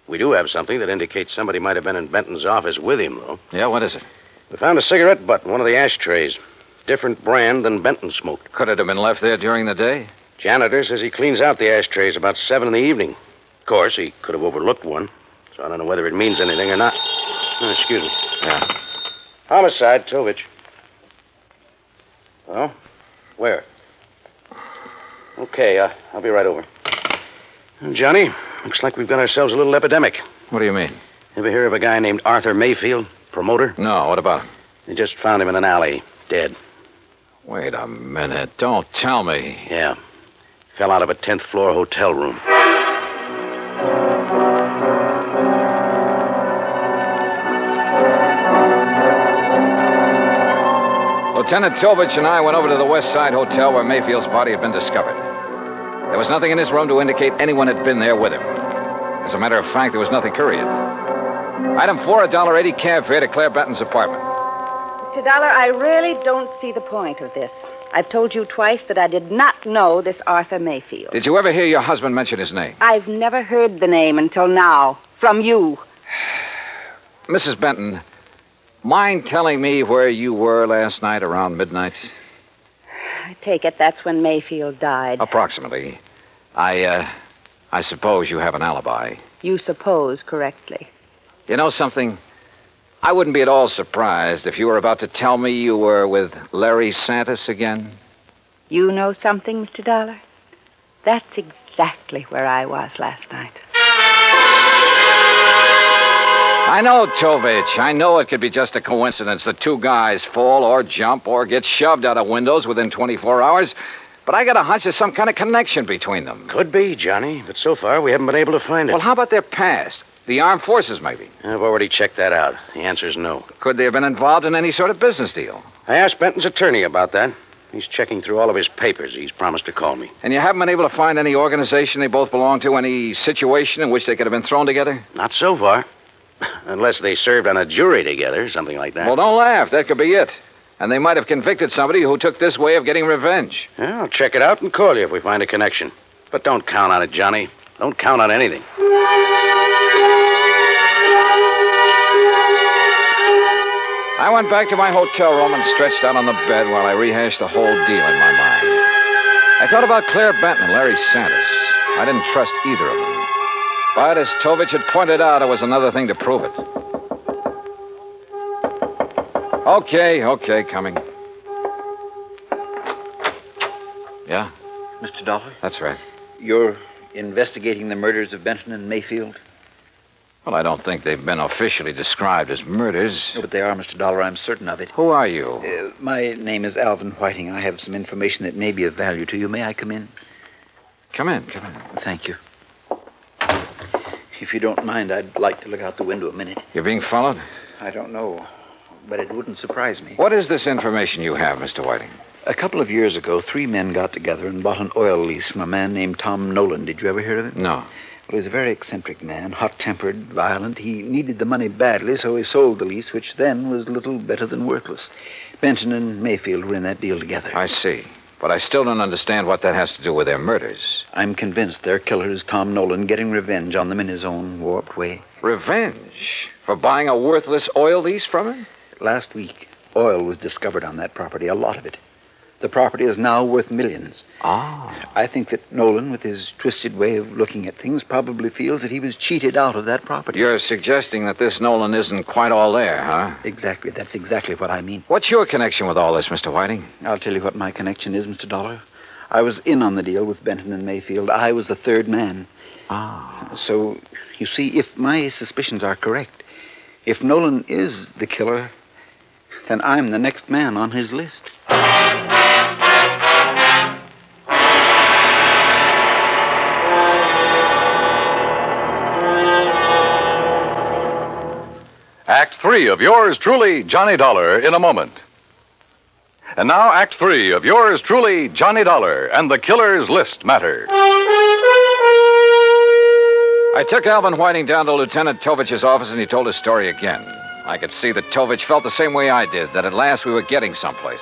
We do have something that indicates somebody might have been in Benton's office with him, though. Yeah, what is it? We found a cigarette butt in one of the ashtrays. Different brand than Benton smoked. Could it have been left there during the day? Janitor says he cleans out the ashtrays about 7 in the evening. Of course, he could have overlooked one, so I don't know whether it means anything or not. Oh, excuse me. Yeah. Homicide, Tovich. Oh? Where? Okay, I'll be right over. Johnny, looks like we've got ourselves a little epidemic. What do you mean? Ever hear of a guy named Arthur Mayfield, promoter? No, what about him? They just found him in an alley, dead. Wait a minute. Don't tell me. Yeah. Fell out of a 10th floor hotel room. Lieutenant Tovich and I went over to the West Side Hotel where Mayfield's body had been discovered. There was nothing in his room to indicate anyone had been there with him. As a matter of fact, there was nothing period. Item 4, a $1.80 cab fare to Claire Benton's apartment. Mr. Dollar, I really don't see the point of this. I've told you twice that I did not know this Arthur Mayfield. Did you ever hear your husband mention his name? I've never heard the name until now. From you. Mrs. Benton, mind telling me where you were last night around midnight? I take it that's when Mayfield died. Approximately. I suppose you have an alibi. You suppose correctly. You know something? I wouldn't be at all surprised if you were about to tell me you were with Larry Sanders again. You know something, Mr. Dollar? That's exactly where I was last night. I know, Tovich. I know it could be just a coincidence that two guys fall or jump or get shoved out of windows within 24 hours. But I got a hunch there's some kind of connection between them. Could be, Johnny, but so far we haven't been able to find it. Well, how about their past? The armed forces, maybe? I've already checked that out. The answer's no. Could they have been involved in any sort of business deal? I asked Benton's attorney about that. He's checking through all of his papers. He's promised to call me. And you haven't been able to find any organization they both belong to, any situation in which they could have been thrown together? Not so far. Unless they served on a jury together, something like that. Well, don't laugh. That could be it. And they might have convicted somebody who took this way of getting revenge. Yeah, I'll check it out and call you if we find a connection. But don't count on it, Johnny. Don't count on anything. I went back to my hotel room and stretched out on the bed while I rehashed the whole deal in my mind. I thought about Claire Benton and Larry Sanders. I didn't trust either of them. But as Tovich had pointed out, it was another thing to prove it. Okay, coming. Yeah? Mr. Dollar? That's right. You're investigating the murders of Benton and Mayfield? Well, I don't think they've been officially described as murders. No, but they are, Mr. Dollar. I'm certain of it. Who are you? My name is Alvin Whiting. I have some information that may be of value to you. May I come in? Come in. Thank you. If you don't mind, I'd like to look out the window a minute. You're being followed? I don't know, but it wouldn't surprise me. What is this information you have, Mr. Whiting? A couple of years ago, 3 men got together and bought an oil lease from a man named Tom Nolan. Did you ever hear of him? No. Well, he was a very eccentric man, hot-tempered, violent. He needed the money badly, so he sold the lease, which then was little better than worthless. Benton and Mayfield were in that deal together. I see. But I still don't understand what that has to do with their murders. I'm convinced their killer is Tom Nolan, getting revenge on them in his own warped way. Revenge? For buying a worthless oil lease from him? Last week, oil was discovered on that property, a lot of it. The property is now worth millions. Ah. I think that Nolan, with his twisted way of looking at things, probably feels that he was cheated out of that property. You're suggesting that this Nolan isn't quite all there, huh? Exactly. That's exactly what I mean. What's your connection with all this, Mr. Whiting? I'll tell you what my connection is, Mr. Dollar. I was in on the deal with Benton and Mayfield. I was the third man. Ah. So, you see, if my suspicions are correct, if Nolan is the killer, then I'm the next man on his list. Act 3 of yours truly, Johnny Dollar, in a moment. And now, Act 3 of yours truly, Johnny Dollar, and the Killer's List matter. I took Alvin Whiting down to Lieutenant Tovich's office, and he told his story again. I could see that Tovich felt the same way I did, that at last we were getting someplace.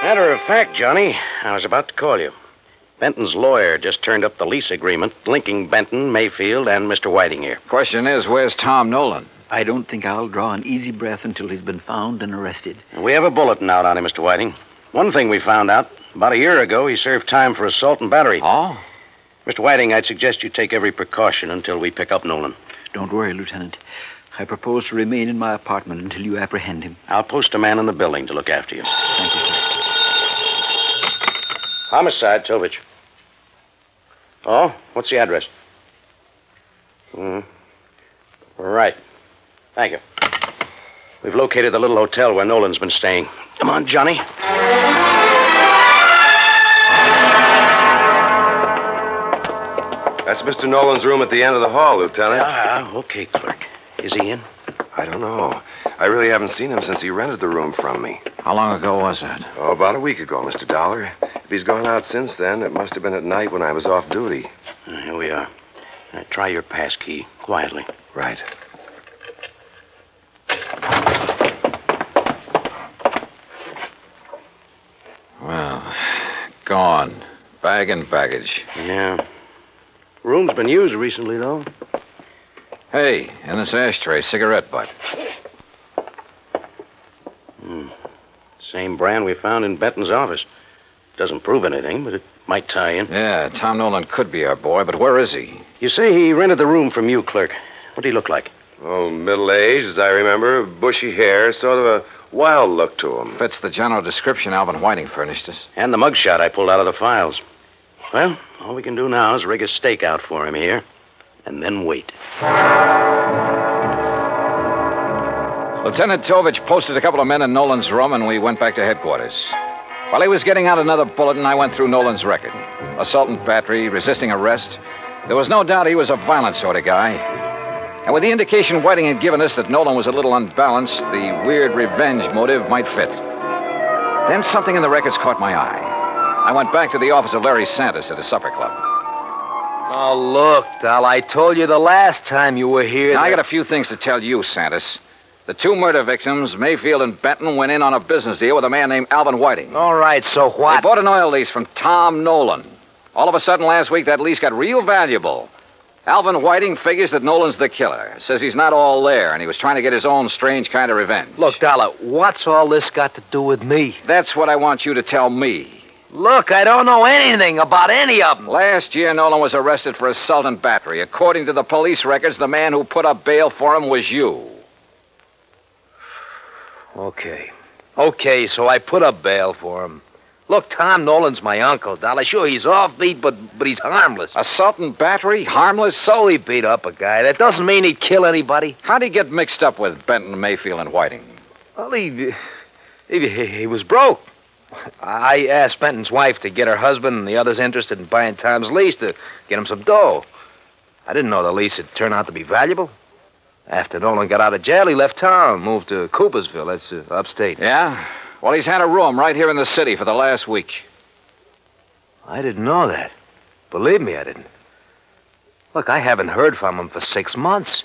Matter of fact, Johnny, I was about to call you. Benton's lawyer just turned up the lease agreement linking Benton, Mayfield, and Mr. Whiting here. Question is, where's Tom Nolan? I don't think I'll draw an easy breath until he's been found and arrested. We have a bulletin out on him, Mr. Whiting. One thing we found out, about a year ago, he served time for assault and battery. Oh? Mr. Whiting, I'd suggest you take every precaution until we pick up Nolan. Don't worry, Lieutenant. I propose to remain in my apartment until you apprehend him. I'll post a man in the building to look after you. Thank you, sir. Homicide, Tovich. Oh, what's the address? Right. Thank you. We've located the little hotel where Nolan's been staying. Come on, Johnny. That's Mr. Nolan's room at the end of the hall, Lieutenant. Okay, clerk. Is he in? I don't know. I really haven't seen him since he rented the room from me. How long ago was that? Oh, about a week ago, Mr. Dollar. If he's gone out since then, it must have been at night when I was off duty. Here we are. Now, try your pass key, quietly. Right. Well, gone. Bag and baggage. Yeah. Room's been used recently, though. Hey, in this ashtray, cigarette butt. Same brand we found in Benton's office. Doesn't prove anything, but it might tie in. Yeah, Tom Nolan could be our boy, but where is he? You say he rented the room from you, clerk. What did he look like? Oh, middle-aged, as I remember. Bushy hair, sort of a wild look to him. Fits the general description Alvin Whiting furnished us. And the mugshot I pulled out of the files. Well, all we can do now is rig a stakeout for him here, and then wait. Lieutenant Tovich posted a couple of men in Nolan's room, and we went back to headquarters. While he was getting out another bulletin, I went through Nolan's record. Assault and battery, resisting arrest. There was no doubt he was a violent sort of guy. And with the indication Whiting had given us that Nolan was a little unbalanced, the weird revenge motive might fit. Then something in the records caught my eye. I went back to the office of Larry Santis at his supper club. Oh, look, Dal, I told you the last time you were here. Now, I got a few things to tell you, Santis. The two murder victims, Mayfield and Benton, went in on a business deal with a man named Alvin Whiting. All right, so what? They bought an oil lease from Tom Nolan. All of a sudden last week, that lease got real valuable. Alvin Whiting figures that Nolan's the killer. Says he's not all there, and he was trying to get his own strange kind of revenge. Look, Dollar, what's all this got to do with me? That's what I want you to tell me. Look, I don't know anything about any of them. Last year, Nolan was arrested for assault and battery. According to the police records, the man who put up bail for him was you. Okay, so I put up bail for him. Look, Tom Nolan's my uncle, Dollar. Sure, he's offbeat, but he's harmless. Assault and battery? Harmless? So he beat up a guy. That doesn't mean he'd kill anybody. How'd he get mixed up with Benton, Mayfield, and Whiting? Well, he was broke. I asked Benton's wife to get her husband and the others interested in buying Tom's lease to get him some dough. I didn't know the lease would turn out to be valuable. After Nolan got out of jail, he left town, moved to Coopersville. That's upstate. Yeah? Well, he's had a room right here in the city for the last week. I didn't know that. Believe me, I didn't. Look, I haven't heard from him for 6 months.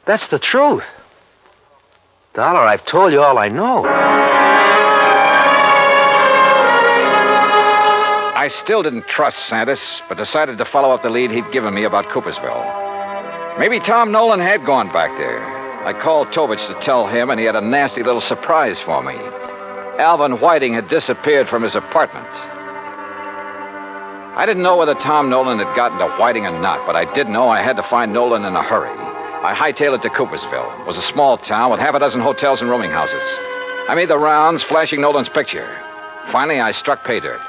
That's the truth. Dollar, I've told you all I know. I still didn't trust Santis, but decided to follow up the lead he'd given me about Coopersville. Maybe Tom Nolan had gone back there. I called Tovich to tell him, and he had a nasty little surprise for me. Alvin Whiting had disappeared from his apartment. I didn't know whether Tom Nolan had gotten to Whiting or not, but I did know I had to find Nolan in a hurry. I hightailed it to Coopersville. It was a small town with half a dozen hotels and rooming houses. I made the rounds, flashing Nolan's picture. Finally, I struck pay dirt.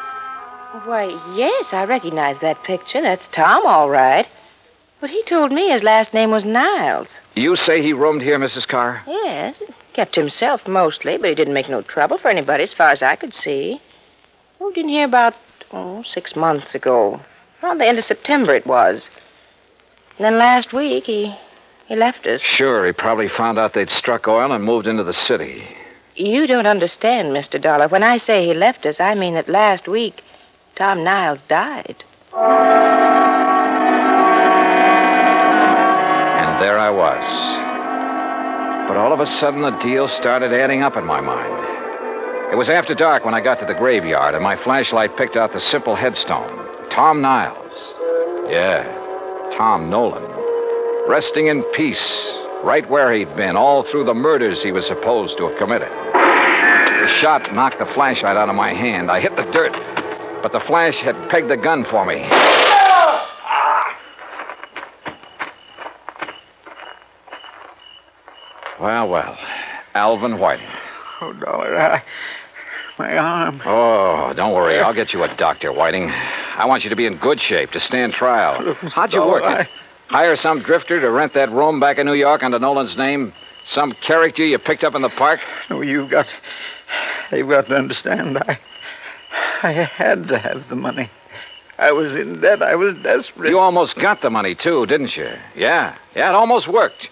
Why, yes, I recognize that picture. That's Tom, all right. But he told me his last name was Niles. You say he roomed here, Mrs. Carr? Yes, kept himself mostly, but he didn't make no trouble for anybody as far as I could see. Moved in here about 6 months ago. Around the end of September it was. And then last week he left us. Sure, he probably found out they'd struck oil and moved into the city. You don't understand, Mr. Dollar. When I say he left us, I mean that last week Tom Niles died. And there I was. But all of a sudden the deal started adding up in my mind. It was after dark when I got to the graveyard, and my flashlight picked out the simple headstone. Tom Niles. Yeah, Tom Nolan. Resting in peace, right where he'd been, all through the murders he was supposed to have committed. The shot knocked the flashlight out of my hand. I hit the dirt, but the flash had pegged the gun for me. Well, Alvin Whiting. Oh, Dollar, my arm. Oh, don't worry. I'll get you a doctor, Whiting. I want you to be in good shape to stand trial. How'd you work it? Hire some drifter to rent that room back in New York under Nolan's name? Some character you picked up in the park? No, you've got to understand. I had to have the money. I was in debt. I was desperate. You almost got the money, too, didn't you? Yeah, it almost worked.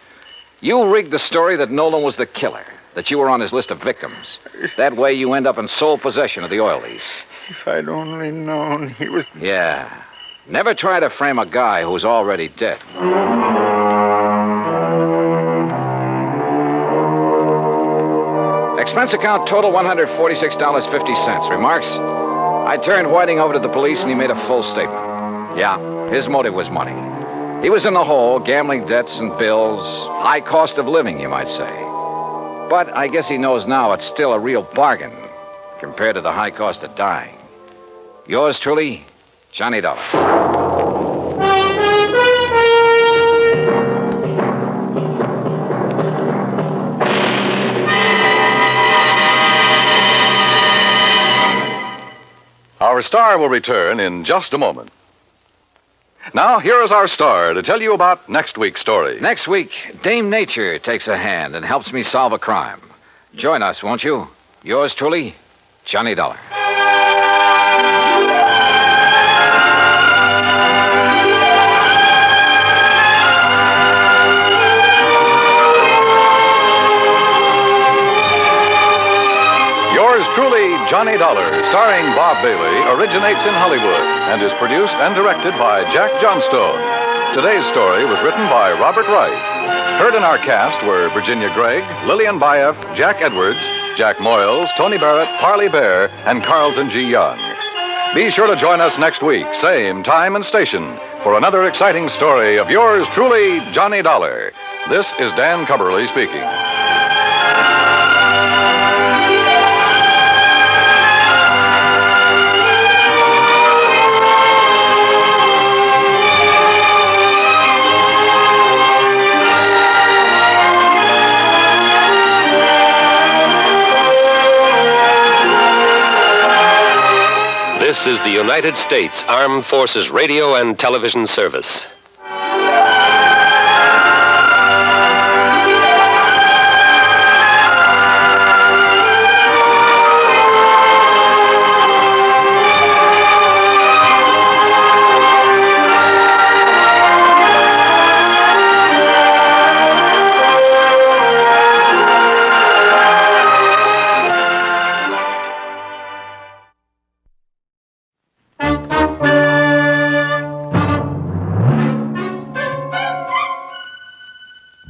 You rigged the story that Nolan was the killer, that you were on his list of victims. That way you end up in sole possession of the oil lease. If I'd only known he was... Yeah. Never try to frame a guy who's already dead. Expense account total $146.50. Remarks? I turned Whiting over to the police and he made a full statement. Yeah, his motive was money. He was in the hole, gambling debts and bills, high cost of living, you might say. But I guess he knows now it's still a real bargain compared to the high cost of dying. Yours truly, Johnny Dollar. Our star will return in just a moment. Now, here is our star to tell you about next week's story. Next week, Dame Nature takes a hand and helps me solve a crime. Join us, won't you? Yours truly, Johnny Dollar. Yours truly, Johnny Dollar, starring Bob Bailey, originates in Hollywood and is produced and directed by Jack Johnstone. Today's story was written by Robert Wright. Heard in our cast were Virginia Gregg, Lillian Baeff, Jack Edwards, Jack Moyles, Tony Barrett, Parley Bear, and Carlton G. Young. Be sure to join us next week, same time and station, for another exciting story of yours truly, Johnny Dollar. This is Dan Cubberly speaking. This is the United States Armed Forces Radio and Television Service.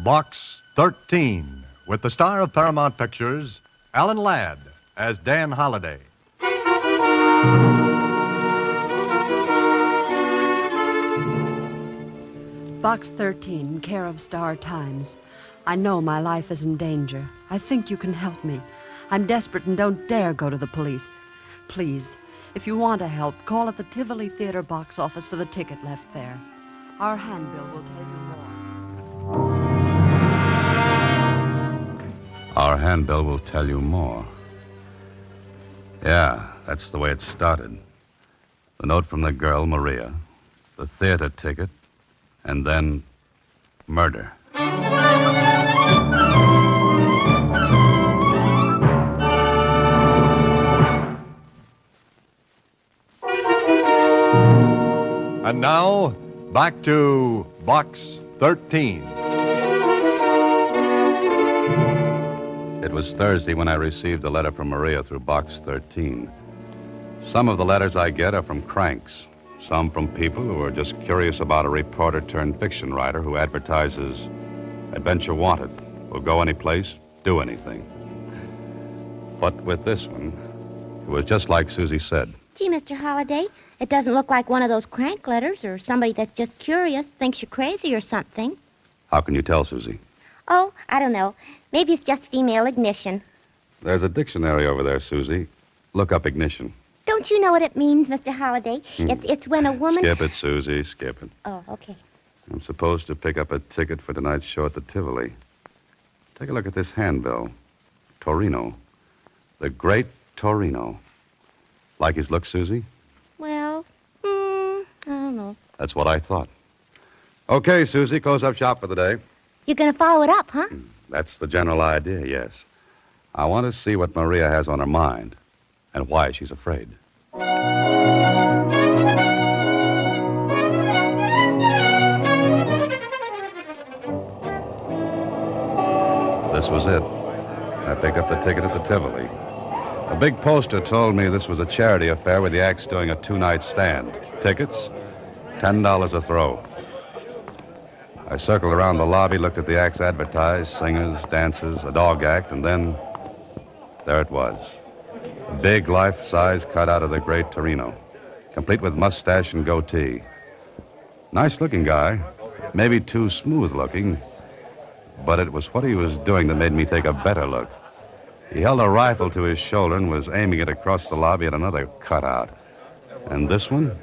Box 13, with the star of Paramount Pictures, Alan Ladd, as Dan Holliday. Box 13, care of Star Times. I know my life is in danger. I think you can help me. I'm desperate and don't dare go to the police. Please, if you want to help, call at the Tivoli Theater box office for the ticket left there. Our handbill will tell you more. Our handbill will tell you more. Yeah, that's the way it started. The note from the girl, Maria, the theater ticket, and then murder. And now, back to Box 13. It was Thursday when I received a letter from Maria through Box 13. Some of the letters I get are from cranks. Some from people who are just curious about a reporter turned fiction writer who advertises adventure wanted, will go any place, do anything. But with this one, it was just like Susie said. Gee, Mr. Holliday, it doesn't look like one of those crank letters or somebody that's just curious, thinks you're crazy or something. How can you tell, Susie? Oh, I don't know. Maybe it's just female ignition. There's a dictionary over there, Susie. Look up ignition. Don't you know what it means, Mr. Holliday? It's when a woman... Skip it, Susie, skip it. Oh, okay. I'm supposed to pick up a ticket for tonight's show at the Tivoli. Take a look at this handbill. Torino. The Great Torino. Like his look, Susie? Well, I don't know. That's what I thought. Okay, Susie, close up shop for the day. You're going to follow it up, huh? That's the general idea, yes. I want to see what Maria has on her mind and why she's afraid. This was it. I picked up the ticket at the Tivoli. A big poster told me this was a charity affair with the acts doing a two-night stand. Tickets, $10 a throw. I circled around the lobby, looked at the acts advertised, singers, dancers, a dog act, and then there it was. A big life-size cutout of the Great Torino, complete with mustache and goatee. Nice-looking guy, maybe too smooth-looking, but it was what he was doing that made me take a better look. He held a rifle to his shoulder and was aiming it across the lobby at another cutout. And this one?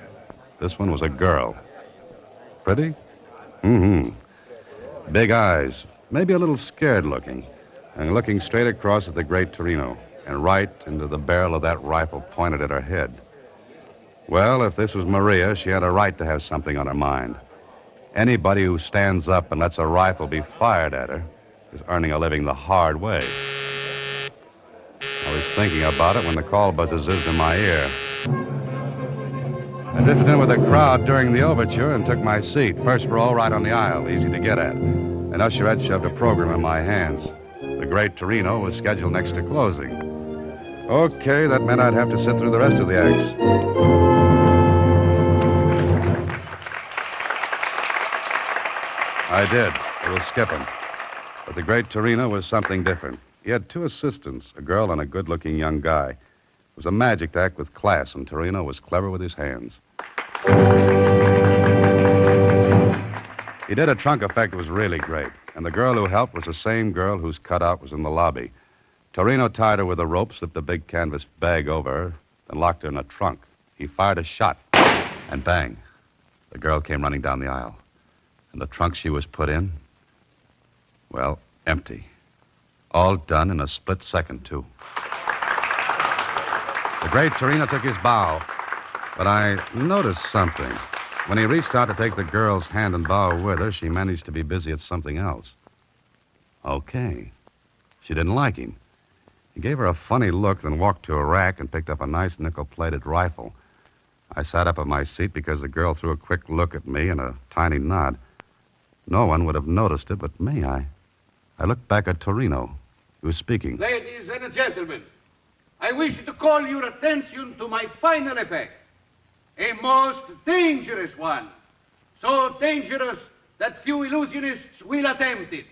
This one was a girl. Pretty? Big eyes, maybe a little scared-looking, and looking straight across at the Great Torino, and right into the barrel of that rifle pointed at her head. Well, if this was Maria, she had a right to have something on her mind. Anybody who stands up and lets a rifle be fired at her is earning a living the hard way. I was thinking about it when the call buzzer zizzed in my ear. I drifted in with the crowd during the overture and took my seat, first row right on the aisle, easy to get at. An usherette shoved a program in my hands. The Great Torino was scheduled next to closing. Okay, that meant I'd have to sit through the rest of the acts. I did, a little skipping. But the Great Torino was something different. He had two assistants, a girl and a good-looking young guy. It was a magic act with class, and Torino was clever with his hands. He did a trunk effect that was really great, and the girl who helped was the same girl whose cutout was in the lobby. Torino tied her with a rope, slipped a big canvas bag over her, and locked her in a trunk. He fired a shot, and bang, the girl came running down the aisle. And the trunk she was put in, well, empty. All done in a split second, too. The Great Torino took his bow, but I noticed something. When he reached out to take the girl's hand and bow with her, she managed to be busy at something else. Okay. She didn't like him. He gave her a funny look, then walked to a rack and picked up a nice nickel-plated rifle. I sat up in my seat because the girl threw a quick look at me and a tiny nod. No one would have noticed it but me. I looked back at Torino. He was speaking. Ladies and gentlemen, I wish to call your attention to my final effect. A most dangerous one. So dangerous that few illusionists will attempt it.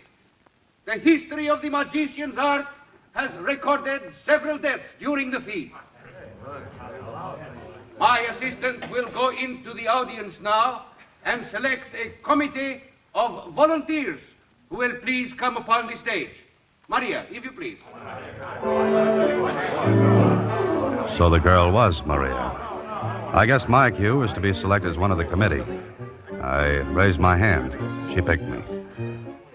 The history of the magician's art has recorded several deaths during the feat. My assistant will go into the audience now and select a committee of volunteers who will please come upon the stage. Maria, if you please. So the girl was Maria. I guess my cue was to be selected as one of the committee. I raised my hand. She picked me.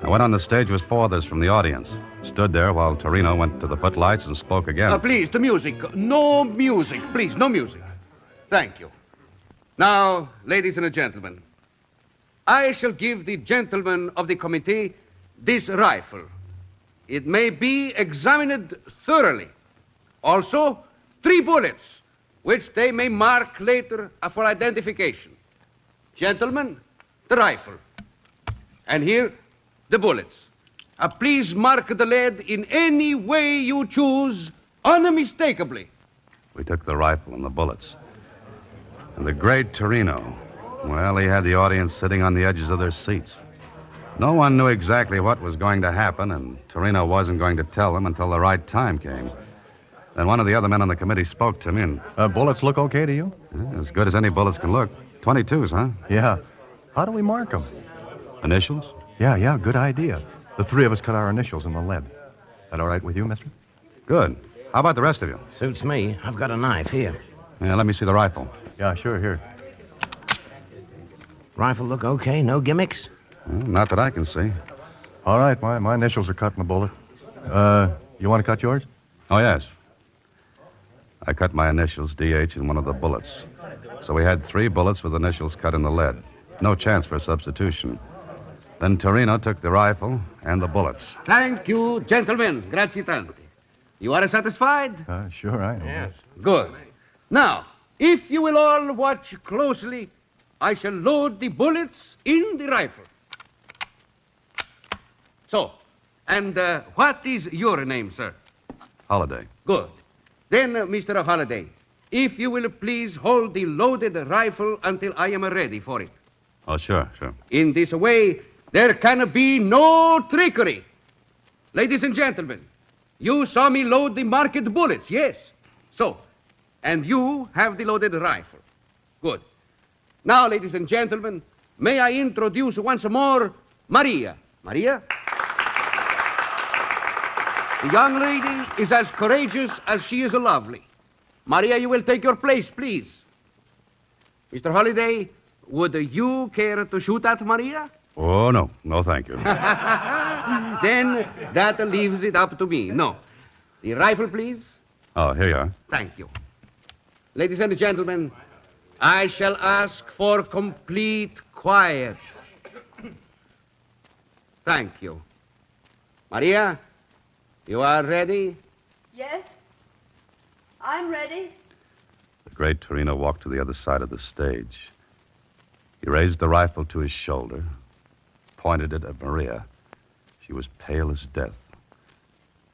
I went on the stage with 4 others from the audience. Stood there while Torino went to the footlights and spoke again. Please, the music. No music. Please, no music. Thank you. Now, ladies and gentlemen, I shall give the gentlemen of the committee this rifle. It may be examined thoroughly. Also, 3 bullets, which they may mark later for identification. Gentlemen, the rifle. And here, the bullets. Please mark the lead in any way you choose, unmistakably. We took the rifle and the bullets. And the Great Torino, well, he had the audience sitting on the edges of their seats. No one knew exactly what was going to happen, and Torino wasn't going to tell them until the right time came. Then one of the other men on the committee spoke to me and... bullets look okay to you? Yeah, as good as any bullets can look. 22s, huh? Yeah. How do we mark them? Initials? Yeah, good idea. The 3 of us cut our initials in the lead. That all right with you, mister? Good. How about the rest of you? Suits me. I've got a knife here. Yeah, let me see the rifle. Yeah, sure, here. Rifle look okay? No gimmicks? Well, not that I can see. All right, my initials are cut in the bullet. You want to cut yours? Oh, yes. I cut my initials, DH, in one of the bullets. So we had 3 bullets with initials cut in the lead. No chance for substitution. Then Torino took the rifle and the bullets. Thank you, gentlemen. Grazie tanto. You are satisfied? Sure, I am. Yes. Good. Now, if you will all watch closely, I shall load the bullets in the rifle. So, and what is your name, sir? Holiday. Good. Then, Mr. Holiday, if you will please hold the loaded rifle until I am ready for it. Oh, sure. In this way, there can be no trickery. Ladies and gentlemen, you saw me load the marked bullets, yes? So, and you have the loaded rifle. Good. Now, ladies and gentlemen, may I introduce once more Maria. Maria? The young lady is as courageous as she is lovely. Maria, you will take your place, please. Mr. Holiday, would you care to shoot at Maria? Oh, no. No, thank you. Then that leaves it up to me. No. The rifle, please. Oh, here you are. Thank you. Ladies and gentlemen, I shall ask for complete quiet. Thank you. Maria, you are ready? Yes. I'm ready. The Great Torino walked to the other side of the stage. He raised the rifle to his shoulder, pointed it at Maria. She was pale as death.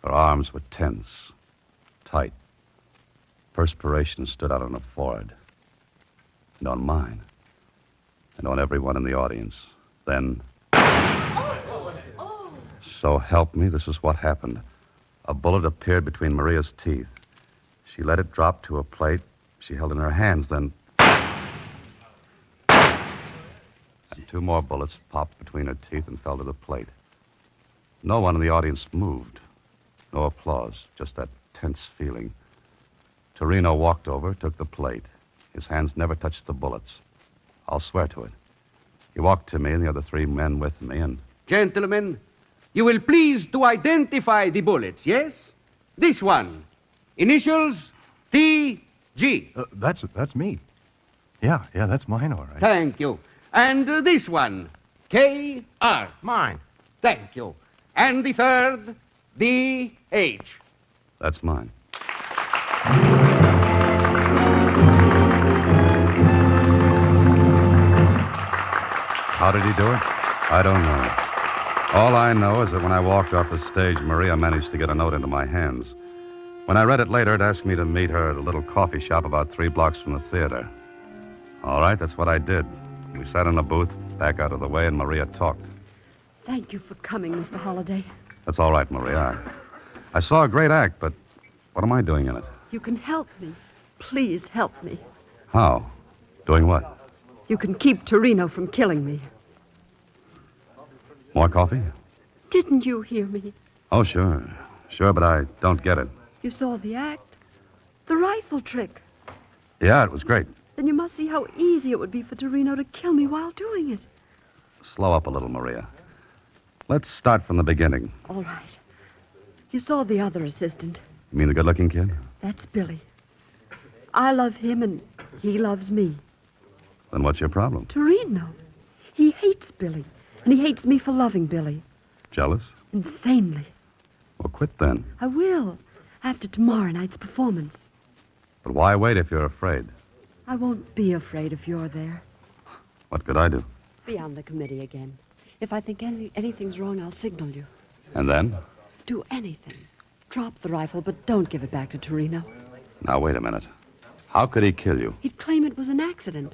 Her arms were tense, tight. Perspiration stood out on her forehead, and on mine, and on everyone in the audience. Then, so help me, this is what happened. A bullet appeared between Maria's teeth. She let it drop to a plate she held in her hands, then... And 2 more bullets popped between her teeth and fell to the plate. No one in the audience moved. No applause, just that tense feeling. Torino walked over, took the plate. His hands never touched the bullets. I'll swear to it. He walked to me and the other 3 men with me, and... Gentlemen, you will please to identify the bullets, yes? This one. Initials T.G. That's me. Yeah, that's mine, all right. Thank you. And this one, K.R. Mine. Thank you. And the third, D.H. That's mine. How did he do it? I don't know. All I know is that when I walked off the stage, Maria managed to get a note into my hands. When I read it later, it asked me to meet her at a little coffee shop about 3 blocks from the theater. All right, that's what I did. We sat in a booth, back out of the way, and Maria talked. Thank you for coming, Mr. Holiday. That's all right, Maria. I saw a great act, but what am I doing in it? You can help me. Please help me. How? Doing what? You can keep Torino from killing me. More coffee? Didn't you hear me? Oh, sure. Sure, but I don't get it. You saw the act. The rifle trick. Yeah, it was great. Then you must see how easy it would be for Torino to kill me while doing it. Slow up a little, Maria. Let's start from the beginning. All right. You saw the other assistant. You mean the good-looking kid? That's Billy. I love him, and he loves me. Then what's your problem? Torino. He hates Billy, and he hates me for loving Billy. Jealous? Insanely. Well, quit then. I will, after tomorrow night's performance. But why wait if you're afraid? I won't be afraid if you're there. What could I do? Be on the committee again. If I think anything's wrong, I'll signal you. And then? Do anything. Drop the rifle, but don't give it back to Torino. Now, wait a minute. How could he kill you? He'd claim it was an accident.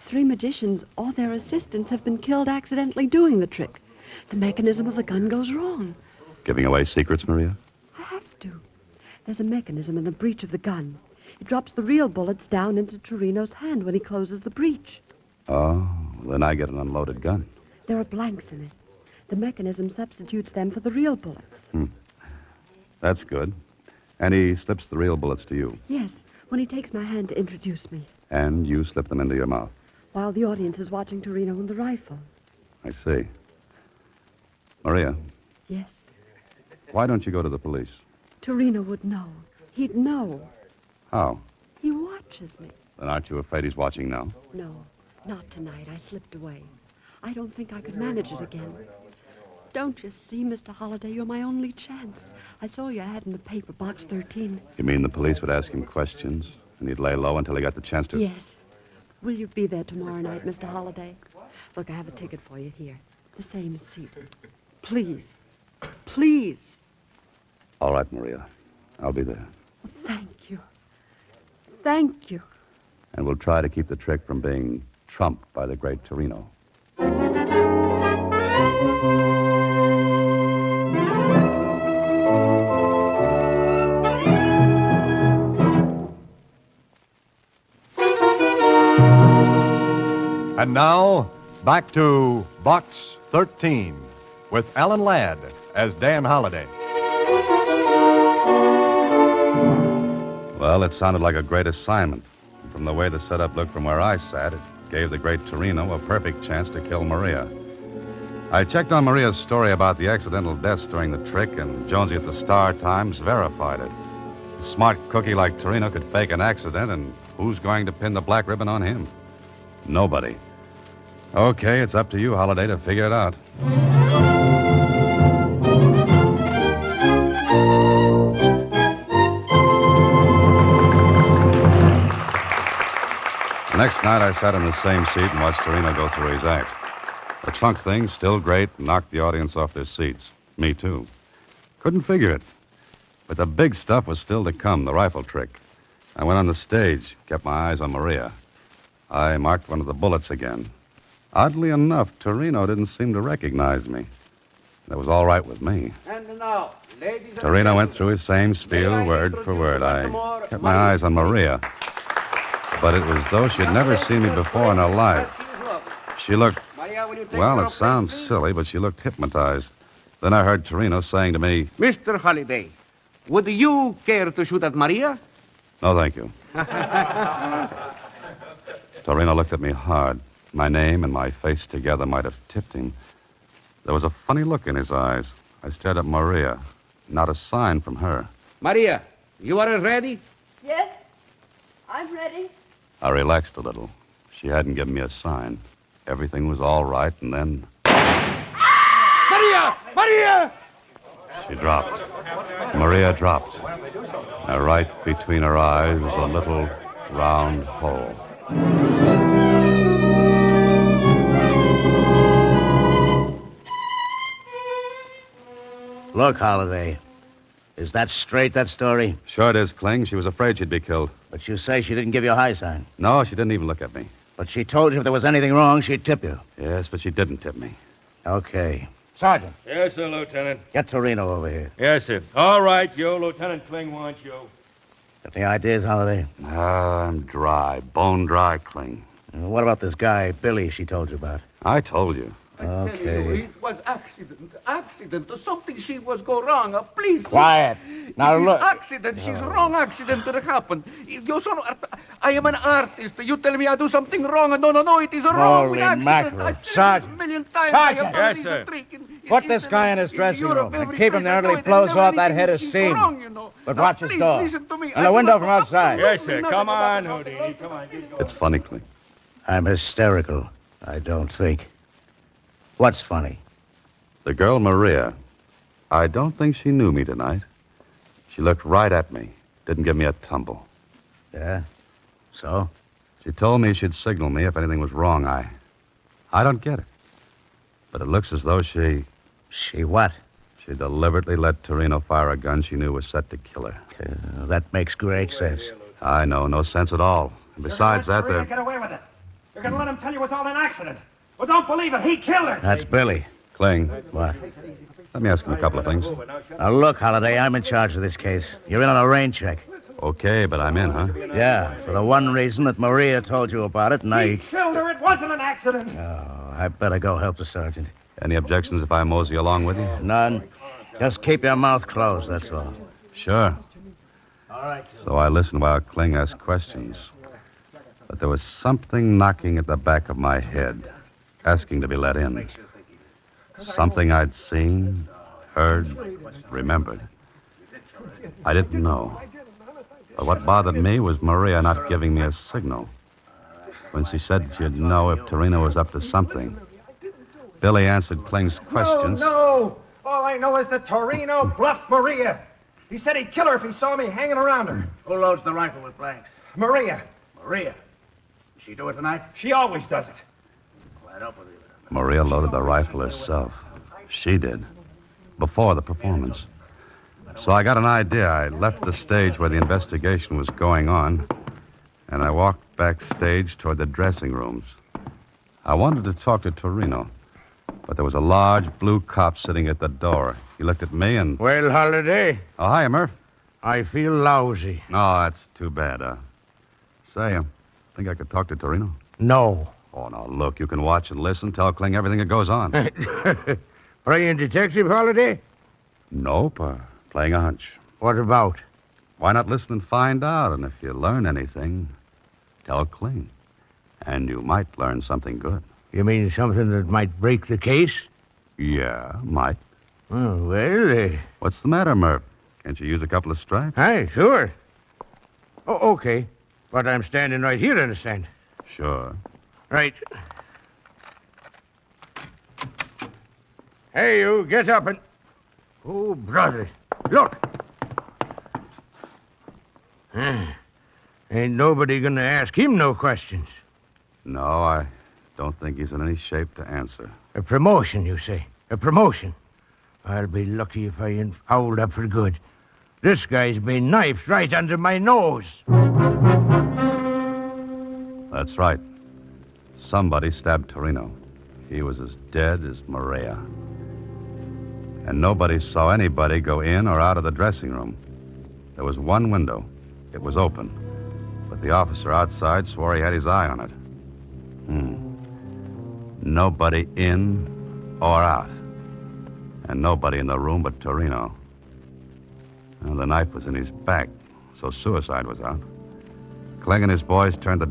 3 magicians or their assistants have been killed accidentally doing the trick. The mechanism of the gun goes wrong. Giving away secrets, Maria? I have to. There's a mechanism in the breech of the gun. It drops the real bullets down into Torino's hand when he closes the breech. Oh, then I get an unloaded gun. There are blanks in it. The mechanism substitutes them for the real bullets. That's good. And he slips the real bullets to you. Yes, when he takes my hand to introduce me, And you slip them into your mouth. while the audience is watching Torino and the rifle. I see. Maria, Yes, why don't you go to the police? Torino would know. He'd know. How? He watches me. Then aren't you afraid he's watching now? No, not tonight. I slipped away. I don't think I could manage it again. Don't you see, Mr. Holliday, you're my only chance. I saw your ad in the paper, box 13. You mean the police would ask him questions, and he'd lay low until he got the chance to... Yes. Will you be there tomorrow night, Mr. Holliday? Look, I have a ticket for you here. The same seat. Please. Please. All right, Maria. I'll be there. Thank you. Thank you. And we'll try to keep the trick from being trumped by the Great Torino. And now, back to Box 13 with Alan Ladd as Dan Holliday. Well, it sounded like a great assignment. And from the way the setup looked from where I sat, it gave the Great Torino a perfect chance to kill Maria. I checked on Maria's story about the accidental deaths during the trick, and Jonesy at the Star Times verified it. A smart cookie like Torino could fake an accident, and who's going to pin the black ribbon on him? Nobody. Okay, it's up to you, Holliday, to figure it out. The next night, I sat in the same seat and watched Torino go through his act. The trunk thing, still great, knocked the audience off their seats. Me, too. Couldn't figure it. But the big stuff was still to come, the rifle trick. I went on the stage, kept my eyes on Maria. I marked one of the bullets again. Oddly enough, Torino didn't seem to recognize me. That was all right with me. And now, ladies and Torino went through his same spiel, word for word. I kept my eyes on Maria. But it was though she'd never seen me before in her life. She looked, well, it sounds silly, but she looked hypnotized. Then I heard Torino saying to me, Mr. Holliday, would you care to shoot at Maria? "No, thank you." Torino looked at me hard. My name and my face together might have tipped him. There was a funny look in his eyes. I stared at Maria. Not a sign from her. Maria, you are ready? Yes, I'm ready. I relaxed a little. She hadn't given me a sign. Everything was all right, and then Maria! Maria! she dropped. Maria dropped. Now, right between her eyes was a little round hole. Look, Holliday. Is that straight, that story? Sure it is, Kling. She was afraid she'd be killed. But you say she didn't give you a high sign. No, she didn't even look at me. But she told you if there was anything wrong, she'd tip you. Yes, but she didn't tip me. Okay. Sergeant, Yes, sir, Lieutenant. get Torino over here. Yes, sir. All right, Joe. Lieutenant Kling wants you. Got any ideas, Holliday? I'm dry. Bone dry, Kling. What about this guy, Billy, she told you about? I told you. I tell you, it was accident. Something she was go wrong. Please. Quiet. Now it look. Is accident. She's wrong accident that happened. I am an artist. You tell me I do something wrong. No, it is a wrong Holy accident. mackerel. Sergeant. A million times. Sergeant. Yes, sir. Put this guy in his dressing room and keep him there until he blows off that head of steam. But watch his door. And the window from outside. Yes, sir. Come on, Houdini. Come on. It's funny, Kling. I'm hysterical, I don't think. What's funny? The girl, Maria, I don't think she knew me tonight. She looked right at me, didn't give me a tumble. Yeah? So? She told me she'd signal me if anything was wrong. I don't get it. But it looks as though she... She what? She deliberately let Torino fire a gun she knew was set to kill her. That makes great sense. I know, no sense at all. And besides that, Torino get away with it. You're going to let him tell you it's all an accident. Well, don't believe it. He killed her. That's Billy. Kling. What? Let me ask him a couple of things. Now, look, Holliday, I'm in charge of this case. You're in on a rain check. Okay, but I'm in, huh? Yeah, for the one reason that Maria told you about it, and He killed her. It wasn't an accident. Oh, I better go help the sergeant. Any objections if I mosey along with you? None. Just keep your mouth closed, that's all. Sure. All right. So I listened while Kling asked questions. But there was something knocking at the back of my head, asking to be let in. Something I'd seen, heard, remembered. I didn't know. But what bothered me was Maria not giving me a signal. When she said she'd know if Torino was up to something. Billy answered Kling's questions. No. All I know is that Torino bluffed Maria. He said he'd kill her if he saw me hanging around her. Who loads the rifle with blanks? Maria. Maria. Does she do it tonight? She always does it. Well, I don't believe it. Maria loaded the rifle herself. She did. Before the performance. So I got an idea. I left the stage where the investigation was going on, and I walked backstage toward the dressing rooms. I wanted to talk to Torino, but there was a large blue cop sitting at the door. He looked at me and... Well, Holiday. Oh, hi, Murph. I feel lousy. Oh, that's too bad. Say, think I could talk to Torino? No. Oh, now, look, you can watch and listen, tell Kling everything that goes on. Playing detective, Holiday? Nope, playing a hunch. What about? Why not listen and find out? And if you learn anything, tell Kling. And you might learn something good. You mean something that might break the case? Yeah, might. Oh, well, What's the matter, Murph? Can't you use a couple of stripes? Hi, sure. Oh, okay. But I'm standing right here, understand? Sure. Right. Hey, you, get up and... Oh, brother. Look. Ain't nobody gonna ask him no questions. No, I don't think he's in any shape to answer. A promotion, you say? A promotion? I'll be lucky if I ain't fouled up for good. This guy's been knifed right under my nose. That's right. Somebody stabbed Torino. He was as dead as Maria. And nobody saw anybody go in or out of the dressing room. There was one window. It was open. But the officer outside swore he had his eye on it. Nobody in or out. And nobody in the room but Torino. Well, the knife was in his back, so suicide was out. Kling and his boys turned the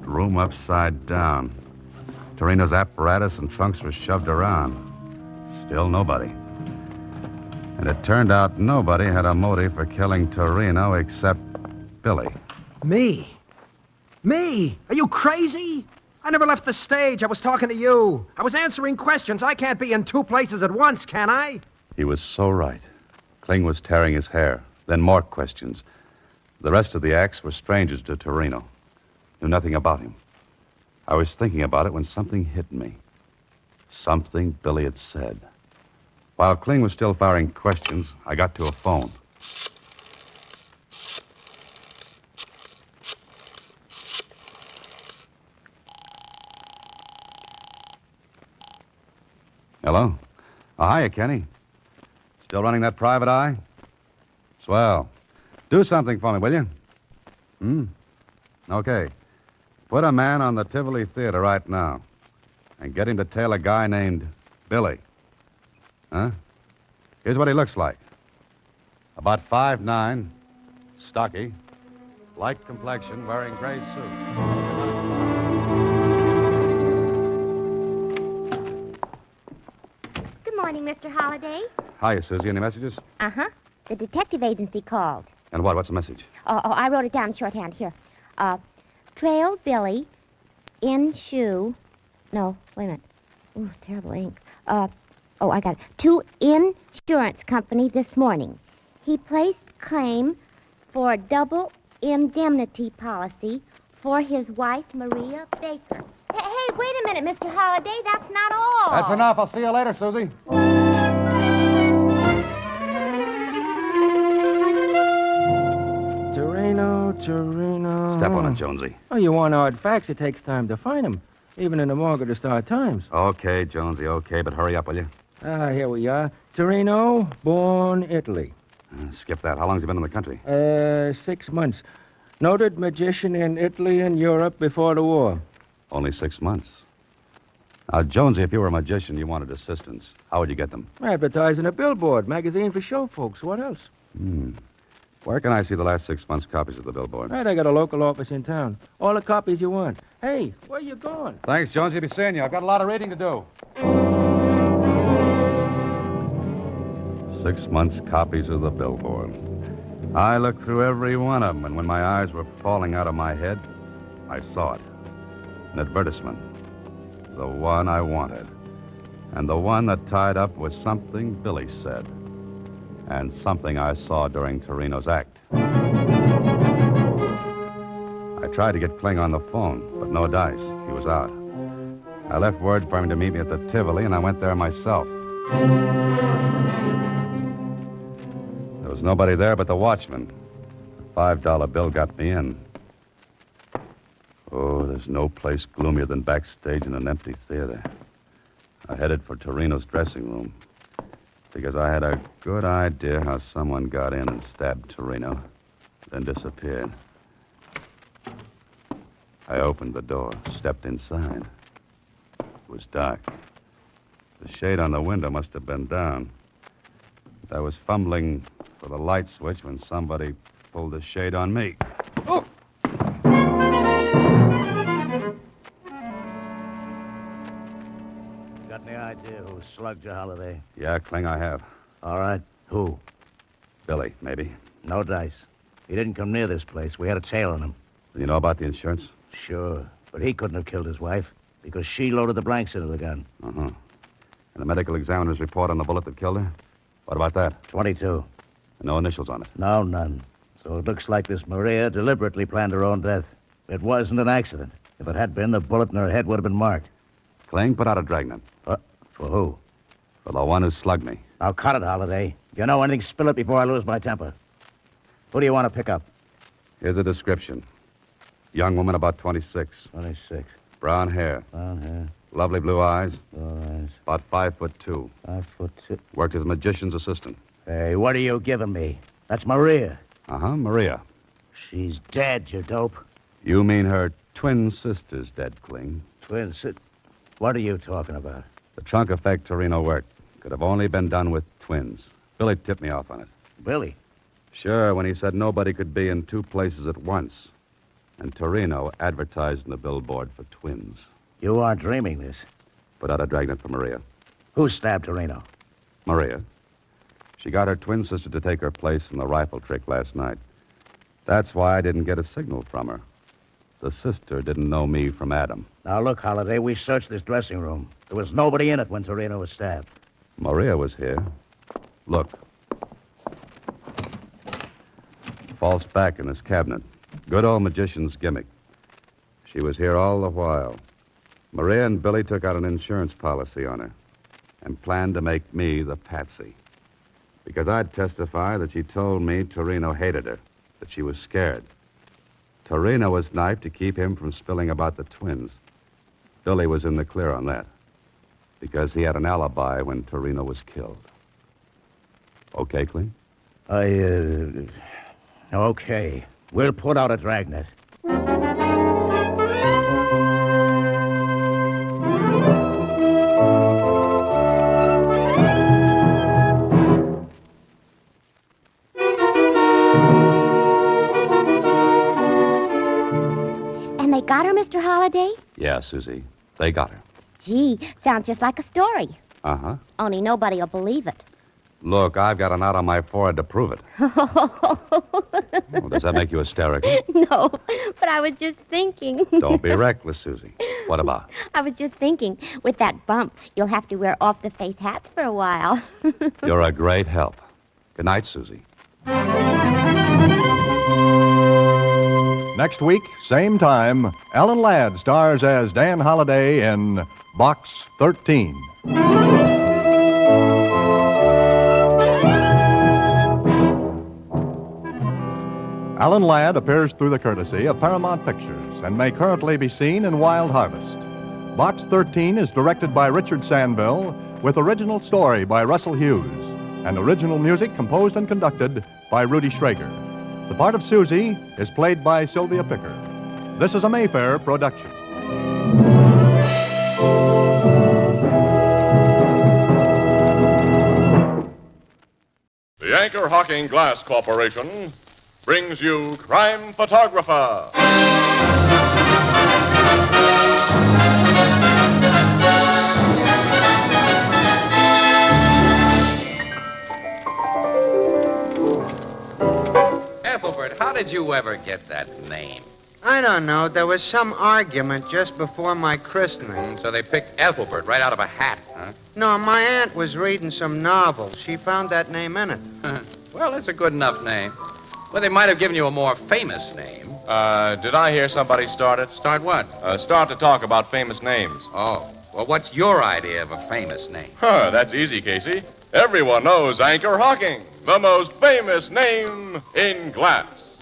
room upside down. Torino's apparatus and trunks were shoved around. Still nobody. And it turned out nobody had a motive for killing Torino except Billy. Me? Me? Are you crazy? I never left the stage. I was talking to you. I was answering questions. I can't be in two places at once, can I? He was so right. Kling was tearing his hair. Then more questions. The rest of the acts were strangers to Torino. Knew nothing about him. I was thinking about it when something hit me. Something Billy had said. While Kling was still firing questions, I got to a phone. Hello? Oh, hiya, Kenny. Still running that private eye? Swell. Do something for me, will you? Okay. Put a man on the Tivoli Theater right now. and get him to tail a guy named Billy. Huh? Here's what he looks like. About 5'9", stocky, light complexion, wearing gray suit. Good morning, Mr. Holliday. Hiya, Susie. Any messages? Uh-huh. The detective agency called. And what? What's the message? Oh, I wrote it down in shorthand. Here. Trailed Billy in shoe. No, wait a minute. Ooh, terrible ink. I got it. To insurance company this morning. He placed claim for double indemnity policy for his wife, Maria Baker. Hey, wait a minute, Mr. Holliday. That's not all. That's enough. I'll see you later, Susie. Torino. Step on it, Jonesy. Oh, you want hard facts, it takes time to find them, even in the Margaret Star Times. Okay, Jonesy, okay, but hurry up, will you? Here we are. Torino, born Italy. Skip that. How long's he been in the country? 6 months. Noted magician in Italy and Europe before the war. Only 6 months. Now, Jonesy, if you were a magician, you wanted assistants. How would you get them? Advertising a billboard, magazine for show folks. What else? Where can I see the last 6 months' copies of the billboard? Right, I got a local office in town. All the copies you want. Hey, where you going? Thanks, Jonesy. Be seeing you. I've got a lot of reading to do. 6 months' copies of the billboard. I looked through every one of them, and when my eyes were falling out of my head, I saw it. An advertisement. The one I wanted. And the one that tied up with something Billy said. And something I saw during Torino's act. I tried to get Kling on the phone, but no dice. He was out. I left word for him to meet me at the Tivoli, and I went there myself. There was nobody there but the watchman. The $5 bill got me in. Oh, there's no place gloomier than backstage in an empty theater. I headed for Torino's dressing room because I had a good idea how someone got in and stabbed Torino, then disappeared. I opened the door, stepped inside. It was dark. The shade on the window must have been down. I was fumbling for the light switch when somebody pulled the shade on me. Oh! Got any idea who slugged you, Holiday? Yeah, Kling, I have. All right. Who? Billy, maybe. No dice. He didn't come near this place. We had a tail on him. You know about the insurance? Sure. But he couldn't have killed his wife because she loaded the blanks into the gun. Uh-huh. And the medical examiner's report on the bullet that killed her? What about that? 22. No initials on it? No, none. So it looks like this Maria deliberately planned her own death. It wasn't an accident. If it had been, the bullet in her head would have been marked. Kling, put out a dragnet. For who? For the one who slugged me. Now, cut it, Holiday. If you know anything, spill it before I lose my temper. Who do you want to pick up? Here's a description. Young woman, about 26. 26. Brown hair. Brown hair. Lovely blue eyes. Blue eyes. About 5'2". 5'2". Worked as a magician's assistant. Hey, what are you giving me? That's Maria. Uh-huh, Maria. She's dead, you dope. You mean her twin sister's dead, Kling? Twin sister? What are you talking about? The trunk effect Torino worked could have only been done with twins. Billy tipped me off on it. Billy? Sure, when he said nobody could be in two places at once. And Torino advertised in the billboard for twins. You aren't dreaming this. Put out a dragnet for Maria. Who stabbed Torino? Maria. She got her twin sister to take her place in the rifle trick last night. That's why I didn't get a signal from her. The sister didn't know me from Adam. Now, look, Holiday, we searched this dressing room. There was nobody in it when Torino was stabbed. Maria was here. Look. False back in this cabinet. Good old magician's gimmick. She was here all the while. Maria and Billy took out an insurance policy on her and planned to make me the patsy. Because I'd testify that she told me Torino hated her, that she was scared. Torino was knifed to keep him from spilling about the twins. Billy was in the clear on that, because he had an alibi when Torino was killed. Okay, Kling? Okay. We'll put out a dragnet. Mr. Holliday? Yeah, Susie. They got her. Gee, sounds just like a story. Uh-huh. Only nobody will believe it. Look, I've got an knot on my forehead to prove it. Well, does that make you hysterical? No, but I was just thinking. Don't be reckless, Susie. What about? I was just thinking, with that bump, you'll have to wear off-the-face hats for a while. You're a great help. Good night, Susie. Next week, same time, Alan Ladd stars as Dan Holliday in Box 13. Alan Ladd appears through the courtesy of Paramount Pictures and may currently be seen in Wild Harvest. Box 13 is directed by Richard Sandville with original story by Russell Hughes and original music composed and conducted by Rudy Schrager. The part of Susie is played by Sylvia Picker. This is a Mayfair production. The Anchor Hocking Glass Corporation brings you Crime Photographer. Ethelbert, how did you ever get that name? I don't know. There was some argument just before my christening. So they picked Ethelbert right out of a hat, huh? No, my aunt was reading some novel. She found that name in it. Well, it's a good enough name. Well, they might have given you a more famous name. Did I hear somebody start it? Start what? Start to talk about famous names. Oh. Well, what's your idea of a famous name? That's easy, Casey. Everyone knows Anchor Hocking, the most famous name in glass.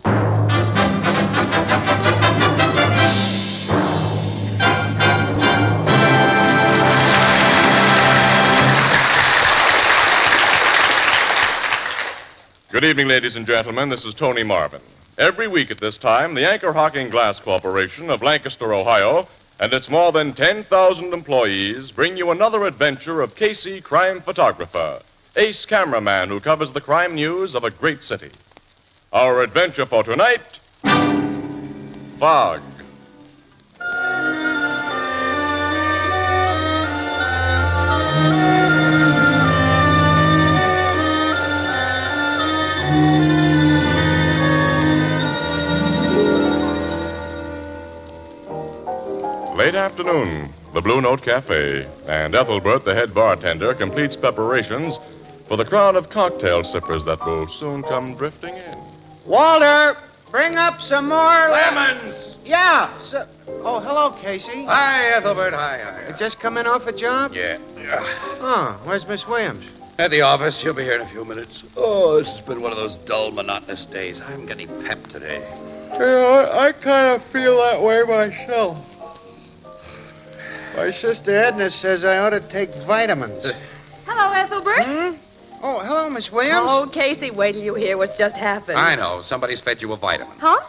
Good evening, ladies and gentlemen. This is Tony Marvin. Every week at this time, the Anchor Hocking Glass Corporation of Lancaster, Ohio, and its more than 10,000 employees bring you another adventure of Casey, crime photographer, ace cameraman who covers the crime news of a great city. Our adventure for tonight, Fog. Late afternoon, the Blue Note Cafe, and Ethelbert, the head bartender, completes preparations for the crowd of cocktail sippers that will soon come drifting in. Walter, bring up some more lemons. Yeah. Oh, hello, Casey. Hi, Ethelbert. Hi. You just come in off a job? Yeah. Oh, where's Miss Williams? At the office. She'll be here in a few minutes. Oh, this has been one of those dull, monotonous days. I haven't got any pep today. Yeah, I kind of feel that way myself. My sister Edna says I ought to take vitamins. Hello, Ethelbert. Oh, hello, Miss Williams. Oh, Casey, wait till you hear what's just happened. I know. Somebody's fed you a vitamin. Huh?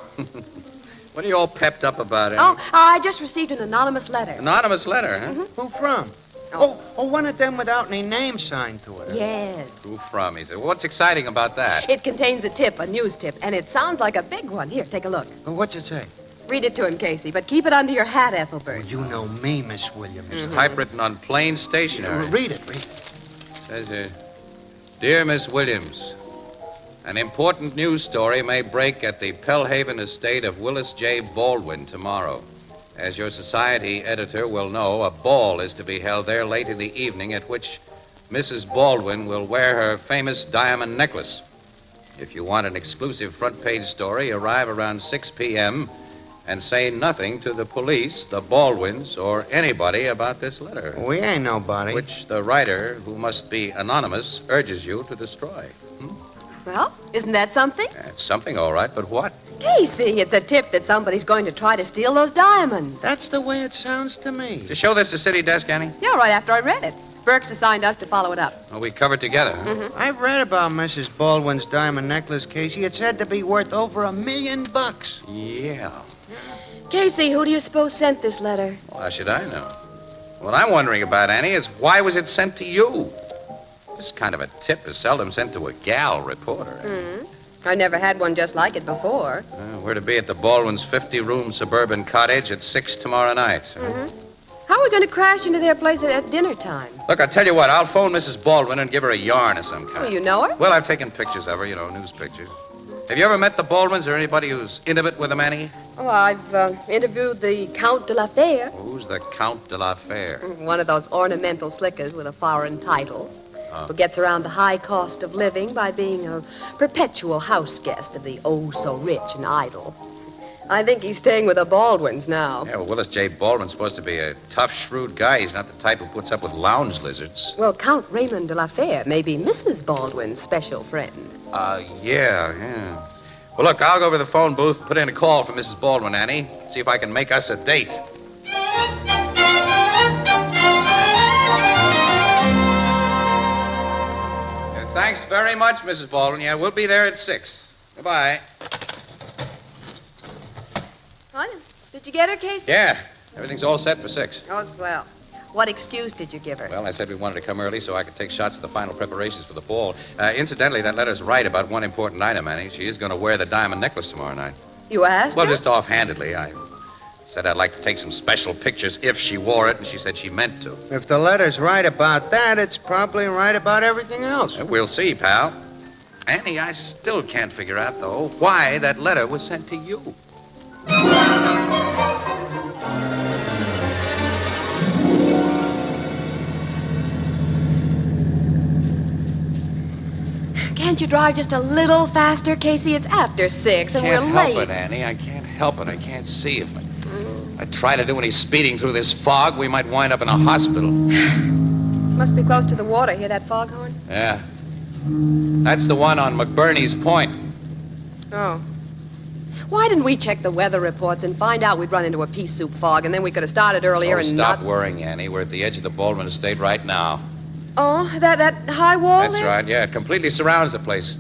What are you all pepped up about, Oh, I just received an anonymous letter. Anonymous letter, huh? Who from? Oh, one of them without any name signed to it. Yes. Who from? He said. Well, what's exciting about that? It contains a tip, a news tip, and it sounds like a big one. Here, take a look. What's it say? Read it to him, Casey, but keep it under your hat, Ethelbert. You know me, Miss Williams. It's typewritten on plain stationery. Read it. Says here, Dear Miss Williams, an important news story may break at the Pellhaven estate of Willis J. Baldwin tomorrow. As your society editor will know, a ball is to be held there late in the evening at which Mrs. Baldwin will wear her famous diamond necklace. If you want an exclusive front page story, arrive around 6 p.m., and say nothing to the police, the Baldwins, or anybody about this letter. We ain't nobody. Which the writer, who must be anonymous, urges you to destroy. Well, isn't that something? It's something, all right, but what? Casey, it's a tip that somebody's going to try to steal those diamonds. That's the way it sounds to me. To show this to City Desk, Annie? Yeah, right after I read it. Burke's assigned us to follow it up. Well, we covered together, huh? I've read about Mrs. Baldwin's diamond necklace, Casey. It's said to be worth over $1 million. Yeah. Casey, who do you suppose sent this letter? Well, how should I know? What I'm wondering about, Annie, is why was it sent to you? This kind of a tip is seldom sent to a gal reporter. I never had one just like it before. We're to be at the Baldwin's 50-room suburban cottage at 6 tomorrow night. How are we going to crash into their place at dinner time? Look, I'll tell you what. I'll phone Mrs. Baldwin and give her a yarn of some kind. Oh, you know her? Well, I've taken pictures of her, news pictures. Have you ever met the Baldwins or anybody who's intimate with them, Annie? Oh, I've interviewed the Count de la Fere. Who's the Count de la Fere? One of those ornamental slickers with a foreign title. Who gets around the high cost of living by being a perpetual house guest of the oh-so-rich and idle. I think he's staying with the Baldwins now. Yeah, well, Willis J. Baldwin's supposed to be a tough, shrewd guy. He's not the type who puts up with lounge lizards. Well, Count Raymond de la Fere may be Mrs. Baldwin's special friend. Yeah. Well, look, I'll go over to the phone booth, put in a call for Mrs. Baldwin, Annie. See if I can make us a date. Thanks very much, Mrs. Baldwin. Yeah, we'll be there at 6. Goodbye. What? Did you get her, Casey? Yeah, everything's all set for 6. Oh, swell. What excuse did you give her? Well, I said we wanted to come early so I could take shots of the final preparations for the ball. Incidentally, that letter's right about one important item, Annie. She is going to wear the diamond necklace tomorrow night. You asked Well, her? just offhandedly. I said I'd like to take some special pictures if she wore it, and she said she meant to. If the letter's right about that, it's probably right about everything else. We'll see, pal. Annie, I still can't figure out, though, why that letter was sent to you. Can't you drive just a little faster, Casey? It's after 6 and Can't we're help late. it, Annie. I can't help it. I can't see if I try to do any speeding through this fog, we might wind up in a hospital. Must be close to the water. Hear that foghorn? Yeah. That's the one on McBurney's Point. Oh. Why didn't we check the weather reports and find out we'd run into a pea soup fog, and then we could have started earlier and Stop not... worrying, Annie. We're at the edge of the Baldwin estate right now. Oh, that high wall That's there? right, yeah. It completely surrounds the place.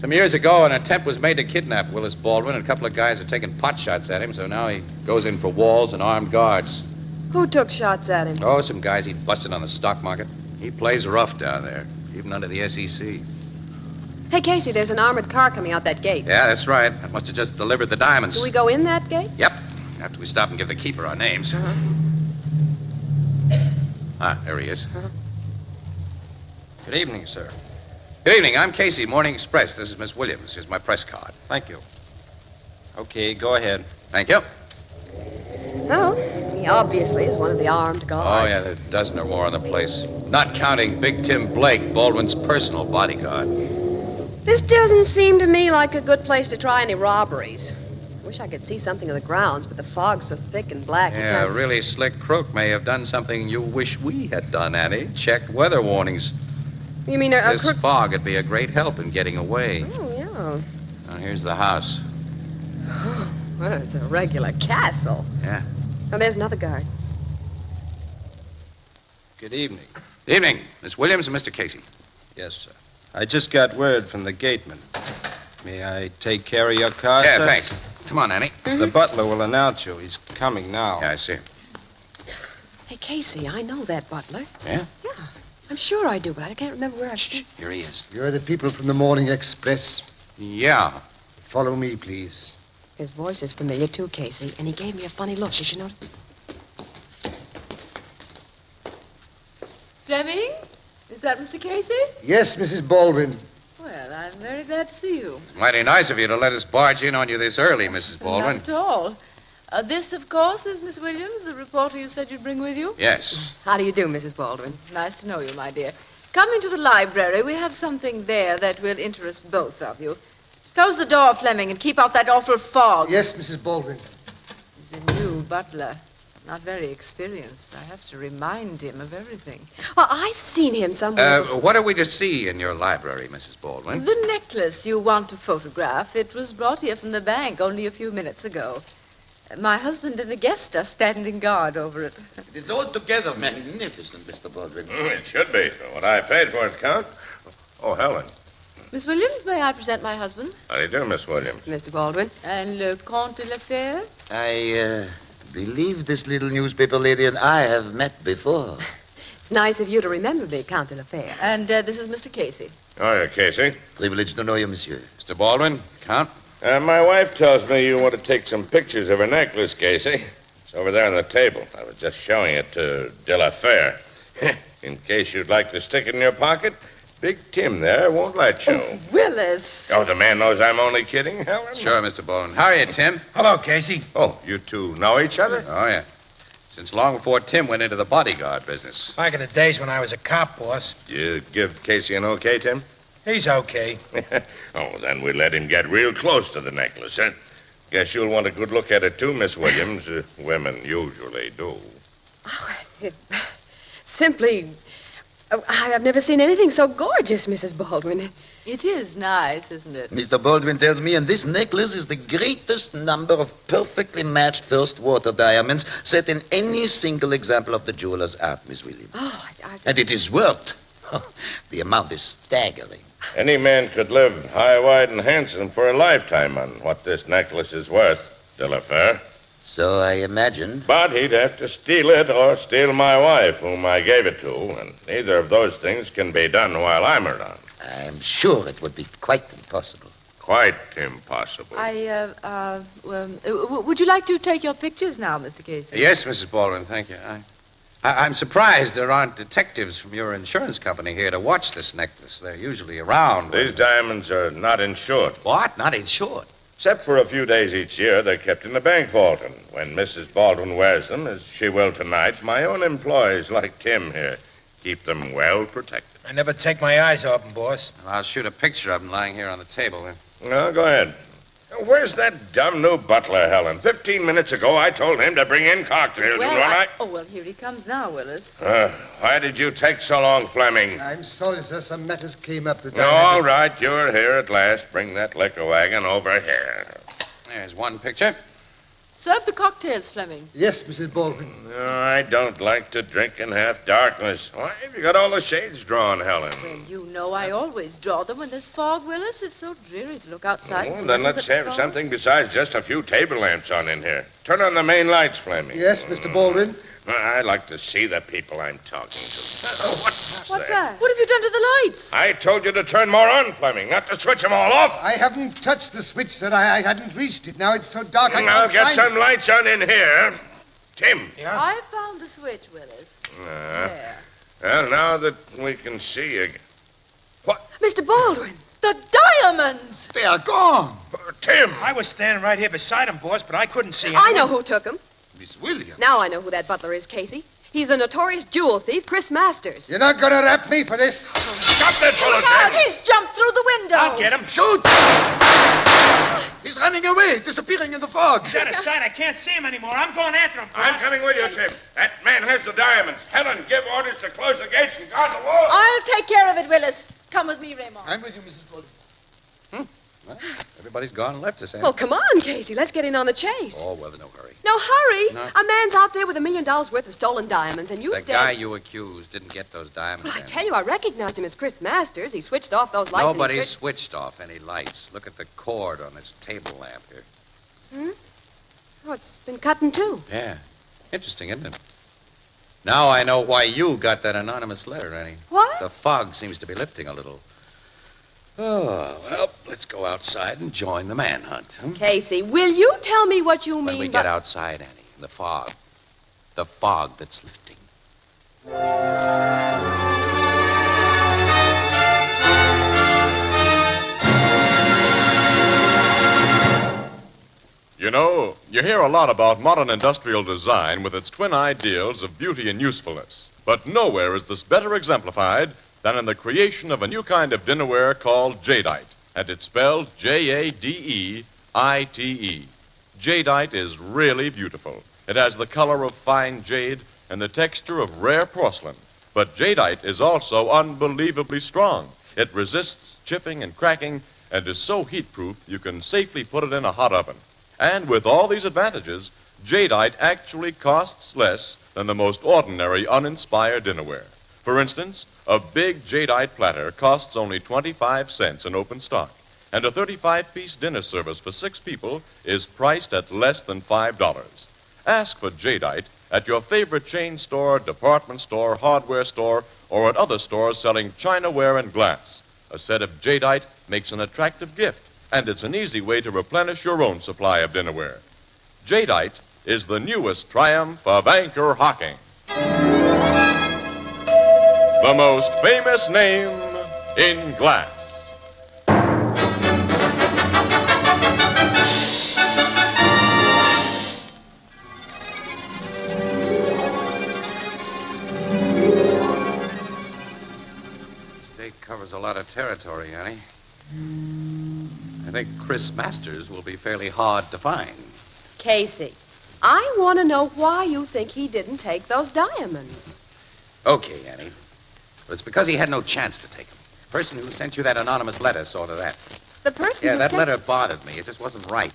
Some years ago, an attempt was made to kidnap Willis Baldwin, and a couple of guys are taking pot shots at him, so now he goes in for walls and armed guards. Who took shots at him? Oh, some guys he'd busted on the stock market. He plays rough down there, even under the SEC. Hey, Casey, there's an armored car coming out that gate. Yeah, that's right. I must have just delivered the diamonds. Do we go in that gate? Yep. After we stop and give the keeper our names. There he is. Good evening, sir. Good evening. I'm Casey, Morning Express. This is Miss Williams. Here's my press card. Thank you. Okay, go ahead. Thank you. Oh, he obviously is one of the armed guards. Oh, yeah, there are a dozen or more on the place. Not counting Big Tim Blake, Baldwin's personal bodyguard. This doesn't seem to me like a good place to try any robberies. Wish I could see something of the grounds, but the fog's so thick and black. Yeah, a really slick crook may have done something you wish we had done, Annie. Checked weather warnings. You mean a This crook? fog would be a great help in getting away. Oh, yeah. Now, here's the house. Well, it's a regular castle. Yeah. Oh, there's another guard. Good evening. Good evening, Miss Williams and Mr. Casey. Yes, sir. I just got word from the gateman. May I take care of your car, Yeah, sir? thanks. Come on, Annie. The butler will announce you. He's coming now. Yeah, I see. Hey, Casey, I know that butler. Yeah? Yeah. I'm sure I do, but I can't remember where I've seen... Here he is. You're the people from the Morning Express. Yeah. Follow me, please. His voice is familiar, too, Casey, and he gave me a funny look. Did you notice? Fleming? Is that Mr. Casey? Yes, Mrs. Baldwin. Well, I'm very glad to see you. Mighty nice of you to let us barge in on you this early, Mrs. Baldwin. Not at all. This, of course, is Miss Williams, the reporter you said you'd bring with you. Yes. How do you do, Mrs. Baldwin? Nice to know you, my dear. Come into the library. We have something there that will interest both of you. Close the door, Fleming, and keep out that awful fog. Yes, Mrs. Baldwin. He's a new butler. Not very experienced. I have to remind him of everything. Well, I've seen him somewhere. What are we to see in your library, Mrs. Baldwin? The necklace you want to photograph. It was brought here from the bank only a few minutes ago. My husband and a guest are standing guard over it. It is altogether magnificent, Mr. Baldwin. It should be. For what I paid for it, Count. Oh, Helen. Miss Williams, may I present my husband? How do you do, Miss Williams? Mr. Baldwin. And le Comte de la Fere? I believe this little newspaper lady and I have met before. It's nice of you to remember me, Count de la Fere. And this is Mr. Casey. Oh, yeah, Casey. Privileged to know you, monsieur. Mr. Baldwin, Count. My wife tells me you want to take some pictures of her necklace, Casey. It's over there on the table. I was just showing it to de la Fere. In case you'd like to stick it in your pocket, Big Tim there won't let you. Oh, Willis. Oh, the man knows I'm only kidding, Helen? Sure, Mr. Baldwin. How are you, Tim? Hello, Casey. Oh, you two know each other? Oh, yeah. Since long before Tim went into the bodyguard business. Back in the days when I was a cop, boss. You give Casey an okay, Tim? He's okay. Oh, then we let him get real close to the necklace, huh? Guess you'll want a good look at it, too, Miss Williams. Women usually do. Oh, simply... Oh, I've never seen anything so gorgeous, Mrs. Baldwin. It is nice, isn't it? Mr. Baldwin tells me, and this necklace is the greatest number of perfectly matched first water diamonds set in any single example of the jeweler's art, Miss Williams. Oh, And it is worth. The amount is staggering. Any man could live high, wide, and handsome for a lifetime on what this necklace is worth, de la Fere. So I imagine. But he'd have to steal it or steal my wife, whom I gave it to, and neither of those things can be done while I'm around. I'm sure it would be quite impossible. Quite impossible. Would you like to take your pictures now, Mr. Casey? Yes, Mrs. Baldwin, thank you. I'm surprised there aren't detectives from your insurance company here to watch this necklace. They're usually around. These diamonds are not insured. What? Not insured? Except for a few days each year, they're kept in the bank vault, and when Mrs. Baldwin wears them, as she will tonight, my own employees, like Tim here, keep them well protected. I never take my eyes off them, boss. I'll shoot a picture of them lying here on the table. No, go ahead. Where's that dumb new butler, Helen? 15 minutes ago, I told him to bring in cocktails. Well, here he comes now, Willis. Why did you take so long, Fleming? I'm sorry, sir. Some matters came up that All right, you're here at last. Bring that liquor wagon over here. There's one picture. Serve the cocktails, Fleming. Yes, Mrs. Baldwin. No, I don't like to drink in half darkness. Why have you got all the shades drawn, Helen? Well, you know I always draw them when there's fog, Willis. It's so dreary to look outside. Oh, then let's have something besides just a few table lamps on in here. Turn on the main lights, Fleming. Yes, Mr. Baldwin. I like to see the people I'm talking to. What's that? What have you done to the lights? I told you to turn more on, Fleming, not to switch them all off. I haven't touched the switch, sir. I hadn't reached it. Now it's so dark I I'll can't get find some lights on in here. Tim. Yeah? I found the switch, Willis. There. Well, now that we can see again. Mr. Baldwin, the diamonds! They are gone. Tim! I was standing right here beside him, boss, but I couldn't see him. I know who took them. Miss Williams. Now I know who that butler is, Casey. He's the notorious jewel thief, Chris Masters. You're not going to rap me for this. Stop that bullet, Look out! He's jumped through the window! I'll get him. Shoot! He's running away, disappearing in the fog. He's out of sight. I can't see him anymore. I'm going after him, I'm boss. coming with you, Tim. That man has the diamonds. Helen, give orders to close the gates and guard the wall. I'll take care of it, Willis. Come with me, Raymond. I'm with you, Mrs. Baldwin. Well, everybody's gone and left us, eh? Well, come on, Casey. Let's get in on the chase. Oh, well, no hurry. No hurry. No. A man's out there with $1 million worth of stolen diamonds, and you The stay... guy you accused didn't get those diamonds. Well, I in. tell you, I recognized him as Chris Masters. He switched off those lights. Nobody and he switched off any lights. Look at the cord on this table lamp here. Oh, it's been cut in two. Yeah. Interesting, isn't it? Now I know why you got that anonymous letter, Annie. What? The fog seems to be lifting a little. Oh, well, let's go outside and join the manhunt. Huh? Casey, will you tell me what you mean When we by... get outside, Annie, in the fog. The fog that's lifting. You know, you hear a lot about modern industrial design with its twin ideals of beauty and usefulness. But nowhere is this better exemplified than in the creation of a new kind of dinnerware called jadeite. And it's spelled Jadeite. Jadeite is really beautiful. It has the color of fine jade and the texture of rare porcelain. But jadeite is also unbelievably strong. It resists chipping and cracking and is so heat-proof you can safely put it in a hot oven. And with all these advantages, jadeite actually costs less than the most ordinary, uninspired dinnerware. For instance, a big jadeite platter costs only 25 cents in open stock, and a 35-piece dinner service for 6 people is priced at less than $5. Ask for jadeite at your favorite chain store, department store, hardware store, or at other stores selling chinaware and glass. A set of jadeite makes an attractive gift, and it's an easy way to replenish your own supply of dinnerware. Jadeite is the newest triumph of anchor hocking. The most famous name in glass. State covers a lot of territory, Annie. I think Chris Masters will be fairly hard to find. Casey, I want to know why you think he didn't take those diamonds. Okay, Annie. But it's because he had no chance to take them. The person who sent you that anonymous letter saw to that. The person Yeah, who that sent... letter bothered me. It just wasn't right.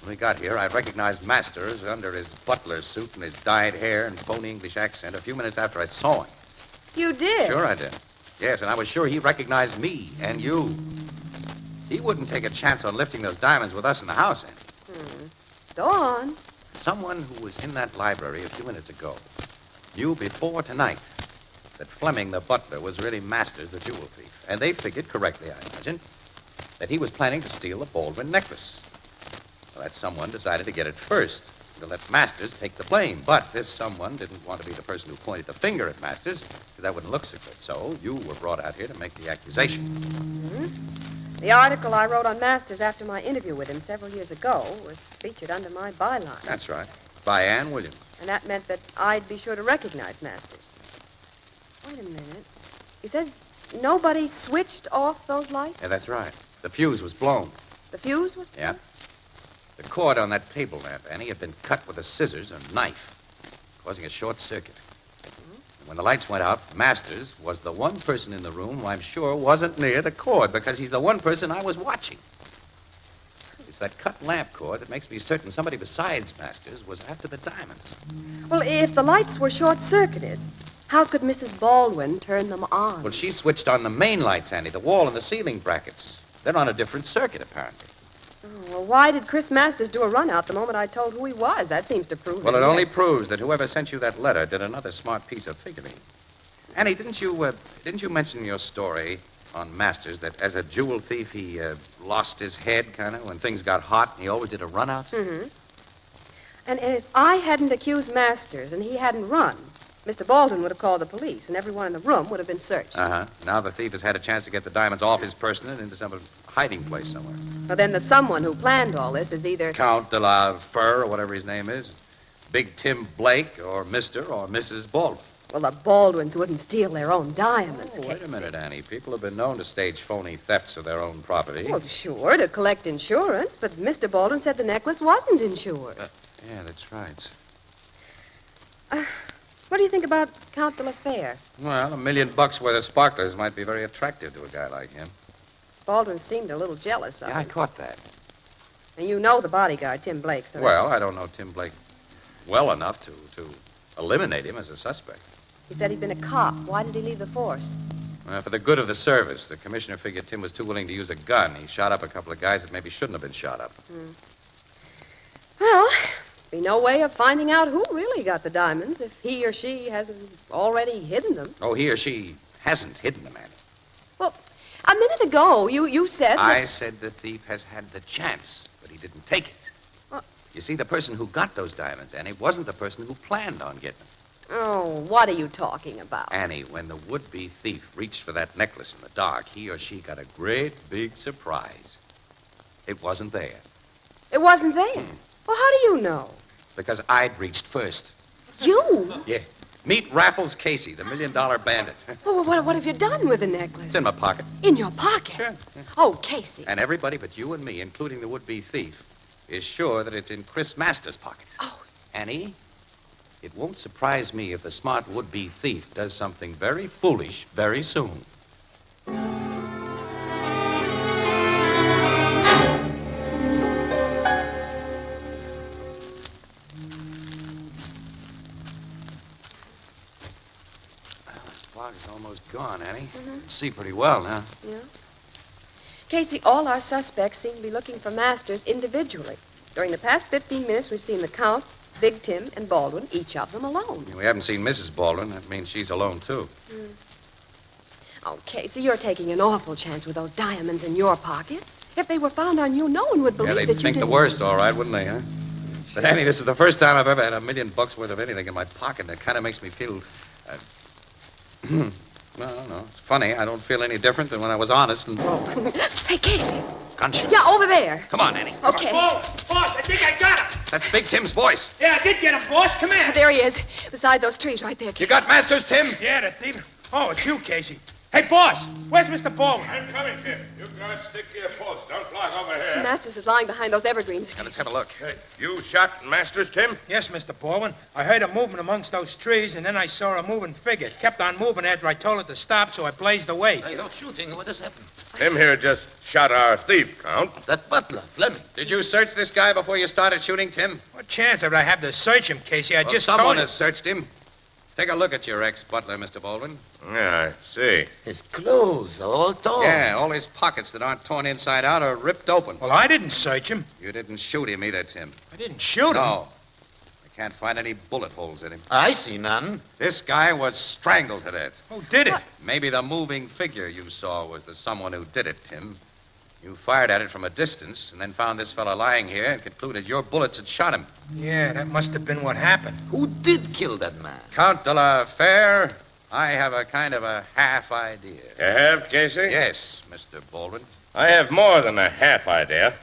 When we got here, I recognized Masters under his butler suit and his dyed hair and phony English accent a few minutes after I saw him. You did? Sure I did. Yes, and I was sure he recognized me and you. He wouldn't take a chance on lifting those diamonds with us in the house, Annie. Go on. Someone who was in that library a few minutes ago knew before tonight that Fleming, the butler, was really Masters, the jewel thief. And they figured, correctly, I imagine, that he was planning to steal the Baldwin necklace. Well, that someone decided to get it first, and to let Masters take the blame. But this someone didn't want to be the person who pointed the finger at Masters, because that wouldn't look so good. So you were brought out here to make the accusation. The article I wrote on Masters after my interview with him several years ago was featured under my byline. That's right. By Ann Williams. And that meant that I'd be sure to recognize Masters. Wait a minute. You said nobody switched off those lights? Yeah, that's right. The fuse was blown. The fuse was... Yeah. The cord on that table lamp, Annie, had been cut with a scissors and knife, causing a short circuit. And when the lights went out, Masters was the one person in the room who I'm sure wasn't near the cord, because he's the one person I was watching. It's that cut lamp cord that makes me certain somebody besides Masters was after the diamonds. Well, if the lights were short-circuited, how could Mrs. Baldwin turn them on? Well, she switched on the main lights, Annie, the wall and the ceiling brackets. They're on a different circuit, apparently. Oh, well, why did Chris Masters do a run-out the moment I told who he was? That seems to prove Well, that it he only had- proves that whoever sent you that letter did another smart piece of figuring. Annie, didn't you mention in your story on Masters that as a jewel thief he lost his head, kind of, when things got hot, and he always did a run-out? Mm-hmm. And if I hadn't accused Masters and he hadn't run, Mr. Baldwin would have called the police, and everyone in the room would have been searched. Uh-huh. Now the thief has had a chance to get the diamonds off his person and into some hiding place somewhere. Well, then the someone who planned all this is either... Count de la Fur, or whatever his name is, Big Tim Blake, or Mr. or Mrs. Baldwin. Well, the Baldwins wouldn't steal their own diamonds, Wait a Casey. minute, Annie. People have been known to stage phony thefts of their own property. Well, sure, to collect insurance, but Mr. Baldwin said the necklace wasn't insured. Yeah, that's right. What do you think about Count de la Fere? Well, $1 million worth of sparklers might be very attractive to a guy like him. Baldwin seemed a little jealous of Yeah, I him. caught that. And you know the bodyguard, Tim Blake, so... Well, I don't know Tim Blake well enough to eliminate him as a suspect. He said he'd been a cop. Why did he leave the force? Well, for the good of the service, the commissioner figured Tim was too willing to use a gun. He shot up a couple of guys that maybe shouldn't have been shot up. Well, be no way of finding out who really got the diamonds if he or she hasn't already hidden them. Oh, he or she hasn't hidden them, Annie. Well, a minute ago, you said... I said the thief has had the chance, but he didn't take it. What? You see, the person who got those diamonds, Annie, wasn't the person who planned on getting them. Oh, what are you talking about? Annie, when the would-be thief reached for that necklace in the dark, he or she got a great big surprise. It wasn't there. It wasn't there? Well, how do you know? Because I'd reached first. You? Yeah. Meet Raffles Casey, the $1 million bandit. Well, what have you done with the necklace? It's in my pocket. In your pocket? Sure. Oh, Casey. And everybody but you and me, including the would-be thief, is sure that it's in Chris Masters' pocket. Oh. Annie, it won't surprise me if the smart would-be thief does something very foolish very soon. Fog is almost gone, Annie. You can see pretty well now. Yeah. Casey, all our suspects seem to be looking for Masters individually. During the past 15 minutes, we've seen the Count, Big Tim and Baldwin, each of them alone. We haven't seen Mrs. Baldwin. That means she's alone, too. Okay, so you're taking an awful chance with those diamonds in your pocket. If they were found on you, no one would believe Yeah, that they'd you think the didn't... worst, all right, wouldn't they, huh? But, Annie, this is the first time I've ever had $1 million worth of anything in my pocket. That kind of makes me feel... No, it's funny. I don't feel any different than when I was honest and... Hey, Casey. Conscious. Yeah, over there. Come on, Annie. Okay. Boss, I think I got him. That's Big Tim's voice. Yeah, I did get him, boss. Come here. There he is, beside those trees right there. You got Masters, Tim? Yeah, the thief. Oh, it's you, Casey. Hey, boss, where's Mr. Baldwin? I'm coming, Tim. You guys stick to your post. Don't block over here. Masters is lying behind those evergreens. Now, let's have a look. Hey, you shot Masters, Tim? Yes, Mr. Baldwin. I heard a movement amongst those trees, and then I saw a moving figure. It kept on moving after I told it to stop, so I blazed away. Hey, you're shooting. What has happened? Tim here just shot our thief, Count. That butler, Fleming. Did you search this guy before you started shooting, Tim? What chance would I have to search him, Casey? I just someone told has searched him. Take a look at your ex-butler, Mr. Baldwin. Yeah, I see. His clothes are all torn. Yeah, all his pockets that aren't torn inside out are ripped open. Well, I didn't search him. You didn't shoot him either, Tim. I didn't shoot him. No. I can't find any bullet holes in him. I see none. This guy was strangled to death. Who did it? Maybe the moving figure you saw was the someone who did it, Tim. You fired at it from a distance and then found this fella lying here and concluded your bullets had shot him. Yeah, that must have been what happened. Who did kill that man? Count de la Fere, I have a kind of a half idea. You have, Casey? Yes, Mr. Baldwin. I have more than a half idea.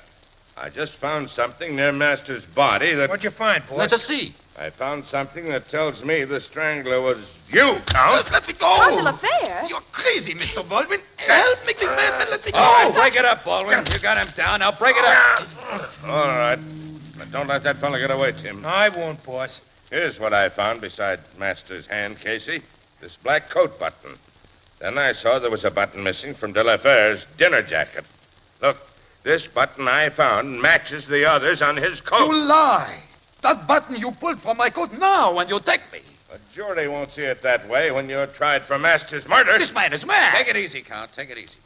I just found something near Master's body that... What'd you find, boss? Let us see. I found something that tells me the strangler was you, Count. Let me go. Count de la Fere? You're crazy, Mr. Baldwin. Help me, this man. Let me go. All right, break it up, Baldwin. You got him down. Now break it up. All right. But don't let that fella get away, Tim. No, I won't, boss. Here's what I found beside Master's hand, Casey. This black coat button. Then I saw there was a button missing from De La Fere's dinner jacket. Look, this button I found matches the others on his coat. You lie. That button you pulled from my coat now when you take me. The jury won't see it that way when you're tried for Master's murder. This man is mad. Take it easy, Count. Take it easy.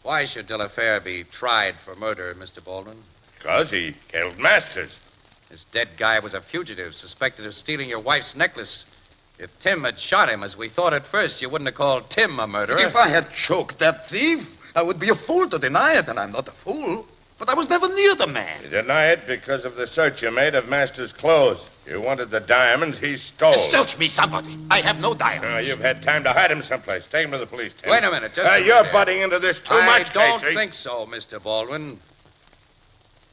Why should De La Fere be tried for murder, Mr. Baldwin? Because he killed Masters. This dead guy was a fugitive suspected of stealing your wife's necklace. If Tim had shot him, as we thought at first, you wouldn't have called Tim a murderer. If I had choked that thief, I would be a fool to deny it, and I'm not a fool. But I was never near the man. You deny it because of the search you made of Master's clothes. You wanted the diamonds he stole. Search me, somebody. I have no diamonds. No, you've had time to hide him someplace. Take him to the police, Tim. Wait a minute, just a minute You're there. butting into this too much, I don't Casey. think so, Mr. Baldwin.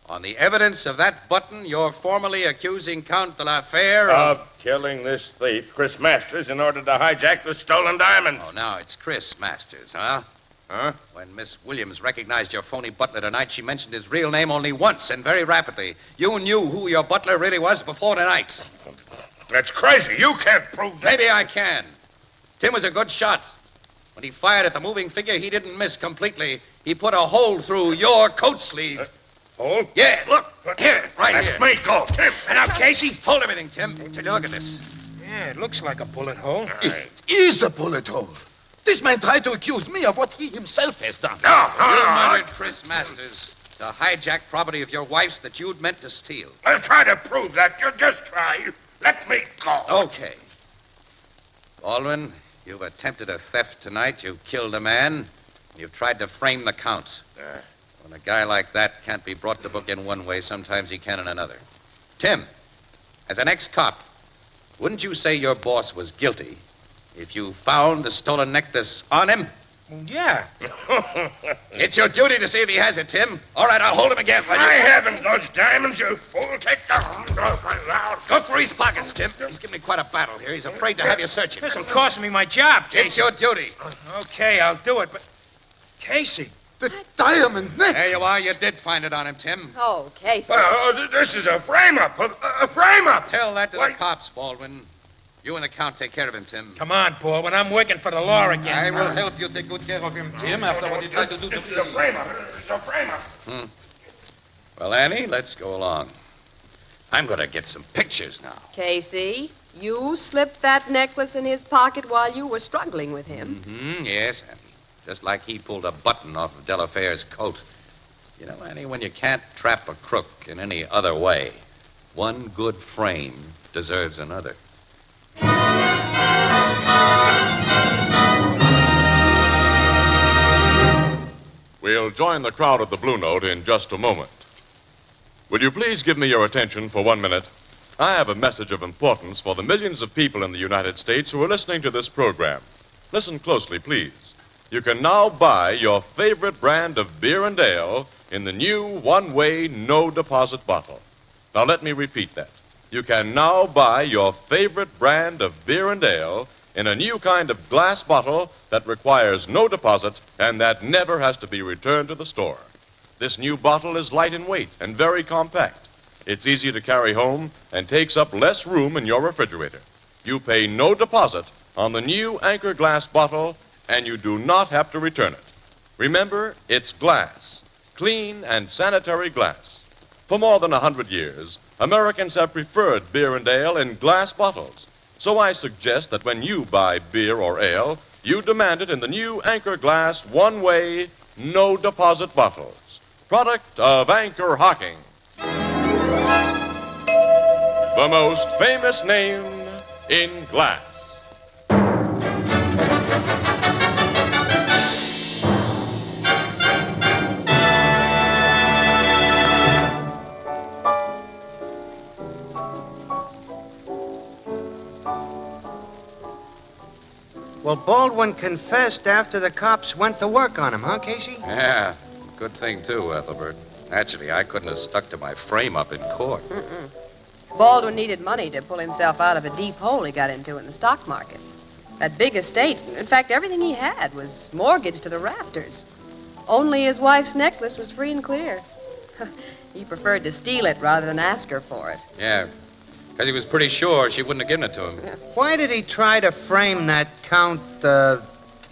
On the evidence of that button, you're formally accusing Count de la Fere of killing this thief, Chris Masters, in order to hijack the stolen diamonds. Oh, now it's Chris Masters, huh? Huh? When Miss Williams recognized your phony butler tonight, she mentioned his real name only once and very rapidly. You knew who your butler really was before tonight. That's crazy. You can't prove that. Maybe I can. Tim was a good shot. When he fired at the moving figure, he didn't miss completely. He put a hole through your coat sleeve. Hole? Yeah, look. Here, right Let here. me go, Tim. And now, Casey? Hold everything, Tim. Take a look at this. Yeah, it looks like a bullet hole. It is a bullet hole. This man tried to accuse me of what he himself has done. You murdered Chris Masters to hijack property of your wife's that you'd meant to steal. I'll try to prove that. You just try. Let me go. Okay. Baldwin, you've attempted a theft tonight. You've killed a man. You've tried to frame the counts. When a guy like that can't be brought to book in one way, sometimes he can in another. Tim, as an ex-cop, wouldn't you say your boss was guilty if you found the stolen necklace on him? Yeah. It's your duty to see if he has it, Tim. All right, I'll hold him again. I haven't those diamonds, you fool. Take them out. Go through his pockets, Tim. He's giving me quite a battle here. He's afraid to have you search him. This'll cost me my job, Casey. It's your duty. Okay, I'll do it, but... Casey. The diamond necklace. There you are. You did find it on him, Tim. Oh, Casey. This is a frame-up. A frame-up. Tell that to the cops, Baldwin. You and the Count take care of him, Tim. Come on, Paul. When I'm working for the law again. I will help you take good care of him, Tim, after what he tried to do to me. This is a frame-up. It's a frame-up. Well, Annie, let's go along. I'm going to get some pictures now. Casey, you slipped that necklace in his pocket while you were struggling with him. Yes, Annie. Just like he pulled a button off of De La Fere's coat. You know, Annie, when you can't trap a crook in any other way, One good frame deserves another. We'll join the crowd at the Blue Note in just a moment. Will you please give me your attention for 1 minute? I have a message of importance for the millions of people in the United States who are listening to this program. Listen closely, please. You can now buy your favorite brand of beer and ale in the new one-way, no-deposit bottle. Now, let me repeat that. You can now buy your favorite brand of beer and ale in a new kind of glass bottle that requires no deposit and that never has to be returned to the store. This new bottle is light in weight and very compact. It's easy to carry home and takes up less room in your refrigerator. You pay no deposit on the new Anchor glass bottle, and you do not have to return it. Remember, it's glass, clean and sanitary glass. For more than 100 years, Americans have preferred beer and ale in glass bottles. So I suggest that when you buy beer or ale, you demand it in the new Anchor glass one-way, no-deposit bottles. Product of Anchor Hocking. The most famous name in glass. Well, Baldwin confessed after the cops went to work on him, huh, Casey? Yeah, good thing, too, Ethelbert. Actually, I couldn't have stuck to my frame-up in court. Baldwin needed money to pull himself out of a deep hole he got into in the stock market. That big estate, in fact, everything he had was mortgaged to the rafters. Only his wife's necklace was free and clear. He preferred to steal it rather than ask her for it. Yeah, because he was pretty sure she wouldn't have given it to him. Why did he try to frame that Count,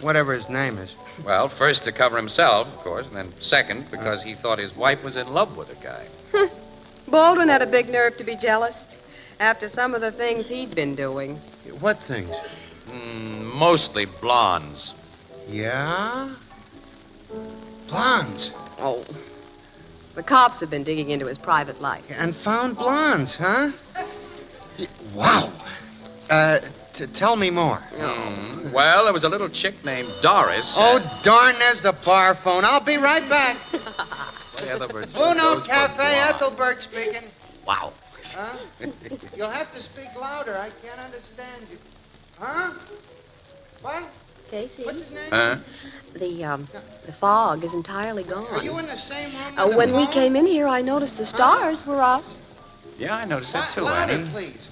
whatever his name is? Well, first to cover himself, of course, and then second because he thought his wife was in love with the guy. Baldwin had a big nerve to be jealous after some of the things he'd been doing. What things? Mostly blondes. Yeah? Blondes? Oh. The cops have been digging into his private life. And found blondes, huh? Wow. Tell me more. Well, there was a little chick named Doris. Oh, darn, there's the bar phone. I'll be right back. Blue Note Cafe, Ethelbert speaking. Wow. Huh? You'll have to speak louder. I can't understand you. Huh? What? Casey? What's his name? Huh? The fog is entirely gone. Are you in the same room? When we came in here, I noticed the stars were up. Yeah, I noticed that too, Louder, Annie. please.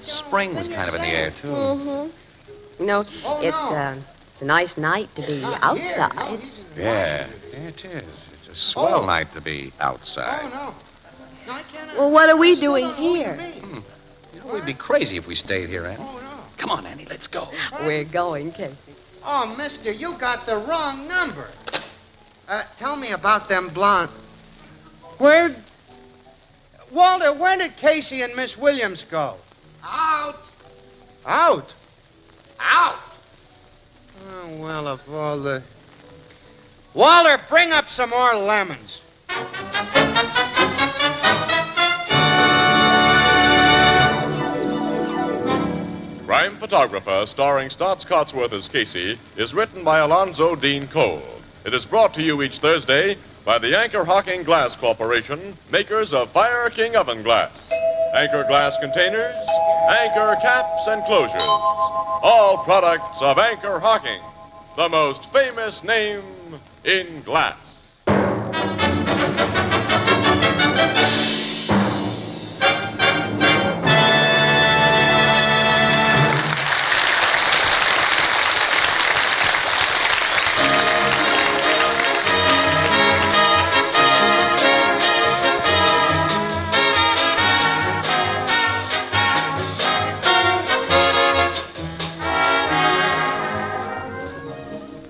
Spring was kind of in the air, too. Mm-hmm. You know, it's a nice night to be outside. Yeah, it is. It's a swell night to be outside. Oh, no. I can't. Well, what are we doing here? You know, we'd be crazy if we stayed here, Annie. Come on, Annie, let's go. We're going, Casey. Oh, mister, you got the wrong number. Tell me about them blonde. Walter, where did Casey and Miss Williams go? Out! Out? Out! Oh, well, of all the... Walter, bring up some more lemons. Crime Photographer, starring Stotts Cotsworth as Casey, is written by Alonzo Dean Cole. It is brought to you each Thursday by the Anchor Hocking Glass Corporation, makers of Fire King Oven Glass. Anchor glass containers, Anchor caps and closures. All products of Anchor Hocking, the most famous name in glass.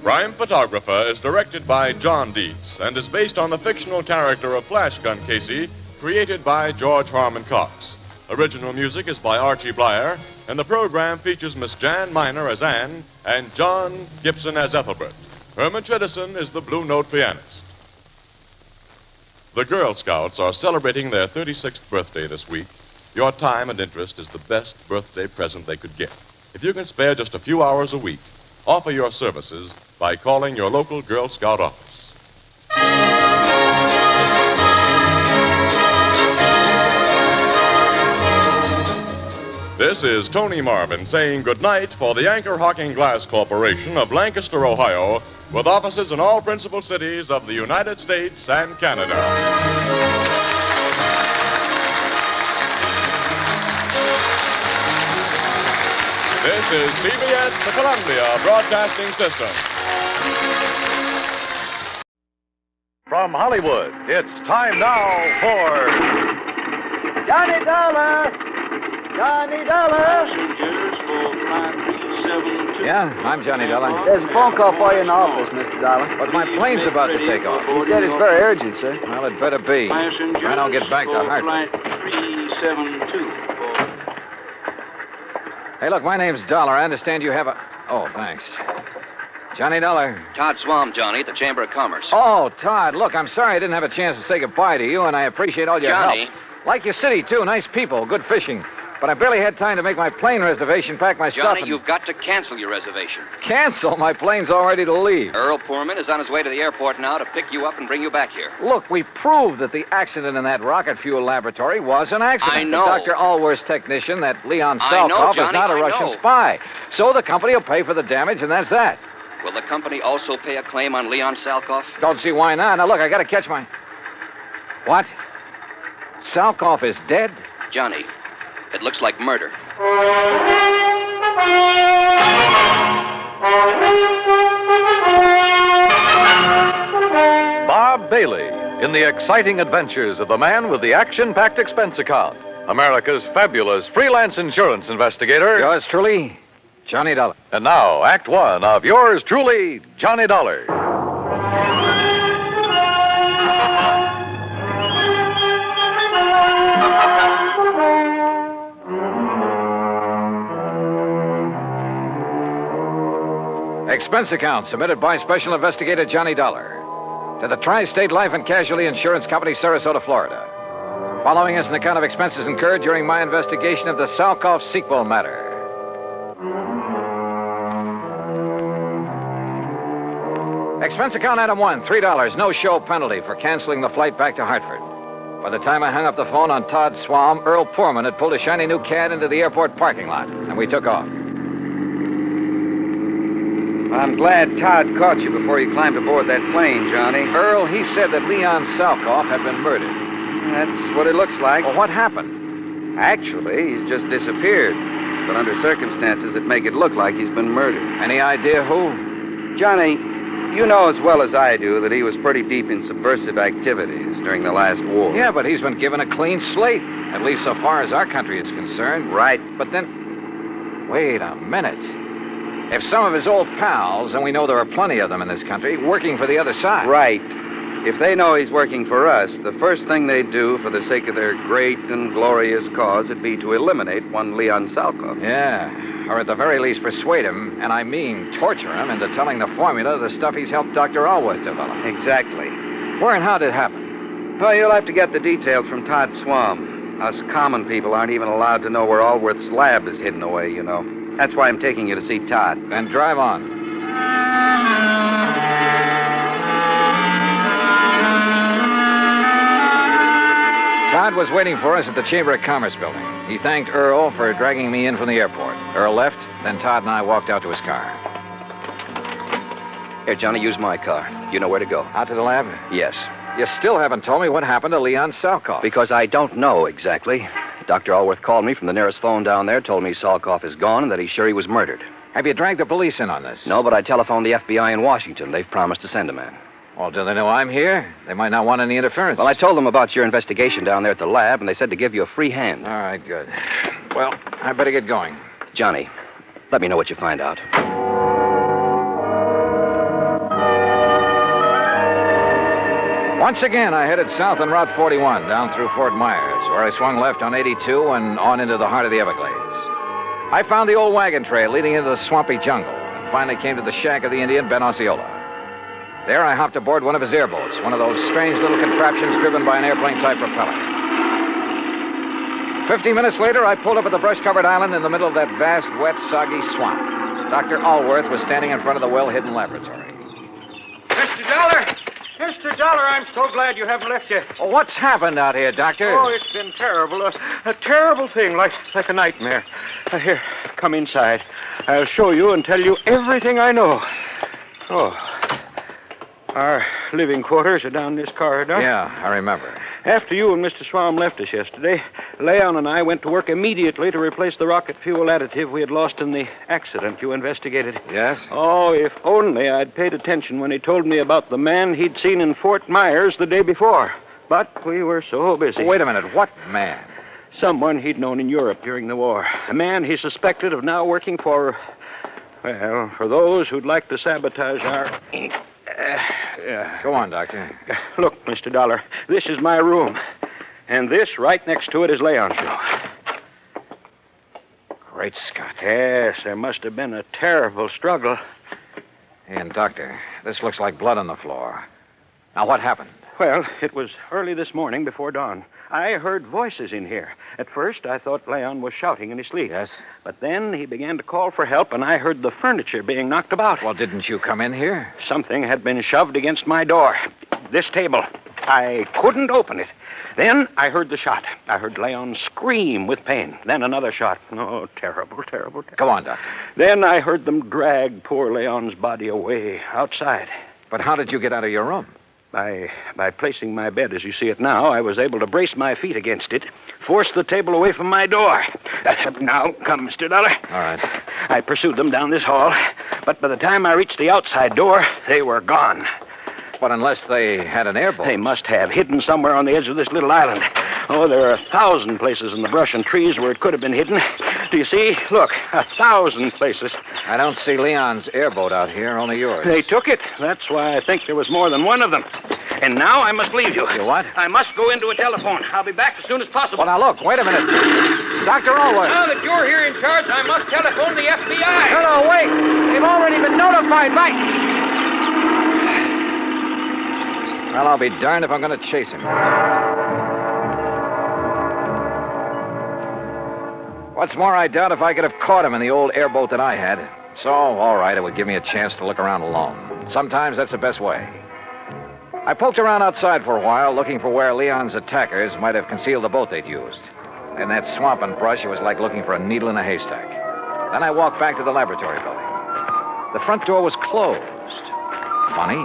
Crime Photographer is directed by John Dietz and is based on the fictional character of Flash Gun Casey, created by George Harmon Cox. Original music is by Archie Blyer, and the program features Miss Jan Miner as Anne and John Gibson as Ethelbert. Herman Chittison is the Blue Note pianist. The Girl Scouts are celebrating their 36th birthday this week, Your time and interest is the best birthday present they could get. If you can spare just a few hours a week, offer your services by calling your local Girl Scout office. This is Tony Marvin saying goodnight for the Anchor Hocking Glass Corporation of Lancaster, Ohio, with offices in all principal cities of the United States and Canada. This is CBS, the Columbia Broadcasting System. From Hollywood, it's time now for Johnny Dollar! Johnny Dollar! Yeah, I'm Johnny Dollar. There's a phone call for you in the office, Mr. Dollar. But my plane's about to take off. He said it's very urgent, sir. Well, it better be. I don't get back to Hartford. Hey, look, my name's Dollar. I understand you have a... Oh, thanks. Johnny Dollar. Todd Swam, Johnny, at the Chamber of Commerce. Oh, Todd, look, I'm sorry I didn't have a chance to say goodbye to you, and I appreciate all your Johnny. help. Like your city, too. Nice people, good fishing. But I barely had time to make my plane reservation, pack my stuff, Johnny, and... you've got to cancel your reservation. Cancel? My plane's all ready to leave. Earl Poorman is on his way to the airport now to pick you up and bring you back here. Look, we proved that the accident in that rocket fuel laboratory was an accident. I know. Dr. Allworth's technician, that Leon I know, Salkoff, is Johnny, not a I Russian know. spy. So the company will pay for the damage, and that's that. Will the company also pay a claim on Leon Salkoff? Don't see why not. Now, look, I gotta catch my... What? Salkoff is dead? Johnny, it looks like murder. Bob Bailey in the exciting adventures of the man with the action-packed expense account, America's fabulous freelance insurance investigator. Yours truly, Johnny Dollar. And now, Act One of yours truly, Johnny Dollar. Expense account submitted by Special Investigator Johnny Dollar to the Tri-State Life and Casualty Insurance Company, Sarasota, Florida. Following is an account of expenses incurred during my investigation of the Salkoff sequel matter. Expense account item 1, $3, no show penalty for canceling the flight back to Hartford. By the time I hung up the phone on Todd Swam, Earl Poorman had pulled a shiny new Cad into the airport parking lot, and we took off. I'm glad Todd caught you before you climbed aboard that plane, Johnny. Earl, he said that Leon Salkoff had been murdered. That's what it looks like. Well, what happened? Actually, he's just disappeared. But under circumstances that make it look like he's been murdered. Any idea who? Johnny, you know as well as I do that he was pretty deep in subversive activities during the last war. Yeah, but he's been given a clean slate, at least so far as our country is concerned. Right. But then, wait a minute. If some of his old pals, and we know there are plenty of them in this country, working for the other side. Right. If they know he's working for us, the first thing they'd do for the sake of their great and glorious cause would be to eliminate one Leon Salkoff. Yeah, or at the very least persuade him, and I mean torture him, into telling the formula of the stuff he's helped Dr. Allworth develop. Exactly. Where and how did it happen? Well, you'll have to get the details from Todd Swam. Us common people aren't even allowed to know where Allworth's lab is hidden away, you know. That's why I'm taking you to see Todd. Then drive on. Todd was waiting for us at the Chamber of Commerce building. He thanked Earl for dragging me in from the airport. Earl left, then Todd and I walked out to his car. Here, Johnny, use my car. You know where to go. Out to the lab? Yes. You still haven't told me what happened to Leon Salkoff. Because I don't know exactly. Dr. Allworth called me from the nearest phone down there, told me Salkoff is gone, and that he's sure he was murdered. Have you dragged the police in on this? No, but I telephoned the FBI in Washington. They've promised to send a man. Well, do they know I'm here? They might not want any interference. Well, I told them about your investigation down there at the lab, and they said to give you a free hand. All right, good. Well, I better get going. Johnny, let me know what you find out. Once again, I headed south on Route 41, down through Fort Myers, where I swung left on 82 and on into the heart of the Everglades. I found the old wagon trail leading into the swampy jungle, and finally came to the shack of the Indian, Ben Osceola. There, I hopped aboard one of his airboats, one of those strange little contraptions driven by an airplane-type propeller. 50 minutes later, I pulled up at the brush-covered island in the middle of that vast, wet, soggy swamp. Dr. Allworth was standing in front of the well-hidden laboratory. Mr. Dollar! Mr. Dollar, I'm so glad you haven't left yet. Oh, what's happened out here, Doctor? Oh, it's been terrible. A terrible thing, like a nightmare. Here, come inside. I'll show you and tell you everything I know. Oh, our living quarters are down this corridor. Yeah, I remember. After you and Mr. Swam left us yesterday, Leon and I went to work immediately to replace the rocket fuel additive we had lost in the accident you investigated. Yes? Oh, if only I'd paid attention when he told me about the man he'd seen in Fort Myers the day before. But we were so busy. Wait a minute. What man? Someone he'd known in Europe during the war. A man he suspected of now working for, well, for those who'd like to sabotage our... Go on, Doctor. Look, Mr. Dollar, this is my room. And this, right next to it, is Leon's room. Great Scott. Yes, there must have been a terrible struggle. And, Doctor, this looks like blood on the floor. Now, what happened? Well, it was early this morning before dawn. I heard voices in here. At first, I thought Leon was shouting in his sleep. Yes? But then he began to call for help, and I heard the furniture being knocked about. Well, didn't you come in here? Something had been shoved against my door. This table. I couldn't open it. Then I heard the shot. I heard Leon scream with pain. Then another shot. Oh, terrible, terrible, terrible. Go on, Doctor. Then I heard them drag poor Leon's body away outside. But how did you get out of your room? By placing my bed as you see it now, I was able to brace my feet against it, force the table away from my door. Now, come, Mr. Dollar. All right. I pursued them down this hall, but by the time I reached the outside door, they were gone. But unless they had an airboat. They must have, hidden somewhere on the edge of this little island. Oh, there are 1,000 places in the brush and trees where it could have been hidden. Do you see? Look, 1,000 places. I don't see Leon's airboat out here, only yours. They took it. That's why I think there was more than one of them. And now I must leave you. You what? I must go into a telephone. I'll be back as soon as possible. Well, now, look, wait a minute. Dr. Allworth. Now that you're here in charge, I must telephone the FBI. No, wait. They've already been notified by... Well, I'll be darned if I'm going to chase him. What's more, I doubt if I could have caught him in the old airboat that I had. So, all right, it would give me a chance to look around alone. Sometimes that's the best way. I poked around outside for a while, looking for where Leon's attackers might have concealed the boat they'd used. In that swamp and brush, it was like looking for a needle in a haystack. Then I walked back to the laboratory building. The front door was closed. Funny.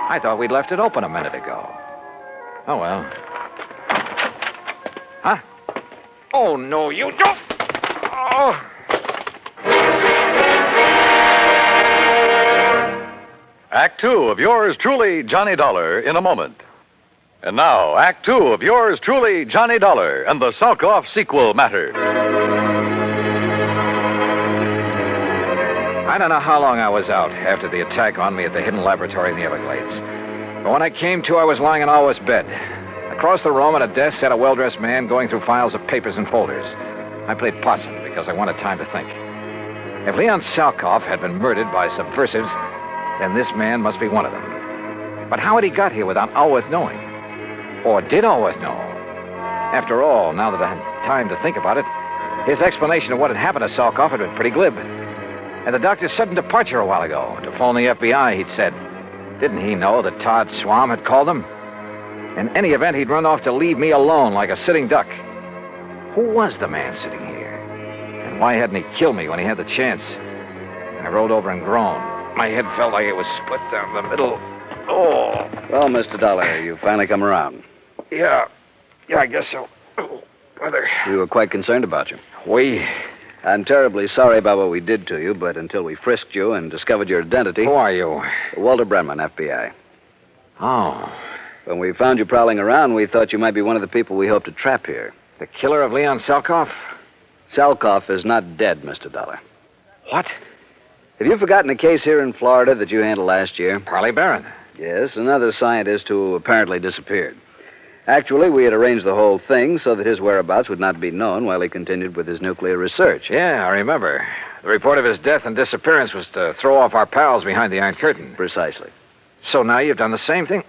I thought we'd left it open a minute ago. Oh, well. Huh? Oh, no, you don't! Oh! Act Two of yours truly, Johnny Dollar, in a moment. And now, Act Two of yours truly, Johnny Dollar, and the Salkoff sequel matter. I don't know how long I was out after the attack on me at the hidden laboratory in the Everglades. But when I came to, I was lying in Alwa's bed. Across the room at a desk sat a well-dressed man going through files of papers and folders. I played possum because I wanted time to think. If Leon Salkoff had been murdered by subversives, then this man must be one of them. But how had he got here without Alworth knowing? Or did Alworth know? After all, now that I had time to think about it, his explanation of what had happened to Salkoff had been pretty glib. And the doctor's sudden departure a while ago to phone the FBI, he'd said. Didn't he know that Todd Swam had called him? In any event, he'd run off to leave me alone like a sitting duck. Who was the man sitting here? And why hadn't he killed me when he had the chance? I rolled over and groaned. My head felt like it was split down the middle. Oh. Well, Mr. Dollar, you finally come around. Yeah, I guess so. Oh, brother. We were quite concerned about you. We? I'm terribly sorry about what we did to you, but until we frisked you and discovered your identity... Who are you? Walter Brenman, FBI. Oh. When we found you prowling around, we thought you might be one of the people we hoped to trap here. The killer of Leon Salkoff? Salkoff is not dead, Mr. Dollar. What? Have you forgotten a case here in Florida that you handled last year? Parley Barron. Yes, another scientist who apparently disappeared. Actually, we had arranged the whole thing so that his whereabouts would not be known while he continued with his nuclear research. Yeah, I remember. The report of his death and disappearance was to throw off our pals behind the Iron Curtain. Precisely. So now you've done the same thing?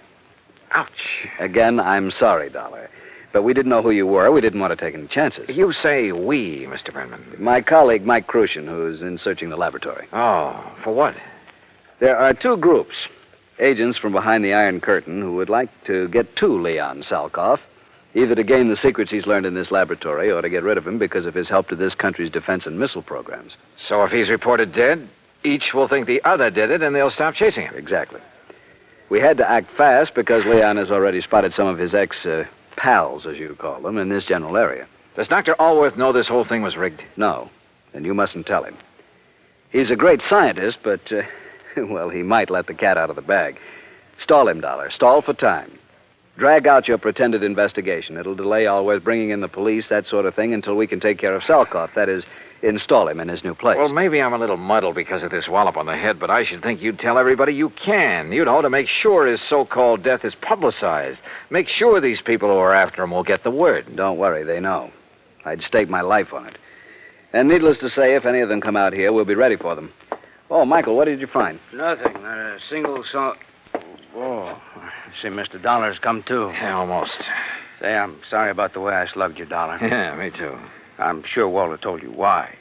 Ouch. Again, I'm sorry, Dollar. But we didn't know who you were. We didn't want to take any chances. You say we, Mr. Brenman. My colleague, Mike Crucian, who's in searching the laboratory. Oh, for what? There are two groups. Agents from behind the Iron Curtain who would like to get to Leon Salkoff, either to gain the secrets he's learned in this laboratory or to get rid of him because of his help to this country's defense and missile programs. So if he's reported dead, each will think the other did it and they'll stop chasing him. Exactly. We had to act fast because Leon has already spotted some of his ex-pals, as you call them, in this general area. Does Dr. Allworth know this whole thing was rigged? No, and you mustn't tell him. He's a great scientist, but, well, he might let the cat out of the bag. Stall him, Dollar. Stall for time. Drag out your pretended investigation. It'll delay Allworth bringing in the police, that sort of thing, until we can take care of Salkoff. That is, install him in his new place. Well, maybe I'm a little muddled because of this wallop on the head, but I should think you'd tell everybody you can, to make sure his so-called death is publicized. Make sure these people who are after him will get the word. Don't worry, they know. I'd stake my life on it. And needless to say, if any of them come out here, we'll be ready for them. Oh, Michael, what did you find? Nothing. Not a single song. Oh, I see Mr. Dollar's come too. Yeah, almost. Say, I'm sorry about the way I slugged you, Dollar. Yeah, me too. I'm sure Walter told you why.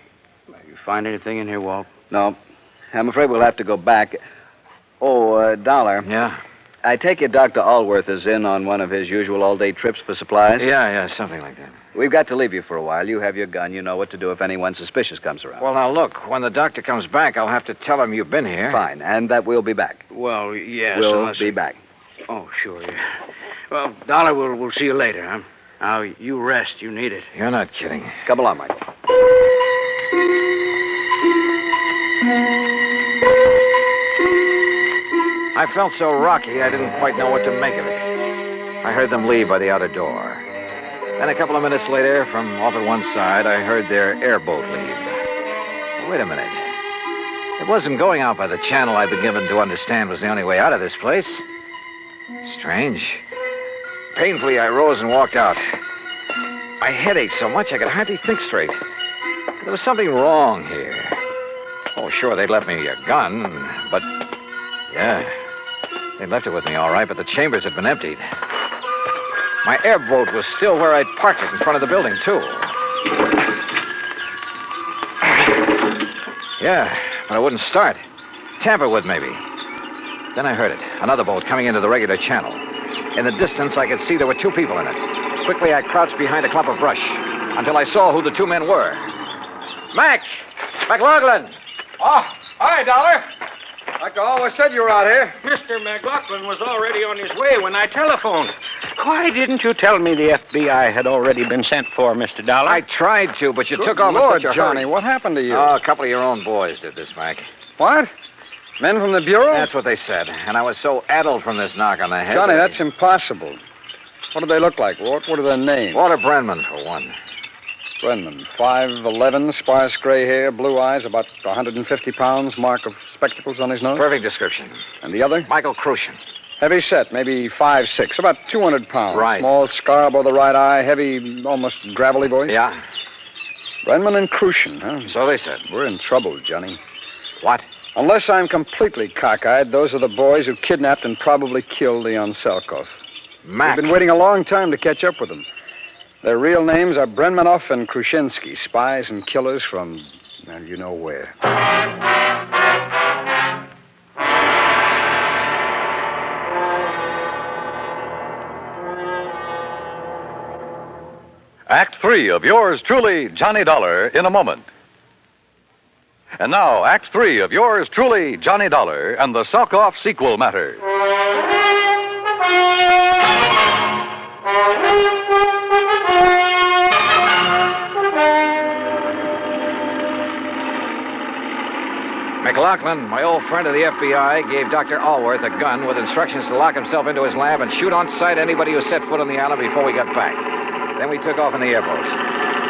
You find anything in here, Walt? No. I'm afraid we'll have to go back. Oh, Dollar. Yeah? I take it Dr. Allworth is in on one of his usual all-day trips for supplies? Yeah, something like that. We've got to leave you for a while. You have your gun. You know what to do if anyone suspicious comes around. Well, now, look, when the doctor comes back, I'll have to tell him you've been here. Fine, and that we'll be back. Well, yes. We'll be back. Oh, sure, yeah. Well, Dollar, we'll see you later, huh? Now, you rest. You need it. You're not kidding. Come along, Mike. I felt so rocky, I didn't quite know what to make of it. I heard them leave by the outer door. Then a couple of minutes later, from off at one side, I heard their airboat leave. Wait a minute. It wasn't going out by the channel I'd been given to understand was the only way out of this place. Strange. Painfully, I rose and walked out. My head ached so much I could hardly think straight. There was something wrong here. Oh, sure, they'd left me a gun, but... Yeah, they'd left it with me all right, but the chambers had been emptied. My airboat was still where I'd parked it in front of the building, too. Yeah, but it wouldn't start. Tamper would, maybe. Then I heard it. Another boat coming into the regular channel. In the distance, I could see there were two people in it. Quickly, I crouched behind a clump of brush until I saw who the two men were. Mac! McLaughlin! Oh, hi, Dollar. Dr. Always said you were out here. Mr. McLaughlin was already on his way when I telephoned. Why didn't you tell me the FBI had already been sent for, Mr. Dollar? I tried to, but you Good took off Lord, in such a Johnny, hurry. what happened to you? Oh, a couple of your own boys did this, Mac. What? Men from the Bureau? That's what they said. And I was so addled from this knock on the head. Johnny, that that's impossible. What do they look like, Walt? What are their names? Walter Brenman, for one. Brenman, 5'11", sparse gray hair, blue eyes, about 150 pounds, mark of spectacles on his nose. Perfect description. And the other? Michael Crucian. Heavy set, maybe 5'6", about 200 pounds. Right. Small scar above the right eye, heavy, almost gravelly voice. Yeah. Brenman and Crucian, huh? So they said. We're in trouble, Johnny. What? Unless I'm completely cockeyed, those are the boys who kidnapped and probably killed Leon Salkoff. Mac. We've been waiting a long time to catch up with them. Their real names are Brenmanoff and Krushinsky, spies and killers from, well, you know where. Act 3 of yours truly, Johnny Dollar, in a moment. And now, Act 3 of yours truly, Johnny Dollar, and the Salkoff sequel matter. McLaughlin, my old friend of the FBI, gave Dr. Allworth a gun with instructions to lock himself into his lab and shoot on sight anybody who set foot on the island before we got back. Then we took off in the airboat.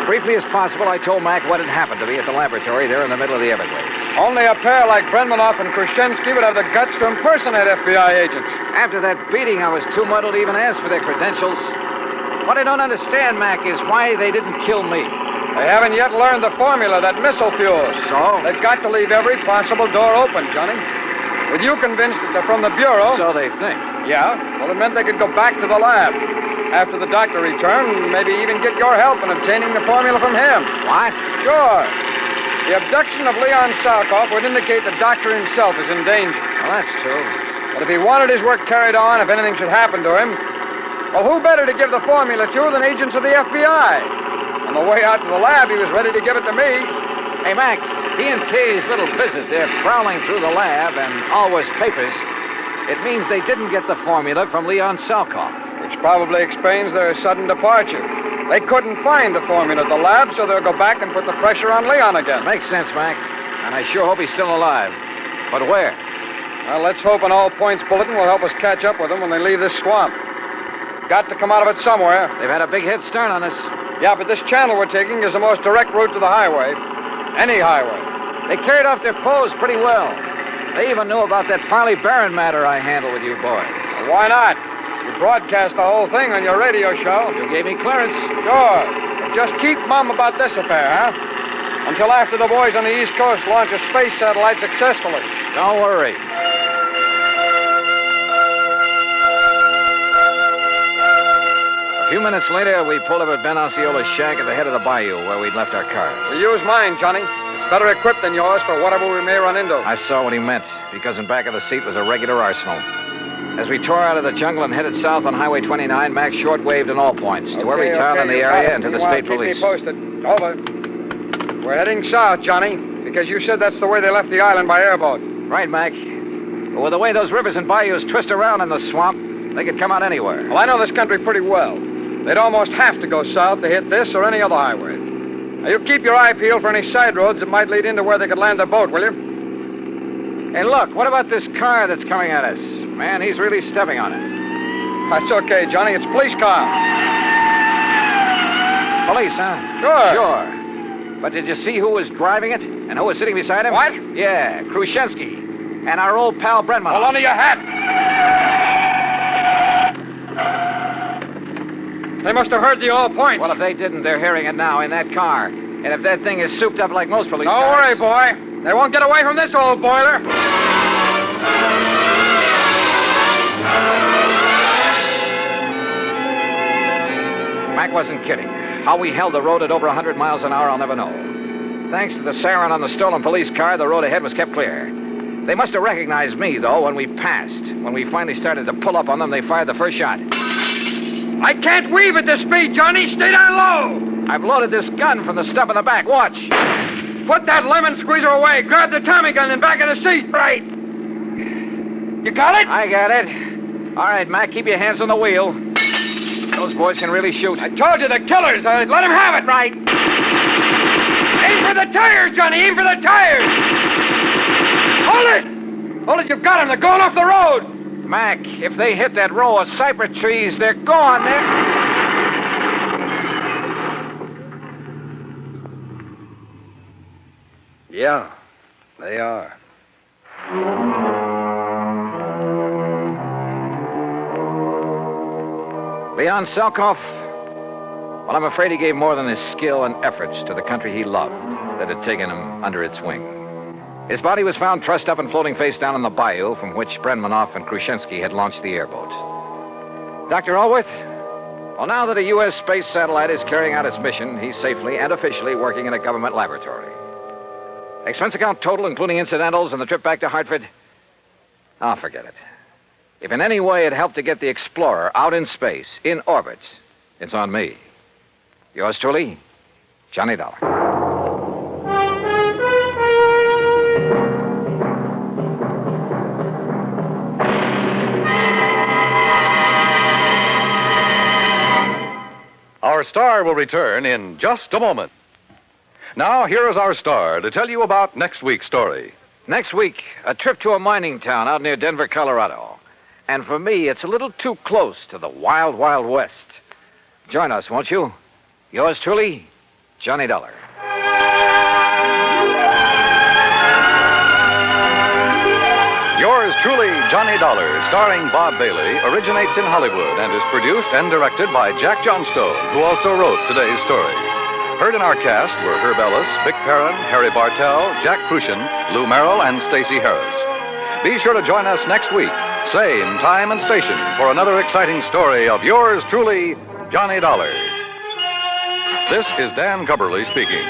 Briefly as possible, I told Mac what had happened to me at the laboratory there in the middle of the Everglades. Only a pair like Brenmanoff and Krushinsky would have the guts to impersonate FBI agents. After that beating, I was too muddled to even ask for their credentials. What I don't understand, Mac, is why they didn't kill me. They haven't yet learned the formula, that missile fuel. So? They've got to leave every possible door open, Johnny. With you convinced that they're from the Bureau... So they think. Yeah? Well, it meant they could go back to the lab. after the doctor returned, maybe even get your help in obtaining the formula from him. What? Sure. The abduction of Leon Salkoff would indicate the doctor himself is in danger. Well, that's true. But if he wanted his work carried on, if anything should happen to him, well, who better to give the formula to than agents of the FBI? On the way out to the lab, he was ready to give it to me. Hey, Mac, P&K's little visit, they're prowling through the lab and Always papers. It means they didn't get the formula from Leon Salkoff. Which probably explains their sudden departure. They couldn't find the formula at the lab, so they'll go back and put the pressure on Leon again. Makes sense, Mac. And I sure hope he's still alive. But where? Well, let's hope an all-points bulletin will help us catch up with them when they leave this swamp. Got to come out of it somewhere. They've had a big head start on us. Yeah, but this channel we're taking is the most direct route to the highway. Any highway. They carried off their pose pretty well. They even knew about that Farley Barron matter I handled with you boys. Well, why not? You broadcast the whole thing on your radio show. You gave me clearance. Sure. But just keep mum about this affair, huh? Until after the boys on the East Coast launch a space satellite successfully. Don't worry. A few minutes later, we pulled up at Ben Osceola's shack at the head of the bayou where we'd left our car. We use mine, Johnny. It's better equipped than yours for whatever we may run into. I saw what he meant, because in back of the seat was a regular arsenal. As we tore out of the jungle and headed south on Highway 29, Mac shortwaved in all points to every town in the area and to the state police. Keep me posted. Over. We're heading south, Johnny, because you said that's the way they left the island by airboat. Right, Mac. But with the way those rivers and bayous twist around in the swamp, they could come out anywhere. Well, I know this country pretty well. They'd almost have to go south to hit this or any other highway. Now, you keep your eye peeled for any side roads that might lead into where they could land their boat, will you? Hey, look, what about this car that's coming at us? Man, he's really stepping on it. That's okay, Johnny. It's a police car. Police, huh? Sure. But did you see who was driving it and who was sitting beside him? What? Yeah, Krushinsky and our old pal Brenman. Hold on to your hat. They must have heard the all points. Well, if they didn't, they're hearing it now in that car. And if that thing is souped up like most police cars... Don't worry, boy. They won't get away from this old boiler. Mac wasn't kidding. How we held the road at over 100 miles an hour, I'll never know. Thanks to the siren on the stolen police car, the road ahead was kept clear. They must have recognized me, though, when we passed. When we finally started to pull up on them, they fired the first shot. I can't weave at this speed, Johnny. Stay down low. I've loaded this gun from the stuff in the back. Watch. Put that lemon squeezer away. Grab the Tommy gun in back of the seat. Right. You got it? I got it. All right, Mac, keep your hands on the wheel. Those boys can really shoot. I told you, the killers. Let them have it. Right. Aim for the tires, Johnny. Aim for the tires. Hold it. Hold it. You've got them. They're going off the road. Mac, if they hit that row of cypress trees, they're gone. Yeah, they are. Leon Salkoff? Well, I'm afraid he gave more than his skill and efforts to the country he loved that had taken him under its wing. His body was found trussed up and floating face down in the bayou from which Brenmanoff and Krushinsky had launched the airboat. Dr. Allworth? Well, now that a U.S. space satellite is carrying out its mission, he's safely and officially working in a government laboratory. Expense account total, including incidentals and the trip back to Hartford? I'll forget it. If in any way it helped to get the Explorer out in space, in orbit, it's on me. Yours truly, Johnny Dollar. Our star will return in just a moment. Now, here is our star to tell you about next week's story. Next week, a trip to a mining town out near Denver, Colorado. And for me, it's a little too close to the wild, wild west. Join us, won't you? Yours truly, Johnny Dollar. Yours truly, Johnny Dollar, starring Bob Bailey, originates in Hollywood and is produced and directed by Jack Johnstone, who also wrote today's story. Heard in our cast were Herb Ellis, Vic Perrin, Harry Bartell, Jack Crucian, Lou Merrill, and Stacey Harris. Be sure to join us next week Same time and station for another exciting story of yours truly, Johnny Dollar. This is Dan Cubberly speaking.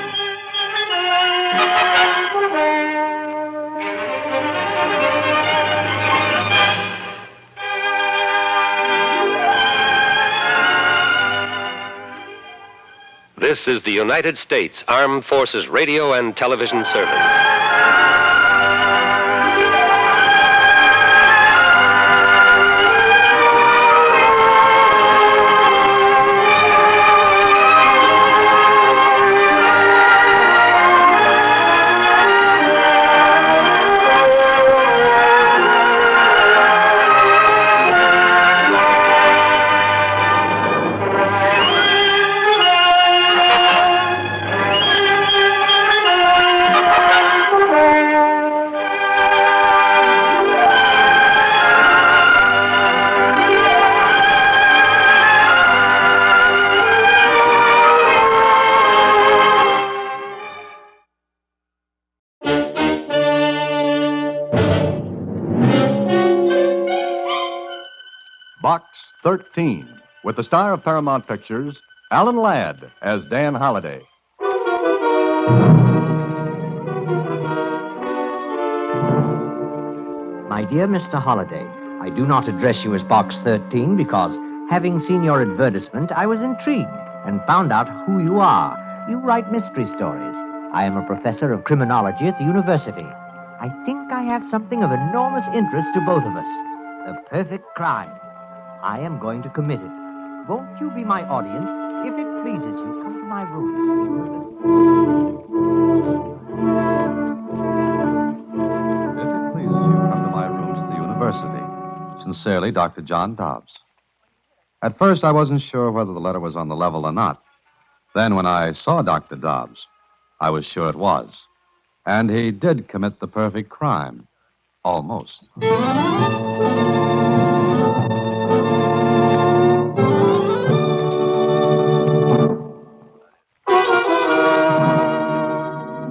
This is the United States Armed Forces Radio and Television Service. Box 13, with the star of Paramount Pictures, Alan Ladd, as Dan Holliday. My dear Mr. Holliday, I do not address you as Box 13 because, having seen your advertisement, I was intrigued and found out who you are. You write mystery stories. I am a professor of criminology at the university. I think I have something of enormous interest to both of us. The perfect crime. I am going to commit it. Won't you be my audience? If it pleases you, come to my rooms. If it pleases you, come to my rooms at the university. Sincerely, Dr. John Dobbs. At first, I wasn't sure whether the letter was on the level or not. Then, when I saw Dr. Dobbs, I was sure it was. And he did commit the perfect crime. Almost.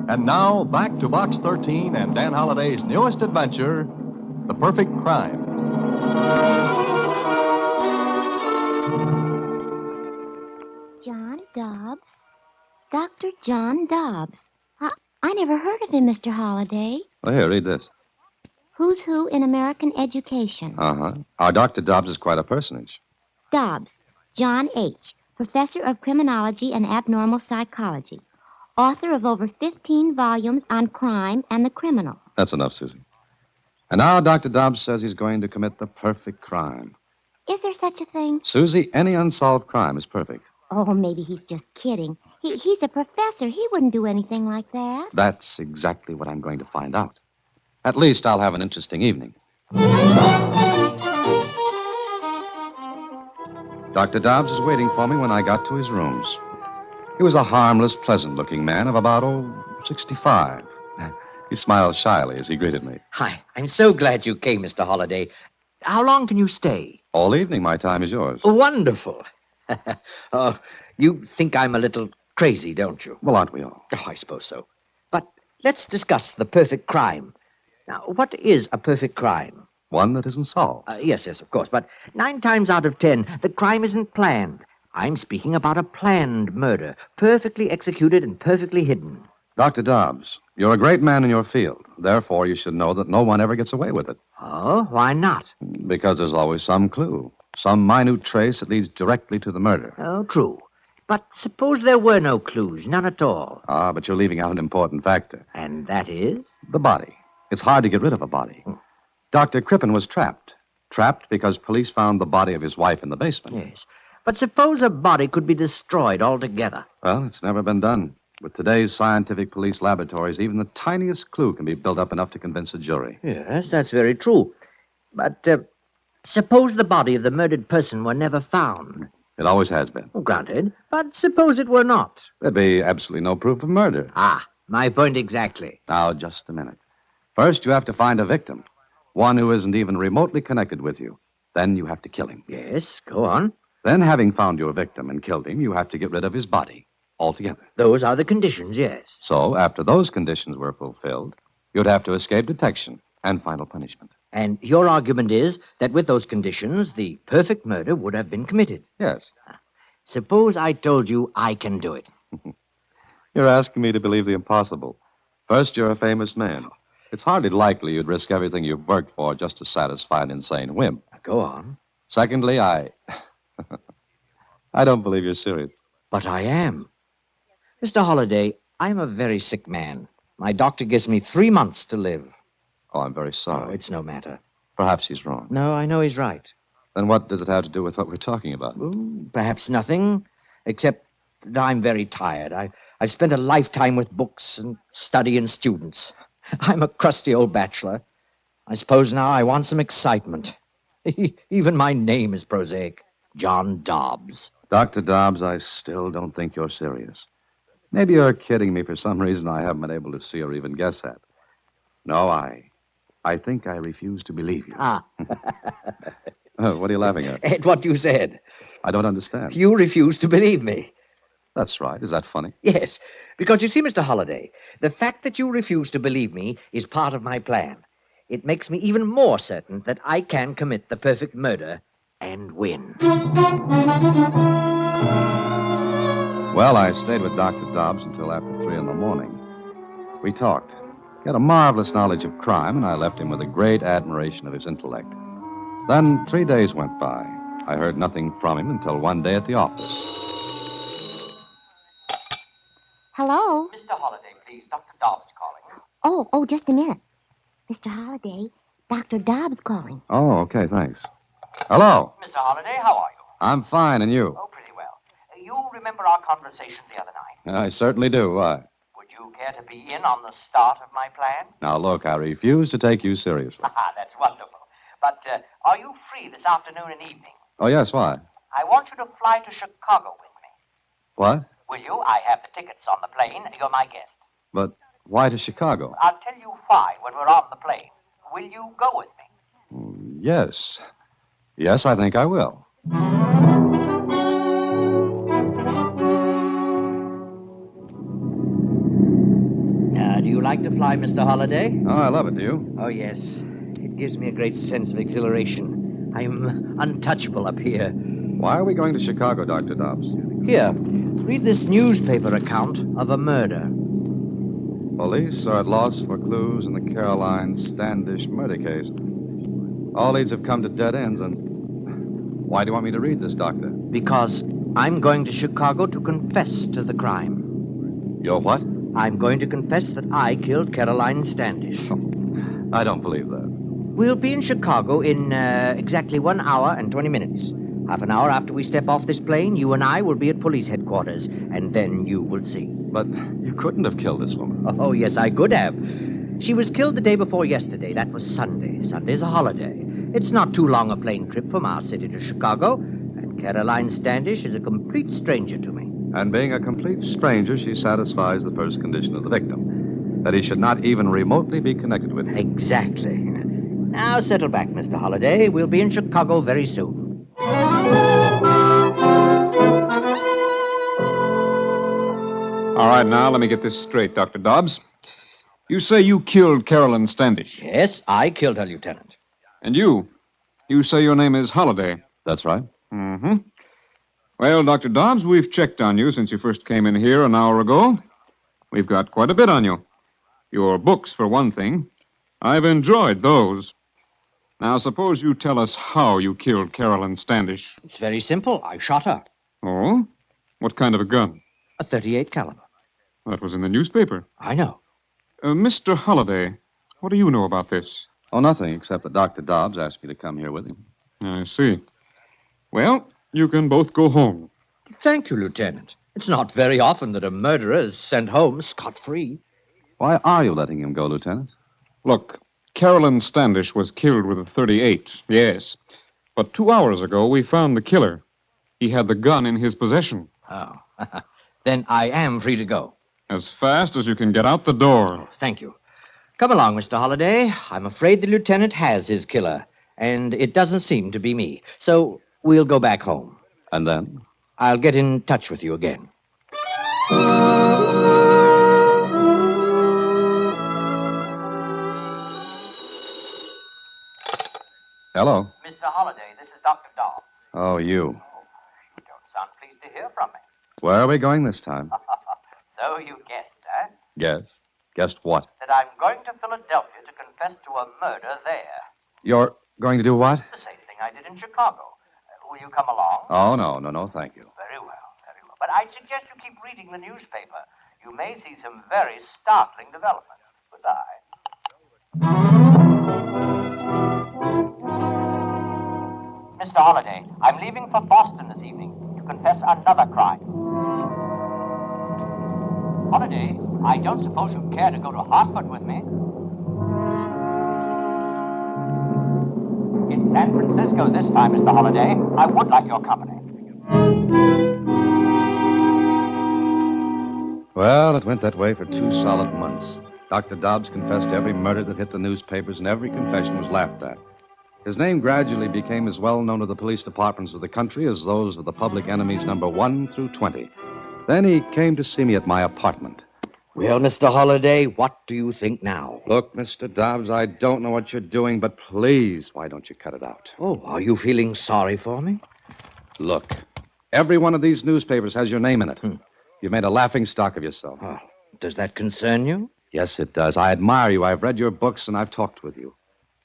And now, back to Box 13 and Dan Holliday's newest adventure, The Perfect Crime. John Dobbs? Dr. John Dobbs. I never heard of him, Mr. Holliday. Well, here, read this. Who's who in American education? Uh-huh. Our Dr. Dobbs is quite a personage. Dobbs, John H., professor of criminology and abnormal psychology. Author of over 15 volumes on crime and the criminal. That's enough, Susie. And now Dr. Dobbs says he's going to commit the perfect crime. Is there such a thing? Susie, any unsolved crime is perfect. Oh, maybe he's just kidding. He's a professor. He wouldn't do anything like that. That's exactly what I'm going to find out. At least I'll have an interesting evening. Dr. Dobbs was waiting for me when I got to his rooms. He was a harmless, pleasant-looking man of about, 65. He smiled shyly as he greeted me. Hi, I'm so glad you came, Mr. Holliday. How long can you stay? All evening. My time is yours. Wonderful. You think I'm a little crazy, don't you? Well, aren't we all? Oh, I suppose so. But let's discuss the perfect crime. Now, what is a perfect crime? One that isn't solved. Yes, of course. But 9 times out of 10, the crime isn't planned. I'm speaking about a planned murder, perfectly executed and perfectly hidden. Dr. Dobbs, you're a great man in your field. Therefore, you should know that no one ever gets away with it. Oh, why not? Because there's always some clue, some minute trace that leads directly to the murder. Oh, true. But suppose there were no clues, none at all. Ah, but you're leaving out an important factor. And that is? The body. It's hard to get rid of a body. Dr. Crippen was trapped. Trapped because police found the body of his wife in the basement. Yes. But suppose a body could be destroyed altogether. Well, it's never been done. With today's scientific police laboratories, even the tiniest clue can be built up enough to convince a jury. Yes, that's very true. But suppose the body of the murdered person were never found. It always has been. Granted. But suppose it were not. There'd be absolutely no proof of murder. Ah, my point exactly. Now, just a minute. First, you have to find a victim. One who isn't even remotely connected with you. Then you have to kill him. Yes, go on. Then, having found your victim and killed him, you have to get rid of his body altogether. Those are the conditions, yes. So, after those conditions were fulfilled, you'd have to escape detection and final punishment. And your argument is that with those conditions, the perfect murder would have been committed. Yes. Suppose I told you I can do it. You're asking me to believe the impossible. First, you're a famous man. It's hardly likely you'd risk everything you've worked for just to satisfy an insane whim. Go on. Secondly, I don't believe you're serious. But I am. Mr. Holliday, I'm a very sick man. My doctor gives me 3 months to live. Oh, I'm very sorry. Oh, it's no matter. Perhaps he's wrong. No, I know he's right. Then what does it have to do with what we're talking about? Perhaps nothing, except that I'm very tired. I've spent a lifetime with books and study and students. I'm a crusty old bachelor. I suppose now I want some excitement. Even my name is prosaic. John Dobbs. Dr. Dobbs, I still don't think you're serious. Maybe you're kidding me for some reason I haven't been able to see or even guess at. No, I think I refuse to believe you. Ah. What are you laughing at? At what you said. I don't understand. You refuse to believe me. That's right. Is that funny? Yes, because you see, Mr. Holliday, the fact that you refuse to believe me is part of my plan. It makes me even more certain that I can commit the perfect murder and win. Well, I stayed with Dr. Dobbs until after 3 in the morning. We talked. He had a marvelous knowledge of crime, and I left him with a great admiration of his intellect. Then 3 days went by. I heard nothing from him until one day at the office. Hello? Mr. Holliday, please. Dr. Dobbs calling. Oh, just a minute. Mr. Holliday, Dr. Dobbs calling. Oh, okay, thanks. Hello. Mr. Holliday, how are you? I'm fine, and you? Oh, pretty well. You remember our conversation the other night? I certainly do. Why? Would you care to be in on the start of my plan? Now, look, I refuse to take you seriously. That's wonderful. But are you free this afternoon and evening? Oh, yes, why? I want you to fly to Chicago with me. What? Will you? I have the tickets on the plane. You're my guest. But why to Chicago? I'll tell you why when we're on the plane. Will you go with me? Yes. Yes, I think I will. Do you like to fly, Mr. Holliday? Oh, I love it. Do you? Oh, yes. It gives me a great sense of exhilaration. I'm untouchable up here. Why are we going to Chicago, Dr. Dobbs? Here, read this newspaper account of a murder. Police are at loss for clues in the Caroline Standish murder case. All leads have come to dead ends, and why do you want me to read this, Doctor? Because I'm going to Chicago to confess to the crime. You're what? I'm going to confess that I killed Caroline Standish. I don't believe that. We'll be in Chicago in exactly 1 hour and 20 minutes. Half an hour after we step off this plane, you and I will be at police headquarters, and then you will see. But you couldn't have killed this woman. Oh, yes, I could have. She was killed the day before yesterday. That was Sunday. Sunday's a holiday. It's not too long a plane trip from our city to Chicago, and Caroline Standish is a complete stranger to me. And being a complete stranger, she satisfies the first condition of the victim, that he should not even remotely be connected with her. Exactly. Now settle back, Mr. Holliday. We'll be in Chicago very soon. All right, now, let me get this straight, Dr. Dobbs. You say you killed Caroline Standish. Yes, I killed her, Lieutenant. And you? You say your name is Holliday. That's right. Mm-hmm. Well, Dr. Dobbs, we've checked on you since you first came in here an hour ago. We've got quite a bit on you. Your books, for one thing. I've enjoyed those. Now, suppose you tell us how you killed Caroline Standish. It's very simple. I shot her. Oh? What kind of a gun? A .38 caliber. That was in the newspaper. I know. Mr. Holliday, what do you know about this? Oh, nothing, except that Dr. Dobbs asked me to come here with him. I see. Well, you can both go home. Thank you, Lieutenant. It's not very often that a murderer is sent home scot-free. Why are you letting him go, Lieutenant? Look, Caroline Standish was killed with a .38, yes. But 2 hours ago, we found the killer. He had the gun in his possession. Oh. Then I am free to go. As fast as you can get out the door. Thank you. Come along, Mr. Holliday. I'm afraid the lieutenant has his killer, and it doesn't seem to be me. So we'll go back home. And then? I'll get in touch with you again. Hello. Mr. Holliday, this is Dr. Dobbs. Oh, you. You don't sound pleased to hear from me. Where are we going this time? So you guessed, eh? Guess. Guessed what? That I'm going to Philadelphia to confess to a murder there. You're going to do what? The same thing I did in Chicago. Will you come along? Oh, no, thank you. Very well, very well. But I'd suggest you keep reading the newspaper. You may see some very startling developments. Goodbye. Mr. Holliday, I'm leaving for Boston this evening to confess another crime. Holliday, I don't suppose you'd care to go to Hartford with me? It's San Francisco this time, Mr. Holliday. I would like your company. Well, it went that way for 2 solid months. Dr. Dobbs confessed to every murder that hit the newspapers, and every confession was laughed at. His name gradually became as well known to the police departments of the country as those of the public enemies number 1 through 20. Then he came to see me at my apartment. Well, Mr. Holliday, what do you think now? Look, Mr. Dobbs, I don't know what you're doing, but please, why don't you cut it out? Oh, are you feeling sorry for me? Look, every one of these newspapers has your name in it. You've made a laughing stock of yourself. Oh, does that concern you? Yes, it does. I admire you. I've read your books, and I've talked with you.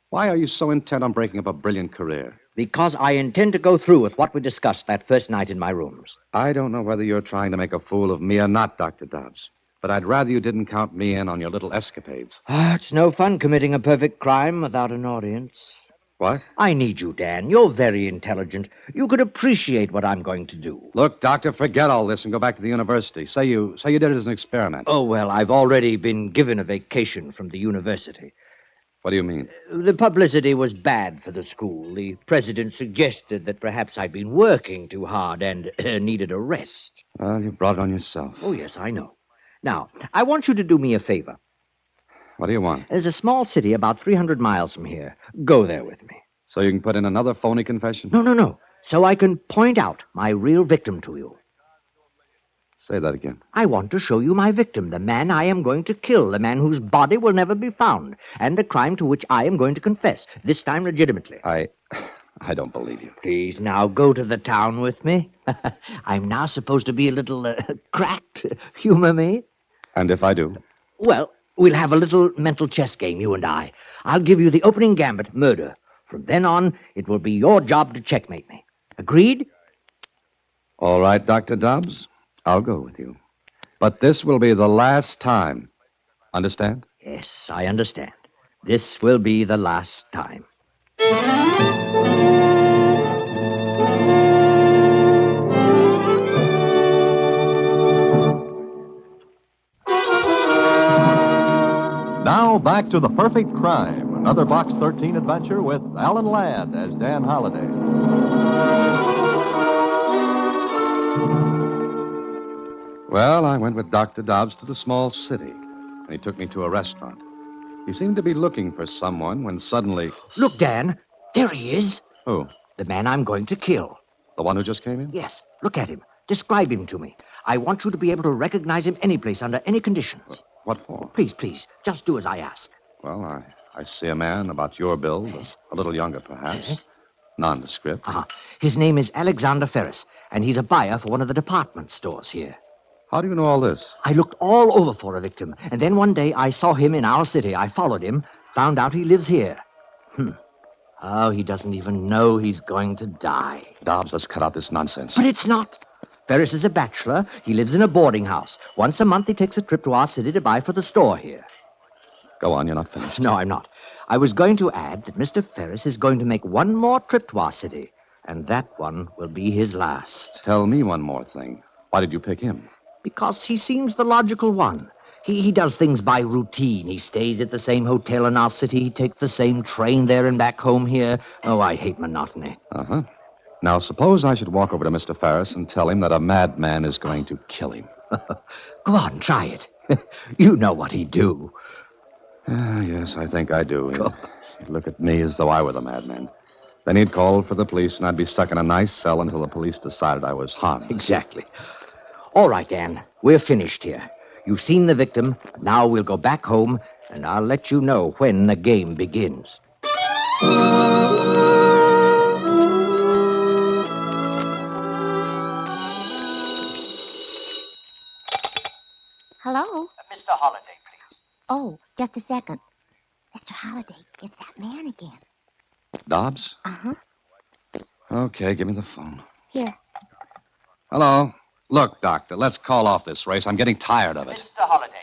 Why are you so intent on breaking up a brilliant career? Because I intend to go through with what we discussed that first night in my rooms. I don't know whether you're trying to make a fool of me or not, Dr. Dobbs. But I'd rather you didn't count me in on your little escapades. It's no fun committing a perfect crime without an audience. What? I need you, Dan. You're very intelligent. You could appreciate what I'm going to do. Look, Doctor, forget all this and go back to the university. Say you did it as an experiment. Oh, well, I've already been given a vacation from the university. What do you mean? The publicity was bad for the school. The president suggested that perhaps I'd been working too hard and needed a rest. Well, you brought it on yourself. Oh, yes, I know. Now, I want you to do me a favor. What do you want? There's a small city about 300 miles from here. Go there with me. So you can put in another phony confession? No. So I can point out my real victim to you. Say that again. I want to show you my victim, the man I am going to kill, the man whose body will never be found, and a crime to which I am going to confess, this time legitimately. I don't believe you. Please, now go to the town with me. I'm now supposed to be a little cracked. Humor me. And if I do? Well, we'll have a little mental chess game, you and I. I'll give you the opening gambit, murder. From then on, it will be your job to checkmate me. Agreed? All right, Dr. Dobbs. I'll go with you. But this will be the last time. Understand? Yes, I understand. This will be the last time. Now back to The Perfect Crime, another Box 13 adventure with Alan Ladd as Dan Holliday. Well, I went with Dr. Dobbs to the small city, and he took me to a restaurant. He seemed to be looking for someone when suddenly... Look, Dan, there he is. Who? The man I'm going to kill. The one who just came in? Yes, look at him. Describe him to me. I want you to be able to recognize him any place, under any conditions. What for? Please, just do as I ask. Well, I see a man about your build. Yes. A little younger, perhaps. Yes. Nondescript. His name is Alexander Ferris, and he's a buyer for one of the department stores here. How do you know all this? I looked all over for a victim, and then one day I saw him in our city. I followed him, found out he lives here. Oh, he doesn't even know he's going to die. Dobbs, let's cut out this nonsense. But it's not. Ferris is a bachelor. He lives in a boarding house. Once a month, he takes a trip to our city to buy for the store here. Go on, you're not finished. No, I'm not. I was going to add that Mr. Ferris is going to make one more trip to our city, and that one will be his last. Tell me one more thing. Why did you pick him? Because he seems the logical one. He does things by routine. He stays at the same hotel in our city. He takes the same train there and back home here. Oh, I hate monotony. Uh-huh. Now, suppose I should walk over to Mr. Ferris and tell him that a madman is going to kill him. Go on, try it. You know what he'd do. Yes, I think I do. He'd look at me as though I were the madman. Then he'd call for the police, and I'd be stuck in a nice cell until the police decided I was harmless. Exactly. All right, Anne. We're finished here. You've seen the victim. Now we'll go back home, and I'll let you know when the game begins. Mr. Holliday, please. Oh, just a second. Mr. Holliday, it's that man again. Dobbs? Uh-huh. Okay, give me the phone. Here. Hello. Look, Doctor, let's call off this race. I'm getting tired of it. Mr. Holliday,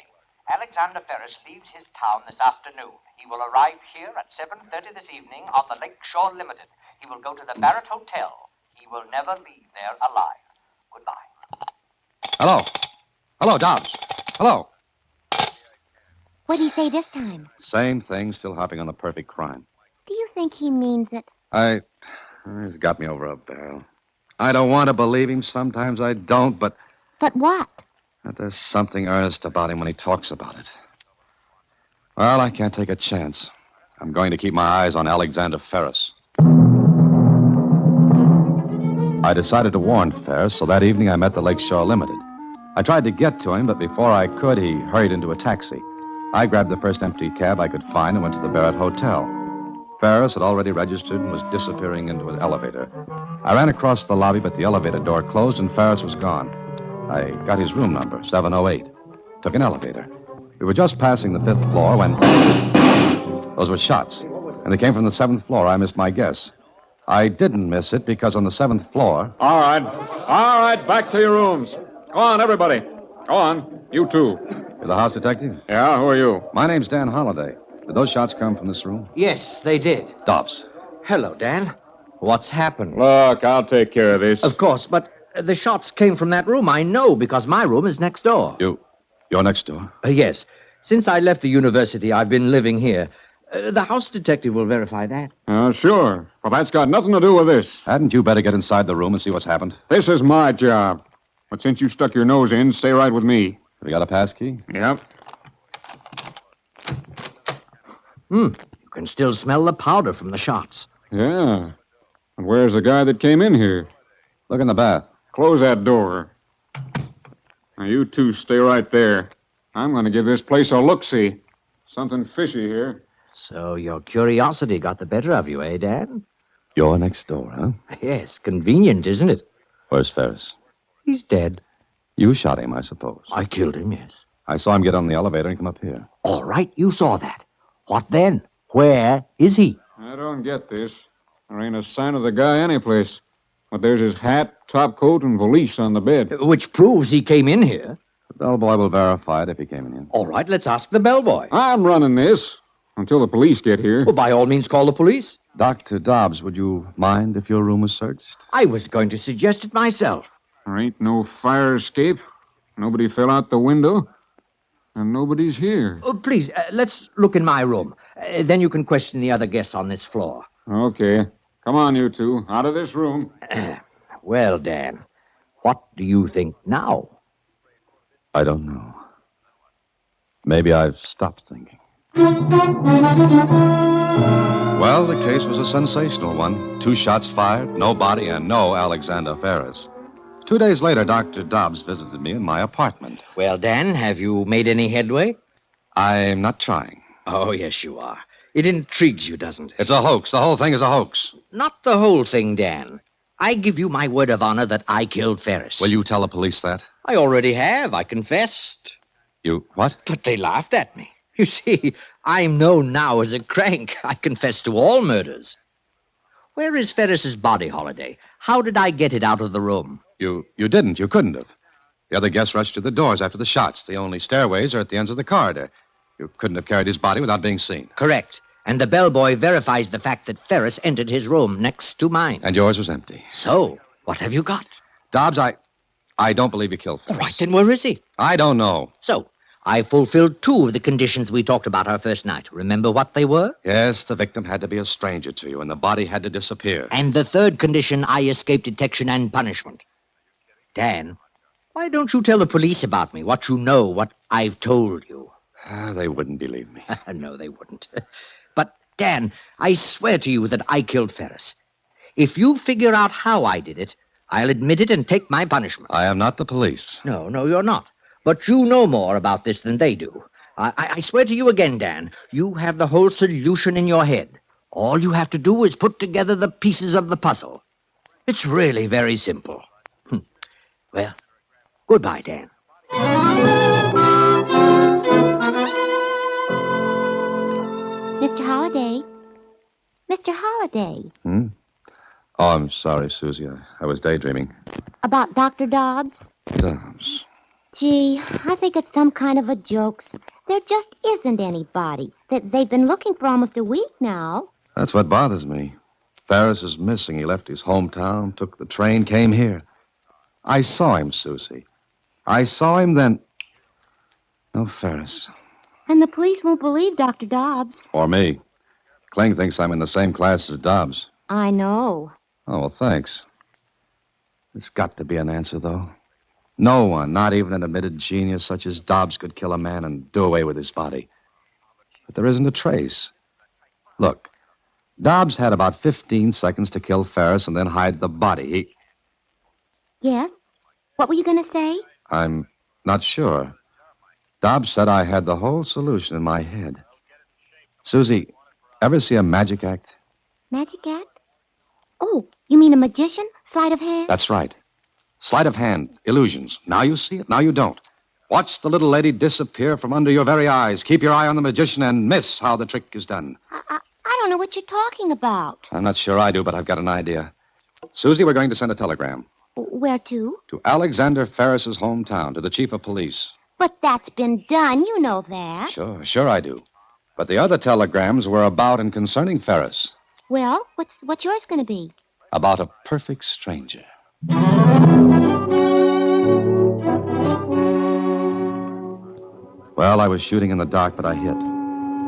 Alexander Ferris leaves his town this afternoon. He will arrive here at 7:30 this evening on the Lakeshore Limited. He will go to the Barrett Hotel. He will never leave there alive. Goodbye. Hello. Hello, Dobbs. Hello. What'd he say this time? Same thing, still harping on the perfect crime. Do you think he means it? He's got me over a barrel. I don't want to believe him. Sometimes I don't, but But what? there's something earnest about him when he talks about it. Well, I can't take a chance. I'm going to keep my eyes on Alexander Ferris. I decided to warn Ferris, so that evening I met the Lakeshore Limited. I tried to get to him, but before I could, he hurried into a taxi. I grabbed the first empty cab I could find and went to the Barrett Hotel. Ferris had already registered and was disappearing into an elevator. I ran across the lobby, but the elevator door closed and Ferris was gone. I got his room number, 708. Took an elevator. We were just passing the 5th floor when... Those were shots, and they came from the 7th floor. I missed my guess. I didn't miss it because on the 7th floor... All right, back to your rooms. Go on, everybody. Go on, you too. You're the house detective? Yeah, who are you? My name's Dan Holliday. Did those shots come from this room? Yes, they did. Dobbs. Hello, Dan. What's happened? Look, I'll take care of this. Of course, but the shots came from that room. I know, because my room is next door. You're next door? Yes. Since I left the university, I've been living here. The house detective will verify that. Sure. Well, that's got nothing to do with this. Hadn't you better get inside the room and see what's happened? This is my job. But since you stuck your nose in, stay right with me. Have you got a pass key? Yep. You can still smell the powder from the shots. Yeah. And where's the guy that came in here? Look in the bath. Close that door. Now, you two stay right there. I'm going to give this place a look-see. Something fishy here. So your curiosity got the better of you, eh, Dan? You're next door, huh? Yes, convenient, isn't it? Where's Ferris? He's dead. You shot him, I suppose. I killed him, yes. I saw him get on the elevator and come up here. All right, you saw that. What then? Where is he? I don't get this. There ain't a sign of the guy anyplace. But there's his hat, top coat, and valise on the bed. Which proves he came in here. The bellboy will verify it if he came in here. All right, let's ask the bellboy. I'm running this until the police get here. Well, by all means, call the police. Dr. Dobbs, would you mind if your room was searched? I was going to suggest it myself. There ain't no fire escape. Nobody fell out the window. And nobody's here. Oh, please, let's look in my room. Then you can question the other guests on this floor. Okay. Come on, you two. Out of this room. Well, Dan, what do you think now? I don't know. Maybe I've stopped thinking. Well, the case was a sensational one. 2 shots fired, no body, and no Alexander Ferris. 2 days later, Dr. Dobbs visited me in my apartment. Well, Dan, have you made any headway? I'm not trying. Oh, yes, you are. It intrigues you, doesn't it? It's a hoax. The whole thing is a hoax. Not the whole thing, Dan. I give you my word of honor that I killed Ferris. Will you tell the police that? I already have. I confessed. You what? But they laughed at me. You see, I'm known now as a crank. I confess to all murders. Where is Ferris's body, Holliday? How did I get it out of the room? You didn't. You couldn't have. The other guests rushed to the doors after the shots. The only stairways are at the ends of the corridor. You couldn't have carried his body without being seen. Correct. And the bellboy verifies the fact that Ferris entered his room next to mine. And yours was empty. So, what have you got? Dobbs, I don't believe you killed Ferris. All right, then where is he? I don't know. So, I fulfilled 2 of the conditions we talked about our first night. Remember what they were? Yes, the victim had to be a stranger to you, and the body had to disappear. And the 3rd condition, I escaped detection and punishment. Dan, why don't you tell the police about me, what you know, what I've told you? They wouldn't believe me. No, they wouldn't. But, Dan, I swear to you that I killed Ferris. If you figure out how I did it, I'll admit it and take my punishment. I am not the police. No, you're not. But you know more about this than they do. I swear to you again, Dan, you have the whole solution in your head. All you have to do is put together the pieces of the puzzle. It's really very simple. Well, goodbye, Dan. Mr. Holliday. Mr. Holliday. Hmm? Oh, I'm sorry, Susie. I was daydreaming. About Dr. Dobbs? Dobbs. Gee, I think it's some kind of a joke. There just isn't anybody. They've been looking for almost a week now. That's what bothers me. Ferris is missing. He left his hometown, took the train, came here. I saw him, Susie. I saw him then. No Ferris. And the police won't believe Dr. Dobbs. Or me. Kling thinks I'm in the same class as Dobbs. I know. Oh, well, thanks. There's got to be an answer, though. No one, not even an admitted genius such as Dobbs, could kill a man and do away with his body. But there isn't a trace. Look, Dobbs had about 15 seconds to kill Ferris and then hide the body. Yes? What were you going to say? I'm not sure. Dobbs said I had the whole solution in my head. Susie, ever see a magic act? Magic act? Oh, you mean a magician? Sleight of hand? That's right. Sleight of hand, illusions. Now you see it, now you don't. Watch the little lady disappear from under your very eyes. Keep your eye on the magician and miss how the trick is done. I don't know what you're talking about. I'm not sure I do, but I've got an idea. Susie, we're going to send a telegram. Where to? To Alexander Ferris's hometown, to the chief of police. But that's been done. You know that. Sure I do. But the other telegrams were about and concerning Ferris. Well, what's yours going to be? About a perfect stranger. Well, I was shooting in the dark, but I hit.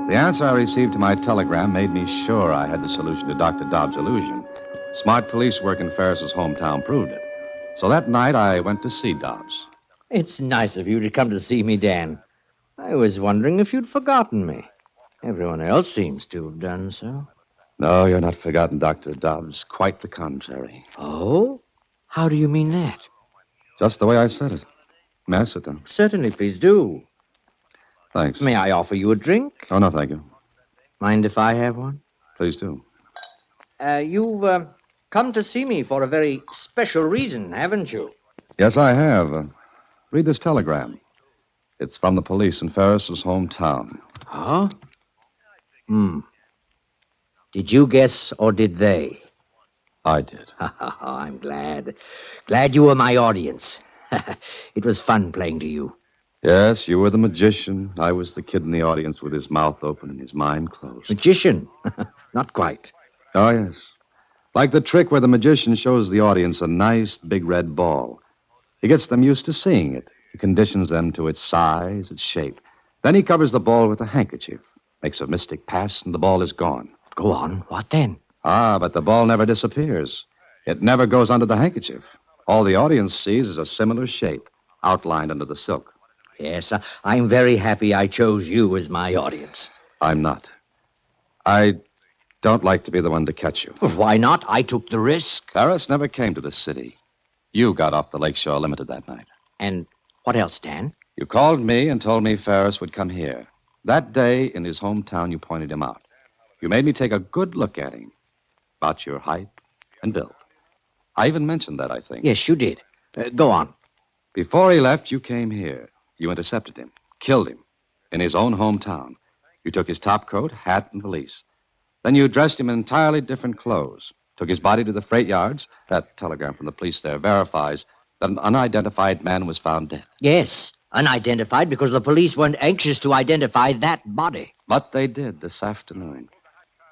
The answer I received to my telegram made me sure I had the solution to Dr. Dobbs' illusion. Smart police work in Ferris's hometown proved it. So that night, I went to see Dobbs. It's nice of you to come to see me, Dan. I was wondering if you'd forgotten me. Everyone else seems to have done so. No, you're not forgotten, Dr. Dobbs. Quite the contrary. Oh? How do you mean that? Just the way I said it. May I sit down? Certainly, please do. Thanks. May I offer you a drink? Oh, no, thank you. Mind if I have one? Please do. You've come to see me for a very special reason, haven't you? Yes, I have. Read this telegram. It's from the police in Ferris's hometown. Huh? Did you guess, or did they? I did. I'm glad. Glad you were my audience. It was fun playing to you. Yes, you were the magician. I was the kid in the audience with his mouth open and his mind closed. Magician? Not quite. Oh, yes. Like the trick where the magician shows the audience a nice big red ball. He gets them used to seeing it. He conditions them to its size, its shape. Then he covers the ball with a handkerchief, makes a mystic pass, and the ball is gone. Go on. What then? But the ball never disappears. It never goes under the handkerchief. All the audience sees is a similar shape, outlined under the silk. Yes, I'm very happy I chose you as my audience. I'm not. I don't like to be the one to catch you. Why not? I took the risk. Ferris never came to this city. You got off the Lakeshore Limited that night. And what else, Dan? You called me and told me Ferris would come here. That day, in his hometown, you pointed him out. You made me take a good look at him. About your height and build. I even mentioned that, I think. Yes, you did. Go on. Before he left, you came here. You intercepted him, killed him, in his own hometown. You took his top coat, hat, and valise. Then you dressed him in entirely different clothes, took his body to the freight yards. That telegram from the police there verifies that an unidentified man was found dead. Yes, unidentified because the police weren't anxious to identify that body. But they did this afternoon.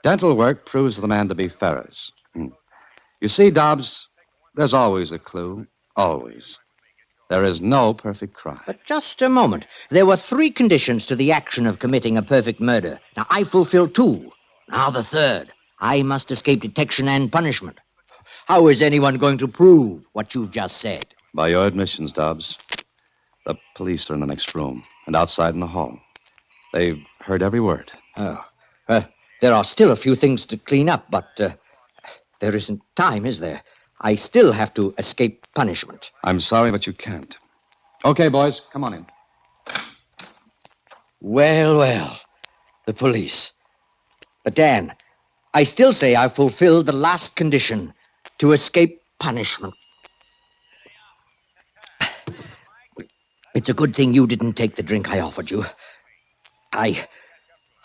Dental work proves the man to be Ferris. You see, Dobbs, there's always a clue. Always. There is no perfect crime. But just a moment. There were 3 conditions to the action of committing a perfect murder. Now, I fulfilled 2. Now the 3rd. I must escape detection and punishment. How is anyone going to prove what you've just said? By your admissions, Dobbs. The police are in the next room and outside in the hall. They've heard every word. Oh. There are still a few things to clean up, but there isn't time, is there? I still have to escape punishment. I'm sorry, but you can't. Okay, boys, come on in. Well, the police. But, Dan, I still say I've fulfilled the last condition, to escape punishment. It's a good thing you didn't take the drink I offered you.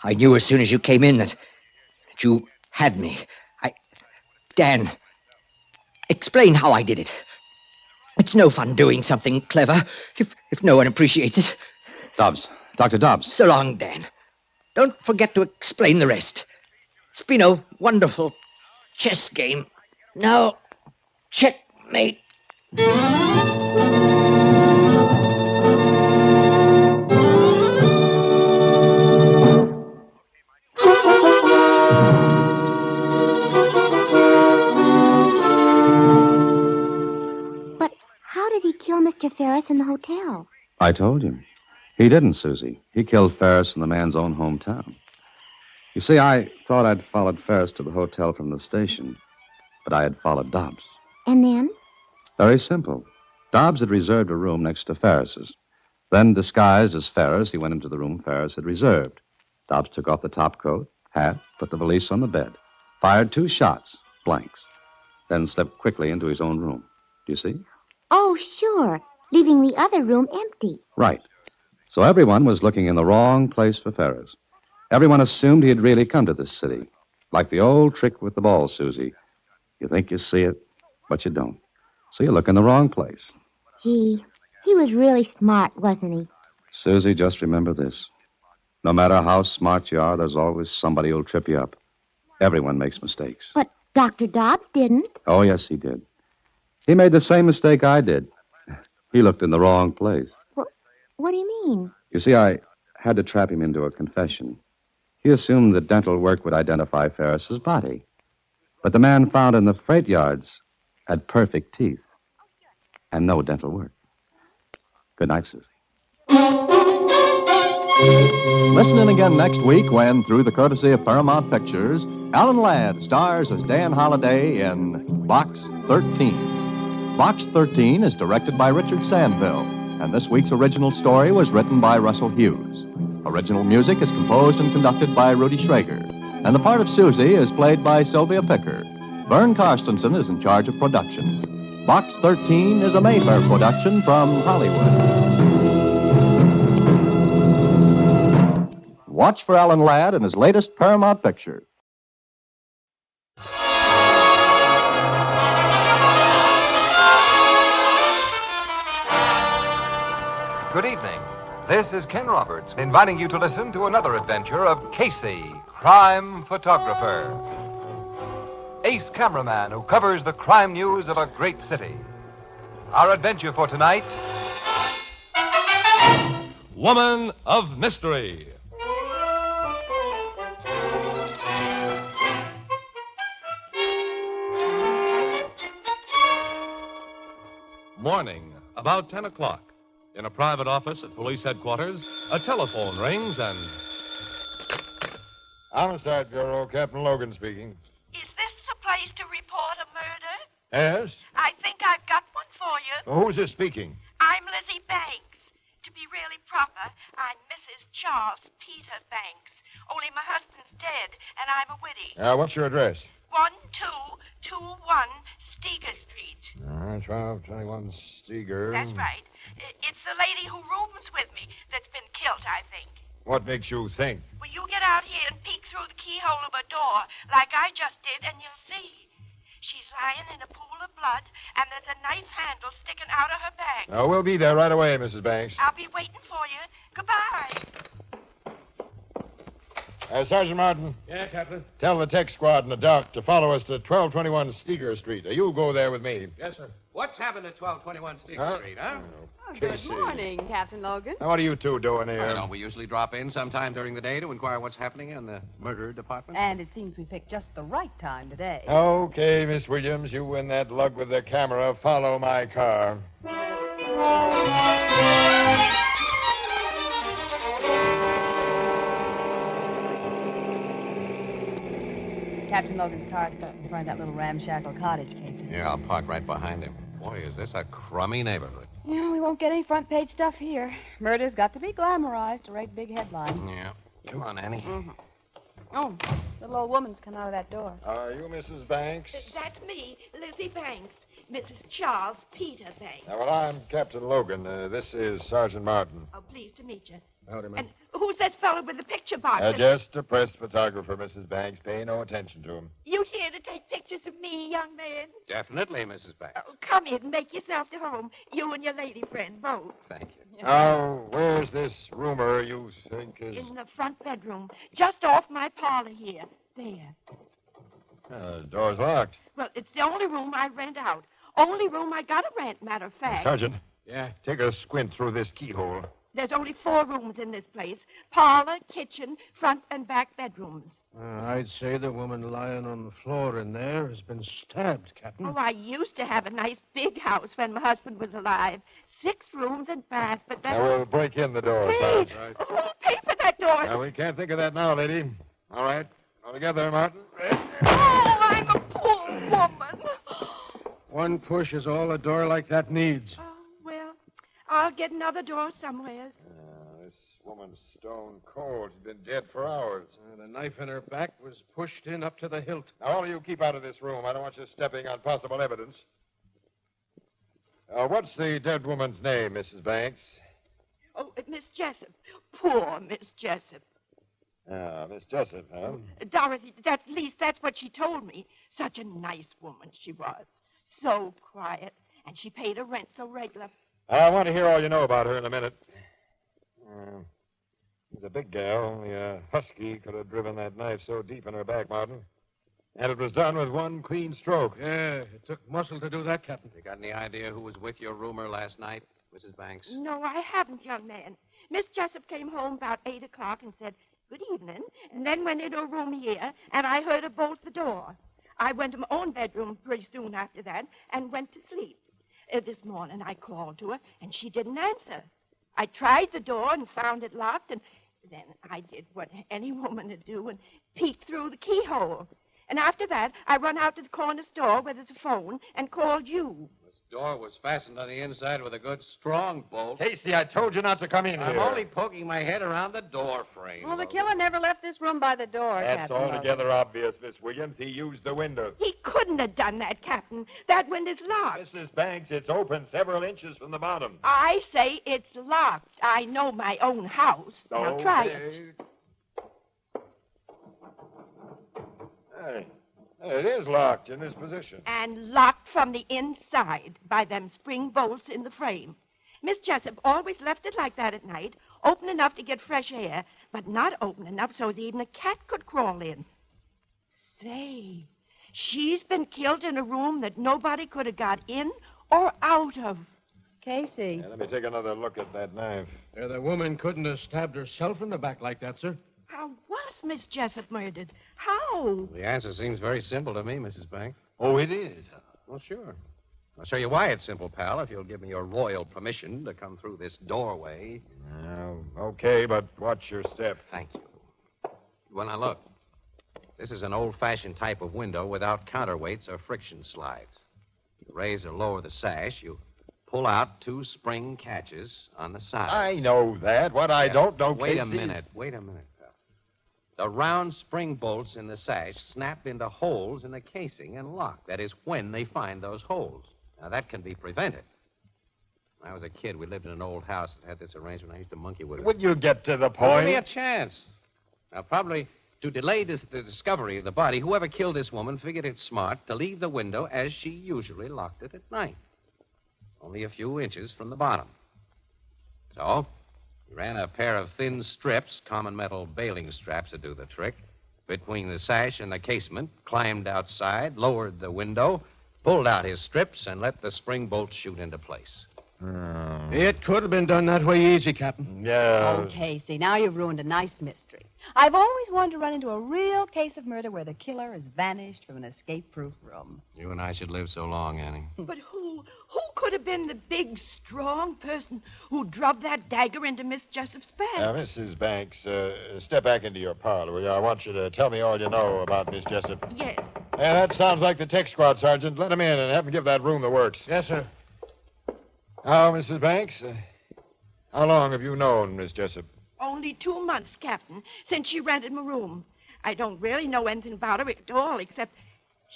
I knew as soon as you came in that you had me. Dan, explain how I did it. It's no fun doing something clever if no one appreciates it. Dobbs. Dr. Dobbs. So long, Dan. Don't forget to explain the rest. It's been a wonderful chess game. Now, checkmate. But how did he kill Mr. Ferris in the hotel? I told you. He didn't, Susie. He killed Ferris in the man's own hometown. You see, I thought I'd followed Ferris to the hotel from the station, but I had followed Dobbs. And then? Very simple. Dobbs had reserved a room next to Ferris's. Then, disguised as Ferris, he went into the room Ferris had reserved. Dobbs took off the topcoat, hat, put the valise on the bed, fired 2 shots, blanks, then slipped quickly into his own room. Do you see? Oh, sure. Leaving the other room empty. Right. So everyone was looking in the wrong place for Ferris. Everyone assumed he had really come to this city. Like the old trick with the ball, Susie. You think you see it, but you don't. So you look in the wrong place. Gee, he was really smart, wasn't he? Susie, just remember this. No matter how smart you are, there's always somebody who'll trip you up. Everyone makes mistakes. But Dr. Dobbs didn't. Oh, yes, he did. He made the same mistake I did. He looked in the wrong place. What do you mean? You see, I had to trap him into a confession. He assumed that dental work would identify Ferris's body. But the man found in the freight yards had perfect teeth and no dental work. Good night, Susie. Listen in again next week when, through the courtesy of Paramount Pictures, Alan Ladd stars as Dan Holliday in Box 13. Box 13 is directed by Richard Sandville, and this week's original story was written by Russell Hughes. Original music is composed and conducted by Rudy Schrager, and the part of Susie is played by Sylvia Picker. Vern Karstensen is in charge of production. Box 13 is a Mayfair production from Hollywood. Watch for Alan Ladd in his latest Paramount picture. Good evening. This is Ken Roberts inviting you to listen to another adventure of Casey, crime photographer. Ace cameraman who covers the crime news of a great city. Our adventure for tonight, Woman of Mystery. Morning, about 10 o'clock. In a private office at police headquarters, a telephone rings and... Homicide Bureau, Captain Logan speaking. Is this the place to report a murder? Yes? I think I've got one for you. Well, who's this speaking? I'm Lizzie Banks. To be really proper, I'm Mrs. Charles Peter Banks. Only my husband's dead, and I'm a widow. What's your address? 1221 Steger Street. 1221 Steger. That's right. It's the lady who rooms with me that's been killed, I think. What makes you think? Well, you get out here and peek through the keyhole of a door, like I just did, and you'll see. She's lying in a pool of blood, and there's a knife handle sticking out of her bag. We'll be there right away, Mrs. Banks. I'll be waiting for you. Goodbye. Sergeant Martin. Yeah, Captain? Tell the tech squad and the doc to follow us to 1221 Steger Street. You go there with me. Yes, sir. What's happened at 1221 Steger Street, huh? Good morning, Captain Logan. Now, what are you two doing here? Don't we usually drop in sometime during the day to inquire what's happening in the murder department? And it seems we picked just the right time today. Okay, Miss Williams, you and that lug with the camera follow my car. Captain Logan's car's stuck in front of that little ramshackle cottage, Casey. Yeah, I'll park right behind him. Boy, is this a crummy neighborhood. Yeah, we won't get any front page stuff here. Murder's got to be glamorized to write big headlines. Yeah. Come on, Annie. Mm-hmm. Oh, little old woman's come out of that door. Are you Mrs. Banks? That's me, Lizzie Banks. Mrs. Charles Peter Banks. Now, well, I'm Captain Logan. This is Sergeant Martin. Oh, pleased to meet you. Howdy, ma'am. And Who's this fellow with the picture box? Just a press photographer, Mrs. Banks. Pay no attention to him. You here to take pictures of me, young man? Definitely, Mrs. Banks. Oh, come in and make yourself to home. You and your lady friend, both. Thank you. Now, where's this roomer you think is... In the front bedroom, just off my parlor here. There. Door's locked. Well, it's the only room I rent out. Only room I gotta rent, matter of fact. Sergeant. Yeah? Take a squint through this keyhole. There's only 4 rooms in this place. Parlor, kitchen, front and back bedrooms. I'd say the woman lying on the floor in there has been stabbed, Captain. Oh, I used to have a nice big house when my husband was alive. 6 rooms and bath, but that... Now, we'll break in the door, Wait! Sergeant. Who'll pay for that door? Now, we can't think of that now, lady. All right. All together, Martin. Oh, I'm a poor woman. One push is all a door like that needs. Oh, well, I'll get another door somewhere. This woman's stone cold. She's been dead for hours. The knife in her back was pushed in up to the hilt. Now, all of you keep out of this room. I don't want you stepping on possible evidence. What's the dead woman's name, Mrs. Banks? Oh, Miss Jessup. Poor Miss Jessup. Miss Jessup, huh? Dorothy, at least that's what she told me. Such a nice woman she was. So quiet. And she paid her rent so regular. I want to hear all you know about her in a minute. She's a big gal. Only a husky could have driven that knife so deep in her back, Martin. And it was done with one clean stroke. Yeah, it took muscle to do that, Captain. You got any idea who was with your roomer last night, Mrs. Banks? No, I haven't, young man. Miss Jessup came home about 8 o'clock and said, "Good evening," and then went into a room here, and I heard her bolt the door. I went to my own bedroom pretty soon after that and went to sleep. This morning I called to her, and she didn't answer. I tried the door and found it locked, and then I did what any woman would do and peeked through the keyhole. And after that, I run out to the corner store where there's a phone and called you. This door was fastened on the inside with a good strong bolt. Casey, I told you not to come in I'm here. only poking my head around the door frame. Well, the killer never left this room by the door, That's Captain. altogether obvious, Miss Williams. He used the window. He couldn't have done that, Captain. That window's locked. Mrs. Banks, it's open several inches from the bottom. I say it's locked. I know my own house. Now try it. Hey, it is locked in this position. And locked from the inside by them spring bolts in the frame. Miss Jessup always left it like that at night, open enough to get fresh air, but not open enough so that even a cat could crawl in. Say, she's been killed in a room that nobody could have got in or out of. Casey. Yeah, let me take another look at that knife. The woman couldn't have stabbed herself in the back like that, sir. How was Miss Jessup murdered? How? The answer seems very simple to me, Mrs. Banks. Oh, it is? Well, sure. I'll show you why it's simple, pal, if you'll give me your royal permission to come through this doorway. Okay, but watch your step. Thank you. When I look, this is an old-fashioned type of window without counterweights or friction slides. You raise or lower the sash, you pull out 2 spring catches on the side. I know that. What I don't know, Wait a Casey, minute, pal. The round spring bolts in the sash snap into holes in the casing and lock. That is when they find those holes. Now, that can be prevented. When I was a kid, we lived in an old house that had this arrangement. I used to monkey with it. Would you get to the Well, point? give me a chance. Now, probably to delay the discovery of the body, whoever killed this woman figured it smart to leave the window as she usually locked it at night, only a few inches from the bottom. So, he ran a pair of thin strips, common metal bailing straps that do the trick, between the sash and the casement, climbed outside, lowered the window, pulled out his strips, and let the spring bolt shoot into place. It could have been done that way easy, Captain. Yeah. Oh, Casey, now you've ruined a nice mystery. I've always wanted to run into a real case of murder where the killer has vanished from an escape-proof room. You and I should live so long, Annie. But who could have been the big, strong person who drubbed that dagger into Miss Jessup's back? Now, Mrs. Banks, step back into your parlor, will you? I want you to tell me all you know about Miss Jessup. Yes. Yeah, that sounds like the tech squad, Sergeant. Let him in and have him give that room the works. Yes, sir. Now, Mrs. Banks, how long have you known Miss Jessup? Only 2 months, Captain, since she rented my room. I don't really know anything about her at all, except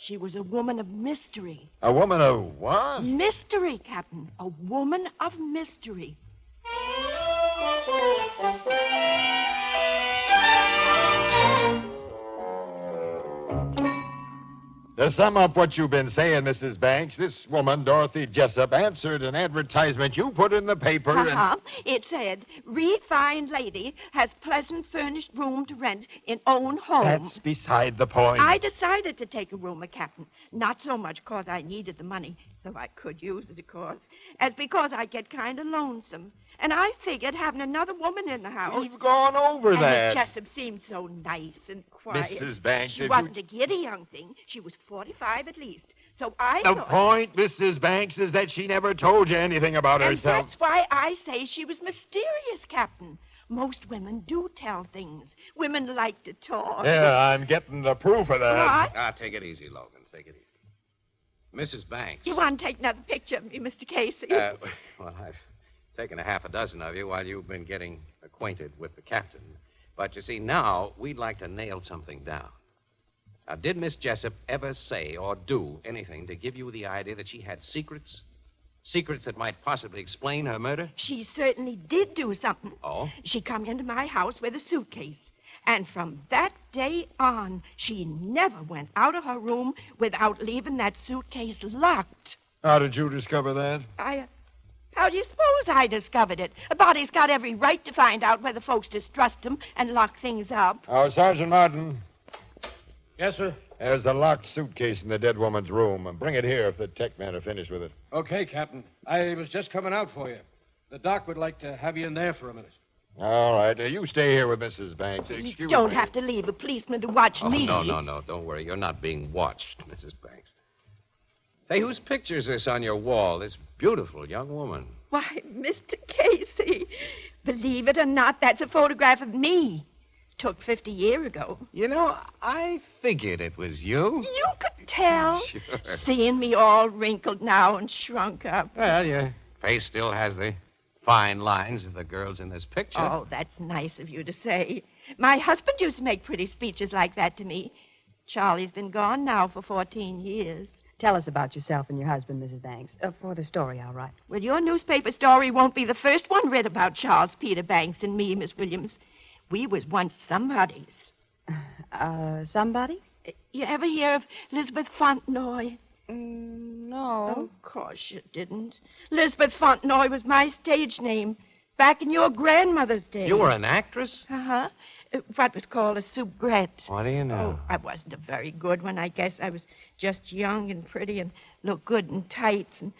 she was a woman of mystery. A woman of what? Mystery, Captain. A woman of mystery. To sum up what you've been saying, Mrs. Banks, this woman, Dorothy Jessup, answered an advertisement you put in the paper and... It said, refined lady has pleasant furnished room to rent in own home. That's beside the point. I decided to take a room, Captain. Not so much 'cause I needed the money, though I could use it, of course, as because I get kind of lonesome. And I figured having another woman in the house... We've gone over that. Miss Jessup seemed so nice and quiet. Mrs. Banks, she wasn't a giddy young thing. She was 45 at least. So I The thought... point, Mrs. Banks, is that she never told you anything about And herself. that's why I say she was mysterious, Captain. Most women do tell things. Women like to talk. Yeah, I'm getting the proof of that. What? Ah, take it easy, Logan. Take it easy. Mrs. Banks. You want to take another picture of me, Mr. Casey? Well, I've taken a half a dozen of you while you've been getting acquainted with the captain. But you see, now we'd like to nail something down. Now, did Miss Jessup ever say or do anything to give you the idea that she had secrets? Secrets that might possibly explain her murder? She certainly did do something. Oh? She come into my house with a suitcase. And from that day on, she never went out of her room without leaving that suitcase locked. How did you discover that? How do you suppose I discovered it? A body's got every right to find out whether folks distrust him and lock things up. Oh, Sergeant Martin. Yes, sir? There's a locked suitcase in the dead woman's room. And bring it here if the tech men are finished with it. Okay, Captain. I was just coming out for you. The doc would like to have you in there for a minute. All right. You stay here with Mrs. Banks. Excuse You don't me. have to leave a policeman to watch me. No. Don't worry. You're not being watched, Mrs. Banks. Hey, whose picture is this on your wall? This beautiful young woman. Why, Mr. Casey, believe it or not, that's a photograph of me. Took 50 years ago. You know, I figured it was you. You could tell. Sure. Seeing me all wrinkled now and shrunk up. Well, your face still has the fine lines of the girls in this picture. Oh, that's nice of you to say. My husband used to make pretty speeches like that to me. Charlie's been gone now for 14 years. Tell us about yourself and your husband, Mrs. Banks. For the story, all right. Well, your newspaper story won't be the first one read about Charles Peter Banks and me, Miss Williams. We was once somebodies. Somebody? You ever hear of Elizabeth Fontenoy? No. Of course you didn't. Elizabeth Fontenoy was my stage name back in your grandmother's day. You were an actress? Uh-huh. What was called a soubrette. What do you know? Oh, I wasn't a very good one. I guess I was just young and pretty and looked good in tights. And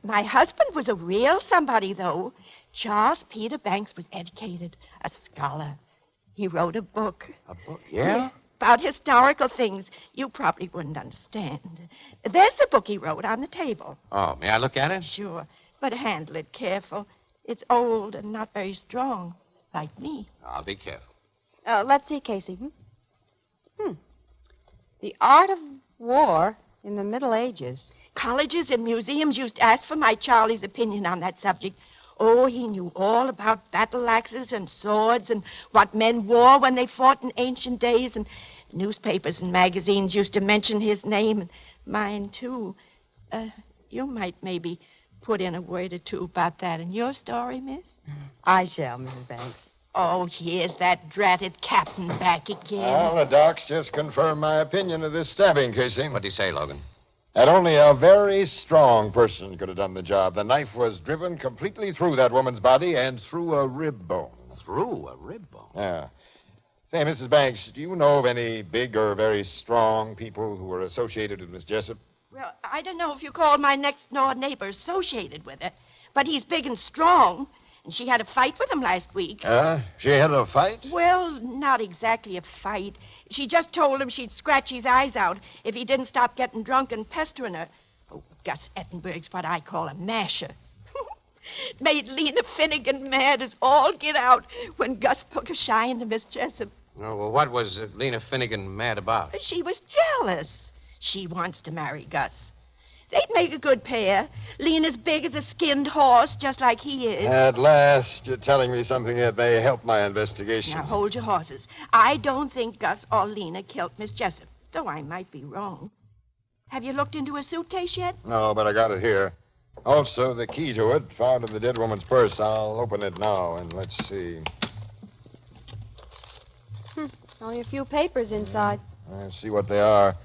my husband was a real somebody, though. Charles Peter Banks was educated, a scholar. He wrote a book. A book? Yeah? About historical things you probably wouldn't understand. There's the book he wrote on the table. Oh, may I look at it? Sure, but handle it careful. It's old and not very strong, like me. I'll be careful. Let's see, Casey. The Art of War in the Middle Ages. Colleges and museums used to ask for my Charlie's opinion on that subject. Oh, he knew all about battle axes and swords and what men wore when they fought in ancient days. And newspapers and magazines used to mention his name, and mine, too. You might maybe put in a word or two about that in your story, miss? I shall, Mrs. Banks. Oh, here's that dratted captain back again. Well, the docs just confirmed my opinion of this stabbing, Casey. What do you say, Logan? That only a very strong person could have done the job. The knife was driven completely through that woman's body and through a rib bone. Through a rib bone? Yeah. Say, Mrs. Banks, do you know of any big or very strong people who were associated with Miss Jessup? Well, I don't know if you call my next-door neighbor associated with her, but he's big and strong, and she had a fight with him last week. She had a fight? Well, not exactly a fight. She just told him she'd scratch his eyes out if he didn't stop getting drunk and pestering her. Oh, Gus Ettenberg's what I call a masher. Made Lena Finnegan mad as all get out when Gus took a shine to Miss Jessup. Oh, well, what was Lena Finnegan mad about? She was jealous. She wants to marry Gus. They'd make a good pair. Lena's big as a skinned horse, just like he is. At last, you're telling me something that may help my investigation. Now, hold your horses. I don't think Gus or Lena killed Miss Jessup, though I might be wrong. Have you looked into her suitcase yet? No, but I got it here. Also, the key to it, found in the dead woman's purse. I'll open it now, and let's see. Only a few papers inside. Let's see what they are.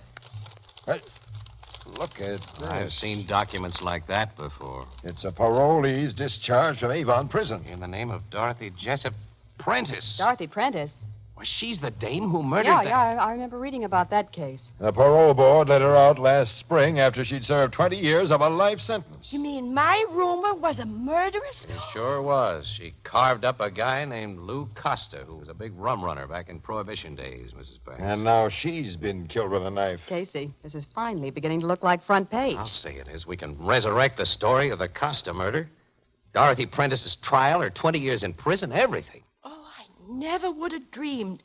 Look at this. I've seen documents like that before. It's a parolee's discharge from Avon Prison. In the name of Dorothy Jessup Prentice. Dorothy Prentice? Well, she's the dame who murdered I remember reading about that case. The parole board let her out last spring after she'd served 20 years of a life sentence. You mean my rumor was a murderess? It sure was. She carved up a guy named Lou Costa, who was a big rum runner back in Prohibition days, Mrs. Banks. And now she's been killed with a knife. Casey, this is finally beginning to look like front page. I'll say it is. We can resurrect the story of the Costa murder. Dorothy Prentice's trial, her 20 years in prison, everything. Never would have dreamed.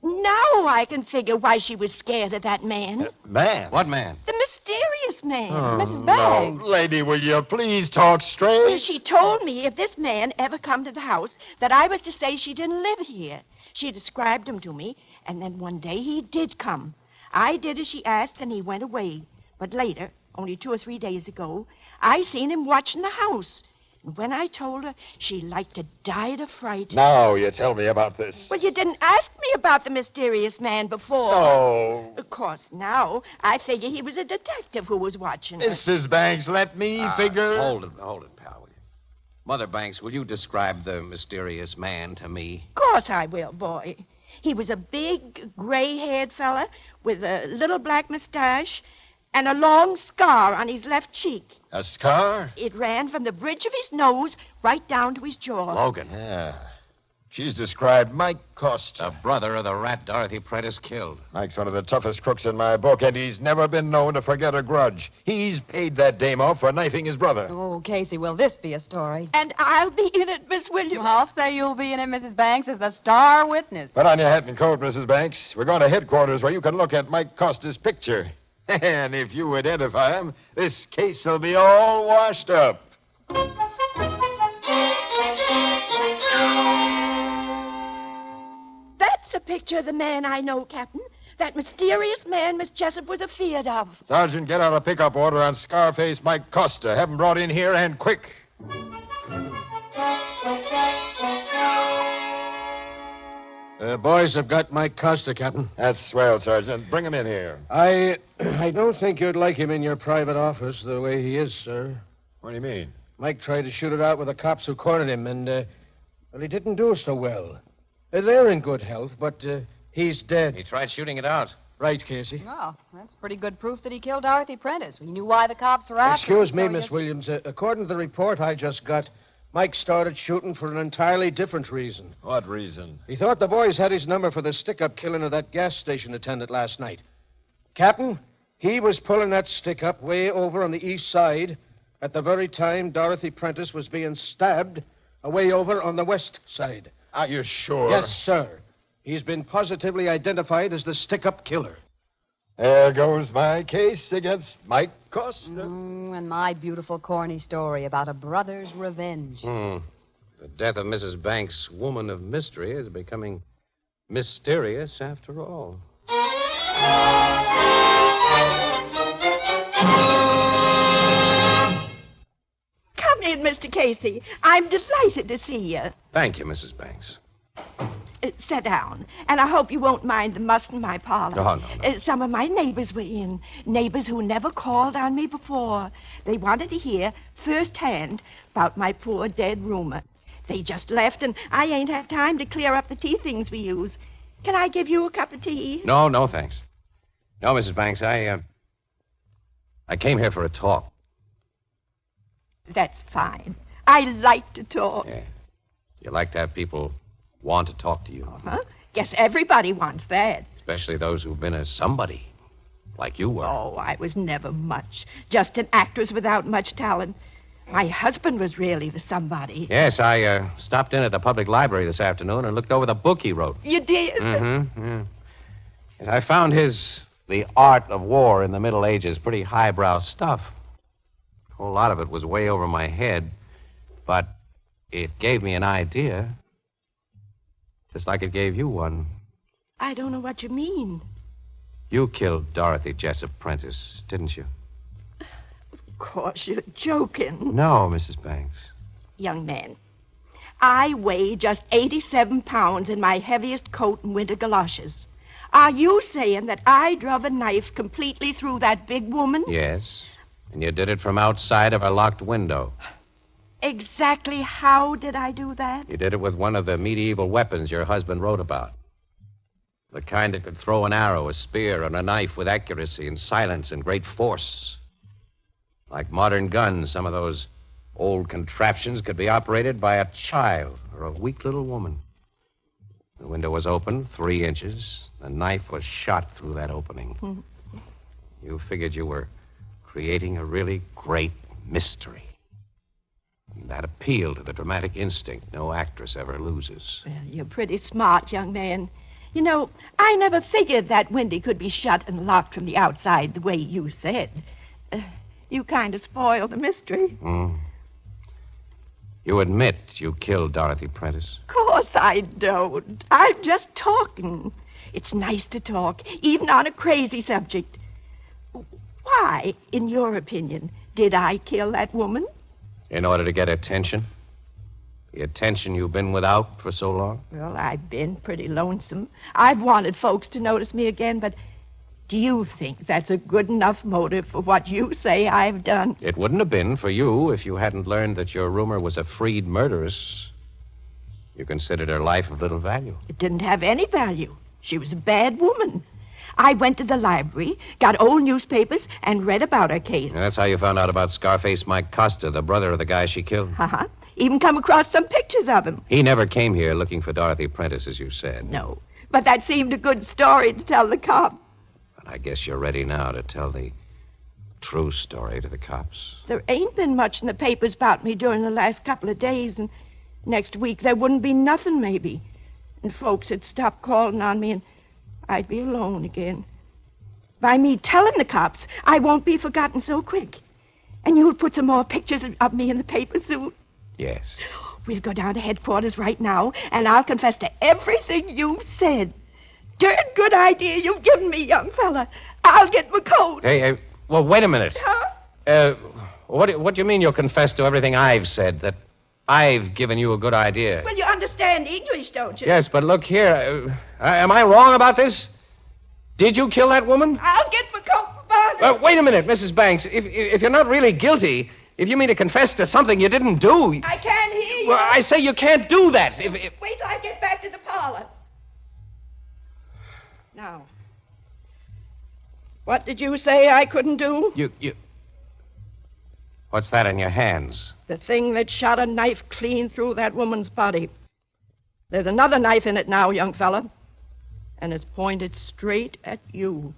Now I can figure why she was scared of that man. Man? What man? The mysterious man. Mrs. Banks. No, lady, will you please talk straight? Well, she told me if this man ever come to the house that I was to say she didn't live here. She described him to me, and then one day he did come. I did as she asked, and he went away. But later, only 2 or 3 days ago, I seen him watching the house. And when I told her, she like to died of fright. Now you tell me about this. Well, you didn't ask me about the mysterious man before. Oh. Of course, now I figure he was a detective who was watching her. Mrs. Banks, let me figure. Hold it, pal. Will you? Mother Banks, will you describe the mysterious man to me? Of course I will, boy. He was a big, gray-haired fella with a little black mustache and a long scar on his left cheek. A scar? It ran from the bridge of his nose right down to his jaw. Logan. Yeah. She's described Mike Costa. The brother of the rat Dorothy Prentice killed. Mike's one of the toughest crooks in my book, and he's never been known to forget a grudge. He's paid that dame off for knifing his brother. Oh, Casey, will this be a story? And I'll be in it, Miss Williams. Well, I'll say you'll be in it, Mrs. Banks, as the star witness. Put on your hat and coat, Mrs. Banks. We're going to headquarters where you can look at Mike Costa's picture. And if you identify him, this case will be all washed up. That's a picture of the man I know, Captain. That mysterious man Miss Jessup was afeard of. Sergeant, get out a pickup order on Scarface Mike Costa. Have him brought in here and quick. Boys have got Mike Costa, Captain. That's swell, Sergeant. Bring him in here. I don't think you'd like him in your private office the way he is, sir. What do you mean? Mike tried to shoot it out with the cops who cornered him, and, well, he didn't do so well. They're in good health, but he's dead. He tried shooting it out. Right, Casey. Well, that's pretty good proof that he killed Dorothy Prentice. He knew why the cops were after him. Excuse me, Miss Williams. According to the report I just got, Mike started shooting for an entirely different reason. What reason? He thought the boys had his number for the stick-up killing of that gas station attendant last night. Captain, he was pulling that stick-up way over on the east side at the very time Dorothy Prentice was being stabbed away over on the west side. Are you sure? Yes, sir. He's been positively identified as the stick-up killer. There goes my case against Mike Costa. And my beautiful corny story about a brother's revenge. The death of Mrs. Banks, woman of mystery, is becoming mysterious after all. Come in, Mr. Casey. I'm delighted to see you. Thank you, Mrs. Banks. Sit down, and I hope you won't mind the muss in my parlor. Oh, no. Some of my neighbors were in, neighbors who never called on me before. They wanted to hear firsthand about my poor dead roomer. They just left, and I ain't had time to clear up the tea things we use. Can I give you a cup of tea? No, thanks. No, Mrs. Banks, I came here for a talk. That's fine. I like to talk. Yeah. You like to have people want to talk to you. Huh? Guess everybody wants that. Especially those who've been a somebody, like you were. Oh, I was never much. Just an actress without much talent. My husband was really the somebody. Yes, I stopped in at the public library this afternoon and looked over the book he wrote. You did? Mm-hmm, yeah. And I found The Art of War in the Middle Ages pretty highbrow stuff. A whole lot of it was way over my head, but it gave me an idea. Just like it gave you one. I don't know what you mean. You killed Dorothy Jessup Prentice, didn't you? Of course, you're joking. No, Mrs. Banks. Young man, I weigh just 87 pounds in my heaviest coat and winter galoshes. Are you saying that I drove a knife completely through that big woman? Yes. And you did it from outside of a locked window. Exactly how did I do that? You did it with one of the medieval weapons your husband wrote about. The kind that could throw an arrow, a spear, and a knife with accuracy and silence and great force. Like modern guns, some of those old contraptions could be operated by a child or a weak little woman. The window was open 3 inches. The knife was shot through that opening. You figured you were creating a really great mystery. That appealed to the dramatic instinct no actress ever loses. Well, you're pretty smart, young man. You know, I never figured that window could be shut and locked from the outside the way you said. You kind of spoiled the mystery. You admit you killed Dorothy Prentice? Of course I don't. I'm just talking. It's nice to talk, even on a crazy subject. Why, in your opinion, did I kill that woman? In order to get attention? The attention you've been without for so long? Well, I've been pretty lonesome. I've wanted folks to notice me again, but do you think that's a good enough motive for what you say I've done? It wouldn't have been for you if you hadn't learned that your rumor was a freed murderess. You considered her life of little value. It didn't have any value. She was a bad woman. I went to the library, got old newspapers, and read about her case. That's how you found out about Scarface Mike Costa, the brother of the guy she killed? Uh-huh. Even come across some pictures of him. He never came here looking for Dorothy Prentice, as you said. No, but that seemed a good story to tell the cop. But I guess you're ready now to tell the true story to the cops. There ain't been much in the papers about me during the last couple of days, and next week there wouldn't be nothing, maybe. And folks would stop calling on me, and I'd be alone again. By me telling the cops, I won't be forgotten so quick. And you'll put some more pictures of me in the paper soon. Yes. We'll go down to headquarters right now, and I'll confess to everything you've said. Darn good idea you've given me, young fella. I'll get my coat. Hey, well, wait a minute. Huh? What do you mean you'll confess to everything I've said, that I've given you a good idea? Well, you understand English, don't you? Yes, but look here. Am I wrong about this? Did you kill that woman? I'll get my coat for Barney. Wait a minute, Mrs. Banks. If you're not really guilty, if you mean to confess to something you didn't do... I can't hear you. Well, I say you can't do that. Wait till I get back to the parlor. Now, what did you say I couldn't do? You... What's that in your hands? The thing that shot a knife clean through that woman's body. There's another knife in it now, young fella. And it's pointed straight at you.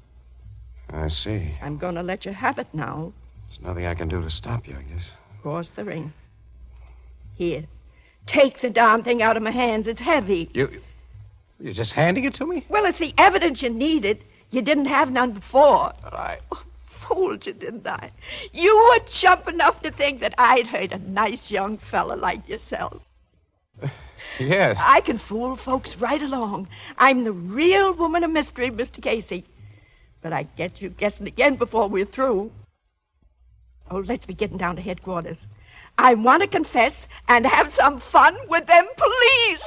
I see. I'm going to let you have it now. There's nothing I can do to stop you, I guess. Of course there ain't. Here. Take the darn thing out of my hands. It's heavy. You're just handing it to me? Well, it's the evidence you needed. You didn't have none before. But I... Fooled you, didn't I? You were chump enough to think that I'd hurt a nice young fella like yourself. Yes. I can fool folks right along. I'm the real woman of mystery, Mr. Casey. But I get you guessing again before we're through. Oh, let's be getting down to headquarters. I want to confess and have some fun with them police.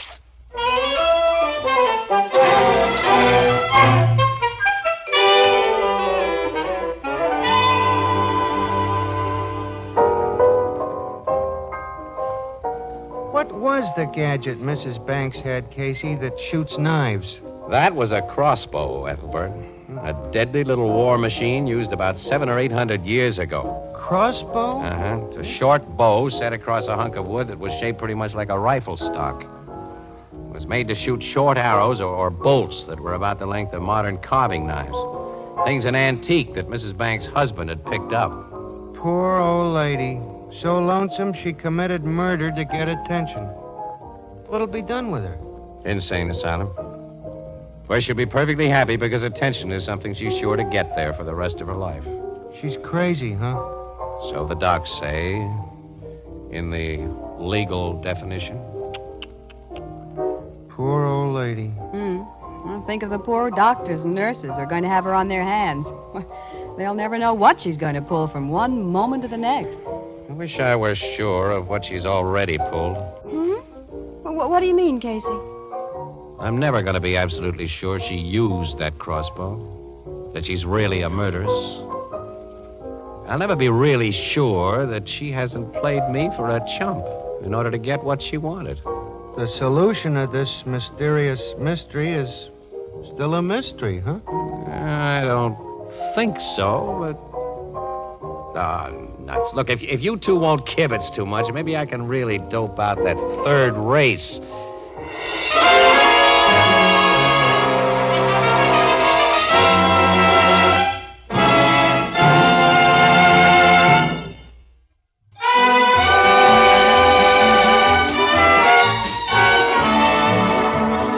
What was the gadget Mrs. Banks had, Casey, that shoots knives? That was a crossbow, Ethelbert. A deadly little war machine used about 700 or 800 years ago. Crossbow? Uh-huh. It's a short bow set across a hunk of wood that was shaped pretty much like a rifle stock. It was made to shoot short arrows or bolts that were about the length of modern carving knives. Things an antique that Mrs. Banks' husband had picked up. Poor old lady. So lonesome she committed murder to get attention. What'll be done with her? Insane asylum. Where she'll be perfectly happy because attention is something she's sure to get there for the rest of her life. She's crazy, huh? So the docs say, in the legal definition. Poor old lady. Well, think of the poor doctors and nurses are going to have her on their hands. They'll never know what she's going to pull from one moment to the next. I wish I were sure of what she's already pulled. What do you mean, Casey? I'm never going to be absolutely sure she used that crossbow, that she's really a murderess. I'll never be really sure that she hasn't played me for a chump in order to get what she wanted. The solution of this mysterious mystery is still a mystery, huh? I don't think so, but... nuts. Look, if you two won't kibitz too much, maybe I can really dope out that third race.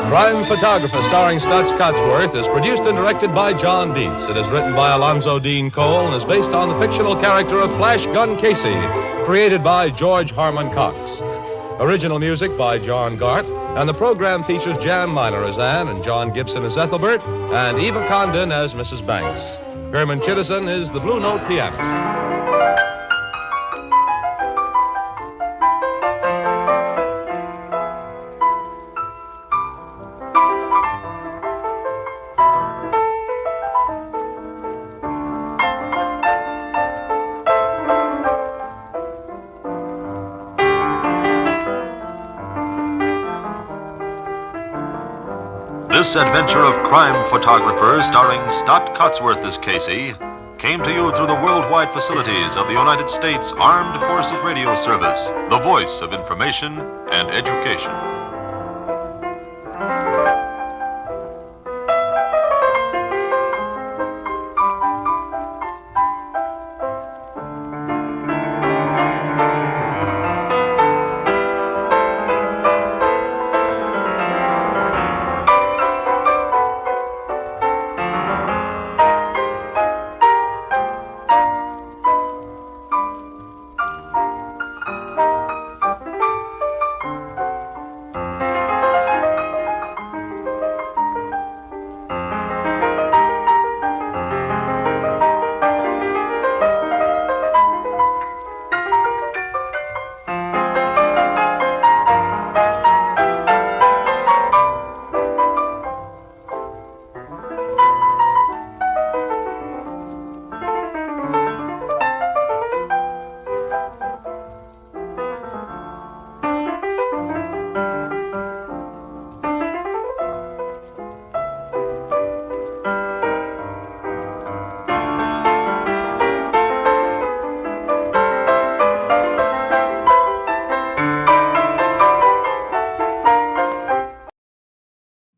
Crime Photographer, starring Stutz Cotsworth, is produced and directed by John Dietz. It is written by Alonzo Dean Cole and is based on the fictional character of Flash Gun Casey, created by George Harmon Cox. Original music by John Gart, and the program features Jan Miner as Anne and John Gibson as Ethelbert, and Eva Condon as Mrs. Banks. Herman Chittison is the Blue Note pianist. This adventure of Crime Photographer, starring Stott Cotsworth as Casey, came to you through the worldwide facilities of the United States Armed Forces Radio Service, the voice of information and education.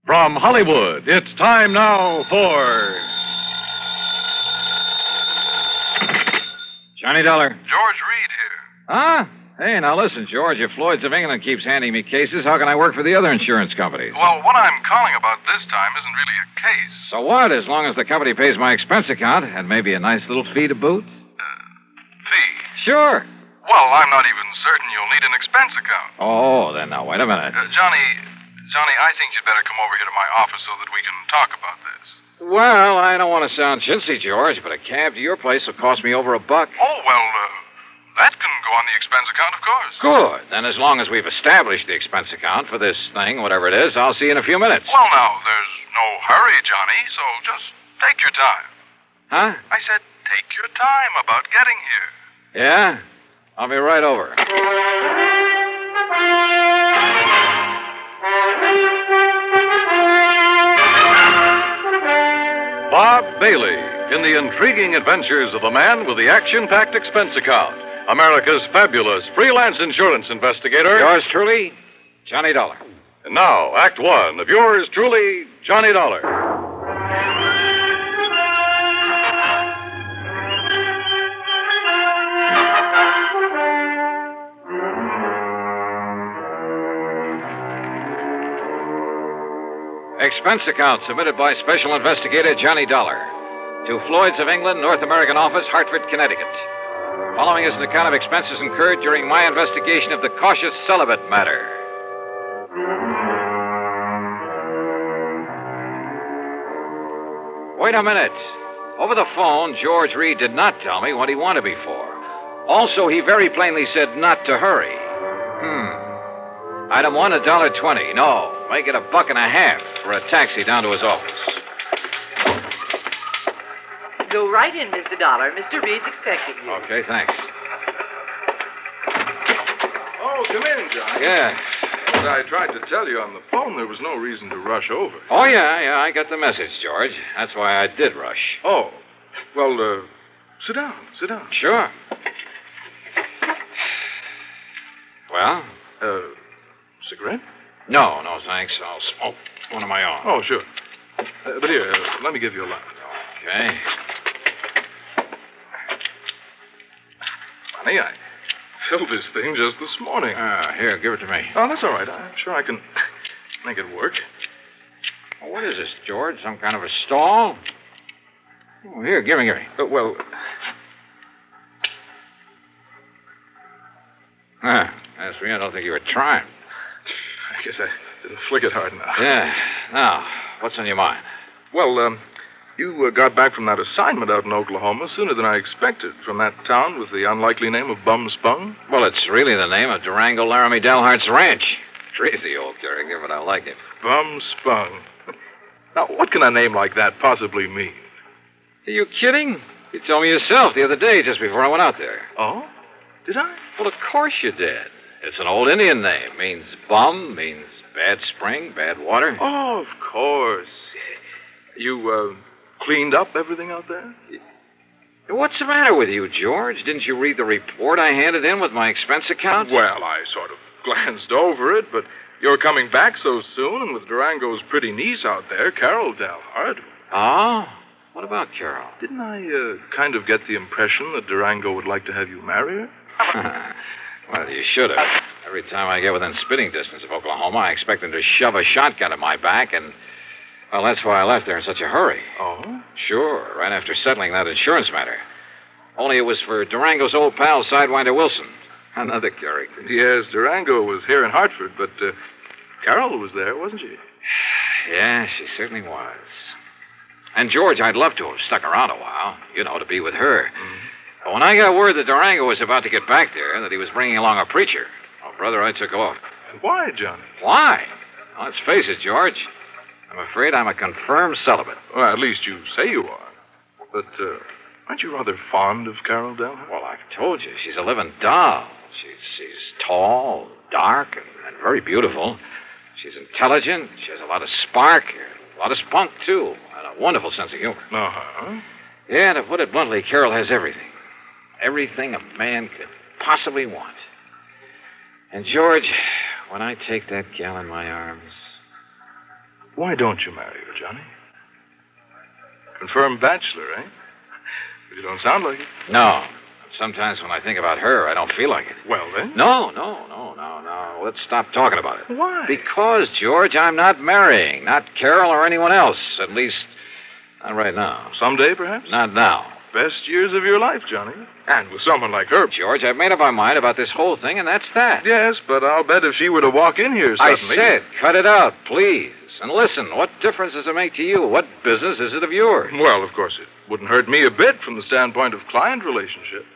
From Hollywood, it's time now for... Johnny Dollar. George Reed here. Huh? Hey, now listen, George. If Floyd's of England keeps handing me cases, how can I work for the other insurance companies? Well, what I'm calling about this time isn't really a case. So what? As long as the company pays my expense account and maybe a nice little fee to boot? Fee? Sure. Well, I'm not even certain you'll need an expense account. Oh, then now, wait a minute. Johnny, I think you'd better come over here to my office so that we can talk about this. Well, I don't want to sound chintzy, George, but a cab to your place will cost me over $1. Oh, well, that can go on the expense account, of course. Good. Then as long as we've established the expense account for this thing, whatever it is, I'll see you in a few minutes. Well, now, there's no hurry, Johnny, so just take your time. Huh? I said take your time about getting here. Yeah? I'll be right over. Bob Bailey in the intriguing adventures of the man with the action-packed expense account, America's fabulous freelance insurance investigator. Yours truly, Johnny Dollar. And now, Act One of yours truly, Johnny Dollar. Expense account submitted by Special Investigator Johnny Dollar to Floyd's of England, North American Office, Hartford, Connecticut. Following is an account of expenses incurred during my investigation of the cautious Celibate matter. Wait a minute. Over the phone, George Reed did not tell me what he wanted me for. Also, he very plainly said not to hurry. Item 1, $1.20. No. Make it $1.50 for a taxi down to his office. Go right in, Mr. Dollar. Mr. Reed's expecting you. Okay, thanks. Oh, come in, John. Yeah. As I tried to tell you on the phone, there was no reason to rush over. Oh, yeah, I got the message, George. That's why I did rush. Oh. Well, sit down. Sure. Well? Cigarette? No, thanks. I'll smoke one of my own. Oh, sure. But here, let me give you a light. Okay. Honey, I filled this thing just this morning. Here, give it to me. Oh, that's all right. I'm sure I can make it work. Well, what is this, George? Some kind of a stall? Oh, here, give me. Well... As for you, I don't think you were trying. I guess I didn't flick it hard enough. Yeah. Now, what's on your mind? Well, you got back from that assignment out in Oklahoma sooner than I expected, from that town with the unlikely name of Bum Spung. Well, it's really the name of Durango Laramie Delhart's ranch. Crazy old character, but I like it. Bum Spung. Now, what can a name like that possibly mean? Are you kidding? You told me yourself the other day, just before I went out there. Oh? Did I? Well, of course you did. It's an old Indian name. Means bum, means bad spring, bad water. Oh, of course. You, cleaned up everything out there? What's the matter with you, George? Didn't you read the report I handed in with my expense account? Well, I sort of glanced over it, but you're coming back so soon, and with Durango's pretty niece out there, Carol Dalhart. Oh? What about Carol? Didn't I, kind of get the impression that Durango would like to have you marry her? Well, you should have. Every time I get within spitting distance of Oklahoma, I expect them to shove a shotgun at my back, and, well, that's why I left there in such a hurry. Oh? Sure, right after settling that insurance matter. Only it was for Durango's old pal, Sidewinder Wilson. Another character. Yes, Durango was here in Hartford, but Carol was there, wasn't she? Yeah, she certainly was. And, George, I'd love to have stuck around a while, to be with her. Mm-hmm. But when I got word that Durango was about to get back there, that he was bringing along a preacher, brother, I took off. Why, Johnny? Why? Well, let's face it, George. I'm afraid I'm a confirmed celibate. Well, at least you say you are. But, aren't you rather fond of Carol Dalhart? Well, I've told you, she's a living doll. She's tall, dark, and very beautiful. She's intelligent. She has a lot of spark, a lot of spunk, too, and a wonderful sense of humor. Uh-huh. Yeah, to put it bluntly, Carol has everything. Everything a man could possibly want. And, George, when I take that gal in my arms... Why don't you marry her, Johnny? Confirmed bachelor, eh? But you don't sound like it. No. Sometimes when I think about her, I don't feel like it. Well, then? No. Let's stop talking about it. Why? Because, George, I'm not marrying. Not Carol or anyone else. At least, not right now. Someday, perhaps? Not now. Best years of your life, Johnny. And with someone like her. George, I've made up my mind about this whole thing, and that's that. Yes, but I'll bet if she were to walk in here suddenly... I said, cut it out, please. And listen, what difference does it make to you? What business is it of yours? Well, of course, it wouldn't hurt me a bit from the standpoint of client relationship.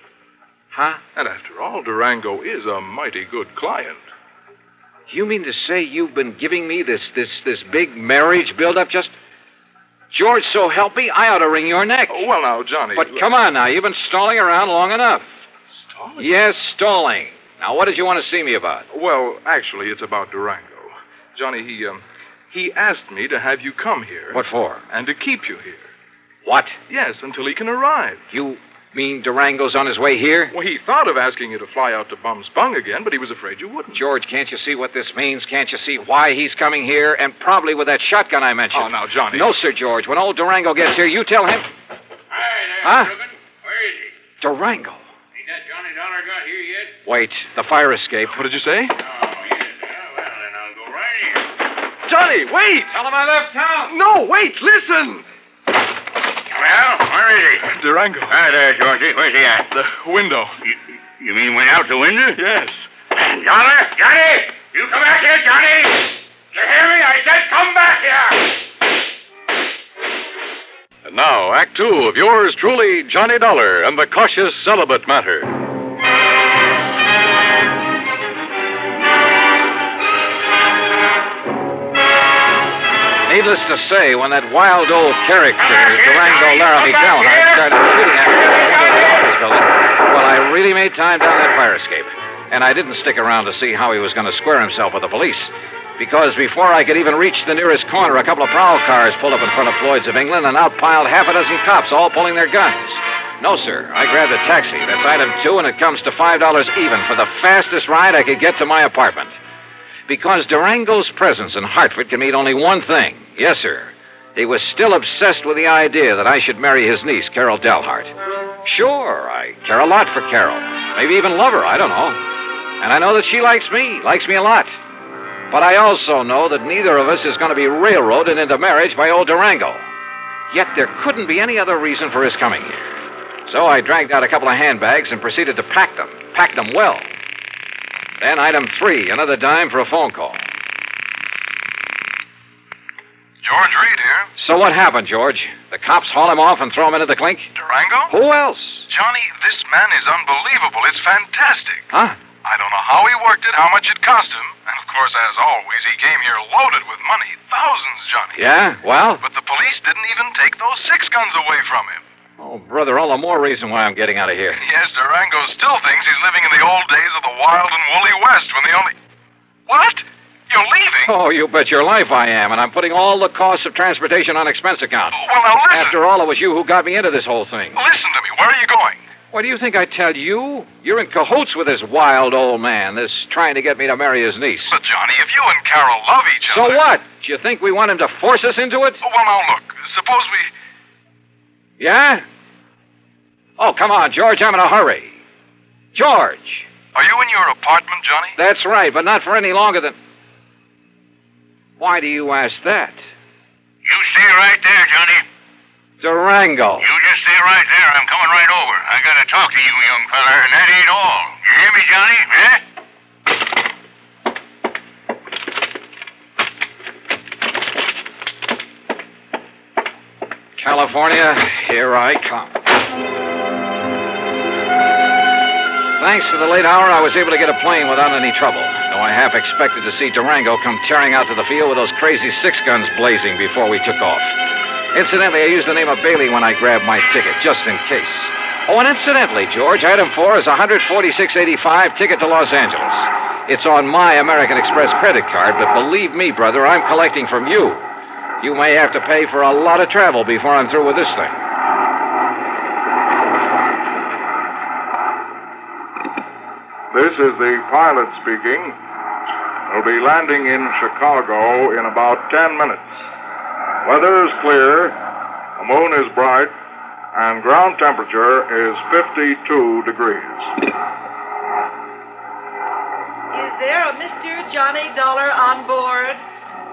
Huh? And after all, Durango is a mighty good client. You mean to say you've been giving me this big marriage build-up just... George, so help me, I ought to wring your neck. Oh, well, now, Johnny... But come on now, you've been stalling around long enough. Stalling? Yes, stalling. Now, what did you want to see me about? Well, actually, it's about Durango. Johnny, he asked me to have you come here. What for? And to keep you here. What? Yes, until he can arrive. You mean Durango's on his way here? Well, he thought of asking you to fly out to Bum Spung again, but he was afraid you wouldn't. George, can't you see what this means? Can't you see why he's coming here? And probably with that shotgun I mentioned. Oh, now, Johnny. No, sir, George. When old Durango gets here, you tell him... Hi there, Huh? Reuben. Where is he? Durango. Ain't that Johnny Dollar got here yet? Wait, the fire escape. What did you say? Oh, yes. Well, then I'll go right in. Johnny, wait! Tell him I left town. No, wait, listen! Well, where is he? Durango. Hi there, Georgie. Where's he at? The window. You mean went out the window? Yes. Dollar, Johnny! You come back here, Johnny! You hear me? I said come back here! And now, Act Two of yours truly, Johnny Dollar and the Cautious Celibate Matter. Needless to say, when that wild old character, Durango Laramie Delhart, started shooting at me from the window of the office building, well, I really made time down that fire escape. And I didn't stick around to see how he was going to square himself with the police. Because before I could even reach the nearest corner, a couple of prowl cars pulled up in front of Floyd's of England and out piled half a dozen cops, all pulling their guns. No, sir. I grabbed a taxi. That's item 2, and it comes to $5 even for the fastest ride I could get to my apartment. Because Durango's presence in Hartford can mean only one thing. Yes, sir. He was still obsessed with the idea that I should marry his niece, Carol Delhart. Sure, I care a lot for Carol. Maybe even love her, I don't know. And I know that she likes me a lot. But I also know that neither of us is going to be railroaded into marriage by old Durango. Yet there couldn't be any other reason for his coming here. So I dragged out a couple of handbags and proceeded to pack them well. Then item 3, another dime for a phone call. George Reed here. So what happened, George? The cops haul him off and throw him into the clink? Durango? Who else? Johnny, this man is unbelievable. It's fantastic. Huh? I don't know how he worked it, how much it cost him. And, of course, as always, he came here loaded with money. Thousands, Johnny. Yeah? Well? But the police didn't even take those 6 guns away from him. Oh, brother, all the more reason why I'm getting out of here. Yes, Durango still thinks he's living in the old days of the wild and woolly West when the only... What? You're leaving? Oh, you bet your life I am, and I'm putting all the costs of transportation on expense account. Well, now listen. After all, it was you who got me into this whole thing. Listen to me. Where are you going? What do you think I tell you? You're in cahoots with this wild old man, this trying to get me to marry his niece. But, Johnny, if you and Carol love each other... So what? Do you think we want him to force us into it? Well, now, look. Suppose we... Yeah? Oh, come on, George. I'm in a hurry. George! Are you in your apartment, Johnny? That's right, but not for any longer than... Why do you ask that? You stay right there, Johnny. Durango. You just stay right there. I'm coming right over. I gotta talk to you, young feller, and that ain't all. You hear me, Johnny? California, here I come. Thanks to the late hour, I was able to get a plane without any trouble, though I half expected to see Durango come tearing out to the field with those crazy 6 guns blazing before we took off. Incidentally, I used the name of Bailey when I grabbed my ticket, just in case. Oh, and incidentally, George, item 4 is a $146.85 ticket to Los Angeles. It's on my American Express credit card, but believe me, brother, I'm collecting from you. You may have to pay for a lot of travel before I'm through with this thing. This is the pilot speaking. We'll be landing in Chicago in about 10 minutes. Weather is clear, the moon is bright, and ground temperature is 52 degrees. Is there a Mr. Johnny Dollar on board?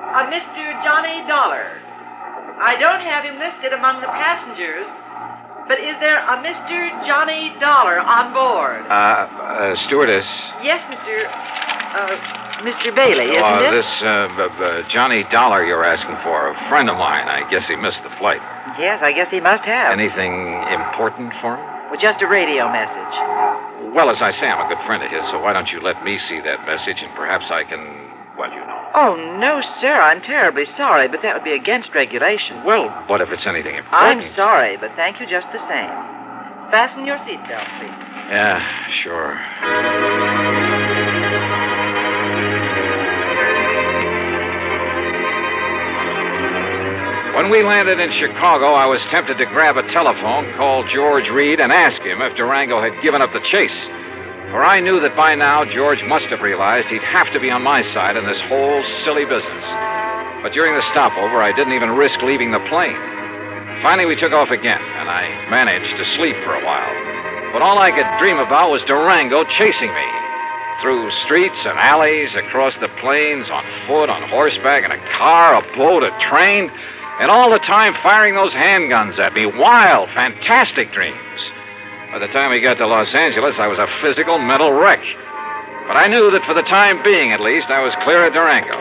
A Mr. Johnny Dollar. I don't have him listed among the passengers, but is there a Mr. Johnny Dollar on board? Stewardess. Yes, Mr. Bailey, isn't it? This Johnny Dollar you're asking for, a friend of mine. I guess he missed the flight. Yes, I guess he must have. Anything important for him? Well, just a radio message. Well, as I say, I'm a good friend of his, so why don't you let me see that message, and perhaps I can, well, you know. Oh, no, sir. I'm terribly sorry, but that would be against regulation. Well, what if it's anything important? I'm sorry, but thank you just the same. Fasten your seatbelt, please. Yeah, sure. When we landed in Chicago, I was tempted to grab a telephone, call George Reed, and ask him if Durango had given up the chase. For I knew that by now George must have realized he'd have to be on my side in this whole silly business. But during the stopover, I didn't even risk leaving the plane. Finally, we took off again, and I managed to sleep for a while. But all I could dream about was Durango chasing me. Through streets and alleys, across the plains, on foot, on horseback, in a car, a boat, a train, and all the time firing those handguns at me. Wild, fantastic dreams. By the time we got to Los Angeles, I was a physical, mental wreck. But I knew that for the time being, at least, I was clear of Durango.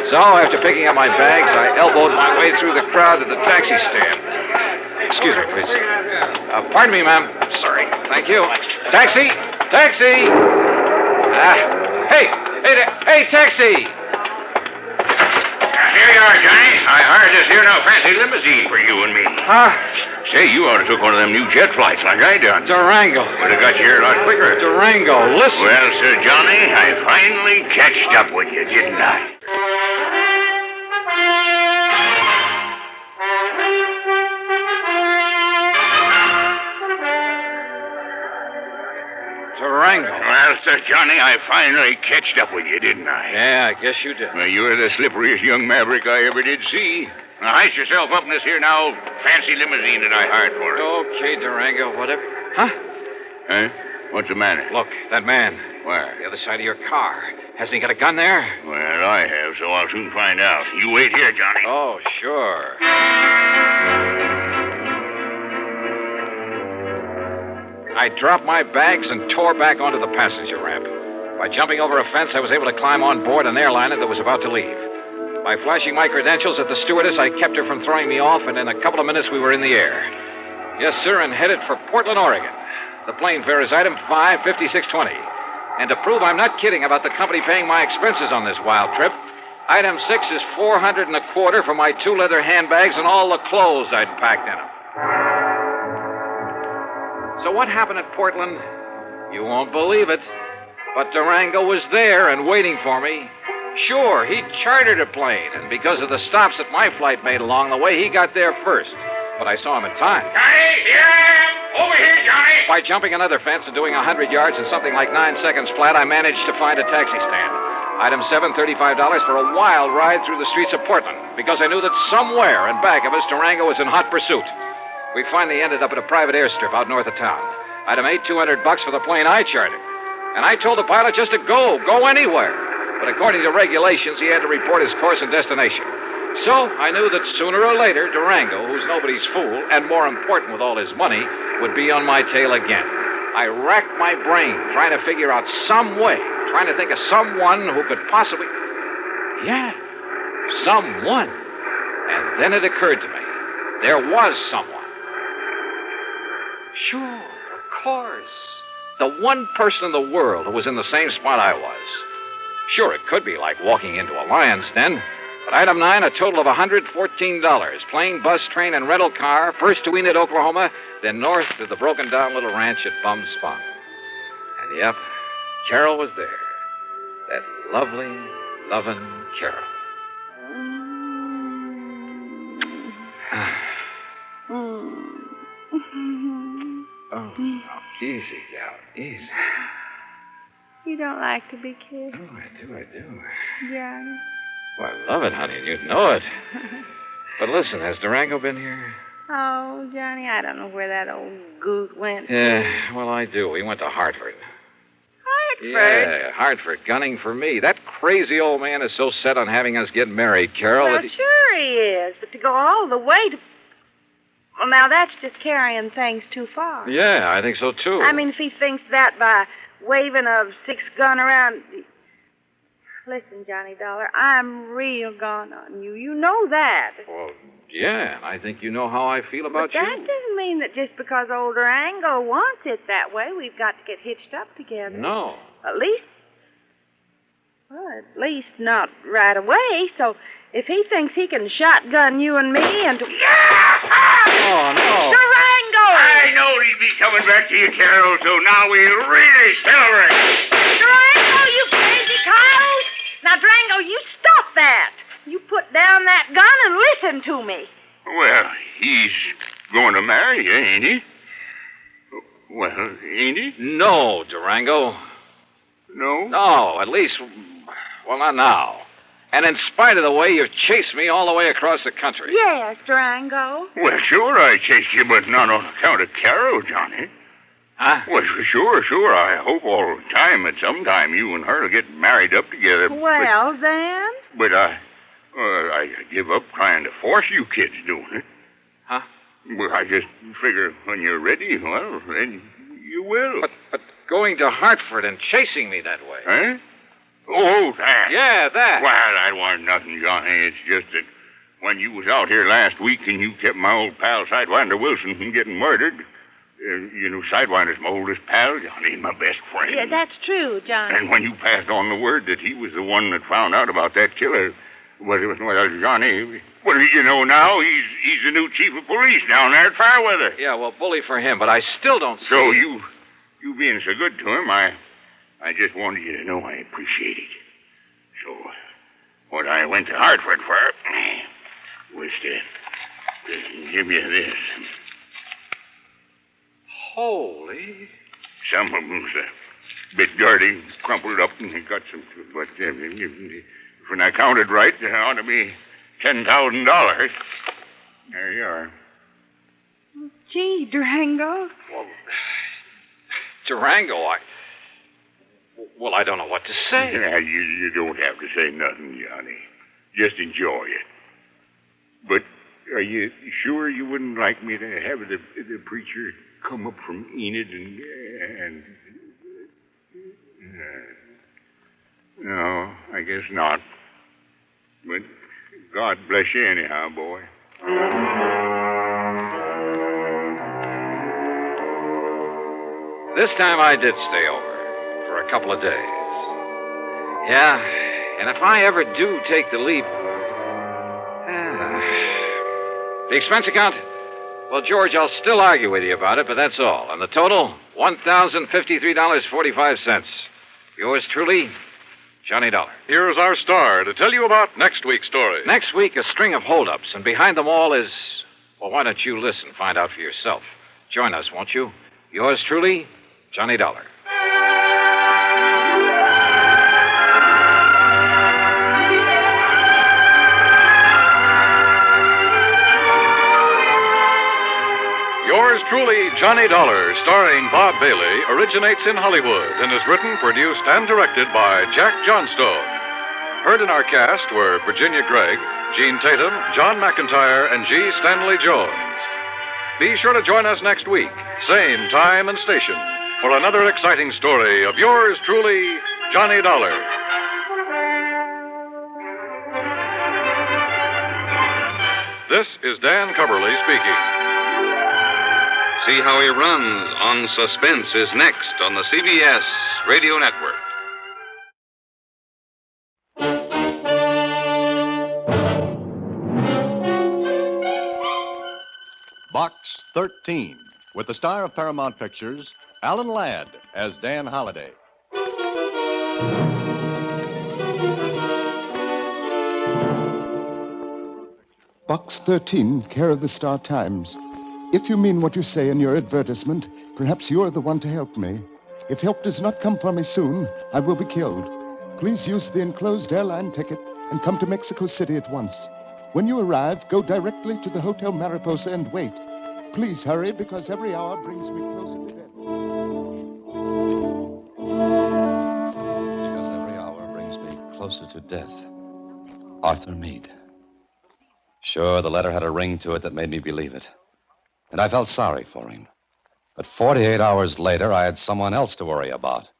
So, after picking up my bags, I elbowed my way through the crowd to the taxi stand. Excuse me, please. Pardon me, ma'am. Sorry. Thank you. Taxi! Taxi! Hey, taxi! Here you are, Johnny. I hired this here now fancy limousine for you and me. Huh? Say, you ought to took one of them new jet flights like I done. Durango. Would have got you here a lot quicker. Durango, listen. Well, Sir Johnny, I finally catched up with you, didn't I? Durango. Well, Sir Johnny, I finally catched up with you, didn't I? Yeah, I guess you did. Well, you're the slipperiest young maverick I ever did see. Now, hice yourself up in this here now fancy limousine that I hired for us. Okay, Durango, whatever. Huh? Huh? What's the matter? Look, that man. Where? The other side of your car. Hasn't he got a gun there? Well, I have, so I'll soon find out. You wait here, Johnny. Oh, sure. I dropped my bags and tore back onto the passenger ramp. By jumping over a fence, I was able to climb on board an airliner that was about to leave. By flashing my credentials at the stewardess, I kept her from throwing me off, and in a couple of minutes we were in the air. Yes, sir, and headed for Portland, Oregon. The plane fare is item 55620. And to prove I'm not kidding about the company paying my expenses on this wild trip, item 6 is $425 for my 2 leather handbags and all the clothes I'd packed in them. So what happened at Portland? You won't believe it. But Durango was there and waiting for me. Sure, he chartered a plane, and because of the stops that my flight made along the way, he got there first. But I saw him in time. Johnny, here I am! Over here, Johnny! By jumping another fence and doing 100 yards in something like 9 seconds flat, I managed to find a taxi stand. Item 7, $35 for a wild ride through the streets of Portland, because I knew that somewhere in back of us, Durango was in hot pursuit. We finally ended up at a private airstrip out north of town. Item 8, $200 for the plane I chartered. And I told the pilot just to go anywhere. But according to regulations, he had to report his course and destination. So I knew that sooner or later, Durango, who's nobody's fool, and more important with all his money, would be on my tail again. I racked my brain trying to figure out some way, trying to think of someone who could possibly... Yeah, someone. And then it occurred to me. There was someone. Sure, of course. The one person in the world who was in the same spot I was. Sure, it could be like walking into a lion's den. But item 9, a total of $114. Plane, bus, train, and rental car. First to Enid, Oklahoma, then north to the broken-down little ranch at Bum Spong. And yep, Carol was there. That lovely, loving Carol. Oh, easy, gal, easy. You don't like to be kissed? Oh, I do. Johnny. Well, I love it, honey, and you'd know it. But listen, has Durango been here? Oh, Johnny, I don't know where that old goose went. Yeah, well, I do. He went to Hartford. Hartford? Yeah, Hartford, gunning for me. That crazy old man is so set on having us get married, Carol. Well, that he... sure he is, but to go all the way to... Well, now, that's just carrying things too far. Yeah, I think so, too. I mean, if he thinks that by waving a 6-gun around... Listen, Johnny Dollar, I'm real gone on you. You know that. Well, yeah, and I think you know how I feel about But that doesn't mean that just because old Durango wants it that way, we've got to get hitched up together. No. At least not right away. So if he thinks he can shotgun you and me and... Oh, no. Durango! I knowed he'd be coming back to you, Carol, so now we really celebrate. Durango, you crazy coyote! Now, Durango, you stop that. You put down that gun and listen to me. Well, he's going to marry you, ain't he? Well, ain't he? No, Durango. No? No, at least, well, not now. And in spite of the way you've chased me all the way across the country. Yes, Durango. Well, sure I chased you, but not on account of Carol, Johnny. Huh? Well, sure. I hope all the time that sometime you and her will get married up together. Well, then? But I give up trying to force you kids doing it. Huh? Well, I just figure when you're ready, well, then you will. But going to Hartford and chasing me that way. Huh? Oh, that. Yeah, that. Well, that wasn't nothing, Johnny. It's just that when you was out here last week and you kept my old pal Sidewinder Wilson from getting murdered, you know, Sidewinder's my oldest pal, Johnny, my best friend. Yeah, that's true, Johnny. And when you passed on the word that he was the one that found out about that killer, Well, Johnny, well, you know now, he's the new chief of police down there at Fairweather. Yeah, well, bully for him, but I still don't see... So you being so good to him, I just wanted you to know I appreciate it. So, what I went to Hartford for was to give you this. Holy... Some of them's a bit dirty, crumpled up, and got some... But when I counted right, there ought to be $10,000. There you are. Gee, Durango. Well, Durango, I don't know what to say. Yeah, you don't have to say nothing, Johnny. Just enjoy it. But are you sure you wouldn't like me to have the preacher come up from Enid and no, I guess not. But God bless you anyhow, boy. This time I did stay over for a couple of days. Yeah, and if I ever do take the leap... The expense account? Well, George, I'll still argue with you about it, but that's all. And the total, $1,053.45. Yours truly, Johnny Dollar. Here's our star to tell you about next week's story. Next week, a string of holdups, and behind them all is... Well, why don't you listen, find out for yourself. Join us, won't you? Yours truly, Johnny Dollar. Yours truly, Johnny Dollar, starring Bob Bailey, originates in Hollywood and is written, produced, and directed by Jack Johnstone. Heard in our cast were Virginia Gregg, Gene Tatum, John McIntyre, and G. Stanley Jones. Be sure to join us next week, same time and station, for another exciting story of yours truly, Johnny Dollar. This is Dan Coverly speaking. See How He Runs on Suspense is next on the CBS Radio Network. Box 13, with the star of Paramount Pictures, Alan Ladd, as Dan Holliday. Box 13, care of the Star Times. If you mean what you say in your advertisement, perhaps you're the one to help me. If help does not come for me soon, I will be killed. Please use the enclosed airline ticket and come to Mexico City at once. When you arrive, go directly to the Hotel Mariposa and wait. Please hurry, because every hour brings me closer to death. Because every hour brings me closer to death. Arthur Meade. Sure, the letter had a ring to it that made me believe it. And I felt sorry for him. But 48 hours later, I had someone else to worry about.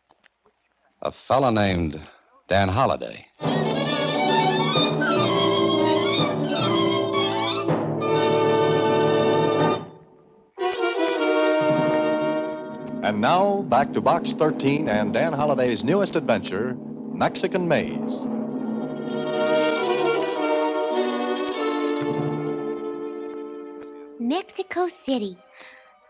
A fella named Dan Holliday. And now, back to Box 13 and Dan Holliday's newest adventure, Mexican Maze. Mexico City.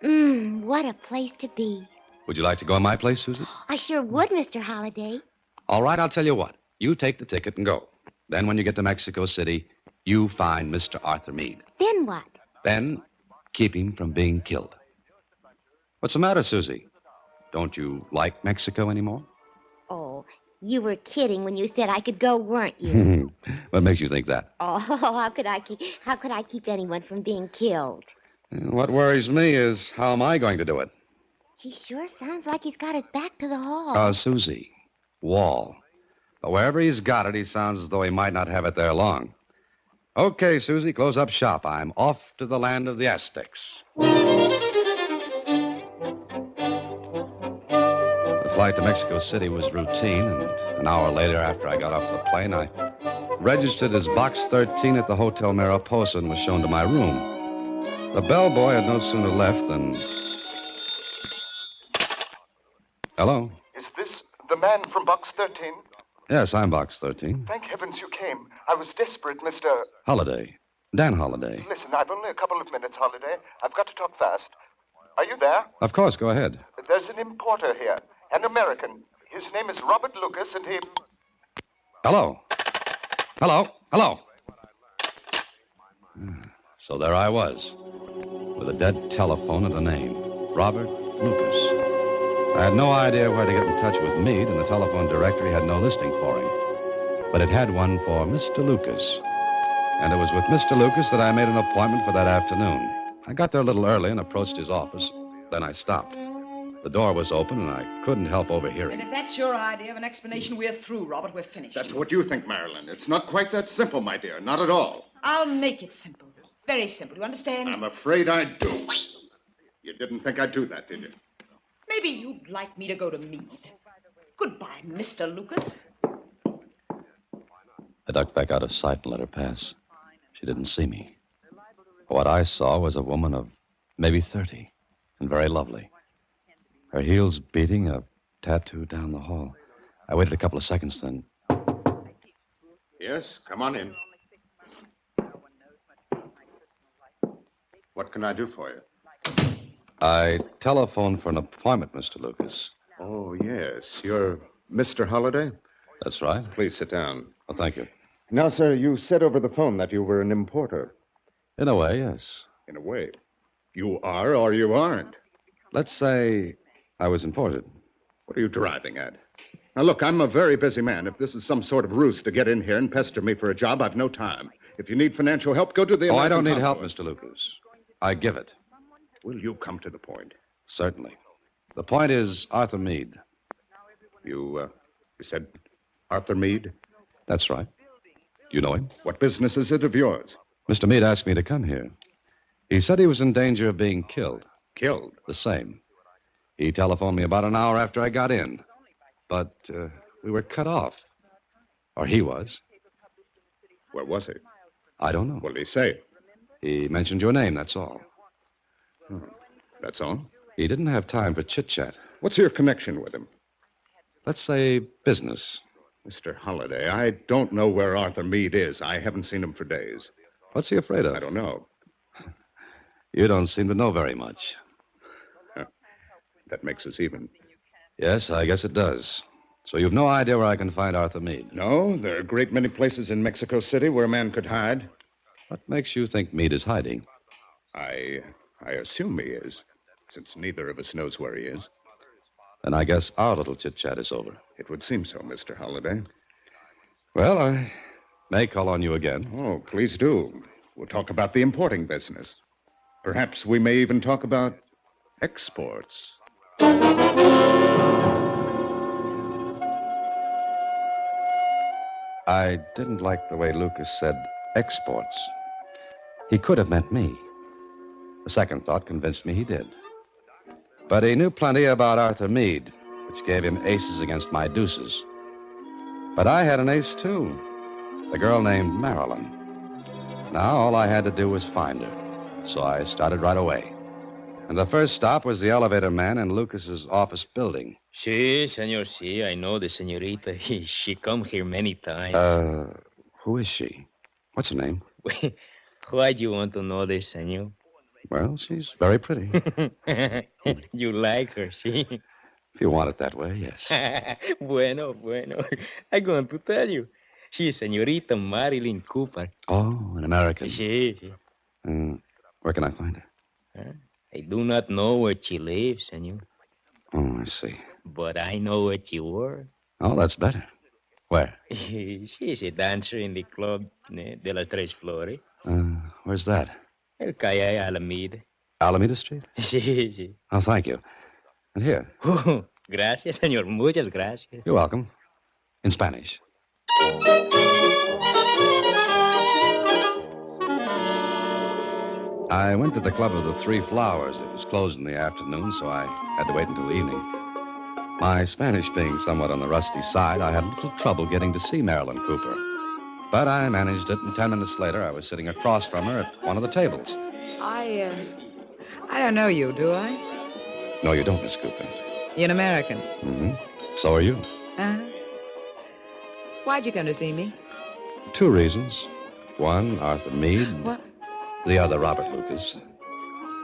What a place to be. Would you like to go in my place, Susan? I sure would, Mr. Holliday. All right, I'll tell you what. You take the ticket and go. Then when you get to Mexico City, you find Mr. Arthur Meade. Then what? Then keep him from being killed. What's the matter, Susie? Don't you like Mexico anymore? Oh, you were kidding when you said I could go, weren't you? What makes you think that? Oh, how could I keep anyone from being killed? What worries me is how am I going to do it? He sure sounds like he's got his back to the hall. Susie, wall. But wherever he's got it, he sounds as though he might not have it there long. Okay, Susie, close up shop. I'm off to the land of the Aztecs. The flight to Mexico City was routine, and an hour later, after I got off the plane, I registered as Box 13 at the Hotel Mariposa and was shown to my room. The bellboy had no sooner left than... Hello? Is this the man from Box 13? Yes, I'm Box 13. Thank heavens you came. I was desperate, Mr. Holiday. Dan Holiday. Listen, I've only a couple of minutes, Holiday. I've got to talk fast. Are you there? Of course, go ahead. There's an importer here, an American. His name is Robert Lucas, and he... Hello. Hello. Hello. So there I was, with a dead telephone and a name, Robert Lucas. I had no idea where to get in touch with Meade, and the telephone directory had no listing for him. But it had one for Mr. Lucas. And it was with Mr. Lucas that I made an appointment for that afternoon. I got there a little early and approached his office. Then I stopped. The door was open, and I couldn't help overhearing. And if that's your idea of an explanation, we're through, Robert. We're finished. That's what you think, Marilyn. It's not quite that simple, my dear. Not at all. I'll make it simple. Very simple. You understand? I'm afraid I do. You didn't think I'd do that, did you? Maybe you'd like me to go to Meade. Goodbye, Mr. Lucas. I ducked back out of sight and let her pass. She didn't see me. What I saw was a woman of maybe 30, and very lovely. Her heels beating, a tattoo down the hall. I waited a couple of seconds, then... Yes, come on in. What can I do for you? I telephoned for an appointment, Mr. Lucas. Oh, yes. You're Mr. Holliday? That's right. Please sit down. Oh, thank you. Now, sir, you said over the phone that you were an importer. In a way, yes. In a way. You are or you aren't. Let's say I was imported. What are you driving at? Now, look, I'm a very busy man. If this is some sort of ruse to get in here and pester me for a job, I've no time. If you need financial help, go to the I don't American need help, consulate. Mr. Lucas. I give it. Will you come to the point? Certainly. The point is Arthur Meade. You said Arthur Meade? That's right. You know him? What business is it of yours? Mr. Meade asked me to come here. He said he was in danger of being killed. Killed? The same. He telephoned me about an hour after I got in. But we were cut off. Or he was. Where was he? I don't know. What did he say? He mentioned your name, that's all. That's all? He didn't have time for chit-chat. What's your connection with him? Let's say business. Mr. Holliday, I don't know where Arthur Meade is. I haven't seen him for days. What's he afraid of? I don't know. You don't seem to know very much. That makes us even. Yes, I guess it does. So you've no idea where I can find Arthur Meade? No, there are a great many places in Mexico City where a man could hide. What makes you think Meade is hiding? I assume he is, since neither of us knows where he is. Then I guess our little chit-chat is over. It would seem so, Mr. Holliday. Well, I may call on you again. Oh, please do. We'll talk about the importing business. Perhaps we may even talk about exports. I didn't like the way Lucas said exports. He could have meant me. A second thought convinced me he did. But he knew plenty about Arthur Meade, which gave him aces against my deuces. But I had an ace, too. The girl named Marilyn. Now all I had to do was find her. So I started right away. And the first stop was the elevator man in Lucas's office building. Si, senor, si. I know the senorita. She come here many times. Who is she? What's her name? Why do you want to know this, senor? Well, she's very pretty. You like her, si? If you want it that way, yes. Bueno. I'm going to tell you. She is Senorita Marilyn Cooper. Oh, an American. Si. Where can I find her? I do not know where she lives, senor. Oh, I see. But I know where she works. Oh, that's better. Where? She's a dancer in the club de las Tres Flores. Where's that? El Calle Alameda. Alameda Street? Si. Oh, thank you. And here. Gracias, senor. Muchas gracias. You're welcome. In Spanish. I went to the Club of the Three Flowers. It was closed in the afternoon, so I had to wait until evening. My Spanish being somewhat on the rusty side, I had a little trouble getting to see Marilyn Cooper. But I managed it, and 10 minutes later, I was sitting across from her at one of the tables. I don't know you, do I? No, you don't, Miss Cooper. You're an American. Mm-hmm. So are you. Uh-huh. Why'd you come to see me? 2 reasons. One, Arthur Meade. What? The other, Robert Lucas.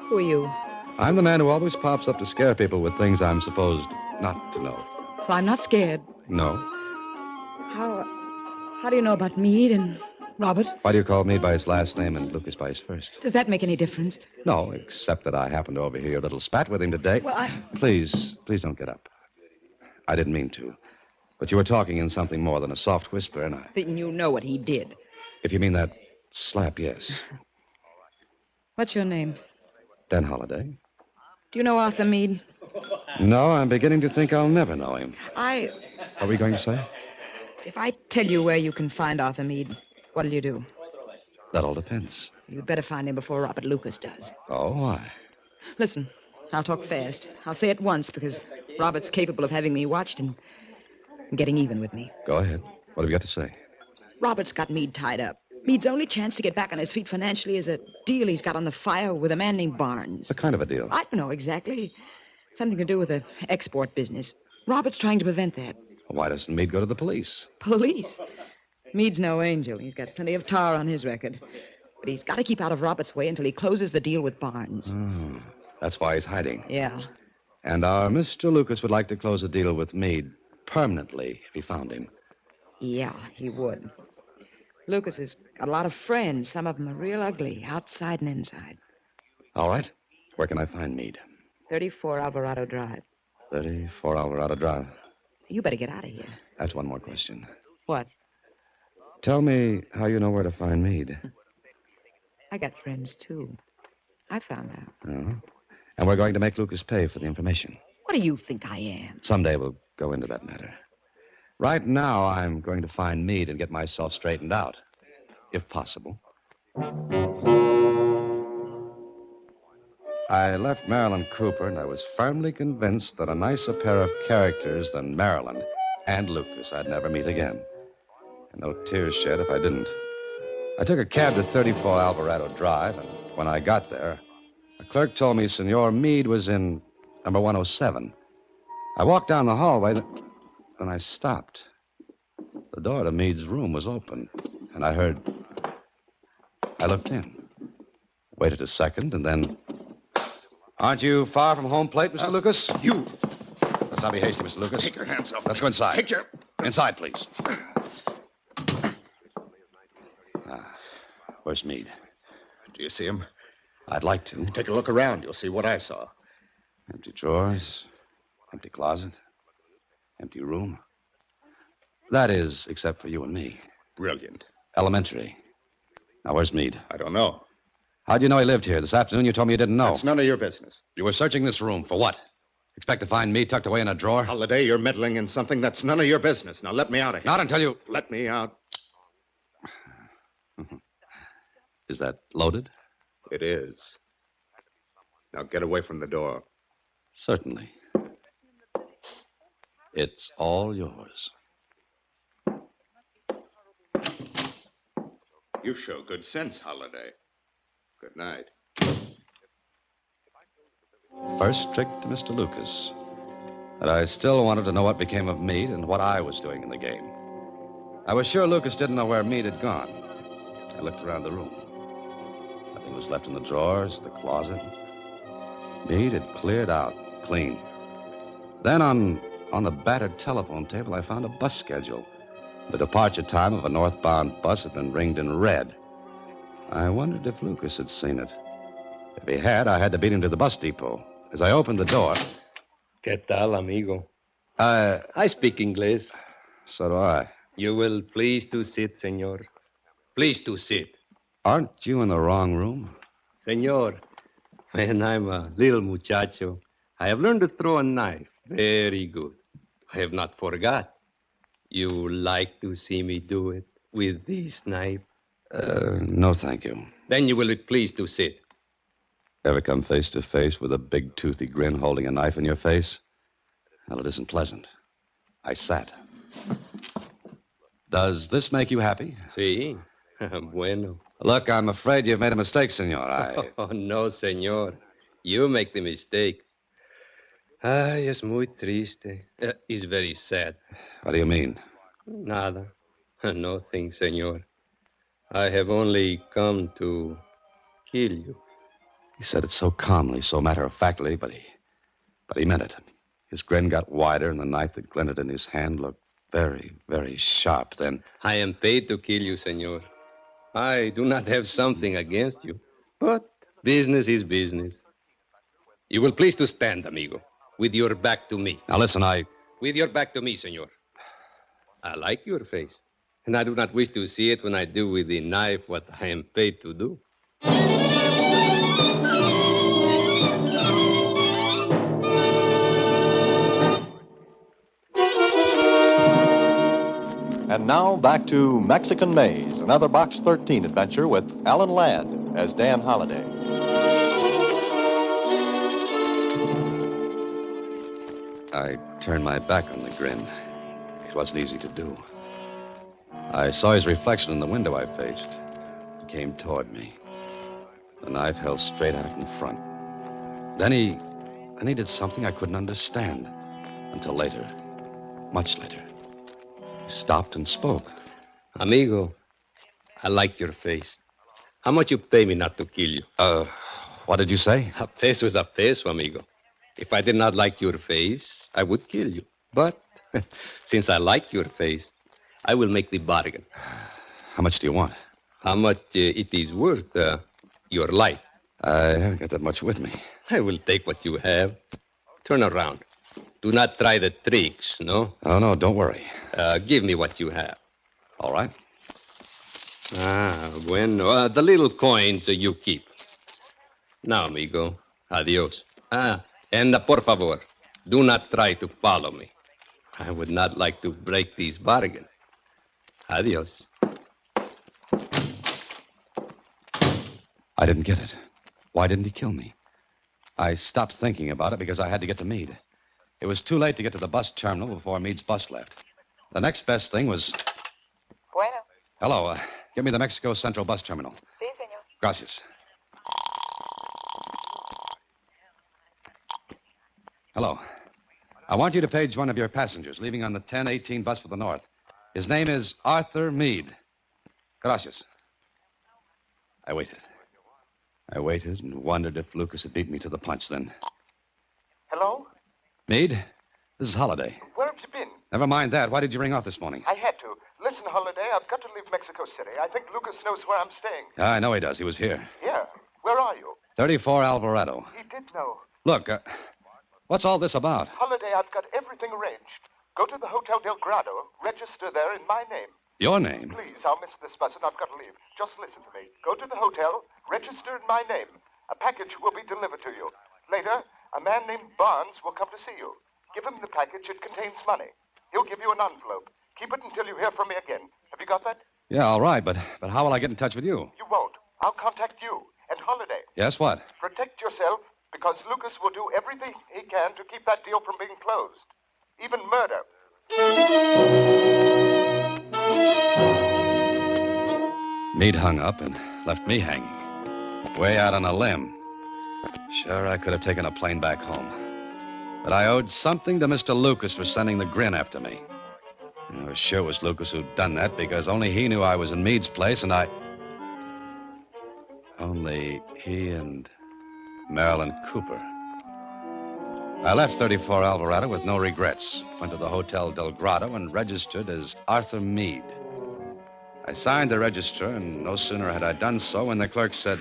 Who are you? I'm the man who always pops up to scare people with things I'm supposed not to know. Well, I'm not scared. No. How do you know about Meade and Robert? Why do you call Meade by his last name and Lucas by his first? Does that make any difference? No, except that I happened to overhear your little spat with him today. Well, Please don't get up. I didn't mean to. But you were talking in something more than a soft whisper, and I... Then you know what he did. If you mean that slap, yes. What's your name? Dan Holliday. Do you know Arthur Meade? No, I'm beginning to think I'll never know him. What are we going to say? If I tell you where you can find Arthur Meade, what'll you do? That all depends. You'd better find him before Robert Lucas does. Oh, why? Listen, I'll talk fast. I'll say it once because Robert's capable of having me watched and getting even with me. Go ahead. What have you got to say? Robert's got Meade tied up. Meade's only chance to get back on his feet financially is a deal he's got on the fire with a man named Barnes. What kind of a deal? I don't know exactly. Something to do with the export business. Robert's trying to prevent that. Why doesn't Meade go to the police? Police? Meade's no angel. He's got plenty of tar on his record. But he's got to keep out of Robert's way until he closes the deal with Barnes. Oh, that's why he's hiding. Yeah. And our Mr. Lucas would like to close a deal with Meade permanently if he found him. Yeah, he would. Lucas has got a lot of friends. Some of them are real ugly, outside and inside. All right. Where can I find Meade? 34 Alvarado Drive. 34 Alvarado Drive. You better get out of here. That's one more question. What? Tell me how you know where to find Meade. I got friends, too. I found out. Oh. And we're going to make Lucas pay for the information. What do you think I am? Someday we'll go into that matter. Right now, I'm going to find Meade and get myself straightened out, if possible. I left Marilyn Cooper, and I was firmly convinced that a nicer pair of characters than Marilyn and Lucas I'd never meet again. And no tears shed if I didn't. I took a cab to 34 Alvarado Drive, and when I got there, a clerk told me Senor Meade was in number 107. I walked down the hallway, then I stopped. The door to Meade's room was open, and I looked in. Waited a second, and then... Aren't you far from home plate, Mr. Lucas? You! Let's not be hasty, Mr. Lucas. Take your hands off Let's me. go inside. Take your... Inside, please. Where's Meade? Do you see him? I'd like to. Take a look around. You'll see what I saw. Empty drawers, empty closet, empty room. That is, except for you and me. Brilliant. Elementary. Now, where's Meade? I don't know. How'd you know he lived here? This afternoon you told me you didn't know. It's none of your business. You were searching this room for what? Expect to find Meade tucked away in a drawer? Holiday, you're meddling in something that's none of your business. Now let me out of here. Not until you... Let me out. Is that loaded? It is. Now get away from the door. Certainly. It's all yours. You show good sense, Holiday. Good night. First trick to Mr. Lucas. But I still wanted to know what became of Meade and what I was doing in the game. I was sure Lucas didn't know where Meade had gone. I looked around the room. Nothing was left in the drawers, the closet. Meade had cleared out, clean. Then on the battered telephone table, I found a bus schedule. The departure time of a northbound bus had been ringed in red. I wondered if Lucas had seen it. If he had, I had to beat him to the bus depot. As I opened the door... ¿Qué tal, amigo? I speak English. So do I. You will please to sit, senor. Please to sit. Aren't you in the wrong room? Senor, when I'm a little muchacho, I have learned to throw a knife. Very good. I have not forgot. You like to see me do it with this knife? No, thank you. Then you will be pleased to sit. Ever come face to face with a big, toothy grin holding a knife in your face? Well, it isn't pleasant. I sat. Does this make you happy? Sí. Bueno. Look, I'm afraid you've made a mistake, senor. Oh, no, senor. You make the mistake. Es muy triste. It's very sad. What do you mean? Nada. Nothing, senor. I have only come to kill you. He said it so calmly, so matter-of-factly, but he meant it. His grin got wider, and the knife that glinted in his hand looked very, very sharp. Then, I am paid to kill you, senor. I do not have something against you, but business is business. You will please to stand, amigo, with your back to me. Now listen, With your back to me, senor. I like your face, and I do not wish to see it when I do with the knife what I am paid to do. And now back to Mexican Maze, another Box 13 adventure with Alan Ladd as Dan Holliday. I turned my back on the grin. It wasn't easy to do. I saw his reflection in the window I faced. He came toward me. The knife held straight out in front. Then he did something I couldn't understand. Until later. Much later. He stopped and spoke. Amigo, I like your face. How much you pay me not to kill you? What did you say? A peso is a peso, amigo. If I did not like your face, I would kill you. But since I like your face, I will make the bargain. How much do you want? How much it is worth, your life. I haven't got that much with me. I will take what you have. Turn around. Do not try the tricks, no? Oh, no, don't worry. Give me what you have. All right. Bueno. The little coins you keep. Now, amigo. Adios. And por favor, do not try to follow me. I would not like to break this bargain. Adios. I didn't get it. Why didn't he kill me? I stopped thinking about it because I had to get to Meade. It was too late to get to the bus terminal before Meade's bus left. The next best thing was... Bueno. Hello, give me the Mexico Central bus terminal. Sí, señor. Gracias. Hello. I want you to page one of your passengers leaving on the 10:18 bus for the north. His name is Arthur Meade. Gracias. I waited. I waited and wondered if Lucas had beat me to the punch then. Hello? Meade, this is Holliday. Where have you been? Never mind that. Why did you ring off this morning? I had to. Listen, Holiday, I've got to leave Mexico City. I think Lucas knows where I'm staying. I know he does. He was here. Here? Where are you? 34 Alvarado. He did know. Look, what's all this about? Holiday, I've got everything arranged. Go to the Hotel Del Grado, register there in my name. Your name? Please, I'll miss this bus and I've got to leave. Just listen to me. Go to the hotel, register in my name. A package will be delivered to you. Later, a man named Barnes will come to see you. Give him the package. It contains money. He'll give you an envelope. Keep it until you hear from me again. Have you got that? Yeah, all right, but how will I get in touch with you? You won't. I'll contact you. And Holiday. Yes, what? Protect yourself, because Lucas will do everything he can to keep that deal from being closed. Even murder. Meade hung up and left me hanging. Way out on a limb. Sure, I could have taken a plane back home. But I owed something to Mr. Lucas for sending the grin after me. I was sure it was Lucas who'd done that because only he knew I was in Meade's place and only he and Marilyn Cooper. I left 34 Alvarado with no regrets. Went to the Hotel Del Grado and registered as Arthur Meade. I signed the register, and no sooner had I done so when the clerk said...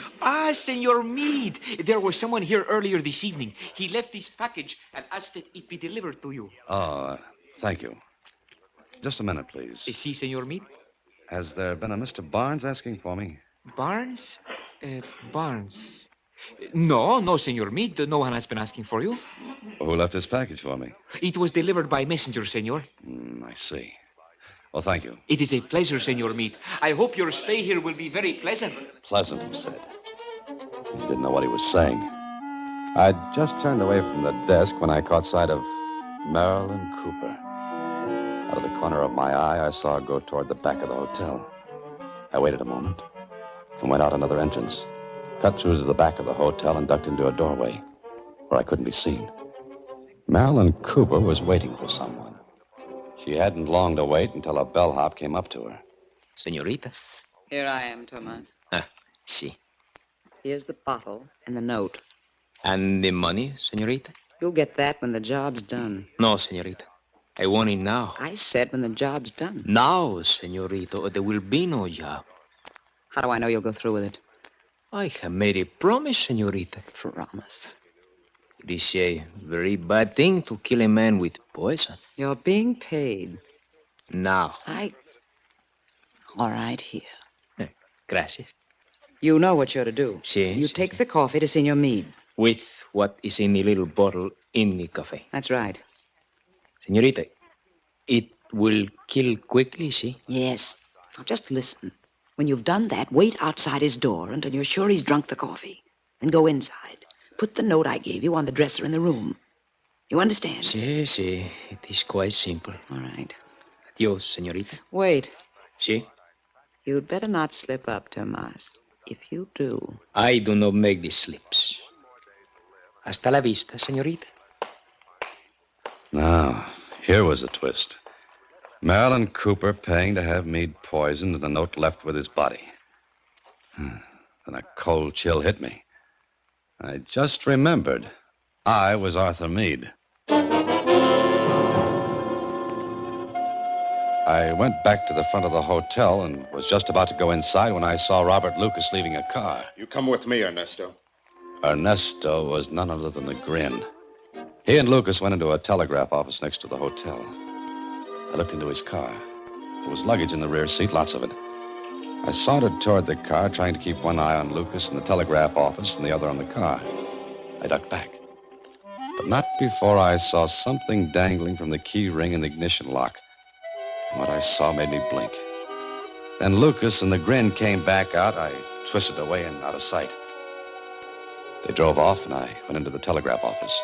Senor Meade. There was someone here earlier this evening. He left this package and asked that it be delivered to you. Oh, thank you. Just a minute, please. Si, Senor Meade. Has there been a Mr. Barnes asking for me? Barnes? Barnes. No, Senor Meade. No one has been asking for you. Who left this package for me? It was delivered by messenger, Senor. I see. Well, thank you. It is a pleasure, Senor Meade. I hope your stay here will be very pleasant. Pleasant, he said. He didn't know what he was saying. I'd just turned away from the desk when I caught sight of Marilyn Cooper. Out of the corner of my eye, I saw her go toward the back of the hotel. I waited a moment and went out another entrance, cut through to the back of the hotel and ducked into a doorway where I couldn't be seen. Marilyn Cooper was waiting for someone. She hadn't long to wait until a bellhop came up to her. Senorita. Here I am, Tomas. Ah, si. Here's the bottle and the note. And the money, senorita? You'll get that when the job's done. No, senorita. I want it now. I said when the job's done. Now, senorita, or there will be no job. How do I know you'll go through with it? I have made a promise, senorita. Promise? It is a very bad thing to kill a man with poison. You're being paid. Now. All right, here. Gracias. You know what you're to do. Si. You take the coffee to Senor Meade. With what is in the little bottle in the cafe. That's right. Senorita, it will kill quickly, see? Yes. Now just listen. When you've done that, wait outside his door until you're sure he's drunk the coffee. Then go inside. Put the note I gave you on the dresser in the room. You understand? Si, si. It is quite simple. All right. Adios, senorita. Wait. Si? You'd better not slip up, Tomas. If you do... I do not make these slips. Hasta la vista, senorita. Now, here was a twist. Marilyn Cooper paying to have Meade poisoned and a note left with his body. Then a cold chill hit me. I just remembered. I was Arthur Meade. I went back to the front of the hotel and was just about to go inside when I saw Robert Lucas leaving a car. You come with me, Ernesto. Ernesto was none other than the Grin. He and Lucas went into a telegraph office next to the hotel. I looked into his car. There was luggage in the rear seat, lots of it. I sauntered toward the car, trying to keep one eye on Lucas in the telegraph office and the other on the car. I ducked back. But not before I saw something dangling from the key ring in the ignition lock. And what I saw made me blink. Then Lucas and the Grin came back out. I twisted away and out of sight. They drove off, and I went into the telegraph office.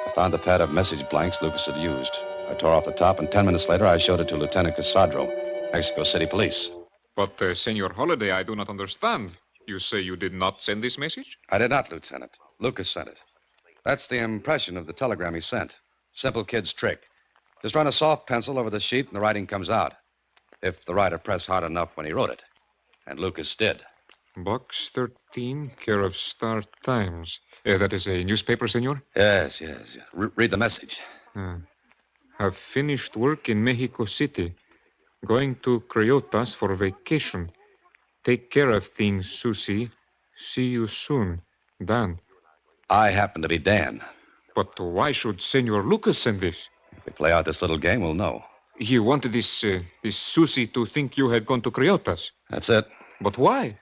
I found the pad of message blanks Lucas had used. I tore off the top, and 10 minutes later, I showed it to Lieutenant Casadro, Mexico City Police. But, Senor Holiday, I do not understand. You say you did not send this message? I did not, Lieutenant. Lucas sent it. That's the impression of the telegram he sent. Simple kid's trick. Just run a soft pencil over the sheet, and the writing comes out. If the writer pressed hard enough when he wrote it. And Lucas did. Box 13, care of Star Times. That is a newspaper, senor? Yes. Read the message. Have finished work in Mexico City. Going to Criotas for vacation. Take care of things, Susie. See you soon. Dan. I happen to be Dan. But why should Senor Lucas send this? If we play out this little game, we'll know. He wanted this Susie to think you had gone to Criotas. That's it. But why?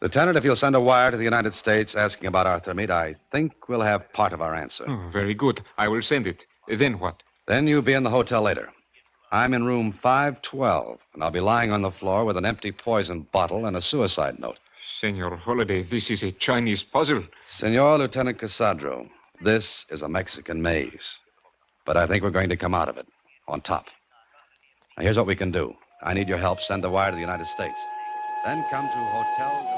Lieutenant, if you'll send a wire to the United States asking about Arthur Meade, I think we'll have part of our answer. Oh, very good. I will send it. Then what? Then you'll be in the hotel later. I'm in room 512, and I'll be lying on the floor with an empty poison bottle and a suicide note. Senor Holiday, this is a Chinese puzzle. Senor Lieutenant Casadro, this is a Mexican maze. But I think we're going to come out of it on top. Now, here's what we can do. I need your help. Send the wire to the United States. Then come to Hotel...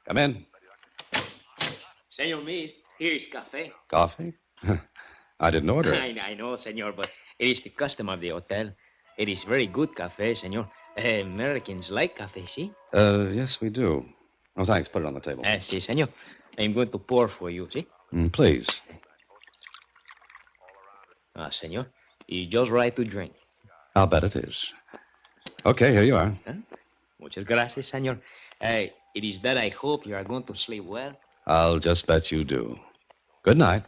Come in. Senor Meade, here is cafe. Coffee? I didn't order it. I know, senor, but it is the custom of the hotel. It is very good cafe, senor. Americans like cafe, see? Yes, we do. Oh, thanks. Put it on the table. Si, senor. I'm going to pour for you, see? Please. Senor, it's just right to drink. I'll bet it is. Okay, here you are. Muchas gracias, senor. It is that I hope you are going to sleep well. I'll just bet you do. Good night.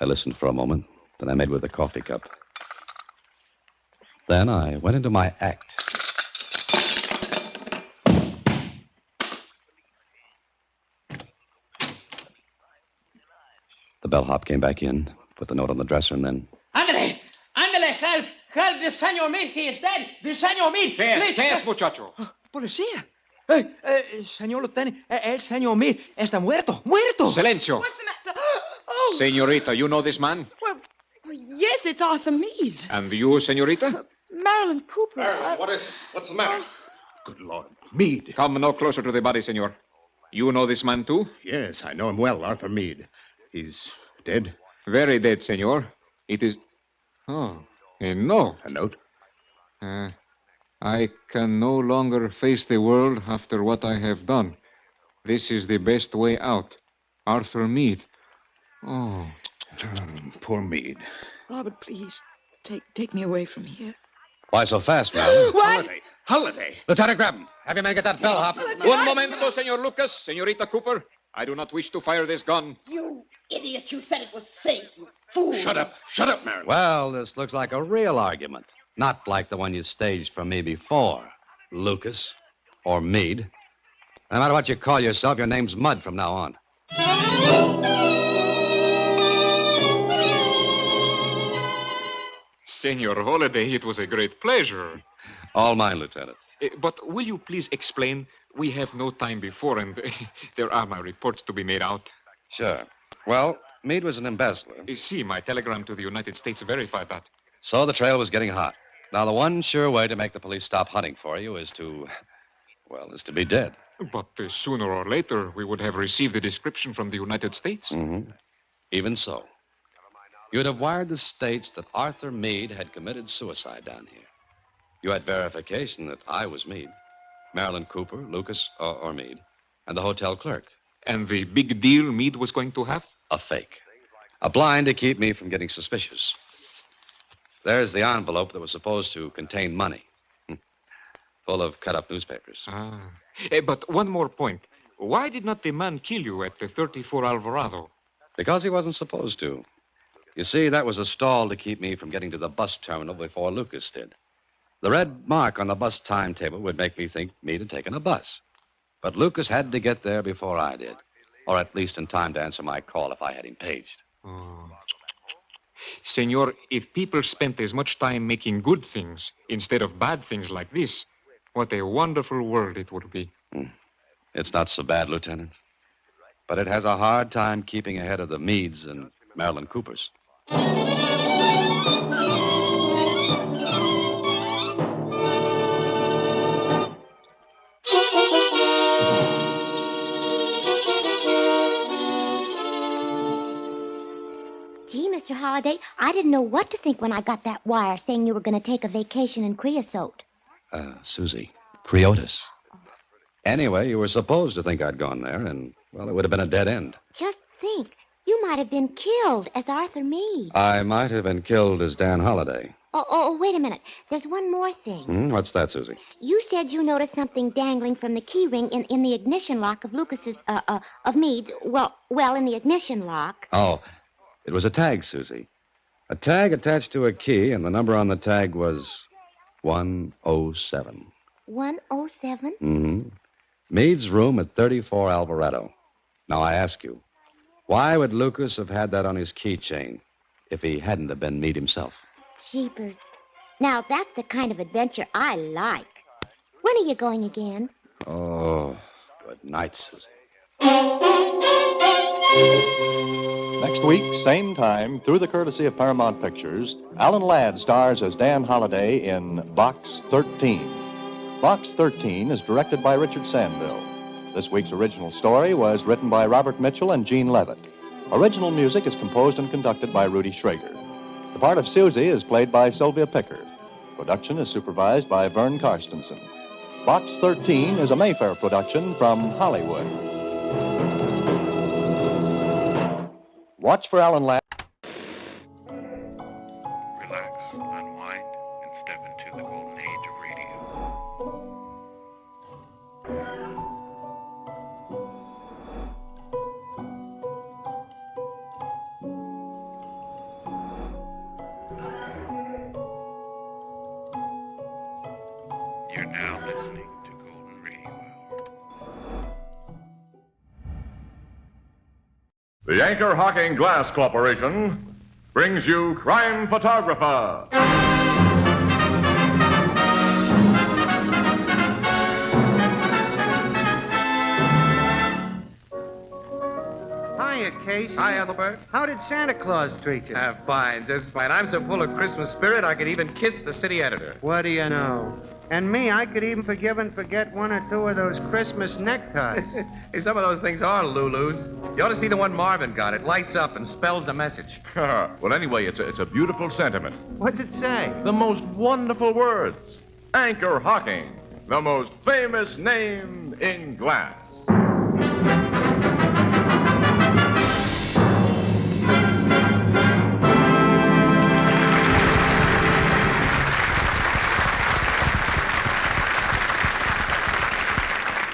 I listened for a moment, then I made with a coffee cup. Then I went into my act. The bellhop came back in, put the note on the dresser, and then... Ándale, help, the Senor Meade, he is dead, the Senor Meade. ¿Qué es, muchacho? Policía. Señor Lieutenant, el Senor Meade está muerto. Silencio. What's the matter? Oh, Senorita, you know this man? well, yes, it's Arthur Meade. And you, senorita? Marilyn Cooper. What is it? What's the matter? Good Lord. Meade. Come no closer to the body, senor. You know this man, too? Yes, I know him well, Arthur Meade. He's dead. Very dead, senor. It is... Oh, a note. A note? I can no longer face the world after what I have done. This is the best way out. Arthur Meade. Oh. Poor Meade. Robert, please, take me away from here. Why so fast, Marilyn? What? Holiday. Lieutenant, grab him. Have your man get that bellhop. Un momento, Senor Lucas. Senorita Cooper. I do not wish to fire this gun. You idiot, you said it was safe, you fool. Shut up, Marilyn. Well, this looks like a real argument. Not like the one you staged for me before, Lucas or Meade. No matter what you call yourself, your name's Mud from now on. Senor Holiday, it was a great pleasure. All mine, Lieutenant. But will you please explain? We have no time before, and there are my reports to be made out. Sure. Well, Meade was an embezzler. See, my telegram to the United States verified that. So the trail was getting hot. Now, the one sure way to make the police stop hunting for you is to be dead. But sooner or later, we would have received a description from the United States. Mm-hmm. Even so. You'd have wired the States that Arthur Meade had committed suicide down here. You had verification that I was Meade, Marilyn Cooper, Lucas, or Meade, and the hotel clerk. And the big deal Meade was going to have? A fake. A blind to keep me from getting suspicious. There's the envelope that was supposed to contain money. Full of cut-up newspapers. But one more point. Why did not the man kill you at the 34 Alvarado? Because he wasn't supposed to. You see, that was a stall to keep me from getting to the bus terminal before Lucas did. The red mark on the bus timetable would make me think Meade had taken a bus. But Lucas had to get there before I did. Or at least in time to answer my call if I had him paged. Oh. Senor, if people spent as much time making good things instead of bad things like this, what a wonderful world it would be. It's not so bad, Lieutenant. But it has a hard time keeping ahead of the Meades and Marilyn Coopers. Gee, Mr. Holliday, I didn't know what to think when I got that wire saying you were going to take a vacation in creosote. Susie, Creotis. Anyway, you were supposed to think I'd gone there, and, well, it would have been a dead end. Just think, you might have been killed as Arthur Meade. I might have been killed as Dan Holliday. Oh, wait a minute. There's one more thing. What's that, Susie? You said you noticed something dangling from the key ring in the ignition lock of Lucas's, of Meade's, well, in the ignition lock. Oh, it was a tag, Susie. A tag attached to a key, and the number on the tag was 107. 107? Mm-hmm. Meade's room at 34 Alvarado. Now, I ask you, why would Lucas have had that on his keychain if he hadn't have been Meade himself? Jeepers. Now, that's the kind of adventure I like. When are you going again? Oh, good night, Susie. Next week, same time, through the courtesy of Paramount Pictures, Alan Ladd stars as Dan Holliday in Box 13. Box 13 is directed by Richard Sandville. This week's original story was written by Robert Mitchell and Gene Levitt. Original music is composed and conducted by Rudy Schrager. The part of Susie is played by Sylvia Picker. Production is supervised by Vern Karstensen. Box 13 is a Mayfair production from Hollywood. Watch for Alan Ladd. Relax, unwind, and step into the golden age of radio. You're now listening to Golden Radio Hour. The Anchor Hocking Glass Corporation brings you Crime Photographer. Hiya, Case. Hi, Ethelbert. How did Santa Claus treat you? Fine, just fine. I'm so full of Christmas spirit, I could even kiss the city editor. What do you know? And me, I could even forgive and forget one or two of those Christmas neckties. Hey, some of those things are Lulus. You ought to see the one Marvin got. It lights up and spells a message. Well, anyway, it's a beautiful sentiment. What's it say? The most wonderful words. Anchor Hocking, the most famous name in glass.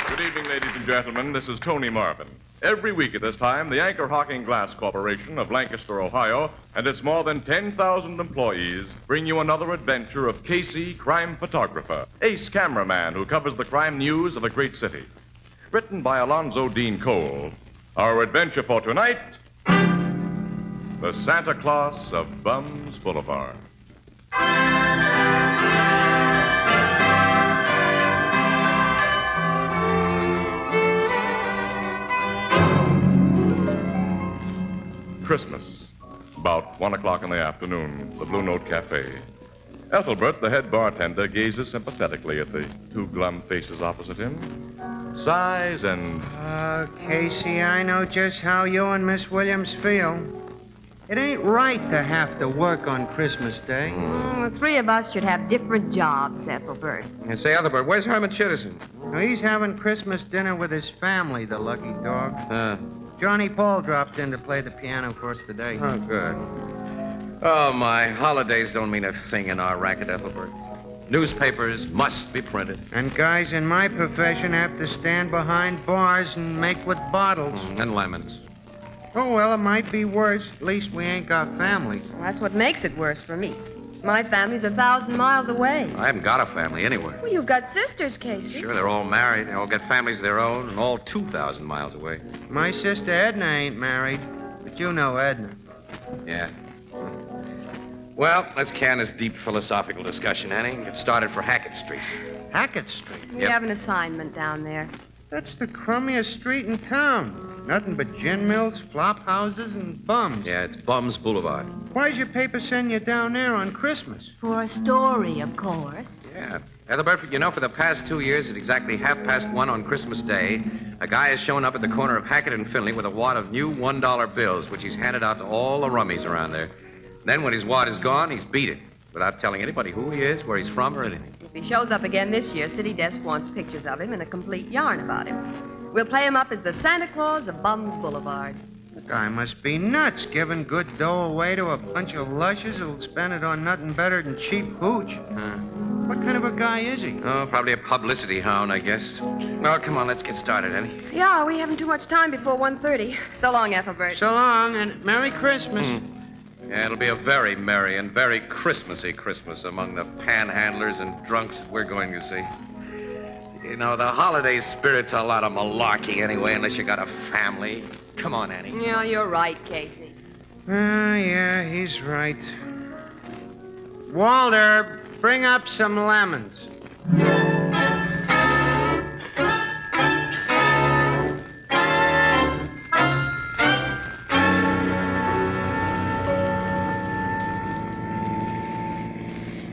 Good evening, ladies and gentlemen. This is Tony Marvin. Every week at this time, the Anchor Hocking Glass Corporation of Lancaster, Ohio, and its more than 10,000 employees bring you another adventure of Casey, crime photographer, ace cameraman who covers the crime news of a great city. Written by Alonzo Dean Cole, our adventure for tonight, The Santa Claus of Bums Boulevard. Christmas, about 1 o'clock in the afternoon, the Blue Note Cafe. Ethelbert, the head bartender, gazes sympathetically at the two glum faces opposite him, sighs, and... Casey, I know just how you and Miss Williams feel. It ain't right to have to work on Christmas Day. The three of us should have different jobs, Ethelbert. And say, Ethelbert, where's Herman Chittison? Well, he's having Christmas dinner with his family, the lucky dog. Johnny Paul dropped in to play the piano for us today. Oh, good. Oh, my holidays don't mean a thing in our racket, Ethelbert. Newspapers must be printed. And guys in my profession have to stand behind bars and make with bottles. And lemons. Oh, well, it might be worse. At least we ain't got families. Well, that's what makes it worse for me. My family's 1,000 miles away. I haven't got a family anywhere. Well, you've got sisters, Casey. Sure, they're all married. They all got families of their own and all 2,000 miles away. My sister Edna ain't married, but you know Edna. Yeah. Well, let's can this deep philosophical discussion, Annie. Get started for Hackett Street. Hackett Street? We have an assignment down there. That's the crummiest street in town. Nothing but gin mills, flop houses, and bums. Yeah, it's Bums Boulevard. Why's your paper send you down there on Christmas? For a story, of course. Yeah. Ethelbert, you know, for the past 2 years, at exactly 1:30 on Christmas Day, a guy has shown up at the corner of Hackett and Finley with a wad of new $1 bills, which he's handed out to all the rummies around there. Then, when his wad is gone, he's beat it, without telling anybody who he is, where he's from, or anything. If he shows up again this year, City Desk wants pictures of him and a complete yarn about him. We'll play him up as the Santa Claus of Bums Boulevard. The guy must be nuts, giving good dough away to a bunch of lushes who'll spend it on nothing better than cheap hooch. What kind of a guy is he? Oh, probably a publicity hound, I guess. Well, come on, let's get started, Annie. Yeah, we haven't too much time before 1:30. So long, Ethelbert. So long, and Merry Christmas. Yeah, it'll be a very merry and very Christmassy Christmas among the panhandlers and drunks that we're going to see. You know, the holiday spirit's a lot of malarkey anyway, unless you got a family. Come on, Annie. Yeah, you're right, Casey. Yeah, he's right. Walter, bring up some lemons.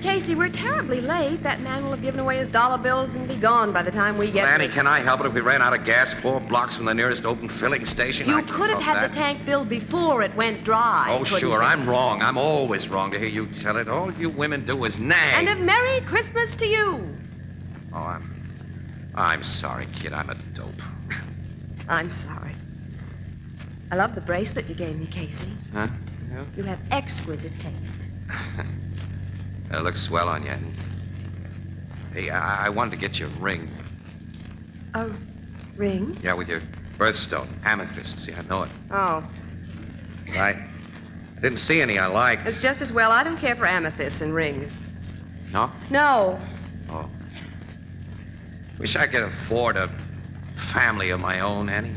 Casey, we're terribly late. That man will have given away his dollar bills and be gone by the time we get Well, Annie, there. can I help it if we ran out of gas 4 blocks from the nearest open filling station? You I could have help had that. the tank filled before it went dry. Oh, couldn't sure, you? I'm wrong. I'm always wrong to hear you tell it. All you women do is nag. And a Merry Christmas to you. Oh, I'm sorry, kid. I'm a dope. I'm sorry. I love the bracelet you gave me, Casey. Huh? You have exquisite taste. It looks swell on you. Hey, I wanted to get you a ring. A ring? Yeah, with your birthstone. Amethyst. See, I know it. Oh, I didn't see any I liked. it's just as well. I don't care for amethysts and rings. No? No. Oh. Wish I could afford a family of my own, Annie.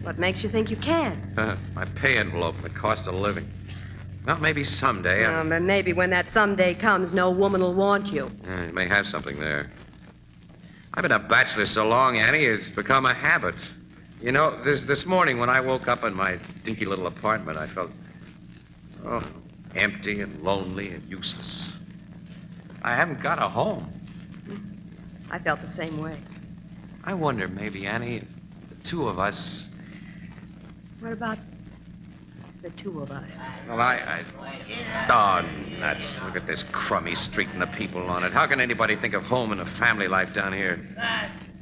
What makes you think you can? My pay envelope and the cost of living. Well, maybe someday. But maybe when that someday comes, no woman will want you. You may have something there. I've been a bachelor so long, Annie, it's become a habit. You know, this morning when I woke up in my dinky little apartment, I felt, empty and lonely and useless. I haven't got a home. I felt the same way. I wonder, maybe, Annie, if the two of us... What about the two of us? Well, Oh, nuts. Look at this crummy street and the people on it. How can anybody think of home and a family life down here?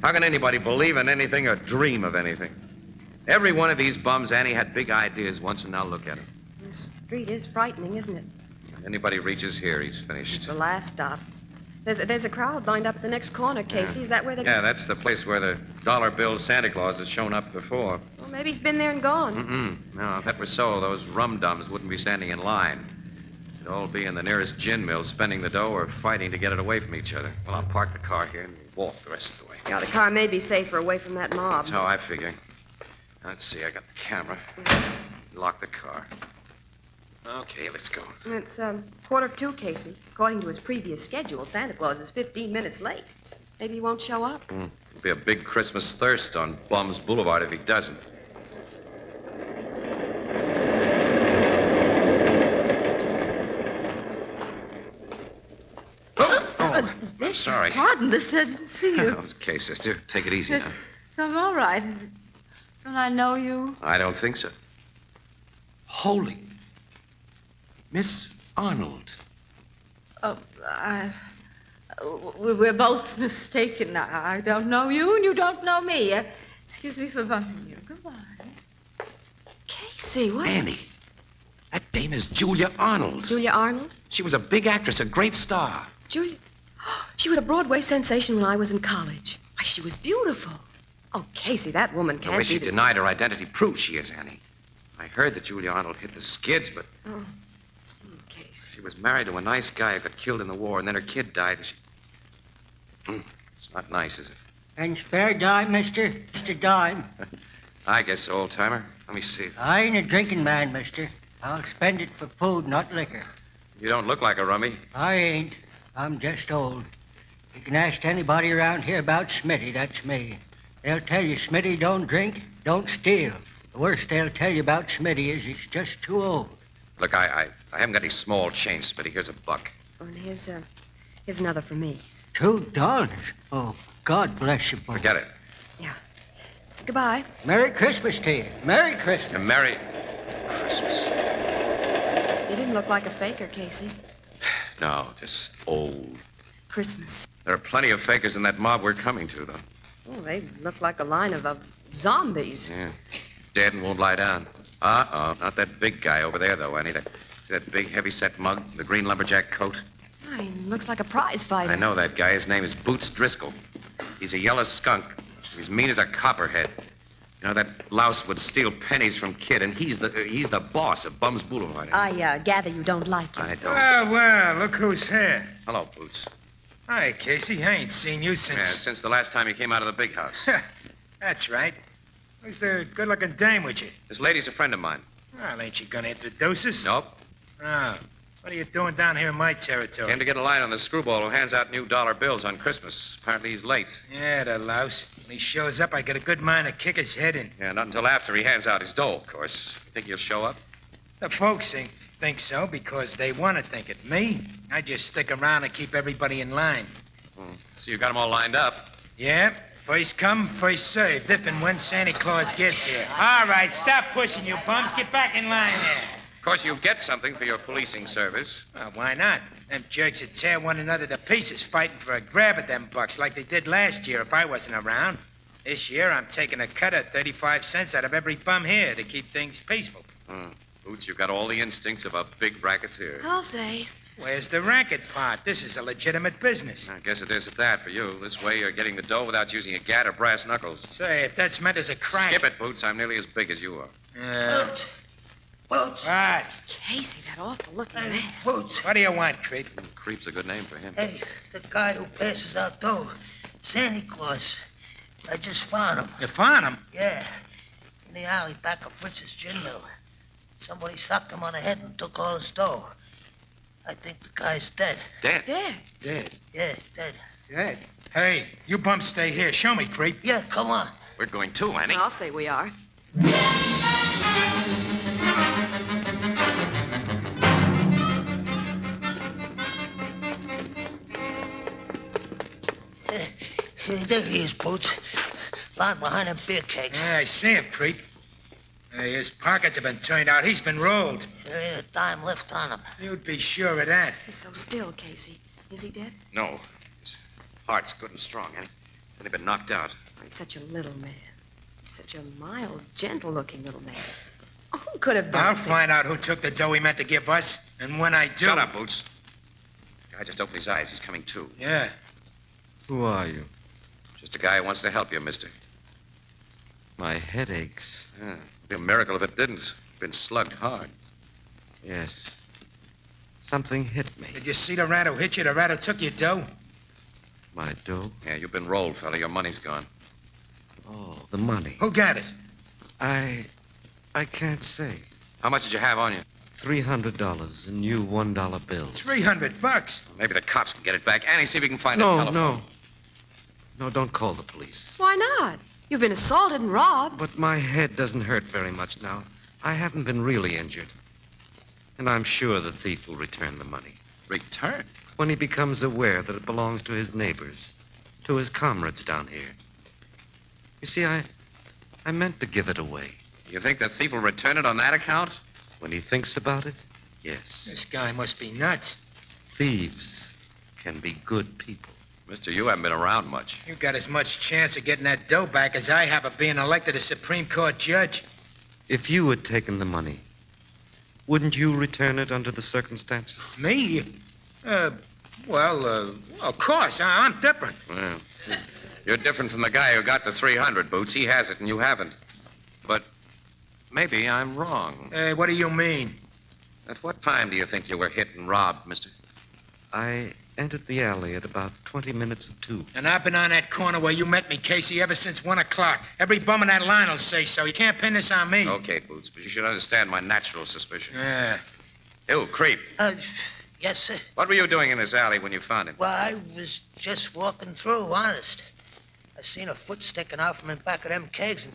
How can anybody believe in anything or dream of anything? Every one of these bums, Annie, had big ideas once, and now look at him. The street is frightening, isn't it? If anybody reaches here, he's finished. It's the last stop. There's a crowd lined up at the next corner, Casey. Is that where they... Yeah, that's the place where the dollar bill Santa Claus has shown up before. Well, maybe he's been there and gone. No, if that were so, those rum-dums wouldn't be standing in line. They'd all be in the nearest gin mill spending the dough or fighting to get it away from each other. Well, I'll park the car here and walk the rest of the way. Yeah, the car may be safer away from that mob. That's how I figure. Let's see, I got the camera. Lock the car. Okay, let's go. It's 1:45, Casey. According to his previous schedule, Santa Claus is 15 minutes late. Maybe he won't show up. It'll be a big Christmas thirst on Bums Boulevard if he doesn't. I'm sorry. Pardon, mister. I didn't see you. Oh, it's okay, sister. Take it easy now. So I'm all right. Don't I know you? I don't think so. Holy. Miss Arnold. Oh, we're both mistaken. I don't know you, and you don't know me. Excuse me for bumping you. Goodbye. Casey, what? Annie. That dame is Julia Arnold. Julia Arnold? She was a big actress, a great star. Julia? She was a Broadway sensation when I was in college. Why, she was beautiful. Oh, Casey, that woman can't The way be she this- denied her identity proves she is, Annie. I heard that Julia Arnold hit the skids, but Oh, gee, Casey. she was married to a nice guy who got killed in the war, and then her kid died, and she... It's not nice, is it? And spare dime, mister? Just a dime. I guess so, old-timer. Let me see. I ain't a drinking man, mister. I'll spend it for food, not liquor. You don't look like a rummy. I ain't. I'm just old. You can ask anybody around here about Smitty, that's me. They'll tell you Smitty don't drink, don't steal. The worst they'll tell you about Smitty is he's just too old. Look, I haven't got any small change, Smitty. Here's a buck. Oh, and here's another for me. $2? Oh, God bless you both. Forget it. Goodbye. Merry Christmas to you. Merry Christmas. And Merry Christmas. You didn't look like a faker, Casey. No, just old. Christmas. There are plenty of fakers in that mob we're coming to, though. Oh, they look like a line of zombies. Yeah. Dead and won't lie down. Not that big guy over there, though, Annie. That big, heavy-set mug, the green lumberjack coat. Oh, he looks like a prize fighter. I know that guy. His name is Boots Driscoll. He's a yellow skunk. He's mean as a copperhead. You know, that louse would steal pennies from Kid, and he's the boss of Bums Boulevard. I gather you don't like him. I don't. Well, look who's here. Hello, Boots. Hi, Casey. I ain't seen you since... Yeah, since the last time you came out of the big house. That's right. Who's the good-looking dame with you? This lady's a friend of mine. Well, ain't you gonna introduce us? Nope. Oh. What are you doing down here in my territory? Came to get a line on the screwball who hands out new dollar bills on Christmas. Apparently he's late. Yeah, the louse. When he shows up, I get a good mind to kick his head in. Yeah, not until after he hands out his dough, of course. You think he'll show up? The folks think so because they want to think it. Me, I just stick around and keep everybody in line. So you got them all lined up? Yeah. First come, first served, if and when Santa Claus gets here. All right, stop pushing, you bums. Get back in line there. Of course, you get something for your policing service. Well, why not? Them jerks would tear one another to pieces fighting for a grab at them bucks like they did last year if I wasn't around. This year, I'm taking a cut of 35 cents out of every bum here to keep things peaceful. Boots, you've got all the instincts of a big racketeer. I'll say. Where's the racket part? This is a legitimate business. I guess it is at that for you. This way, you're getting the dough without using a gat or brass knuckles. Say, if that's meant as a crack... Skip it, Boots. I'm nearly as big as you are. Boots. Boots. What? Casey, that awful-looking man. Boots. What do you want, Creep? Creep's a good name for him. Hey, the guy who passes out dough. Santa Claus. I just found him. You found him? Yeah. In the alley back of Fritz's gin mill. Somebody socked him on the head and took all his dough. I think the guy's dead. Dead? Dead. Yeah, dead. Dead? Hey, you bums stay here. Show me, Creep. Yeah, come on. We're going too, Annie. I'll say we are. There he is, Boots. Lying behind them beer kegs. Yeah, I see him, creep. Hey, his pockets have been turned out. He's been rolled. There ain't a dime left on him. You'd be sure of that. He's so still, Casey. Is he dead? No. His heart's good and strong, Annie. He's only been knocked out. Oh, he's such a little man. Such a mild, gentle-looking little man. Oh, who could have done I'll it? find out who took the dough he meant to give us, and when I do... Shut up, Boots. The guy just opened his eyes. He's coming to. Yeah. Who are you? Just a guy who wants to help you, mister. My head aches. Yeah. It'd be a miracle if it didn't. Been slugged hard. Yes. Something hit me. Did you see the rat who hit you? The rat who took your dough? My dough? Yeah, you've been rolled, fella. Your money's gone. Oh, the money. Who got it? I can't say. How much did you have on you? $300 in new $1 bills. $300. Maybe the cops can get it back. Annie, see if you can find a No, telephone. no, don't call the police. Why not? You've been assaulted and robbed. But my head doesn't hurt very much now. I haven't been really injured. And I'm sure the thief will return the money. Return? When he becomes aware that it belongs to his neighbors, to his comrades down here. You see, I meant to give it away. You think the thief will return it on that account? When he thinks about it, yes. This guy must be nuts. Thieves can be good people. Mister, you haven't been around much. You got as much chance of getting that dough back as I have of being elected a Supreme Court judge. If you had taken the money, wouldn't you return it under the circumstances? Me? Well, of course. I'm different. Well, you're different from the guy who got the 300, Boots. He has it and you haven't. But maybe I'm wrong. What do you mean? At what time do you think you were hit and robbed, mister? I entered the alley at about 20 minutes of 2. And I've been on that corner where you met me, Casey, ever since 1 o'clock. Every bum in that line will say so. You can't pin this on me. Okay, Boots, but you should understand my natural suspicion. Yeah. You, creep. Yes, sir. What were you doing in this alley when you found him? Well, I was just walking through, honest. I seen a foot sticking out from in back of them kegs,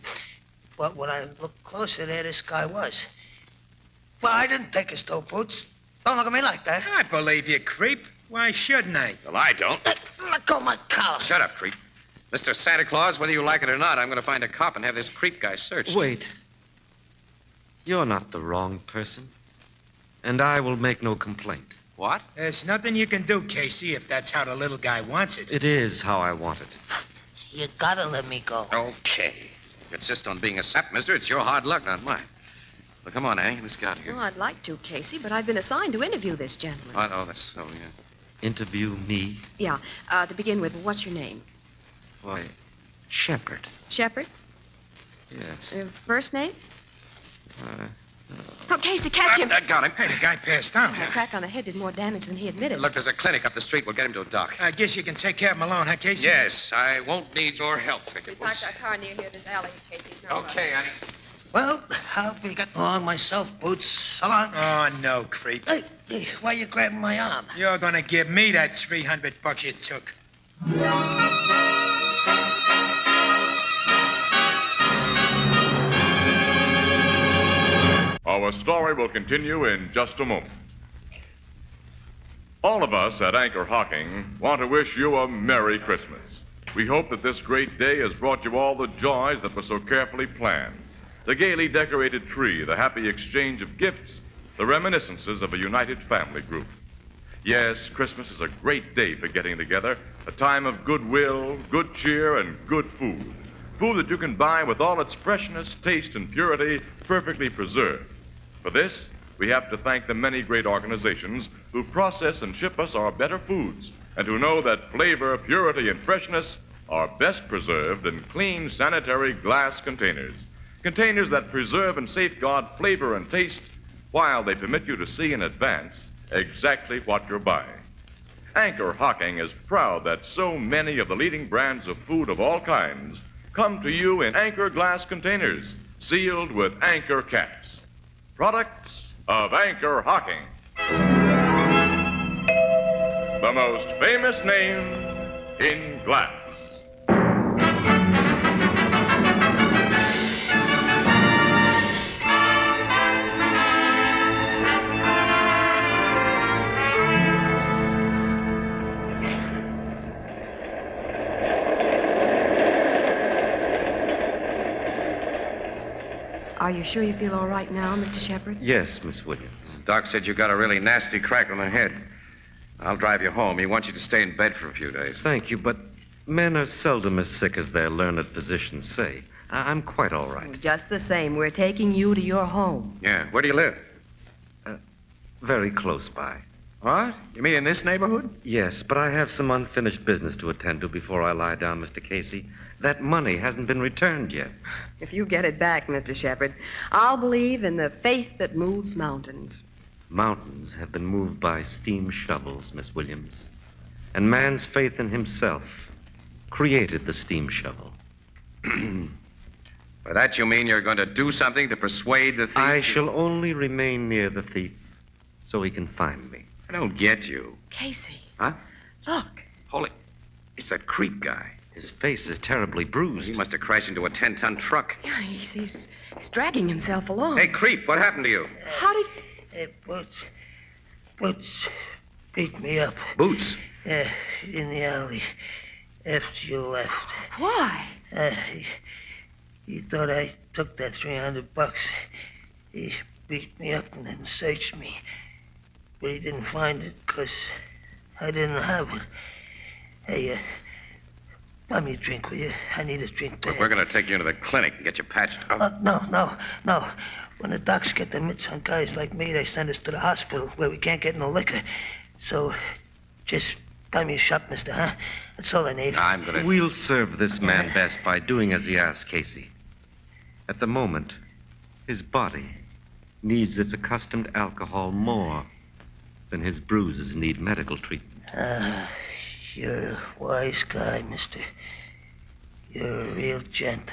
but when I looked closer, there this guy was. Well, I didn't take his toe, Boots. Don't look at me like that. I believe you, creep. Why shouldn't I? Well, I don't. Let go of my collar. Shut up, creep. Mr. Santa Claus, whether you like it or not, I'm going to find a cop and have this creep guy searched. Wait. You're not the wrong person. And I will make no complaint. What? There's nothing you can do, Casey, if that's how the little guy wants it. It is how I want it. You gotta let me go. Okay. You insist on being a sap, mister. It's your hard luck, not mine. Well, come on, Annie. Let's get out of here. Well, I'd like to, Casey, but I've been assigned to interview this gentleman. Oh, that's so, yeah. Interview me? Yeah. To begin with, what's your name? Why, Shepherd. Shepherd? Yes. First name? Oh, Casey, catch him. I got him. Hey, the guy passed out. The crack on the head did more damage than he admitted. Look, there's a clinic up the street. We'll get him to a doc. I guess you can take care of him alone, huh, Casey? Yes, I won't need your help, thank you, We parked Boots. our car near here, this alley, in case he's not Okay, Annie. Well, I'll be getting along myself, Boots. So long. Oh, no, creep. Hey, why you grabbing my arm? You're gonna give me that $300 you took. Our story will continue in just a moment. All of us at Anchor Hocking want to wish you a Merry Christmas. We hope that this great day has brought you all the joys that were so carefully planned. The gaily decorated tree, the happy exchange of gifts, the reminiscences of a united family group. Yes, Christmas is a great day for getting together, a time of goodwill, good cheer, and good food. Food that you can buy with all its freshness, taste, and purity perfectly preserved. For this, we have to thank the many great organizations who process and ship us our better foods, and who know that flavor, purity, and freshness are best preserved in clean, sanitary glass containers. Containers that preserve and safeguard flavor and taste while they permit you to see in advance exactly what you're buying. Anchor Hocking is proud that so many of the leading brands of food of all kinds come to you in Anchor glass containers, sealed with Anchor caps. Products of Anchor Hocking. The most famous name in glass. Are you sure you feel all right now, Mr. Shepard? Yes, Miss Williams. Doc said you got a really nasty crack on the head. I'll drive you home. He wants you to stay in bed for a few days. Thank you, but men are seldom as sick as their learned physicians say. I'm quite all right. Just the same, we're taking you to your home. Yeah. Where do you live? Very close by. What? You mean in this neighborhood? Yes, but I have some unfinished business to attend to before I lie down, Mr. Casey. That money hasn't been returned yet. If you get it back, Mr. Shepard, I'll believe in the faith that moves mountains. Mountains have been moved by steam shovels, Miss Williams. And man's faith in himself created the steam shovel. By that you mean you're going to do something to persuade the thief? I shall only remain near the thief so he can find me. I don't get you. Casey. Huh? Look. Holy. It's that creep guy. His face is terribly bruised. He must have crashed into a 10-ton truck. Yeah, he's dragging himself along. Hey, creep, what happened to you? How did... Boots beat me up. Boots? Yeah, in the alley after you left. Why? He thought I took that $300. He beat me up and then searched me. But he didn't find it because I didn't have it. Hey, buy me a drink, will you? I need a drink there. Look, we're going to take you into the clinic and get you patched up. No. When the docs get their mitts on guys like me, they send us to the hospital where we can't get no liquor. So, just buy me a shot, mister, huh? That's all I need. I'm going to... We'll serve this man best by doing as he asks, Casey. At the moment, his body needs its accustomed alcohol more than his bruises need medical treatment. You're a wise guy, mister. You're a real gent.